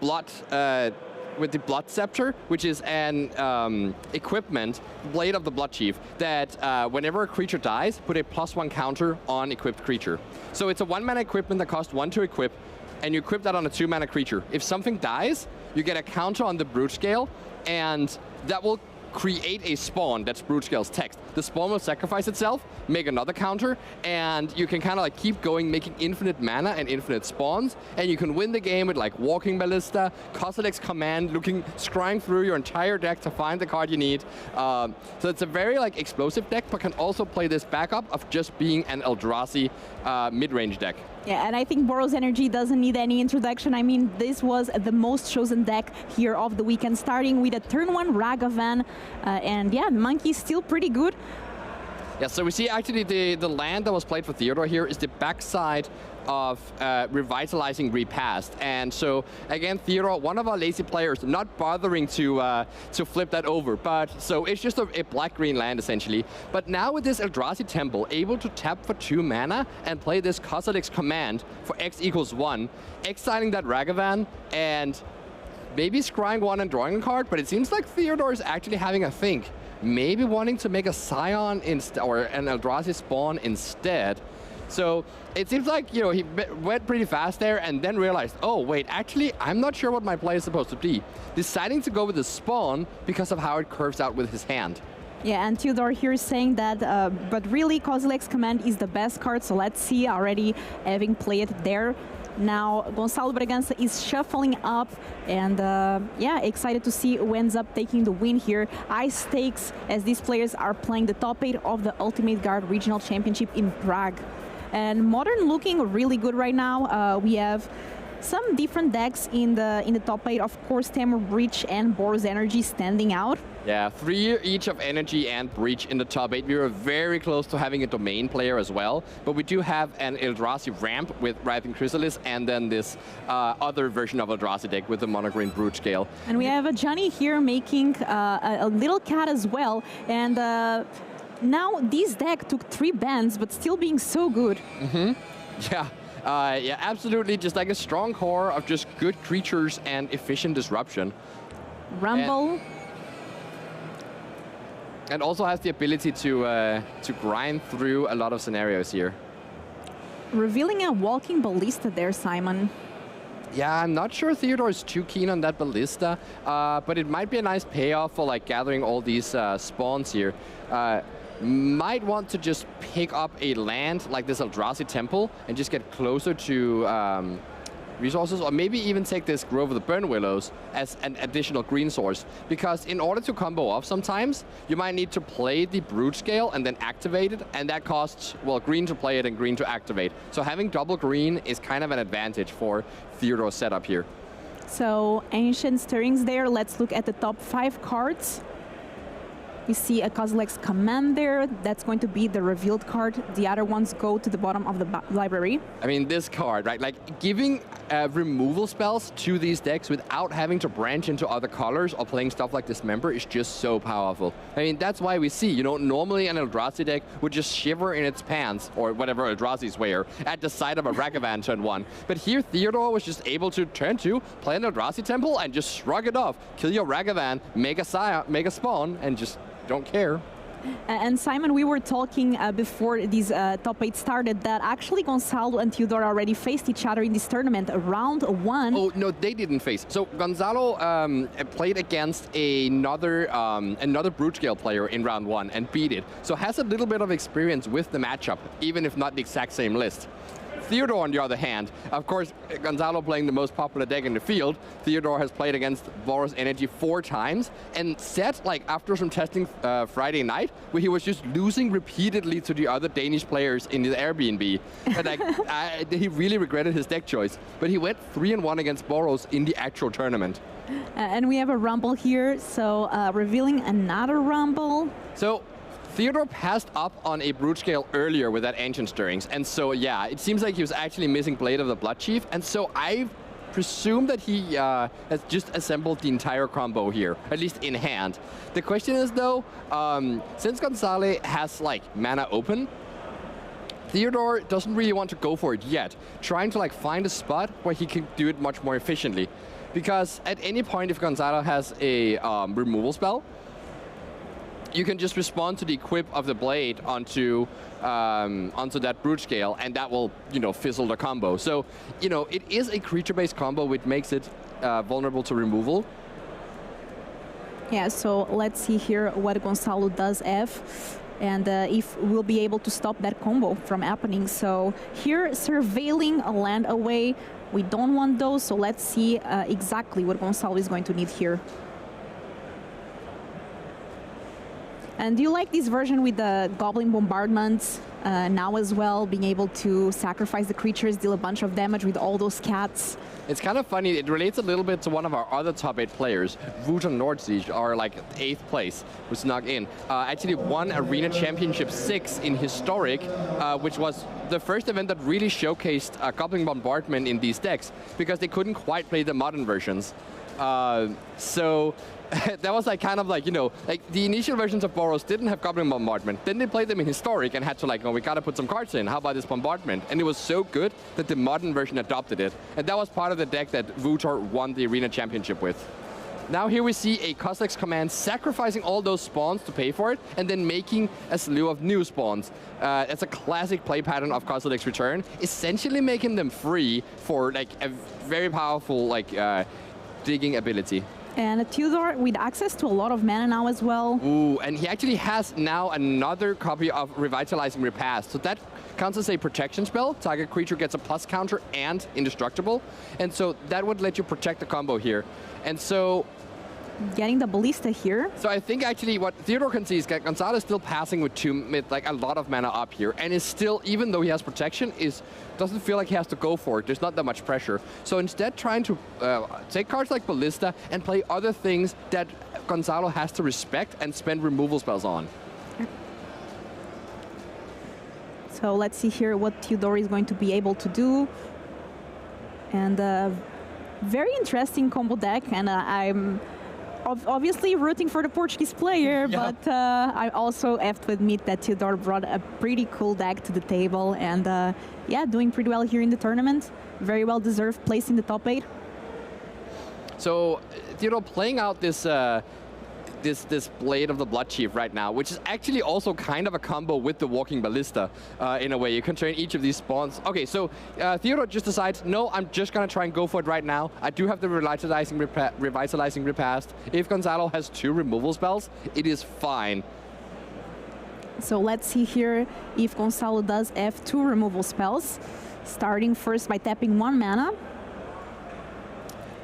Blood Scepter, which is an equipment, Blade of the Blood Chief, that whenever a creature dies, put a +1 counter on equipped creature. So it's a 1-mana equipment that costs 1 to equip, and you equip that on a 2-mana creature. If something dies, you get a counter on the Brute Scale, and that will create a spawn that's Broodscale's text. The spawn will sacrifice itself, make another counter, and you can kind of keep going, making infinite mana and infinite spawns, and you can win the game with Walking Ballista, Kozilek's Command, scrying through your entire deck to find the card you need. So it's a very explosive deck, but can also play this backup of just being an Eldrazi mid-range deck. Yeah, and I think Boros Energy doesn't need any introduction. I mean, this was the most chosen deck here of the weekend, starting with a turn 1 Ragavan. And yeah, Monkey's still pretty good. Yeah, so we see actually the land that was played for Theodore here is the backside of revitalizing repast. And so again, Theodore, one of our lazy players, not bothering to flip that over. But so it's just a black-green land essentially. But now with this Eldrazi Temple, able to tap for 2 mana and play this Kozilek's command for X equals 1, exiling that Ragavan and maybe scrying 1 and drawing a card. But it seems like Theodore is actually having a think. Maybe wanting to make a Scion or an Eldrazi spawn instead. So it seems like, you know, he went pretty fast there and then realized, oh wait, actually I'm not sure what my play is supposed to be. Deciding to go with the spawn because of how it curves out with his hand. Yeah, and Theodore here is saying that, but really Kozilek's command is the best card, so let's see already having played there. Now Gonzalo Bragança is shuffling up and yeah, excited to see who ends up taking the win here. High stakes as these players are playing the top 8 of the Ultimate Guard Regional Championship in Prague. And Modern looking really good right now. We have some different decks in the top 8. Of course, Temur Breach and Boros Energy standing out. Yeah, 3 each of Energy and Breach in the top 8. We were very close to having a Domain player as well, but we do have an Eldrazi ramp with Writhing Chrysalis and then this other version of Eldrazi deck with the Monogreen Brute Scale. And we have a Johnny here making a little cat as well. And now this deck took 3 bans, but still being so good. Yeah. Yeah, absolutely. Just like a strong core of just good creatures and efficient disruption. Rumble. And also has the ability to grind through a lot of scenarios here. Revealing a walking ballista there, Simon. Yeah, I'm not sure Theodore is too keen on that ballista, but it might be a nice payoff for like gathering all these spawns here. Might want to just pick up a land like this Eldrazi Temple and just get closer to resources, or maybe even take this Grove of the Burn Willows as an additional green source. Because in order to combo off sometimes, you might need to play the Brute Scale and then activate it, and that costs, well, green to play it and green to activate. So having double green is kind of an advantage for Theodore's setup here. So Ancient Stirrings there. Let's look at the top 5 cards. We see a Kozilek's command there. That's going to be the revealed card. The other ones go to the bottom of the library. I mean, this card, right? Like giving removal spells to these decks without having to branch into other colors or playing stuff like Dismember is just so powerful. I mean, that's why we see, you know, normally an Eldrazi deck would just shiver in its pants, or whatever Eldrazi's wear, at the side of a Ragavan turn 1. But here, Theodore was just able to turn 2, play an Eldrazi Temple, and just shrug it off. Kill your Ragavan, make a spawn, and just don't care. And Simon, we were talking before these top 8 started that actually Gonzalo and Theodore already faced each other in this tournament, round 1. Oh, no, they didn't face. So Gonzalo played against another Brute Scale player in round 1 and beat it. So has a little bit of experience with the matchup, even if not the exact same list. Theodore, on the other hand, of course, Gonzalo playing the most popular deck in the field. Theodore has played against Boros Energy 4 times and said, like, after some testing Friday night, where he was just losing repeatedly to the other Danish players in his Airbnb. And, like, he really regretted his deck choice. But he went 3-1 against Boros in the actual tournament. And we have a Rumble here, so revealing another Rumble. So Theodore passed up on a Brute Scale earlier with that Ancient Stirrings, and so yeah, it seems like he was actually missing Blade of the Blood Chief, and so I presume that he has just assembled the entire combo here, at least in hand. The question is though, since Gonzalo has like mana open, Theodore doesn't really want to go for it yet, trying to like find a spot where he can do it much more efficiently. Because at any point if Gonzalo has a removal spell, you can just respond to the equip of the blade onto that Brute Scale, and that will, you know, fizzle the combo. So, you know, it is a creature-based combo, which makes it vulnerable to removal. Yeah, so let's see here what Gonzalo does have, and if we'll be able to stop that combo from happening. So here, surveilling a land away. We don't want those, so let's see exactly what Gonzalo is going to need here. And do you like this version with the Goblin Bombardment now as well, being able to sacrifice the creatures, deal a bunch of damage with all those cats? It's kind of funny, it relates a little bit to one of our other top 8 players, Woot on Nordsiege, our like 8th place, who snuck in. Actually won Arena Championship 6 in Historic, which was the first event that really showcased Goblin Bombardment in these decks, because they couldn't quite play the modern versions. So that was like kind of like, you know, like the initial versions of Boros didn't have Goblin Bombardment. Then they played them in Historic and had to like, oh, we gotta put some cards in. How about this Bombardment? And it was so good that the modern version adopted it. And that was part of the deck that Vutor won the Arena Championship with. Now here we see a Kozilek's Command sacrificing all those spawns to pay for it, and then making a slew of new spawns. It's a classic play pattern of Kozilek's Return, essentially making them free for like a very powerful like digging ability. And Theodore with access to a lot of mana now as well. Ooh, and he actually has now another copy of Revitalizing Repast. So that counts as a protection spell. Target creature gets a plus counter and indestructible. And so that would let you protect the combo here. And so getting the Ballista here. So I think actually what Theodore can see is that Gonzalo is still passing with like a lot of mana up here, and is still, even though he has protection, doesn't feel like he has to go for it. There's not that much pressure. So instead trying to take cards like Ballista and play other things that Gonzalo has to respect and spend removal spells on. So let's see here what Theodore is going to be able to do. And very interesting combo deck, and I'm obviously rooting for the Portuguese player, yeah. But I also have to admit that Theodore brought a pretty cool deck to the table, and yeah, doing pretty well here in the tournament. Very well deserved place in the top 8. So Theodore playing out this this Blade of the Blood Chief right now, which is actually also kind of a combo with the Walking Ballista in a way. You can turn each of these spawns. Okay, so Theodore just decides, no, I'm just going to try and go for it right now. I do have the Revitalizing Repast. If Gonzalo has 2 removal spells, it is fine. So let's see here if Gonzalo does have 2 removal spells, starting first by tapping 1 mana.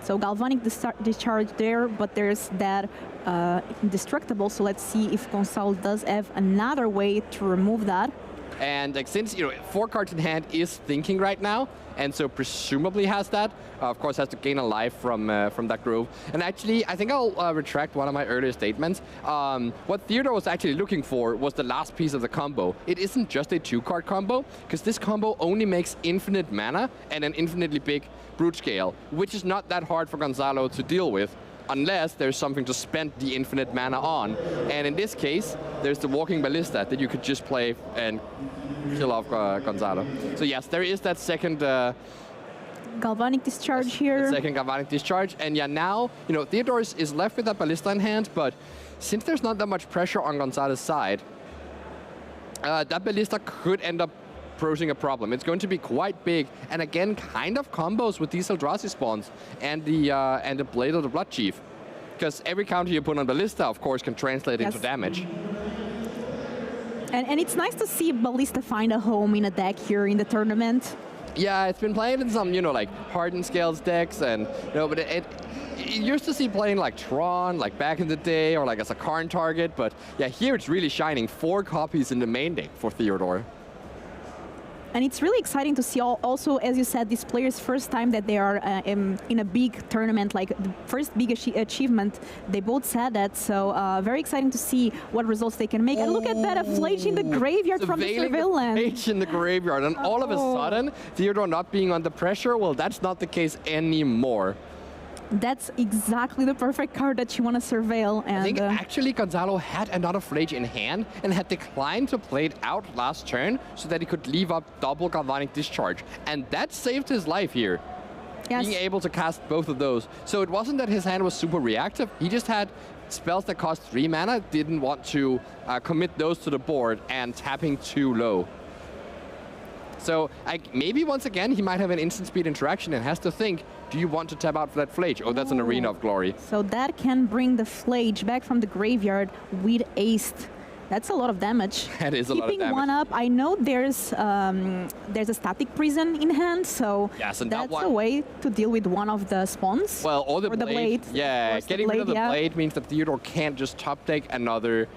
So Galvanic Discharge there, but there's that Indestructible. So let's see if Gonzalo does have another way to remove that. And like, since 4 cards in hand is thinking right now, and so presumably has that. Of course, has to gain a life from that grove. And actually, I think I'll retract one of my earlier statements. What Theodore was actually looking for was the last piece of the combo. It isn't just a 2-card combo, because this combo only makes infinite mana and an infinitely big brute scale, which is not that hard for Gonzalo to deal with, unless there's something to spend the infinite mana on. And in this case, there's the Walking Ballista that you could just play and kill off Gonzalo. So yes, there is that second Galvanic Discharge here. Second Galvanic Discharge. And yeah, now, Theodore is left with that Ballista in hand, but since there's not that much pressure on Gonzalo's side, that Ballista could end up posing a problem. It's going to be quite big, and again, kind of combos with these Eldrazi spawns and the Blade of the Blood Chief. Because every counter you put on Ballista, of course, can translate into damage. And it's nice to see Ballista find a home in a deck here in the tournament. Yeah, it's been playing in some, like Hardened Scales decks, and but it used to see playing like Tron, like back in the day, or like as a Karn target. But yeah, here it's really shining. 4 copies in the main deck for Theodore. And it's really exciting to see also, as you said, these players' first time that they are in a big tournament, like the first big achievement. They both said that, so very exciting to see what results they can make. And look at that, a Flage in the graveyard from the Surveillance. Flage in the graveyard, and all of a sudden, Theodore not being under pressure, well, that's not the case anymore. That's exactly the perfect card that you want to surveil. And I think actually Gonzalo had another Flage in hand and had declined to play it out last turn so that he could leave up double Galvanic Discharge. And that saved his life here. Yes. Being able to cast both of those. So it wasn't that his hand was super reactive. He just had spells that cost 3 mana, didn't want to commit those to the board, and tapping too low. So maybe once again, he might have an instant speed interaction and has to think, do you want to tap out for that Flage? Oh, that's an Arena of Glory. So that can bring the Flage back from the graveyard with Aced. That's a lot of damage. That is a lot of Keeping damage. one up, I know there's a static prison in hand, so Yes, and that's a way to deal with one of the spawns. Well, or the blade. Yeah, course, the getting rid of the blade, yeah. blade means that Theodore can't just top take another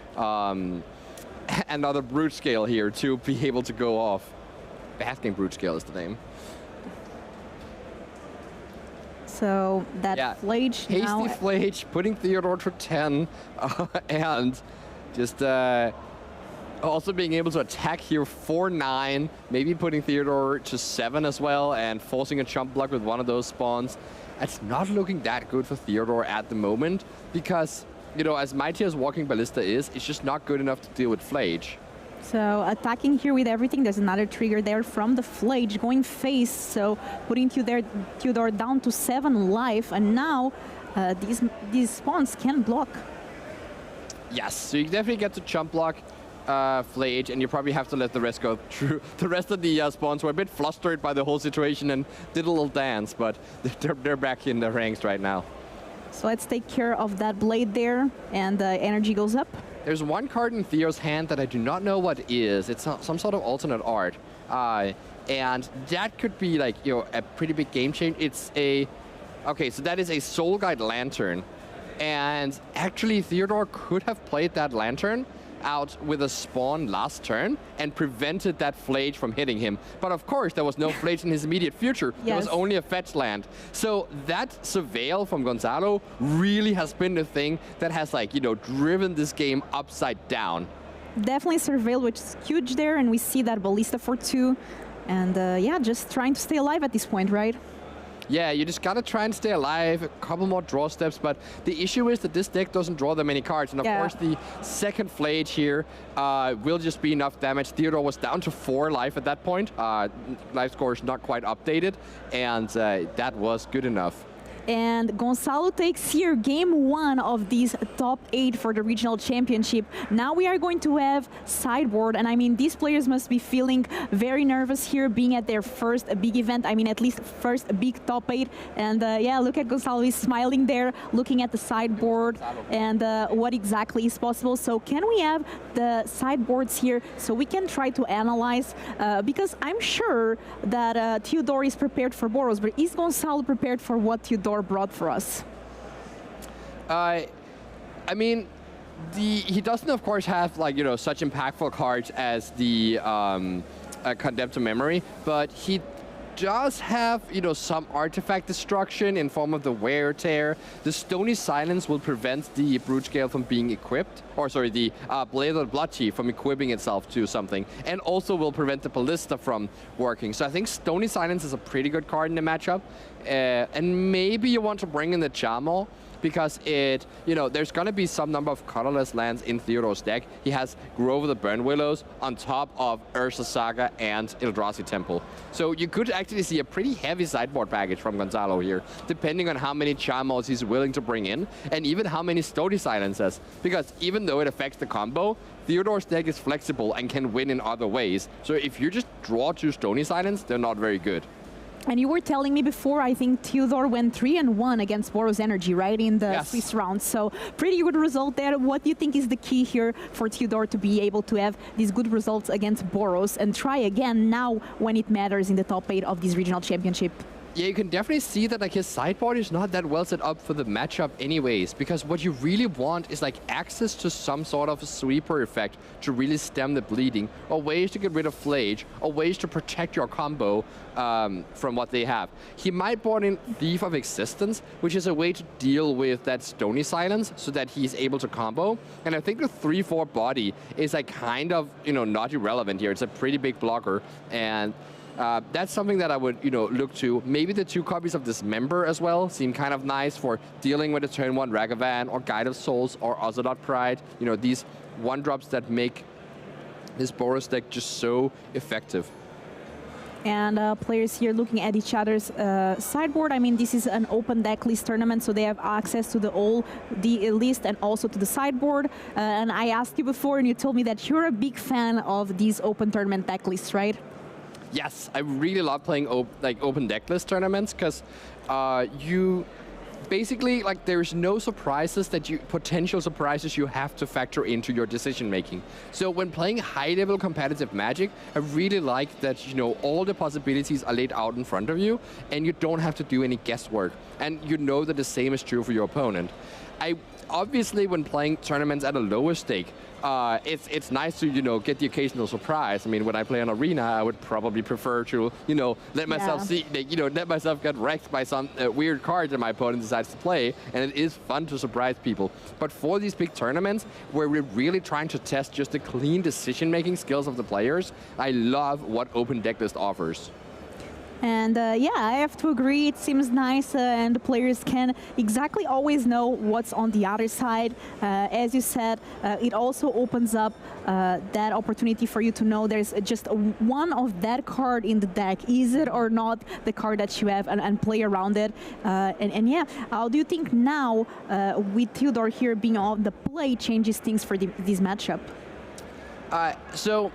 another brute scale here to be able to go off. Basking brute scale is the name. So that Flage Hasty now. Flage, putting Theodore to 10, and just also being able to attack here 4-9, maybe putting Theodore to 7 as well, and forcing a jump block with one of those spawns. It's not looking that good for Theodore at the moment, because, you know, as mighty as Walking Ballista is, it's just not good enough to deal with Flage. So attacking here with everything, there's another trigger there from the Flage going face, so putting Theodore down to 7 life, and now these spawns can block. Yes, so you definitely get to jump block Flage, and you probably have to let the rest go through. The rest of the spawns were a bit flustered by the whole situation and did a little dance, but they're back in the ranks right now. So let's take care of that blade there, and energy goes up. There's one card in Theo's hand that I do not know what is. It's some sort of alternate art. And that could be like, you know, a pretty big game change. It's a... Okay, so that is a Soul Guide Lantern. And actually, Theodore could have played that Lantern out with a spawn last turn and prevented that Flage from hitting him. But of course, there was no Flage in his immediate future. There was only a fetch land. So that Surveil from Gonzalo really has been the thing that has, like, you know, driven this game upside down. Definitely Surveil, which is huge there, and we see that Ballista for 2. And yeah, just trying to stay alive at this point, right? Yeah, you just gotta try and stay alive, a couple more draw steps, but the issue is that this deck doesn't draw that many cards, and of course the second Flage here will just be enough damage. Theodore was down to 4 life at that point. Life score is not quite updated, and that was good enough. And Gonzalo takes here game 1 of these top 8 for the regional championship. Now we are going to have sideboard, and I mean, these players must be feeling very nervous here, being at their first big event. I mean, at least first big top 8. And yeah, look at Gonzalo, he's smiling there, looking at the sideboard and what exactly is possible. So can we have the sideboards here so we can try to analyze? Because I'm sure that Theodore is prepared for Boros, but is Gonzalo prepared for what Theodore brought for us? I mean, he doesn't, of course, have, like, you know, such impactful cards as the Condemned to Memory, but he does have, you know, some artifact destruction in form of the Wear Tear. The Stony Silence will prevent the Brute Scale from being equipped, or sorry, the Blade of the Blood Chief from equipping itself to something, and also will prevent the Ballista from working. So I think Stony Silence is a pretty good card in the matchup, and maybe you want to bring in the Chamo, because it, you know, there's going to be some number of colorless lands in Theodore's deck. He has Grove of the Burn Willows on top of Ursa Saga and Eldrazi Temple. So you could actually see a pretty heavy sideboard package from Gonzalo here, depending on how many Chamos he's willing to bring in, and even how many Stony Silences. Because even though it affects the combo, Theodore's deck is flexible and can win in other ways. So if you just draw 2 Stony Silence, they're not very good. And you were telling me before, I think Theodore went 3-1 against Boros Energy, right, in the Swiss round. So pretty good result there. What do you think is the key here for Theodore to be able to have these good results against Boros and try again now when it matters in the top 8 of this regional championship? Yeah, you can definitely see that, like, his sideboard is not that well set up for the matchup anyways, because what you really want is, like, access to some sort of a sweeper effect to really stem the bleeding, or ways to get rid of Flage, or ways to protect your combo from what they have. He might board in Thief of Existence, which is a way to deal with that Stony Silence so that he's able to combo. And I think the 3-4 body is, like, kind of, you know, not irrelevant here. It's a pretty big blocker, and that's something that I would, you know, look to. Maybe the 2 copies of Dismember as well seem kind of nice for dealing with a turn 1 Ragavan or Guide of Souls or Ocelot Pride. You know, these 1-drops that make this Boros deck just so effective. And players here looking at each other's sideboard. I mean, this is an open deck list tournament, so they have access to the list and also to the sideboard. And I asked you before, and you told me that you're a big fan of these open tournament deck lists, right? Yes, I really love playing open deck list tournaments, because you basically, like, there's no surprises potential surprises you have to factor into your decision making. So when playing high-level competitive Magic, I really like that, you know, all the possibilities are laid out in front of you, and you don't have to do any guesswork. And you know that the same is true for your opponent. Obviously, when playing tournaments at a lower stake, it's nice to, you know, get the occasional surprise. I mean, when I play on Arena, I would probably prefer to, you know, let myself let myself get wrecked by some weird card that my opponent decides to play, and it is fun to surprise people. But for these big tournaments, where we're really trying to test just the clean decision-making skills of the players, I love what Open Decklist offers. And yeah, I have to agree, it seems nice and the players can exactly always know what's on the other side. As you said, it also opens up that opportunity for you to know there's just one of that card in the deck. Is it or not the card that you have, and play around it. And yeah, how do you think now with Theodore here being on the play changes things for this matchup? So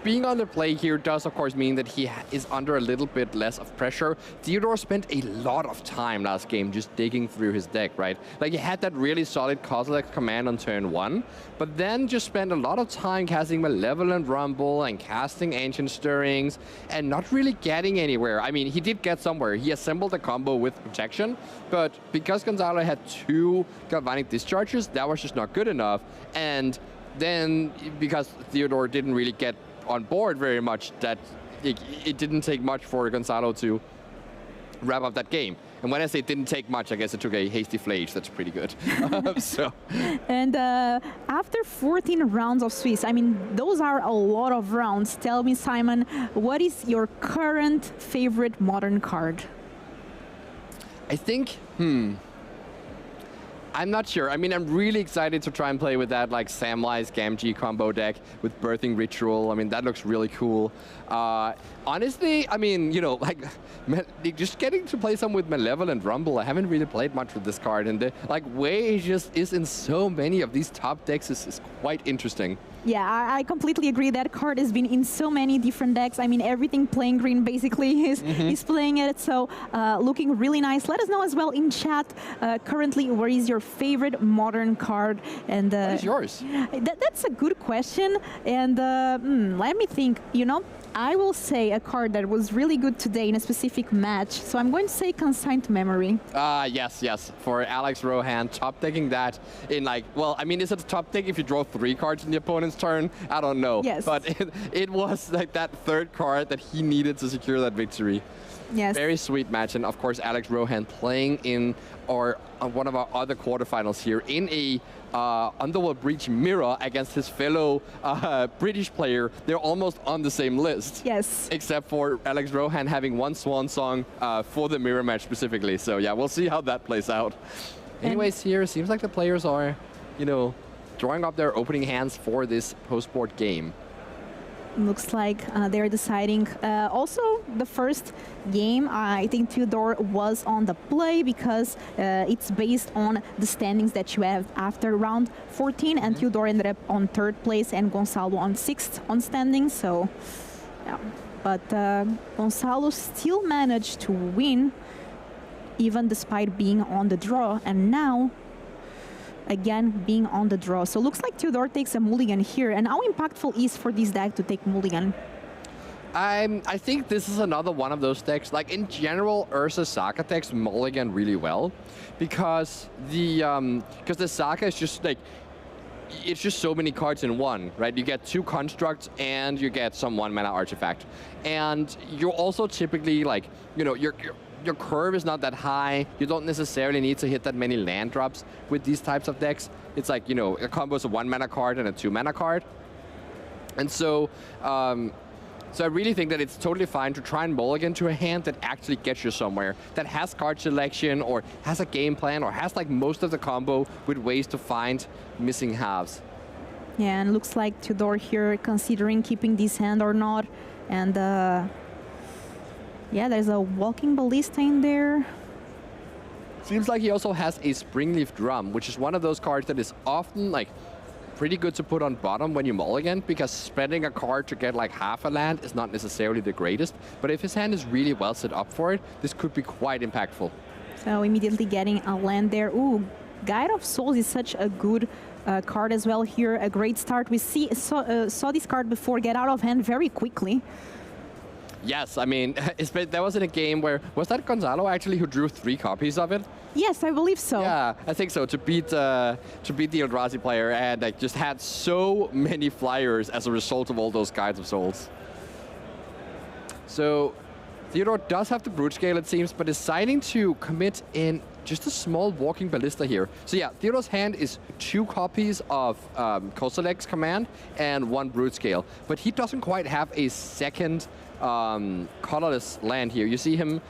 being on the play here does, of course, mean that he is under a little bit less of pressure. Theodore spent a lot of time last game just digging through his deck, right? Like, he had that really solid Kozilek command on turn 1, but then just spent a lot of time casting Malevolent Rumble and casting Ancient Stirrings and not really getting anywhere. I mean, he did get somewhere. He assembled a combo with protection, but because Gonzalo had 2 Galvanic Discharges, that was just not good enough. And then, because Theodore didn't really get on board very much, that it didn't take much for Gonzalo to wrap up that game. And when I say it didn't take much, I guess it took a hasty flage. That's pretty good. And after 14 rounds of Swiss, I mean, those are a lot of rounds. Tell me, Simon, what is your current favorite Modern card? I think, I'm not sure. I mean, I'm really excited to try and play with that, like, Samwise Gamgee combo deck with Birthing Ritual. I mean, that looks really cool. Honestly, I mean, you know, like, just getting to play some with Malevolent Rumble, I haven't really played much with this card, and the, like, way it just is in so many of these top decks is quite interesting. Yeah, I completely agree. That card has been in so many different decks. I mean, everything playing green basically is playing it. So looking really nice. Let us know as well in chat currently, where is your favorite Modern card? And what is yours? That's a good question. And let me think. You know, I will say a card that was really good today in a specific match. So I'm going to say Consigned Memory. Yes. For Alex Rohan, top decking that in, like, well, I mean, is it a top deck if you draw 3 cards in the opponent's turn? I don't know. Yes. But it was like that 3rd card that he needed to secure that victory. Yes. Very sweet match. And of course, Alex Rohan playing in one of our other quarterfinals here in a Underworld Breach mirror against his fellow British player. They're almost on the same list. Yes. Except for Alex Rohan having one swan song for the mirror match specifically. So yeah, we'll see how that plays out. Anyways, here it seems like the players are, you know, drawing up their opening hands for this post-board game. Looks like they're deciding. Also, the first game, I think Theodore was on the play because it's based on the standings that you have after round 14, and Theodore ended up on 3rd place and Gonzalo on 6th on standings. So, yeah. But Gonzalo still managed to win, even despite being on the draw, and now again being on the draw. So looks like Theodore takes a mulligan here. And how impactful is for this deck to take mulligan? I think this is another one of those decks. Like, in general, Urza Saga decks mulligan really well because the Saga is just like, it's just so many cards in one, right? You get 2 constructs and you get some 1-mana artifact. And you're also typically, like, you know, your curve is not that high. You don't necessarily need to hit that many land drops with these types of decks. It's like, you know, a combo is a 1-mana card and a 2-mana card. And so, so I really think that it's totally fine to try and mulligan to a hand that actually gets you somewhere, that has card selection or has a game plan or has, like, most of the combo with ways to find missing halves. Yeah, and looks like Theodore here considering keeping this hand or not. And yeah, there's a Walking Ballista in there. Seems like he also has a Springleaf Drum, which is one of those cards that is often, like, pretty good to put on bottom when you mulligan, because spending a card to get, like, half a land is not necessarily the greatest. But if his hand is really well set up for it, this could be quite impactful. So immediately getting a land there. Ooh, Guide of Souls is such a good card as well here. A great start. We saw this card before get out of hand very quickly. Yes, I mean, that was in a game where, was that Gonzalo actually who drew 3 copies of it? Yes, I believe so. Yeah, I think so, to beat the Eldrazi player, and like, just had so many flyers as a result of all those Guides of Souls. So Theodore does have the Brute Scale, it seems, but deciding to commit in just a small Walking Ballista here. So yeah, Theodore's hand is 2 copies of Kozilek's command and 1 Brute Scale, but he doesn't quite have a second colorless land here. You see him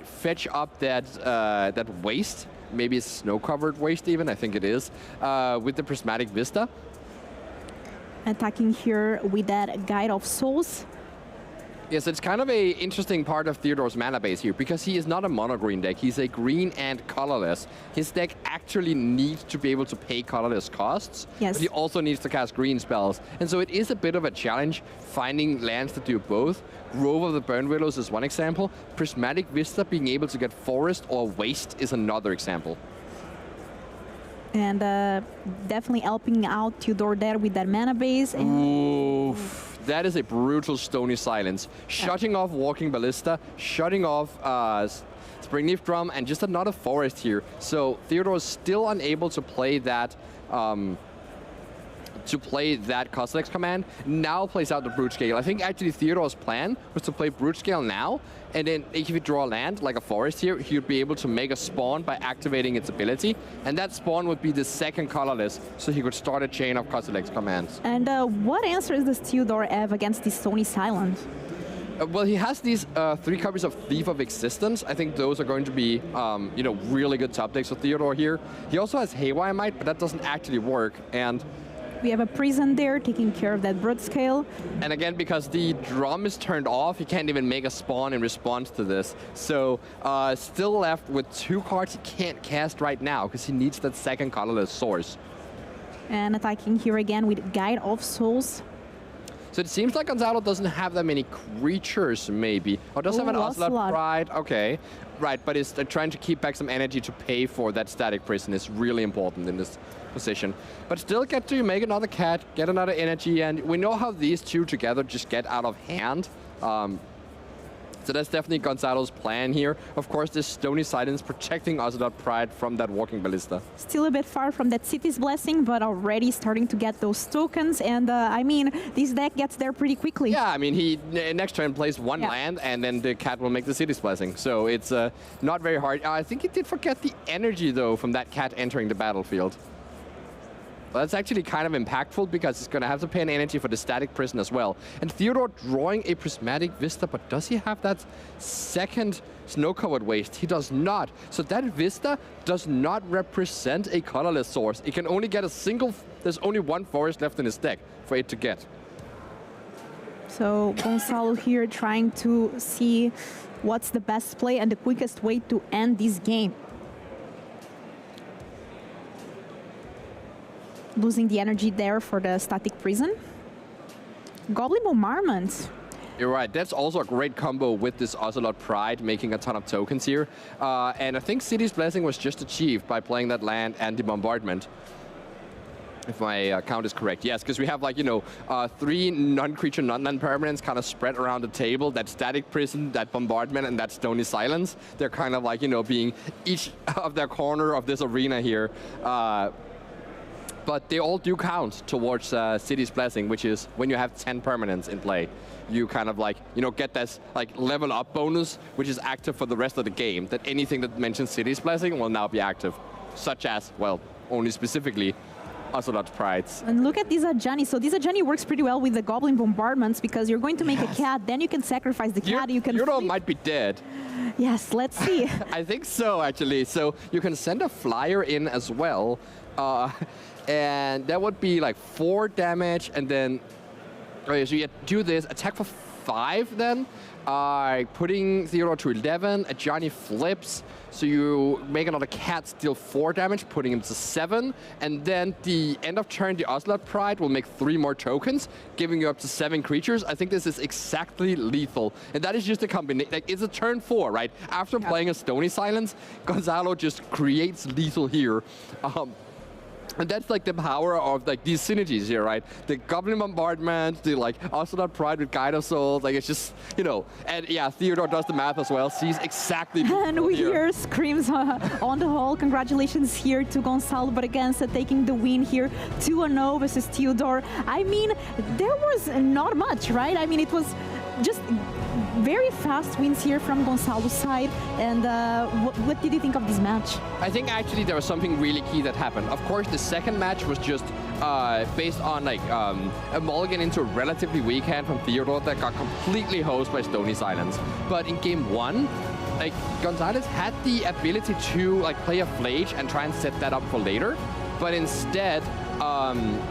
fetch up that waste, maybe it's snow-covered waste even, I think it is, with the Prismatic Vista. Attacking here with that Guide of Souls. Yes, it's kind of a interesting part of Theodore's mana base here, because he is not a mono-green deck. He's a green and colorless. His deck actually needs to be able to pay colorless costs, yes, but he also needs to cast green spells. And so it is a bit of a challenge finding lands that do both. Grove of the Burn Willows is one example. Prismatic Vista being able to get Forest or Waste is another example. And definitely helping out Theodore there with that mana base. Oof. That is a brutal Stony Silence. Shutting off Walking Ballista, shutting off Springleaf Drum, and just another Forest here. So Theodore is still unable to play that Kozilek's command. Now plays out the Brute Scale. I think actually Theodore's plan was to play Brute Scale now, and then if you draw a land, like a Forest here, he would be able to make a spawn by activating its ability, and that spawn would be the second colorless, so he could start a chain of Kozilek's commands. And what answers does Theodore have against this Stony Silence? Well, he has these 3 copies of Thief of Existence. I think those are going to be, really good top decks for Theodore here. He also has Haywire Might, but that doesn't actually work, and we have a Prison there taking care of that Brute Scale. And again, because the drum is turned off, he can't even make a spawn in response to this. So still left with 2 cards he can't cast right now because he needs that second colorless source. And attacking here again with Guide of Souls. So it seems like Gonzalo doesn't have that many creatures, maybe. Or does have an Ocelot Pride. Okay, right, but is trying to keep back some energy to pay for that Static Prison is really important in this position. But still get to make another cat, get another energy, and we know how these 2 together just get out of hand. So that's definitely Gonzalo's plan here. Of course, this Stony Silence protecting Ocelot Pride from that Walking Ballista. Still a bit far from that City's Blessing, but already starting to get those tokens. And I mean, this deck gets there pretty quickly. Yeah, I mean, he next turn plays 1 land, and then the cat will make the City's Blessing. So it's not very hard. I think he did forget the energy, though, from that cat entering the battlefield. Well, that's actually kind of impactful because he's going to have to pay an energy for the Static Prison as well. And Theodore drawing a Prismatic Vista, but does he have that second Snow-Covered Waste? He does not. So that Vista does not represent a colorless source. It can only get a single, there's only 1 Forest left in his deck for it to get. So Gonzalo here trying to see what's the best play and the quickest way to end this game. Losing the energy there for the Static Prison. Goblin Bombardment. You're right, that's also a great combo with this Ocelot Pride, making a ton of tokens here. And I think City's Blessing was just achieved by playing that land and the Bombardment. If my count is correct. Yes, because we have 3 non-creature, non-permanents kind of spread around the table. That Static Prison, that Bombardment, and that Stony Silence. They're kind of being each of their corner of this arena here. But they all do count towards City's Blessing, which is when you have 10 permanents in play. You kind of get this level up bonus, which is active for the rest of the game. That anything that mentions City's Blessing will now be active. Such as, well, only specifically Ocelot Prides. And look at this Ajani. So this Ajani works pretty well with the Goblin Bombardments because you're going to make a cat, then you can sacrifice the cat. You can Theodore might be dead. Yes, let's see. I think so, actually. So you can send a flyer in as well. And that would be 4 damage, and then so you do this, attack for 5 then, putting Theodore to 11, a Johnny flips, so you make another cat deal 4 damage, putting him to 7, and then the end of turn, the Ocelot Pride will make 3 more tokens, giving you up to 7 creatures. I think this is exactly lethal, and that is just a combination. Like, it's a turn 4, right? After playing a Stony Silence, Gonzalo just creates lethal here. And that's like the power of like these synergies here, right? The Goblin Bombardment, the like Ocelot Pride with Guide of Souls, like it's just, you know, and yeah, Theodore does the math as well, sees exactly. And we here. hear screams on the hall. Congratulations here to Gonzalo, but again, taking the win here, 2-0 versus Theodore. I mean, there was not much, right? I mean, it was just very fast wins here from Gonzalo's side. And what did you think of this match? I think actually there was something really key that happened. Of course, the second match was just based on like a mulligan into a relatively weak hand from Theodore that got completely hosed by Stony Silence. But in game 1, like Gonzalez had the ability to like play a Flage and try and set that up for later, but instead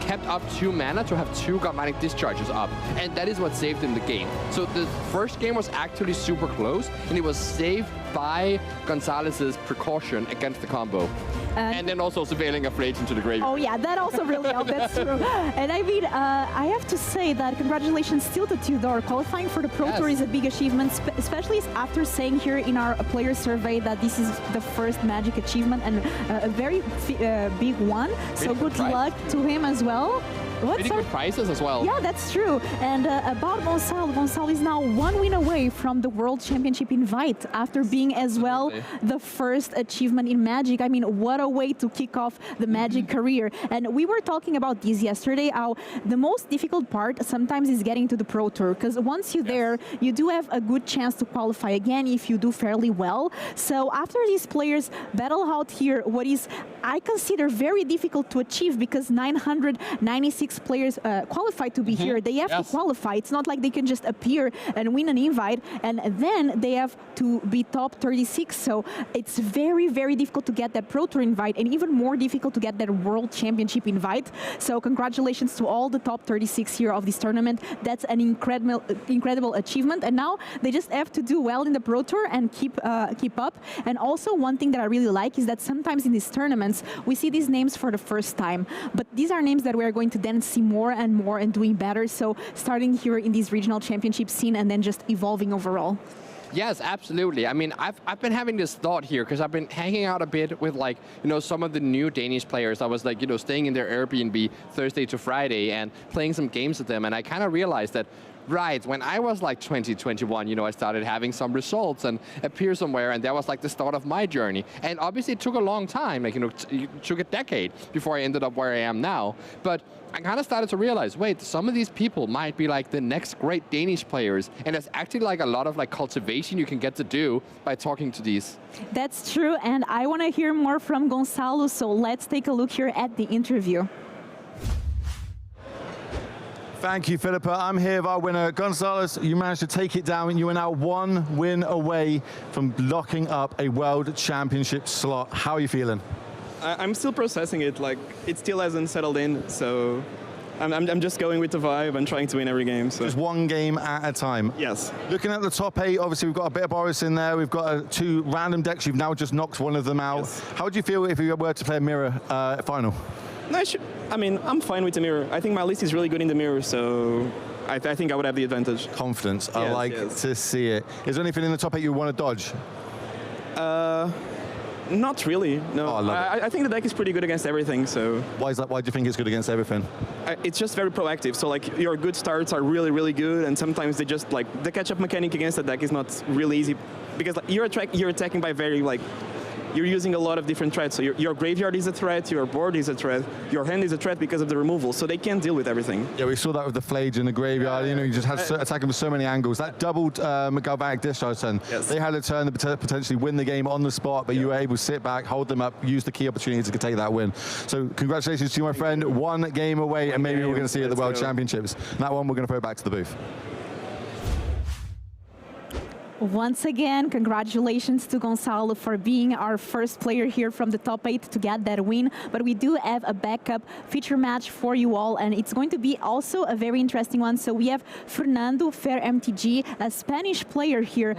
kept up 2 mana to have 2 Galvanic Discharges up, and that is what saved him the game. So the first game was actually super close, and it was saved by Gonzalez's precaution against the combo. And then also surveilling a Flage into the graveyard. Oh yeah, that also really helped, that's true. And I mean, I have to say that congratulations still to Theodore. Qualifying for the Pro Tour is a big achievement, especially after saying here in our player survey that this is the first Magic achievement and a very big one. So good luck to him as well. Pretty good prizes as well. Yeah, that's true. And about Gonzalo is now 1 win away from the World Championship invite after being as well the first achievement in Magic. I mean, what a way to kick off the Magic career. And we were talking about this yesterday, how the most difficult part sometimes is getting to the Pro Tour, because once you're there, you do have a good chance to qualify again if you do fairly well. So after these players battle out here, what is, I consider, very difficult to achieve, because 996 players qualified to be here. They have to qualify. It's not like they can just appear and win an invite, and then they have to be top 36. So it's very, very difficult to get that Pro Tour invite, and even more difficult to get that World Championship invite. So congratulations to all the top 36 here of this tournament. That's an incredible achievement. And now they just have to do well in the Pro Tour and keep up. And also one thing that I really like is that sometimes in these tournaments we see these names for the first time, but these are names that we are going to then see more and more and doing better. So starting here in this regional championship scene and then just evolving overall. Yes, absolutely. I mean, I've been having this thought here because I've been hanging out a bit with, like, you know, some of the new Danish players. I was like, you know, staying in their Airbnb Thursday to Friday and playing some games with them, and I kind of realized that, right, when I was like 20, 21, you know, I started having some results and appear somewhere, and that was like the start of my journey. And obviously it took a long time, like, you know, it took a decade before I ended up where I am now. But I kind of started to realize, wait, some of these people might be like the next great Danish players, and there's actually like a lot of like cultivation you can get to do by talking to these. That's true, and I want to hear more from Gonzalo, so let's take a look here at the interview. Thank you, Philippa. I'm here with our winner, Gonzalez. You managed to take it down, and you are now 1 win away from locking up a World Championship slot. How are you feeling? I'm still processing it. Like, it still hasn't settled in, so I'm just going with the vibe and trying to win every game. So. Just 1 game at a time. Yes. Looking at the top 8, obviously we've got a bit of Boris in there. We've got 2 random decks. You've now just knocked one of them out. Yes. How would you feel if you were to play a mirror final? No, I mean, I'm fine with the mirror. I think my list is really good in the mirror, so I think I would have the advantage. Confidence. I like to see it. Is there anything in the top 8 you want to dodge? Not really, no. Oh, I think the deck is pretty good against everything, so... Why is that? Why do you think it's good against everything? It's just very proactive, so like your good starts are really, really good, and sometimes they just like, the catch-up mechanic against the deck is not really easy, because like, you're attacking by very like, you're using a lot of different threats. So your graveyard is a threat, your board is a threat, your hand is a threat because of the removal, so they can't deal with everything. Yeah, we saw that with the Flage in the graveyard. You know, you just had to attack them with so many angles. That doubled Galvanic Discharge turn. Yes. They had a turn that potentially win the game on the spot, but you were able to sit back, hold them up, use the key opportunity to take that win. So congratulations to you, my friend. 1 game away, and maybe we're going to see you at the World Championships. And that one, we're going to throw back to the booth. Once again, congratulations to Gonçalo for being our first player here from the top 8 to get that win. But we do have a backup feature match for you all, and it's going to be also a very interesting one. So we have Fernando Fair MTG, a Spanish player here,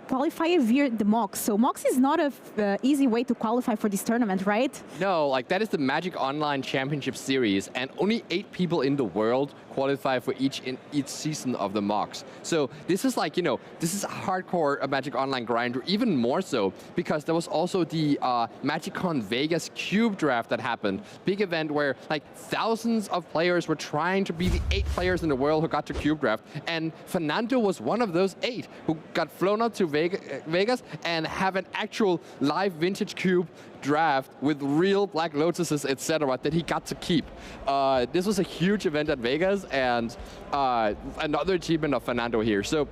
qualified via the MOX. So MOX is not an easy way to qualify for this tournament, right? No, like that is the Magic Online Championship Series, and only 8 people in the world qualify for each season of the MOX. So this is like, this is a hardcore Magic Online grind, even more so, because there was also the MagicCon Vegas Cube Draft that happened. Big event where like thousands of players were trying to be the 8 players in the world who got to Cube Draft, and Fernando was one of those 8 who got flown out to Vegas and have an actual live vintage cube draft with real Black Lotuses, etc., that he got to keep. This was a huge event at Vegas, and another achievement of Fernando here. So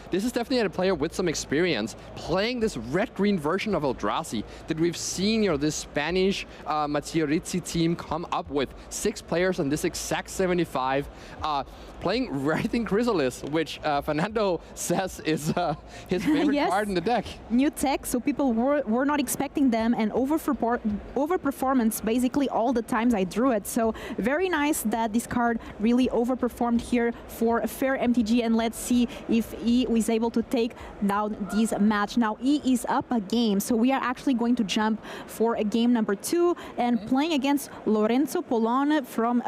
this is definitely a player with some experience playing this red-green version of Eldrazi that we've seen, this Spanish Matteo team come up with 6 players on this exact 75, playing Writhing Chrysalis, which Fernando says is his favorite yes. card in the deck. New tech, so people were not expecting them, and overperformance basically all the times I drew it. So very nice that this card really overperformed here for Fair MTG, and let's see if E is able to take down this match. Now E is up a game, so we are actually going to jump for a game number 2 and playing against Lorenzo Polone from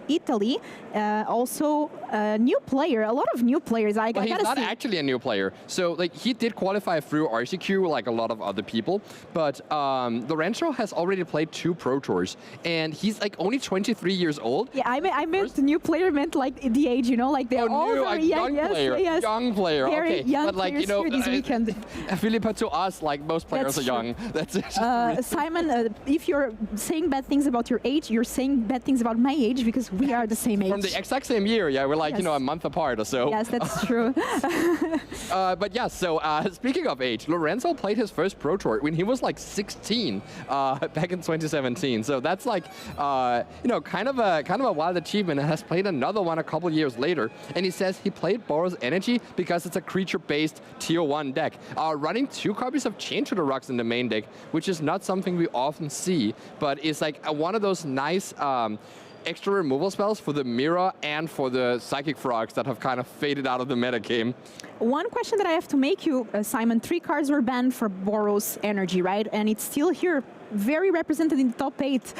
Italy. Also a new player, a lot of new players. Well, he's not actually a new player. So like he did qualify through RCQ like a lot of other people, but Lorenzo has already played 2 Pro Tours, and he's like only 23 years old. Yeah, I meant the new player meant like the age, like they're all new, very young player. Yes. Young player, Very okay. young But like, players here this weekend. Philippa, to us, like most players That's are young. That's it. Simon, if you're saying bad things about your age, you're saying bad things about my age, because we are the same age. From the exact same year, yeah, we're like, Yes. a month apart or so. Yes, that's true. But yeah, so speaking of age, Lorenzo played his first Pro Tour when he was like 16 back in 2017. So that's like, kind of a wild achievement, and has played another one a couple years later. And he says he played Boros Energy because it's a creature-based tier 1 deck, running 2 copies of Chain to the Rocks in the main deck, which is not something we often see, but is like one of those nice extra removal spells for the Mirror and for the Psychic Frogs that have kind of faded out of the meta game. One question that I have to make you, Simon, 3 cards were banned for Boros Energy, right? And it's still here, very represented in the top 8.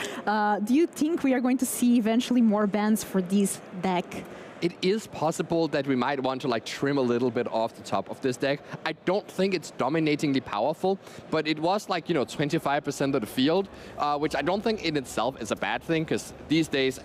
Do you think we are going to see eventually more bans for this deck? It is possible that we might want to like trim a little bit off the top of this deck. I don't think it's dominatingly powerful, but it was like, 25% of the field, which I don't think in itself is a bad thing, because these days,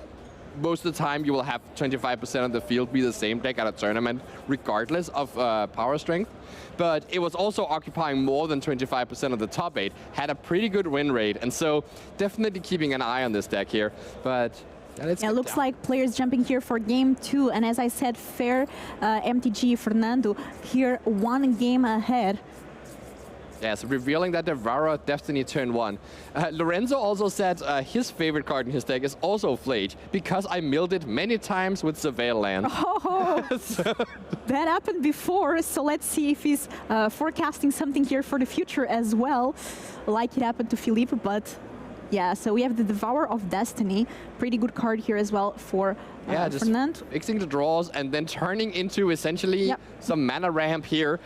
most of the time you will have 25% of the field be the same deck at a tournament, regardless of power strength. But it was also occupying more than 25% of the top 8, had a pretty good win rate, and so definitely keeping an eye on this deck here. But it looks like players jumping here for game 2, and as I said, Fair MTG Fernando here 1 game ahead. Yes, revealing that Devour Destiny turn 1. Lorenzo also said his favorite card in his deck is also Flage, because I milled it many times with Surveil Land. Oh, that happened before, so let's see if he's forecasting something here for the future as well, like it happened to Philippe, but yeah, so we have the Devourer of Destiny, pretty good card here as well for just Fernando. fixing the draws and then turning into essentially some mana ramp here,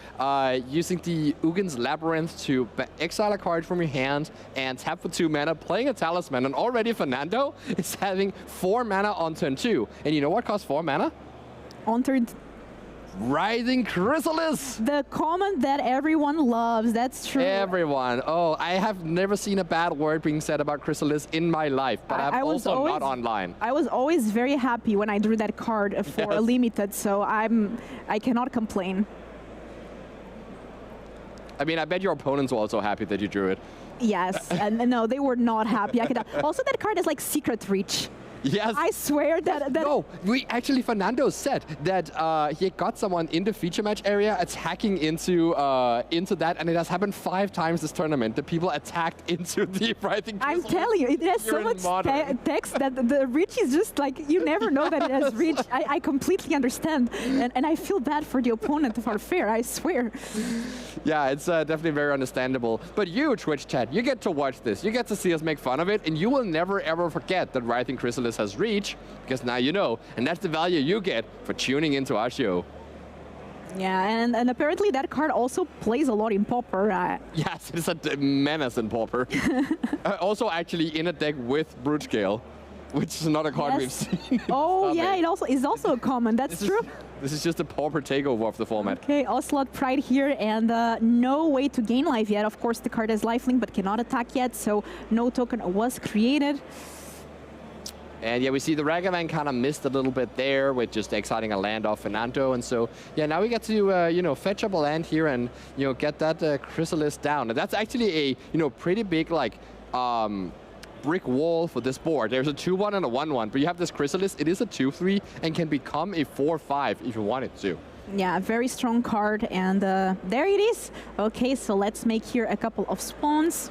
using the UGEMS Labyrinth to exile a card from your hand and tap for 2 mana, playing a Talisman, and already Fernando is having 4 mana on turn 2. And you know what costs 4 mana? On turn Writhing Chrysalis! The comment that everyone loves, that's true. Everyone. Oh, I have never seen a bad word being said about Chrysalis in my life, but I'm also not online. I was always very happy when I drew that card for a limited, so I cannot complain. I mean, I bet your opponents were also happy that you drew it. Yes, and no, they were not happy. Also, that card is like Secret Reach. Yes. I swear that... No, Fernando said that he got someone in the feature match area attacking into that, and it has happened 5 times this tournament. The people attacked into the writing. I'm telling you, it has so much text that the reach is just like, you never know that it has reach. I completely understand, and I feel bad for the opponent of our fair, I swear. Yeah, it's definitely very understandable. But you, Twitch chat, you get to watch this. You get to see us make fun of it, and you will never ever forget that Writhing Chrysalis has reach, because now you know, and that's the value you get for tuning into our show. Yeah, and apparently that card also plays a lot in Pauper. Yes, it's a menace in Pauper. Also actually in a deck with Brute Scale, which is not a card we've seen. Oh yeah, it also is also a common, that's true. This is just a Pauper takeover of the format. Okay, Ocelot Pride here, and no way to gain life yet. Of course, the card has lifelink, but cannot attack yet, so no token was created. And yeah, we see the Ragavan kind of missed a little bit there with just exiting a land off Fernando. And so, yeah, now we get to, fetch up a land here and, get that Chrysalis down. And that's actually a, pretty big, like, brick wall for this board. There's a 2-1 and a 1-1, but you have this Chrysalis. It is a 2-3 and can become a 4-5 if you want it to. Yeah, very strong card, and there it is. Okay, so let's make here a couple of spawns.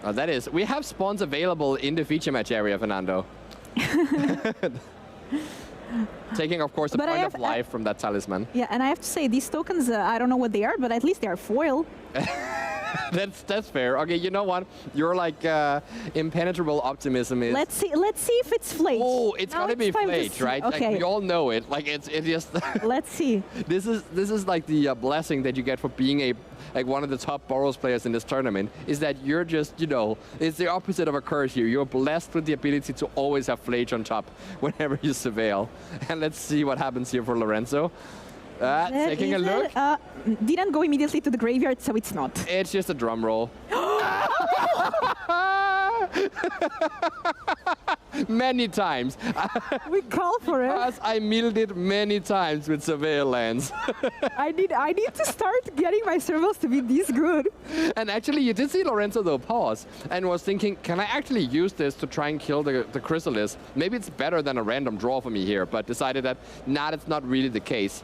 That is, we have spawns available in the feature match area, Fernando. Taking, of course, a point of life from that talisman. Yeah, and I have to say, these tokens, I don't know what they are, but at least they are foil. That's fair. Okay, you know what? Your like impenetrable optimism is. Let's see if it's Flage. Oh, it's gonna be Flage, right? Okay. Like, we all know it. Like it just. Let's see. This is like the blessing that you get for being one of the top Boros players in this tournament. Is that you're just it's the opposite of a curse here. You're blessed with the ability to always have Flage on top whenever you surveil. And let's see what happens here for Lorenzo. Taking a look. Didn't go immediately to the graveyard, so it's not. It's just a drum roll. Many times. We call for it. Because I milled it many times with surveil lands. I need to start getting my surveils to be this good. And actually, you did see Lorenzo though pause and was thinking, can I actually use this to try and kill the Chrysalis? Maybe it's better than a random draw for me here, but decided that that's not really the case.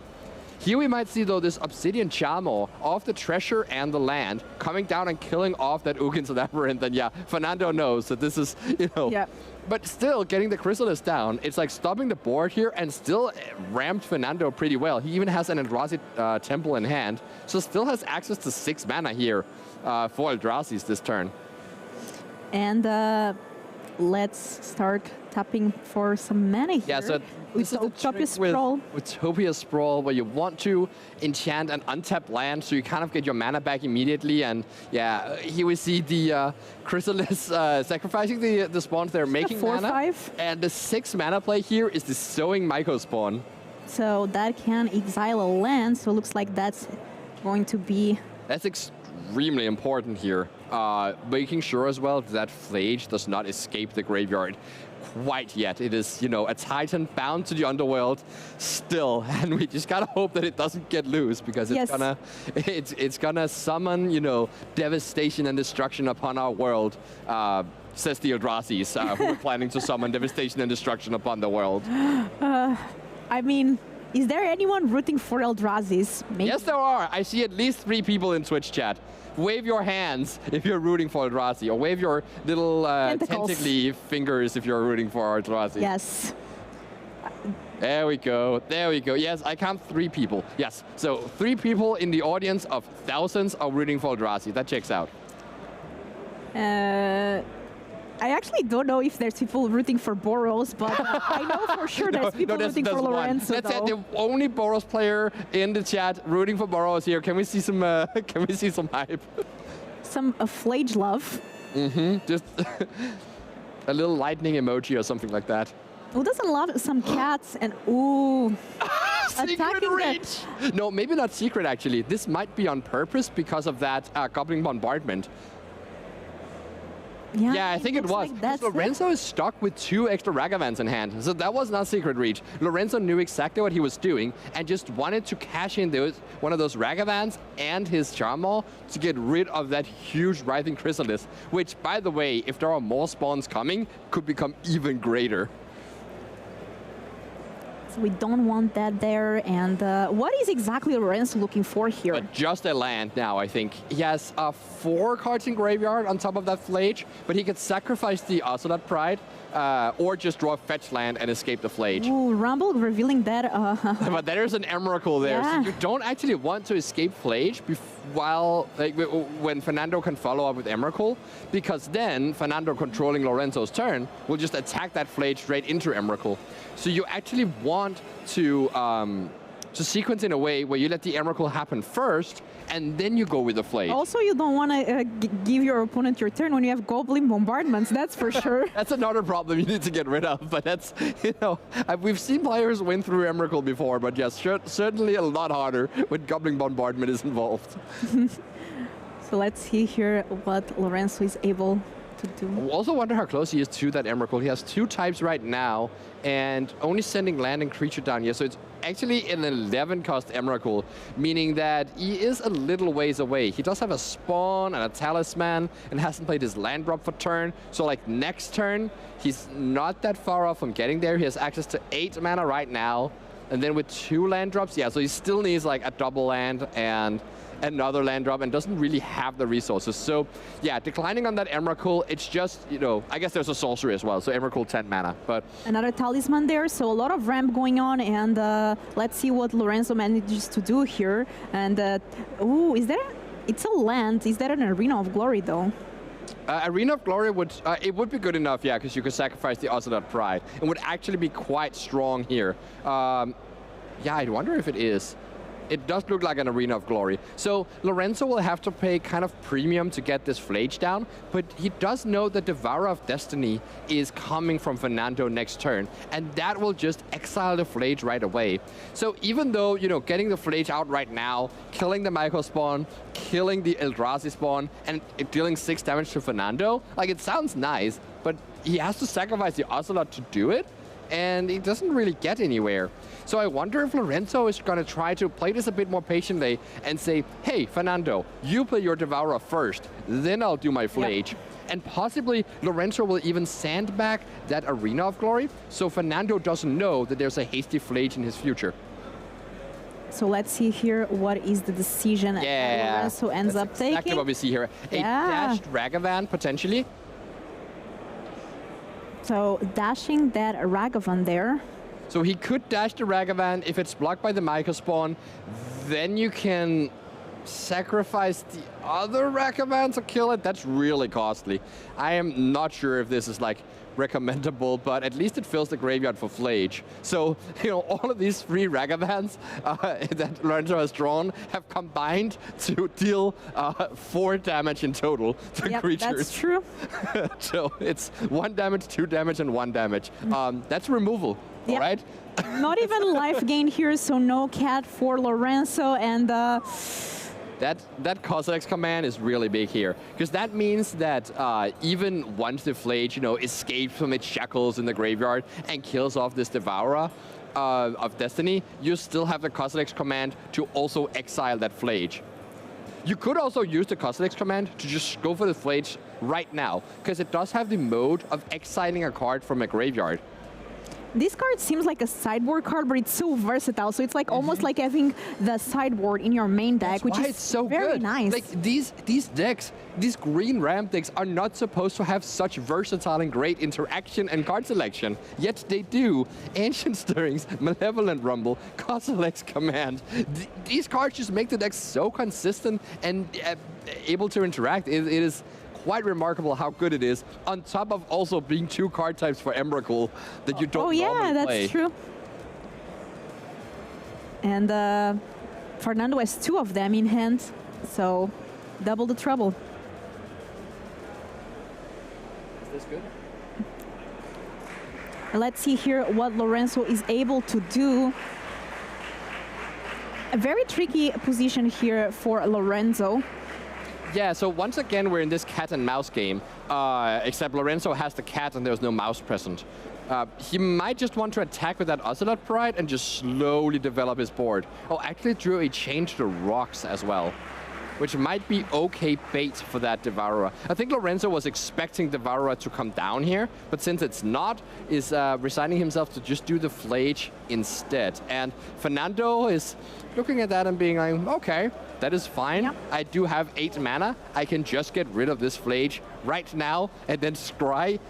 Here we might see, though, this Obsidian Charmer off the treasure and the land, coming down and killing off that Ugins Labyrinth. And yeah, Fernando knows that this is, Yeah. But still, getting the Chrysalis down, it's like stopping the board here and still ramped Fernando pretty well. He even has an Eldrazi Temple in hand, so still has access to 6 mana here for Eldrazi's this turn. And let's start tapping for some mana here. Yeah, so this is Utopia Sprawl. With Utopia Sprawl, where you want to enchant an untapped land, so you kind of get your mana back immediately. And yeah, here we see the Chrysalis sacrificing the spawns there, making mana. 4/5. And the 6 mana play here is the Sowing Myco spawn. So that can exile a land, so it looks like that's going to be... That's extremely important here. Making sure as well that Flage does not escape the graveyard quite yet. It is, a Titan bound to the underworld still, and we just gotta hope that it doesn't get loose, because it's gonna summon, devastation and destruction upon our world. Says the Eldrazi's, who are planning to summon devastation and destruction upon the world. I mean, is there anyone rooting for Eldrazi's? Maybe. Yes, there are. I see at least 3 people in Twitch chat. Wave your hands if you're rooting for Eldrazi, or wave your little tentacly fingers if you're rooting for Eldrazi. Yes. There we go. There we go. Yes, I count 3 people. Yes. So 3 people in the audience of thousands are rooting for Eldrazi. That checks out. I actually don't know if there's people rooting for Boros, but I know for sure there's people rooting for Lorenzo. That's the only Boros player in the chat rooting for Boros here. Can we see some? Can we see some hype? Some Flage love. Just a little lightning emoji or something like that. Who doesn't love some cats and ooh? Secret reach. No, maybe not secret actually. This might be on purpose because of that Goblin Bombardment. Yeah, I think it was. Like Lorenzo is stuck with 2 extra Ragavans in hand, so that was not secret reach. Lorenzo knew exactly what he was doing and just wanted to cash in one of those Ragavans and his Charmal to get rid of that huge Writhing Chrysalis, which, by the way, if there are more spawns coming, could become even greater. So we don't want that there. And what is exactly Lorenzo looking for here? Just a land now, I think. He has 4 cards in graveyard on top of that Flage, but he could sacrifice the Ocelot Pride or just draw a fetch land and escape the Flage. Ooh, Rumble revealing that. But there's an Emrakul there, Yeah. so you don't actually want to escape Flage while when Fernando can follow up with Emrakul, because then Fernando controlling Lorenzo's turn will just attack that Flage straight into Emrakul. So you actually want to sequence in a way where you let the Emrakul happen first, and then you go with the Flage. Also, you don't want to give your opponent your turn when you have Goblin Bombardments, that's for sure. That's another problem you need to get rid of, but that's, we've seen players win through Emrakul before, but yes, certainly a lot harder when Goblin Bombardment is involved. So let's see here what Lorenzo is able to do. I also wonder how close he is to that Emrakul. He has 2 types right now, and only sending land and creature down here, so it's actually an 11-cost Emrakul, meaning that he is a little ways away. He does have a spawn and a talisman and hasn't played his land drop for turn, so like next turn, he's not that far off from getting there. He has access to 8 mana right now, and then with 2 land drops, yeah, so he still needs like a double land and another land drop and doesn't really have the resources. So yeah, declining on that Emrakul, it's just, I guess there's a sorcery as well, so Emrakul 10 mana, but... Another talisman there, so a lot of ramp going on, and let's see what Lorenzo manages to do here. And, ooh, it's a land. Is that an Arena of Glory, though? Arena of Glory would be good enough, yeah, because you could sacrifice the Ocelot Pride. It would actually be quite strong here. Yeah, I wonder if it is. It does look like an Arena of Glory. So Lorenzo will have to pay kind of premium to get this Flage down, but he does know that Devourer of Destiny is coming from Fernando next turn, and that will just exile the Flage right away. So even though, getting the Flage out right now, killing the Myco spawn, killing the Eldrazi spawn, and dealing 6 damage to Fernando, like, it sounds nice, but he has to sacrifice the Ocelot to do it, and he doesn't really get anywhere. So I wonder if Lorenzo is going to try to play this a bit more patiently and say, hey, Fernando, you play your Devourer first, then I'll do my Flage. Yep. And possibly Lorenzo will even sandbag that Arena of Glory, so Fernando doesn't know that there's a hasty Flage in his future. So let's see here what is the decision that Lorenzo ends up taking. Exactly what we see here. A dashed Ragavan, potentially. So dashing that Ragavan there. So he could dash the Ragavan. If it's blocked by the Myco spawn, then you can sacrifice the other Ragavan to kill it. That's really costly. I am not sure if this is like recommendable, but at least it fills the graveyard for Flage. So, all of these 3 Ragavans that Lorenzo has drawn have combined to deal 4 damage in total to creatures. That's true. So it's 1 damage, 2 damage, and 1 damage. That's removal, all right? Not even life gain here, so no cat for Lorenzo, and That Cossack's command is really big here, because that means that even once the Flage, escapes from its shackles in the graveyard and kills off this Devourer of Destiny, you still have the Cossack's command to also exile that Flage. You could also use the Cossack's command to just go for the Flage right now, because it does have the mode of exiling a card from a graveyard. This card seems like a sideboard card, but it's so versatile. So it's like almost like having the sideboard in your main deck, which is so very nice. Like these decks, these green ramp decks are not supposed to have such versatile and great interaction and card selection. Yet they do. Ancient Stirrings, Malevolent Rumble, Cossack's Command. These cards just make the deck so consistent and able to interact. It is quite remarkable how good it is, on top of also being 2 card types for Emrakul that you don't normally play. That's true. And Fernando has 2 of them in hand, so double the trouble. Is this good? Let's see here what Lorenzo is able to do. A very tricky position here for Lorenzo. Yeah, so once again, we're in this cat and mouse game, except Lorenzo has the cat and there's no mouse present. He might just want to attack with that Ocelot Pride and just slowly develop his board. Oh, actually drew a change to rocks as well. which might be okay bait for that Devourer. I think Lorenzo was expecting Devourer to come down here, but since it's not, is resigning himself to just do the Flage instead. And Fernando is looking at that and being like, okay, that is fine. Yep. I do have 8 mana. I can just get rid of this Flage right now and then scry,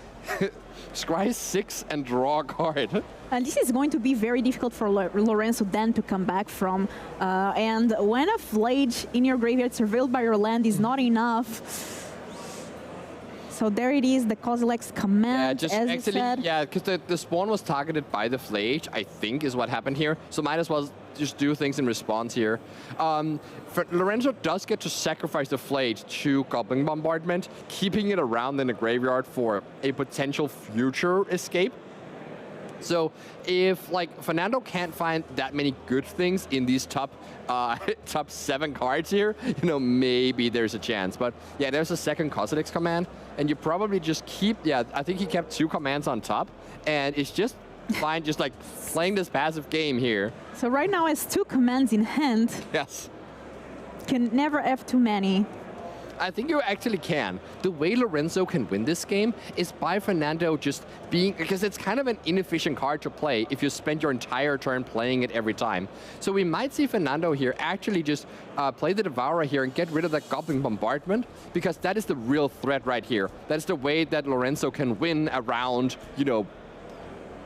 scry 6 and draw a card. And this is going to be very difficult for Lorenzo then to come back from. And when a Flage in your graveyard surveilled by your land is not enough, so there it is, the Kozilek's command, as you said. Yeah, because the spawn was targeted by the Flage, I think is what happened here. So might as well just do things in response here. Lorenzo does get to sacrifice the Flage to Goblin Bombardment, keeping it around in the graveyard for a potential future escape. So if like Fernando can't find that many good things in these top 7 cards here, you know, maybe there's a chance. But yeah, there's a second Kozilek's command, and you probably just keep, yeah, I think he kept 2 commands on top, and it's just fine just like playing this passive game here. So right now has 2 commands in hand. Yes. Can never have too many. I think you actually can. The way Lorenzo can win this game is by Fernando just being, because it's kind of an inefficient card to play if you spend your entire turn playing it every time. So we might see Fernando here actually just play the Devourer here and get rid of that Goblin Bombardment, because that is the real threat right here. That is the way that Lorenzo can win around, you know,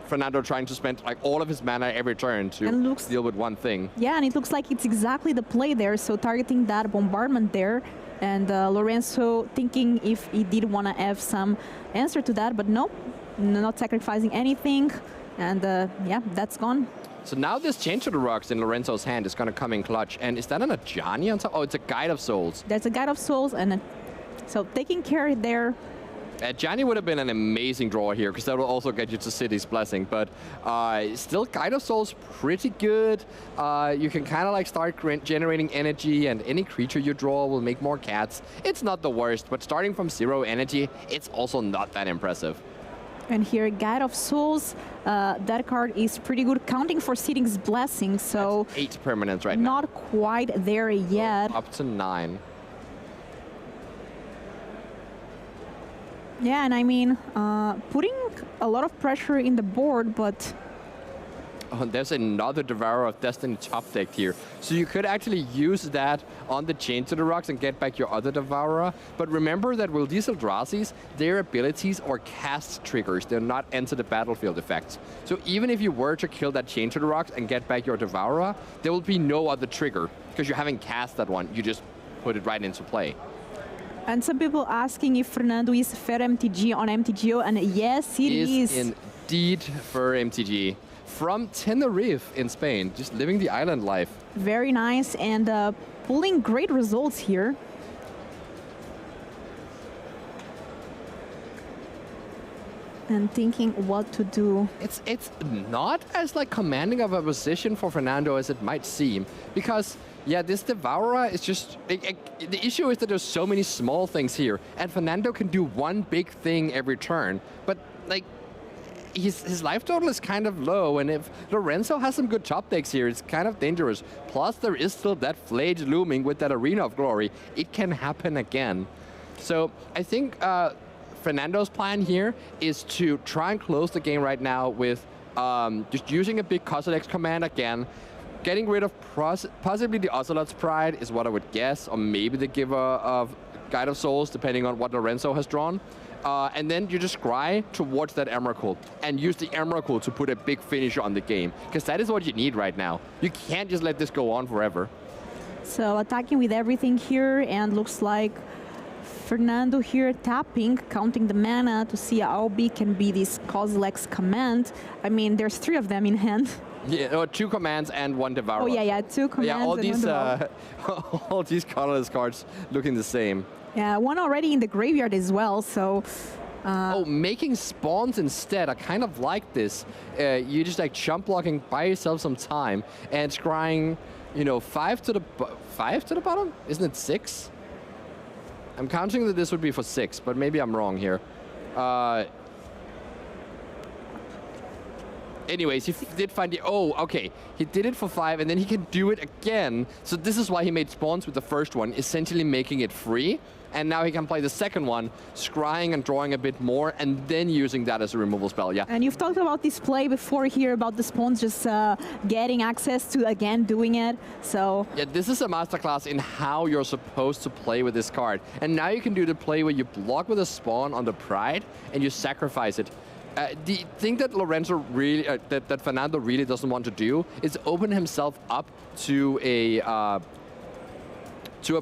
Fernando trying to spend like all of his mana every turn to deal with one thing. Yeah, and it looks like it's exactly the play there. So targeting that bombardment there, and Lorenzo thinking if he did want to have some answer to that, but no, not sacrificing anything, and yeah, that's gone. So now this Chain to the Rocks in Lorenzo's hand is going to come in clutch. And is that an Ajani on top? Oh, it's a Guide of Souls. That's a Guide of Souls, and so taking care there. Johnny would have been an amazing draw here, because that will also get you to City's Blessing, but still Guide of Souls pretty good. You can kind of like start generating energy, and any creature you draw will make more cats. It's not the worst, but starting from 0 energy, it's also not that impressive. And here, Guide of Souls, that card is pretty good, counting for City's Blessing, so... That's 8 permanents right now. Not quite there yet. Up to 9. Yeah, and I mean, putting a lot of pressure in the board, but... Oh, there's another Devourer of Destiny top deck here. So you could actually use that on the Chain to the Rocks and get back your other Devourer. But remember that with these Eldrazi's, their abilities are cast triggers. They're not enter the battlefield effects. So even if you were to kill that Chain to the Rocks and get back your Devourer, there will be no other trigger, because you haven't cast that one. You just put it right into play. And some people asking if Fernando is fair MTG on MTGO, and yes, it is. Indeed for MTG. From Tenerife in Spain, just living the island life. Very nice, and pulling great results here. And thinking what to do. It's not as like commanding of a position for Fernando as it might seem, because yeah, this Devourer is just... the issue is that there's so many small things here, and Fernando can do one big thing every turn, but like, his life total is kind of low, and if Lorenzo has some good top decks here, it's kind of dangerous. Plus, there is still that Flage looming with that Arena of Glory. It can happen again. So I think Fernando's plan here is to try and close the game right now with just using a big Kozilek's command again, getting rid of possibly the Ocelot's Pride is what I would guess, or maybe the Giver of Guide of Souls, depending on what Lorenzo has drawn. And then you just scry towards that Emrakul and use the Emrakul to put a big finisher on the game, because that is what you need right now. You can't just let this go on forever. So attacking with everything here, and looks like Fernando here tapping, counting the mana to see how big can be this Kozilek's command. I mean, there's 3 of them in hand. Yeah, 2 commands and 1 Devourer. Oh yeah, 2 commands. Yeah, all and these 1 Devourer. all these colorless cards looking the same. Yeah, 1 already in the graveyard as well. So. Oh, making spawns instead. I kind of like this. You just like chump blocking, buy yourself some time, and scrying, you know, 5 to the bottom. Isn't it 6? I'm counting that this would be for 6, but maybe I'm wrong here. Anyways, he did find the, oh, okay. He did it for 5, and then he can do it again. So this is why he made spawns with the first one, essentially making it free. And now he can play the second one, scrying and drawing a bit more, and then using that as a removal spell, yeah. And you've talked about this play before here, about the spawns just getting access to, again, doing it, so... Yeah, this is a masterclass in how you're supposed to play with this card. And now you can do the play where you block with a spawn on the Pride, and you sacrifice it. The thing that Lorenzo really, that Fernando really doesn't want to do is open himself up to a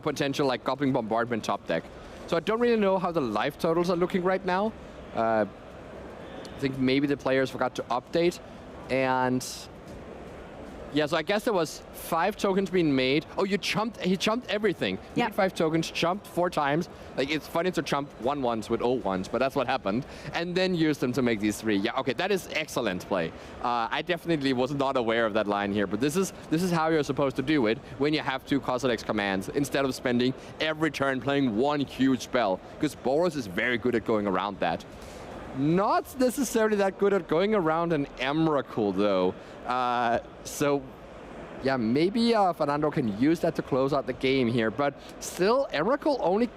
potential like Goblin Bombardment top deck. So I don't really know how the life totals are looking right now. I think maybe the players forgot to update, and yeah, so I guess there was 5 tokens being made. Oh, he chumped everything. Yeah. Made 5 tokens, chumped 4 times. Like, it's funny to chump 1/1s with 0/1s, but that's what happened. And then use them to make these 3. Yeah, okay, that is excellent play. I definitely was not aware of that line here, but this is how you're supposed to do it when you have 2 Kozilek's commands, instead of spending every turn playing 1 huge spell, because Boros is very good at going around that. Not necessarily that good at going around an Emrakul, though. So, yeah, maybe Fernando can use that to close out the game here. But still, Emrakul only...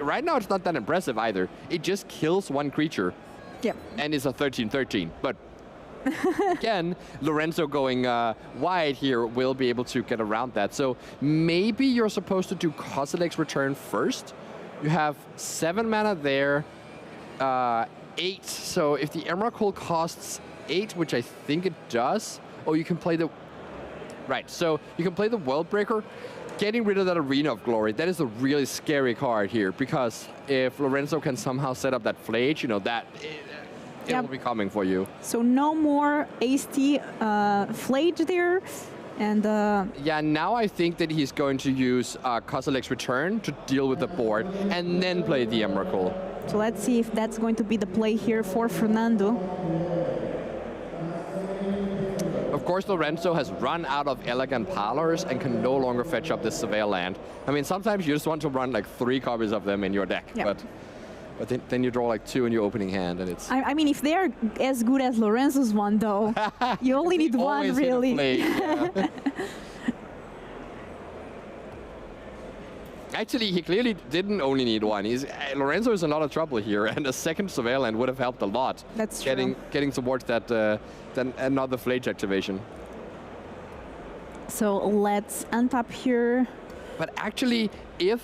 right now, it's not that impressive either. It just kills 1 creature. Yep. And it's a 13/13. But again, Lorenzo going wide here will be able to get around that. So maybe you're supposed to do Kozilek's Return first. You have 7 mana there. 8, so if the Emrakul costs 8, which I think it does, oh, you can play the... Right, so you can play the Worldbreaker, getting rid of that Arena of Glory. That is a really scary card here, because if Lorenzo can somehow set up that Flage, you know, that... It will be coming for you. So no more AST Flage there, and... Yeah, now I think that he's going to use Kozilek's Return to deal with the board, and then play the Emrakul. So let's see if that's going to be the play here for Fernando. Of course, Lorenzo has run out of Elegant Parlors and can no longer fetch up this Surveil land. I mean, sometimes you just want to run like 3 copies of them in your deck, yeah. But then you draw like 2 in your opening hand, and it's... I mean, if they're as good as Lorenzo's one, though, you only need one, really. Yeah. Actually, he clearly didn't only need 1. Lorenzo is in a lot of trouble here, and a second Surveillant would have helped a lot. That's true. Getting towards that another Flage activation. So let's untap here. But actually, if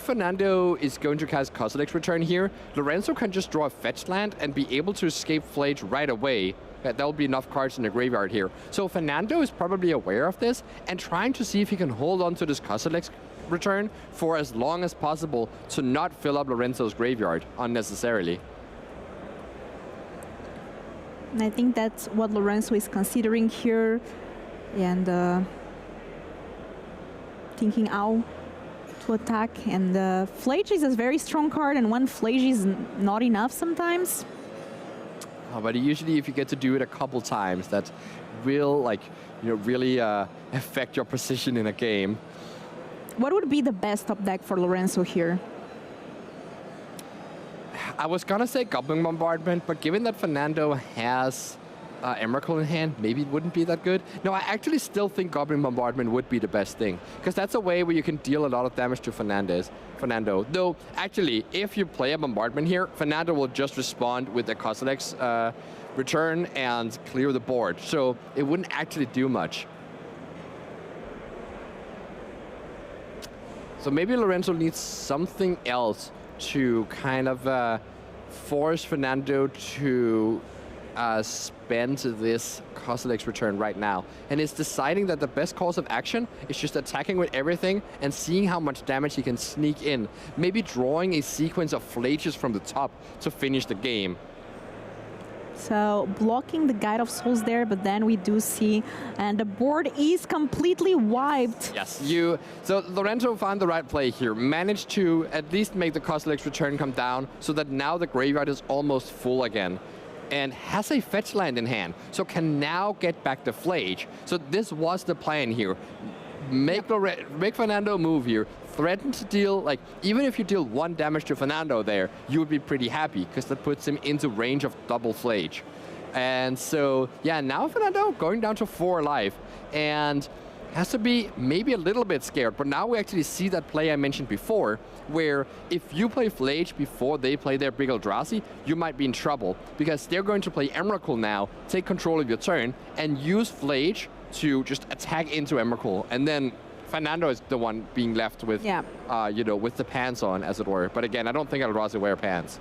Fernando is going to cast Kozilek's Return here, Lorenzo can just draw a fetch land and be able to escape Flage right away. There will be enough cards in the graveyard here. So Fernando is probably aware of this and trying to see if he can hold on to this Kozilek's Return for as long as possible to not fill up Lorenzo's graveyard unnecessarily. And I think that's what Lorenzo is considering here, and thinking how to attack. And Flage is a very strong card, and 1 Flage is not enough sometimes. Oh, but usually if you get to do it a couple times, that will really affect your position in a game. What would be the best top deck for Lorenzo here? I was gonna say Goblin Bombardment, but given that Fernando has Emrakul in hand, maybe it wouldn't be that good. No, I actually still think Goblin Bombardment would be the best thing, because that's a way where you can deal a lot of damage to Fernando. Though, actually, if you play a Bombardment here, Fernando will just respond with a Kozilek's Return and clear the board, so it wouldn't actually do much. So maybe Lorenzo needs something else to kind of force Fernando to spend this Kozilek's Return right now. And it's deciding that the best course of action is just attacking with everything and seeing how much damage he can sneak in. Maybe drawing a sequence of Flages from the top to finish the game. So blocking the Guide of Souls there, but then we do see, and the board is completely wiped. Yes, so Lorenzo found the right play here, managed to at least make the Kozilek's Return come down so that now the graveyard is almost full again, and has a fetch land in hand, so can now get back the Flage. So this was the plan here. Make Fernando move here, threaten to deal, like, even if you deal 1 damage to Fernando there, you would be pretty happy, because that puts him into range of double Flage. And so, yeah, now Fernando going down to 4 life. And has to be maybe a little bit scared, but now we actually see that play I mentioned before, where if you play Flage before they play their big Eldrazi, you might be in trouble, because they're going to play Emrakul now, take control of your turn, and use Flage to just attack into Emrakul, and then Fernando is the one being left with, you know, with the pants on, as it were. But again, I don't think Eldrazi wear pants.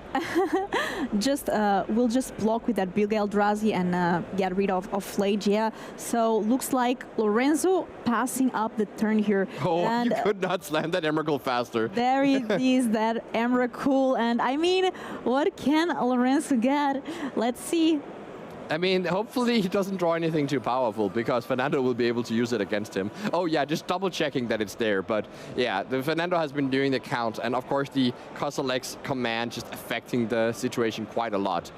We'll just block with that big Eldrazi and get rid of Flage, yeah. So looks like Lorenzo passing up the turn here. Oh, and you could not slam that Emrakul faster. There it is, that Emrakul. And I mean, what can Lorenzo get? Let's see. I mean, hopefully he doesn't draw anything too powerful, because Fernando will be able to use it against him. Oh yeah, just double checking that it's there. But yeah, Fernando has been doing the count, and of course the Kozilek's command just affecting the situation quite a lot.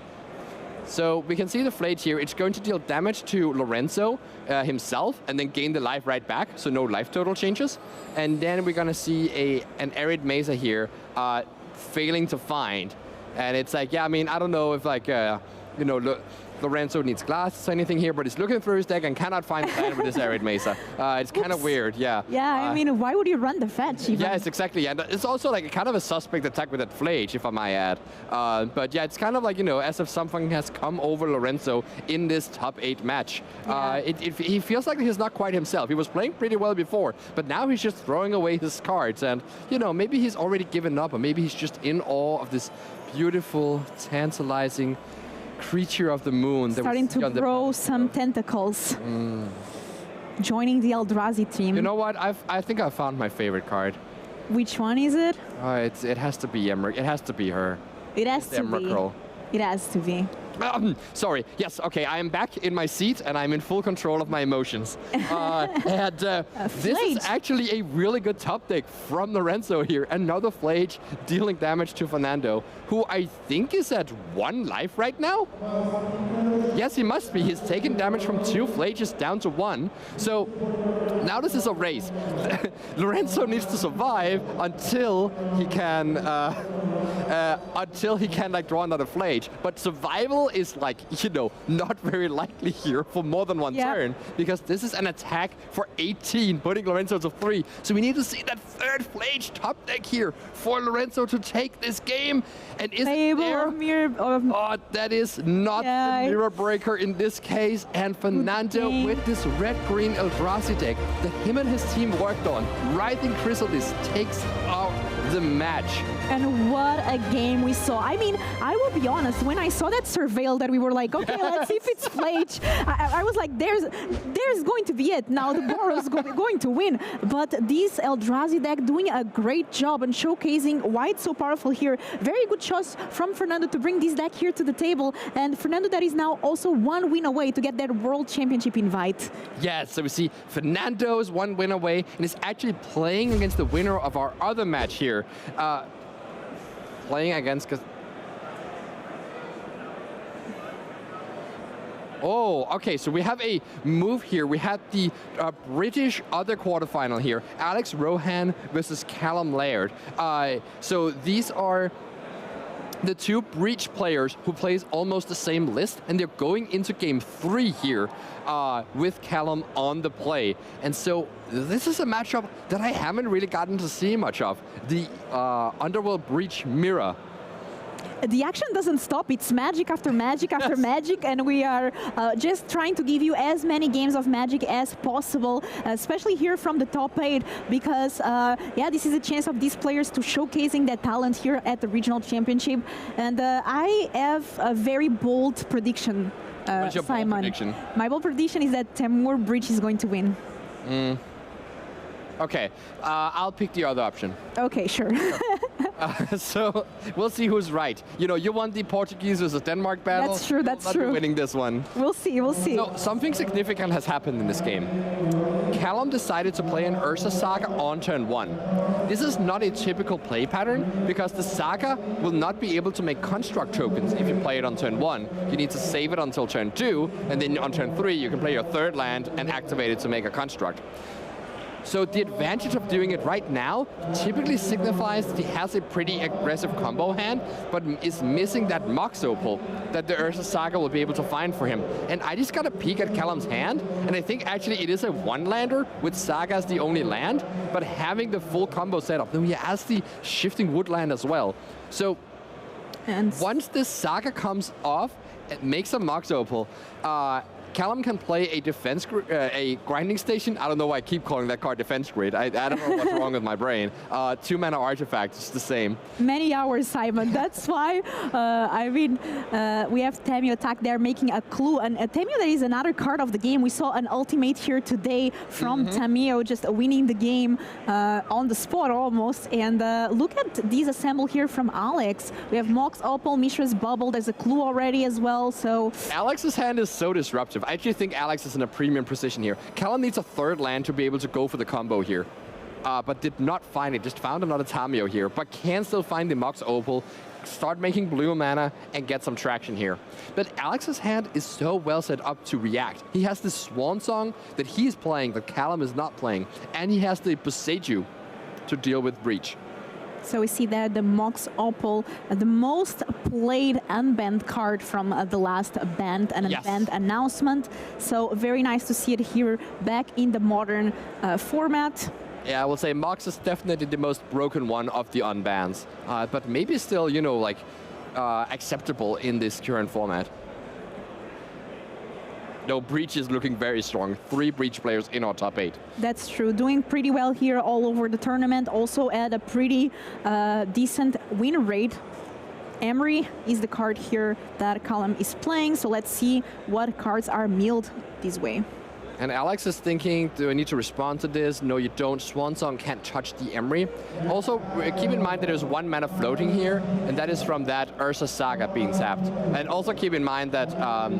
So we can see the Flage here. It's going to deal damage to Lorenzo himself, and then gain the life right back, so no life total changes. And then we're gonna see an Arid Mesa here failing to find. And it's like, yeah, I mean, I don't know if like, you know, Lorenzo needs glasses or anything here, but he's looking through his deck and cannot find a land with his Arid Mesa. It's kind of weird, yeah. Yeah, I mean, why would you run the fetch even? Yes, exactly. And it's also like kind of a suspect attack with that Flage, if I might add. But yeah, it's kind of like, you know, as if something has come over Lorenzo in this top 8 match. Yeah. He feels like he's not quite himself. He was playing pretty well before, but now he's just throwing away his cards. And, you know, maybe he's already given up, or maybe he's just in awe of this beautiful, tantalizing creature of the moon. Starting to grow some tentacles. Joining the Eldrazi team. You know what? I think I found my favorite card. Which one is it? It has to be Emrakul. It has to be her. It has to Emrakul. be. It has to be. Sorry. Yes. Okay. I am back in my seat and I'm in full control of my emotions. This is actually a really good top deck from Lorenzo here. Another Flage dealing damage to Fernando, who I think is at 1 life right now. Yes, he must be. He's taken damage from 2 Flages down to 1. So now this is a race. Lorenzo needs to survive until he can like draw another Flage. But survival is like, you know, not very likely here for more than one turn, because this is an attack for 18, putting Lorenzo to 3. So we need to see that 3rd Flage top deck here for Lorenzo to take this game. And is it there? Oh, that is not the Mirror Breaker in this case. And Fernando with this red-green Eldrazi deck that him and his team worked on, Writhing Chrysalis takes out the match. And what a game we saw. I mean, I will be honest, when I saw that surveil that we were like, okay, let's see if it's Flage, I was like, there's going to be it. Now the Boros going to win. But this Eldrazi deck doing a great job and showcasing why it's so powerful here. Very good choice from Fernando to bring this deck here to the table. And Fernando that is now also 1 win away to get that World Championship invite. Yes, so we see Fernando's 1 win away and is actually playing against the winner of our other match here. Playing against... Oh, okay, so we have a move here. We had the British other quarterfinal here. Alex Rohan versus Callum Laird. So these are the 2 Breach players who plays almost the same list, and they're going into game 3 here with Callum on the play. And so this is a matchup that I haven't really gotten to see much of. The Underworld Breach Mirror. The action doesn't stop. It's magic after magic after magic, and we are just trying to give you as many games of Magic as possible, especially here from the top 8, because yeah, this is a chance of these players to showcasing their talent here at the regional championship. And I have a very bold prediction, What's your Simon. bold prediction? My bold prediction is that Temur Breach is going to win. Okay, I'll pick the other option. Okay, sure. So we'll see who's right. You know, you won the Portuguese versus Denmark battle. That's true, that's You'll not true. be winning this one. We'll see, we'll see. So something significant has happened in this game. Callum decided to play an Ursa Saga on turn 1. This is not a typical play pattern, because the Saga will not be able to make construct tokens if you play it on turn 1. You need to save it until turn 2, and then on turn 3 you can play your 3rd land and activate it to make a construct. So the advantage of doing it right now typically signifies that he has a pretty aggressive combo hand, but is missing that Mox Opal that the Ursa Saga will be able to find for him. And I just got a peek at Callum's hand, and I think actually it is a one-lander with Saga as the only land, but having the full combo setup. Then he has the shifting woodland as well. So once this Saga comes off, it makes a Mox Opal. Callum can play a defense, a grinding station. I don't know why I keep calling that card defense grid. I don't know what's wrong with my brain. 2-mana artifact, it's the same. Many hours, Simon. That's why, we have Tamio attack there making a clue. And Tamio, there is another card of the game. We saw an ultimate here today from Tamio, just winning the game on the spot almost. And look at these assemble here from Alex. We have Mox Opal, Mishra's Bubble. There's a clue already as well. So Alex's hand is so disruptive. I actually think Alex is in a premium position here. Callum needs a third land to be able to go for the combo here, but did not find it. Just found another Tamio here, but can still find the Mox Opal, start making blue mana, and get some traction here. But Alex's hand is so well set up to react. He has this Swan Song that he's playing that Callum is not playing, and he has the Boseiju to deal with Breach. So we see there the Mox Opal, the most played unbanned card from the last banned and unbanned announcement. So very nice to see it here back in the modern format. Yeah, I will say Mox is definitely the most broken one of the unbans, but maybe still, you know, like acceptable in this current format. No, Breach is looking very strong. 3 Breach players in our top 8. That's true. Doing pretty well here all over the tournament. Also at a pretty decent win rate. Emery is the card here that Callum is playing. So let's see what cards are milled this way. And Alex is thinking, do I need to respond to this? No, you don't. Swansong can't touch the Emery. Also, keep in mind that there's 1 mana floating here, and that is from that Ursa Saga being tapped. And also keep in mind that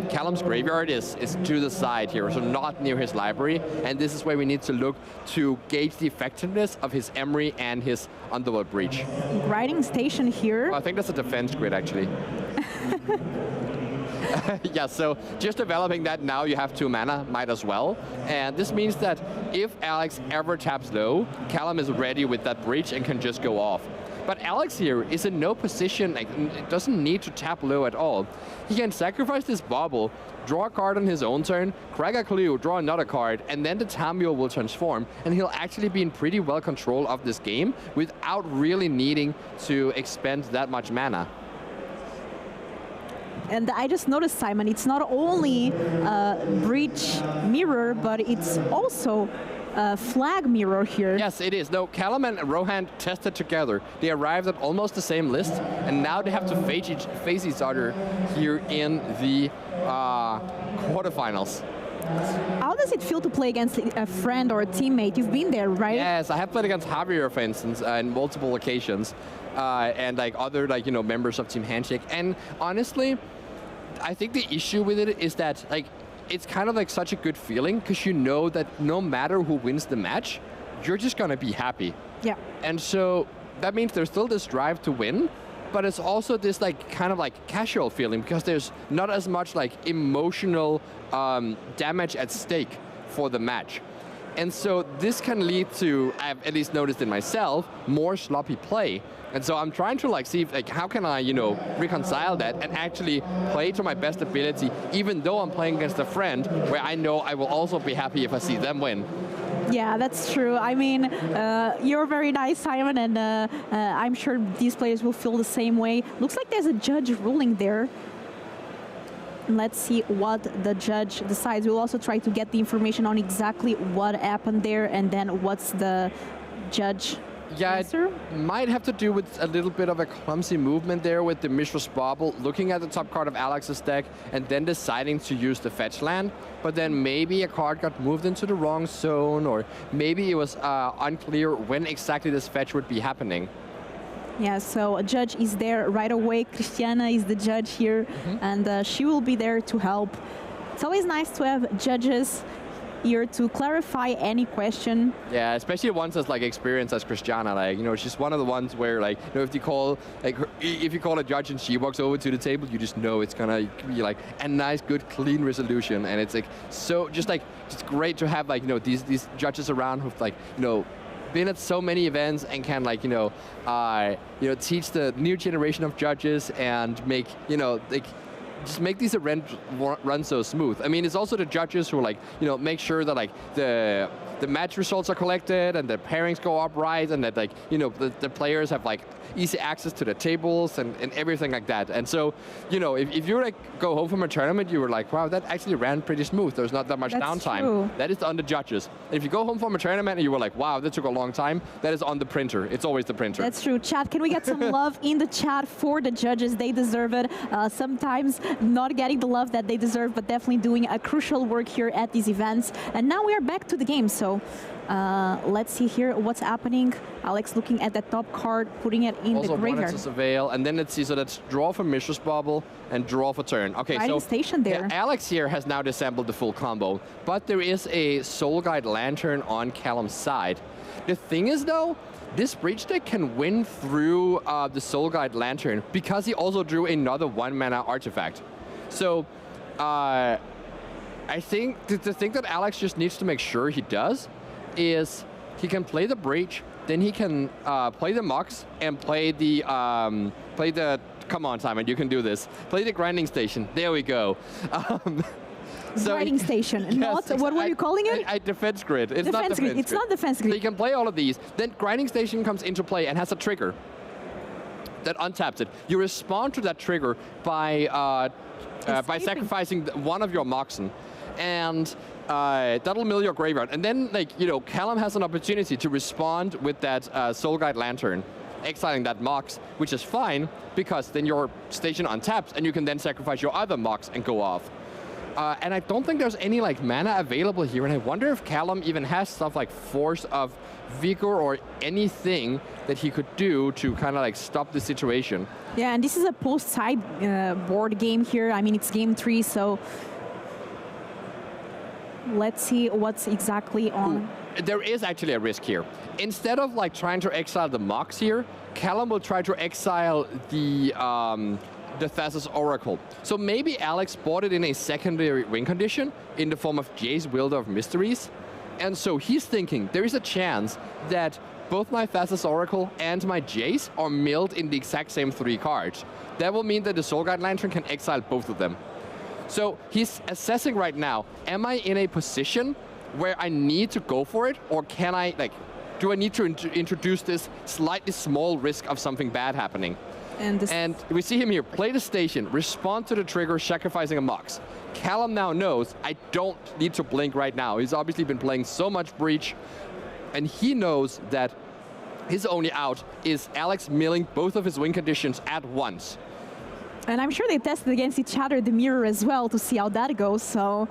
Callum's graveyard is to the side here, so not near his library. And this is where we need to look to gauge the effectiveness of his Emery and his Underworld Breach. Grinding station here. Well, I think that's a defense grid, actually. Yeah, so just developing that now, you have 2 mana, might as well. And this means that if Alex ever taps low, Callum is ready with that Breach and can just go off. But Alex here is in no position, like, doesn't need to tap low at all. He can sacrifice this Bauble, draw a card on his own turn, crack a clue, draw another card, and then the Tamio will transform, and he'll actually be in pretty well control of this game without really needing to expend that much mana. And I just noticed, Simon, it's not only Breach Mirror, but it's also Flag Mirror here. Yes, it is. No, Callum and Rohan tested together. They arrived at almost the same list, and now they have to face each other here in the quarterfinals. How does it feel to play against a friend or a teammate? You've been there, right? Yes, I have played against Javier, for instance, in multiple occasions, and like other members of Team Handshake. And honestly, I think the issue with it is that it's kind of like such a good feeling because you know that no matter who wins the match, you're just gonna be happy. Yeah. And so that means there's still this drive to win, but it's also this kind of casual feeling because there's not as much emotional damage at stake for the match. And so this can lead to, I've at least noticed in myself, more sloppy play. And so I'm trying to see if, how can I, reconcile that and actually play to my best ability, even though I'm playing against a friend where I know I will also be happy if I see them win. Yeah, that's true. I mean, you're very nice, Simon, and I'm sure these players will feel the same way. Looks like there's a judge ruling there. Let's see what the judge decides. We'll also try to get the information on exactly what happened there and then what's the judge answer. It might have to do with a little bit of a clumsy movement there with the Mishra's Bauble, looking at the top card of Alex's deck and then deciding to use the fetch land. But then maybe a card got moved into the wrong zone, or maybe it was unclear when exactly this fetch would be happening. Yeah, so a judge is there right away. Christiana is the judge here, and she will be there to help. It's always nice to have judges ear to clarify any question. Yeah, especially ones as like experienced as Christiana. Like, you know, she's one of the ones where, like, you know, if you call a judge and she walks over to the table, you just know it's gonna be like a nice, good, clean resolution. And it's like so just great to have, like, you know, these judges around who've, like, you know, been at so many events and can, like, you know, teach the new generation of judges and make, you know, like, just make these events run so smooth. I mean, it's also the judges who, like, you know, make sure that, like, the match results are collected and the pairings go up right, and that, like, you know, the players have, like, easy access to the tables and everything like that. And so, you know, if you like go home from a tournament, you were like, wow, that actually ran pretty smooth. There's not that much downtime. True. That is on the judges. And if you go home from a tournament and you were like, wow, that took a long time, that is on the printer. It's always the printer. That's true. Chat, can we get some love in the chat for the judges? They deserve it. Sometimes not getting the love that they deserve, but definitely doing a crucial work here at these events. And now we are back to the game. So let's see here what's happening. Alex looking at the top card, putting it in also the graveyard. Also surveil, and then let's see, so that's draw for Mishra's Bubble and draw for turn. Okay, Riding so station there. Yeah, Alex here has now disassembled the full combo, but there is a Soul Guide Lantern on Callum's side. The thing is, though, this Breach deck can win through the Soul Guide Lantern because he also drew another 1-mana artifact. So I think the thing that Alex just needs to make sure he does is he can play the Breach, then he can play the Mox and play the come on, Simon, you can do this. Play the Grinding Station. There we go. Grinding Station, yes, not what were you calling it? Defense Grid. It's not defense grid. It's not defense grid. So you can play all of these. Then Grinding Station comes into play and has a trigger that untaps it. You respond to that trigger by sacrificing one of your Moxen, and that'll mill your graveyard. And then, like, you know, Callum has an opportunity to respond with that Soul Guide Lantern, exiling that Mox, which is fine because then your station untaps and you can then sacrifice your other Mox and go off. And I don't think there's any, like, mana available here, and I wonder if Callum even has stuff like Force of Vigor or anything that he could do to kind of, like, stop the situation. Yeah, and this is a post-side board game here. I mean, it's game 3, so let's see what's exactly on. There is actually a risk here. Instead of, like, trying to exile the Mox here, Callum will try to exile the Thassa's Oracle. So maybe Alex bought it in a secondary win condition in the form of Jace, Wielder of Mysteries. And so he's thinking there is a chance that both my Thassa's Oracle and my Jace are milled in the exact same 3 cards. That will mean that the Soul Guide Lantern can exile both of them. So he's assessing right now, am I in a position where I need to go for it, or can I, like, do I need to introduce this slightly small risk of something bad happening? And we see him here, play the station, respond to the trigger, sacrificing a Mox. Callum now knows, I don't need to blink right now. He's obviously been playing so much Breach, and he knows that his only out is Alex milling both of his win conditions at once. And I'm sure they tested against each other, the mirror as well, to see how that goes, so.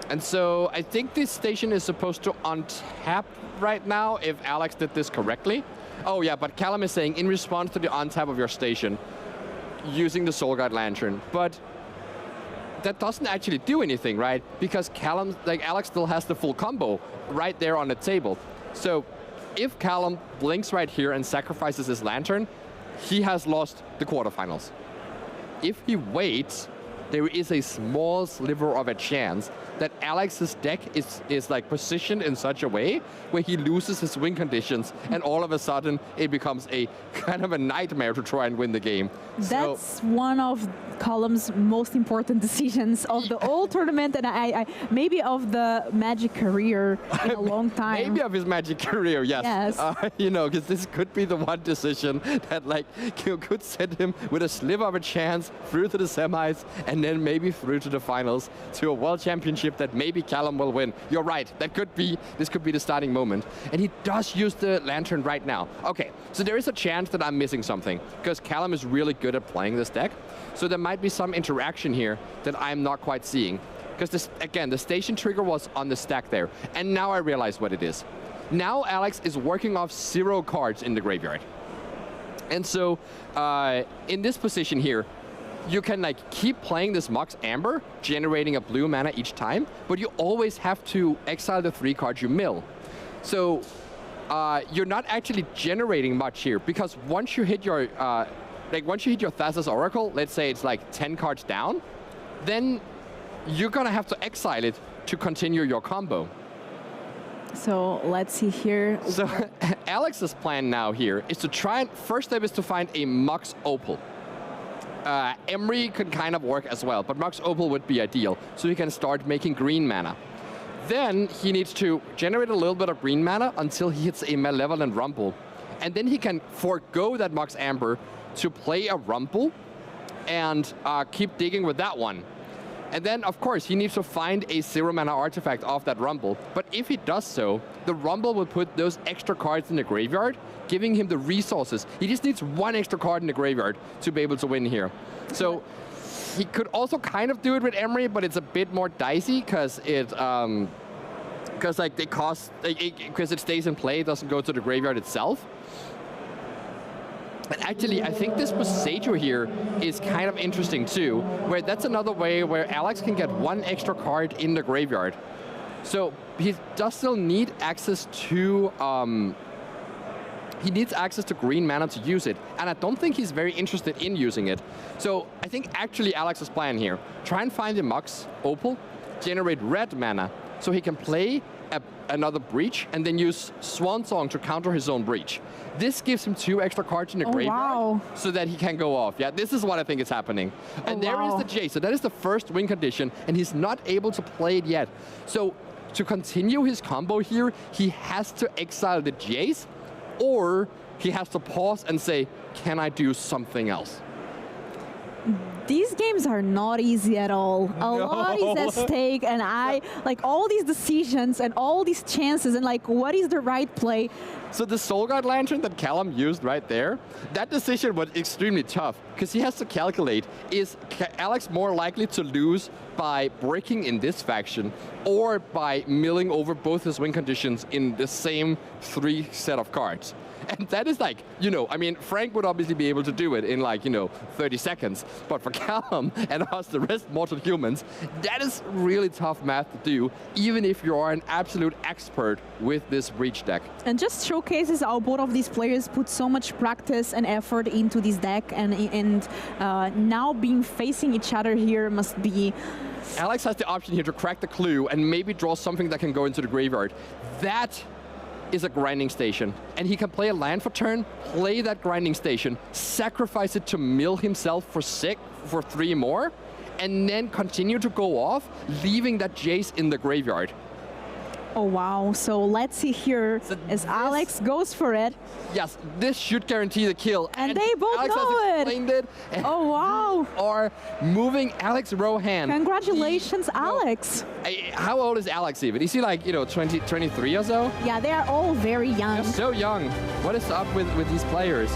And so I think this station is supposed to untap right now if Alex did this correctly. Oh yeah, but Callum is saying in response to the untap of your station, using the Soul Guide Lantern. But that doesn't actually do anything, right? Because Callum, like, Alex still has the full combo right there on the table. So if Callum blinks right here and sacrifices his Lantern, he has lost the quarterfinals. If he waits, there is a small sliver of a chance that Alex's deck is like positioned in such a way where he loses his win conditions, and all of a sudden it becomes a kind of a nightmare to try and win the game. That's one of Callum's most important decisions of the whole tournament, and I maybe of the Magic career in a long time. Maybe of his Magic career, yes. Yes. You know, because this could be the one decision that, like, could send him with a sliver of a chance through to the semis and then maybe through to the finals to a World Championship that maybe Callum will win. You're right. This could be the starting moment. And he does use the Lantern right now. Okay, so there is a chance that I'm missing something because Callum is really good at playing this deck. So there might be some interaction here that I'm not quite seeing. Because this, again, the station trigger was on the stack there. And now I realize what it is. Now Alex is working off 0 cards in the graveyard. And so in this position here, you can like keep playing this Mox Amber, generating a blue mana each time, but you always have to exile the 3 cards you mill. So you're not actually generating much here, because once you hit your Thassa's Oracle, let's say it's like 10 cards down, then you're gonna have to exile it to continue your combo. So let's see here. So Alex's plan now here is to try and, first step is to find a Mox Opal. Emery could kind of work as well, but Mox Opal would be ideal, so he can start making green mana. Then he needs to generate a little bit of green mana until he hits a Malevolent Rumble. And then he can forego that Mox Amber to play a Rumble and keep digging with that one. And then, of course, he needs to find a 0 mana artifact off that Rumble. But if he does so, the Rumble will put those extra cards in the graveyard, giving him the resources. He just needs 1 extra card in the graveyard to be able to win here. So he could also kind of do it with Emery, but it's a bit more dicey because it like they cost, because it stays in play, it doesn't go to the graveyard itself. And actually, I think this Boseiju here is kind of interesting too, where that's another way where Alex can get 1 extra card in the graveyard. So he does still need access to, he needs access to green mana to use it, and I don't think he's very interested in using it. So I think actually Alex's plan here, try and find the Mox Opal, generate red mana, so he can play another Breach, and then use Swan Song to counter his own Breach. This gives him 2 extra cards in the graveyard, so that he can go off. Yeah, this is what I think is happening. And there is the Jace. So that is the first win condition, and he's not able to play it yet. So to continue his combo here, he has to exile the Jace, or he has to pause and say, can I do something else? These games are not easy at all. A lot is at stake, and I like all these decisions and all these chances, and like, what is the right play? So the Soul Guard Lantern that Callum used right there, that decision was extremely tough, because he has to calculate, is Alex more likely to lose by breaking in this faction, or by milling over both his win conditions in the same 3 set of cards? And that is like, you know, I mean, Frank would obviously be able to do it in like, 30 seconds. But for Callum and us, the rest mortal humans, that is really tough math to do, even if you are an absolute expert with this Breach deck. And just showcases how both of these players put so much practice and effort into this deck, and now being facing each other here must be... Alex has the option here to crack the clue and maybe draw something that can go into the graveyard. That is a grinding station, and he can play a land for turn, play that grinding station, sacrifice it to mill himself for 3 more, and then continue to go off, leaving that Jace in the graveyard. Oh wow, so let's see here as Alex goes for it. Yes, this should guarantee the kill. And they both Alex know has explained it. Oh wow. Are moving Alex Rohan. Congratulations, Alex. How old is Alex even? Is he like, 23 or so? Yeah, they are all very young. They're so young. What is up with these players?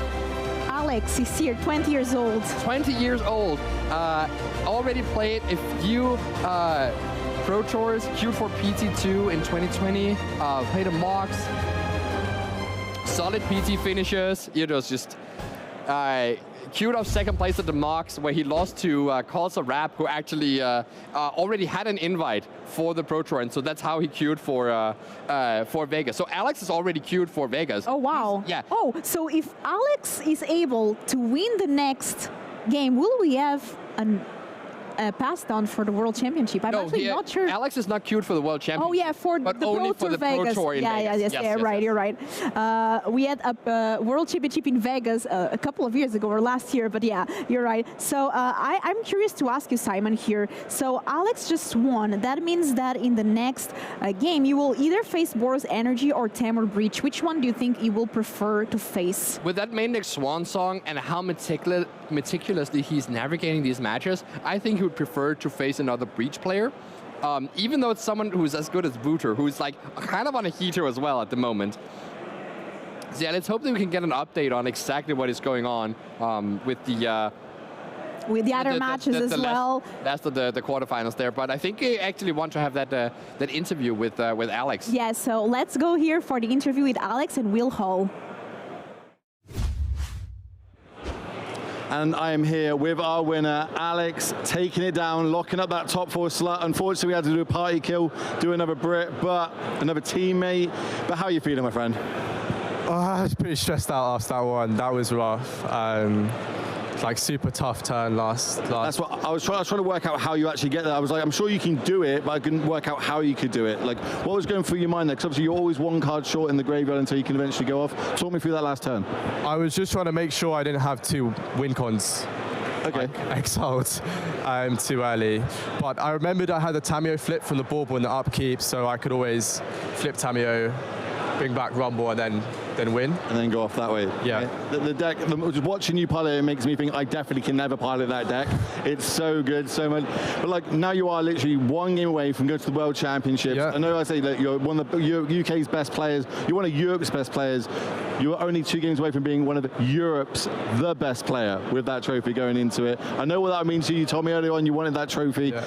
Alex is here, 20 years old. 20 years old. Already played a few Pro Tours, queued for PT2 in 2020, played a Mox. Solid PT finishes, just queued up 2nd place at the Mox, where he lost to Calls a Rap, who actually already had an invite for the Pro Tour, and so that's how he queued for Vegas. So Alex is already queued for Vegas. Oh wow. Yeah. Oh, so if Alex is able to win the next game, will we have pass down for the World Championship? I'm actually not sure. Alex is not queued for the World Championship. Oh yeah, for but the only Pro for Tour the Vegas. Pro Tour in Vegas. Yes, right, you're right. We had a World Championship in Vegas a couple of years ago, or last year, but yeah, you're right. So I'm curious to ask you, Simon, here. So Alex just won. That means that in the next game, you will either face Boros Energy or Tamur Breach. Which one do you think you will prefer to face? With that main deck Swan Song and how meticulously he's navigating these matches, I think he would prefer to face another Breach player. Even though it's someone who's as good as Booter, who's like kind of on a heater as well at the moment. So yeah, let's hope that we can get an update on exactly what is going on with the other matches as well. That's the quarterfinals there, but I think I actually want to have that interview with Alex. Yeah, so let's go here for the interview with Alex and Will Hall. and I am here with our winner, Alex, taking it down, locking up that top 4 slot. Unfortunately, we had to do a party kill, do another Brit, but another teammate. But how are you feeling, my friend? Oh, I was pretty stressed out after that one. That was rough. Like super tough turn last. That's what I was trying to work out how you actually get there. I was like, I'm sure you can do it, but I couldn't work out how you could do it. Like, what was going through your mind there? Because obviously you're always 1 card short in the graveyard until you can eventually go off. Talk me through that last turn. I was just trying to make sure I didn't have 2 win cons. Okay. Like, exiled too early. But I remembered I had the Tamiyo flip from the bauble in the upkeep, so I could always flip Tamiyo, bring back Rumble, and then win. And then go off that way. Yeah. The deck, just watching you pilot it makes me think I definitely can never pilot that deck. It's so good, so much. But like, now you are literally 1 game away from going to the World Championships. Yeah. I know I say that you're one of the UK's best players. You're one of Europe's best players. You're only 2 games away from being one of Europe's the best player with that trophy going into it. I know what that means to you. You told me earlier on you wanted that trophy. Yeah.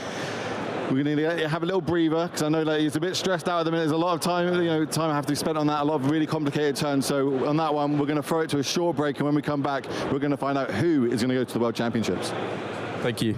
We're going to have a little breather because I know that he's a bit stressed out at the minute. There's a lot of time, time I have to spend on that. A lot of really complicated turns. So on that one, we're going to throw it to a short break, and when we come back, we're going to find out who is going to go to the World Championships. Thank you.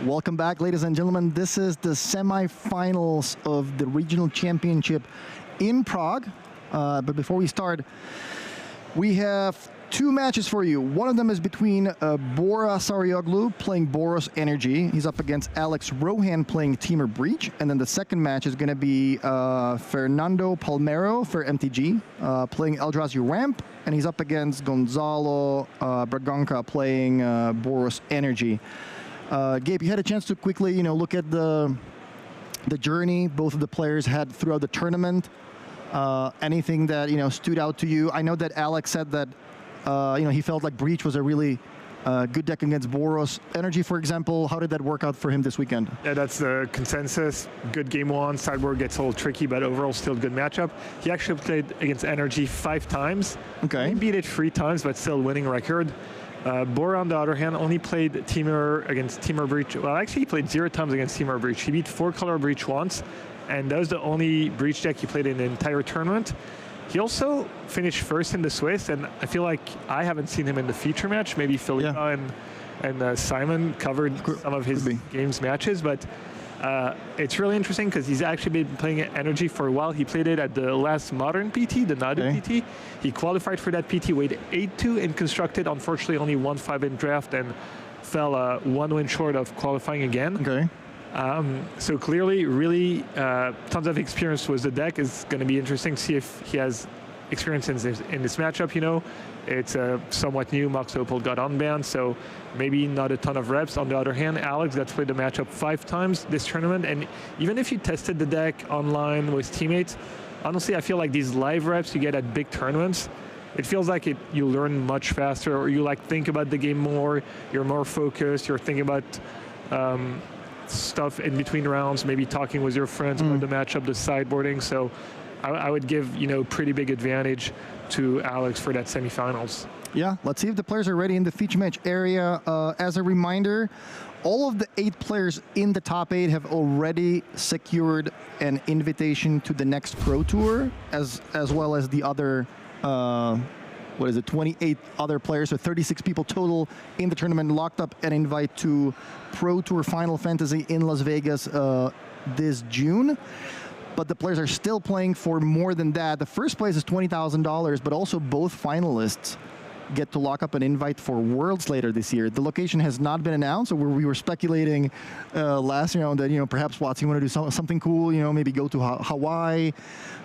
Welcome back, ladies and gentlemen. This is the semifinals of the regional championship in Prague. But before we start, we have two matches for you. One of them is between Bora Sarioglu playing Boros Energy. He's up against Alex Rohan playing Teamer Breach. And then the second match is going to be Fernando Palmero for MTG playing Eldrazi Ramp. And he's up against Gonzalo Braganca playing Boros Energy. Gabe, you had a chance to quickly, look at the journey both of the players had throughout the tournament. Anything that stood out to you? I know that Alex said that he felt like Breach was a really good deck against Boros Energy, for example. How did that work out for him this weekend? Yeah, that's the consensus. Good game one. Sideboard gets a little tricky, but overall still a good matchup. He actually played against Energy 5 times. Okay. He beat it 3 times, but still winning record. Bora, on the other hand, only played Teamer against Teamer Breach. Well, actually, he played 0 times against Teamer Breach. He beat 4-color Breach once, and that was the only Breach deck he played in the entire tournament. He also finished first in the Swiss, and I feel like I haven't seen him in the feature match. Maybe Philippa and Simon covered some of his games matches, but it's really interesting because he's actually been playing Energy for a while. He played it at the last Modern PT, the Nadu PT. He qualified for that PT, weighed 8-2 and constructed. Unfortunately, only 1-5 in draft and fell 1 win short of qualifying again. Okay. So clearly, really tons of experience with the deck. Is going to be interesting to see if he has experience in this matchup. It's somewhat new. Max Leopold got unbanned, so maybe not a ton of reps. On the other hand, Alex got played the matchup 5 times this tournament, and even if you tested the deck online with teammates, honestly, I feel like these live reps you get at big tournaments, it feels like you learn much faster, or you think about the game more. You're more focused. You're thinking about stuff in between rounds, maybe talking with your friends about the matchup, the sideboarding. So I would give pretty big advantage to Alex for that semifinals. Yeah, let's see if the players are ready in the feature match area. As a reminder, all of the 8 players in the top 8 have already secured an invitation to the next Pro Tour, as well as the other 28 other players, so 36 people total in the tournament locked up an invite to Pro Tour Final Fantasy in Las Vegas this June. But the players are still playing for more than that. The first place is $20,000, but also both finalists get to lock up an invite for Worlds later this year. The location has not been announced, so we were speculating last round that perhaps Watts, you want to do something cool, maybe go to Hawaii,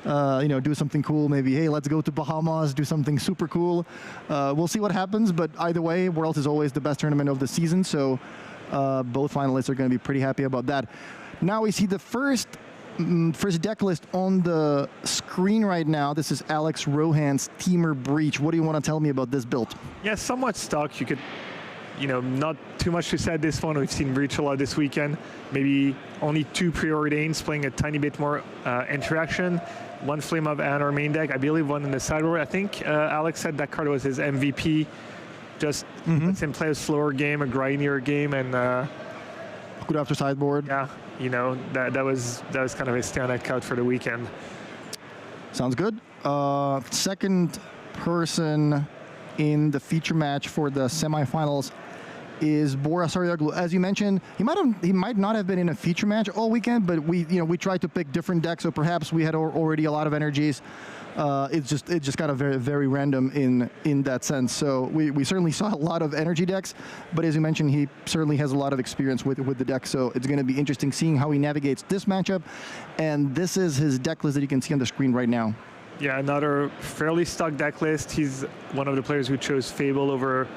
do something cool. Maybe hey, let's go to Bahamas, do something super cool. We'll see what happens, but either way, Worlds is always the best tournament of the season, so both finalists are going to be pretty happy about that. Now we see the first deck list on the screen right now. This is Alex Rohan's Teamer Breach. What do you want to tell me about this build? Yeah, somewhat stuck. You could, not too much to say this one. We've seen Breach a lot this weekend. Maybe only 2 preordains, playing a tiny bit more interaction. 1 Flame of Anne, our main deck. I believe 1 in the sideboard. I think Alex said that card was his MVP. Just lets him play a slower game, a grindier game, and good after sideboard. Yeah. That was kind of his standout card for the weekend. Sounds good. Second person in the feature match for the semifinals is Bora Sarioglu. As you mentioned, he might not have been in a feature match all weekend, but we tried to pick different decks, so perhaps we had already a lot of energies. It's just kind of very, very random in that sense. So we certainly saw a lot of energy decks, but as you mentioned, he certainly has a lot of experience with the deck. So it's going to be interesting seeing how he navigates this matchup. And this is his deck list that you can see on the screen right now. Yeah, another fairly stuck deck list. He's one of the players who chose Fable over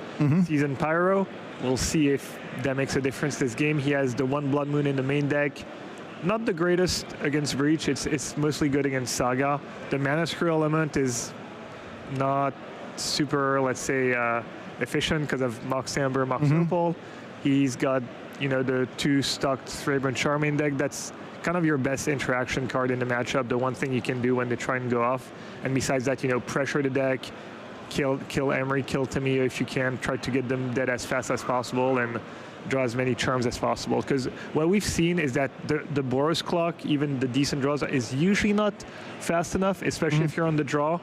Season Pyro. We'll see if that makes a difference this game. He has the 1 Blood Moon in the main deck. Not the greatest against Breach. It's mostly good against Saga. The Mana Screw element is not super, let's say, efficient because of Mox Amber, Mox Opal. He's got, the 2 stocked Thraben Charmaine deck. That's kind of your best interaction card in the matchup, the one thing you can do when they try and go off. And besides that, pressure the deck, kill Emery, kill Tamio if you can, try to get them dead as fast as possible, and draw as many charms as possible. Because what we've seen is that the Boros clock, even the decent draws, is usually not fast enough, especially if you're on the draw.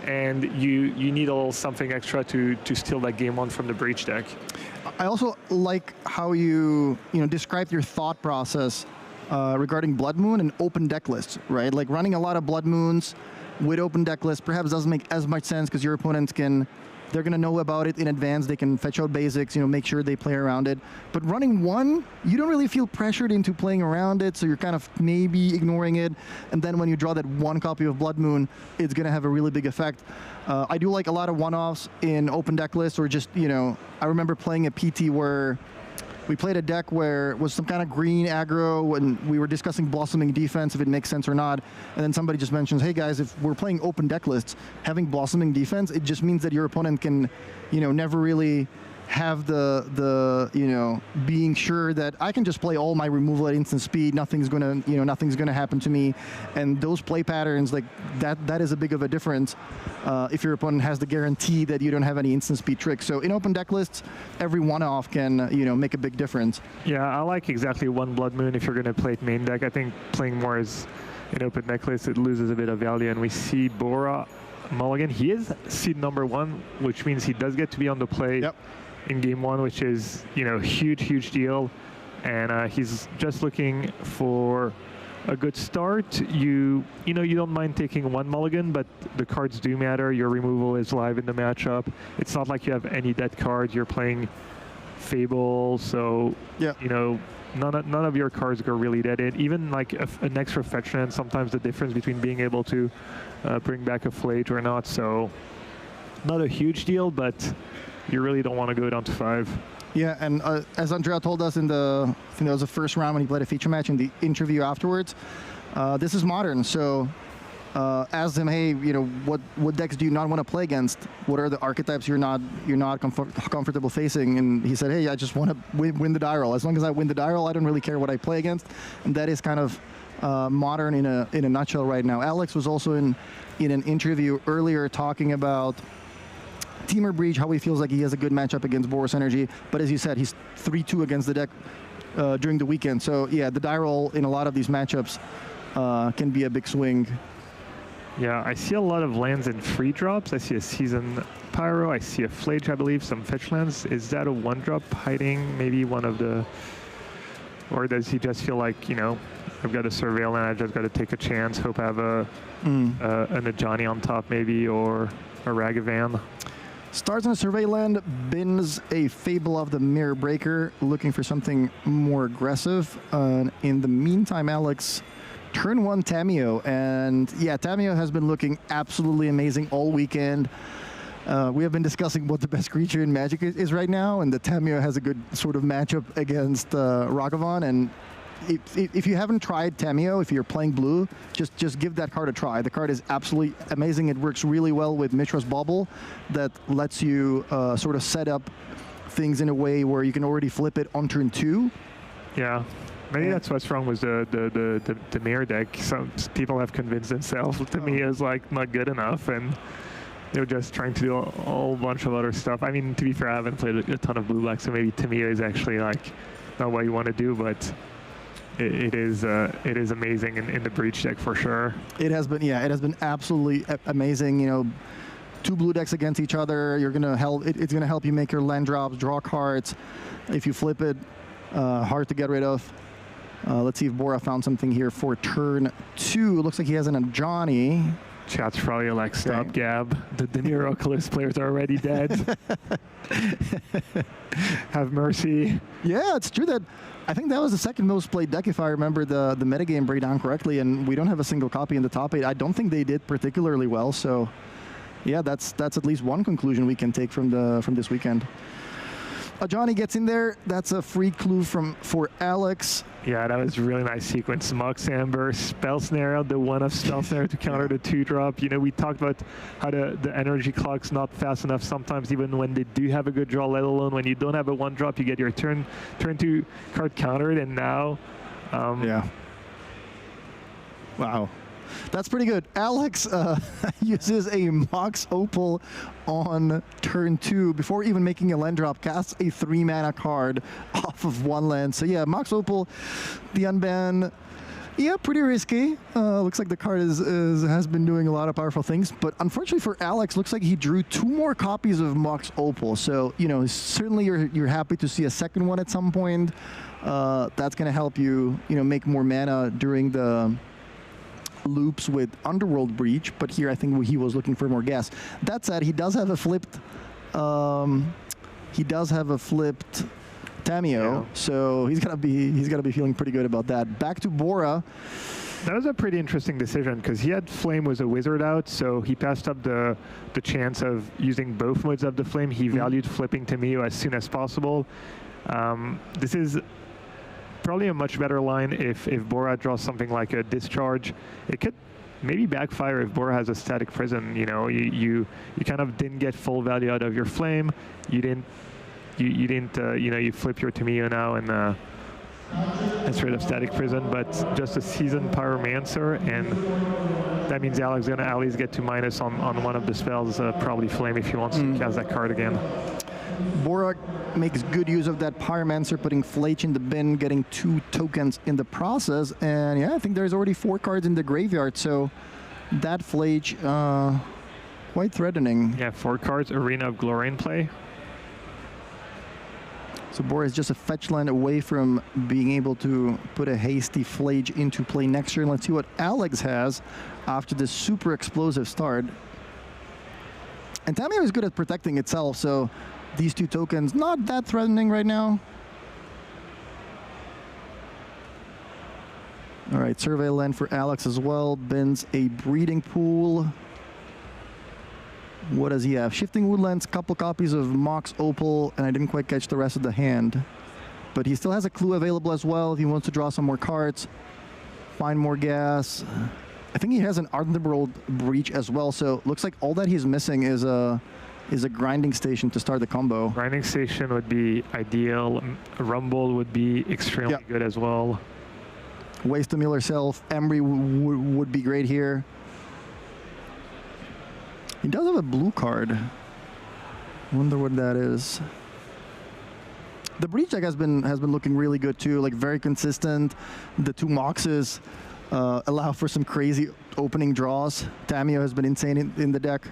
and you need a little something extra to steal that game one from the breach deck. I also like how you described your thought process regarding Blood Moon and open deck lists, right? Like running a lot of Blood Moons with open deck lists perhaps doesn't make as much sense because your opponents they're going to know about it in advance. They can fetch out basics, make sure they play around it. But running one, you don't really feel pressured into playing around it, so you're kind of maybe ignoring it. And then when you draw that one copy of Blood Moon, it's going to have a really big effect. I do like a lot of one-offs in open deck lists, or just, I remember playing a PT where we played a deck where it was some kind of green aggro, and we were discussing Blossoming Defense, if it makes sense or not. And then somebody just mentions, hey guys, if we're playing open deck lists, having Blossoming Defense, it just means that your opponent can, never really have the being sure that I can just play all my removal at instant speed, nothing's gonna happen to me. And those play patterns, like that is a big of a difference if your opponent has the guarantee that you don't have any instant speed tricks. So in open deck lists, every one-off can make a big difference. Yeah, I like exactly one Blood Moon if you're going to play it main deck. I think playing more as an open deck list, it loses a bit of value. And we see Bora mulligan. He is seed number 1, which means he does get to be on the play in game 1, which is huge deal. And he's just looking for a good start. You don't mind taking one mulligan, but the cards do matter. Your removal is live in the matchup. It's not like you have any dead cards. You're playing Fable, so none of your cards go really dead in. Even like an extra fetch land, sometimes the difference between being able to bring back a Flage or not. So not a huge deal, but you really don't want to go down to 5. Yeah, and as Andrea told us in I think it was the first round when he played a feature match in the interview afterwards, this is modern. So asked him, hey, what decks do you not want to play against? What are the archetypes you're not comfortable facing? And he said, hey, I just want to win the die roll. As long as I win the die roll, I don't really care what I play against. And that is kind of modern in a nutshell right now. Alex was also in an interview earlier talking about Temur Breach, how he feels like he has a good matchup against Boros Energy. But as you said, he's 3-2 against the deck during the weekend. So yeah, the die roll in a lot of these matchups can be a big swing. Yeah, I see a lot of lands in free drops. I see a Season Pyro. I see a Flage, I believe, some fetch lands. Is that a 1-drop hiding maybe one of the... Or does he just feel like, I've got a Surveil land, I've just got to take a chance, hope I have an Ajani on top maybe, or a Ragavan? Starts on a Survey land, bins a Fable of the Mirror Breaker, looking for something more aggressive. In the meantime, Alex, turn 1 Tamiyo, and yeah, Tamiyo has been looking absolutely amazing all weekend. We have been discussing what the best creature in Magic is right now, and the Tamiyo has a good sort of matchup against Ragavan. And if you haven't tried Tamiyo, if you're playing blue, just give that card a try. The card is absolutely amazing. It works really well with Mishra's Bubble that lets you sort of set up things in a way where you can already flip it on turn 2. Yeah. Maybe that's what's wrong with the mirror deck. Some people have convinced themselves Tamiyo is like not good enough, and they're just trying to do a whole bunch of other stuff. I mean, to be fair, I haven't played a ton of blue black, so maybe Tamiyo is actually like not what you want to do, but it is amazing in the breach deck for sure. It has been, yeah, it has been absolutely amazing. 2 blue decks against each other. You're gonna help. It's gonna help you make your land drops, draw cards. If you flip it, hard to get rid of. Let's see if Bora found something here for turn 2. It looks like he has an Ajani. Chat's probably like, stop, Gab. The Neurocalist players are already dead. Have mercy. Yeah, it's true that I think that was the second most played deck, if I remember the metagame breakdown correctly, and we don't have a single copy in the top 8. I don't think they did particularly well, so yeah, that's at least one conclusion we can take from this weekend. Ajani gets in there. That's a free clue for Alex. Yeah, that was a really nice sequence. Mox Amber, Spell Snare, the 1 of Spell Snare to counter the 2-drop. We talked about how the energy clock's not fast enough sometimes, even when they do have a good draw, let alone when you don't have a 1-drop, you get your turn 2 card countered, and now... yeah. Wow. That's pretty good. Alex uses a Mox Opal on turn 2 before even making a land drop, casts a 3-mana card off of 1 land. So yeah, Mox Opal, the unban, Yeah, pretty risky. Looks like the card has been doing a lot of powerful things, but unfortunately for Alex, looks like he drew 2 more copies of Mox Opal. So, you know, certainly you're happy to see a second one at some point. That's going to help you, you know, make more mana during the loops with Underworld Breach, but here I think he was looking for more gas. That said, he does have a flipped Tamio, so he's gonna be feeling pretty good about that. Back to Bora. That was a pretty interesting decision because he had Flame was a wizard out, so he passed up the chance of using both modes of the Flame. He valued flipping Tamio as soon as possible. This is probably a much better line if Bora draws something like a Discharge. It could maybe backfire if Bora has a Static Prison. You know, you kind of didn't get full value out of your Flame. You didn't you flip your Tamio now and instead of Static Prison, but just a Seasoned Pyromancer, and that means Alex is going to at least get to minus on one of the spells, probably Flame if he wants to cast that card again. Bora makes good use of that Pyromancer, putting Fletch in the bin, getting 2 tokens in the process, and yeah, I think there's already 4 cards in the graveyard, so that Fletch, quite threatening. Yeah, 4 cards, Arena of Glory in play. So Bora is just a fetch land away from being able to put a hasty Flage into play next turn. Let's see what Alex has after this super explosive start. And Tamio is good at protecting itself, so these 2 tokens not that threatening right now. All right, Survey Land for Alex as well. Bins a Breeding Pool. What does he have? Shifting Woodlands, couple copies of Mox Opal, and I didn't quite catch the rest of the hand. But he still has a clue available as well if he wants to draw some more cards, find more gas. I think he has an Underworld Breach as well, so looks like all that he's missing is a Grinding Station to start the combo. Grinding Station would be ideal. Rumble would be extremely good as well. Waste to Mill herself. Embry would be great here. He does have a blue card. Wonder what that is. The Breach deck has been looking really good too, like very consistent. The 2 Moxes allow for some crazy opening draws. Tamio has been insane in the deck.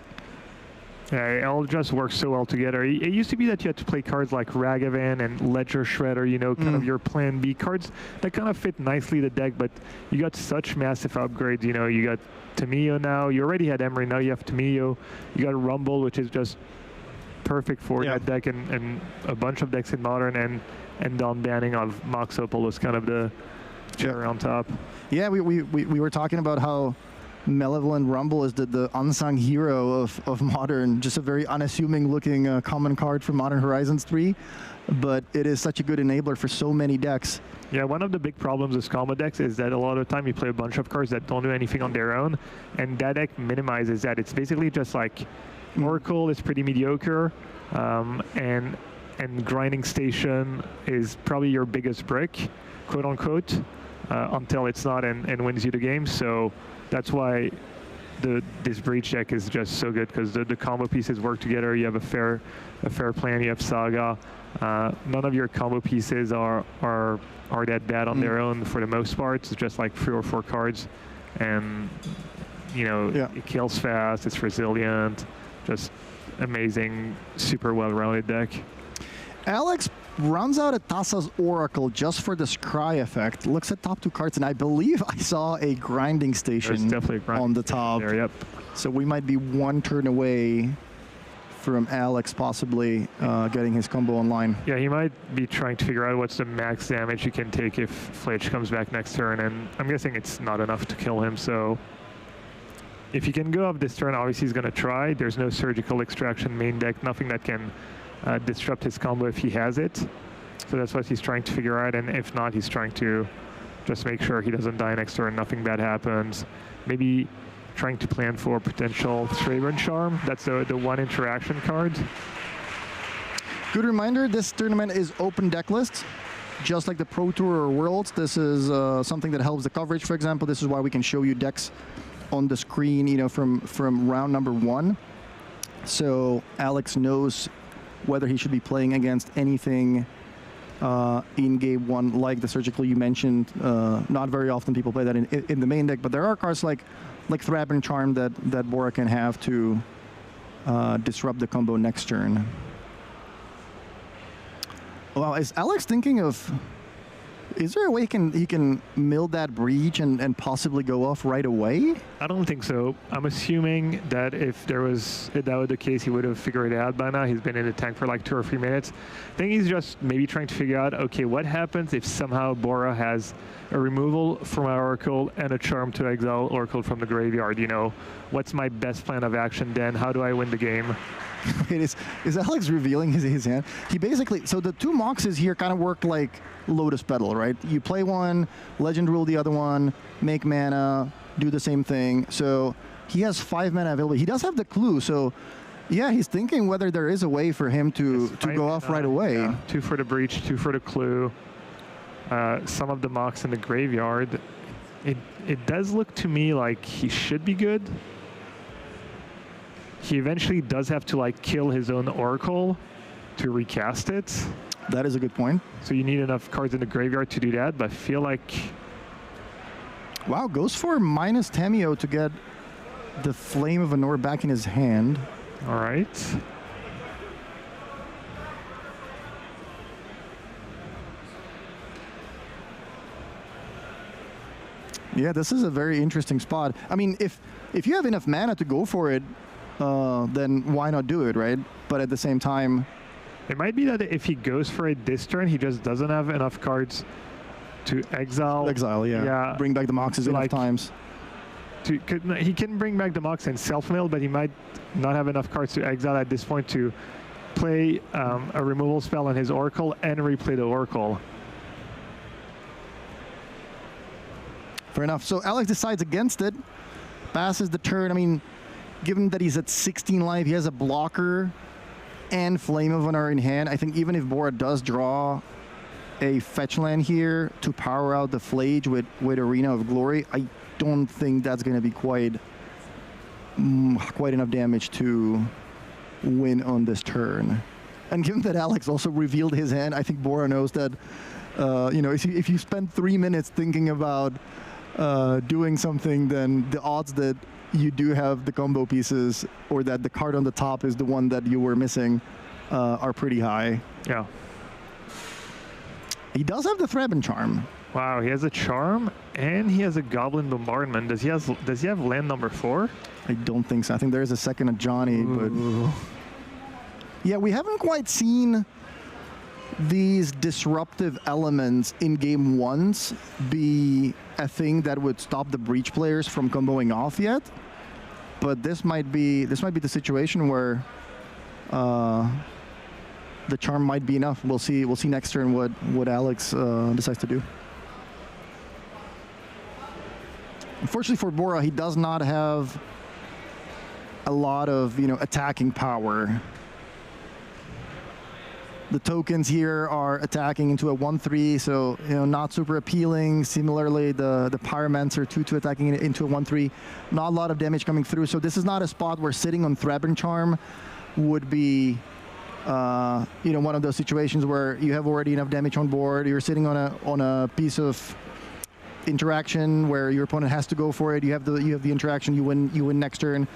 Yeah, it all just works so well together. It used to be that you had to play cards like Ragavan and Ledger Shredder, you know, kind of your plan B cards that kind of fit nicely the deck, but you got such massive upgrades, you know, you got Tamio now, you already had Emery, now you have Tamio, you got Rumble, which is just perfect for that deck, and a bunch of decks in Modern, and Dawn banning of Mox Opal was kind of the cherry on top. Yeah, we were talking about how Malevolent Rumble is the unsung hero of Modern, just a very unassuming looking common card for Modern Horizons 3, but it is such a good enabler for so many decks. Yeah, one of the big problems with combo decks is that a lot of the time you play a bunch of cards that don't do anything on their own, and that deck minimizes that. It's basically just like Oracle is pretty mediocre, and Grinding Station is probably your biggest brick, quote unquote, until it's not and wins you the game. So that's why this Breach deck is just so good, because the combo pieces work together. You have a fair plan. You have Saga. None of your combo pieces are that bad on their own for the most part. It's just like 3 or 4 cards, and you know it kills fast. It's resilient. Just amazing, super well-rounded deck. Alex runs out of Tassa's Oracle just for the Scry effect. Looks at top 2 cards, and I believe I saw a Grinding Station on the top. There, yep. So we might be 1 turn away from Alex possibly getting his combo online. Yeah, he might be trying to figure out what's the max damage you can take if Fletch comes back next turn, and I'm guessing it's not enough to kill him, so if he can go up this turn, obviously he's going to try. There's no Surgical Extraction main deck, nothing that can disrupt his combo if he has it. So that's what he's trying to figure out, and if not, he's trying to just make sure he doesn't die next turn, nothing bad happens. Maybe trying to plan for potential Thraben Charm. That's the 1 interaction card. Good reminder, this tournament is open deck lists. Just like the Pro Tour or Worlds, this is something that helps the coverage, for example. This is why we can show you decks on the screen, you know, from round number 1. So Alex knows whether he should be playing against anything in game one, like the surgical you mentioned. Not very often people play that in the main deck, but there are cards like Threat and Charm that Bora can have to disrupt the combo next turn. Well, is Alex thinking of? Is there a way he can mill that breach and possibly go off right away? I don't think so. I'm assuming that if that was the case, he would have figured it out by now. He's been in the tank for like 2 or 3 minutes. I think he's just maybe trying to figure out, okay, what happens if somehow Bora has a removal from our Oracle and a charm to exile Oracle from the graveyard? You know, what's my best plan of action then? How do I win the game? Is Alex revealing his hand? He basically, so the 2 Moxes here kind of work like Lotus Petal, right? You play one, Legend Rule the other one, make mana, do the same thing. So he has 5 mana available. He does have the clue, so yeah, he's thinking whether there is a way for him to go off right away. Yeah. 2 for the breach, 2 for the clue. Some of the Mox in the graveyard. It does look to me like he should be good. He eventually does have to like kill his own Oracle to recast it. That is a good point. So you need enough cards in the graveyard to do that, but I feel like... Wow, goes for minus Tameo to get the Flame of Anor back in his hand. All right. Yeah, this is a very interesting spot. I mean, if you have enough mana to go for it, then why not do it, right? But at the same time... It might be that if he goes for it this turn, he just doesn't have enough cards to exile. Exile, yeah. Bring back the Moxes enough times. He can bring back the Mox and self-mill, but he might not have enough cards to exile at this point to play a removal spell on his Oracle and replay the Oracle. Fair enough. So Alex decides against it, passes the turn. I mean, given that he's at 16 life, he has a blocker and Flame of Honor in hand. I think even if Bora does draw a fetch land here to power out the Flage with Arena of Glory, I don't think that's going to be quite enough damage to win on this turn. And given that Alex also revealed his hand, I think Bora knows that if you spend 3 minutes thinking about doing something, then the odds that you do have the combo pieces or that the card on the top is the one that you were missing are pretty high. Yeah. He does have the Threat and Charm. Wow, he has a Charm and he has a Goblin Bombardment. Does he have land number 4? I don't think so. I think there is a second of Johnny, but yeah, we haven't quite seen these disruptive elements in game ones be a thing that would stop the breach players from comboing off yet. But this might be the situation where the charm might be enough. We'll see next turn what Alex decides to do. Unfortunately for Bora, he does not have a lot of attacking power. The tokens here are attacking into a 1/3, so not super appealing. Similarly, the Pyromancer 2/2 attacking into a 1/3, not a lot of damage coming through. So this is not a spot where sitting on Threat and Charm would be, one of those situations where you have already enough damage on board. You're sitting on a piece of interaction where your opponent has to go for it. You have the interaction. You win next turn.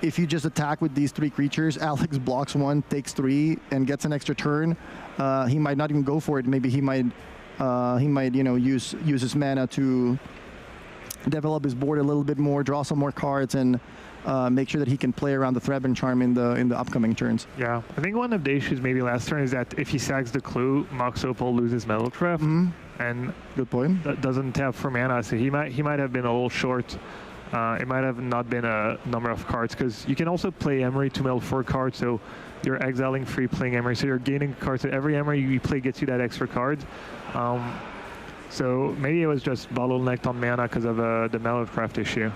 If you just attack with these 3 creatures, Alex blocks 1, takes 3, and gets an extra turn. He might not even go for it. Maybe he might use his mana to develop his board a little bit more, draw some more cards, and make sure that he can play around the Threat and Charm in the upcoming turns. Yeah, I think one of the issues maybe last turn is that if he sacks the Clue, Mox Opal loses Metal Trap, and good point. That doesn't tap for mana, so he might have been a little short. It might have not been a number of cards, because you can also play Emery to mill 4 cards, so you're exiling free playing Emery, so you're gaining cards. So every Emery you play gets you that extra card. So maybe it was just bottlenecked on mana because of the Metalcraft issue.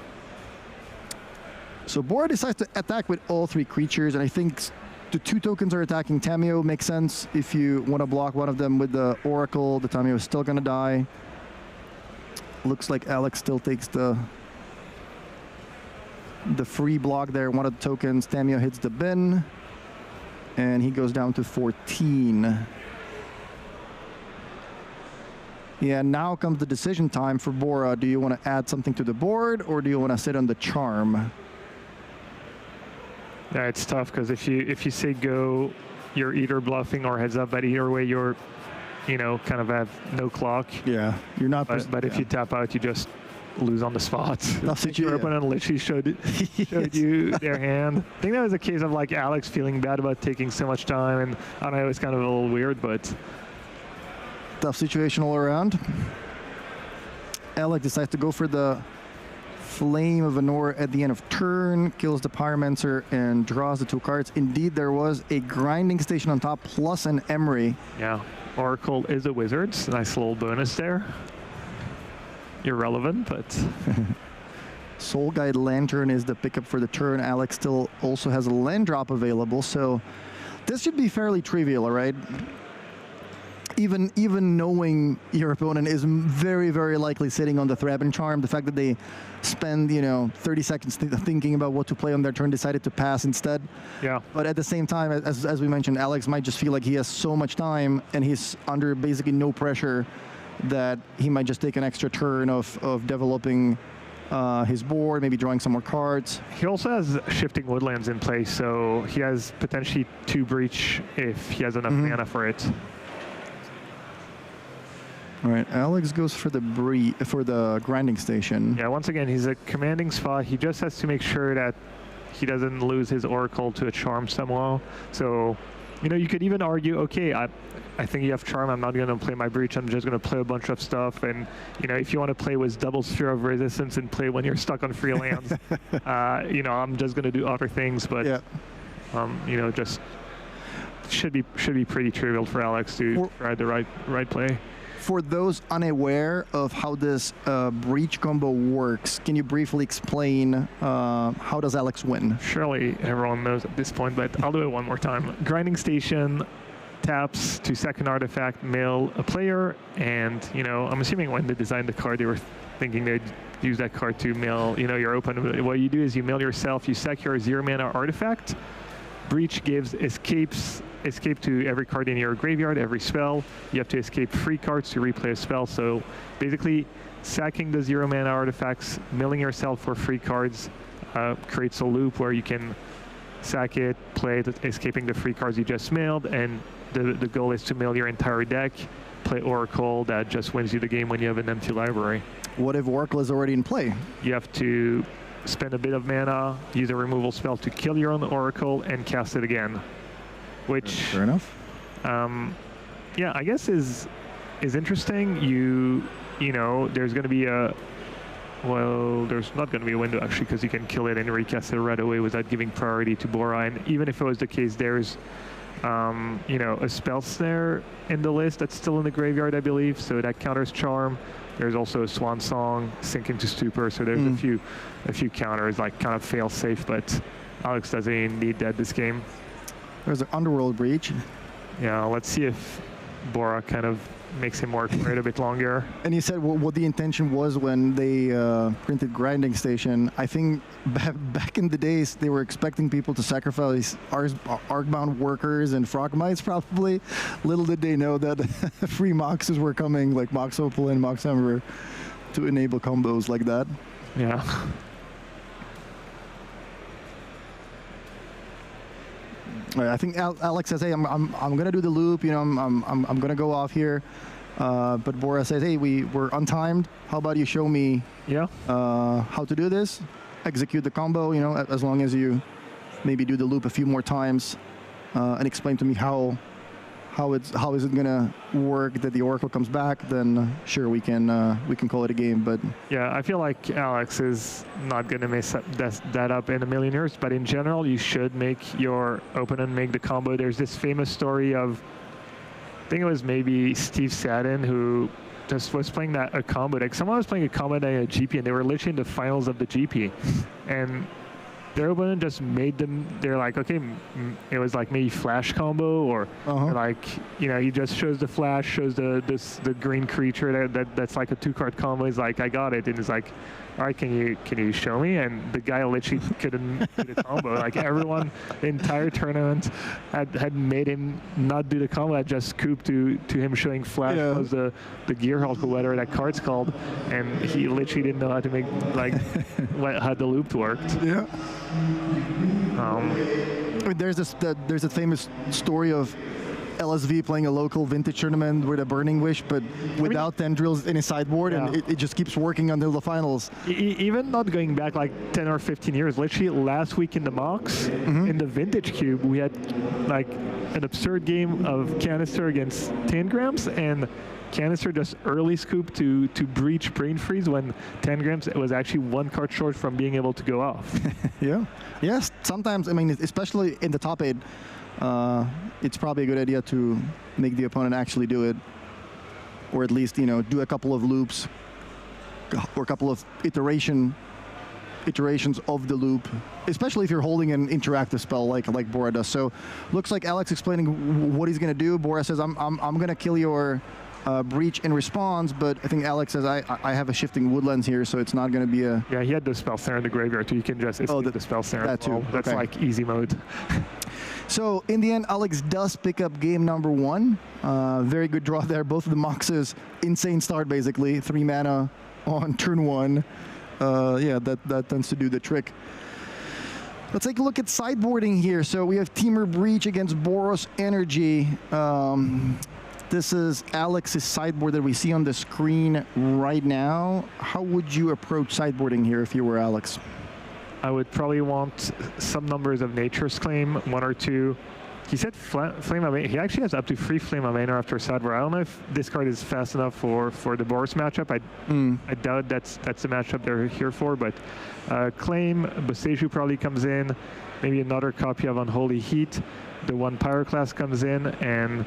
So Bora decides to attack with all 3 creatures, and I think the 2 tokens are attacking Tameo. Makes sense. If you want to block one of them with the Oracle, the Tameo is still going to die. Looks like Alex still takes the free block there. One of the tokens, Tameo hits the bin, and he goes down to 14. Yeah, now comes the decision time for Bora. Do you want to add something to the board, or do you want to sit on the charm? Yeah, it's tough because if you say go, you're either bluffing or heads up, but either way you're, kind of have no clock. Yeah, you're not. But if you tap out, you just lose on the spot. Your opponent literally showed you their hand. I think that was a case of like Alex feeling bad about taking so much time, and I don't know, it was kind of a little weird, but tough situation all around. Alex decides to go for the Flame of Anor at the end of turn, kills the Pyromancer and draws the 2 cards. Indeed, there was a grinding station on top plus an Emery. Yeah, Oracle is a wizard. Nice little bonus there. Irrelevant, but Soul Guide Lantern is the pickup for the turn. Alex still also has a land drop available, so this should be fairly trivial, right? Even knowing your opponent is very, very likely sitting on the Thraben Charm, the fact that they spend 30 seconds thinking about what to play on their turn, decided to pass instead. Yeah. But at the same time, as we mentioned, Alex might just feel like he has so much time and he's under basically no pressure that he might just take an extra turn of developing his board, maybe drawing some more cards. He also has Shifting Woodlands in place, so he has potentially 2 Breach if he has enough mana for it. All right, Alex goes for the grinding station. Yeah, once again, he's a commanding spot. He just has to make sure that he doesn't lose his Oracle to a Charm somehow. So, you could even argue, okay, I think you have Charm. I'm not going to play my Breach. I'm just going to play a bunch of stuff. And, if you want to play with double Sphere of Resistance and play when you're stuck on free lands, I'm just going to do other things. But, just should be pretty trivial for Alex to try the right play. For those unaware of how this Breach combo works, can you briefly explain how does Alex win? Surely everyone knows at this point, but I'll do it one more time. Grinding Station taps to second artifact, mill a player, and I'm assuming when they designed the card, they were thinking they'd use that card to mill your opponent. What you do is you mill yourself, you sack your 0-mana artifact. Breach gives escape to every card in your graveyard, every spell. You have to escape 3 cards to replay a spell. So basically, sacking the 0-mana artifacts, milling yourself for 3 cards, creates a loop where you can sack it, play it, escaping the 3 cards you just milled, and the goal is to mill your entire deck, play Oracle, that just wins you the game when you have an empty library. What if Oracle is already in play? You have to spend a bit of mana, use a removal spell to kill your own Oracle, and cast it again. Which, fair enough. Yeah, I guess is interesting. There's going to be there's not going to be a window actually, because you can kill it and recast it right away without giving priority to Bora. And even if it was the case, there's a spell snare in the list that's still in the graveyard, I believe, so that counters Charm. There's also a Swan Song, Sink into Stupor, so there's a few counters, like kind of fail safe, but Alex doesn't even need that this game. There's an Underworld Breach. Yeah, let's see if Bora kind of makes him work for it a bit longer. And you said what the intention was when they printed Grinding Station. I think back in the days, they were expecting people to sacrifice Arcbound Workers and Frogmites, probably. Little did they know that free Moxes were coming, like Mox Opal and Mox Ember, to enable combos like that. Yeah. I think Alex says, "Hey, I'm gonna do the loop. I'm gonna go off here." But Bora says, "Hey, we're untimed. How about you show me how to do this? Execute the combo. As long as you maybe do the loop a few more times and explain to me how is it gonna work that the Oracle comes back, then sure, we can call it a game." But yeah, I feel like Alex is not gonna mess that up in a million years. But in general, you should make your opponent make the combo. There's this famous story of, I think it was maybe Steve Sadden, who just was playing a combo deck. Someone was playing a combo deck at GP, and they were literally in the finals of the GP, and their opponent just made them. They're like, okay, it was like maybe flash combo or like he just shows the flash, shows the green creature that's like a 2-card combo. He's like, I got it, and he's like, all right, can you show me? And the guy literally couldn't do the combo. Like everyone, the entire tournament had made him not do the combo. That just scooped to him showing flash was the gear Hulk or whatever that card's called, and he literally didn't know how to make how the loop worked. Yeah. There's a famous story of LSV playing a local vintage tournament with a Burning Wish, but without tendrils in his sideboard, and it just keeps working until the finals. Even not going back like 10 or 15 years, literally last week in the mocks, in the vintage cube, we had like an absurd game of Canister against Tangrams, and Canister just early scooped to breach Brain Freeze when Tangrams was actually 1 card short from being able to go off. Yes, sometimes, I mean, especially in the top 8, it's probably a good idea to make the opponent actually do it, or at least do a couple of loops or a couple of iterations of the loop, especially if you're holding an interactive spell like Bora does. So looks like Alex explaining what he's going to do. Bora says, I'm going to kill your breach in response, but I think Alex says, I have a shifting woodlands here, so it's not going to be a... Yeah, he had the spell snare in the graveyard, so you can just escape the spell snare. That too. That's like easy mode. So in the end, Alex does pick up game number 1. Very good draw there. Both of the Moxes, insane start basically. 3 mana on turn 1. Yeah, that tends to do the trick. Let's take a look at sideboarding here. So we have Temur Breach against Boros Energy. This is Alex's sideboard that we see on the screen right now. How would you approach sideboarding here if you were Alex? I would probably want some numbers of Nature's Claim, 1 or 2. He said Flame of He actually has up to 3 Flame of Aner after sideboard. I don't know if this card is fast enough for the Boros matchup. I doubt that's the matchup they're here for, but Claim, Boseiju probably comes in, maybe another copy of Unholy Heat. The 1 Pyroclast comes in, and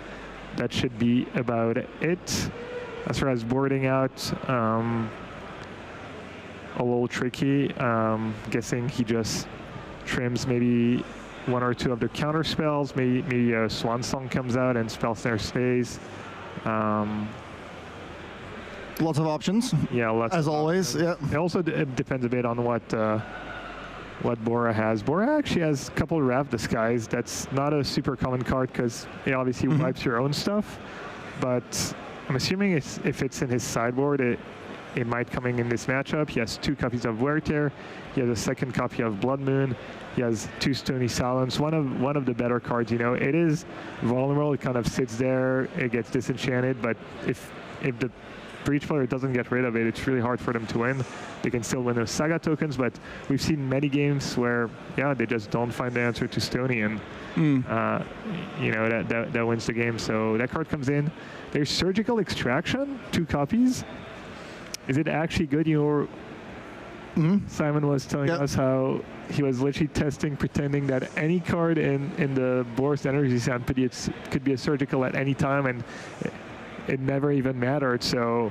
that should be about it. As far as boarding out, a little tricky. Guessing he just trims maybe 1 or 2 of the counter spells. Maybe a Swan Song comes out and Spell Snare stays. Lots of options. Yeah, lots. As always. Yeah. It also depends a bit on what Bora has. Bora actually has a couple of Wrath Disguise. That's not a super common card because it obviously wipes your own stuff. But I'm assuming if it's in his sideboard, it might coming in this matchup. He has 2 copies of Wear Tear. He has a 2nd copy of Blood Moon. He has 2 Stony Silence. One of the better cards. It is vulnerable. It kind of sits there. It gets disenchanted. But if the Breach player doesn't get rid of it, it's really hard for them to win. They can still win those Saga tokens, but we've seen many games where they just don't find the answer to Stony, and that wins the game. So that card comes in. There's Surgical Extraction, 2 copies. Is it actually good? Simon was telling us how he was literally testing, pretending that any card in the Boros Energy Sound could be a surgical at any time, and it never even mattered. So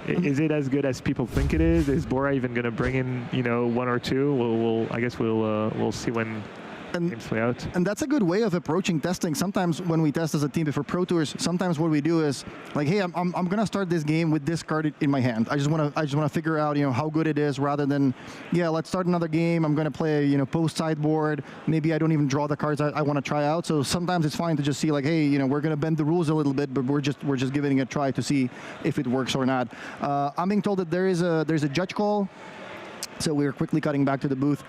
is it as good as people think it is? Is Bora even going to bring in 1 or 2? I guess we'll see when games play out. And that's a good way of approaching testing. Sometimes when we test as a team before Pro Tours, sometimes what we do is like, hey, I'm gonna start this game with this card in my hand. I just wanna figure out how good it is, rather than let's start another game. I'm gonna play post sideboard. Maybe I don't even draw the cards I want to try out. So sometimes it's fine to just see like, hey, we're gonna bend the rules a little bit, but we're just giving it a try to see if it works or not. I'm being told that there's a judge call, so we're quickly cutting back to the booth.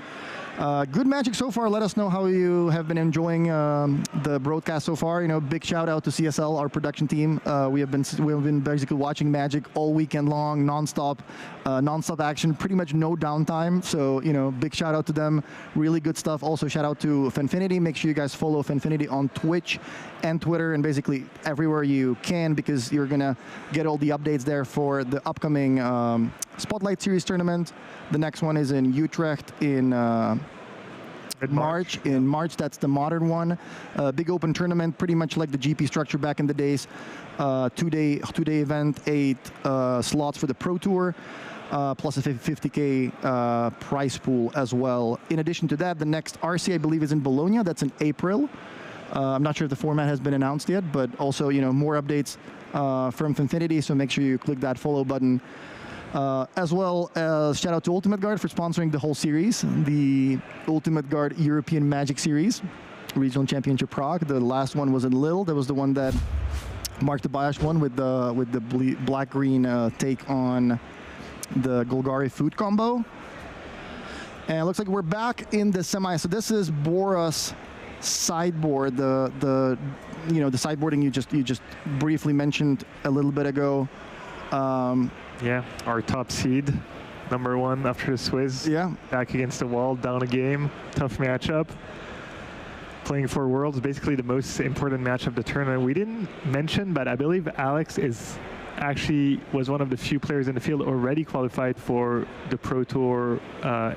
Good Magic so far. Let us know how you have been enjoying the broadcast so far. Big shout out to CSL, our production team. We have been basically watching Magic all weekend long, nonstop action, pretty much no downtime. So big shout out to them. Really good stuff. Also shout out to Fanfinity. Make sure you guys follow Fanfinity on Twitch and Twitter and basically everywhere you can, because you're gonna get all the updates there for the upcoming Spotlight Series tournament. The next one is in Utrecht in March. In March, that's the modern one. Big open tournament, pretty much like the GP structure back in the days. Two-day event, 8 slots for the Pro Tour. plus a 50K prize pool as well. In addition to that, the next RC, I believe, is in Bologna. That's in April. I'm not sure if the format has been announced yet, but also, more updates from Finfinity, so make sure you click that follow button. As well as shout out to Ultimate Guard for sponsoring the whole series, the Ultimate Guard European Magic Series, Regional Championship Prague. The last one was in Lille. That was the one that Mark Tobias won with the black-green take on the Golgari food combo. And it looks like we're back in the semi. So this is Bora's sideboard, the sideboarding you just briefly mentioned a little bit ago. Yeah, our top seed, number 1 after the Swiss. Yeah. Back against the wall, down a game, tough matchup. Playing for Worlds, basically the most important match of the tournament. We didn't mention, but I believe Alex was one of the few players in the field already qualified for the Pro Tour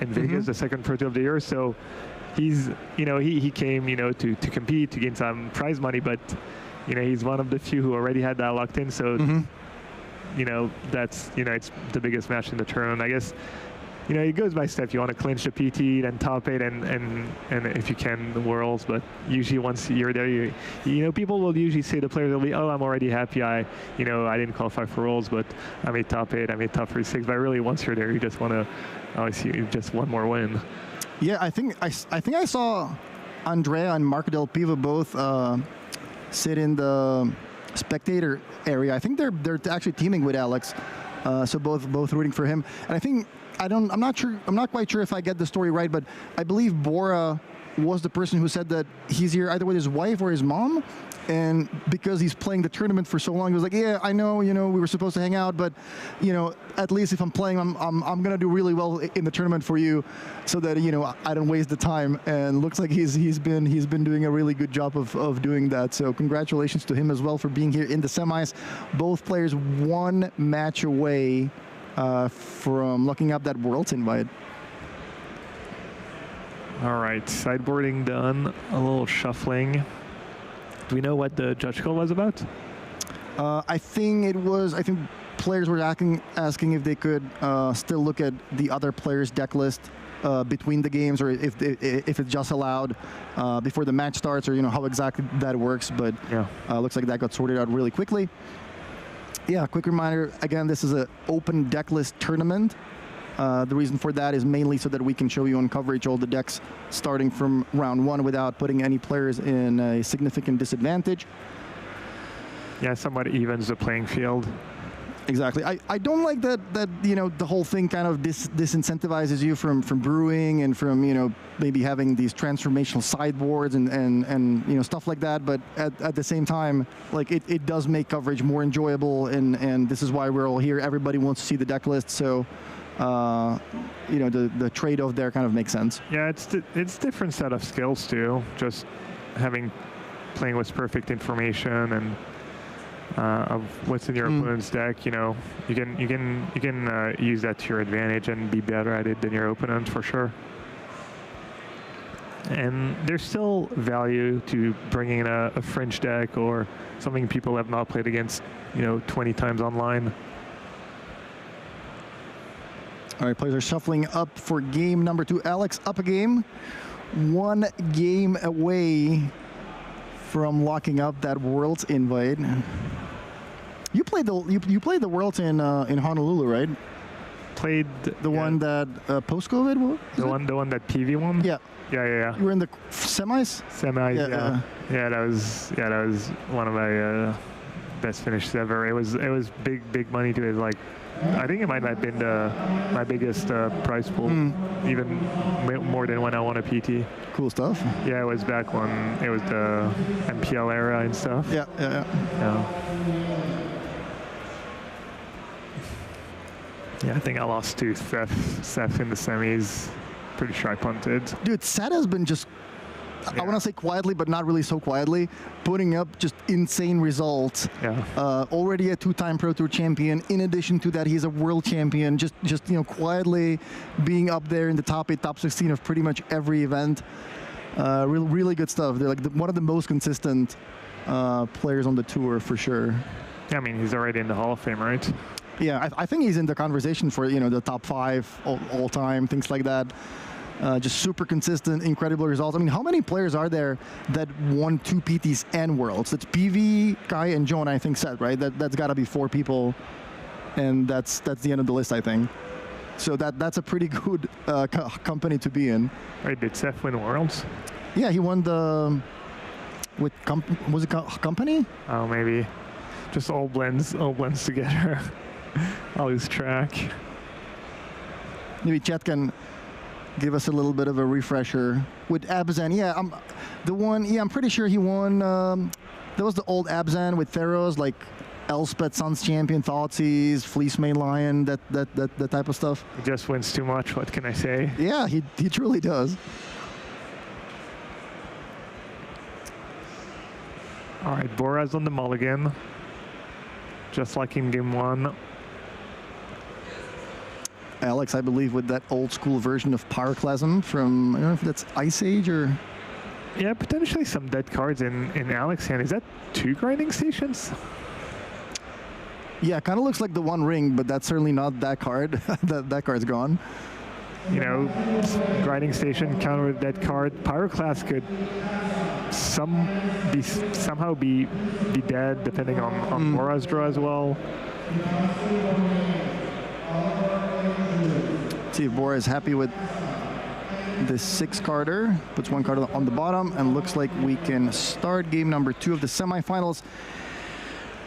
in Vegas, the second Pro Tour of the year. So he's, he came, to compete, to gain some prize money, but, he's one of the few who already had that locked in. So, that's, it's the biggest match in the tournament. I guess, it goes by step. You want to clinch the PT, then top 8, and if you can, the Worlds. But usually once you're there, people will usually say, the players will be, oh, I'm already happy. I didn't qualify for Worlds, but I made top 8, I made top 36. But really, once you're there, you just want to, obviously, just one more win. Yeah, I think I saw Andrea and Marco Del Piva both sit in the spectator area. I think they're actually teaming with Alex, so both rooting for him. And I think I'm not quite sure if I get the story right, but I believe Bora was the person who said that he's here either with his wife or his mom, and because he's playing the tournament for so long, he was like, yeah, I know, we were supposed to hang out, but at least if I'm playing, I'm gonna do really well in the tournament for you, so that I don't waste the time. And looks like he's been doing a really good job of doing that. So congratulations to him as well for being here in the semis. Both players 1 match away from locking up that Worlds invite. All right, sideboarding done, a little shuffling. Do we know what the judge call was about? I think players were asking if they could still look at the other players' deck list between the games, or if it's just allowed before the match starts, or how exactly that works. But looks like that got sorted out really quickly. Yeah, quick reminder, again, this is an open deck list tournament. The reason for that is mainly so that we can show you on coverage all the decks starting from round 1 without putting any players in a significant disadvantage. Yeah, somewhat evens the playing field. Exactly. I don't like that the whole thing kind of disincentivizes you from brewing and from maybe having these transformational sideboards and stuff like that. But at the same time, like it does make coverage more enjoyable, and this is why we're all here. Everybody wants to see the deck list, so the trade-off there kind of makes sense. Yeah, it's different set of skills too. Just playing with perfect information and of what's in your opponent's deck. You can use that to your advantage and be better at it than your opponent for sure. And there's still value to bringing in a fringe deck or something people have not played against 20 times online. All right, players are shuffling up for game number 2. Alex, up a game. 1 game away from locking up that Worlds invite. You played the Worlds in Honolulu, right? Played the one that post-COVID was? The one that PV won? Yeah. Yeah. You were in the semis? Semis, yeah. That was one of my best finishes ever. It was big money to it. Like, I think it might have been my biggest prize pool, even more than when I won a PT. Cool stuff. Yeah, it was back when it was the MPL era and stuff. Yeah. Yeah, I think I lost to Seth in the semis. Pretty sure I punted. Dude, Seth has been just, I want to say quietly, but not really so quietly, putting up just insane results. Yeah. Already a 2-time Pro Tour champion. In addition to that, he's a world champion. Just quietly being up there in the top 8, top 16 of pretty much every event. Really good stuff. They're like one of the most consistent players on the tour for sure. Yeah, I mean, he's already in the Hall of Fame, right? Yeah, I think he's in the conversation for, the top 5 all time, things like that. Just super consistent, incredible results. I mean, how many players are there that won 2 PTs and Worlds? It's PV, Kai, and John, I think, set, right? That's got to be 4 people, and that's the end of the list, I think. So that's a pretty good company to be in. Wait, did Seth win Worlds? Yeah, he won the... was it company? Oh, maybe. Just all blends together. I'll lose track. Maybe Chet can give us a little bit of a refresher with Abzan. Yeah, I'm pretty sure he won. That was the old Abzan with Theros, like Elspeth, Suns Champion, Thoughtseize, Fleece Main Lion, that type of stuff. He just wins too much. What can I say? Yeah, he truly does. All right, Boraz on the mulligan, just like in game 1. Alex, I believe, with that old school version of Pyroclasm from, I don't know if that's Ice Age or... Yeah, potentially some dead cards in Alex's hand. Is that 2 grinding stations? Yeah, kind of looks like the One Ring, but that's certainly not that card. that card's gone. Grinding station counter with that card. Pyroclast could somehow be dead, depending on Bora's draw as well. See if Bora is happy with this 6-carder. Puts 1 card on the bottom, and looks like we can start game number 2 of the semifinals.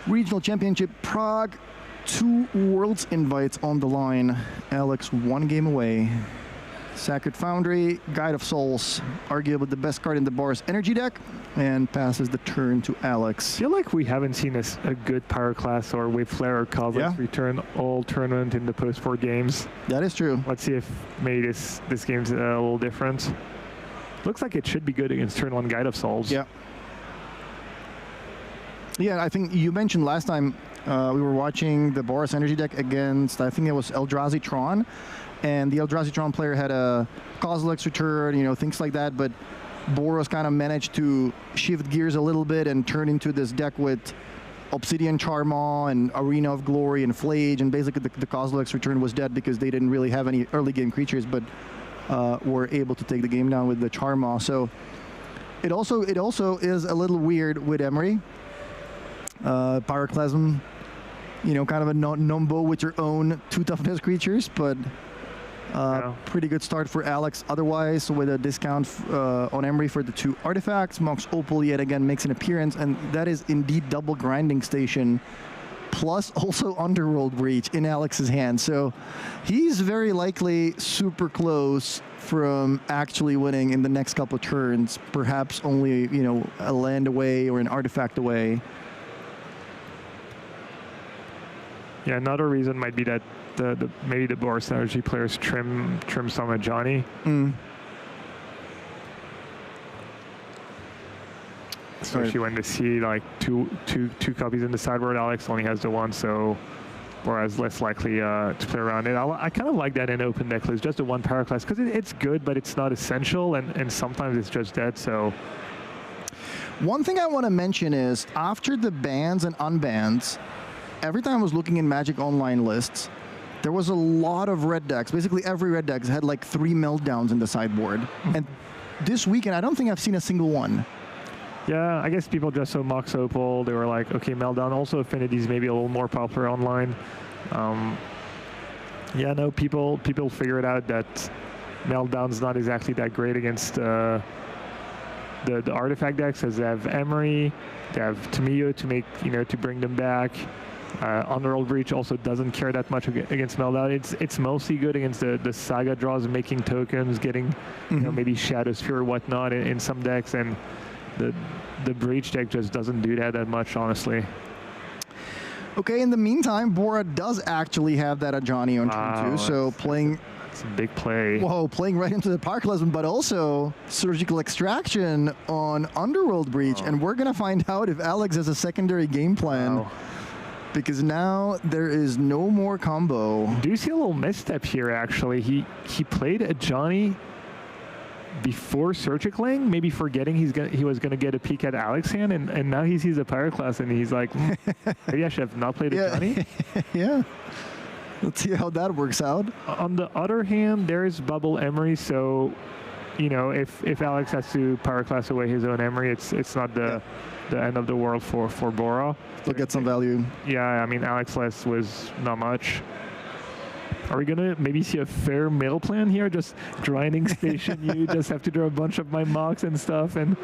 Regional Championship Prague. 2 Worlds invites on the line. Alex 1 game away. Sacred Foundry, Guide of Souls, arguably the best card in the Boris energy deck, and passes the turn to Alex. I feel like we haven't seen a good Pyroclast or Wave Flare or Cosmos return all tournament in the post-4 games. That is true. Let's see if maybe this game's a little different. Looks like it should be good against turn 1 Guide of Souls. Yeah. Yeah, I think you mentioned last time we were watching the Boris energy deck against, I think it was Eldrazi Tron. And the Eldrazi Tron player had a Kozilek's return, things like that. But Boros kind of managed to shift gears a little bit and turn into this deck with Obsidian Charmaw and Arena of Glory and Flage. And basically the Kozilek's return was dead because they didn't really have any early game creatures, but were able to take the game down with the Charmaw. So it also is a little weird with Emery. Pyroclasm, kind of a numbo with your own 2 toughness creatures, but pretty good start for Alex otherwise, with a discount on Emery for the 2 artifacts. Monk's Opal yet again makes an appearance, and that is indeed double grinding station, plus also Underworld Breach in Alex's hand. So he's very likely super close from actually winning in the next couple of turns, perhaps only, a land away or an artifact away. Yeah, another reason might be that maybe the Boris Energy players trim some of Johnny. Especially when they see like two copies in the sideboard. Alex only has the 1, so Boris less likely to play around it. I kind of like that in open deck list, just the 1 Pyroclast, because it's good, but it's not essential, and sometimes it's just dead. So one thing I want to mention is after the bans and unbans, every time I was looking in Magic Online lists, there was a lot of red decks. Basically, every red deck had like 3 meltdowns in the sideboard. And this weekend, I don't think I've seen a single one. Yeah, I guess people just saw Mox Opal. They were like, okay, meltdown. Also, Affinity's maybe a little more popular online. Yeah, no, people figured out that meltdown's not exactly that great against the artifact decks, as they have Emery, they have Tamiyo to make, to bring them back. Underworld Breach also doesn't care that much against meltdown. It's mostly good against the Saga draws, making tokens, getting maybe Shadow Sphere or whatnot in some decks, and the Breach deck just doesn't do that much, honestly. Okay, in the meantime, Bora does actually have that Ajani on turn 2, so playing... It's a big play. Whoa, playing right into the Pyroclasm, but also Surgical Extraction on Underworld Breach, and we're going to find out if Alex has a secondary game plan. Because now there is no more combo. Do you see a little misstep here, actually? He played a Johnny before surgicling, maybe forgetting he was gonna get a peek at Alex's hand, and now he sees a Pyroclast and he's like, maybe I should have not played a Johnny. Yeah. Let's see how that works out. On the other hand, there's Bubble Emery, so if Alex has to Pyroclast away his own Emery, it's not the end of the world for Bora. Still get some value. Yeah, I mean Alex less was not much. Are we gonna maybe see a fair middle plan here? Just grinding station you just have to draw a bunch of my mocks and stuff, and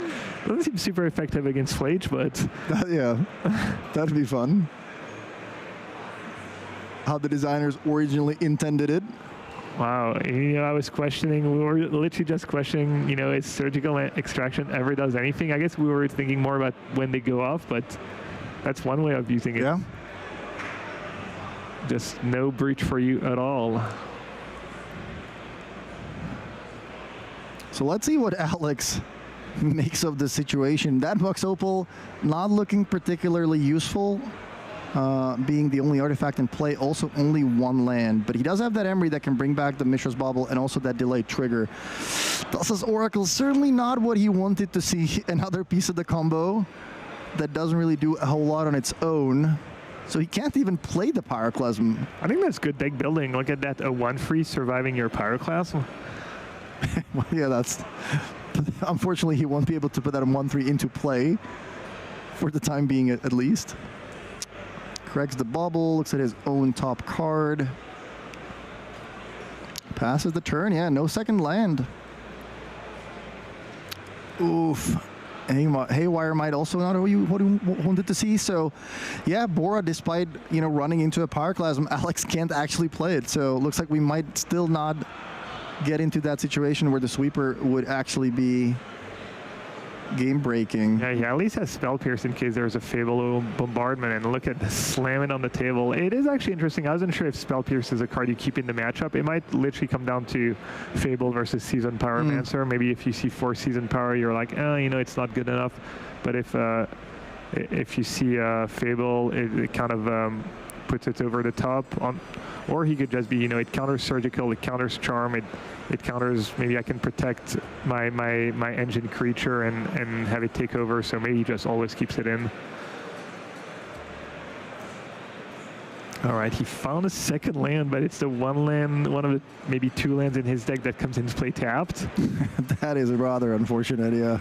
doesn't seem super effective against Flage, but yeah, that'd be fun. How the designers originally intended it. Wow, I was questioning, we were literally just questioning, if surgical extraction ever does anything. I guess we were thinking more about when they go off, but that's one way of using it. Yeah. Just no breach for you at all. So let's see what Alex makes of the situation. That Vox Opal not looking particularly useful, being the only artifact in play, also only one land. But he does have that Emery that can bring back the Mishra's Bauble and also that delayed trigger. Thassa's Oracle, certainly not what he wanted to see. Another piece of the combo that doesn't really do a whole lot on its own. So he can't even play the Pyroclasm. I think that's good deck building. Look at that, a 1-free surviving your Pyroclasm. Well, yeah, that's... Unfortunately, he won't be able to put that 1-3 into play for the time being, at least. Corrects the bubble, looks at his own top card. Passes the turn, yeah, no second land. Oof. Haywire might also not what you wanted to see. So, yeah, Bora, despite running into a Pyroclasm, Alex can't actually play it. So, looks like we might still not get into that situation where the sweeper would actually be game-breaking. Yeah, he at least has Spell Pierce in case there's a Fable Bombardment, and look at the slamming on the table. It is actually interesting. I wasn't sure if Spell Pierce is a card you keep in the matchup. It might literally come down to Fable versus Seasoned Pyromancer. Maybe if you see 4 Seasoned Power, you're like, it's not good enough. But if you see Fable, it kind of puts it over the top. Or he could just be, it counters Surgical, it counters Charm, it counters, maybe I can protect my engine creature and have it take over, so maybe he just always keeps it in. All right, he found a second land, but it's the one of the maybe 2 lands in his deck that comes into play tapped. That is rather unfortunate, yeah.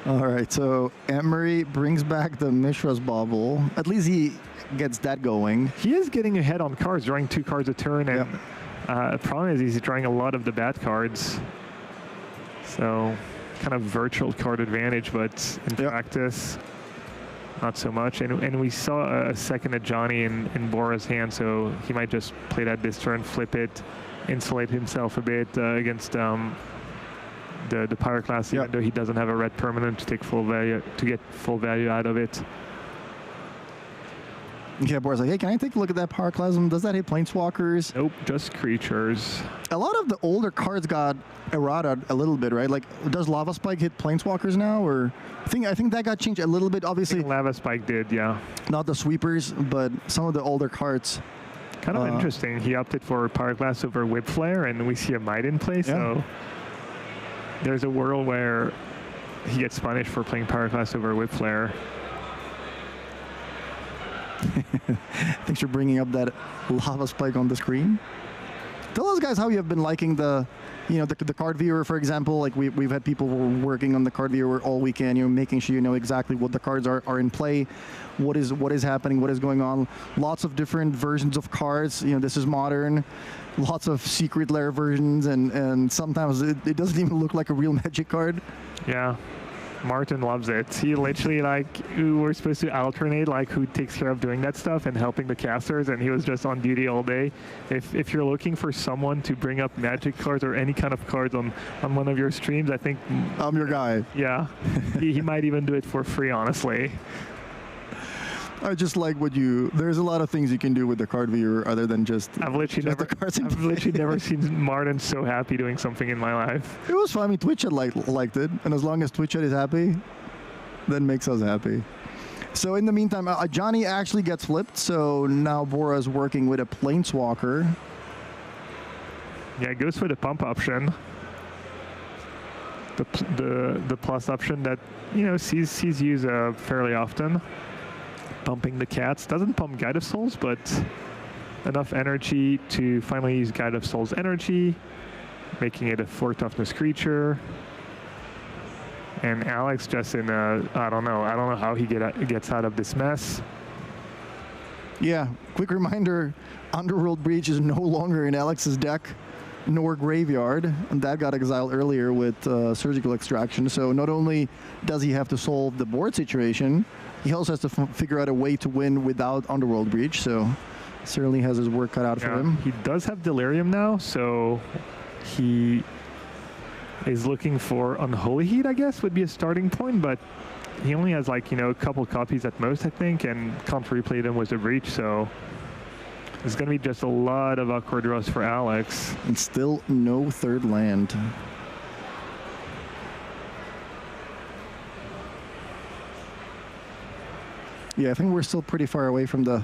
All right, so Emery brings back the Mishra's Bauble. At least he gets that going. He is getting ahead on cards, drawing 2 cards a turn, and the problem is he's drawing a lot of the bad cards. So, kind of virtual card advantage, but in practice, not so much. And we saw a second at Johnny in Bora's hand, so he might just play that this turn, flip it, insulate himself a bit against the Pyroclast, even though he doesn't have a red permanent to take full value, to get full value out of it. Yeah, Bora's like, hey, can I take a look at that Pyroclasm? Does that hit Planeswalkers? Nope, just creatures. A lot of the older cards got errata a little bit, right? Like, does Lava Spike hit Planeswalkers now? Or I think that got changed a little bit, obviously. I think Lava Spike did, yeah. Not the sweepers, but some of the older cards. Kind of interesting. He opted for Pyroclast over Whip Flare, and we see a Might in play, so there's a world where he gets punished for playing Pyroclast over Whip Flare. Thanks for bringing up that Lava Spike on the screen. Tell us, guys, how you have been liking the card viewer, for example. Like we've had people working on the card viewer all weekend, making sure you know exactly what the cards are in play, what is happening, what is going on. Lots of different versions of cards. This is modern. Lots of secret lair versions, and sometimes it doesn't even look like a real Magic card. Yeah. Martin loves it. He literally, we're supposed to alternate, who takes care of doing that stuff and helping the casters, and he was just on duty all day. If you're looking for someone to bring up Magic cards or any kind of cards on one of your streams, I think... I'm your guy. Yeah. he might even do it for free, honestly. I just like there's a lot of things you can do with the card viewer other than just I've literally never seen Martin so happy doing something in my life. It was fun. I mean, Twitch had liked it, and as long as Twitch is happy, that makes us happy. So in the meantime, Johnny actually gets flipped, so now Bora's working with a Planeswalker. Yeah, it goes for the pump option. the plus option that sees used fairly often. Pumping the cats doesn't pump Guide of Souls, but enough energy to finally use Guide of Souls energy, making it a 4 toughness creature. And Alex just in a I don't know how he gets out of this mess. Yeah, quick reminder, Underworld Breach is no longer in Alex's deck, nor Graveyard, and that got exiled earlier with Surgical Extraction. So not only does he have to solve the board situation, he also has to figure out a way to win without Underworld Breach, so certainly has his work cut out for him. He does have Delirium now, so he is looking for Unholy Heat, I guess, would be a starting point, but he only has like, a couple copies at most, I think, and can't replay them with a Breach, so there's going to be just a lot of awkward draws for Alex. And still no third land. Yeah, I think we're still pretty far away from the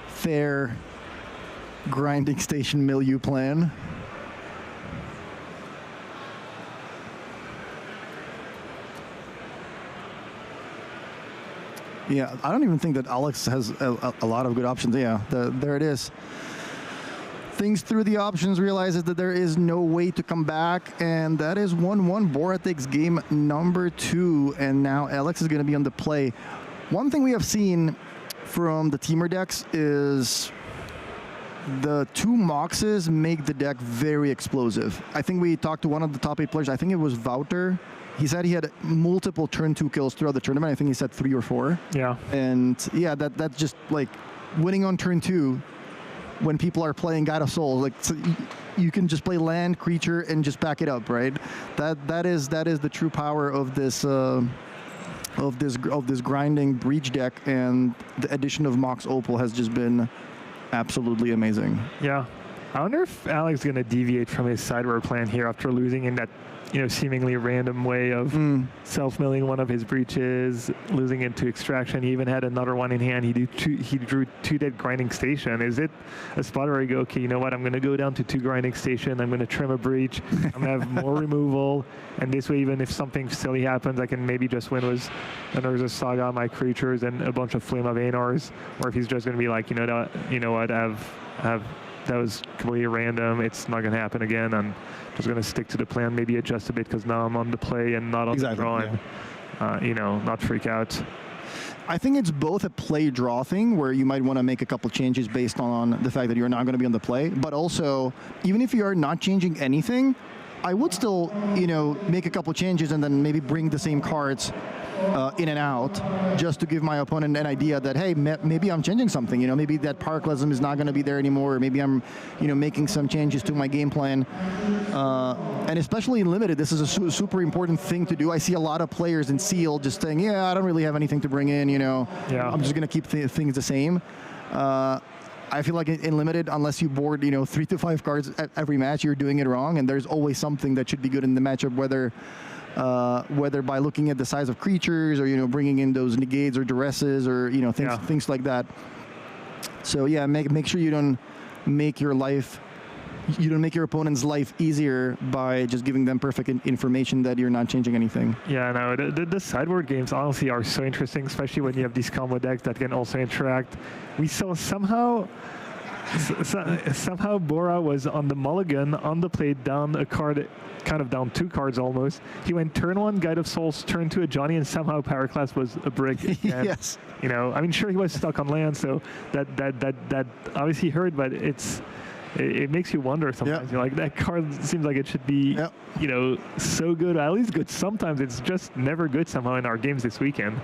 fair grinding station milieu plan. Yeah, I don't even think that Alex has a lot of good options. Yeah, there it is. Thinks through the options, realizes that there is no way to come back, and that is 1-1. Borat takes game number 2, and now Alex is going to be on the play. One thing we have seen from the teamer decks is the 2 Moxes make the deck very explosive. I think we talked to one of the top 8 players. I think it was Wouter. He said he had multiple turn 2 kills throughout the tournament. I think he said 3 or 4. Yeah. And yeah, that's just like winning on turn 2 when people are playing Guide of Souls. Like, so you can just play land, creature, and just back it up, right? That is the true power of this grinding Breach deck, and the addition of Mox Opal has just been absolutely amazing. Yeah. I wonder if Alex is going to deviate from his sideboard plan here after losing in that seemingly random way of self-milling one of his breaches, losing into extraction. He even had another one in hand. He drew 2 dead grinding station. Is it a spot where you go, okay, you know what, I'm going to go down to 2 grinding station, I'm going to trim a breach, I'm going to have more removal, and this way, even if something silly happens, I can maybe just win with another Saga on my creatures and a bunch of Flame of Anors, or if he's just going to be like, you know what, that was completely random, it's not going to happen again, I'm just going to stick to the plan, maybe adjust a bit because now I'm on the play and not on the draw, and not freak out. I think it's both a play-draw thing where you might want to make a couple changes based on the fact that you're not going to be on the play, but also, even if you are not changing anything, I would still, make a couple changes and then maybe bring the same cards in and out, just to give my opponent an idea that, hey, maybe I'm changing something. Maybe that Paraclasm is not going to be there anymore. Or maybe I'm, making some changes to my game plan. And especially in Limited, this is a super important thing to do. I see a lot of players in Seal just saying, yeah, I don't really have anything to bring in. I'm just going to keep things the same. I feel like in Limited, unless you board 3 to 5 cards at every match, you're doing it wrong. And there's always something that should be good in the matchup, whether by looking at the size of creatures or bringing in those negates or duresses or things like that. So yeah, make sure you don't make your opponent's life easier by just giving them perfect information that you're not changing anything. Yeah, no, the sideboard games honestly are so interesting, especially when you have these combo decks that can also interact. We saw somehow Bora was on the mulligan, on the play, down a card, kind of down 2 cards almost. He went turn 1 Guide of Souls, turn 2 a Johnny, and somehow Paraclass was a brick. And, yes. Sure he was stuck on land, so that obviously hurt, but it makes you wonder sometimes. You're like, that card seems like it should be, so good, at least good. Sometimes it's just never good somehow in our games this weekend.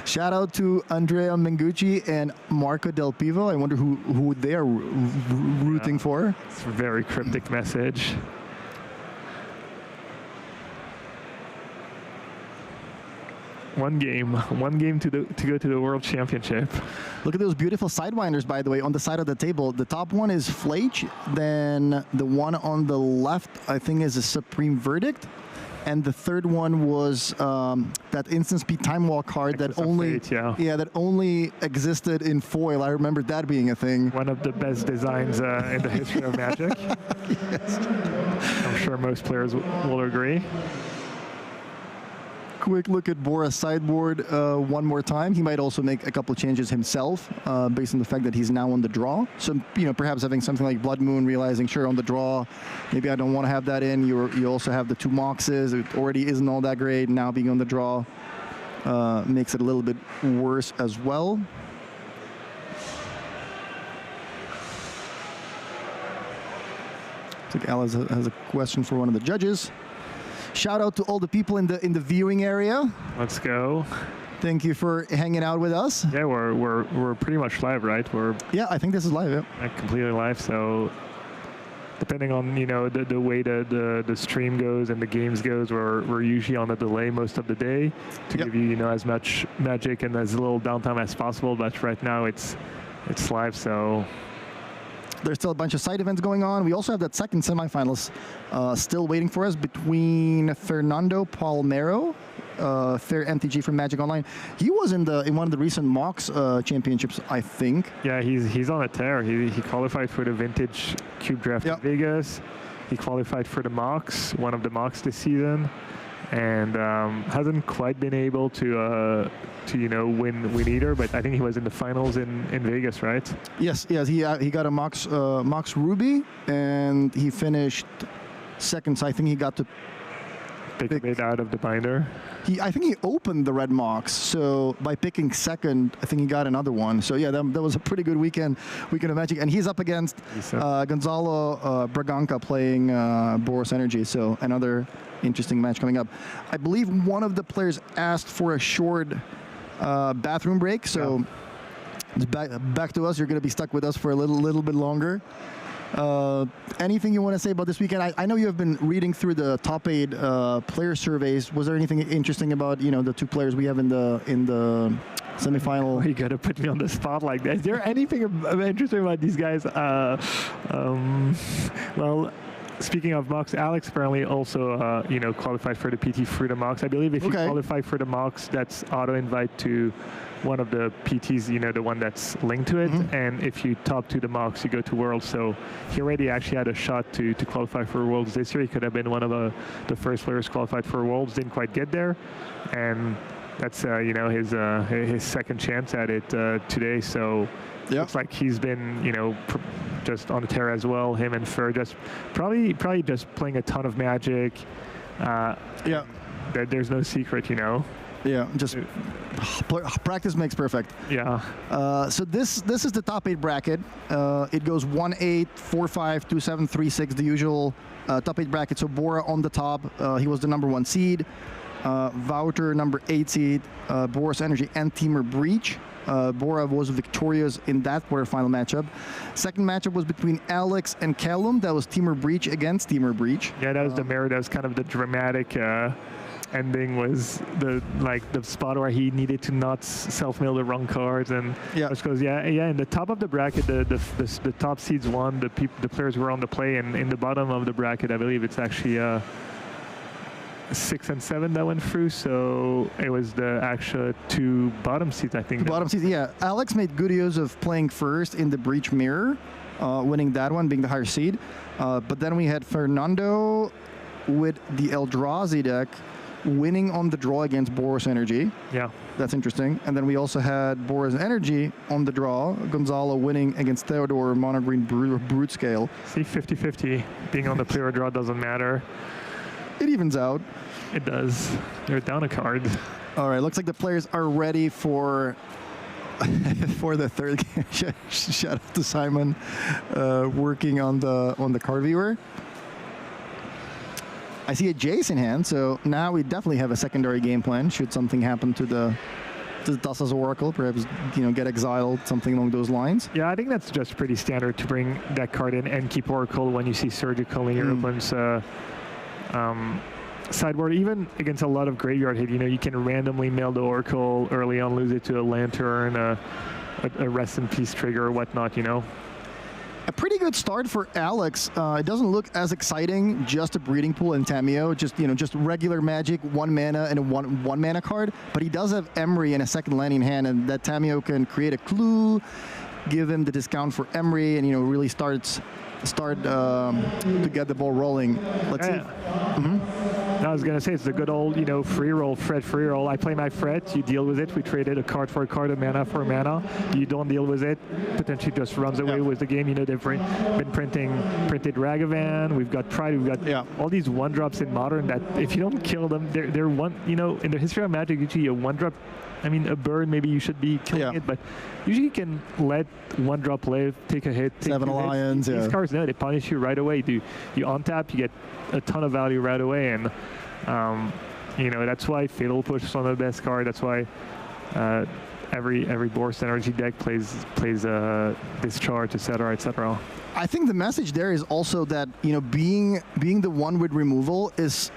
Shout out to Andrea Mengucci and Marco Del Pivo. I wonder who they are rooting for. It's a very cryptic message. One game to go to the World Championship. Look at those beautiful sidewinders, by the way, on the side of the table. The top one is Flage, then the one on the left, I think, is a Supreme Verdict, and the third one was that instant speed time walk card that only existed in foil. I remember that being a thing. One of the best designs in the history of Magic. Yes. I'm sure most players will agree. quick look at Bora's sideboard one more time. He might also make a couple changes himself based on the fact that he's now on the draw. So, perhaps having something like Blood Moon, realizing, sure, on the draw, maybe I don't want to have that in. You also have the 2 Moxes. It already isn't all that great. Now being on the draw makes it a little bit worse as well. I think Alice has a question for one of the judges. Shout out to all the people in the viewing area. Let's go. Thank you for hanging out with us. Yeah, we're pretty much live, right? Yeah, I think this is live. Yeah, completely live. So depending on the way the stream goes and the games goes, we're usually on a delay most of the day to give you as much magic and as little downtime as possible. But right now it's live, so. There's still a bunch of side events going on. We also have that second semifinals still waiting for us between Fernando Palmero, fair MTG from Magic Online. He was in one of the recent Mox championships, I think. Yeah, he's on a tear. He qualified for the Vintage Cube Draft in Vegas. He qualified for the Mox, one of the Mox this season, and hasn't quite been able to win either. But I think he was in the finals in Vegas, right? Yes. He got a Mox Ruby, and he finished second. So I think he got to pick it out of the binder. I think he opened the red Mox. So by picking second, I think he got another one. So yeah, that was a pretty good weekend of Magic. And he's up against Gonzalo Braganca playing Boros Energy. So another interesting match coming up. I believe one of the players asked for a short bathroom break, so it's back to us. You're going to be stuck with us for a little bit longer. Anything you want to say about this weekend? I know you have been reading through the top 8 player surveys. Was there anything interesting about the 2 players we have in the semifinal? You gotta put me on the spot like that. Is there anything interesting about these guys? Well, speaking of Mox, Alex apparently also qualified for the PT Fruta Mox. I believe if you qualify for the Mox, that's auto invite to one of the PTs, the one that's linked to it. And if you top 2 the Mox, you go to Worlds. So he already actually had a shot to qualify for Worlds this year. He could have been one of the first players qualified for Worlds. Didn't quite get there, and that's his second chance at it today. So. Looks like he's been, just on a tear as well. Him and Fur just probably just playing a ton of Magic. There's no secret, Yeah, just practice makes perfect. Yeah. So this is the top 8 bracket. It goes 1-8, 4-5, 2-7, 3-6, the usual top 8 bracket. So Bora on the top. He was the number 1 seed. Wouter, number 8 seed. Boros Energy and Teamer Breach. Bora was victorious in that quarterfinal matchup. Second matchup was between Alex and Callum. That was Teamer Breach against Teamer Breach. Yeah, that was the mirror. That was kind of the dramatic ending. Was the spot where he needed to not self-mill the wrong cards, and because in the top of the bracket, the top seeds won. The players were on the play, and in the bottom of the bracket, I believe it's actually 6 and 7 that went through, so it was the actual 2 bottom seeds, I think. Bottom seeds, yeah. Alex made good use of playing first in the Breach Mirror, winning that one, being the higher seed. But then we had Fernando with the Eldrazi deck, winning on the draw against Boros Energy. Yeah. That's interesting. And then we also had Boros Energy on the draw, Gonzalo winning against Theodore, Mono Green Brute Scale. See, 50-50. Being on the player draw doesn't matter. It evens out. It does. You're down a card. All right, looks like the players are ready for the third game. Shout out to Simon, working on the card viewer. I see a Jace in hand, so now we definitely have a secondary game plan. Should something happen to the Thassa's Oracle, perhaps get exiled, something along those lines. Yeah, I think that's just pretty standard to bring that card in and keep Oracle when you see Surgical in your opponent's sideboard. Even against a lot of graveyard hit, you can randomly mail the Oracle early on, lose it to a Lantern, a Rest in Peace trigger or whatnot, A pretty good start for Alex. It doesn't look as exciting, just a Breeding Pool and Tameo, just regular Magic, 1 mana and a one mana card. But he does have Emery and a second land in hand, and that Tameo can create a clue, give him the discount for Emery, and really start to get the ball rolling. Let's see. I was going to say, it's the good old, free roll, Fred free roll. I play my Fred, you deal with it. We traded a card for a card, a mana for a mana. You don't deal with it, potentially just runs away with the game. They've been printed Ragavan. We've got Pride. We've got all these one-drops in Modern that if you don't kill them, they're one, in the history of Magic, usually a one-drop, I mean, a bird, maybe you should be killing it, but usually you can let one drop live, take a hit. Seven Lions, These cards, no, they punish you right away. You untap, you get a ton of value right away, and that's why Fatal Push is one of the best cards. That's why every Boros Energy deck plays Discharge, etc., etc. I think the message there is also that being the one with removal is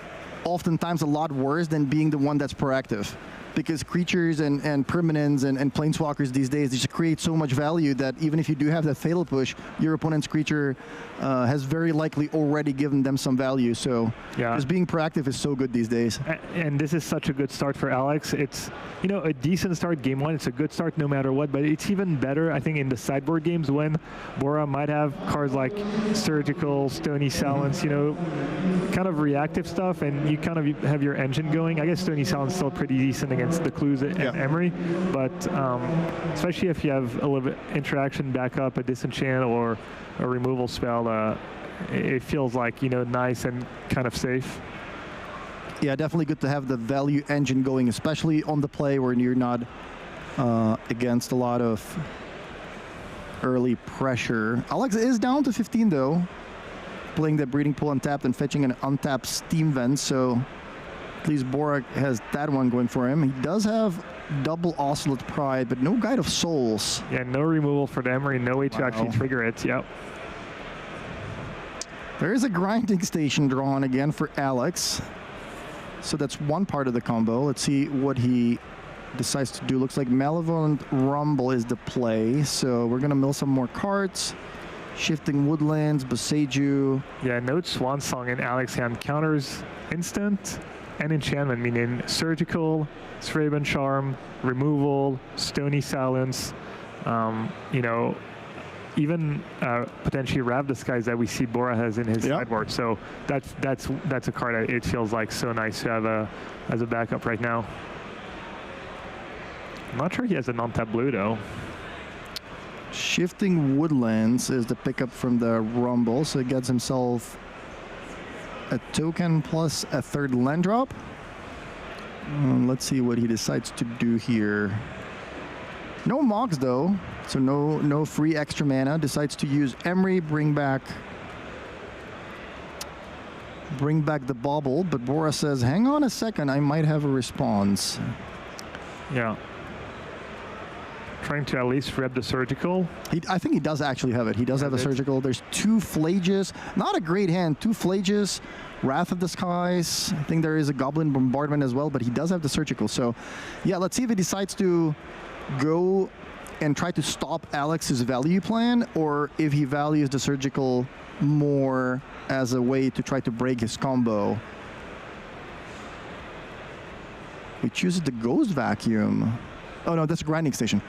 oftentimes a lot worse than being the one that's proactive. Because creatures and permanents and planeswalkers these days, they just create so much value that even if you do have that Fatal Push, your opponent's creature has very likely already given them some value. So just being proactive is so good these days. And this is such a good start for Alex. It's a decent start game one. It's a good start no matter what, but it's even better, I think, in the sideboard games when Bora might have cards like Surgical, Stony Silence, kind of reactive stuff, and you kind of have your engine going. I guess Stony Silence is still pretty decent against the Clues and Emery, but especially if you have a little bit interaction backup, a disenchant or a removal spell, it feels like nice and kind of safe. Yeah, definitely good to have the value engine going, especially on the play where you're not against a lot of early pressure. Alex is down to 15 though, playing the Breeding Pool untapped and fetching an untapped Steam Vent, so at least Borak has that one going for him. He does have double Oscillate Pride, but no Guide of Souls. Yeah, no removal for the Emery, no way to actually trigger it. Yep. There is a Grinding Station drawn again for Alex. So that's one part of the combo. Let's see what he decides to do. Looks like Malevolent Rumble is the play. So we're going to mill some more cards. Shifting Woodlands, Boseiju. Yeah, note Swan Song in Alex's hand counters instant and enchantment, meaning Surgical, Sraven Charm, Removal, Stony Silence, even potentially Rav Disguise that we see Bora has in his sideboard. So that's a card that it feels like so nice to have as a backup right now. I'm not sure he has a non-tap blue though. Shifting Woodlands is the pickup from the Rumble, so he gets himself a token plus a third land drop. Let's see what he decides to do here. No Mogs though, so no free extra mana. Decides to use Emery, bring back the Bauble, but Bora says, hang on a second, I might have a response. Yeah. Trying to at least rep the Surgical. I think he does actually have it. He does have a Surgical. There's two Flages. Not a great hand. Two Flages, Wrath of the Skies. I think there is a Goblin Bombardment as well, but he does have the Surgical. So, yeah, let's see if he decides to go and try to stop Alex's value plan, or if he values the Surgical more as a way to try to break his combo. He chooses the Ghost Vacuum. Oh, no, that's a Grinding Station.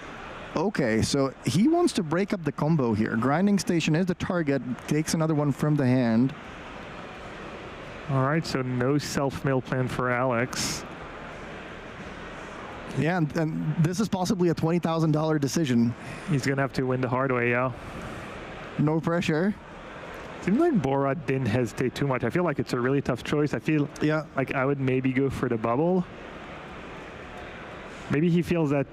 Okay, so he wants to break up the combo here. Grinding Station is the target, takes another one from the hand. All right, so no self-mill plan for Alex. Yeah, and this is possibly a $20,000 decision. He's going to have to win the hard way, yeah. No pressure. Seems like Bora didn't hesitate too much. I feel like it's a really tough choice. I feel like I would maybe go for the bubble. Maybe he feels that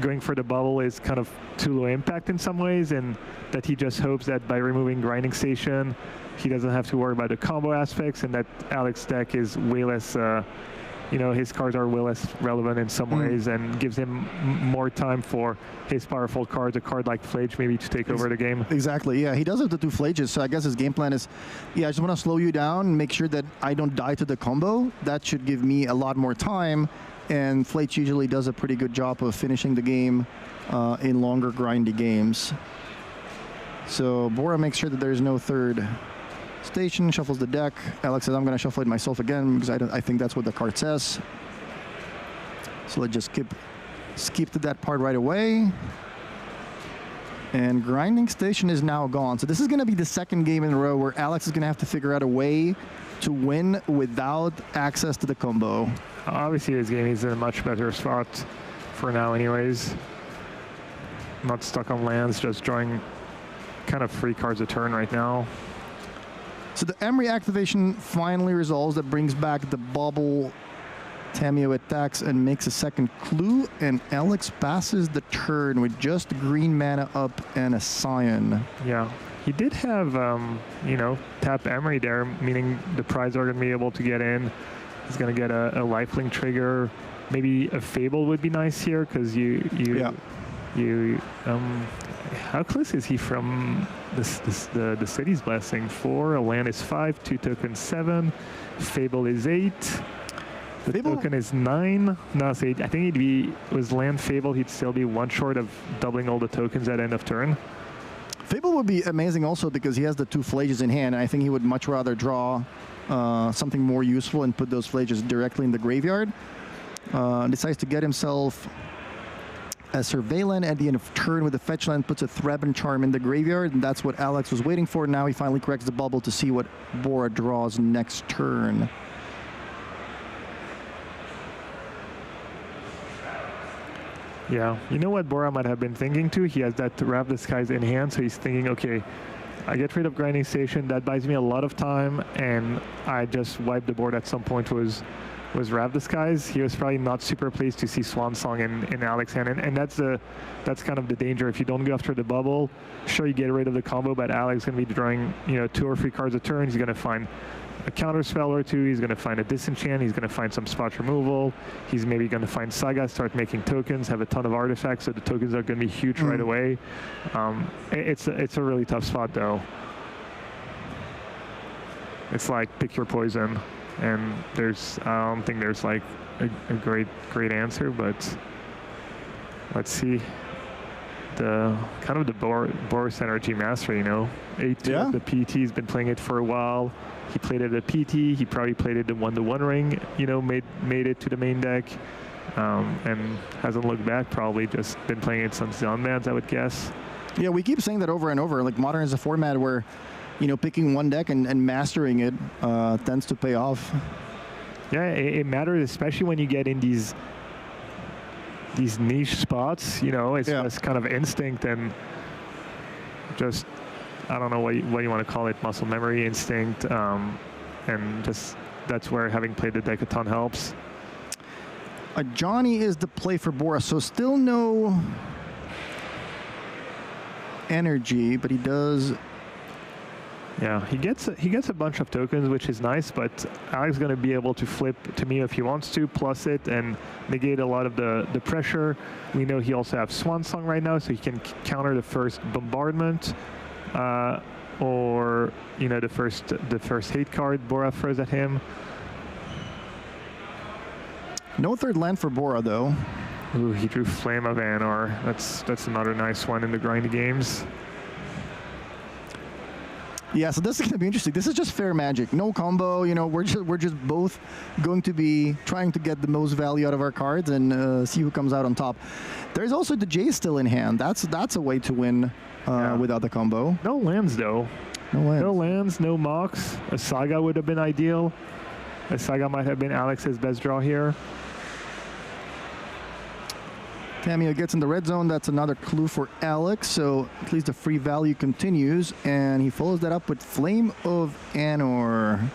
going for the bubble is kind of too low impact in some ways, and that he just hopes that by removing Grinding Station, he doesn't have to worry about the combo aspects, and that Alex's deck is way less, his cards are way less relevant in some ways, and gives him more time for his powerful cards, a card like Flage maybe to take over the game. Exactly, yeah. He does have the two Flages, so I guess his game plan is, I just want to slow you down and make sure that I don't die to the combo. That should give me a lot more time. And Flage usually does a pretty good job of finishing the game in longer grindy games. So Bora makes sure that there's no third station, shuffles the deck. Alex says, I'm going to shuffle it myself again because I think that's what the card says. So let's just skip to that part right away. And Grinding Station is now gone. So this is going to be the second game in a row where Alex is going to have to figure out a way to win without access to the combo. Obviously, his game is in a much better spot for now anyways. Not stuck on lands, just drawing kind of free cards a turn right now. So the Emery activation finally resolves. That brings back the bubble. Tamiyo attacks and makes a second clue, and Alex passes the turn with just green mana up and a Scion. Yeah, he did have, you know, tap Emery there, meaning the prize are going to be able to get in. He's going to get a lifelink trigger. Maybe a Fable would be nice here, because how close is he from the City's Blessing? 4, a land is 5, 2 tokens 7, Fable is 8. The token is 9. No, so I think was land Fable, he'd still be one short of doubling all the tokens at end of turn. Fable would be amazing also because he has the 2 Flages in hand, and I think he would much rather draw something more useful and put those Flages directly in the graveyard. Decides to get himself a Surveillant at the end of turn with a fetch land, puts a Threaten Charm in the graveyard, and that's what Alex was waiting for. Now he finally corrects the bubble to see what Bora draws next turn. Yeah, you know what Bora might have been thinking too? He has that Wrath the Skies in hand, so he's thinking, okay, I get rid of Grinding Station, that buys me a lot of time, and I just wipe the board at some point was Wrath the Skies. He was probably not super pleased to see Swan Song in Alex's hand, and that's kind of the danger. If you don't go after the bubble, sure, you get rid of the combo, but Alex is going to be drawing, you know, 2 or 3 cards a turn. He's going to find a counter spell or 2, he's going to find a disenchant, he's going to find some spot removal, he's maybe going to find Saga, start making tokens, have a ton of artifacts, so the tokens are going to be huge right away. It's a really tough spot though. It's like pick your poison, and I don't think there's like a great answer, but let's see. The kind of the Boros Energy Master, you know, 8-2 the PT, he's been playing it for a while. He played it at PT. He probably played it in 1-to-1 ring. You know, made it to the main deck, and hasn't looked back. Probably just been playing it since the unbans, I would guess. Yeah, we keep saying that over and over. Like Modern is a format where, you know, picking one deck and mastering it tends to pay off. Yeah, it matters, especially when you get in these niche spots. You know, it's just kind of instinct and just, I don't know what you want to call it, muscle memory, instinct, and just that's where having played the deck a ton helps. Johnny is the play for Bora, so still no energy, but he does. Yeah, he gets a bunch of tokens, which is nice, but Alex is going to be able to flip Tamiyo if he wants to, plus it, and negate a lot of the pressure. We know he also has Swan Song right now, so he can counter the first bombardment. Or, you know, the first hate card Bora throws at him. No third land for Bora though. Ooh, he drew Flame of Anor. That's another nice one in the grindy games. Yeah, so this is going to be interesting. This is just fair magic, no combo. You know, we're just both going to be trying to get the most value out of our cards and see who comes out on top. There's also the J still in hand. That's a way to win without the combo. No lands though. No lands, no mocks. A Saga would have been ideal. A Saga might have been Alex's best draw here. Tamiyo gets in the red zone. That's another clue for Alex, so at least the free value continues, and he follows that up with Flame of Anor.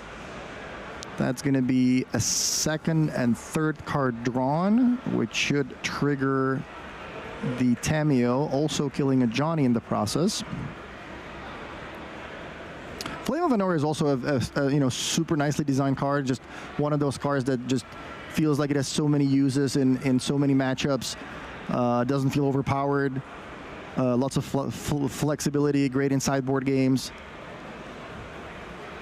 That's going to be a second and third card drawn, which should trigger the Tamiyo, also killing a Johnny in the process. Flame of Anor is also a you know, super nicely designed card, just one of those cards that just feels like it has so many uses in so many matchups. Doesn't feel overpowered. Lots of flexibility, great in sideboard games.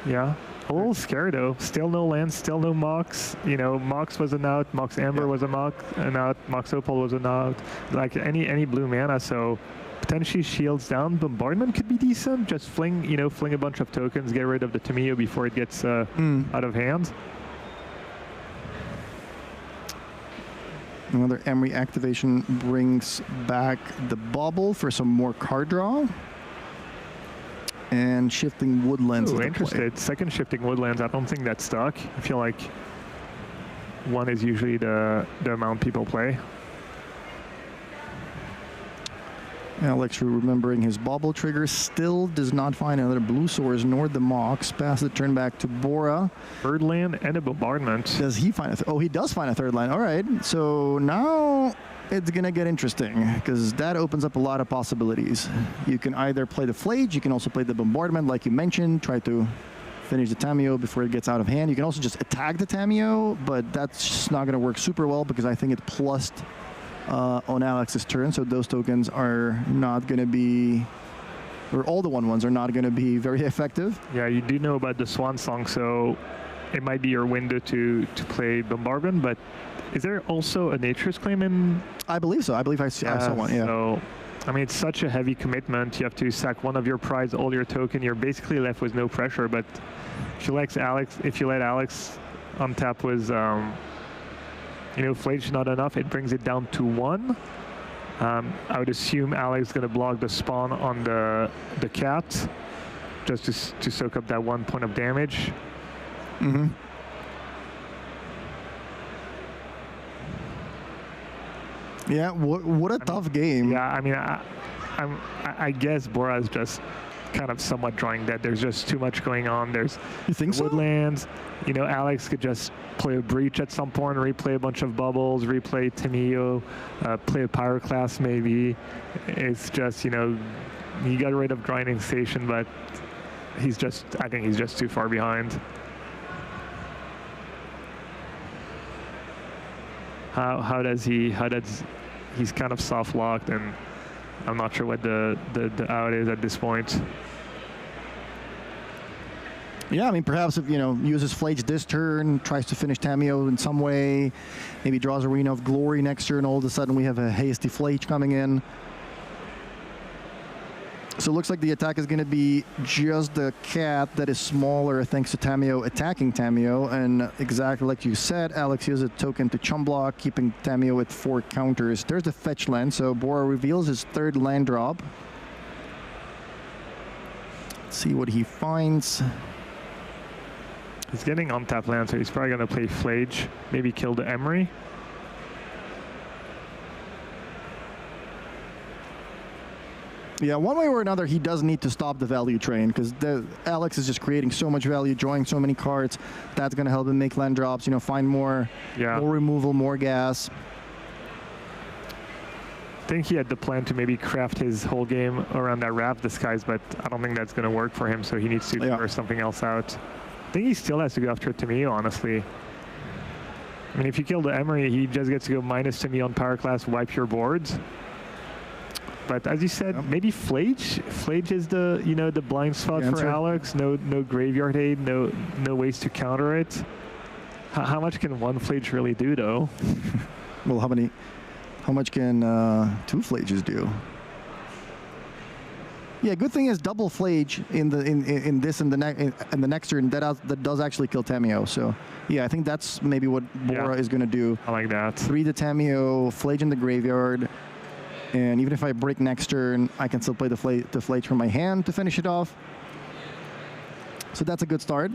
Yeah, a little scared though. Still no lands, still no Mox. You know, Mox was an out, Mox Amber was an out, Mox Opal was an out. Like any blue mana, so potentially shields down. Bombardment could be decent. Just fling a bunch of tokens, get rid of the Tamiyo before it gets out of hand. Another Emery activation brings back the bubble for some more card draw. and shifting woodlands. Ooh, into interested. play. Second shifting woodlands. I don't think that's stuck. I feel like one is usually the amount people play. Alex, remembering his bobble trigger, still does not find another blue source nor the Mox. Pass the turn back to Bora. Third land and a bombardment. Does he find a oh, he does find a third land. All right, so now it's going to get interesting because that opens up a lot of possibilities. You can either play the Flage, you can also play the bombardment like you mentioned, try to finish the Tamiyo before it gets out of hand. You can also just attack the Tamiyo, but that's just not going to work super well because I think it plussed on Alex's turn, so those tokens are not going to be, or all the 1/1s are not going to be very effective. Yeah, you do know about the Swan Song, so it might be your window to play bombardment, but is there also a Nature's Claim in? I believe so. I believe I saw one, yeah. So, I mean, it's such a heavy commitment. You have to sack one of your prize, all your token. You're basically left with no pressure, but if you let Alex untap with Flage not enough, it brings it down to 1. I would assume Alex is going to block the spawn on the cat just to soak up that 1 point of damage. Mm-hmm. Yeah, what a tough game. Yeah, I mean, I guess Bora is just kind of somewhat drawing dead. There's just too much going on. There's woodlands. Alex could just play a breach at some point, replay a bunch of bubbles, replay Tamiyo, play a pyroclast maybe. It's just, he got rid of grinding station, but I think he's just too far behind. He's kind of soft locked, and I'm not sure what the out is at this point. Yeah, I mean, perhaps if, uses Flage this turn, tries to finish Tamiyo in some way, maybe draws Arena of Glory next turn, all of a sudden we have a hasty Flage coming in. So it looks like the attack is going to be just the cat that is smaller thanks to Tamiyo attacking Tamiyo. And exactly like you said, Alex uses a token to chum block, keeping Tamiyo with 4 counters. There's the fetch land, so Bora reveals his 3rd land drop. Let's see what he finds. He's getting on tap land, so he's probably going to play Flage, maybe kill the Emery. Yeah, one way or another, he does need to stop the value train because Alex is just creating so much value, drawing so many cards. That's going to help him make land drops, find more removal, more gas. I think he had the plan to maybe craft his whole game around that Wrath Disguise, but I don't think that's going to work for him, so he needs to figure something else out. I think he still has to go after Tamiyo, honestly. I mean, if you kill the Emery, he just gets to go minus Tamiyo on Power Class, wipe your boards. But as you said, maybe Flage. Flage is the blind spot for Alex. No graveyard aid, no ways to counter it. How much can one Flage really do, though? Well, how much can 2 Flages do? Yeah, good thing is double Flage in the next turn that does actually kill Tamiyo. So yeah, I think that's maybe what Bora is going to do. I like that. 3 the Tamiyo, Flage in the graveyard. And even if I break next turn, I can still play the Flage from my hand to finish it off. So that's a good start.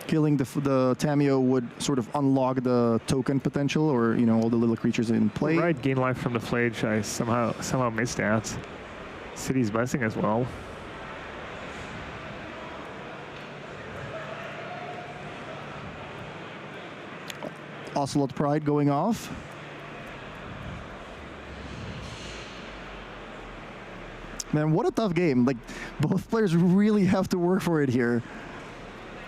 Killing the Tamiyo would sort of unlock the token potential, or all the little creatures in play. Right, gain life from the Flage. I somehow missed that. City's Blessing as well. Ocelot Pride going off. Man, what a tough game. Like, both players really have to work for it here.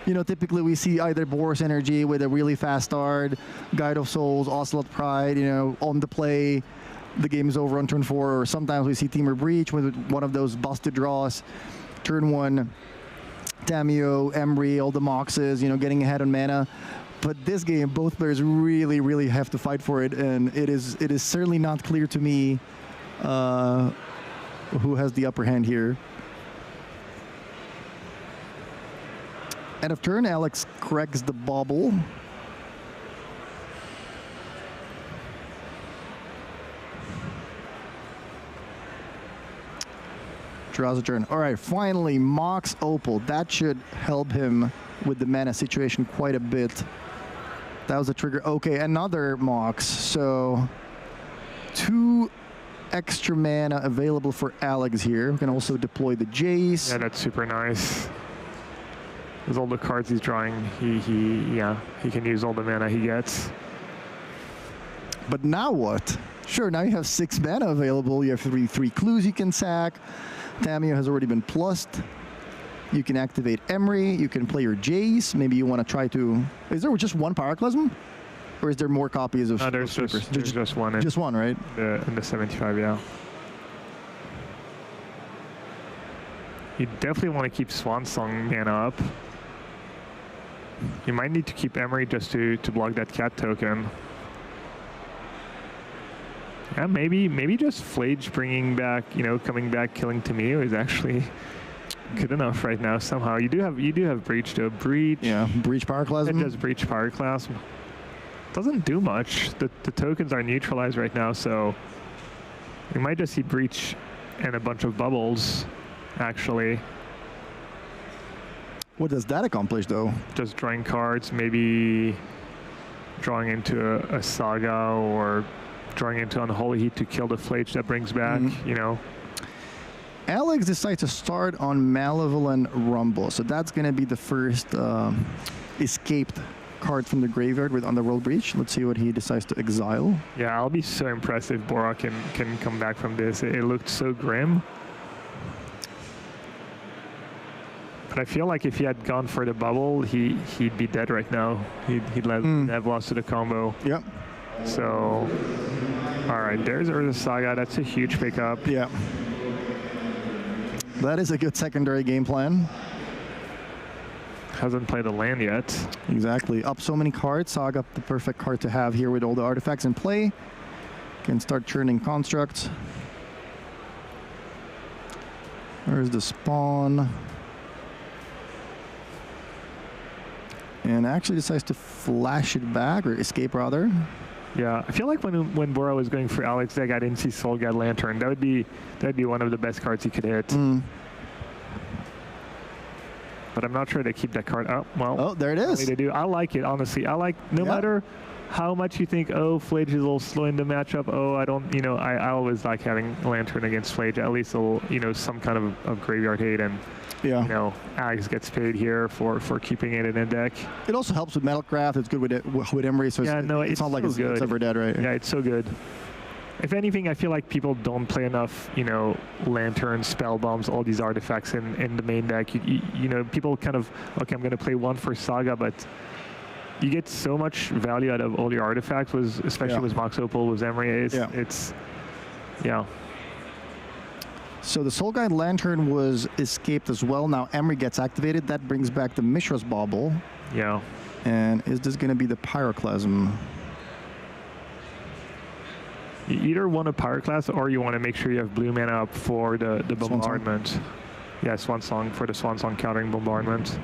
Typically we see either Boros Energy with a really fast start, Guide of Souls, Ocelot Pride, on the play, the game is over on turn 4, or sometimes we see Temur Breach with one of those busted draws. Turn 1, Tamiyo, Emery, all the Moxes, getting ahead on mana. But this game, both players really, really have to fight for it, and it is certainly not clear to me who has the upper hand here. End of turn, Alex corrects the bobble. Draws a turn. All right, finally, Mox Opal. That should help him with the mana situation quite a bit. That was a trigger. Okay, another Mox. So 2 extra mana available for Alex here. We can also deploy the Jace. Yeah, that's super nice. With all the cards he's drawing, he can use all the mana he gets. But now what? Sure, now you have 6 mana available. You have three clues you can sack. Tamio has already been plussed. You can activate Emery. You can play your Jace. Maybe you want to try to... Is there just one Pyroclasm? Or is there more copies of... No, there's just one. Just one, right? In the 75, yeah. You definitely want to keep Swansong mana up. You might need to keep Emery just to block that cat token. Yeah, maybe just Flage bringing back, coming back, killing Tamio is actually good enough right now. Somehow you do have Breach though. Breach. Yeah, Breach Pyroclasm. It does Breach Pyroclasm. Doesn't do much. The tokens are neutralized right now, so you might just see Breach and a bunch of bubbles, actually. What does that accomplish though? Just drawing cards, maybe drawing into a Saga or drawing into Unholy Heat to kill the Flage that brings back, Alex decides to start on Malevolent Rumble. So that's going to be the first escaped card from the graveyard with Underworld Breach. Let's see what he decides to exile. Yeah, I'll be so impressed if Bora can come back from this. It looked so grim. But I feel like if he had gone for the bubble, he'd be dead right now. He'd have lost to the combo. Yep. So, all right, there's Urza Saga. That's a huge pickup. Yeah. That is a good secondary game plan. Hasn't played a land yet. Exactly. Up so many cards. Saga, the perfect card to have here with all the artifacts in play. Can start churning constructs. There's the spawn. And actually decides to flash it back, or escape rather. Yeah, I feel like when Bora was going for Alex deck, I didn't see Soul God Lantern. That'd be one of the best cards he could hit. But I'm not sure they keep that card up. Well, oh, there it is. They do. I like it, honestly. I like no matter how much you think, oh, Flage is a little slow in the matchup. Oh, I don't, I always like having Lantern against Flage. At least a little, some kind of graveyard hate, and Alex gets paid here for keeping it in a deck. It also helps with Metalcraft. It's good with Emery, so it's not like so it's ever dead, right? Yeah, it's so good. If anything, I feel like people don't play enough, Lanterns, Spell Bombs, all these artifacts in the main deck. People kind of, okay, I'm going to play one for Saga, but you get so much value out of all your artifacts, especially with Mox Opal, with Emery. Yeah. So the Soul Guide Lantern was escaped as well. Now Emery gets activated. That brings back the Mishra's Bauble. Yeah. And is this going to be the Pyroclasm? You either want a Pyroclasm or you want to make sure you have blue mana up for the bombardment. Yeah, Swansong for the Swansong countering bombardment.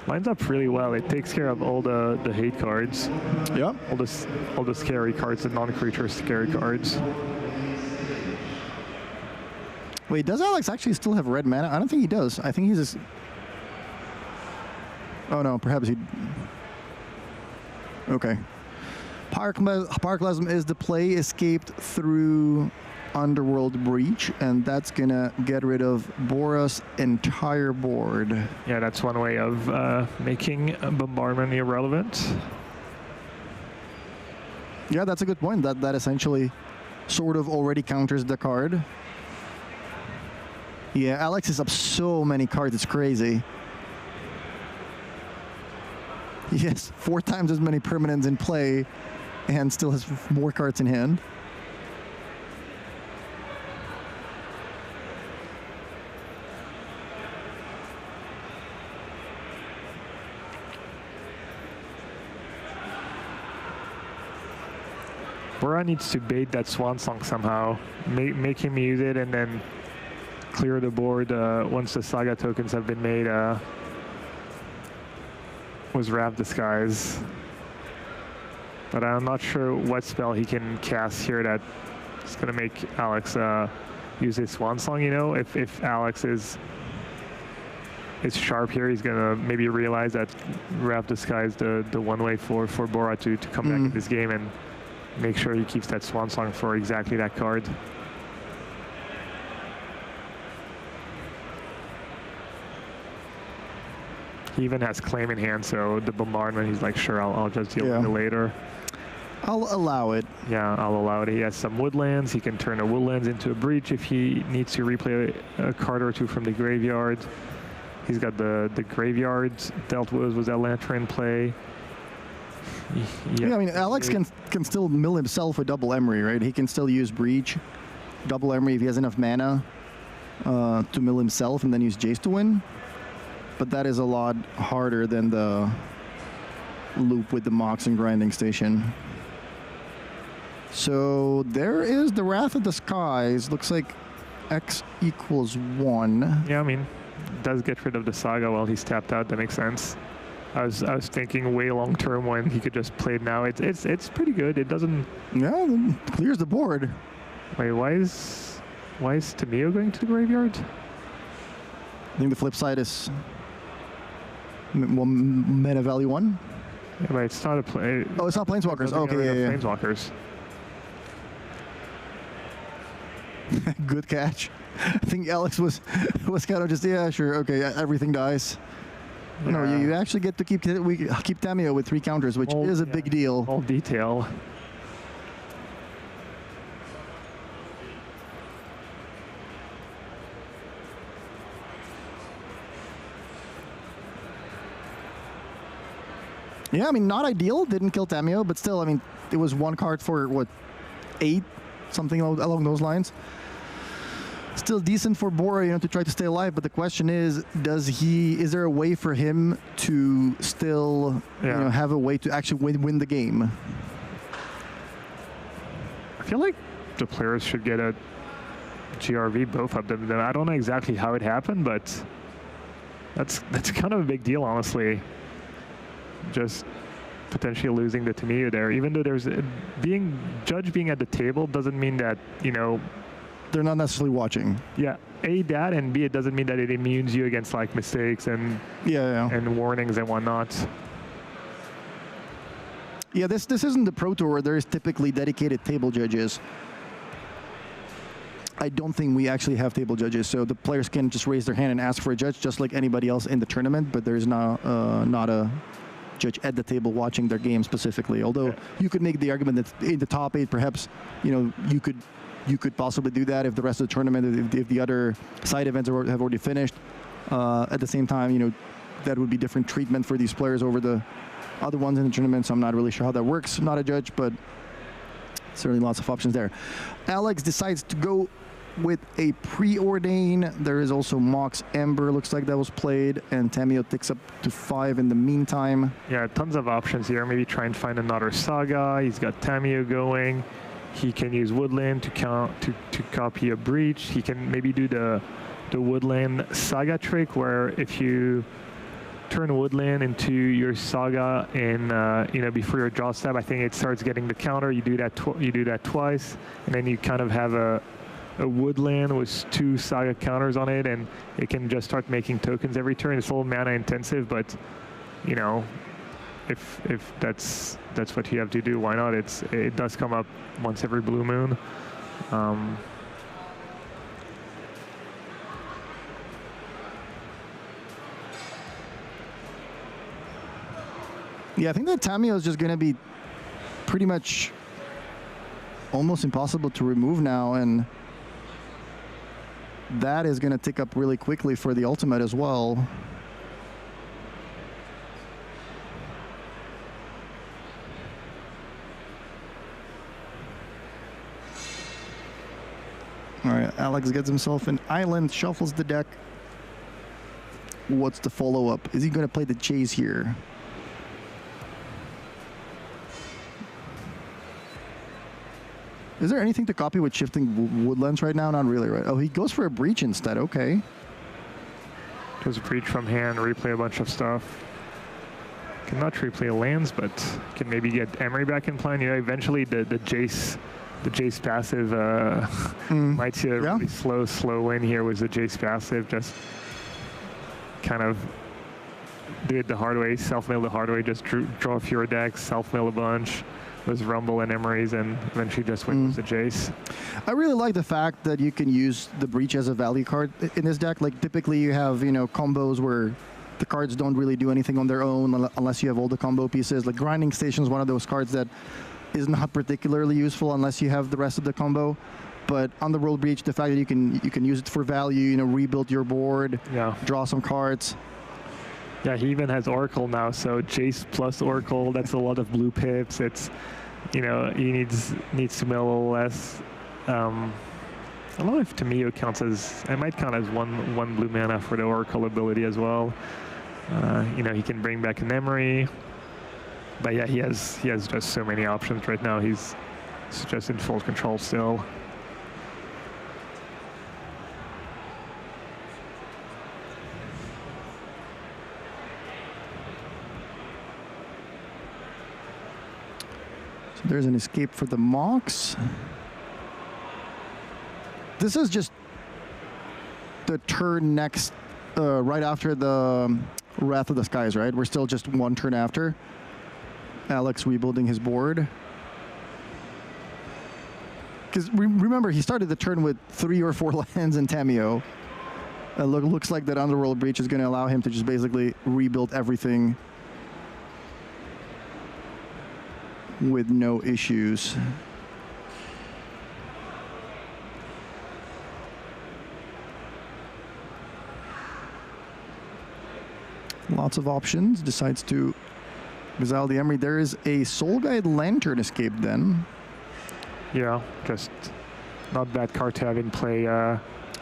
Lines up really well. It takes care of all the hate cards. Yeah. All the scary cards, the non-creature scary cards. Wait, does Alex actually still have red mana? I don't think he does. I think he's just... Oh no, perhaps he... Okay. Pyroclasm is the play, escaped through Underworld Breach, and that's gonna get rid of Bora's entire board. Yeah, that's one way of making bombardment irrelevant. Yeah, that's a good point. That essentially sort of already counters the card. Yeah, Alex is up so many cards, it's crazy. He has 4 times as many permanents in play and still has more cards in hand. Bora needs to bait that Swansong somehow. Make him use it and then clear the board once the Saga tokens have been made. Was Wrath Disguise. But I'm not sure what spell he can cast here that's going to make Alex use his Swan Song, you know? If Alex is sharp here, he's going to maybe realize that Wrath of the Sky is the one way for Bora to come back in this game and make sure he keeps that Swan Song for exactly that card. He even has Claim in hand, so the Bombardment, he's like, sure, I'll just deal with it later. I'll allow it. Yeah, I'll allow it. He has some Woodlands. He can turn a Woodlands into a Breach if he needs to replay a card or two from the graveyard. He's got the graveyard dealt with that Lantern play. Yeah, I mean, Alex can still mill himself with double Emery, right? He can still use Breach, double Emery if he has enough mana to mill himself and then use Jace to win. But that is a lot harder than the loop with the Mox and Grinding Station. So there is the Wrath of the Skies. Looks like X equals 1. Yeah, I mean, does get rid of the Saga while he's tapped out. That makes sense. I was thinking way long term when he could just play it now. It's pretty good. It doesn't. Yeah, clears the board. Wait, why is Tamio going to the graveyard? I think the flip side is mana value 1. Yeah, but it's not a play. Oh, it's not Planeswalkers. Okay, yeah. Planeswalkers. Good catch. I think Alex was kind of just, yeah, sure, okay, everything dies. Yeah. No, you actually get to keep Tamio with 3 counters, which is a big deal. All detail. Yeah, I mean, not ideal. Didn't kill Tamio, but still, I mean, it was 1 card for, what, 8? Something along those lines. Still decent for Bora, you know, to try to stay alive. But the question is there a way for him to still, you know, have a way to actually win the game? I feel like the players should get a GRV, both of them. I don't know exactly how it happened, but that's kind of a big deal, honestly. Just potentially losing the Tamio there, even though there's judge being at the table doesn't mean that, you know, they're not necessarily watching. Yeah, A, that, and B, it doesn't mean that it immunes you against like mistakes and and warnings and whatnot. Yeah, this isn't the Pro Tour where there is typically dedicated table judges. I don't think we actually have table judges, so the players can just raise their hand and ask for a judge just like anybody else in the tournament, but there's not a judge at the table watching their game specifically. Although you could make the argument that in the top 8, perhaps, you know, you could possibly do that if the rest of the tournament, if the other side events have already finished. At the same time, you know, that would be different treatment for these players over the other ones in the tournament, so I'm not really sure how that works. I'm not a judge, but certainly lots of options there. Alex decides to go with a Preordain. There is also Mox Ember, looks like that was played, and Tamio ticks up to 5 in the meantime. Yeah, tons of options here. Maybe try and find another Saga. He's got Tamio going. He can use Woodland to copy a Breach. He can maybe do the Woodland Saga trick, where if you turn Woodland into your Saga in you know, before your draw step, I think it starts getting the counter. You do that twice, and then you kind of have a Woodland with 2 Saga counters on it, and it can just start making tokens every turn. It's a little mana intensive, but you know, if that's what you have to do, why not? It does come up once every blue moon. Yeah, I think that Tamio is just going to be pretty much almost impossible to remove now, and that is going to tick up really quickly for the ultimate as well. All right, Alex gets himself an island, shuffles the deck. What's the follow-up? Is he going to play the chase here? Is there anything to copy with shifting Woodlands right now? Not really, right? Oh, he goes for a Breach instead. Okay. Does a Breach from hand, replay a bunch of stuff. cannot replay lands, but can maybe get Emery back in play. You know, eventually the Jace passive might see a really slow win here with the Jace passive. Just kind of do it the hard way, self-mill the hard way, just draw fewer decks, self-mill a bunch with Rumble and Emery's, and eventually just win with the Jace. I really like the fact that you can use the Breach as a value card in this deck. Like typically you have, you know, combos where the cards don't really do anything on their own unless you have all the combo pieces. Like Grinding Station is one of those cards that is not particularly useful unless you have the rest of the combo. But on the World Breach, the fact that you can use it for value, you know, rebuild your board, draw some cards. Yeah, he even has Oracle now, so Jace plus Oracle, that's a lot of blue pips. It's, you know, he needs to mill a little less. I don't know if Tamiyo counts as, it might count as one blue mana for the Oracle ability as well. You know, he can bring back an Emery. But yeah, he has just so many options right now. He's just in full control still. So there's an escape for the Mox. This is just the turn next, right after the Wrath of the Skies, right? We're still just one turn after. Alex rebuilding his board. Because remember, he started the turn with 3 or 4 lands in Tamiyo. Looks like that Underworld Breach is going to allow him to just basically rebuild everything with no issues. Lots of options. Decides to exile the Emery. There is a Soul Guide Lantern escape then. Yeah, just not bad card to have in play.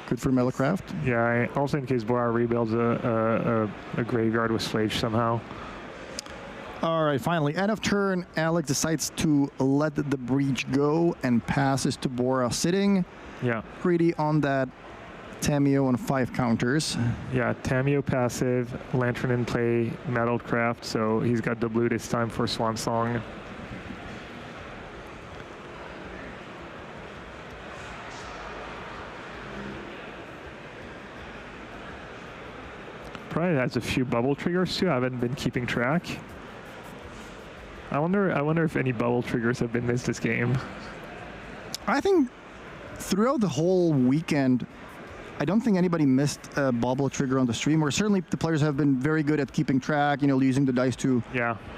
Good for Metalcraft. Yeah, also in case Bora rebuilds a graveyard with Slage somehow. All right, finally, end of turn, Alex decides to let the Breach go and passes to Bora sitting. Yeah. Pretty on that Tamiyo on 5 counters. Yeah, Tamiyo passive, Lantern in play, Metalcraft, so he's got the blue this time for Swan Song. Probably has a few bubble triggers too. I haven't been keeping track. I wonder if any bubble triggers have been missed this game. I think throughout the whole weekend, I don't think anybody missed a bubble trigger on the stream, or certainly the players have been very good at keeping track, you know, using the dice to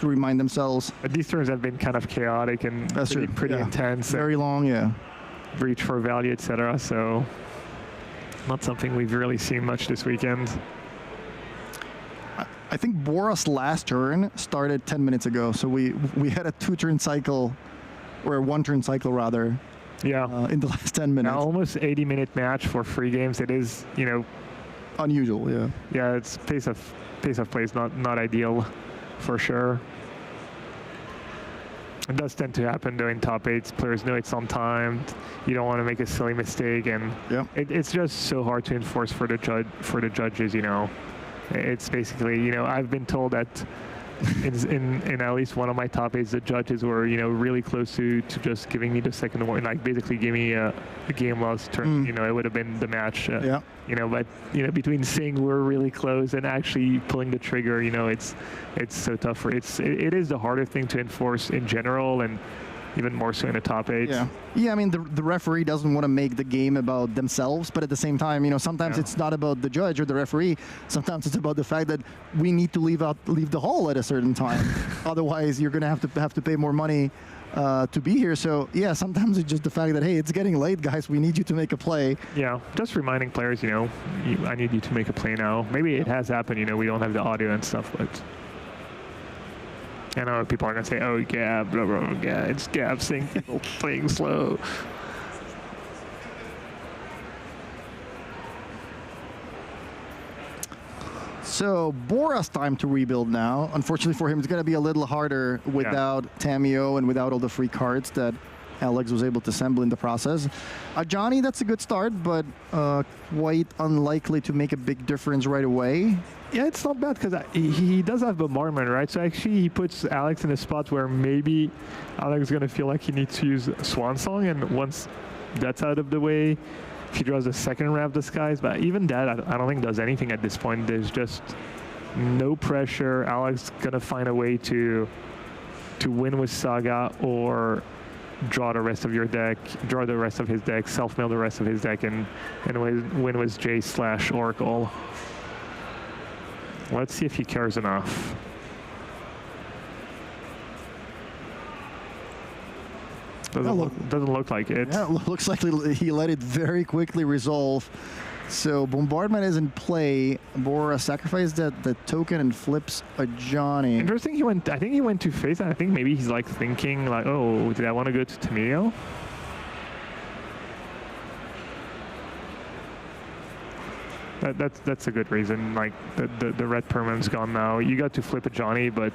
remind themselves. But these turns have been kind of chaotic and pretty intense. Very long, yeah. Breach for value, etc. So not something we've really seen much this weekend. I think Bora's last turn started 10 minutes ago, so we had a 2-turn cycle, or a 1-turn cycle rather. Yeah. In the last 10 minutes. Now almost 80-minute match for free games. It is, you know, unusual. Yeah. Yeah, it's pace of play is not ideal, for sure. It does tend to happen though in top 8s. Players know it's on time. You don't want to make a silly mistake, and it's just so hard to enforce for the judges. You know, it's basically, you know, I've been told that in at least one of my top 8s, the judges were, you know, really close to just giving me the second one, like basically give me a game loss turn. You know, it would have been the match. You know, but you know, between saying we're really close and actually pulling the trigger, you know, it's so tough. It is the harder thing to enforce in general, and even more so in the top 8. Yeah, I mean, the referee doesn't want to make the game about themselves, but at the same time, you know, sometimes it's not about the judge or the referee. Sometimes it's about the fact that we need to leave the hall at a certain time. Otherwise, you're going to have to pay more money to be here. So, yeah, sometimes it's just the fact that, hey, it's getting late, guys. We need you to make a play. Yeah, just reminding players, you know, I need you to make a play now. Maybe it has happened, you know, we don't have the audio and stuff, but I know people are going to say, oh, Gab, blah, blah, blah, yeah, it's Gab seeing people playing slow. So, Bora's time to rebuild now. Unfortunately for him, it's going to be a little harder without Tamiyo and without all the free cards that Alex was able to assemble in the process. Johnny, that's a good start, but quite unlikely to make a big difference right away. Yeah, it's not bad because he does have bombardment, right? So actually he puts Alex in a spot where maybe Alex is going to feel like he needs to use Swan Song, and once that's out of the way, if he draws a second Wrath Disguise, but even that I don't think does anything at this point. There's just no pressure. Alex is going to find a way to win with Saga or draw the rest of your deck, draw the rest of his deck, self-mill the rest of his deck, and win with Jace/Oracle. Let's see if he cares enough. Doesn't look like it. Yeah, it looks like he let it very quickly resolve. So bombardment is in play. Bora sacrificed that token and flips a Johnny. Interesting. I think he went to face, and I think maybe he's like thinking like, oh, did I want to go to Tameo? That's a good reason. Like the red permanent's gone now. You got to flip a Johnny, but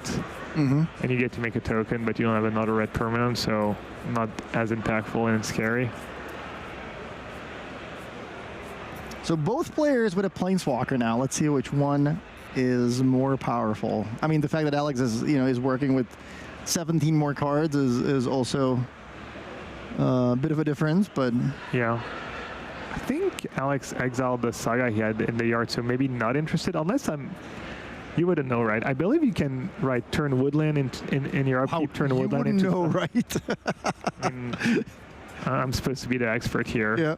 and you get to make a token, but you don't have another red permanent, so not as impactful and scary. So both players with a Planeswalker now. Let's see which one is more powerful. I mean, the fact that Alex is working with 17 more cards is also a bit of a difference, but yeah. I think Alex exiled the Saga he had in the yard, so maybe not interested, unless you wouldn't know, right? I believe you can turn woodland in your upkeep, turn woodland into... You wouldn't know, right? I mean, I'm supposed to be the expert here. Yeah.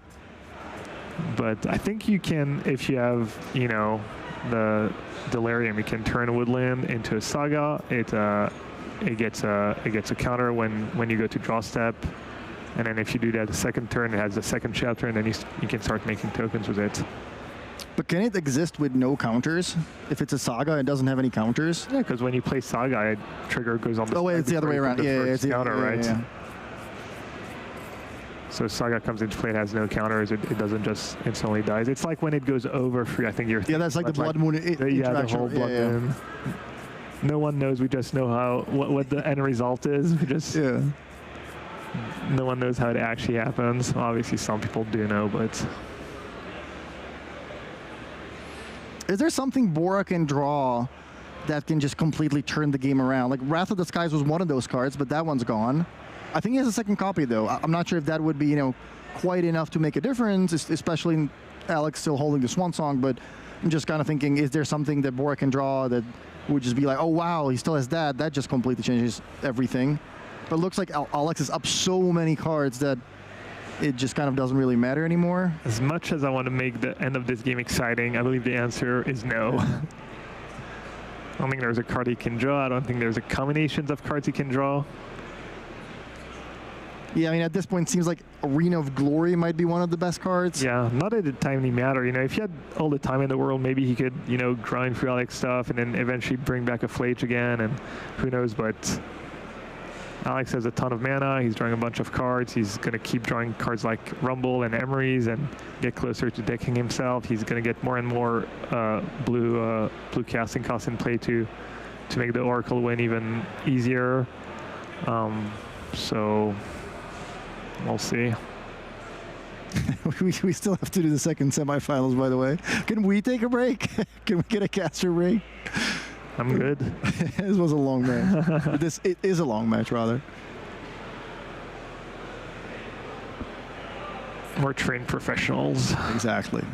But I think you can, if you have, the Delirium, you can turn woodland into a Saga. It gets a counter when you go to draw step. And then if you do that the second turn, it has the second chapter, and then you can start making tokens with it. But can it exist with no counters? If it's a Saga, it doesn't have any counters? Yeah, because when you play Saga, it trigger goes on the wait, it's the other way around. Yeah, it's the counter, right? Yeah. So Saga comes into play, it has no counters, it doesn't just instantly dies. It's like when it goes over free, I think you're... Yeah, that's like the Blood Moon interaction. Yeah, the whole Blood Moon. No one knows, we just know what the end result is. We just... Yeah. No one knows how it actually happens. Obviously, some people do know, but... Is there something Bora can draw that can just completely turn the game around? Like, Wrath of the Skies was one of those cards, but that one's gone. I think he has a second copy, though. I'm not sure if that would be, quite enough to make a difference, especially Alex still holding the Swan Song, but I'm just kind of thinking, is there something that Bora can draw that would just be like, oh, wow, he still has that. That just completely changes everything. But it looks like Alex is up so many cards that it just kind of doesn't really matter anymore. As much as I want to make the end of this game exciting, I believe the answer is no. I don't think there's a card he can draw. I don't think there's a combinations of cards he can draw. Yeah, I mean, at this point, it seems like Arena of Glory might be one of the best cards. Yeah, not at a timely matter. If he had all the time in the world, maybe he could, grind through Alex stuff and then eventually bring back a Flage again, and who knows, but Alex has a ton of mana. He's drawing a bunch of cards. He's going to keep drawing cards like Rumble and Emery's and get closer to decking himself. He's going to get more and more blue casting costs in play to make the Oracle win even easier. So we'll see. we still have to do the second semifinals, by the way. Can we take a break? Can we get a caster break? I'm good. This was a long match. It is a long match, rather. We're trained professionals. Exactly.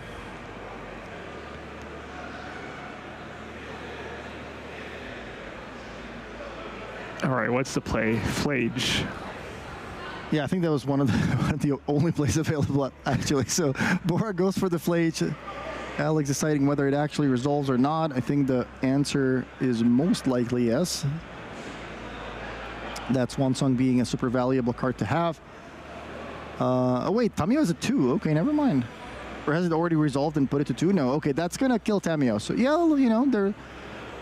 All right, what's the play? Flage. Yeah, I think that was one of the only plays available, actually. So Bora goes for the Flage. Alex deciding whether it actually resolves or not. I think the answer is most likely yes. That Swan Song being a super valuable card to have. Oh wait, Tameo is a 2. Okay, never mind. Or has it already resolved and put it to 2? No. Okay, that's gonna kill Tameo. So yeah,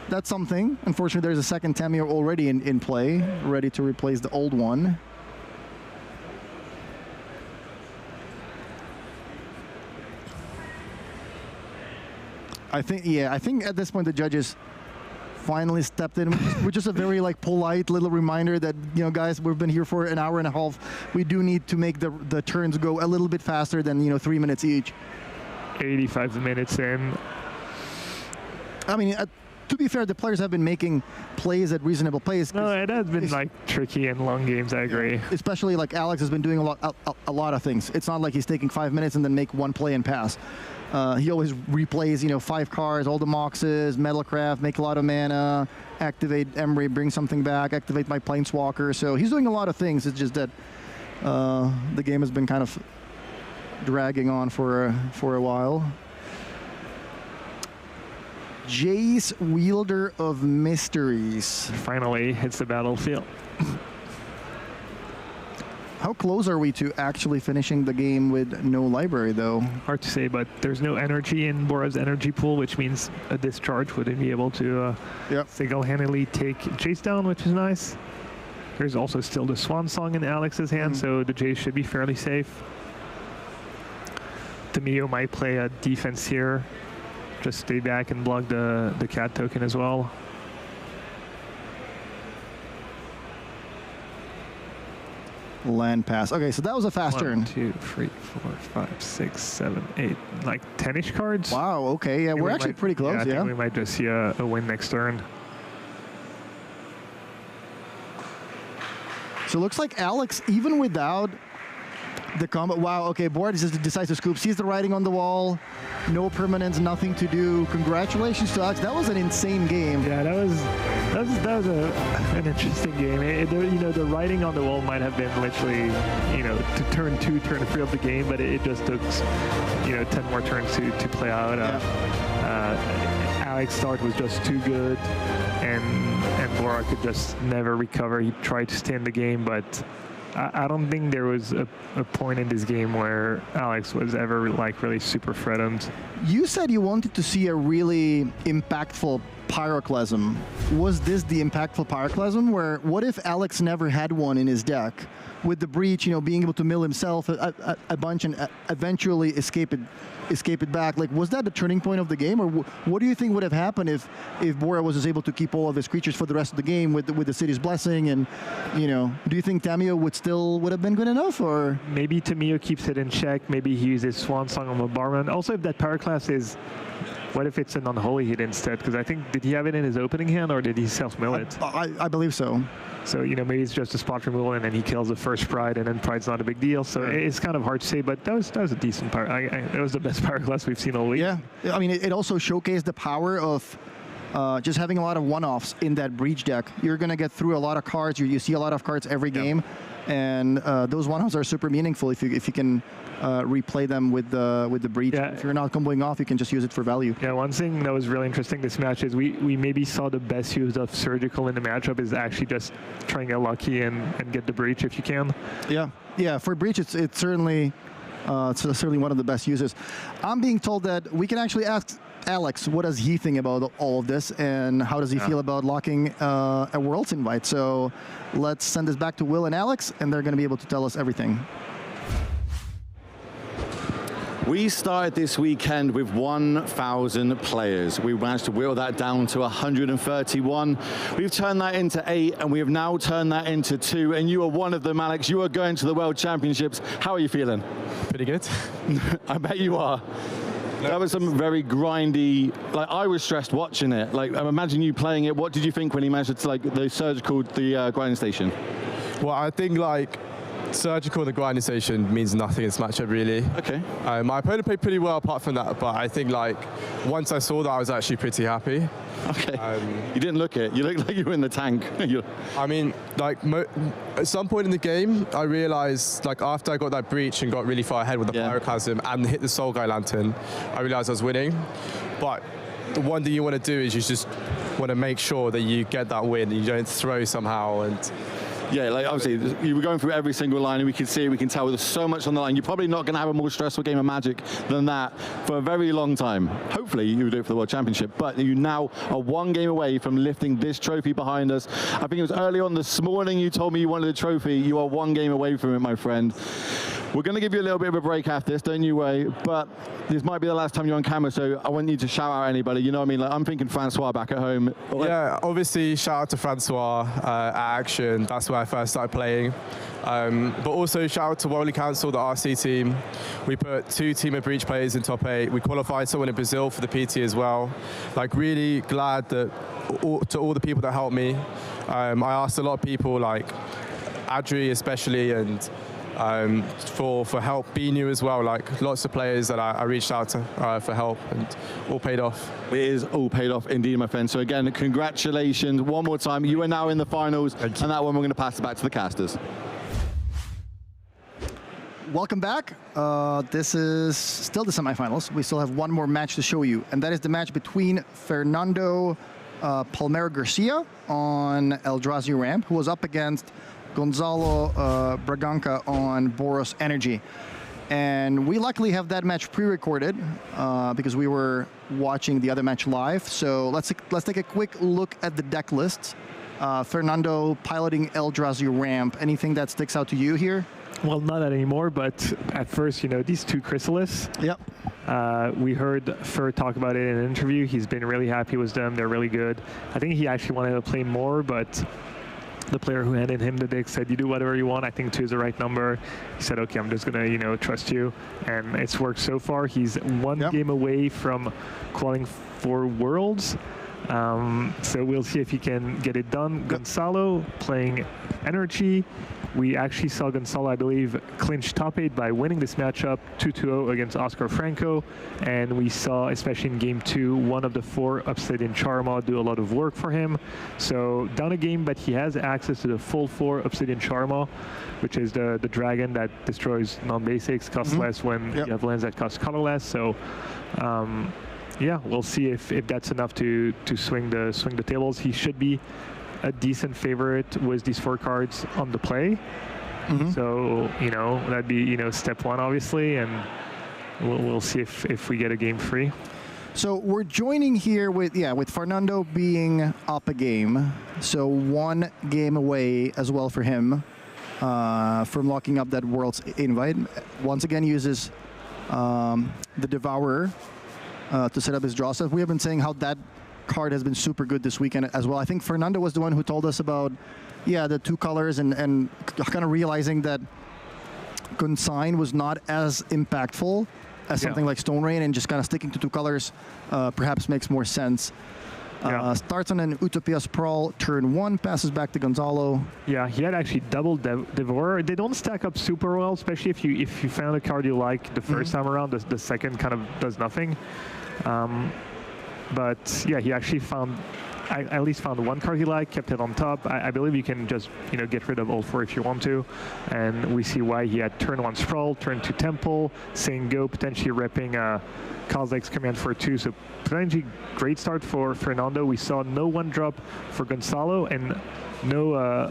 that's something. Unfortunately, there's a second Tameo already in play, ready to replace the old one. I think at this point the judges finally stepped in, which is a very like polite little reminder that, you know, guys, we've been here for an hour and a half. We do need to make the turns go a little bit faster than, you know, 3 minutes each. 85 minutes in. I mean, to be fair, the players have been making plays at reasonable pace. No, it has been like tricky and long games. I agree. Especially like Alex has been doing a lot of things. It's not like he's taking 5 minutes and then make one play and pass. He always replays, you know, 5 cars, all the Moxes, Metalcraft, make a lot of mana, activate Emery, bring something back, activate my Planeswalker. So he's doing a lot of things. It's just that the game has been kind of dragging on for a while. Jace, Wielder of Mysteries. Finally hits the battlefield. How close are we to actually finishing the game with no library, though? Hard to say, but there's no energy in Bora's energy pool, which means a discharge wouldn't be able to single-handedly take Jace down, which is nice. There's also still the Swan Song in Alex's hand, so the Jace should be fairly safe. Tamio might play a defense here. Just stay back and block the cat token as well. Land pass. Okay, so that was a fast turn. 1, 2, 3, 4, 5, 6, 7, 8, like 10-ish cards. Wow, okay, yeah, we're actually pretty close, I think we might just see a win next turn. So it looks like Alex, even without the combo, wow, okay, Bora just decides to scoop, sees the writing on the wall, no permanence, nothing to do. Congratulations to Alex. That was an insane game. Yeah, that was an interesting game. You know, the writing on the wall might have been literally, you know, to turn 2, turn 3 of the game, but it just took, you know, 10 more turns to play out. Alex's start was just too good, and Bora could just never recover. He tried to stay in the game, but I don't think there was a point in this game where Alex was ever like really super threatened. You said you wanted to see a really impactful Pyroclasm. Was this the impactful Pyroclasm? Where what if Alex never had one in his deck? With the breach, you know, being able to mill himself a bunch and eventually escape it back. Like, was that the turning point of the game, or what do you think would have happened if Bora was able to keep all of his creatures for the rest of the game with the city's blessing? And, you know, do you think Tamio would have been good enough, or maybe Tamio keeps it in check? Maybe he uses Swan Song on Bombardment. Also, if that Pyroclast is, what if it's an unholy hit instead? Because I think, did he have it in his opening hand, or did he self-mill it? I believe so. So, you know, maybe it's just a spot removal, and then he kills the first Pride, and then Pride's not a big deal. So it's kind of hard to say, but that was a decent Pyro. That was the best Pyroclast we've seen all week. Yeah, I mean, it also showcased the power of just having a lot of one-offs in that breach deck. You're going to get through a lot of cards. You see a lot of cards every game, and those one-offs are super meaningful if you can replay them with the breach. Yeah. If you're not comboing off, you can just use it for value. Yeah, one thing that was really interesting this match is we maybe saw the best use of Surgical in the matchup is actually just trying to get lucky and get the breach if you can. Yeah, for breach, it's certainly one of the best uses. I'm being told that we can actually ask Alex, what does he think about all of this, and how does he feel about locking a Worlds invite? So let's send this back to Will and Alex, and they're going to be able to tell us everything. We started this weekend with 1,000 players. We managed to whittle that down to 131. We've turned that into 8, and we have now turned that into 2, and you are one of them, Alex. You are going to the World Championships. How are you feeling? Pretty good. I bet you are. That was some very grindy, like, I was stressed watching it. Like, I imagine you playing it. What did you think when he managed to, like, the Surgical, the grinding station? Well, I think, like, Surgical, the grinding station means nothing in this matchup, really. Okay. My opponent played pretty well apart from that, but I think, like, once I saw that, I was actually pretty happy. Okay. You didn't look it. You looked like you were in the tank. I mean, like, at some point in the game, I realized, like, after I got that breach and got really far ahead with the Pyroclasm and hit the Soul Guy Lantern, I realized I was winning. But the one thing you want to do is you just want to make sure that you get that win, and you don't throw somehow. And yeah, like, obviously, you were going through every single line, and we can see it, we can tell there's so much on the line. You're probably not going to have a more stressful game of Magic than that for a very long time. Hopefully, you do it for the World Championship, but you now are 1 game away from lifting this trophy behind us. I think it was early on this morning you told me you wanted a trophy. You are 1 game away from it, my friend. We're going to give you a little bit of a break after this, don't you worry, but this might be the last time you're on camera, so I want you to shout out anybody, you know what I mean? Like, I'm thinking Francois back at home, game. Yeah, obviously shout out to Francois at Action. That's where I first started playing. But also shout out to Worldly Council, the RC team. We put 2 Team of Breach players in top 8. We qualified someone in Brazil for the PT as well. Like, really glad that to all the people that helped me. I asked a lot of people, like Adri especially, and for help. Binu as well, like lots of players that I reached out to for help, and all paid off. It is all paid off indeed, my friend. So again, congratulations one more time. You are now in the finals, and that one we're going to pass it back to the casters. Welcome back. This is still the semifinals. We still have one more match to show you, and that is the match between Fernando Palmero Garcia on Eldrazi ramp, who was up against Gonzalo Braganca on Boros Energy. And we luckily have that match pre-recorded because we were watching the other match live. So let's take a quick look at the deck list. Fernando piloting Eldrazi ramp. Anything that sticks out to you here? Well, not anymore, but at first, you know, these 2 Chrysalis. Yep. We heard Fer talk about it in an interview. He's been really happy with them. They're really good. I think he actually wanted to play more, but the player who handed him the deck said, you do whatever you want. I think 2 is the right number. He said, okay, I'm just going to, you know, trust you. And it's worked so far. He's one game away from qualifying for Worlds. So we'll see if he can get it done. Gonzalo playing Energy. We actually saw Gonzalo, I believe, clinch top 8 by winning this matchup 2-0 against Oscar Franco. And we saw, especially in game 2, one of the 4 Obsidian Charma do a lot of work for him. So down a game, but he has access to the full 4 Obsidian Charma, which is the dragon that destroys non-basics, costs less when you have lands that cost colorless. So yeah, we'll see if that's enough to swing the tables. He should be a decent favorite with these 4 cards on the play. So, you know, that'd be, you know, step 1, obviously, and we'll see if we get a game free. So we're joining here with Fernando being up a game. So 1 game away as well for him from locking up that World's invite. Once again, uses the Devourer to set up his draw set. We have been saying how that card has been super good this weekend as well. I think Fernando was the one who told us about, the 2 colors and kind of realizing that Consign was not as impactful as something like Stone Rain, and just kind of sticking to 2 colors perhaps makes more sense. Starts on an Utopia Sprawl, turn 1, passes back to Gonzalo. Yeah, he had actually double Devourer. They don't stack up super well, especially if you found a card you like the first time around. The second kind of does nothing. But yeah, he actually at least found 1 card he liked, kept it on top. I believe you can just, you know, get rid of all 4 if you want to. And we see why he had turn 1 Sprawl, turn 2 Temple, saying go, potentially repping Kozilek's command for 2. So potentially great start for Fernando. We saw no 1-drop for Gonzalo, and no, a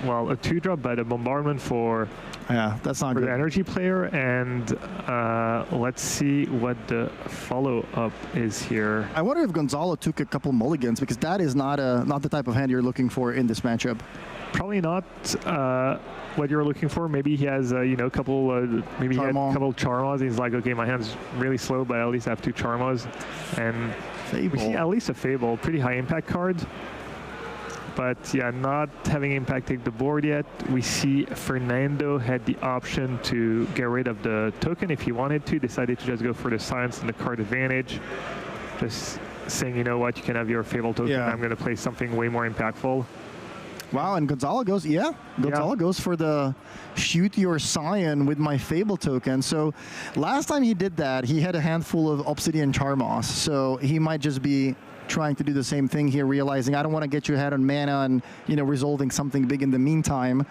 2-drop, but a bombardment for that's not good. The Energy player. And let's see what the follow-up is here. I wonder if Gonzalo took a couple mulligans, because that is not the type of hand you're looking for in this matchup. Probably not what you're looking for. Maybe he has a couple maybe he had a couple Charmas. He's like, okay, my hand's really slow, but I at least have 2 Charmas. And we see at least a Fable, pretty high impact card. But yeah, not having impacted the board yet. We see Fernando had the option to get rid of the token if he wanted to, decided to just go for the science and the card advantage. Just saying, you know what, you can have your Fable token, I'm going to play something way more impactful. Wow, and Gonzalo goes, Gonzalo goes for the shoot your Scion with my Fable token. So last time he did that, he had a handful of Obsidian Charmoss. So he might just be trying to do the same thing here, realizing I don't want to get you ahead on mana and, you know, resolving something big in the meantime,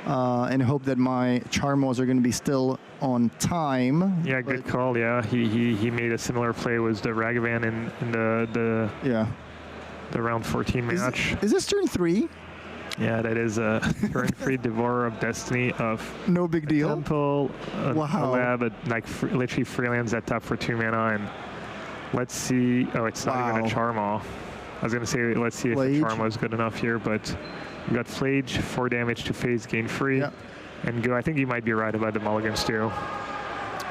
and hope that my Charmos are going to be still on time. Yeah, good call. Yeah, he made a similar play with the Ragavan in the round 14 match. Is this turn 3? Yeah, that is a turn 3 Devourer of Destiny of no big deal. Temple, a lab, literally freelance that tap for 2 mana. And let's see. Oh, it's not even a Charma. I was going to say, let's see if the Charma is good enough here, but we got Flage, 4 damage to phase, gain free, and go. I think you might be right about the mulligans too.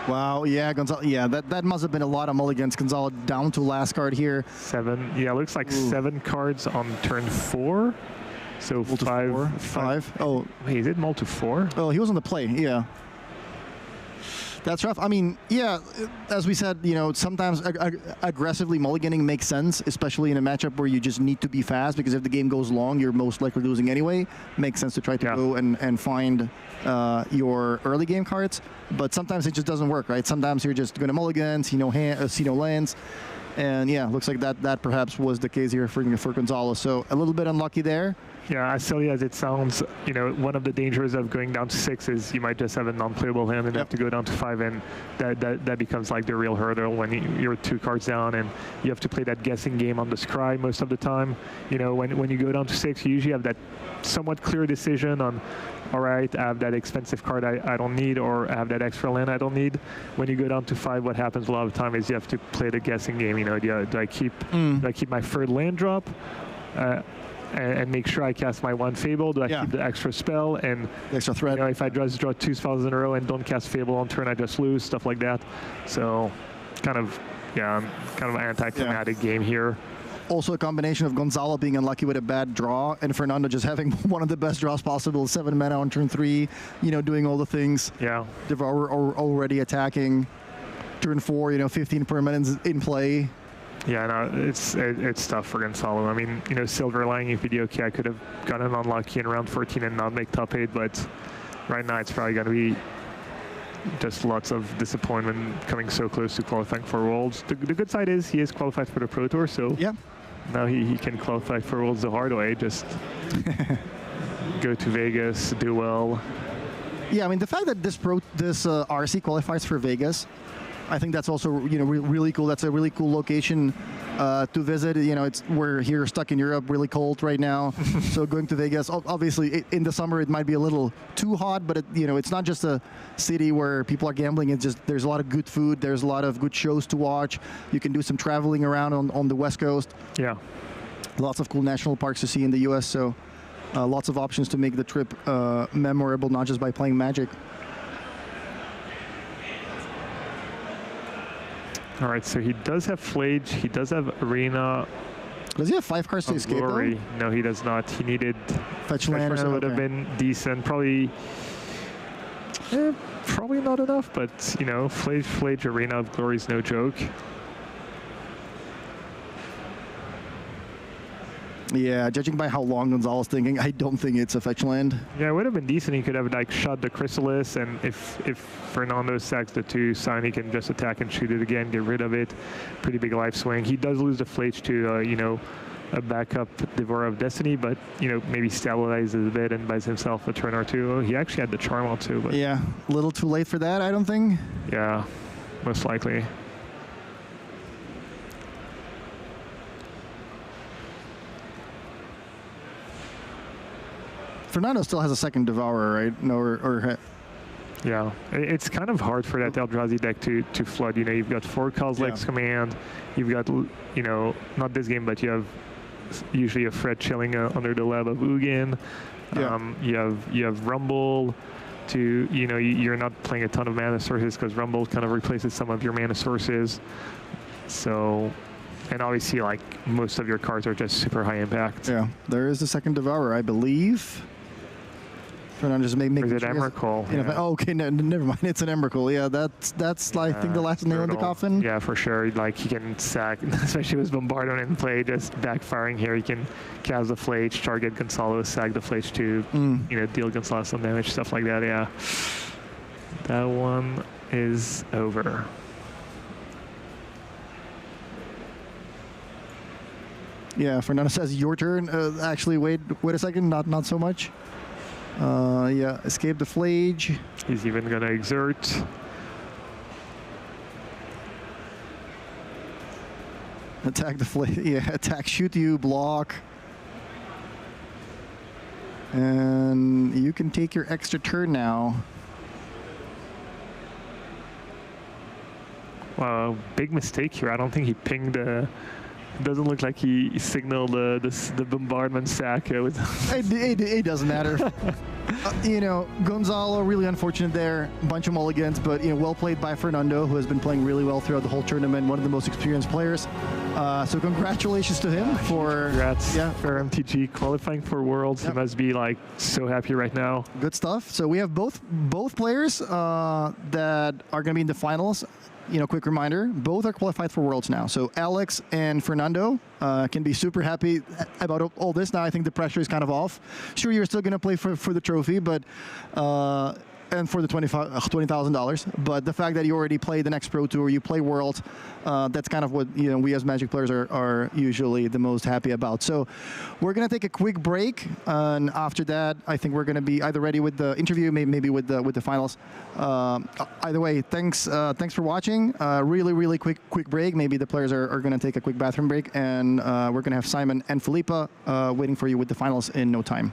Wow, yeah, Gonzalo. Yeah, that must have been a lot of mulligans. Gonzalo down to last card here. 7. Yeah, looks like 7 cards on turn 4. So five. Oh, wait, is it multi 4? Oh, he was on the play. Yeah. That's rough. I mean, yeah, as we said, you know, sometimes aggressively mulliganing makes sense, especially in a matchup where you just need to be fast, because if the game goes long, you're most likely losing anyway. Makes sense to try to go and find your early game cards, but sometimes it just doesn't work, right? Sometimes you're just going to mulligan, see no lands, and yeah, looks like that perhaps was the case here for Gonzalo. So a little bit unlucky there. Yeah, as silly as it sounds, you know, one of the dangers of going down to 6 is you might just have a non-playable hand and have to go down to 5, and that becomes like the real hurdle when you're 2 cards down and you have to play that guessing game on the scry most of the time. You know, when you go down to 6, you usually have that somewhat clear decision on, all right, I have that expensive card I don't need, or I have that extra land I don't need. When you go down to 5, what happens a lot of the time is you have to play the guessing game. You know, do I keep my 3rd land drop? And make sure I cast my 1 Fable? Do I keep the extra spell? And extra threat. You know, if I just draw 2 spells in a row and don't cast Fable on turn, I just lose, stuff like that. So kind of an anticlimactic game here. Also a combination of Gonzalo being unlucky with a bad draw and Fernando just having one of the best draws possible, 7 mana on turn 3, you know, doing all the things. Yeah. Devourer already attacking. Turn 4, you know, 15 permanents in play. Yeah, no, it's tough for Gonzalo. I mean, you know, Silver Lining, if you okay, I could have gotten unlucky in round 14 and not make top 8, but right now it's probably going to be just lots of disappointment coming so close to qualifying for Worlds. The good side is he is qualified for the Pro Tour, so now he can qualify for Worlds the hard way, just go to Vegas, do well. Yeah, I mean, the fact that this RC qualifies for Vegas, I think that's also, you know, really cool. That's a really cool location to visit. You know, we're here stuck in Europe, really cold right now. So going to Vegas, obviously in the summer it might be a little too hot, but you know, it's not just a city where people are gambling. It's just there's a lot of good food. There's a lot of good shows to watch. You can do some traveling around on the West Coast. Yeah. Lots of cool national parks to see in the U.S. So lots of options to make the trip memorable, not just by playing Magic. All right, so he does have Flage, he does have Arena. Does he have 5 cards to escape, Glory. though? No, he does not. He needed Fetch land or something. Would have been decent. Probably not enough, but, you know, Flage Arena of Glory is no joke. Yeah, judging by how long Gonzalo's thinking, I don't think it's a fetch land. Yeah, it would have been decent. He could have like shot the Chrysalis, and if Fernando sacks the 2 sign, he can just attack and shoot it again, get rid of it. Pretty big life swing. He does lose the Flage to, you know, a backup Devourer of Destiny, but, you know, maybe stabilizes a bit and buys himself a turn or 2. He actually had the Charm out too. But yeah, a little too late for that, I don't think. Yeah, most likely. Fernando still has a second Devourer, right? No, or yeah, it's kind of hard for that Eldrazi deck to flood. You know, you've got 4 Kozilek's Command. You've got, you know, not this game, but you have usually a Fred chilling under the lab of Ugin. You have Rumble. You know, you're not playing a ton of mana sources because Rumble kind of replaces some of your mana sources. So, and obviously, like, most of your cards are just super high impact. Yeah, there is a second Devourer, I believe. Fernando just make is it Emrakul? Yeah. Oh, okay, no, never mind. It's an Emrakul. Yeah, that's I think the last nail in the coffin. Yeah, for sure. Like, he can sack, especially with Bombardment in play, just backfiring here. He can cast the Flage, target Gonzalo, sack the Flage to, you know, deal Gonzalo some damage, stuff like that. Yeah, that one is over. Yeah, Fernando says your turn. Actually, wait a second. Not so much. Yeah, escape the Flage. He's even gonna exert. Attack the Flage. Yeah, attack, shoot you, block. And you can take your extra turn now. Wow, big mistake here. I don't think he pinged the... Doesn't look like he signaled the bombardment sack. It doesn't matter. Gonzalo, really unfortunate there. Bunch of mulligans, but well played by Fernando, who has been playing really well throughout the whole tournament. One of the most experienced players. So congratulations to him for for MTG qualifying for Worlds. He must be like so happy right now. Good stuff. So we have both players that are going to be in the finals. Quick reminder, both are qualified for Worlds now. So Alex and Fernando can be super happy about all this. Now I think the pressure is kind of off. Sure, you're still going to play for the trophy, but and for the $20,000. But the fact that you already play the next Pro Tour, you play Worlds, that's kind of what we as Magic players are usually the most happy about. So we're going to take a quick break, and after that, I think we're going to be either ready with the interview, maybe with the finals. Either way, thanks for watching. Really quick break. Maybe the players are going to take a quick bathroom break, and we're going to have Simon and Felipe waiting for you with the finals in no time.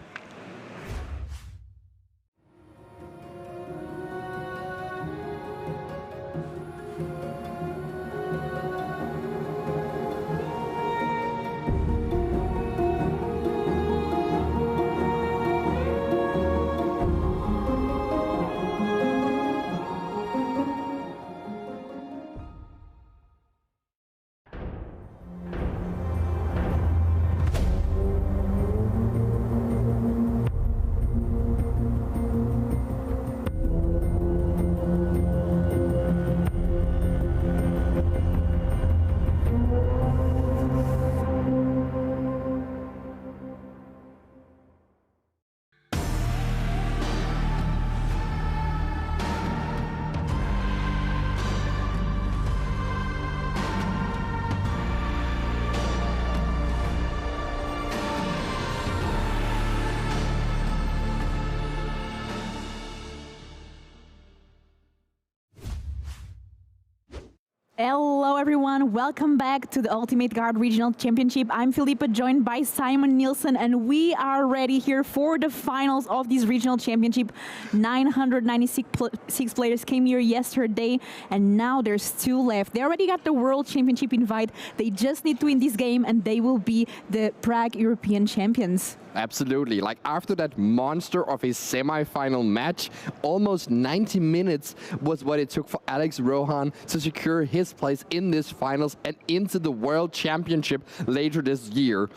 Hello everyone, welcome back to the Ultimate Guard Regional Championship. I'm Felipe, joined by Simon Nielsen, and we are ready here for the finals of this regional championship. 996 players came here yesterday, and now there's 2 left. They already got the World Championship invite. They just need to win this game, and they will be the Prague European champions. Absolutely. Like after that monster of a semi-final match, almost 90 minutes was what it took for Alex Rohan to secure his place in this finals and into the World Championship later this year.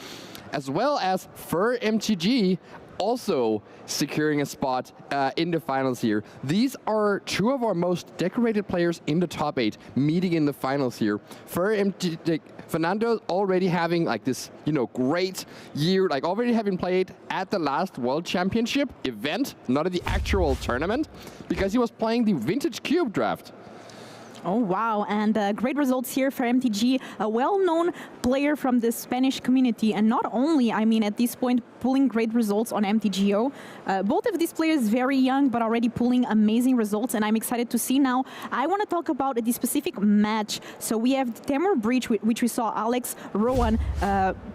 As well as for MTG, also securing a spot in the finals here. These are 2 of our most decorated players in the top 8 meeting in the finals here. For Fernando already having like this, great year, like already having played at the last World Championship event, not at the actual tournament, because he was playing the Vintage Cube draft. Oh, wow. And great results here for MTG, a well-known player from the Spanish community. And not only, at this point, pulling great results on MTGO. Both of these players very young, but already pulling amazing results. And I'm excited to see now. I want to talk about the specific match. So we have Temur Breach, which we saw Alex Rohan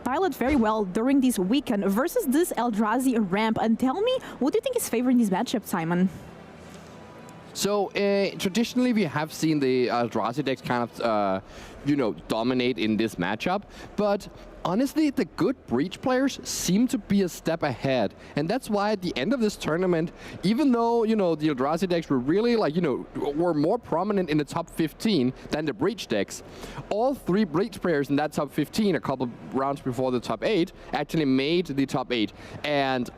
pilot very well during this weekend, versus this Eldrazi ramp. And tell me, what do you think is favoring this matchup, Simon? So traditionally, we have seen the Eldrazi decks kind of, dominate in this matchup. But honestly, the good Breach players seem to be a step ahead. And that's why at the end of this tournament, even though, the Eldrazi decks were really were more prominent in the top 15 than the Breach decks, all 3 Breach players in that top 15, a couple rounds before the top 8, actually made the top 8. And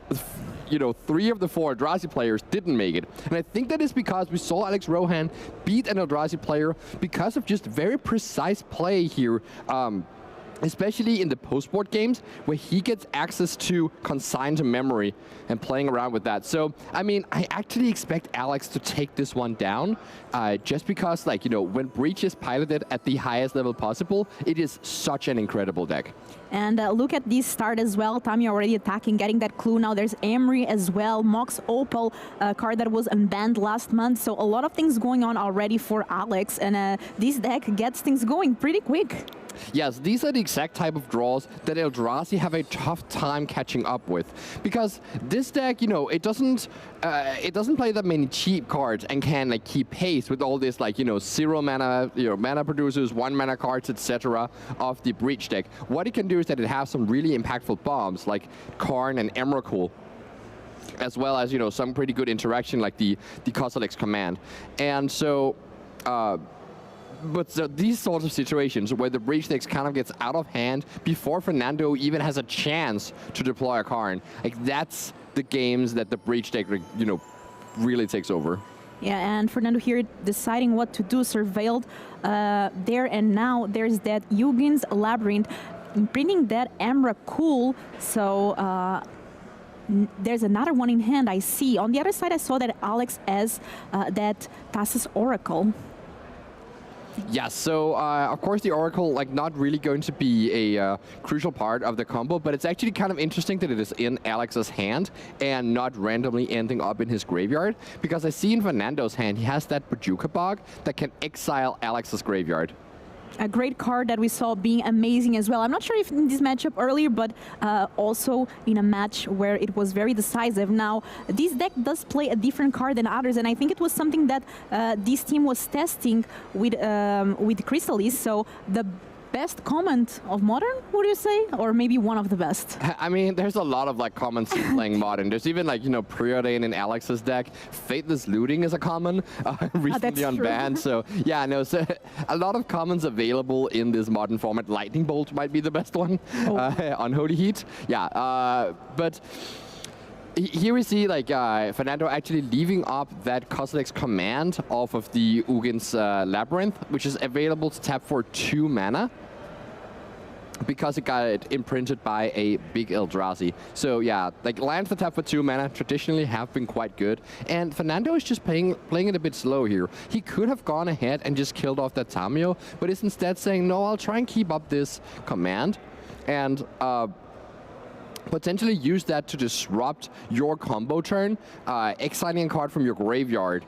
3 of the 4 Eldrazi players didn't make it. And I think that is because we saw Alex Rohan beat an Eldrazi player because of just very precise play here. Especially in the post-board games, where he gets access to consigned memory and playing around with that. So, I actually expect Alex to take this one down, just because, when Breach is piloted at the highest level possible, it is such an incredible deck. And look at this start as well. Tami already attacking, getting that clue. Now there's Emery as well. Mox Opal, card that was unbanned last month. So a lot of things going on already for Alex. And this deck gets things going pretty quick. Yes, these are the exact type of draws that Eldrazi have a tough time catching up with, because this deck, it doesn't play that many cheap cards and can keep pace with all this 0 mana, mana producers, 1 mana cards, etc. of the Breach deck. What it can do is that it has some really impactful bombs like Karn and Emrakul. as well as, you know, some pretty good interaction like the Kozilek's command. And so, but so these sorts of situations where the breach deck kind of gets out of hand before Fernando even has a chance to deploy a Karn, like that's the games that the breach deck, you know, really takes over. Yeah, and Fernando here deciding what to do, surveilled there, and now there's that UGEMS Labyrinth, bringing that Emra cool, so there's another one in hand I see. On the other side I saw that Alex has that Thassa's Oracle. Yeah, so of course the Oracle, like, not really going to be a crucial part of the combo, but it's actually kind of interesting that it is in Alex's hand and not randomly ending up in his graveyard, because I see in Fernando's hand he has that Bajuka Bog that can exile Alex's graveyard. A great card that we saw being amazing as well. I'm not sure if in this matchup earlier, but also in a match where it was very decisive. Now, this deck does play a different card than others, and I think it was something that this team was testing with Chrysalis. So the best comment of Modern, would you say? Or maybe one of the best? I mean, there's a lot of like comments playing Modern. There's even like, you know, Preordain in Alex's deck. Faithless Looting is a common, recently unbanned. So yeah, no, so a lot of commons available in this Modern format. Lightning Bolt might be the best one. Unholy Heat. Yeah, but here we see like Fernando actually leaving up that Kozilek's command off of the UGEMS Labyrinth, which is available to tap for 2 mana, because it got imprinted by a big Eldrazi. So yeah, like lands that tap for 2 mana traditionally have been quite good, and Fernando is just playing it a bit slow here. He could have gone ahead and just killed off that Tamio, but is instead saying, no, I'll try and keep up this command, and potentially use that to disrupt your combo turn, exiling a card from your graveyard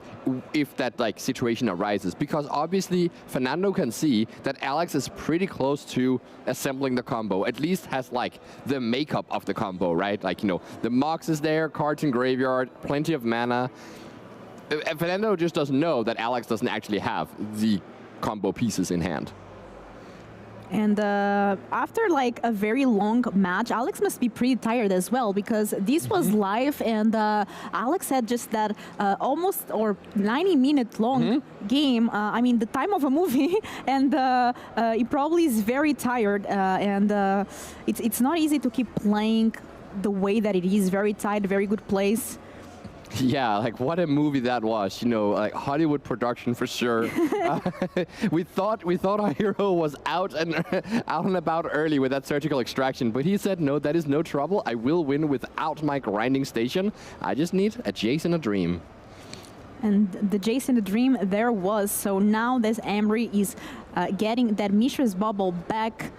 if that like situation arises. Because obviously Fernando can see that Alex is pretty close to assembling the combo, at least has like the makeup of the combo, right? Like, you know, the Mox is there, cards in graveyard, plenty of mana. Fernando just doesn't know that Alex doesn't actually have the combo pieces in hand. And after like a very long match, Alex must be pretty tired as well, because this was live, and Alex had just that almost or 90-minute long game. I mean, the time of a movie, and he probably is very tired, and it's not easy to keep playing the way that it is. Very tight, very good place. Yeah, like what a movie that was, you know, like Hollywood production for sure. We thought our hero was out and about early with that surgical extraction, but he said, no, that is no trouble. I will win without my grinding station. I just need a Jace and a Dream. And the Jace and the Dream there was. So now this Emery is getting that Mishra's Bubble back,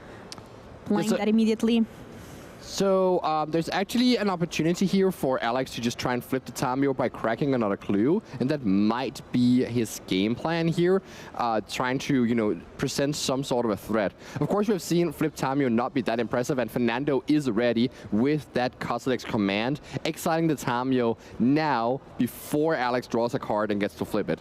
playing that immediately. So there's actually an opportunity here for Alex to just try and flip the Tamio by cracking another clue, and that might be his game plan here, trying to, you know, present some sort of a threat. Of course, we've seen flip Tamio not be that impressive, and Fernando is ready with that Kozilek's command, exiling the Tamio now before Alex draws a card and gets to flip it.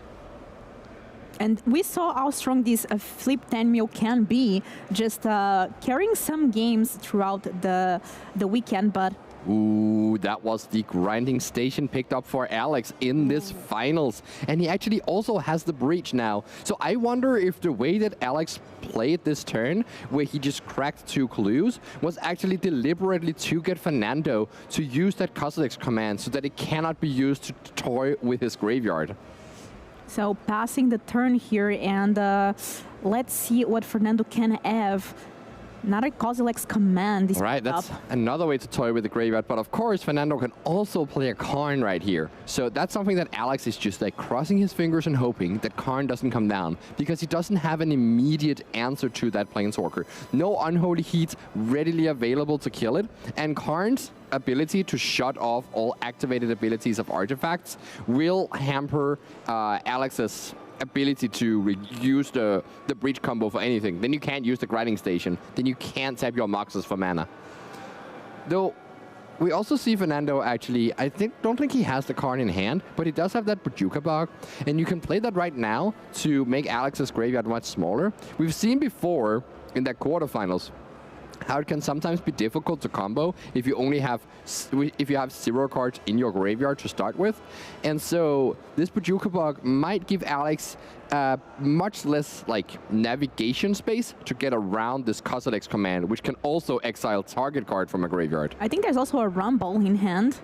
And we saw how strong this flip Tamio can be, just carrying some games throughout the weekend, but... Ooh, that was the grinding station picked up for Alex in this finals. And he actually also has the breach now. So I wonder if the way that Alex played this turn, where he just cracked 2 clues, was actually deliberately to get Fernando to use that Kozilek's command so that it cannot be used to toy with his graveyard. So passing the turn here, and let's see what Fernando can have. Another Kozilek's command. Right, that's another way to toy with the graveyard. But of course, Fernando can also play a Karn right here. So that's something that Alex is just like crossing his fingers and hoping that Karn doesn't come down, because he doesn't have an immediate answer to that Planeswalker. No Unholy Heat readily available to kill it, and Karn's ability to shut off all activated abilities of artifacts will hamper Alex's ability to use the breach combo for anything. Then you can't use the grinding station. Then you can't tap your Moxes for mana. Though we also see Fernando actually, don't think he has the card in hand, but he does have that Bajuka Bog, and you can play that right now to make Alex's graveyard much smaller. We've seen before in that quarterfinals how it can sometimes be difficult to combo if you only have if you have 0 cards in your graveyard to start with. And so this Bojuka Bug might give Alex much less like navigation space to get around this Kozilek's command, which can also exile target card from a graveyard. I think there's also a Rumble in hand.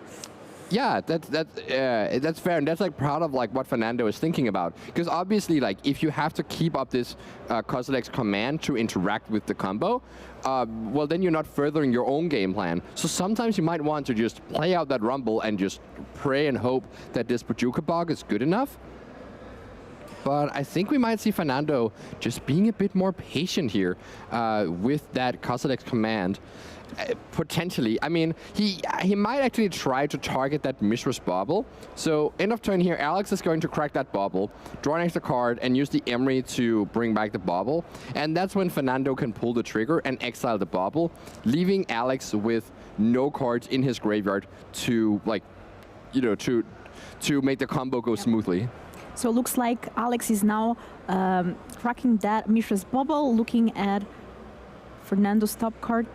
Yeah, that's fair, and that's like part of like what Fernando is thinking about. Because obviously, like if you have to keep up this Kozilek's command to interact with the combo, well then you're not furthering your own game plan. So sometimes you might want to just play out that Rumble and just pray and hope that this Bojuka Bog is good enough. But I think we might see Fernando just being a bit more patient here with that Kozilek's command. Potentially. I mean, he might actually try to target that Mishra's Bauble. So end of turn here, Alex is going to crack that Bauble, draw an extra card, and use the Emery to bring back the Bauble. And that's when Fernando can pull the trigger and exile the Bauble, leaving Alex with no cards in his graveyard to, like, you know, to make the combo go smoothly. So it looks like Alex is now cracking that Mishra's Bauble, looking at Fernando's top card.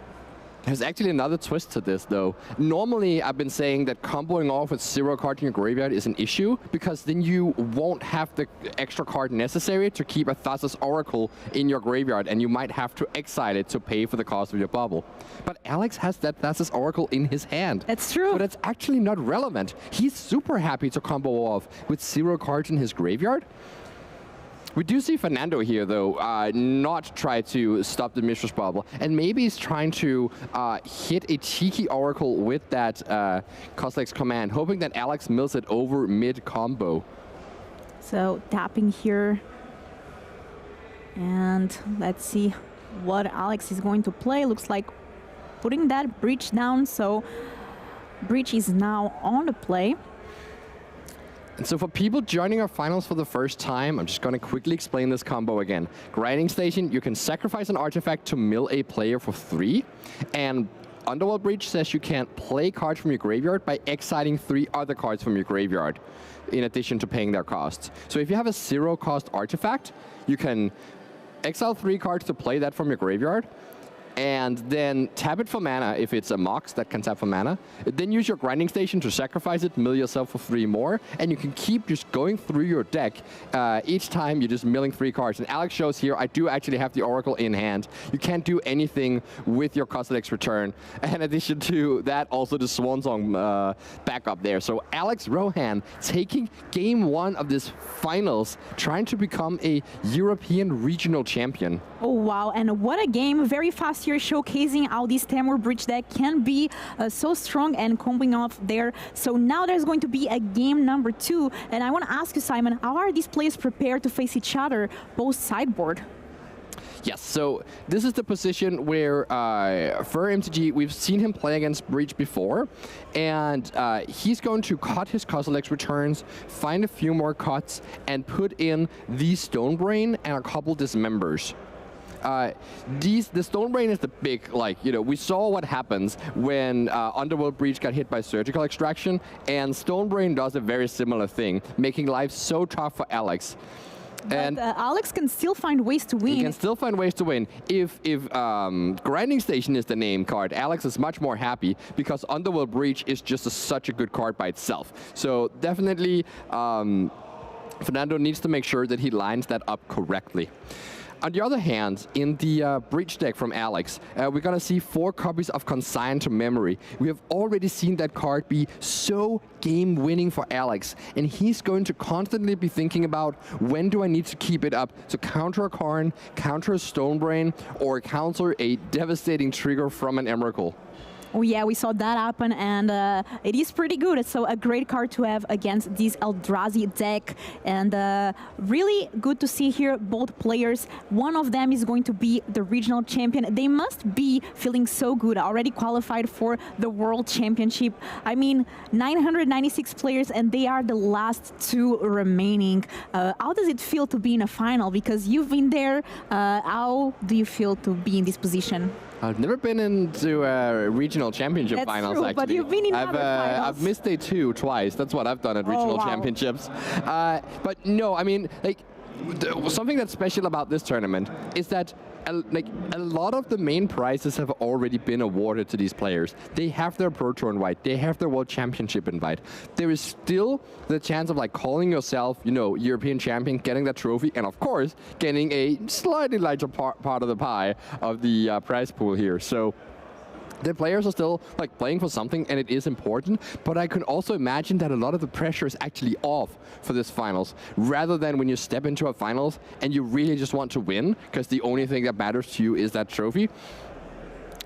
There's actually another twist to this, though. Normally, I've been saying that comboing off with 0 cards in your graveyard is an issue, because then you won't have the extra card necessary to keep a Thassa's Oracle in your graveyard, and you might have to exile it to pay for the cost of your bubble. But Alex has that Thassa's Oracle in his hand. That's true. So that's actually not relevant. He's super happy to combo off with 0 cards in his graveyard. We do see Fernando here, though, not try to stop the Mishra's Bauble, and maybe he's trying to hit a cheeky Oracle with that Kozilek's command, hoping that Alex mills it over mid-combo. So tapping here, and let's see what Alex is going to play. Looks like putting that Breach down, so Breach is now on the play. And so for people joining our finals for the first time, I'm just going to quickly explain this combo again. Grinding Station, you can sacrifice an artifact to mill a player for 3. And Underworld Breach says you can't play cards from your graveyard by exiling 3 other cards from your graveyard, in addition to paying their costs. So if you have a 0-cost artifact, you can exile 3 cards to play that from your graveyard, and then tap it for mana if it's a Mox that can tap for mana. Then use your Grinding Station to sacrifice it, mill yourself for 3 more, and you can keep just going through your deck. Each time you're just milling 3 cards. And Alex shows here, I do actually have the Oracle in hand. You can't do anything with your Kozilek's return. In addition to that, also the Swansong backup there. So Alex Rohan taking game 1 of this finals, trying to become a European regional champion. Oh wow, and what a game. Very fast here, showcasing how this Temur Breach deck can be so strong and comboing off there. So now there's going to be a game number 2, and I want to ask you, Simon, how are these players prepared to face each other, both sideboard? Yes, so this is the position where for MTG, we've seen him play against Breach before, and he's going to cut his Kozilek's returns, find a few more cuts, and put in the Stonebrain and a couple Dismembers. The Stonebrain is the big, like, you know, we saw what happens when Underworld Breach got hit by Surgical Extraction, and Stonebrain does a very similar thing, making life so tough for Alex. But and Alex can still find ways to win. He can still find ways to win. If Grinding Station is the name card, Alex is much more happy because Underworld Breach is just such a good card by itself. So definitely Fernando needs to make sure that he lines that up correctly. On the other hand, in the Breach deck from Alex, we're going to see 4 copies of Consign to Memory. We have already seen that card be so game-winning for Alex, and he's going to constantly be thinking about when do I need to keep it up to counter a Karn, counter a Stonebrain, or counter a devastating trigger from an Emrakul. Oh yeah, we saw that happen, and it is pretty good. So a great card to have against this Eldrazi deck, and really good to see here both players. One of them is going to be the regional champion. They must be feeling so good, already qualified for the World Championship. I mean, 996 players, and they are the last 2 remaining. How does it feel to be in a final? Because you've been there. How do you feel to be in this position? I've never been into a regional championship finals, true, actually. But you've been in other finals. I've missed day 2 twice. That's what I've done at regional championships. But no, I mean, like, something that's special about this tournament is that a lot of the main prizes have already been awarded to these players. They have their Pro Tour invite. They have their World Championship invite. There is still the chance of like calling yourself, you know, European champion, getting that trophy, and of course, getting a slightly larger part of the pie of the prize pool here. So the players are still like playing for something, and it is important, but I can also imagine that a lot of the pressure is actually off for this finals, rather than when you step into a finals and you really just want to win, because the only thing that matters to you is that trophy.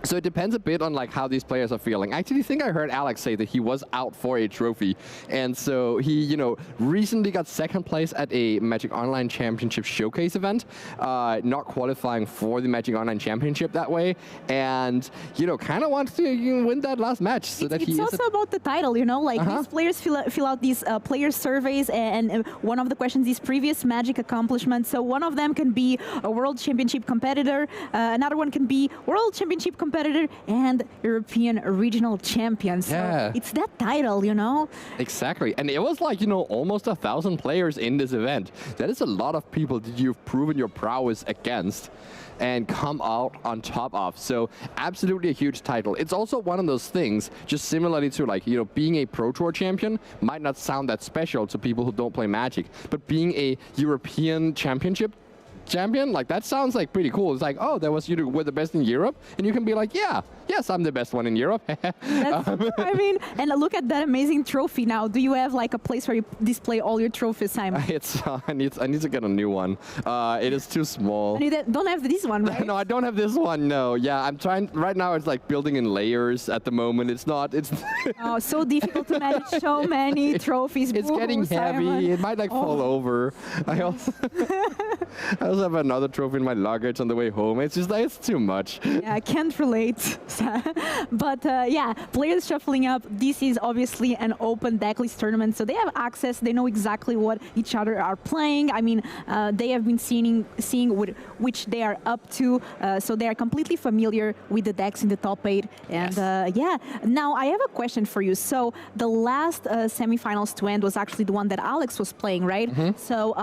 So it depends a bit on like how these players are feeling. I actually think I heard Alex say that he was out for a trophy, and so he, you know, recently got second place at a Magic Online Championship showcase event, not qualifying for the Magic Online Championship that way, and you know, kind of wants to win that last match so that he. It's also about the title, you know, like these players fill out these player surveys, and one of the questions is previous Magic accomplishments. So one of them can be a World Championship competitor, another one can be World Championship competitor and European regional champion. So yeah, it's that title, you know? Exactly. And it was like, you know, almost 1,000 players in this event. That is a lot of people that you've proven your prowess against and come out on top of. So absolutely a huge title. It's also one of those things, just similarly to like, you know, being a Pro Tour champion might not sound that special to people who don't play Magic, but being a European championship champion, like that sounds like pretty cool. It's like, oh, that was you were the best in Europe, and you can be like, yeah, yes, I'm the best one in Europe. I mean, and look at that amazing trophy now. Do you have like a place where you display all your trophies, Simon? It's I need to get a new one. It is too small. And you don't have this one, right? No, I don't have this one. No, yeah, I'm trying right now. It's like building in layers at the moment. It's not. It's oh, so difficult to manage so many trophies. It's getting heavy. Simon. It might like fall over. I also have another trophy in my luggage on the way home. It's just like, it's too much. Yeah, I can't relate. But yeah, players shuffling up. This is obviously an open decklist tournament, so they have access. They know exactly what each other are playing. I mean, they have been seeing which they are up to, so they are completely familiar with the decks in the top 8. And yeah, now I have a question for you. So the last semifinals to end was actually the one that Alex was playing, right? So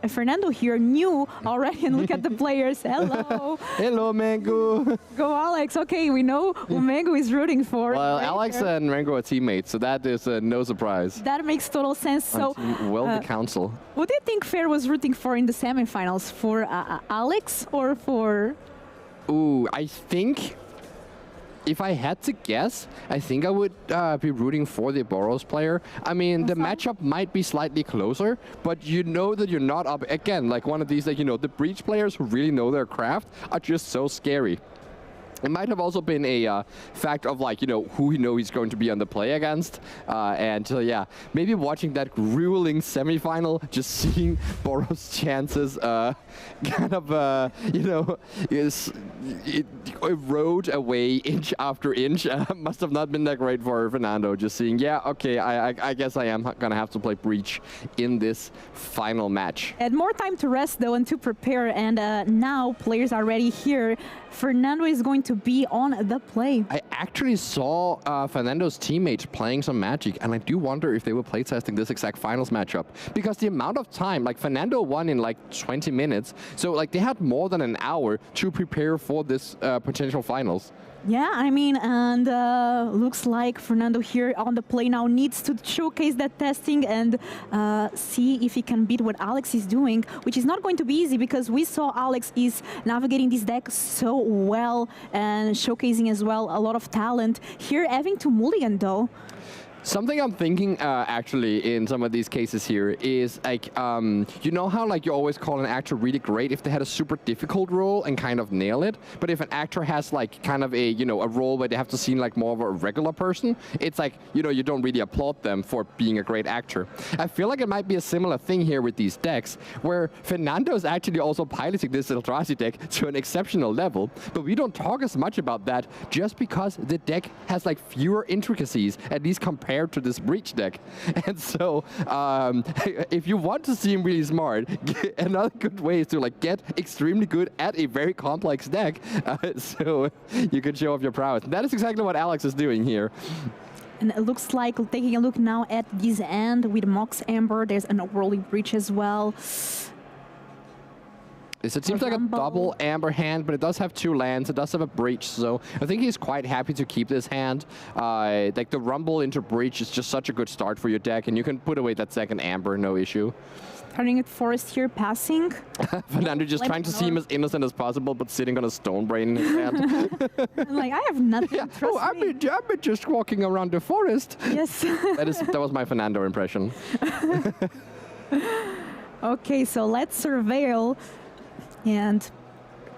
Fernando here knew already, and look at the players. Hello. Hello, Mango. Go, Alex. Okay, we know who Mango is rooting for. Well, right Alex there. and Rango are teammates, so that is no surprise. That makes total sense. So, the council. What do you think Fer was rooting for in the semifinals? For Alex or for? Ooh, I think if I had to guess, I think I would be rooting for the Boros player. I mean, the matchup might be slightly closer, but you know that you're not up again like one of these, like, you know, the Breach players who really know their craft are just so scary. It might have also been a fact of, like, you know, who he's going to be on the play against. And so, yeah, maybe watching that grueling semifinal, just seeing Boros' chances kind of, you know, it erode away inch after inch. Must have not been that great for Fernando, just seeing, yeah, okay, I guess I am going to have to play Breach in this final match. Had more time to rest, though, and to prepare, and now players are ready here. Fernando is going to be on the play. I actually saw Fernando's teammates playing some Magic, and I do wonder if they were playtesting this exact finals matchup, because the amount of time, like Fernando won in like 20 minutes, so like they had more than an hour to prepare for this potential finals. Yeah, I mean, and looks like Fernando here on the play now needs to showcase that testing and see if he can beat what Alex is doing, which is not going to be easy, because we saw Alex is navigating this deck so well and showcasing as well a lot of talent. Here, having to mulligan though. Something I'm thinking actually in some of these cases here is like, you know how like you always call an actor really great if they had a super difficult role and kind of nail it, but if an actor has like kind of a, you know, a role where they have to seem like more of a regular person, it's like, you know, you don't really applaud them for being a great actor. I feel like it might be a similar thing here with these decks, where Fernando is actually also piloting this Eldrazi deck to an exceptional level, but we don't talk as much about that just because the deck has like fewer intricacies, at least compared to this Breach deck. And so if you want to seem really smart, another good way is to like get extremely good at a very complex deck so you can show off your prowess. That is exactly what Alex is doing here. And it looks like, taking a look now at this end with Mox Amber, there's an Overwhelming Breach as well. It seems like a double amber hand, but it does have 2 lands. It does have a breach, so I think he's quite happy to keep this hand. Like the rumble into breach is just such a good start for your deck, and you can put away that second amber, no issue. Turning it forest here, passing. Fernando just trying to seem as innocent as possible, but sitting on a stone brain in his hand. I'm like, I have nothing. Yeah. Trust I've been just walking around the forest. Yes. That was my Fernando impression. Okay, so let's surveil and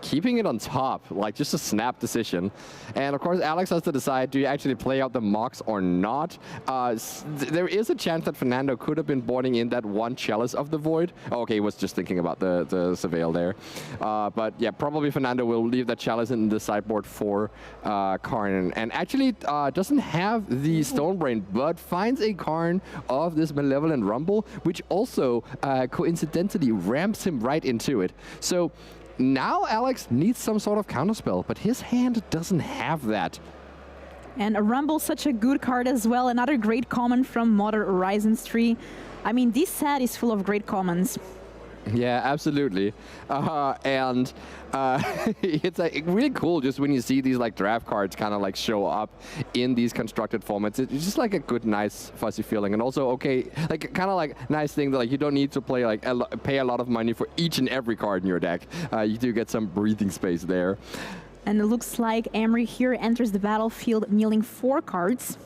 keeping it on top, like just a snap decision. And of course, Alex has to decide, do you actually play out the Mox or not? There is a chance that Fernando could have been boarding in that 1 Chalice of the Void. Oh, okay, he was just thinking about the Surveil there. But yeah, probably Fernando will leave that Chalice in the sideboard for Karn. And actually doesn't have the Stonebrain, but finds a Karn of this Malevolent Rumble, which also coincidentally ramps him right into it. So now Alex needs some sort of counterspell, but his hand doesn't have that. And a Rumble, such a good card as well. Another great common from Modern Horizons 3. I mean, this set is full of great commons. Yeah, absolutely. It's like really cool just when you see these like draft cards kind of like show up in these constructed formats. It's just like a good, nice, fuzzy feeling. And also, okay, like kind of like nice thing that like you don't need to play like pay a lot of money for each and every card in your deck. You do get some breathing space there. And it looks like Emery here enters the battlefield milling 4 cards.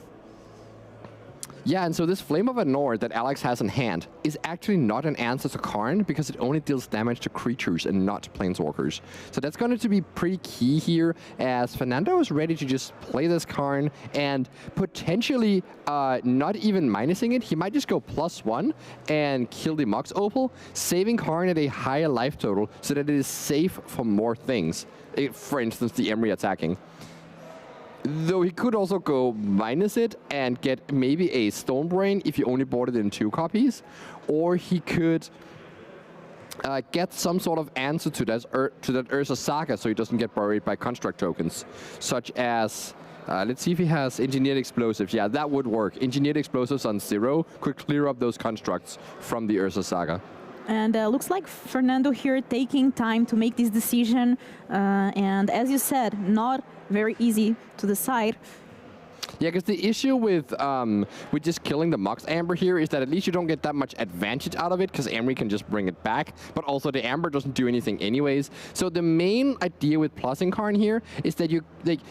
Yeah, and so this Flame of Anor that Alex has in hand is actually not an answer to Karn because it only deals damage to creatures and not planeswalkers. So that's going to be pretty key here, as Fernando is ready to just play this Karn and potentially not even minusing it. He might just go +1 and kill the Mox Opal, saving Karn at a higher life total so that it is safe for more things. For instance, the Emery attacking. Though he could also go minus it and get maybe a Stonebrain if you only bought it in 2 copies. Or he could get some sort of answer to that Ursa Saga so he doesn't get buried by construct tokens. Such as, let's see if he has Engineered Explosives. Yeah, that would work. Engineered Explosives on 0 could clear up those constructs from the Ursa Saga. And looks like Fernando here taking time to make this decision. And as you said, not very easy to decide. Yeah, because the issue with just killing the Mox Amber here is that at least you don't get that much advantage out of it because Emery can just bring it back, but also the Amber doesn't do anything anyways. So the main idea with plussing Karn here is that you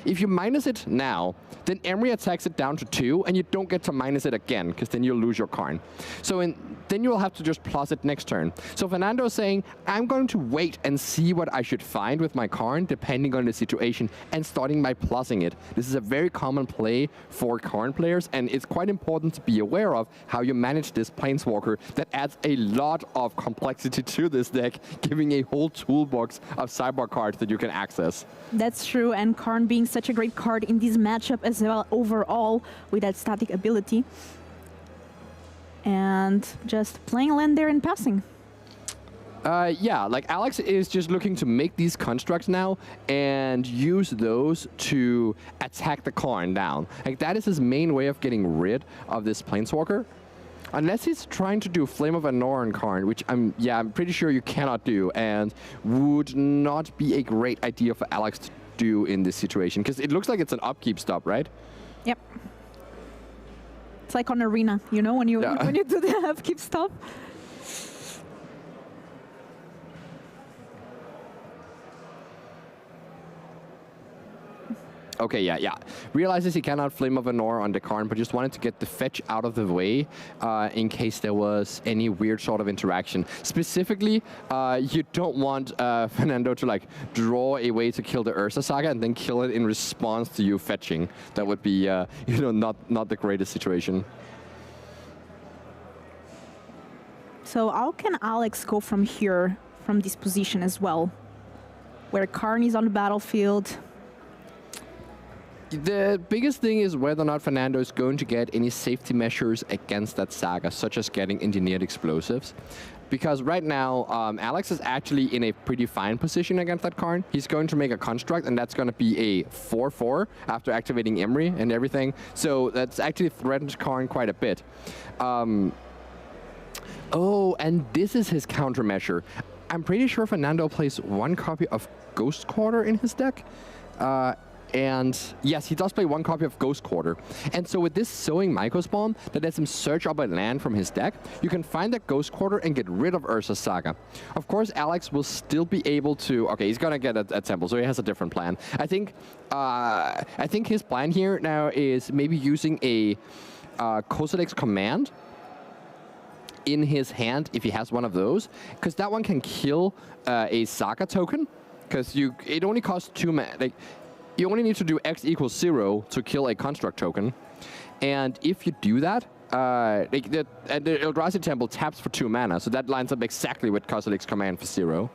if you minus it now, then Emery attacks it down to 2, and you don't get to minus it again because then you'll lose your Karn. So then you'll have to just plus it next turn. So Fernando is saying, I'm going to wait and see what I should find with my Karn depending on the situation and starting by plussing it. This is a very common play for Karn players, and it's quite important to be aware of how you manage this Planeswalker that adds a lot of complexity to this deck, giving a whole toolbox of sideboard cards that you can access. That's true, and Karn being such a great card in this matchup as well overall with that static ability. And just playing land there and passing. Yeah, like Alex is just looking to make these constructs now and use those to attack the Karn down. Like that is his main way of getting rid of this Planeswalker. Unless he's trying to do Flame of Anor on Karn, which I'm pretty sure you cannot do and would not be a great idea for Alex to do in this situation, because it looks like it's an upkeep stop, right? Yep. It's like on Arena, you know, when you when you do the upkeep stop. Okay, yeah. Realizes he cannot Flame of Anor on the Karn, but just wanted to get the fetch out of the way in case there was any weird sort of interaction. Specifically, you don't want Fernando to like draw a way to kill the Ursa Saga and then kill it in response to you fetching. That would be, you know, not the greatest situation. So how can Alex go from here, from this position as well, where Karn is on the battlefield? The biggest thing is whether or not Fernando is going to get any safety measures against that Saga, such as getting Engineered Explosives. Because right now, Alex is actually in a pretty fine position against that Karn. He's going to make a construct, and that's going to be a 4/4 after activating Emery and everything. So that's actually threatened Karn quite a bit. Oh, and this is his countermeasure. I'm pretty sure Fernando plays one copy of Ghost Quarter in his deck. And yes, he does play one copy of Ghost Quarter. And so with this Sowing Mycospawn that lets him search up a land from his deck, you can find that Ghost Quarter and get rid of Urza's Saga. Of course, Alex will still be able to... Okay, he's going to get a temple, so he has a different plan. I think his plan here now is maybe using a Kozilek's Command in his hand if he has one of those, because that one can kill a Saga token, because it only costs 2 mana. You only need to do X equals 0 to kill a construct token. And if you do that, the Eldrazi Temple taps for 2 mana, so that lines up exactly with Kozilek's Command for 0.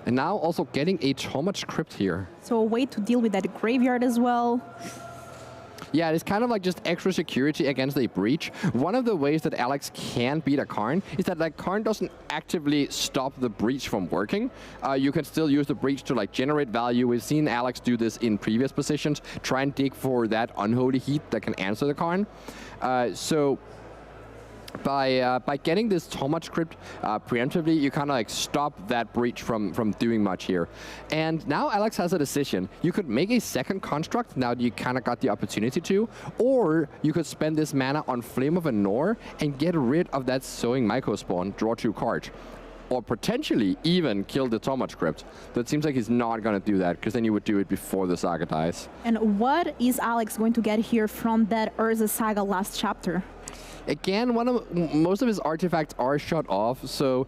And now also getting a Tomach Crypt here. So a way to deal with that graveyard as well. Yeah, it's kind of like just extra security against a breach. One of the ways that Alex can beat a Karn is that like Karn doesn't actively stop the breach from working. You can still use the breach to like generate value. We've seen Alex do this in previous positions. Try and dig for that unholy heat that can answer the Karn. So by getting this Tomach Crypt preemptively, you kind of like stop that breach from doing much here. And now Alex has a decision. You could make a second construct now that you kind of got the opportunity to, or you could spend this mana on Flame of Anor and get rid of that Sowing Mycospawn, draw 2 cards. Or potentially even kill the Tomach Crypt. But it seems like he's not going to do that, because then you would do it before the Saga dies. And what is Alex going to get here from that Urza Saga last chapter? Again, most of his artifacts are shut off, so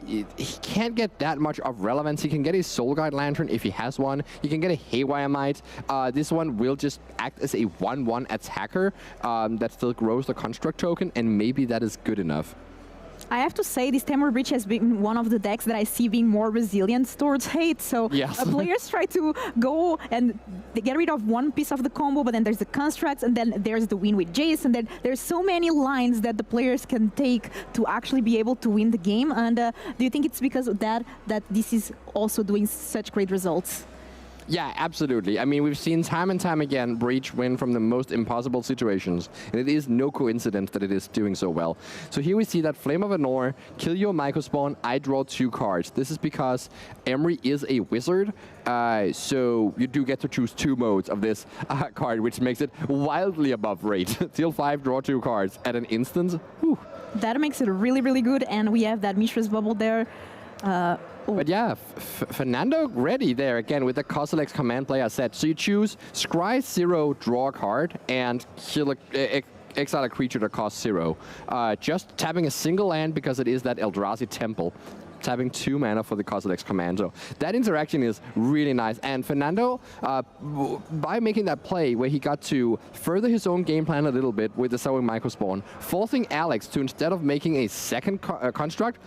he can't get that much of relevance. He can get a Soul Guide Lantern if he has one. He can get a Haywire Might. This one will just act as a 1/1 attacker that still grows the construct token, and maybe that is good enough. I have to say, this Temur Breach has been one of the decks that I see being more resilient towards hate. So yes. Players try to go and they get rid of one piece of the combo, but then there's the constructs, and then there's the win with Jace, and then there's so many lines that the players can take to actually be able to win the game. And do you think it's because of that this is also doing such great results? Yeah, absolutely. I mean, we've seen time and time again Breach win from the most impossible situations, and it is no coincidence that it is doing so well. So here we see that Flame of Anor, kill your Mycospawn, I draw 2 cards. This is because Emery is a wizard, so you do get to choose 2 modes of this card, which makes it wildly above rate. Deal 5, draw 2 cards at an instant. Whew. That makes it really, really good, and we have that Mishra's Bubble there. But yeah, Fernando ready there again with the Kozilek's Command play I said. So you choose Scry 0, draw a card, and kill exile a creature that costs 0. Just tapping a single land because it is that Eldrazi Temple. Tapping 2 mana for the Kozilek's Command. So that interaction is really nice. And Fernando, by making that play where he got to further his own game plan a little bit with the Sowing Mycospawn, forcing Alex to, instead of making a second construct,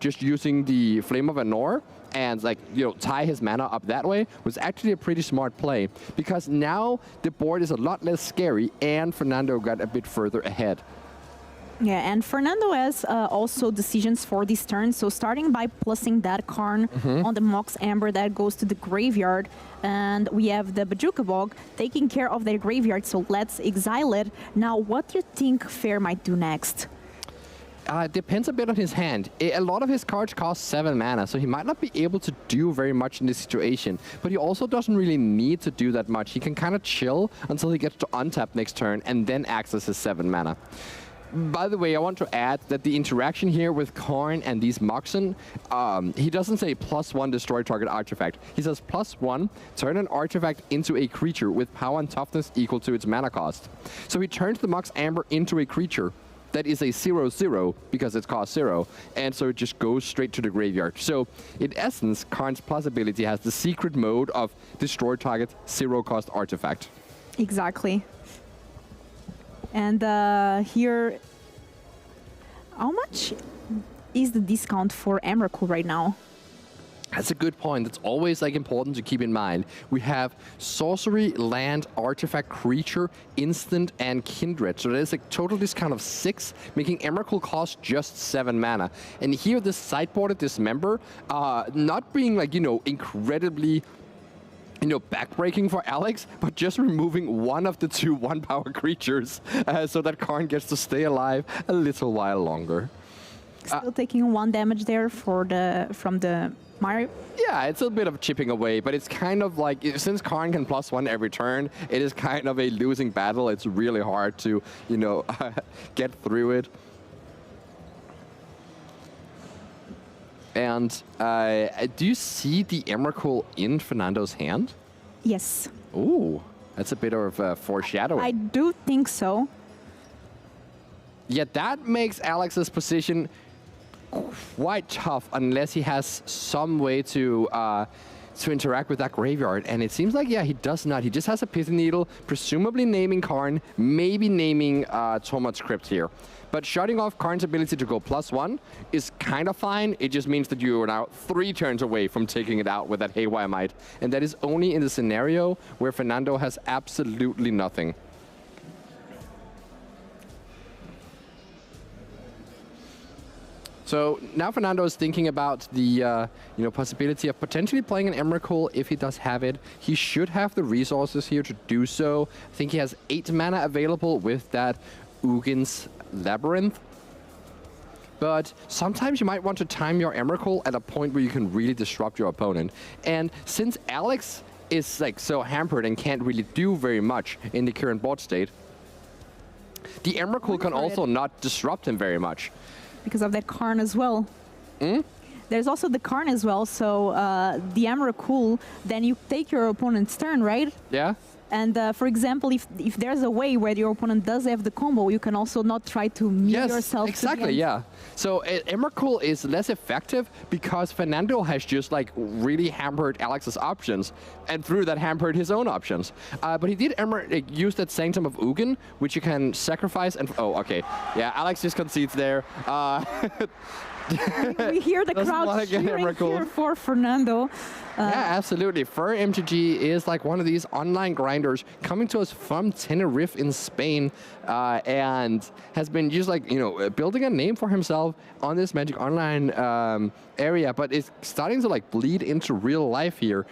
just using the Flame of Anor and tie his mana up that way, was actually a pretty smart play, because now the board is a lot less scary and Fernando got a bit further ahead. Yeah, and Fernando has also decisions for this turn. So starting by plussing that Karn on the Mox Amber that goes to the graveyard. And we have the Bajuka Bog taking care of their graveyard. So let's exile it. Now, what do you think Fair might do next? Depends a bit on his hand. A lot of his cards cost 7 mana, so he might not be able to do very much in this situation. But he also doesn't really need to do that much. He can kind of chill until he gets to untap next turn and then access his 7 mana. By the way, I want to add that the interaction here with Karn and these Moxen, he doesn't say +1 destroy target artifact. He says +1 turn an artifact into a creature with power and toughness equal to its mana cost. So he turns the Mox Amber into a creature that is a 0/0 because it costs 0, and so it just goes straight to the graveyard. So in essence, Karn's plus ability has the secret mode of destroy target 0-cost artifact. Exactly. And here, how much is the discount for Emrakul right now? That's a good point. It's always important to keep in mind. We have sorcery, land, artifact, creature, instant, and kindred. So there's a total discount of 6, making Emrakul cost just 7 mana. And here, this sideboarded Dismember, not being incredibly backbreaking for Alex, but just removing one of the 2 1-power creatures so that Karn gets to stay alive a little while longer. Still taking 1 damage there from the Mario. Yeah, it's a bit of chipping away, but it's kind of like, since Karn can +1 every turn, it is kind of a losing battle. It's really hard to, you know, get through it. And do you see the Emrakul in Fernando's hand? Yes. Ooh, that's a bit of foreshadowing. I do think so. Yeah, that makes Alex's position quite tough unless he has some way to interact with that graveyard. And it seems like, yeah, he does not. He just has a Pithing Needle, presumably naming Karn, maybe naming Tormod's Crypt here. But shutting off Karn's ability to go +1 is kind of fine. It just means that you are now 3 turns away from taking it out with that Haywire Might. And that is only in the scenario where Fernando has absolutely nothing. So now Fernando is thinking about the possibility of potentially playing an Emrakul if he does have it. He should have the resources here to do so. I think he has 8 mana available with that UGEMS Labyrinth. But sometimes you might want to time your Emrakul at a point where you can really disrupt your opponent. And since Alex is like so hampered and can't really do very much in the current board state, the Emrakul can also not disrupt him very much. Because of that Karn as well. There's also the Karn as well, so the Emrakul, then you take your opponent's turn, right? Yeah. And for example, if there's a way where your opponent does have the combo, you can also not try to meet yourself. Exactly, yeah. So Emrakul is less effective because Fernando has just like really hampered Alex's options, and through that hampered his own options. But he did use that Sanctum of Ugin, which you can sacrifice and... Oh, okay. Yeah, Alex just concedes there. We hear the crowd cheering here for Fernando. Yeah, absolutely. Fur MTG is like one of these online grinders coming to us from Tenerife in Spain, and has been just like, building a name for himself on this Magic Online area, but it's starting to like bleed into real life here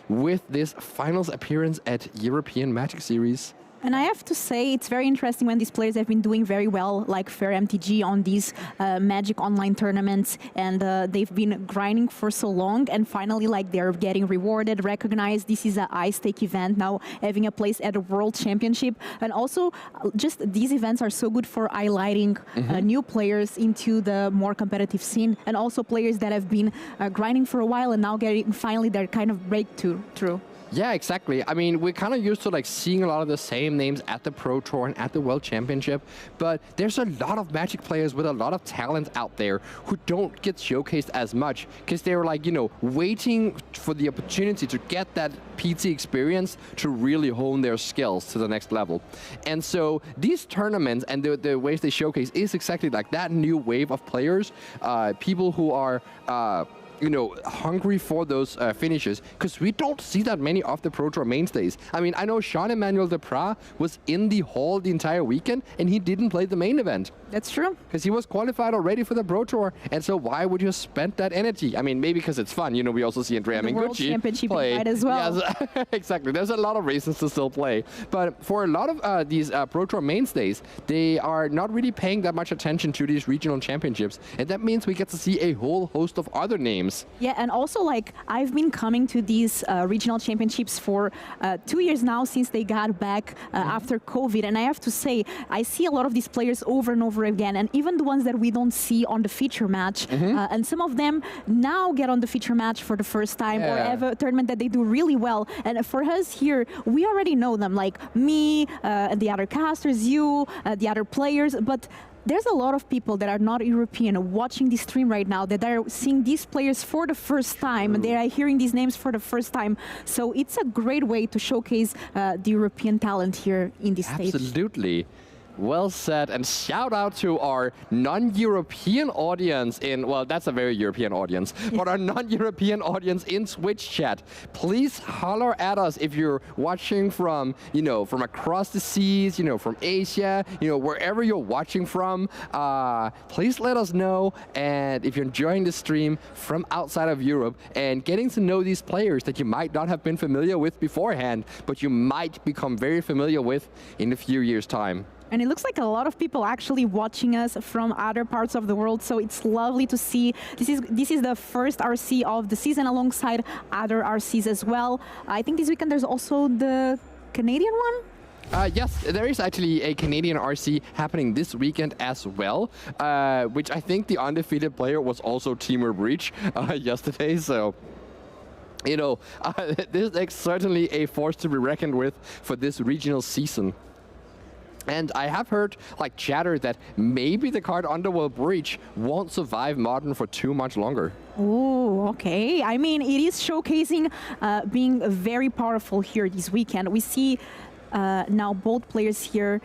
with this finals appearance at European Magic Series. And I have to say, it's very interesting when these players have been doing very well, like Fair MTG, on these Magic Online tournaments, and they've been grinding for so long, and finally, like, they're getting rewarded, recognized. This is a high-stake event now, having a place at a World Championship, and also just these events are so good for highlighting new players into the more competitive scene, and also players that have been grinding for a while and now getting finally their kind of breakthrough. Yeah, exactly. I mean, we're kind of used to like seeing a lot of the same names at the Pro Tour and at the World Championship, but there's a lot of Magic players with a lot of talent out there who don't get showcased as much because they're like, waiting for the opportunity to get that PT experience to really hone their skills to the next level. And so these tournaments and the ways they showcase is exactly like that new wave of players, people who are hungry for those finishes, because we don't see that many of the Pro Tour mainstays. I mean, I know Jean-Emmanuel Depras was in the hall the entire weekend, and he didn't play the main event. That's true. Because he was qualified already for the Pro Tour, and so why would you spend that energy? I mean, maybe because it's fun. We also see Andrea Mengucci play as well. Yes, exactly. There's a lot of reasons to still play. But for a lot of these Pro Tour mainstays, they are not really paying that much attention to these regional championships, and that means we get to see a whole host of other names. Yeah, and also, like, I've been coming to these regional championships for 2 years now since they got back after COVID, and I have to say, I see a lot of these players over and over again, and even the ones that we don't see on the feature match, and some of them now get on the feature match for the first time or have a tournament that they do really well. And for us here, we already know them, like me, the other casters, you, the other players, but there's a lot of people that are not European watching this stream right now that are seeing these players for the first time, and they are hearing these names for the first time. So it's a great way to showcase the European talent here in this stage. Absolutely. Well said, and shout out to our non-European audience in, well, that's a very European audience, but our non-European audience in Twitch chat. Please holler at us if you're watching from, from across the seas, from Asia, wherever you're watching from. Please let us know, and if you're enjoying the stream from outside of Europe and getting to know these players that you might not have been familiar with beforehand, but you might become very familiar with in a few years' time. And it looks like a lot of people actually watching us from other parts of the world, so it's lovely to see. This is the first RC of the season alongside other RCs as well. I think this weekend there's also the Canadian one? Yes, there is actually a Canadian RC happening this weekend as well, which I think the undefeated player was also Teamer Breach yesterday, so... You know, this is certainly a force to be reckoned with for this regional season. And I have heard like chatter that maybe the card Underworld Breach won't survive Modern for too much longer. Oh, okay. I mean, it is showcasing being very powerful here this weekend. We see now both players here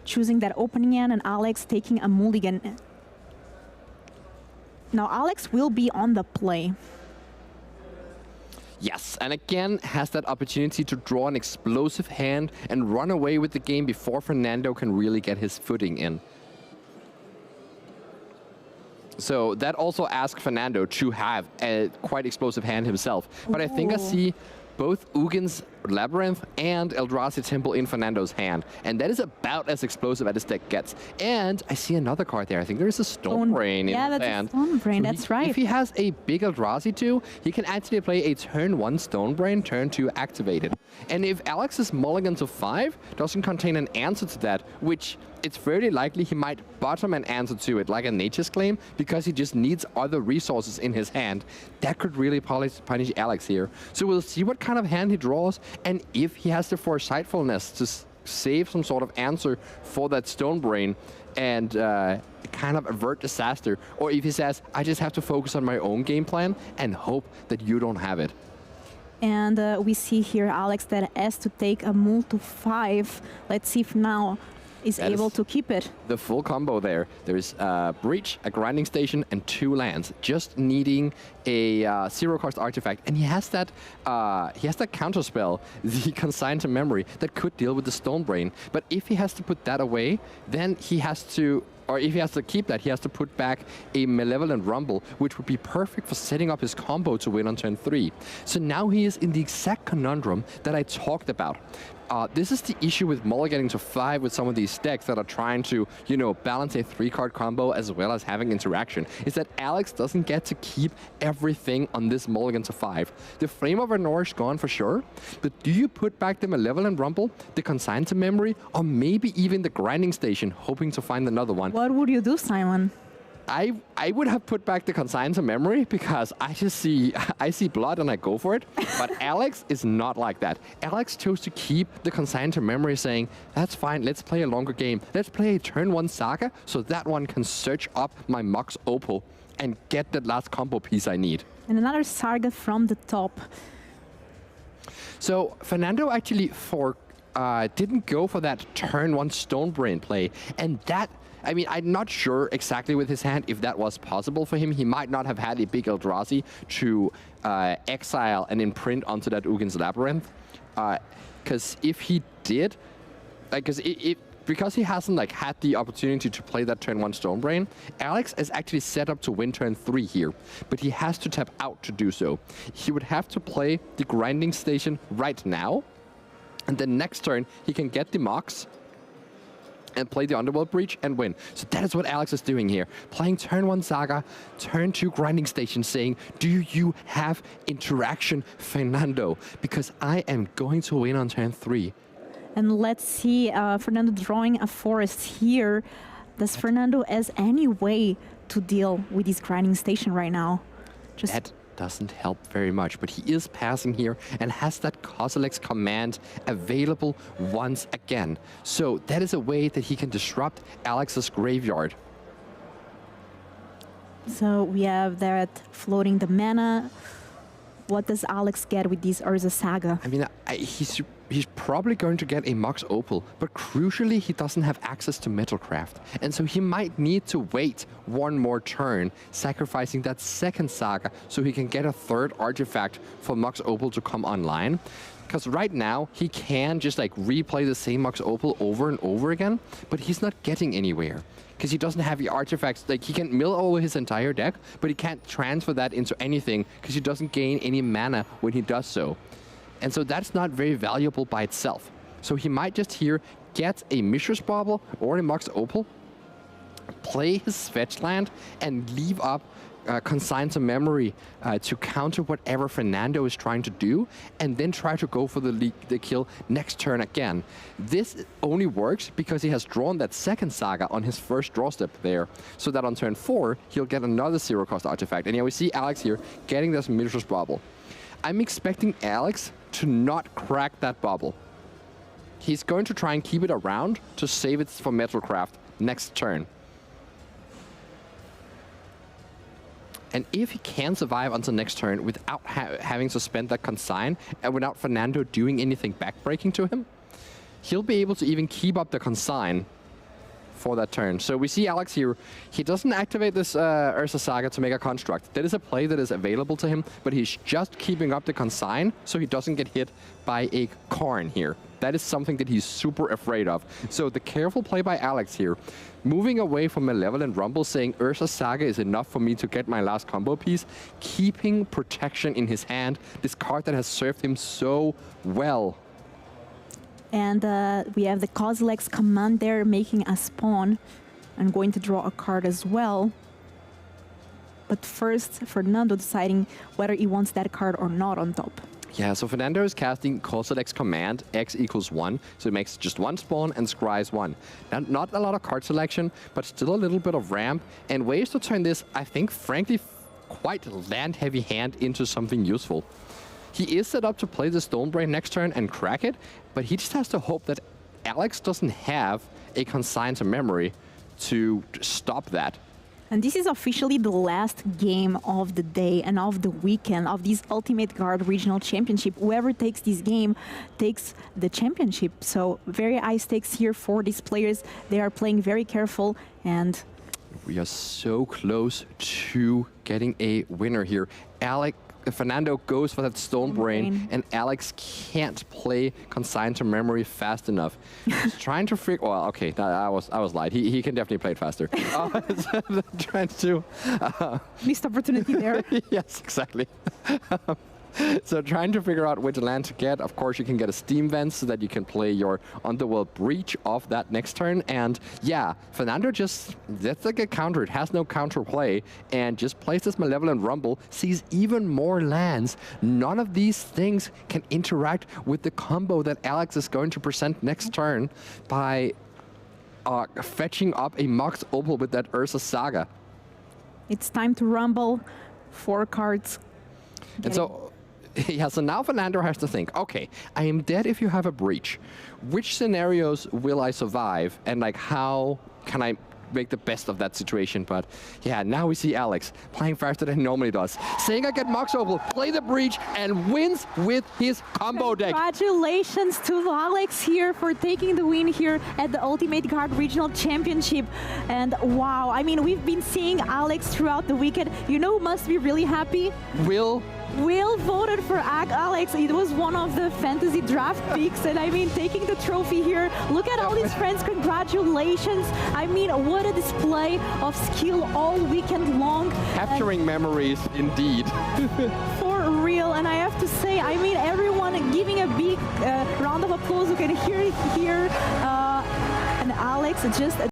choosing that opening end and Alex taking a mulligan. Now Alex will be on the play. Yes, and again has that opportunity to draw an explosive hand and run away with the game before Fernando can really get his footing in. So that also asks Fernando to have a quite explosive hand himself. But I think I see both UGEMS Labyrinth and Eldrazi Temple in Fernando's hand. And that is about as explosive as this deck gets. And I see another card there. I think there is a Stonebrain in his hand. Yeah, that's a Stonebrain, that's right. If he has a big Eldrazi too, he can actually play a turn 1 Stonebrain, turn 2 activated. And if Alex's mulligan to 5 doesn't contain an answer to that, which it's fairly likely he might bottom an answer to it, like a Nature's Claim, because he just needs other resources in his hand, that could really punish Alex here. So we'll see what kind of hand he draws, and if he has the foresightfulness to save some sort of answer for that Stonebrain and kind of avert disaster, or if he says, I just have to focus on my own game plan and hope that you don't have it. And we see here Alex that has to take a mul to 5. Let's see if now is able to keep it. The full combo there. There's Breach, a Grinding Station, and 2 lands, just needing a 0-cost artifact. And he has that counterspell, the Consign to Memory, that could deal with the Stonebrain. But if he has to put that away, then he has to, or if he has to keep that, he has to put back a Malevolent Rumble, which would be perfect for setting up his combo to win on turn 3. So now he is in the exact conundrum that I talked about. This is the issue with mulliganing to 5 with some of these decks that are trying to, you know, balance a 3-card combo as well as having interaction, is that Alex doesn't get to keep everything on this mulligan to 5. The Flame of Anor is gone for sure, but do you put back the Malevolent Rumble, the Consign to Memory, or maybe even the Grinding Station, hoping to find another one? What would you do, Simon? I would have put back the Consign to Memory because I see blood and I go for it. But Alex is not like that. Alex chose to keep the Consign to Memory, saying, that's fine, let's play a longer game. Let's play a turn 1 Saga so that one can search up my Mox Opal and get that last combo piece I need. And another Saga from the top. So Fernando actually didn't go for that turn 1 Stonebrain play, and that, I mean, I'm not sure exactly with his hand if that was possible for him. He might not have had a big Eldrazi to exile and imprint onto that UGEMS Labyrinth. Because if he did, because he hasn't had the opportunity to play that turn 1 Stonebrain, Alex is actually set up to win turn 3 here, but he has to tap out to do so. He would have to play the Grinding Station right now, and then next turn he can get the Mox and play the Underworld Breach and win. So that is what Alex is doing here. Playing turn 1 Saga, turn 2 Grinding Station, saying, do you have interaction, Fernando? Because I am going to win on turn 3. And let's see Fernando drawing a forest here. Does Fernando has any way to deal with this Grinding Station right now? That doesn't help very much, but he is passing here and has that Kozilek's command available once again. So that is a way that he can disrupt Alex's graveyard. So we have that floating the mana. What does Alex get with this Urza Saga? I mean, he's probably going to get a Mox Opal, but crucially, he doesn't have access to Metalcraft. And so he might need to wait one more turn, sacrificing that second Saga so he can get a 3rd artifact for Mox Opal to come online. Because right now, he can just replay the same Mox Opal over and over again, but he's not getting anywhere. Because he doesn't have the artifacts. He can mill over his entire deck, but he can't transfer that into anything because he doesn't gain any mana when he does so. And so that's not very valuable by itself. So he might just here get a Mishra's Bauble or a Mox Opal, play his fetch land, and leave up Consign to Memory to counter whatever Fernando is trying to do, and then try to go for the kill next turn again. This only works because he has drawn that second Saga on his first draw step there, so that on turn 4, he'll get another zero-cost artifact. And yeah, we see Alex here getting this Mishra's Bauble. I'm expecting Alex to not crack that bubble. He's going to try and keep it around to save it for Metalcraft next turn. And if he can survive until next turn without having to spend that Consign and without Fernando doing anything backbreaking to him, he'll be able to even keep up the Consign for that turn. So we see Alex here. He doesn't activate this Ursa Saga to make a construct. That is a play that is available to him, but he's just keeping up the Consign so he doesn't get hit by a Karn here. That is something that he's super afraid of. So the careful play by Alex here, moving away from Malevolent Rumble, saying Ursa Saga is enough for me to get my last combo piece, keeping protection in his hand, this card that has served him so well. And we have the Kozilek's command there, making a spawn. I'm going to draw a card as well. But first, Fernando deciding whether he wants that card or not on top. Yeah, so Fernando is casting Kozilek's command, X equals 1, so it makes just one spawn and scries 1. And not a lot of card selection, but still a little bit of ramp, and ways to turn this, I think, frankly, quite land-heavy hand into something useful. He is set up to play the Stonebrain next turn and crack it, but he just has to hope that Alex doesn't have a Consign to Memory to stop that. And this is officially the last game of the day and of the weekend of this Ultimate Guard Regional Championship. Whoever takes this game takes the championship. So very high stakes here for these players. They are playing very careful, and we are so close to getting a winner here. Fernando goes for that Stonebrain, and Alex can't play Consign to Memory fast enough. He's trying to figure. Well, okay, I was lied. He can definitely play it faster. Trying to missed opportunity there. Yes, exactly. So trying to figure out which land to get. Of course, you can get a Steam Vent so that you can play your Underworld Breach off that next turn. And yeah, Fernando just, that's like a counter. It has no counter play, and just plays this Malevolent Rumble, sees even more lands. None of these things can interact with the combo that Alex is going to present next turn by fetching up a Mox Opal with that Saga. It's time to rumble. 4 cards. And so, yeah, so now Fernando has to think, okay, I am dead if you have a breach. Which scenarios will I survive? And like, how can I make the best of that situation? But yeah, now we see Alex playing faster than he normally does. Saying I get Mox Opal, play the breach, and wins with his combo deck. Congratulations to Alex here for taking the win here at the Ultimate Guard Regional Championship. And wow, I mean, we've been seeing Alex throughout the weekend. You know who must be really happy? Will voted for Alex. It was one of the fantasy draft picks, and I mean, taking the trophy here. Look at all his friends. Congratulations. I mean, what a display of skill all weekend long. Capturing memories, indeed. For real. And I have to say, I mean, everyone giving a big round of applause. You can hear it here. And Alex just